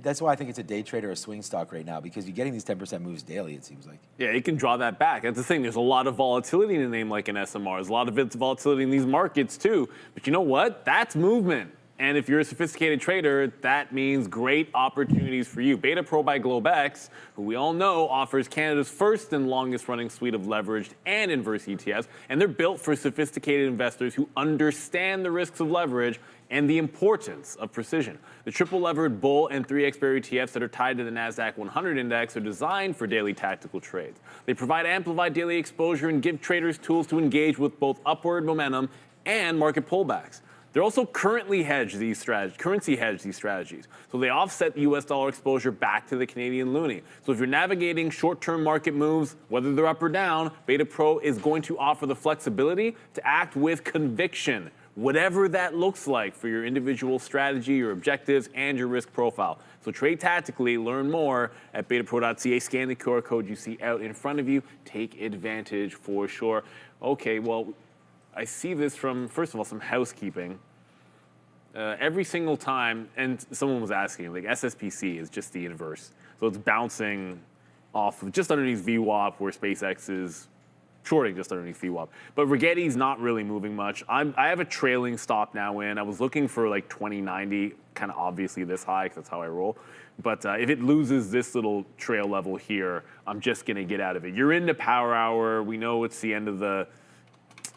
That's why I think it's a day trade or a swing stock right now, because you're getting these 10% moves daily, it seems like. Yeah, it can draw that back. That's the thing. There's a lot of volatility in a name like an SMR. There's a lot of volatility in these markets too. But you know what? That's movement. And if you're a sophisticated trader, that means great opportunities for you. Beta Pro by Globex, who we all know offers Canada's first and longest running suite of leveraged and inverse ETFs. And they're built for sophisticated investors who understand the risks of leverage and the importance of precision. The triple levered bull and 3 expiry ETFs that are tied to the NASDAQ 100 index are designed for daily tactical trades. They provide amplified daily exposure and give traders tools to engage with both upward momentum and market pullbacks. They're also currency hedge these strategies. So they offset the US dollar exposure back to the Canadian loonie. So if you're navigating short-term market moves, whether they're up or down, Beta Pro is going to offer the flexibility to act with conviction, whatever that looks like for your individual strategy, your objectives, and your risk profile. So trade tactically, learn more at betapro.ca. Scan the QR code you see out in front of you. Take advantage for sure. Okay, well, I see this from, first of all, some housekeeping. Every single time, and someone was asking, like SSPC is just the inverse. So it's bouncing off of just underneath VWAP where SpaceX is shorting just underneath VWAP. But Rigetti's not really moving much. I have a trailing stop now in. I was looking for like 2090, kind of obviously this high because that's how I roll. But if it loses this little trail level here, I'm just going to get out of it. You're into power hour. We know it's the end of the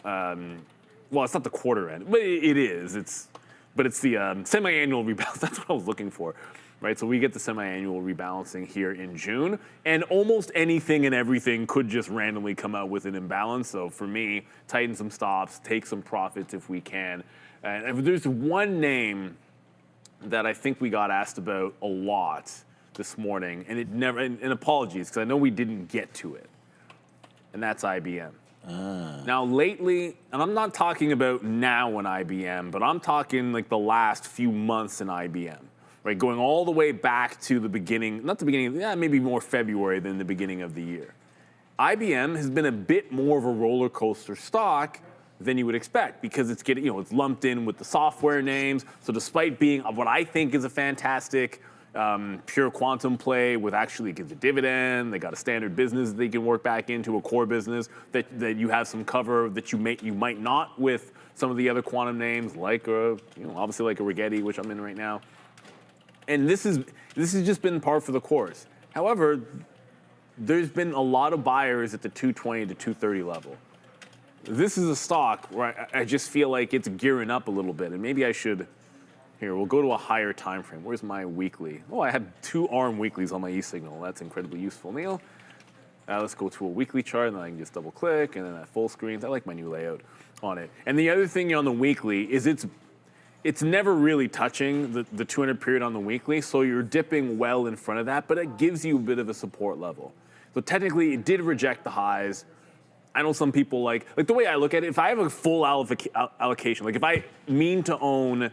well, it's not the quarter end, but it is. But it's the semi-annual rebalance. That's what I was looking for, right? So we get the semi-annual rebalancing here in June, and almost anything and everything could just randomly come out with an imbalance. So for me, tighten some stops, take some profits if we can. And if there's one name that I think we got asked about a lot this morning, and it never. And apologies because I know we didn't get to it, and that's IBM. Now, lately, and I'm not talking about now in IBM, but I'm talking like the last few months in IBM, right? Going all the way back to the beginning, not the beginning, maybe more February than the beginning of the year. IBM has been a bit more of a roller coaster stock than you would expect because it's getting, it's lumped in with the software names. So despite being what I think is a fantastic pure quantum play with actually gives a dividend. They got a standard business they can work back into, a core business that you have some cover that you might not with some of the other quantum names, like obviously like a Rigetti, which I'm in right now. And this has just been par for the course. However, there's been a lot of buyers at the 220 to 230 level. This is a stock where I just feel like it's gearing up a little bit, and maybe I should. Here, we'll go to a higher time frame. Where's my weekly? Oh, I have 2 ARM weeklies on my e-signal. That's incredibly useful, Neil. Let's go to a weekly chart, and then I can just double click, and then that full screen. I like my new layout on it. And the other thing on the weekly is it's never really touching the 200 period on the weekly, so you're dipping well in front of that, but it gives you a bit of a support level. So technically, it did reject the highs. I know some people like the way I look at it, if I have a full allocation, like if I mean to own,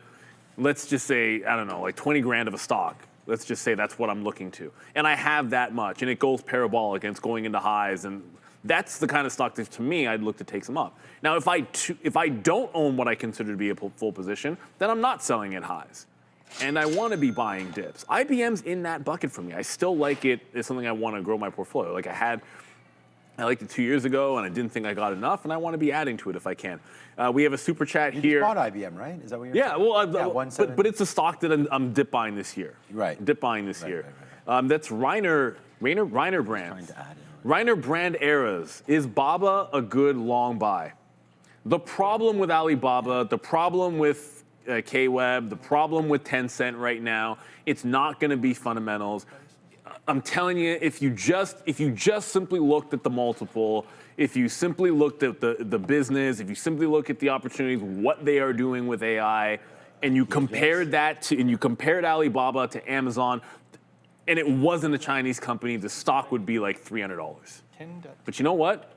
let's just say, I don't know, like 20 grand of a stock. Let's just say that's what I'm looking to. And I have that much, and it goes parabolic, and it's going into highs, and that's the kind of stock that, to me, I'd look to take some up. Now, if I don't own what I consider to be a full position, then I'm not selling at highs. And I want to be buying dips. IBM's in that bucket for me. I still like it. It's something I want to grow my portfolio. Like I liked it 2 years ago, and I didn't think I got enough, and I want to be adding to it if I can. We have a super chat here. You bought IBM, right? Is that what you're saying? But it's a stock that I'm dip buying this year. Right. Dip buying this year. Right. That's Reiner Brand. Reiner Brand Eras. Is BABA a good long buy? The problem with Alibaba, the problem with KWeb, the problem with Tencent right now, it's not going to be fundamentals. I'm telling you, if you just simply looked at the multiple, if you simply looked at the business, if you simply look at the opportunities, what they are doing with AI, and you compared compared Alibaba to Amazon, and it wasn't a Chinese company, the stock would be like $300. But you know what?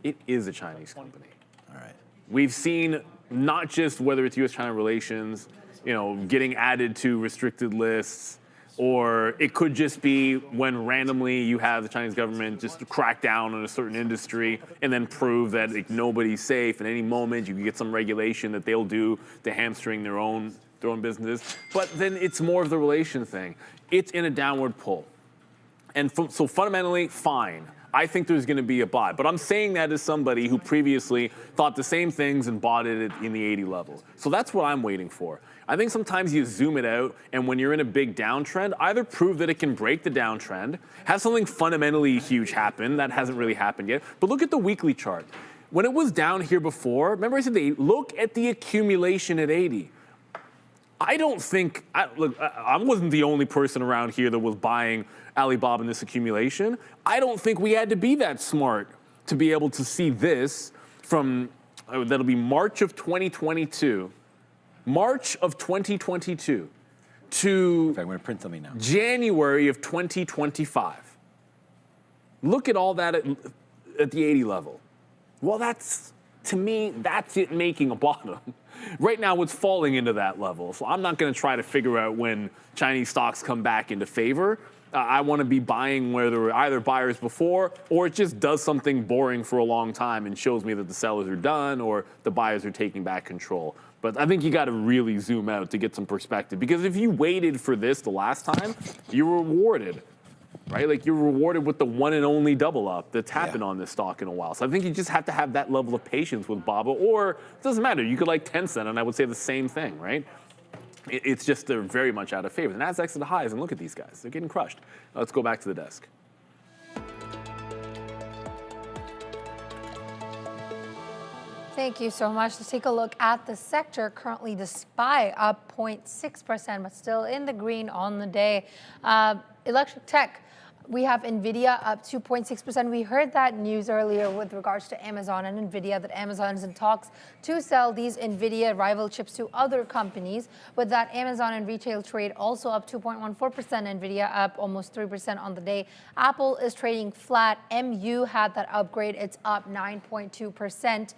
It is a Chinese company. All right. We've seen not just whether it's U.S.-China relations, getting added to restricted lists. Or it could just be when randomly you have the Chinese government just crack down on a certain industry and then prove that nobody's safe. At any moment, you can get some regulation that they'll do to hamstring their own their own business. But then it's more of the relation thing. It's in a downward pull. And so fundamentally, fine. I think there's going to be a buy. But I'm saying that as somebody who previously thought the same things and bought it in the 80 level. So that's what I'm waiting for. I think sometimes you zoom it out, and when you're in a big downtrend, either prove that it can break the downtrend, have something fundamentally huge happen. That hasn't really happened yet. But look at the weekly chart. When it was down here before, remember I said, look at the accumulation at 80. I don't think, look, I wasn't the only person around here that was buying Alibaba in this accumulation. I don't think we had to be that smart to be able to see this from, that'll be March of 2022. March of 2022 to I'm going to print something now. January of 2025. Look at all that at the 80 level. Well, that's, to me, that's it making a bottom. Right now, it's falling into that level. So I'm not going to try to figure out when Chinese stocks come back into favor. I want to be buying where there were either buyers before, or it just does something boring for a long time and shows me that the sellers are done or the buyers are taking back control. But I think you got to really zoom out to get some perspective, because if you waited for this the last time, you were rewarded, right? Like, you're rewarded with the one and only double up that's happened on this stock in a while. So I think you just have to have that level of patience with Baba, or it doesn't matter. You could like Tencent, and I would say the same thing, right? It's just they're very much out of favor. The Nasdaq's at the highs, and look at these guys. They're getting crushed. Let's go back to the desk. Thank you so much. Let's take a look at the sector. Currently, the SPY up 0.6%, but still in the green on the day. Electric tech, we have NVIDIA up 2.6%. We heard that news earlier with regards to Amazon and NVIDIA, that Amazon is in talks to sell these NVIDIA rival chips to other companies. With that, Amazon and retail trade also up 2.14%. NVIDIA up almost 3% on the day. Apple is trading flat. MU had that upgrade. It's up 9.2%.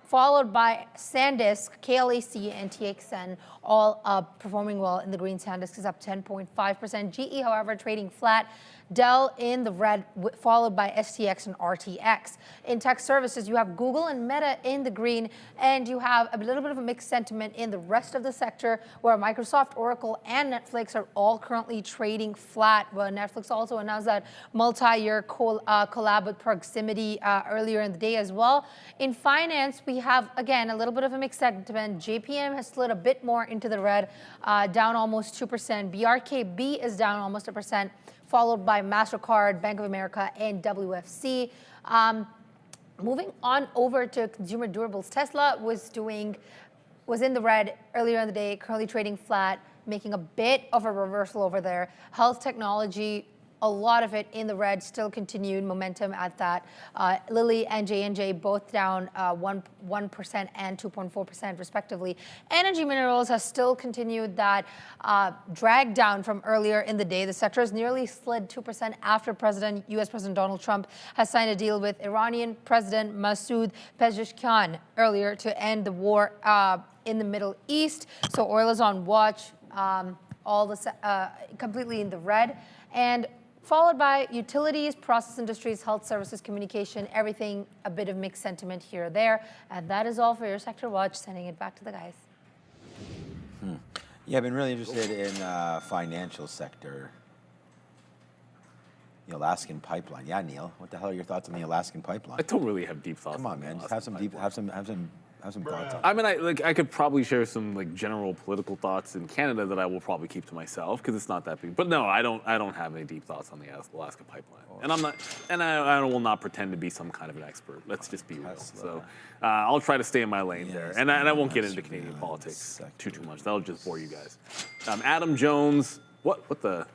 Followed by SanDisk, KLAC, and TXN, all up, performing well in the green. SanDisk is up 10.5%. GE, however, trading flat. Dell in the red, followed by STX and RTX. In tech services, you have Google and Meta in the green, and you have a little bit of a mixed sentiment in the rest of the sector, where Microsoft, Oracle, and Netflix are all currently trading flat. Well, Netflix also announced that multi-year collab with Proximity earlier in the day as well. In finance, we have, again, a little bit of a mixed sentiment. JPM has slid a bit more into the red, down almost 2%. BRKB is down almost 1%. Followed by MasterCard, Bank of America, and WFC. Moving on over to consumer durables, Tesla was in the red earlier in the day, currently trading flat, making a bit of a reversal over there. Health technology, a lot of it in the red, still continued momentum at that. Lilly and J&J both down 1% and 2.4% respectively. Energy minerals has still continued that drag down from earlier in the day. The sector has nearly slid 2% after U.S. President Donald Trump has signed a deal with Iranian President Masoud Pezeshkian earlier to end the war in the Middle East. So oil is on watch, completely in the red. And followed by utilities, process industries, health services, communication, everything, a bit of mixed sentiment here or there. And that is all for your sector watch. Sending it back to the guys. Yeah, I've been really interested in financial sector. The Alaskan pipeline. Yeah, Neil, what the hell are your thoughts on the Alaskan pipeline? I don't really have deep thoughts. Come on, man, just have some thoughts on it. I mean, I could probably share some general political thoughts in Canada that I will probably keep to myself because it's not that big. But no, I don't have any deep thoughts on the Alaska pipeline, and I will not pretend to be some kind of an expert. Let's just be real. So I'll try to stay in my lane there, and I won't get into Canadian politics too much. That'll just bore you guys. Adam Jones, what the?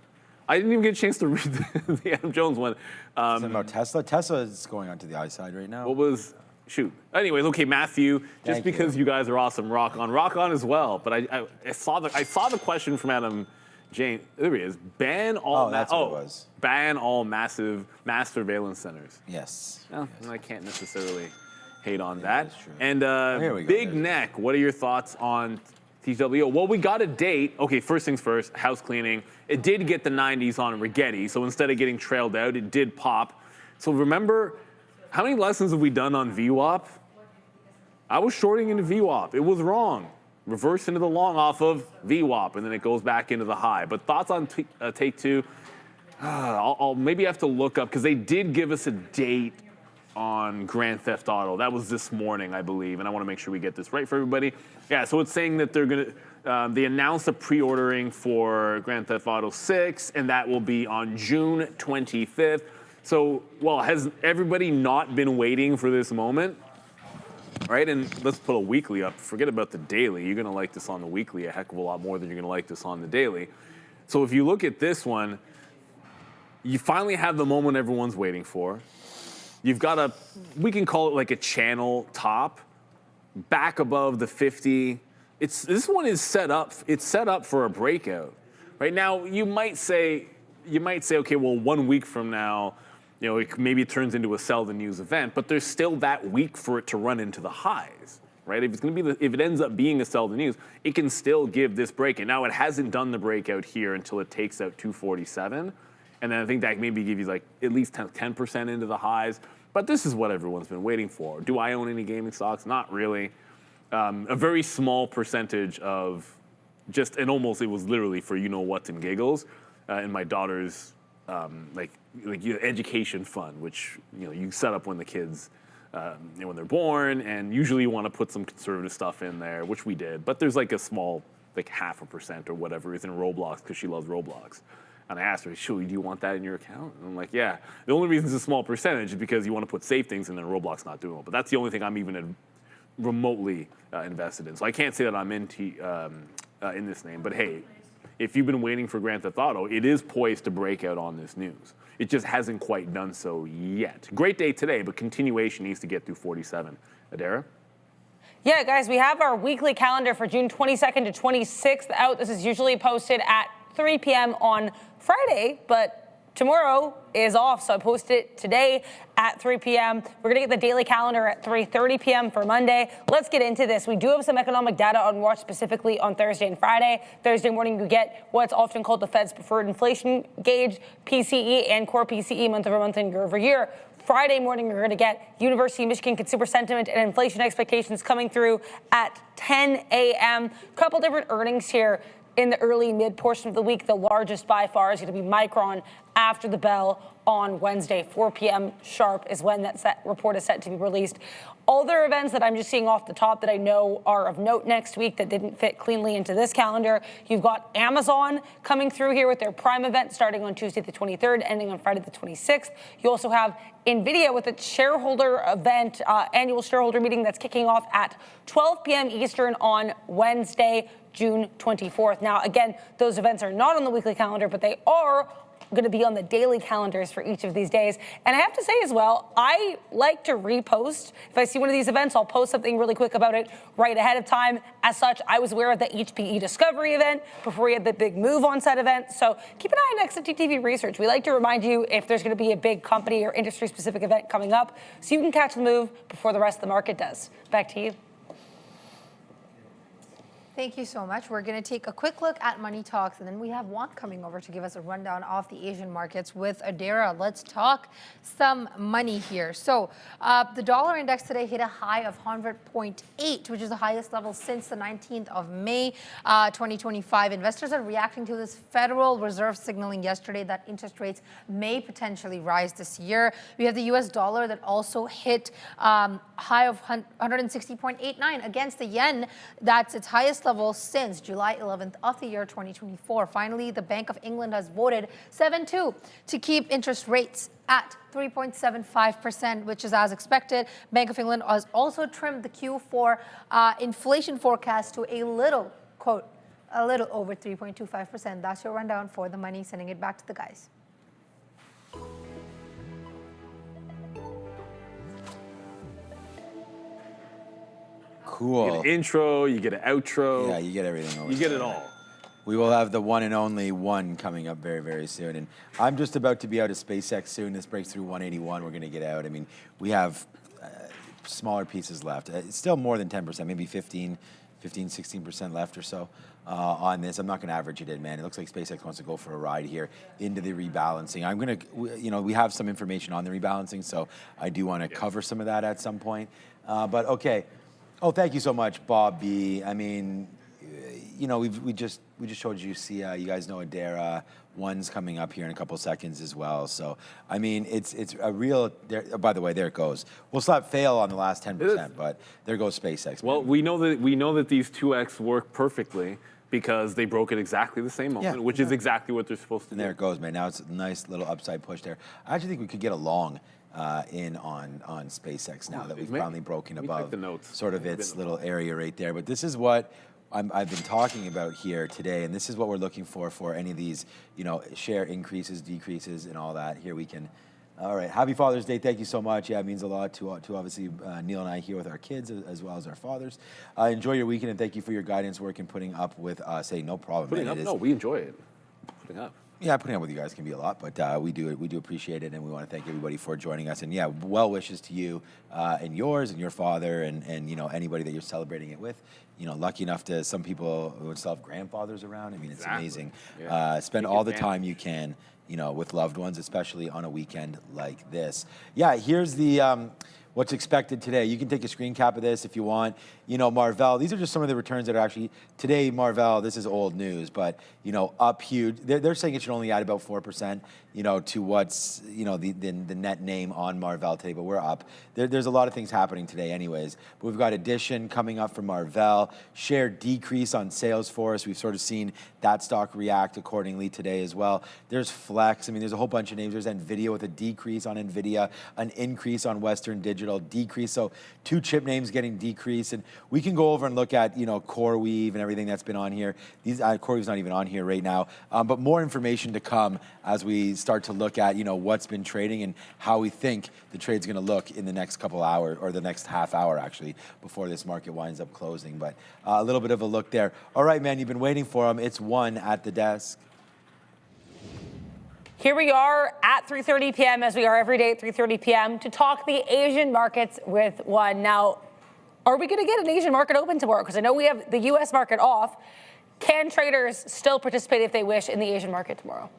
I didn't even get a chance to read the Adam Jones one. Something about Tesla. Tesla is going onto the high side right now. What was? Shoot. Anyways, okay, Matthew. Just because you guys are awesome, rock on as well. But I saw the question from Adam Jane. There he is. Ban all. That's what it was. Ban all mass surveillance centers. Yes. Well, I can't necessarily hate on that. That's true. And Big Neck. What are your thoughts on TWO? Well, we got a date. Okay, first things first. House cleaning. It did get the 90s on Rigetti, so instead of getting trailed out, it did pop. So remember. How many lessons have we done on VWAP? I was shorting into VWAP. It was wrong. reverse into the long off of VWAP, and then it goes back into the high. But thoughts on Take Two? I'll maybe have to look up, because they did give us a date on Grand Theft Auto. That was this morning, I believe, and I want to make sure we get this right for everybody. Yeah, so it's saying that they're going to, they announced a pre-ordering for Grand Theft Auto 6, and that will be on June 25th. So, well, has everybody not been waiting for this moment? Right, and let's put a weekly up. Forget about the daily. You're going to like this on the weekly a heck of a lot more than you're going to like this on the daily. So if you look at this one, you finally have the moment everyone's waiting for. You've got we can call it like a channel top, back above the 50. This one is set up. It's set up for a breakout. Right now, you might say, okay, well, 1 week from now, maybe it turns into a sell the news event, but there's still that week for it to run into the highs, right? If it's going to be if it ends up being a sell the news, it can still give this breakout. Now, it hasn't done the breakout here until it takes out 247. And then I think that maybe gives you like at least 10% into the highs. But this is what everyone's been waiting for. Do I own any gaming stocks? Not really. A very small percentage of it was literally for whats and giggles in my daughter's education fund, which you set up when the kids when they're born, and usually you want to put some conservative stuff in there, which we did. But there's like a small, like 0.5% or whatever is in Roblox because she loves Roblox. And I asked her, do you want that in your account? And I'm like, yeah. The only reason it's a small percentage is because you want to put safe things in there, Roblox not doing it. But that's the only thing I'm even remotely invested in. So I can't say that I'm in this name. But hey, if you've been waiting for Grand Theft Auto, it is poised to break out on this news. It just hasn't quite done so yet. Great day today, but continuation needs to get through 47. Adara? Yeah, guys, we have our weekly calendar for June 22nd to 26th out. This is usually posted at 3 p.m. on Friday, but tomorrow is off, so I posted it today at 3 p.m. We're going to get the daily calendar at 3:30 p.m. for Monday. Let's get into this. We do have some economic data on Warsh specifically on Thursday and Friday. Thursday morning, you get what's often called the Fed's preferred inflation gauge, PCE and core PCE month-over-month and year-over-year. Friday morning, you're going to get University of Michigan consumer sentiment and inflation expectations coming through at 10 a.m. A couple different earnings here in the early mid portion of the week. The largest by far is going to be Micron after the bell on Wednesday. 4 p.m. sharp is when that report is set to be released. Other events that I'm just seeing off the top that I know are of note next week that didn't fit cleanly into this calendar. You've got Amazon coming through here with their Prime event starting on Tuesday the 23rd, ending on Friday the 26th. You also have NVIDIA with its shareholder event, annual shareholder meeting that's kicking off at 12 p.m. Eastern on Wednesday, June 24th. Now, again, those events are not on the weekly calendar, but they are going to be on the daily calendars for each of these days. And I have to say as well, I like to repost. If I see one of these events, I'll post something really quick about it right ahead of time. As such, I was aware of the HPE Discovery event before we had the big move on set event. So keep an eye on XFTV Research. We like to remind you if there's going to be a big company or industry-specific event coming up so you can catch the move before the rest of the market does. Back to you. Thank you so much. We're going to take a quick look at Money Talks, and then we have Juan coming over to give us a rundown of the Asian markets with Adara. Let's talk some money here. So the dollar index today hit a high of 100.8, which is the highest level since the 19th of May, 2025. Investors are reacting to this Federal Reserve signaling yesterday that interest rates may potentially rise this year. We have the U.S. dollar that also hit high of 160.89 against the yen. That's its highest level since July 11th of the year 2024. Finally, the Bank of England has voted 7-2 to keep interest rates at 3.75%, which is as expected. Bank of England has also trimmed the Q4 inflation forecast to a little, quote, a little over 3.25%. That's your rundown for the money. Sending it back to the guys. Cool. You get an intro, you get an outro. Yeah, you get everything. You get it all. We will have the one and only one coming up very, very soon. And I'm just about to be out of SpaceX soon. This breaks through 181. We're going to get out. I mean, we have smaller pieces left. It's still more than 10%, maybe 15, 16% left or so on this. I'm not going to average it in, man. It looks like SpaceX wants to go for a ride here into the rebalancing. I'm going to, we have some information on the rebalancing, so I do want to cover some of that at some point. But okay. Oh, thank you so much, Bob B. I mean, you know, we just showed you SIA. You guys know Adara. One's coming up here in a couple seconds as well. So I mean, it's a real. By the way, there it goes. We'll slap fail on the last 10%, but there goes SpaceX. Well, we know that these 2X work perfectly because they broke at exactly the same moment, which is exactly what they're supposed to do. And there it goes, man. Now it's a nice little upside push there. I actually think we could get a long in on SpaceX now that we've finally broken above sort of its little area right there. But this is what I've been talking about here today, and this is what we're looking for any of these, you know, share increases, decreases, and all that. Here we can. All right, happy Father's Day. Thank you so much. Yeah, it means a lot to obviously Neil and I here with our kids as well as our fathers. Enjoy your weekend, and thank you for your guidance work and putting up with us. Hey, no problem. Putting up? No, we enjoy it. Putting up. Yeah, putting up with you guys can be a lot, but we do appreciate it, and we want to thank everybody for joining us. And yeah, well wishes to you and yours and your father and you know anybody that you're celebrating it with. You know, lucky enough to some people who still have grandfathers around. I mean, it's amazing. Yeah. Spend all the time you can, you know, with loved ones, especially on a weekend like this. Yeah, here's the what's expected today. You can take a screen cap of this if you want. You know, Marvell, these are just some of the returns that are actually, today, Marvell, this is old news, but, you know, up huge. They're saying it should only add about 4%, you know, to what's, you know, the net name on Marvell today, but we're up. There's a lot of things happening today anyways. But we've got addition coming up from Marvell, share decrease on Salesforce. We've sort of seen that stock react accordingly today as well. There's Flex. I mean, there's a whole bunch of names. There's NVIDIA with a decrease on NVIDIA, an increase on Western Digital, decrease. So 2 chip names getting decreased. And we can go over and look at, you know, CoreWeave and everything that's been on here. These CoreWeave's not even on here right now, but more information to come as we start to look at, you know, what's been trading and how we think the trade's going to look in the next couple hours, or the next half hour actually, before this market winds up closing. But a little bit of a look there. All right, man, you've been waiting for them. It's One at the desk. Here we are at 3:30 p.m. as we are every day at 3:30 p.m. to talk the Asian markets with One. Now, are we going to get an Asian market open tomorrow? Because I know we have the U.S. market off. Can traders still participate if they wish in the Asian market tomorrow?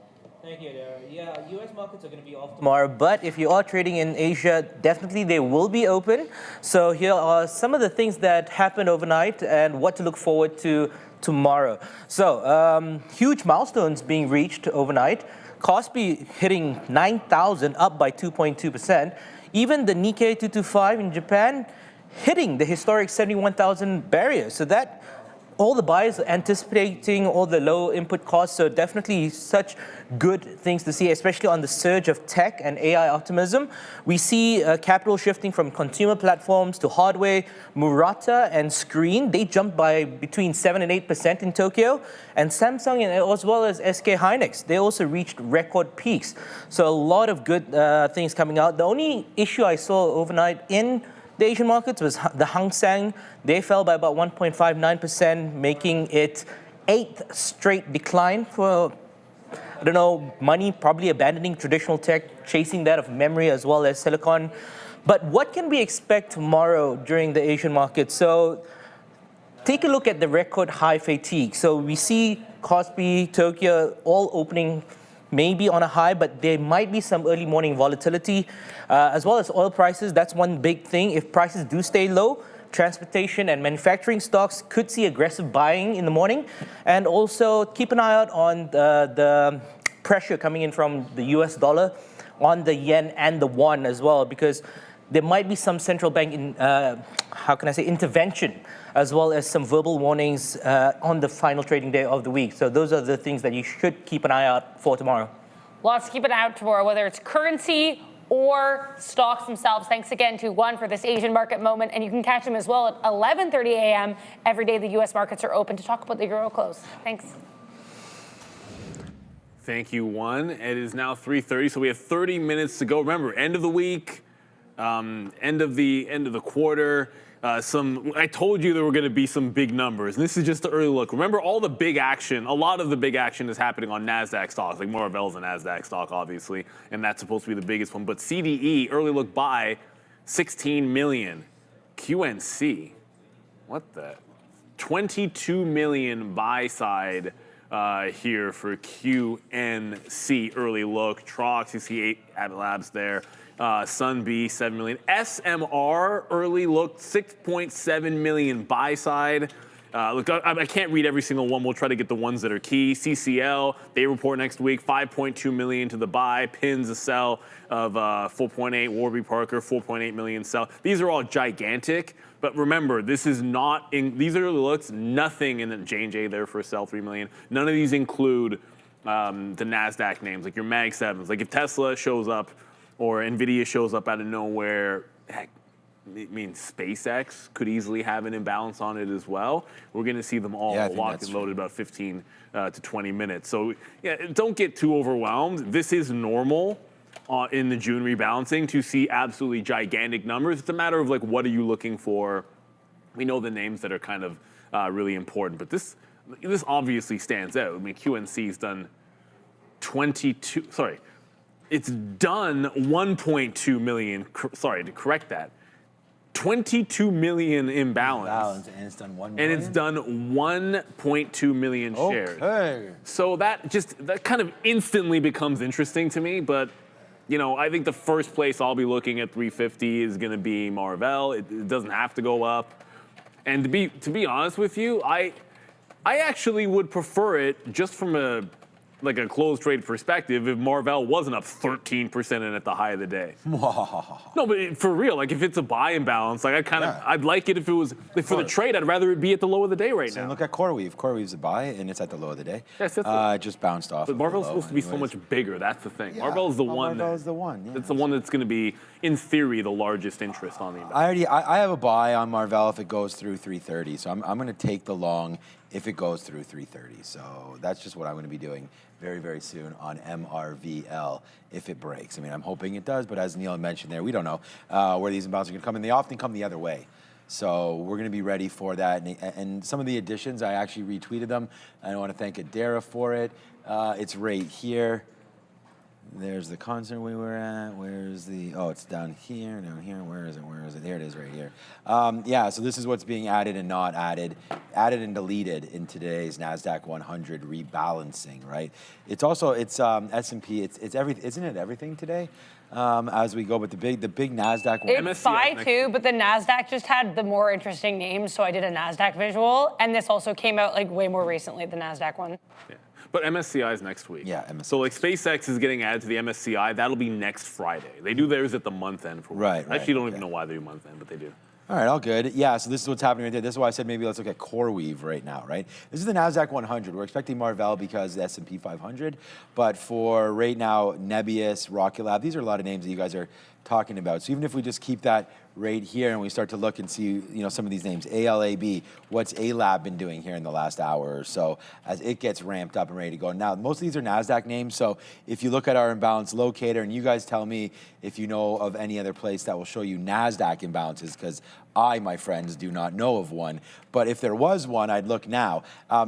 Thank you, Dara. Yeah, U.S. markets are going to be off tomorrow, but if you are trading in Asia, definitely they will be open. So here are some of the things that happened overnight and what to look forward to tomorrow. So huge milestones being reached overnight. Kospi hitting 9,000, up by 2.2%. Even the Nikkei 225 in Japan hitting the historic 71,000 barrier. So that all the buyers are anticipating all the low input costs. So definitely such good things to see, especially on the surge of tech and AI optimism. We see capital shifting from consumer platforms to hardware. Murata and Screen, they jumped by between 7 and 8% in Tokyo. And Samsung as well as SK Hynix, they also reached record peaks. So a lot of good things coming out. The only issue I saw overnight in the Asian markets was the Hang Seng. They fell by about 1.59%, making it 8th straight decline for, I don't know, money probably abandoning traditional tech, chasing that of memory as well as silicon. But what can we expect tomorrow during the Asian market? So take a look at the record high fatigue. So we see Kospi, Tokyo all opening maybe on a high, but there might be some early morning volatility, as well as oil prices. That's one big thing. If prices do stay low, transportation and manufacturing stocks could see aggressive buying in the morning. And also keep an eye out on the pressure coming in from the US dollar on the yen and the won as well, because there might be some central bank intervention, as well as some verbal warnings on the final trading day of the week. So those are the things that you should keep an eye out for tomorrow. Lots to keep an eye out tomorrow, whether it's currency or stocks themselves. Thanks again to One for this Asian market moment. And you can catch them as well at 11:30 a.m. every day the U.S. markets are open to talk about the euro close. Thanks. Thank you, One. It is now 3:30, so we have 30 minutes to go. Remember, end of the week, end of the quarter. I told you there were going to be some big numbers, and this is just the early look. Remember, all the big action, a lot of the big action is happening on NASDAQ stocks, like Marvell's a NASDAQ stock, obviously, and that's supposed to be the biggest one. But CDE, early look buy, 16 million. QNC, what the? 22 million buy side here for QNC, early look. Trox, you see 8 Abbott Labs there. Sunbee, 7 million. SMR, early look, 6.7 million buy side. Look, I can't read every single one. We'll try to get the ones that are key. CCL, they report next week, 5.2 million to the buy. Pins a sell of 4.8. Warby Parker, 4.8 million sell. These are all gigantic. But remember, this is not these are the looks. Nothing in the J&J there for a sell, 3 million. None of these include the NASDAQ names, like your Mag 7s. Like if Tesla shows up or NVIDIA shows up out of nowhere, heck, it means SpaceX could easily have an imbalance on it as well. We're going to see them all locked and loaded about 15 to 20 minutes. So yeah, don't get too overwhelmed. This is normal in the June rebalancing to see absolutely gigantic numbers. It's a matter of like, what are you looking for? We know the names that are kind of really important, but this obviously stands out. I mean, QNC's done 22. Sorry, it's done 1.2 million. Sorry to correct that. 22 million imbalance. And it's done 1 million? And it's done 1.2 million shares. So that kind of instantly becomes interesting to me. But, you know, I think the first place I'll be looking at 350 is going to be Marvell. It doesn't have to go up. And to be honest with you, I actually would prefer it just from a closed trade perspective if Marvell wasn't up 13% and at the high of the day. No, but for real, like if it's a buy imbalance, like I'd like it if it was for the trade. I'd rather it be at the low of the day right now. Look at CoreWeave. CoreWeave's a buy and it's at the low of the day. Yes, it just bounced off. But Marvell's supposed to be so much bigger. That's the thing. Marvell's the one. Marvell's the one. Yeah, it's the one that's going to be, in theory, the largest interest on the index. I have a buy on Marvell if it goes through 330. So I'm going to take the long if it goes through 330. So that's just what I'm going to be doing very, very soon on MRVL if it breaks. I mean, I'm hoping it does, but as Neil mentioned there, we don't know where these imbalances are going to come, and they often come the other way. So we're going to be ready for that. And some of the additions, I actually retweeted them. I want to thank Adara for it. It's right here. There's the concert we were at. Where's the, it's down here, where is it? There it is right here. Yeah, so this is what's being added and not added and deleted in today's NASDAQ 100 rebalancing, right? It's also, S&P, it's everything, isn't it everything today? As we go, but the big NASDAQ one. It's MSCI too, but the NASDAQ just had the more interesting names, so I did a NASDAQ visual, and this also came out like way more recently, the NASDAQ one. Yeah. But MSCI is next week. Yeah, MSCI. So like SpaceX is getting added to the MSCI. That'll be next Friday. They do theirs at the month end. I actually don't even know why they do month end, but they do. All right, all good. Yeah, so this is what's happening right there. This is why I said maybe let's look at CoreWeave right now, right? This is the NASDAQ 100. We're expecting Marvell because the S&P 500. But for right now, Nebius, Rocket Lab, these are a lot of names that you guys are talking about. So even if we just keep that right here and we start to look and see, some of these names, ALAB, what's A-Lab been doing here in the last hour or so as it gets ramped up and ready to go. Now, most of these are NASDAQ names, so if you look at our imbalance locator and you guys tell me if you know of any other place that will show you NASDAQ imbalances, because I, my friends, do not know of one. But if there was one, I'd look now.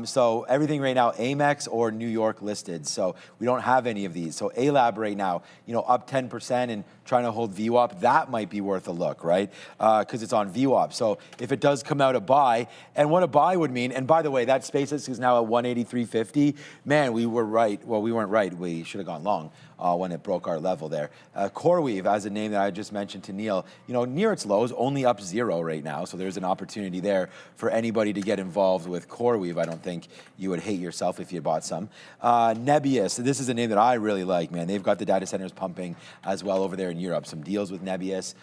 So everything right now, Amex or New York listed. So we don't have any of these. So A-Lab right now, up 10% and trying to hold VWAP, that might be worth a look, right? Because it's on VWAP. So if it does come out a buy, and what a buy would mean, and by the way, that SpaceX is now at 183.50. Man, we were right. Well, we weren't right. We should have gone long when it broke our level there. CoreWeave, as a name that I just mentioned to Neil, near its lows, only up 0 right now. So there's an opportunity there for anybody to get involved with CoreWeave. I don't think you would hate yourself if you bought some. Nebius, this is a name that I really like, man. They've got the data centers pumping as well over there in Europe. Some deals with Nebius,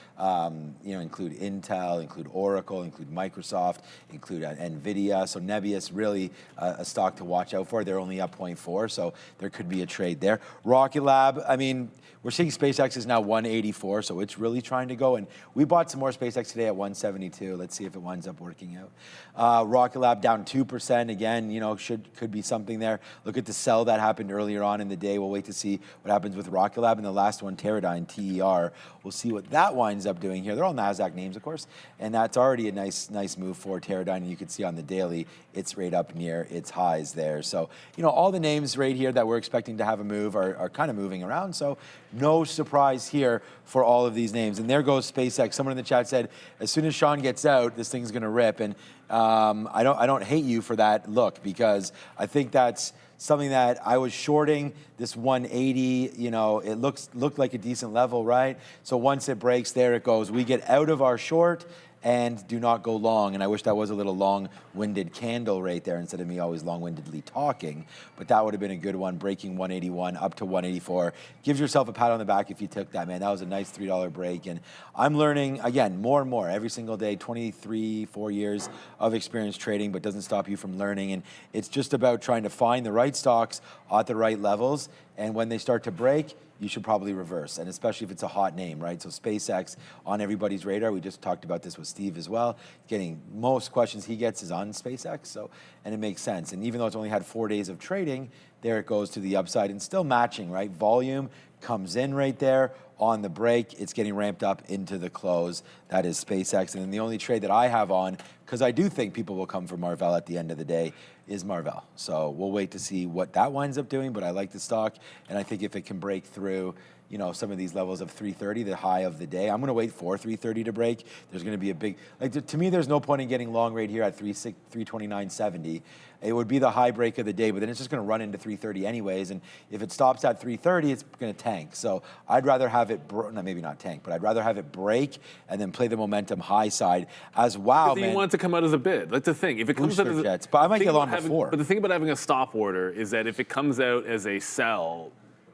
include Intel, include Oracle, include Microsoft, include NVIDIA. So Nebius, really a stock to watch out for. They're only up 0.4, so there could be a trade there. Rocket Lab, I mean, we're seeing SpaceX is now 184, so it's really trying to go. And we bought some more SpaceX today at 172. Let's see if it winds up working out. Rocket Lab down 2%. Again, could be something there. Look at the sell that happened earlier on in the day. We'll wait to see what happens with Rocket Lab. And the last one, Teradyne, TER. We'll see what that winds up doing here. They're all NASDAQ names, of course. And that's already a nice move for Teradyne. And you can see on the daily, it's right up near its highs there. So, all the names right here that we're expecting to have a move are kind of moving around. So no surprise here for all of these names. And there goes SpaceX. Someone in the chat said, as soon as Sean gets out, this thing's going to rip. And I don't hate you for that look, because I think that's something that I was shorting, this 180, it looked like a decent level, right? So once it breaks, there it goes. We get out of our short, and do not go long. And I wish that was a little long-winded candle right there instead of me always long-windedly talking. But that would have been a good one, breaking 181 up to 184. Gives yourself a pat on the back if you took that, man. That was a nice $3 break. And I'm learning, again, more and more every single day, 4 years of experience trading, but doesn't stop you from learning. And it's just about trying to find the right stocks at the right levels. And when they start to break, you should probably reverse, and especially if it's a hot name, right? So SpaceX on everybody's radar. We just talked about this with Steve as well. Getting most questions he gets is on SpaceX, so, and it makes sense. And even though it's only had 4 days of trading, there it goes to the upside and still matching, right? Volume comes in right there on the break. It's getting ramped up into the close. That is SpaceX. And then the only trade that I have on, because I do think people will come for Marvell at the end of the day, is Marvell. So we'll wait to see what that winds up doing, but I like the stock. And I think if it can break through, you know, some of these levels of 330, the high of the day, I'm going to wait for 330 to break. There's going to be a big, like to me, there's no point in getting long right here at 329.70. It would be the high break of the day, but then it's just going to run into 330 anyways. And if it stops at 330, it's going to tank. So I'd rather have it, maybe not tank, but I'd rather have it break and then play the momentum high side as wow, man. You want it to come out as a bid. That's the thing. If it comes out as jets, but I might get long before. But the thing about having a stop order is that if it comes out as a sell,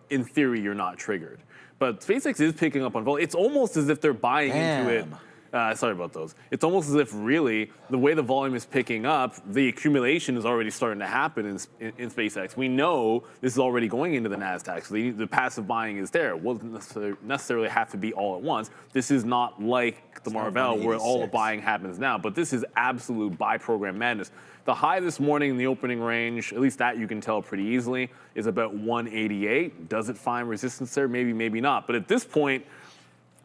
in theory, you're not triggered. But SpaceX is picking up on volume. It's almost as if they're buying into it. Sorry about those. It's almost as if really the way the volume is picking up, the accumulation is already starting to happen in SpaceX. We know this is already going into the NASDAQ, so the passive buying is there. It doesn't necessarily have to be all at once. This is not like the Marvell where all the buying happens now, but this is absolute buy program madness. The high this morning in the opening range, at least that you can tell pretty easily, is about 188. Does it find resistance there? Maybe, maybe not. But at this point,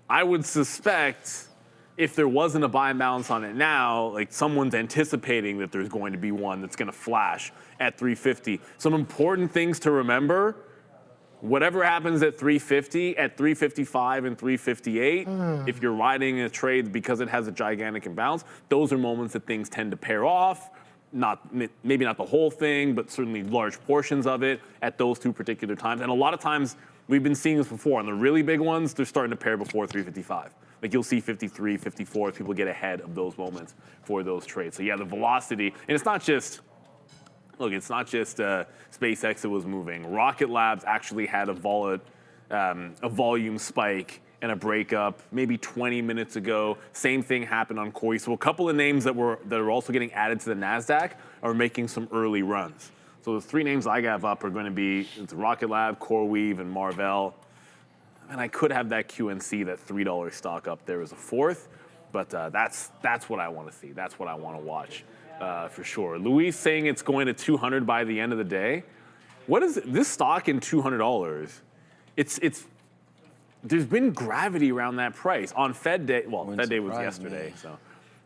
I would suspect if there wasn't a buy and balance on it now, like someone's anticipating that there's going to be one that's going to flash at 350. Some important things to remember. Whatever happens at 350, at 355 and 358, if you're riding a trade because it has a gigantic imbalance, those are moments that things tend to pair off. Maybe not the whole thing, but certainly large portions of it at those two particular times. And a lot of times, we've been seeing this before. On the really big ones, they're starting to pair before 355. Like you'll see 53, 54 as people get ahead of those moments for those trades. So yeah, the velocity, and it's not just, look, it's not just SpaceX that was moving. Rocket Labs actually had a volume spike and a breakup maybe 20 minutes ago. Same thing happened on Corey. So a couple of names that are also getting added to the NASDAQ are making some early runs. So the three names I have up are going to be it's Rocket Lab, CoreWeave, and Marvell. And I could have that QNC, that $3 stock up there as a fourth, but that's what I want to see. That's what I want to watch for sure. Luis saying it's going to 200 by the end of the day. What is this stock in $200? It's there's been gravity around that price on Fed Day. Well, Fed Day was yesterday, so.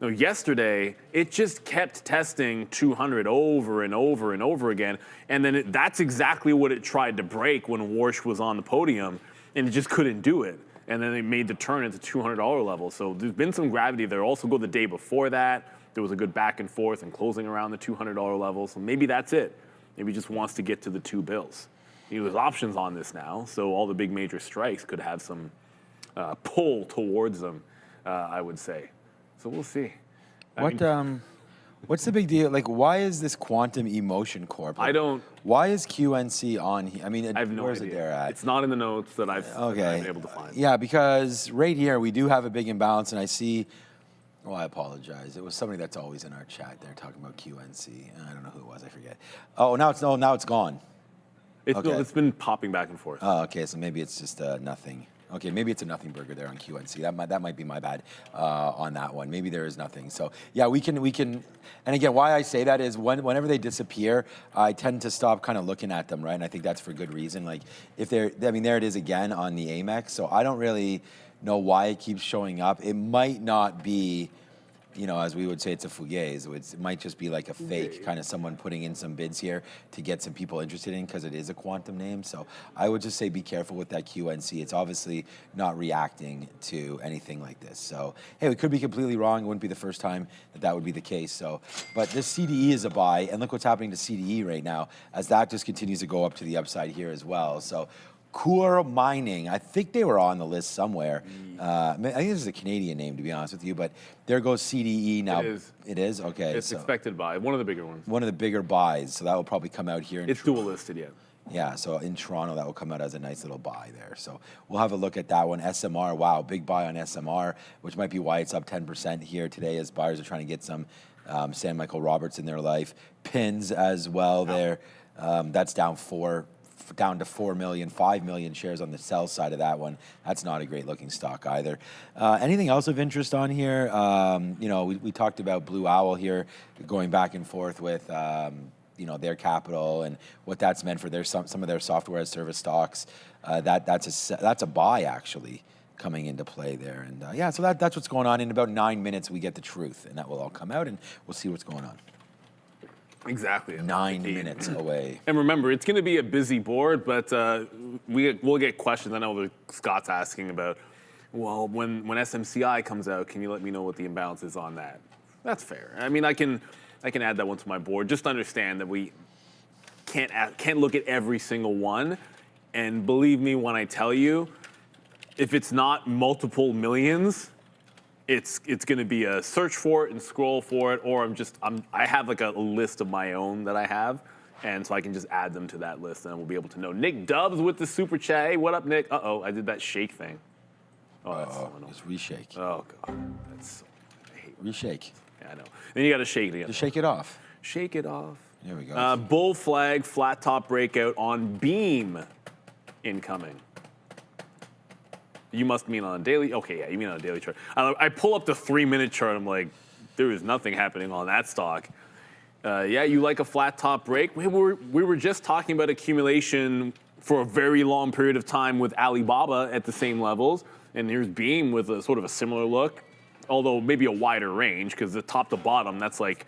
No, yesterday, it just kept testing 200 over and over and over again. And then that's exactly what it tried to break when Warsh was on the podium, and it just couldn't do it. And then it made the turn at the $200 level. So there's been some gravity there. Also go the day before that. There was a good back and forth and closing around the $200 level. So maybe that's it. Maybe he just wants to get to the $2 bills. There's options on this now, so all the big major strikes could have some pull towards them, I would say. So we'll see. What's the big deal? Like, why is this Quantum Emotion Corp? Like, why is QNC on here? I mean, I have no where's idea. it there at? It's not in the notes that I've been able to find. Yeah, because right here we do have a big imbalance, and I see. Oh, I apologize. It was somebody that's always in our chat there talking about QNC. I don't know who it was. I forget. Oh, now it's gone. It's been popping back and forth. Oh, okay. So maybe it's just nothing. Okay, maybe it's a nothing burger there on QNC. That might be my bad on that one. Maybe there is nothing. So yeah, we can. And again, why I say that is whenever they disappear, I tend to stop kind of looking at them, right? And I think that's for good reason. Like if there it is again on the Amex. So I don't really know why it keeps showing up. It might not be, as we would say, it's a fugazi. It might just be like a fake, kind of someone putting in some bids here to get some people interested in because it is a quantum name. So I would just say be careful with that QNC. It's obviously not reacting to anything like this. So, hey, we could be completely wrong. It wouldn't be the first time that would be the case. So, but this CDE is a buy, and look what's happening to CDE right now as that just continues to go up to the upside here as well. So Coeur Mining. I think they were on the list somewhere. I think this is a Canadian name, to be honest with you, but there goes CDE now. It is. It is? Okay. It's expected buy, one of the bigger ones. One of the bigger buys, so that will probably come out here in It's dual listed yet. Yeah, so in Toronto, that will come out as a nice little buy there. So we'll have a look at that one. SMR, wow, big buy on SMR, which might be why it's up 10% here today as buyers are trying to get some San Michael Roberts in their life. Pins as well there. That's down to 4 million, 5 million shares on the sell side of that one. That's not a great looking stock either. Anything else of interest on here? We talked about Blue Owl here, going back and forth with their capital and what that's meant for some of their software as service stocks. That's a buy actually coming into play there. And so that's what's going on. In about 9 minutes, we get the truth, and that will all come out, and we'll see what's going on. Exactly. 9 minutes away. And remember, it's going to be a busy board, but we'll get questions. I know Scott's asking about, well, when SMCI comes out, can you let me know what the imbalance is on that? That's fair. I mean, I can add that one to my board. Just understand that we can't look at every single one. And believe me when I tell you, if it's not multiple millions, it's going to be a search for it and scroll for it, or I have like a list of my own that I have, and so I can just add them to that list, and we'll be able to know. Nick Dubs with the super chat. Hey, what up, Nick? I did that shake thing. That's just reshake. Oh god, I hate reshake. Yeah, I know. Then you got to shake it again. Just shake it off. Shake it off. There we go. Bull flag, flat top breakout on Beam incoming. You must mean on a daily. Okay, yeah, you mean on a daily chart. I pull up the 3-minute chart. I'm like, there is nothing happening on that stock. You like a flat top break? We were just talking about accumulation for a very long period of time with Alibaba at the same levels, and here's Beam with a sort of a similar look, although maybe a wider range because the top to bottom that's like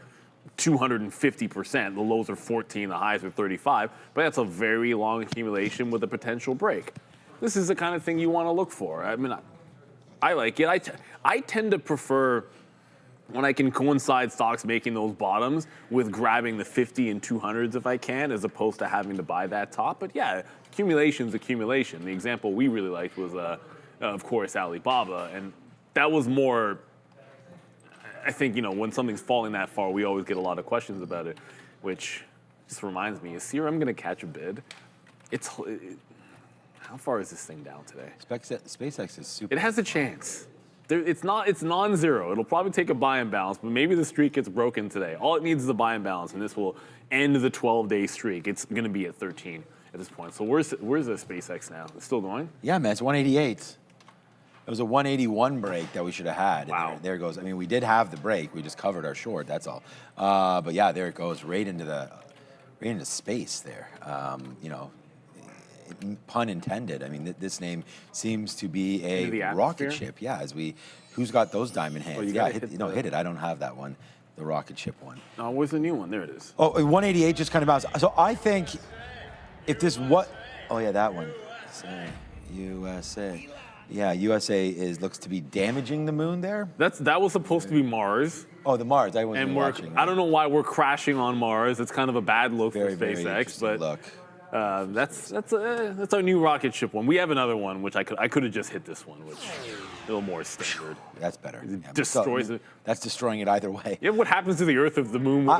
250%. The lows are 14, the highs are 35, but that's a very long accumulation with a potential break. This is the kind of thing you want to look for. I mean, I like it. I tend to prefer when I can coincide stocks making those bottoms with grabbing the 50 and 200s if I can, as opposed to having to buy that top. But yeah, accumulation's accumulation. The example we really liked was, of course, Alibaba. And that was more, I think, when something's falling that far, we always get a lot of questions about it, which just reminds me, is CRM going to catch a bid? How far is this thing down today? SpaceX is super. It has a chance. It's non-zero. It'll probably take a buy and balance, but maybe the streak gets broken today. All it needs is a buy and balance, and this will end the 12-day streak. It's going to be at 13 at this point. So where's the SpaceX now? It's still going? Yeah, man, it's 188. It was a 181 break that we should have had. Wow. And there it goes. I mean, we did have the break. We just covered our short. That's all. But yeah, there it goes, right into space there. Pun intended. I mean, this name seems to be a rocket ship. Yeah, who's got those diamond hands? Well, hit it. I don't have that one, the rocket ship one. No, where's the new one? There it is. Oh, 188 just kind of bounced. So I think if this that one. Sorry, USA. Yeah, USA looks to be damaging the moon there. That was supposed to be Mars. Oh, the Mars. I wasn't watching. I don't know why we're crashing on Mars. It's kind of a bad look for SpaceX, but look. That's our new rocket ship one. We have another one, which I could have just hit this one, which is a little more standard. That's better. It destroys it. That's destroying it either way. Yeah, what happens to the Earth if the moon?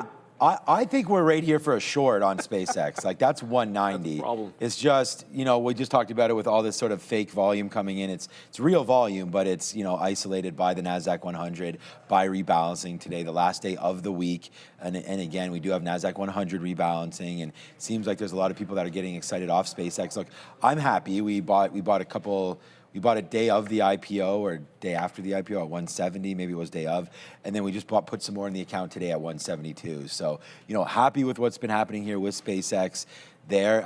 I think we're right here for a short on SpaceX. Like that's 190. That's the problem. It's just, we just talked about it with all this sort of fake volume coming in. It's real volume, but it's, isolated by the NASDAQ 100, by rebalancing today, the last day of the week. And again, we do have NASDAQ 100 rebalancing, and it seems like there's a lot of people that are getting excited off SpaceX. Look, I'm happy. We bought a day of the IPO or day after the IPO at 170, maybe it was day of, and then we just put some more in the account today at 172. So, happy with what's been happening here with SpaceX there.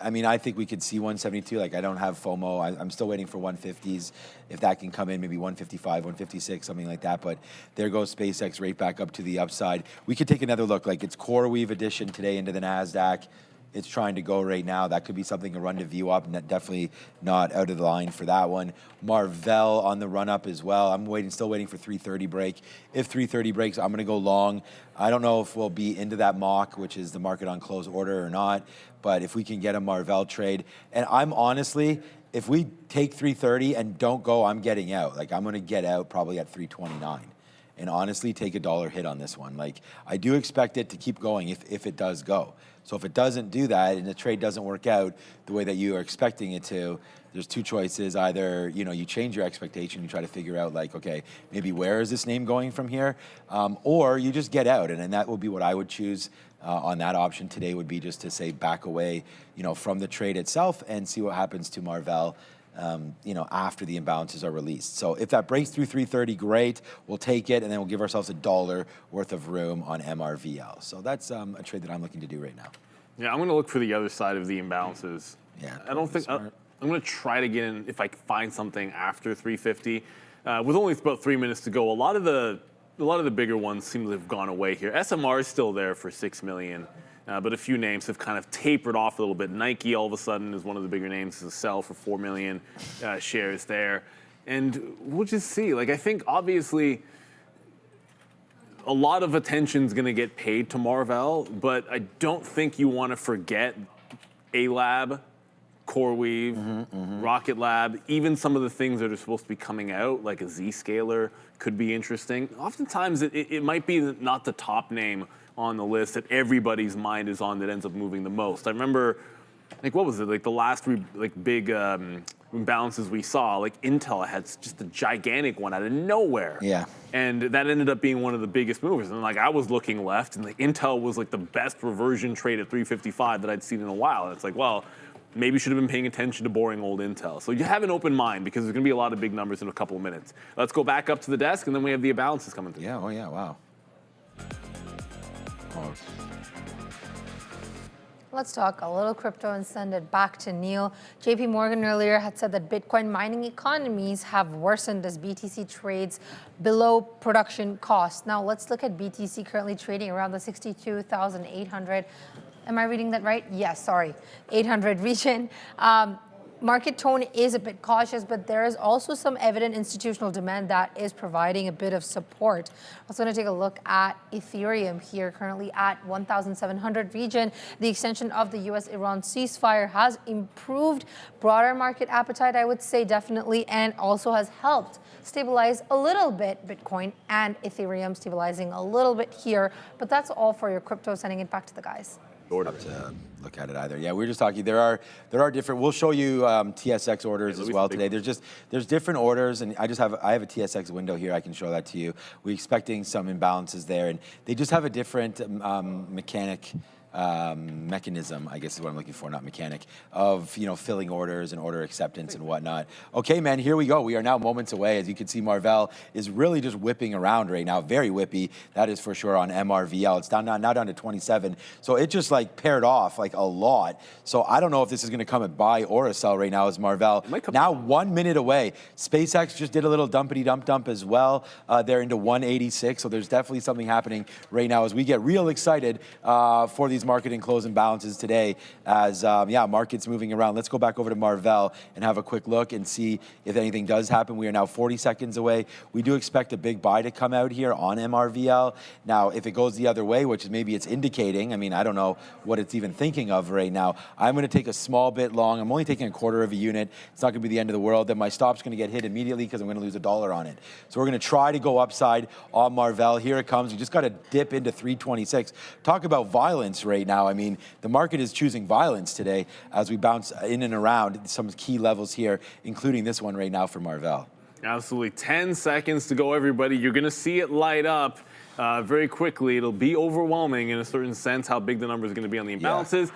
I think we could see 172. Like, I don't have FOMO. I'm still waiting for 150s. If that can come in, maybe 155, 156, something like that. But there goes SpaceX right back up to the upside. We could take another look. Like, it's CoreWeave addition today into the NASDAQ. it's trying to go right now. That could be something to run to view up, and definitely not out of the line for that one. Marvell on the run up as well. I'm still waiting for 330 break. If 330 breaks, I'm going to go long. I don't know if we'll be into that mock, which is the market on close order or not, but if we can get a Marvell trade, and I'm honestly, if we take 330 and don't go, I'm getting out. Like, I'm going to get out probably at 329. And honestly, take a $1 hit on this one. Like, I do expect it to keep going if it does go. So if it doesn't do that and the trade doesn't work out the way that you are expecting it to, there's two choices. Either, you change your expectation, you try to figure out like, okay, maybe where is this name going from here? Or you just get out, and that would be what I would choose on that option today, would be just to say back away, from the trade itself and see what happens to Marvell, after the imbalances are released. So if that breaks through 330, great, we'll take it, and then we'll give ourselves $1 worth of room on MRVL. So that's a trade that I'm looking to do right now. Yeah, I'm going to look for the other side of the imbalances. Yeah, I don't think I'm going to try to get in if I find something after 350. With only about 3 minutes to go, a lot of the bigger ones seem to have gone away here. SMR is still there for 6 million. But a few names have kind of tapered off a little bit. Nike, all of a sudden, is one of the bigger names to sell for 4 million shares there. And we'll just see. Like, I think, obviously, a lot of attention's going to get paid to Marvell, but I don't think you want to forget A-Lab, CoreWeave, Rocket Lab, even some of the things that are supposed to be coming out, like a Zscaler, could be interesting. Oftentimes, it might be not the top name on the list that everybody's mind is on that ends up moving the most. I remember, like, what was it? Like the last big imbalances we saw, like Intel had just a gigantic one out of nowhere. Yeah. And that ended up being one of the biggest movers. And like I was looking left, and like Intel was like the best reversion trade at 355 that I'd seen in a while. And it's like, well, maybe you should have been paying attention to boring old Intel. So you have an open mind because there's going to be a lot of big numbers in a couple of minutes. Let's go back up to the desk, and then we have the imbalances coming through. Yeah. Oh yeah. Wow. Let's talk a little crypto and send it back to Neil. JP Morgan earlier had said that Bitcoin mining economies have worsened as BTC trades below production cost. Now let's look at BTC currently trading around the 62,800. Am I reading that right? Yes, sorry, 800 region. Market tone is a bit cautious, but there is also some evident institutional demand that is providing a bit of support. I'm also going to take a look at Ethereum here, currently at 1,700 region. The extension of the US-Iran ceasefire has improved broader market appetite, I would say, definitely, and also has helped stabilize a little bit Bitcoin and Ethereum stabilizing a little bit here. But that's all for your crypto. Sending it back to the guys. Up to look at it either. Yeah, we were just talking. There are different. We'll show you TSX orders as well today. There's different orders, and I have a TSX window here. I can show that to you. We're expecting some imbalances there, and they just have a different mechanism, I guess is what I'm looking for, not mechanic, of filling orders and order acceptance and whatnot. Okay, man, here we go. We are now moments away. As you can see, Marvell is really just whipping around right now. Very whippy, that is for sure on MRVL. It's now down to 27. So it just like paired off like a lot. So I don't know if this is going to come at buy or a sell right now as Marvell. Now 1 minute away. SpaceX just did a little dumpity dump as well. They're into 186. So there's definitely something happening right now as we get real excited for these market and closing balances today as markets moving around. Let's go back over to Marvell and have a quick look and see if anything does happen. We are now 40 seconds away. We do expect a big buy to come out here on MRVL. Now, if it goes the other way, which is maybe it's indicating, I mean, I don't know what it's even thinking of right now. I'm going to take a small bit long. I'm only taking a quarter of a unit. It's not going to be the end of the world. Then my stop's going to get hit immediately because I'm going to lose $1 on it. So we're going to try to go upside on Marvell. Here it comes. We just got to dip into 326. Talk about violence right now. I mean, the market is choosing violence today as we bounce in and around some key levels here, including this one right now for Marvell. Absolutely. 10 seconds to go, everybody. You're going to see it light up very quickly. It'll be overwhelming in a certain sense how big the number is going to be on the imbalances. Yeah.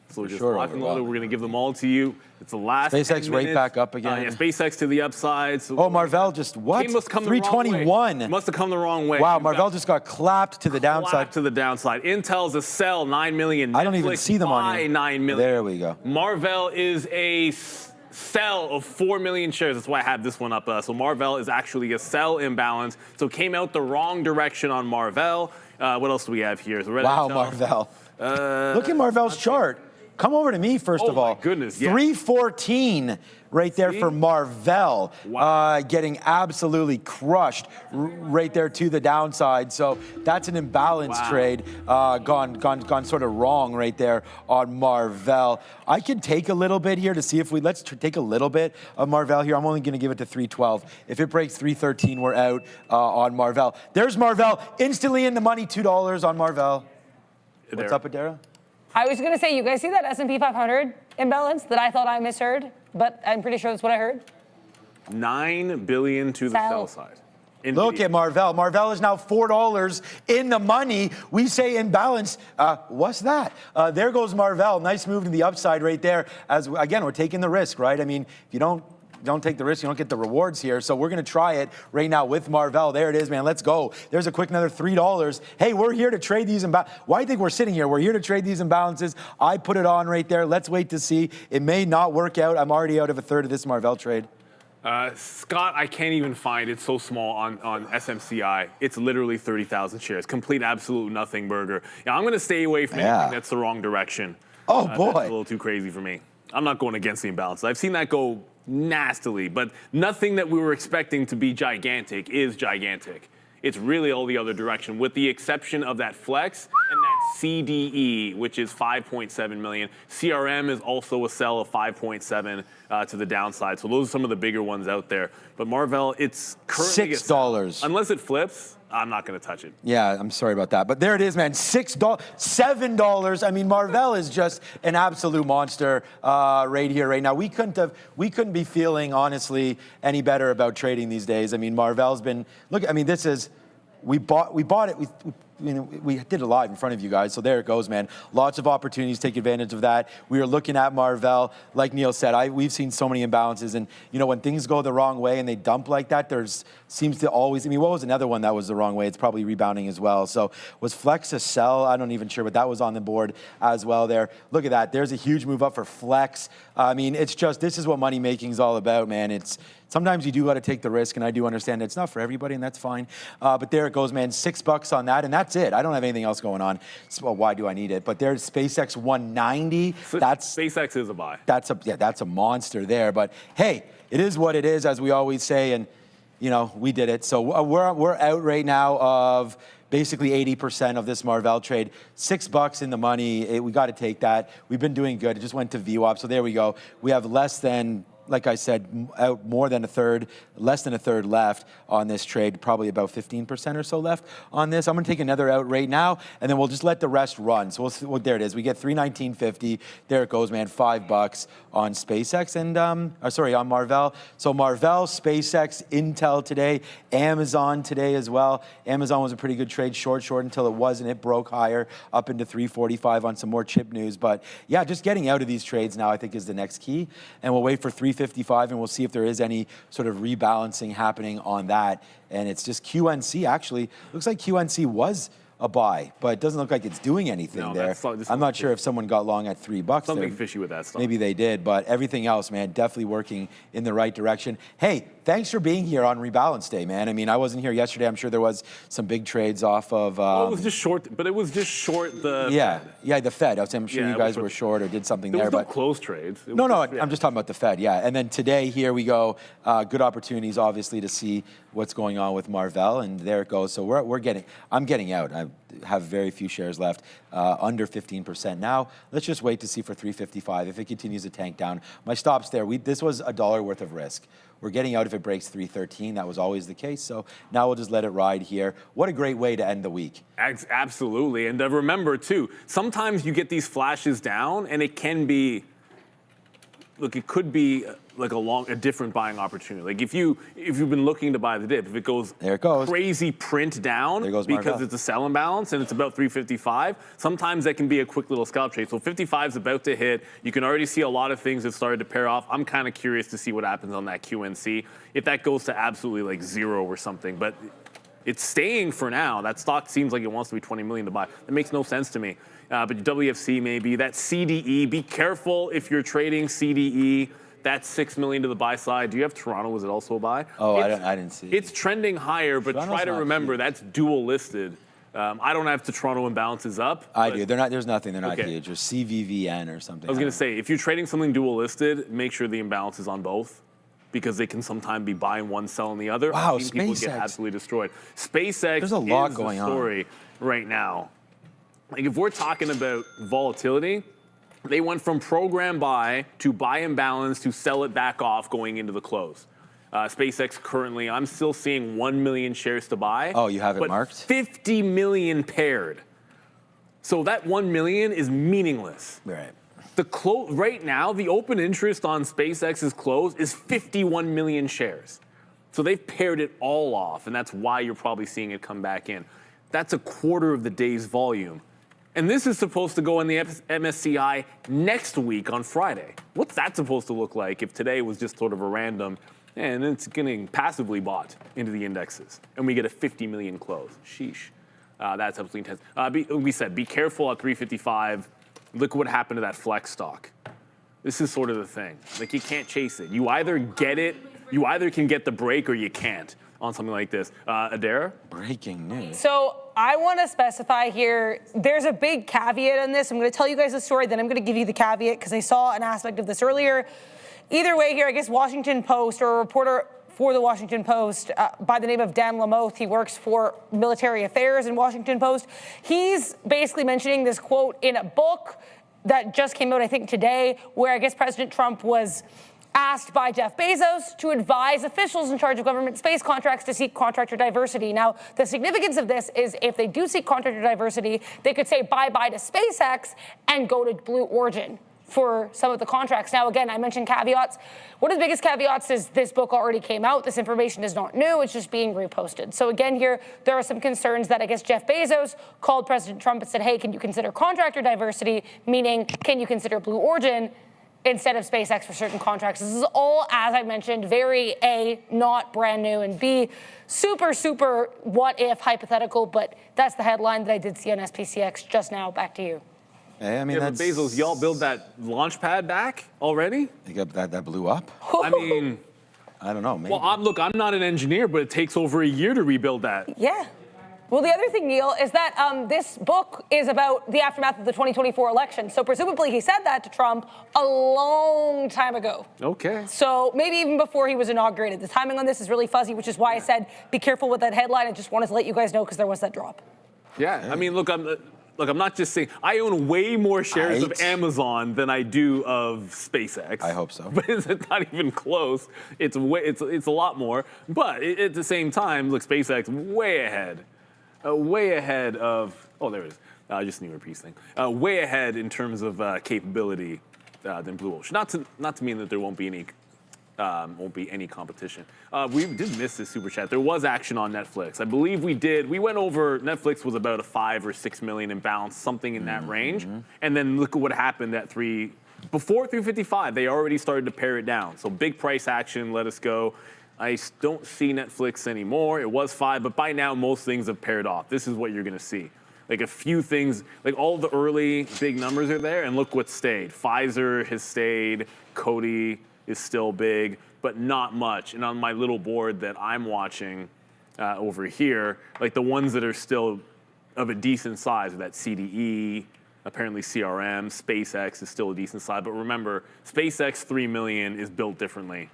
So we're just lock and load. We're going to give them all to you. It's the last SpaceX right back up again. Yeah, SpaceX to the upside. So Marvell just what? Must come 321. Must have come the wrong way. Wow, Marvell just got clapped to the downside. Clapped to the downside. Intel's a sell, 9 million. I don't even see them on here. 9 million. There we go. Marvell is a sell of 4 million shares. That's why I have this one up. So Marvell is actually a sell imbalance. So came out the wrong direction on Marvell. What else do we have here? So wow, Marvell. Look at Marvell's chart. Come over to me, first of all. Oh, my goodness, yeah. 314 right there for Marvell. Wow. Getting absolutely crushed right there to the downside. So that's an imbalanced trade gone sort of wrong right there on Marvell. I can take a little bit here to see if let's take a little bit of Marvell here. I'm only going to give it to 312. If it breaks 313, we're out on Marvell. There's Marvell, instantly in the money, $2 on Marvell. What's up, Adara? I was going to say, you guys see that S&P 500 imbalance that I thought I misheard, but I'm pretty sure that's what I heard. $9 billion to the sell side. Look at Marvell. Marvell is now $4 in the money. We say imbalance. What's that? There goes Marvell. Nice move to the upside right there. As again, we're taking the risk, right? I mean, if you don't take the risk, you don't get the rewards here. So we're going to try it right now with Marvell. There it is, man. Let's go. There's a quick another $3. Hey, we're here to trade these imbalances. Why do you think we're sitting here? We're here to trade these imbalances. I put it on right there. Let's wait to see. It may not work out. I'm already out of a third of this Marvell trade. Scott, I can't even find it so small on SMCI. It's literally 30,000 shares. Complete, absolute nothing burger. Yeah, I'm going to stay away from anything that's the wrong direction. Oh, boy. That's a little too crazy for me. I'm not going against the imbalance. I've seen that go nastily, but nothing that we were expecting to be gigantic is gigantic. It's really all the other direction, with the exception of that flex and that CDE, which is 5.7 million. CRM is also a sell of 5.7 to the downside. So those are some of the bigger ones out there. But Marvell, it's currently $6. Unless it flips, I'm not going to touch it. Yeah, I'm sorry about that. But there it is, man. $6, $7. I mean, Marvell is just an absolute monster right here, right now. We couldn't be feeling, honestly, any better about trading these days. I mean, Marvell's been, look, I mean, this is, we bought it. We did it live in front of you guys, so there it goes, man. Lots of opportunities, take advantage of that. We are looking at Marvell. Like Neil said, we've seen so many imbalances, and when things go the wrong way and they dump like that, seems to always, I mean, what was another one that was the wrong way? It's probably rebounding as well. So was Flex a sell? I'm not even sure, but that was on the board as well there. Look at that. There's a huge move up for Flex. I mean, it's just, this is what money making is all about, man. Sometimes you do got to take the risk, and I do understand it's not for everybody, and that's fine. But there it goes, man. $6 on that, and that's it. I don't have anything else going on. Well, why do I need it? But there's SpaceX 190. SpaceX is a buy. That's a monster there. But hey, it is what it is, as we always say, and we did it. So we're out right now of basically 80% of this Marvell trade. $6 in the money. We got to take that. We've been doing good. It just went to VWAP. So there we go. We have less than, like I said, out more than a third, less than a third left on this trade, probably about 15% or so left on this. I'm going to take another out right now, and then we'll just let the rest run. So there it is. We get $319.50. There it goes, man. $5 on SpaceX and on Marvell. So Marvell, SpaceX, Intel today, Amazon today as well. Amazon was a pretty good trade, short until it wasn't. It broke higher up into 345 on some more chip news. But yeah, just getting out of these trades now, I think, is the next key, and we'll wait for 355, and we'll see if there is any sort of rebalancing happening on that. And it's just QNC, actually. Looks like QNC was a buy, but it doesn't look like it's doing anything there. I'm not sure if someone got long at $3. Something fishy with that stuff. Maybe they did, but everything else, man, definitely working in the right direction. Hey, thanks for being here on Rebalance Day, man. I mean, I wasn't here yesterday. I'm sure there was some big trades off of. It was just short, but it was just short the. Yeah, the Fed. I'm sure you guys were short or did something there, but closed trades. No, I'm just talking about the Fed. Yeah, and then today here we go. Good opportunities, obviously, to see what's going on with Marvell, and there it goes. So I'm getting out. I have very few shares left, under 15% now. Let's just wait to see for 355 if it continues to tank down. My stops there. This was $1 worth of risk. We're getting out if it breaks 313. That was always the case. So now we'll just let it ride here. What a great way to end the week. Absolutely. And remember, too, sometimes you get these flashes down, and it can be, look, it could be like a different buying opportunity. Like if you've been looking to buy the dip, if it goes, crazy print down because it's a sell imbalance and it's about 355, sometimes that can be a quick little scalp trade. So 55 is about to hit. You can already see a lot of things that started to pair off. I'm kind of curious to see what happens on that QNC. If that goes to absolutely like 0 or something, but it's staying for now. That stock seems like it wants to be 20 million to buy. That makes no sense to me. But WFC maybe, that CDE, be careful if you're trading CDE. That's $6 million to the buy side. Do you have Toronto? Was it also a buy? Oh, I didn't see. It's trending higher, but try to remember that's dual listed I don't have the Toronto imbalances up. I do. They're not. There's nothing. They're not Okay. huge. Or CVVN or something. I was going to say, if you're trading something dual listed, make sure the imbalance is on both, because they can sometimes be buying one, selling the other. Wow, I've seen people get SpaceX. absolutely destroyed. SpaceX There's a lot is going the on. story right now. Like, if we're talking about volatility, they went from program buy to buy imbalance to sell it back off going into the close. SpaceX currently, I'm still seeing 1 million shares to buy. Oh, you have it but marked? 50 million paired. So that 1 million is meaningless. Right. Right now, the open interest on SpaceX's close is 51 million shares. So they've paired it all off, and that's why you're probably seeing it come back in. That's a quarter of the day's volume. And this is supposed to go in the MSCI next week on Friday. What's that supposed to look like if today was just sort of a random, and it's getting passively bought into the indexes, and we get a 50 million close? Sheesh. That's absolutely intense. We said, be careful at 355. Look what happened to that flex stock. This is sort of the thing. Like, you can't chase it. You either get it, you either can get the break or you can't on something like this. Adara? Breaking news. So I want to specify here, there's a big caveat on this. I'm going to tell you guys the story, then I'm going to give you the caveat because I saw an aspect of this earlier. Either way here, I guess Washington Post, or a reporter for the Washington Post by the name of Dan Lamoth. He works for military affairs in Washington Post. He's basically mentioning this quote in a book that just came out, I think, today, where I guess President Trump was asked by Jeff Bezos to advise officials in charge of government space contracts to seek contractor diversity. Now, the significance of this is if they do seek contractor diversity, they could say bye-bye to SpaceX and go to Blue Origin for some of the contracts. Now, again, I mentioned caveats. One of the biggest caveats is this book already came out. This information is not new. It's just being reposted. So again, here, there are some concerns that I guess Jeff Bezos called President Trump and said, hey, can you consider contractor diversity? Meaning, can you consider Blue Origin instead of SpaceX for certain contracts? This is all, as I mentioned, very A, not brand new, and B, super, super what if hypothetical, but that's the headline that I did see on SPCX just now. Back to you. Hey, I mean, But Bezos, y'all build that launch pad back already? You got that blew up? I mean, I don't know. Maybe. well, I'm not an engineer, but it takes over a year to rebuild that. Yeah. Well, the other thing, Neil, is that this book is about the aftermath of the 2024 election. So presumably he said that to Trump a long time ago. Okay. So maybe even before he was inaugurated. The timing on this is really fuzzy, which is why I said be careful with that headline. I just wanted to let you guys know because there was that drop. Yeah. I mean, look, I'm not just saying, I own way more shares of Amazon than I do of SpaceX. I hope so. But it's not even close. It's a lot more. But at the same time, look, SpaceX way ahead of, oh, there it is. Just a new piece thing. Way ahead in terms of capability than Blue Ocean. Not to mean that there won't be any competition. We did miss this super chat. There was action on Netflix. I believe we did. We went over, Netflix was about a 5 or 6 million imbalance, something in that range. And then look at what happened at before 355, they already started to pare it down. So big price action, let us go. I don't see Netflix anymore. It was 5, but by now most things have paired off. This is what you're gonna see. Like a few things, like all the early big numbers are there, and look what stayed. Pfizer has stayed, Coty is still big, but not much. And on my little board that I'm watching over here, like the ones that are still of a decent size are that CDE, apparently CRM, SpaceX is still a decent size. But remember, SpaceX 3 million is built differently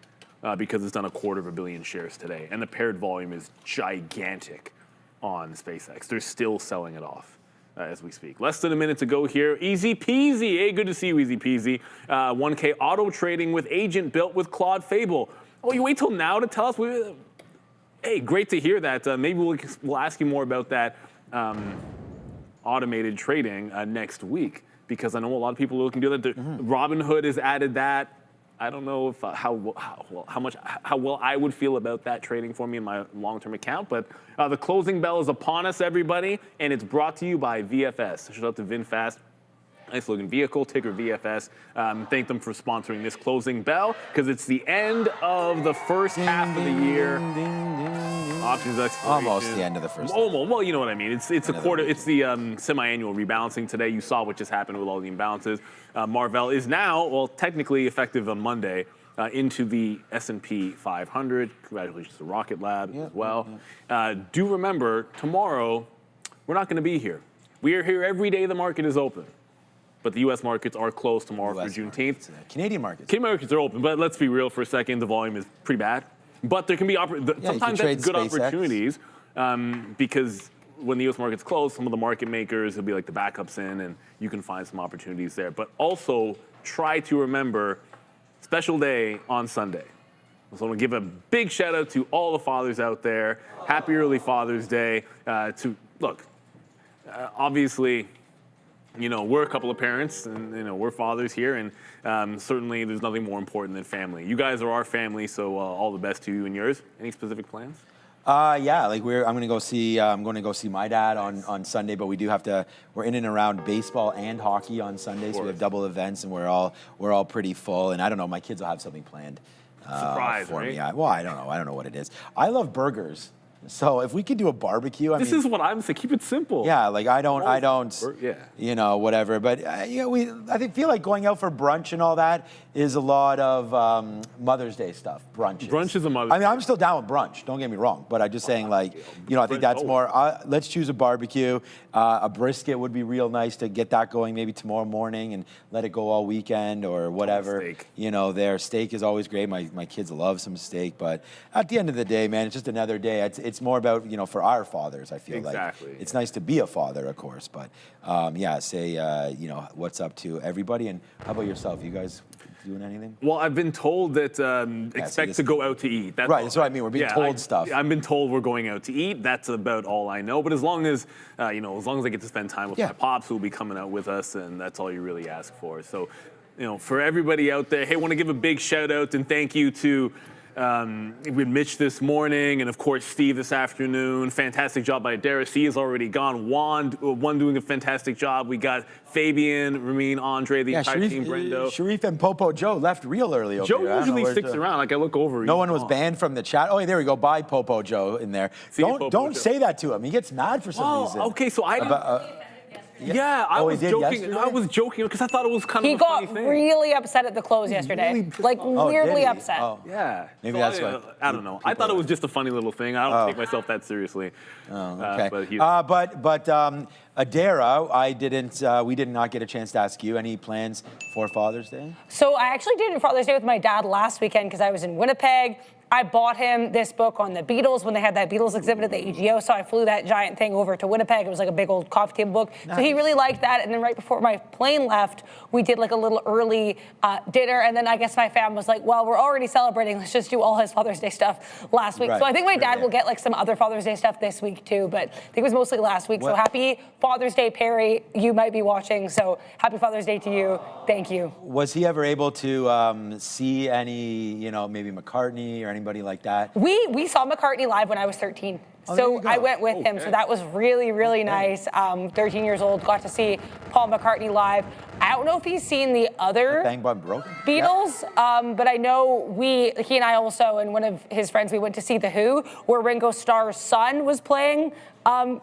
because it's done 250 million shares today. And the paired volume is gigantic on SpaceX. They're still selling it off. As we speak. Less than a minute to go here. Easy peasy. Hey, good to see you, Easy peasy. 1K auto trading with agent built with Claude Fable. Oh, you wait till now to tell us? Hey, great to hear that. Maybe we'll ask you more about that automated trading next week, because I know a lot of people are looking to do that. Robinhood has added that. I don't know if how well I would feel about that trading for me in my long-term account, but the closing bell is upon us, everybody, and it's brought to you by VFS. Shout out to VinFast. Nice looking vehicle, ticker VFS. Thank them for sponsoring this closing bell, because it's the end of the first half of the year. Options expiration. Almost the end of the first. Almost. Well, you know what I mean. It's a quarter. It's the semi-annual rebalancing today. You saw what just happened with all the imbalances. Marvell is now, well, technically effective on Monday, into the S&P 500. Congratulations to Rocket Lab as well. Do remember, tomorrow, we're not going to be here. We are here every day the market is open. But the U.S. markets are closed tomorrow for Juneteenth. Canadian markets. Canadian markets are open, but let's be real for a second. The volume is pretty bad. But there can be sometimes that's good opportunities because when the U.S. market's closed, some of the market makers will be like the backups in, and you can find some opportunities there. But also try to remember special day on Sunday. So I want to give a big shout out to all the fathers out there. Happy early Father's Day. Obviously, you know, we're a couple of parents, and you know, we're fathers here, and certainly there's nothing more important than family. You guys are our family, so all the best to you and yours. Any specific plans? Yeah, like I'm going to go see my dad on Sunday, but we're in and around baseball and hockey on Sunday, so we have double events, and we're all pretty full. And I don't know, my kids will have something planned Surprise, for right? me. Well, I don't know what it is. I love burgers. So if we could do a barbecue, this is what I'm saying. Keep it simple. Yeah, like I don't, you know, whatever. But I feel like going out for brunch and all that is a lot of Mother's Day stuff. Brunches. Brunch is a Mother's Day. I mean, I'm still down with brunch. Don't get me wrong, but I'm just saying, like, you know, I think that's more. Let's choose a barbecue. A brisket would be real nice to get that going maybe tomorrow morning and let it go all weekend or whatever. Steak. You know, their steak is always great. My kids love some steak, but at the end of the day, man, it's just another day. It's more about, you know, for our fathers, I feel like. It's nice to be a father, of course, but you know, what's up to everybody. And how about yourself? You guys doing anything? Well, I've been told that expect to go out to eat. That's what I mean. We're being told stuff. I've been told we're going out to eat. That's about all I know. But as long as I get to spend time with my pops, who will be coming out with us, and that's all you really ask for. So, you know, for everybody out there, hey, I want to give a big shout out and thank you to with Mitch this morning, and of course Steve this afternoon. Fantastic job by Darius. He is already gone. Juan doing a fantastic job. We got Fabian, Ramin, Andre, the entire team, Brendo. Sharif and Popo Joe left real early over Joe here. usually sticks around. Like I look over. No one was banned from the chat. Oh, there we go. Bye, Popo Joe in there. Don't say that to him. He gets mad for some reason. Okay, so I didn't. I was joking. Yesterday? I was joking because I thought it was kind of a funny thing. He got really upset at the close yesterday. Like, weirdly upset. Oh. Yeah. Maybe so that's why. I don't know. I thought it was just a funny little thing. I don't take myself that seriously. Oh, okay. But Adara, we did not get a chance to ask you any plans for Father's Day? So I actually did Father's Day with my dad last weekend because I was in Winnipeg. I bought him this book on the Beatles when they had that Beatles exhibit at the AGO, so I flew that giant thing over to Winnipeg. It was like a big old coffee table book. Nice. So he really liked that, and then right before my plane left, we did like a little early dinner, and then I guess my fam was like, well, we're already celebrating. Let's just do all his Father's Day stuff last week. Right. So I think my dad will get like some other Father's Day stuff this week too, but I think it was mostly last week. So happy Father's Day, Perry. You might be watching, so happy Father's Day to you. Thank you. Was he ever able to see any, you know, maybe McCartney or anybody like that? We saw McCartney live when I was 13. So I went with him. So that was really, really nice. 13 years old, got to see Paul McCartney live. I don't know if he's seen the other Beatles, but I know he and I also, and one of his friends, we went to see The Who, where Ringo Starr's son was playing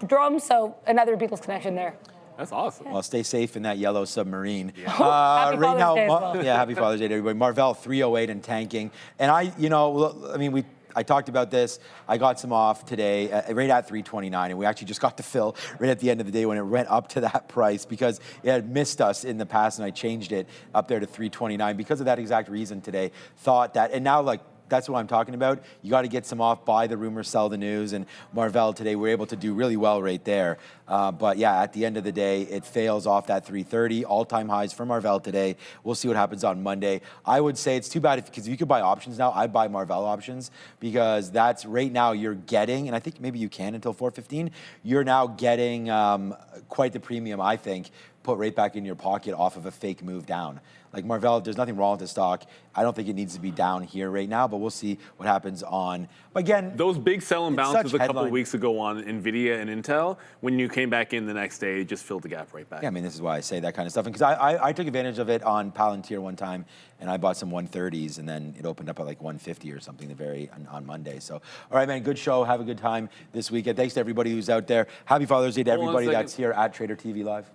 drums. So another Beatles connection there. That's awesome. Well, stay safe in that yellow submarine. Yeah. Happy Father's Day as well. Yeah, happy Father's Day to everybody. Marvell 308 and tanking. And I talked about this. I got some off today, right at 329, and we actually just got to fill right at the end of the day when it went up to that price because it had missed us in the past, and I changed it up there to 329 because of that exact reason today. Thought that, and now that's what I'm talking about. You got to get some off, buy the rumor, sell the news, and Marvell today, we're able to do really well right there. But yeah, at the end of the day, it fails off that 330, all-time highs for Marvell today. We'll see what happens on Monday. I would say it's too bad because if you could buy options now, I'd buy Marvell options because that's right now you're getting, and I think maybe you can until 415, you're now getting quite the premium, I think, put right back in your pocket off of a fake move down. Like Marvell, there's nothing wrong with the stock. I don't think it needs to be down here right now, but we'll see what happens on. But again, those big sell-in bounces a couple of weeks ago on NVIDIA and Intel, when you came back in the next day, it just filled the gap right back. Yeah, I mean, this is why I say that kind of stuff. Because I took advantage of it on Palantir one time, and I bought some 130s, and then it opened up at like 150 or something on Monday. So, all right, man, good show. Have a good time this weekend. Thanks to everybody who's out there. Happy Father's Day to everybody that's here at Trader TV Live.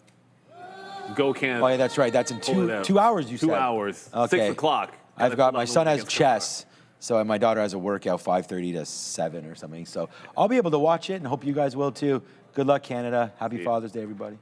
Go Canada. Oh, yeah, that's right. That's in 2 hours, you said. 2 hours. Okay. 6 o'clock. I've got, my son has chess. So and my daughter has a workout 5:30 to 7 or something. So I'll be able to watch it and hope you guys will too. Good luck, Canada. Happy Father's Day, everybody.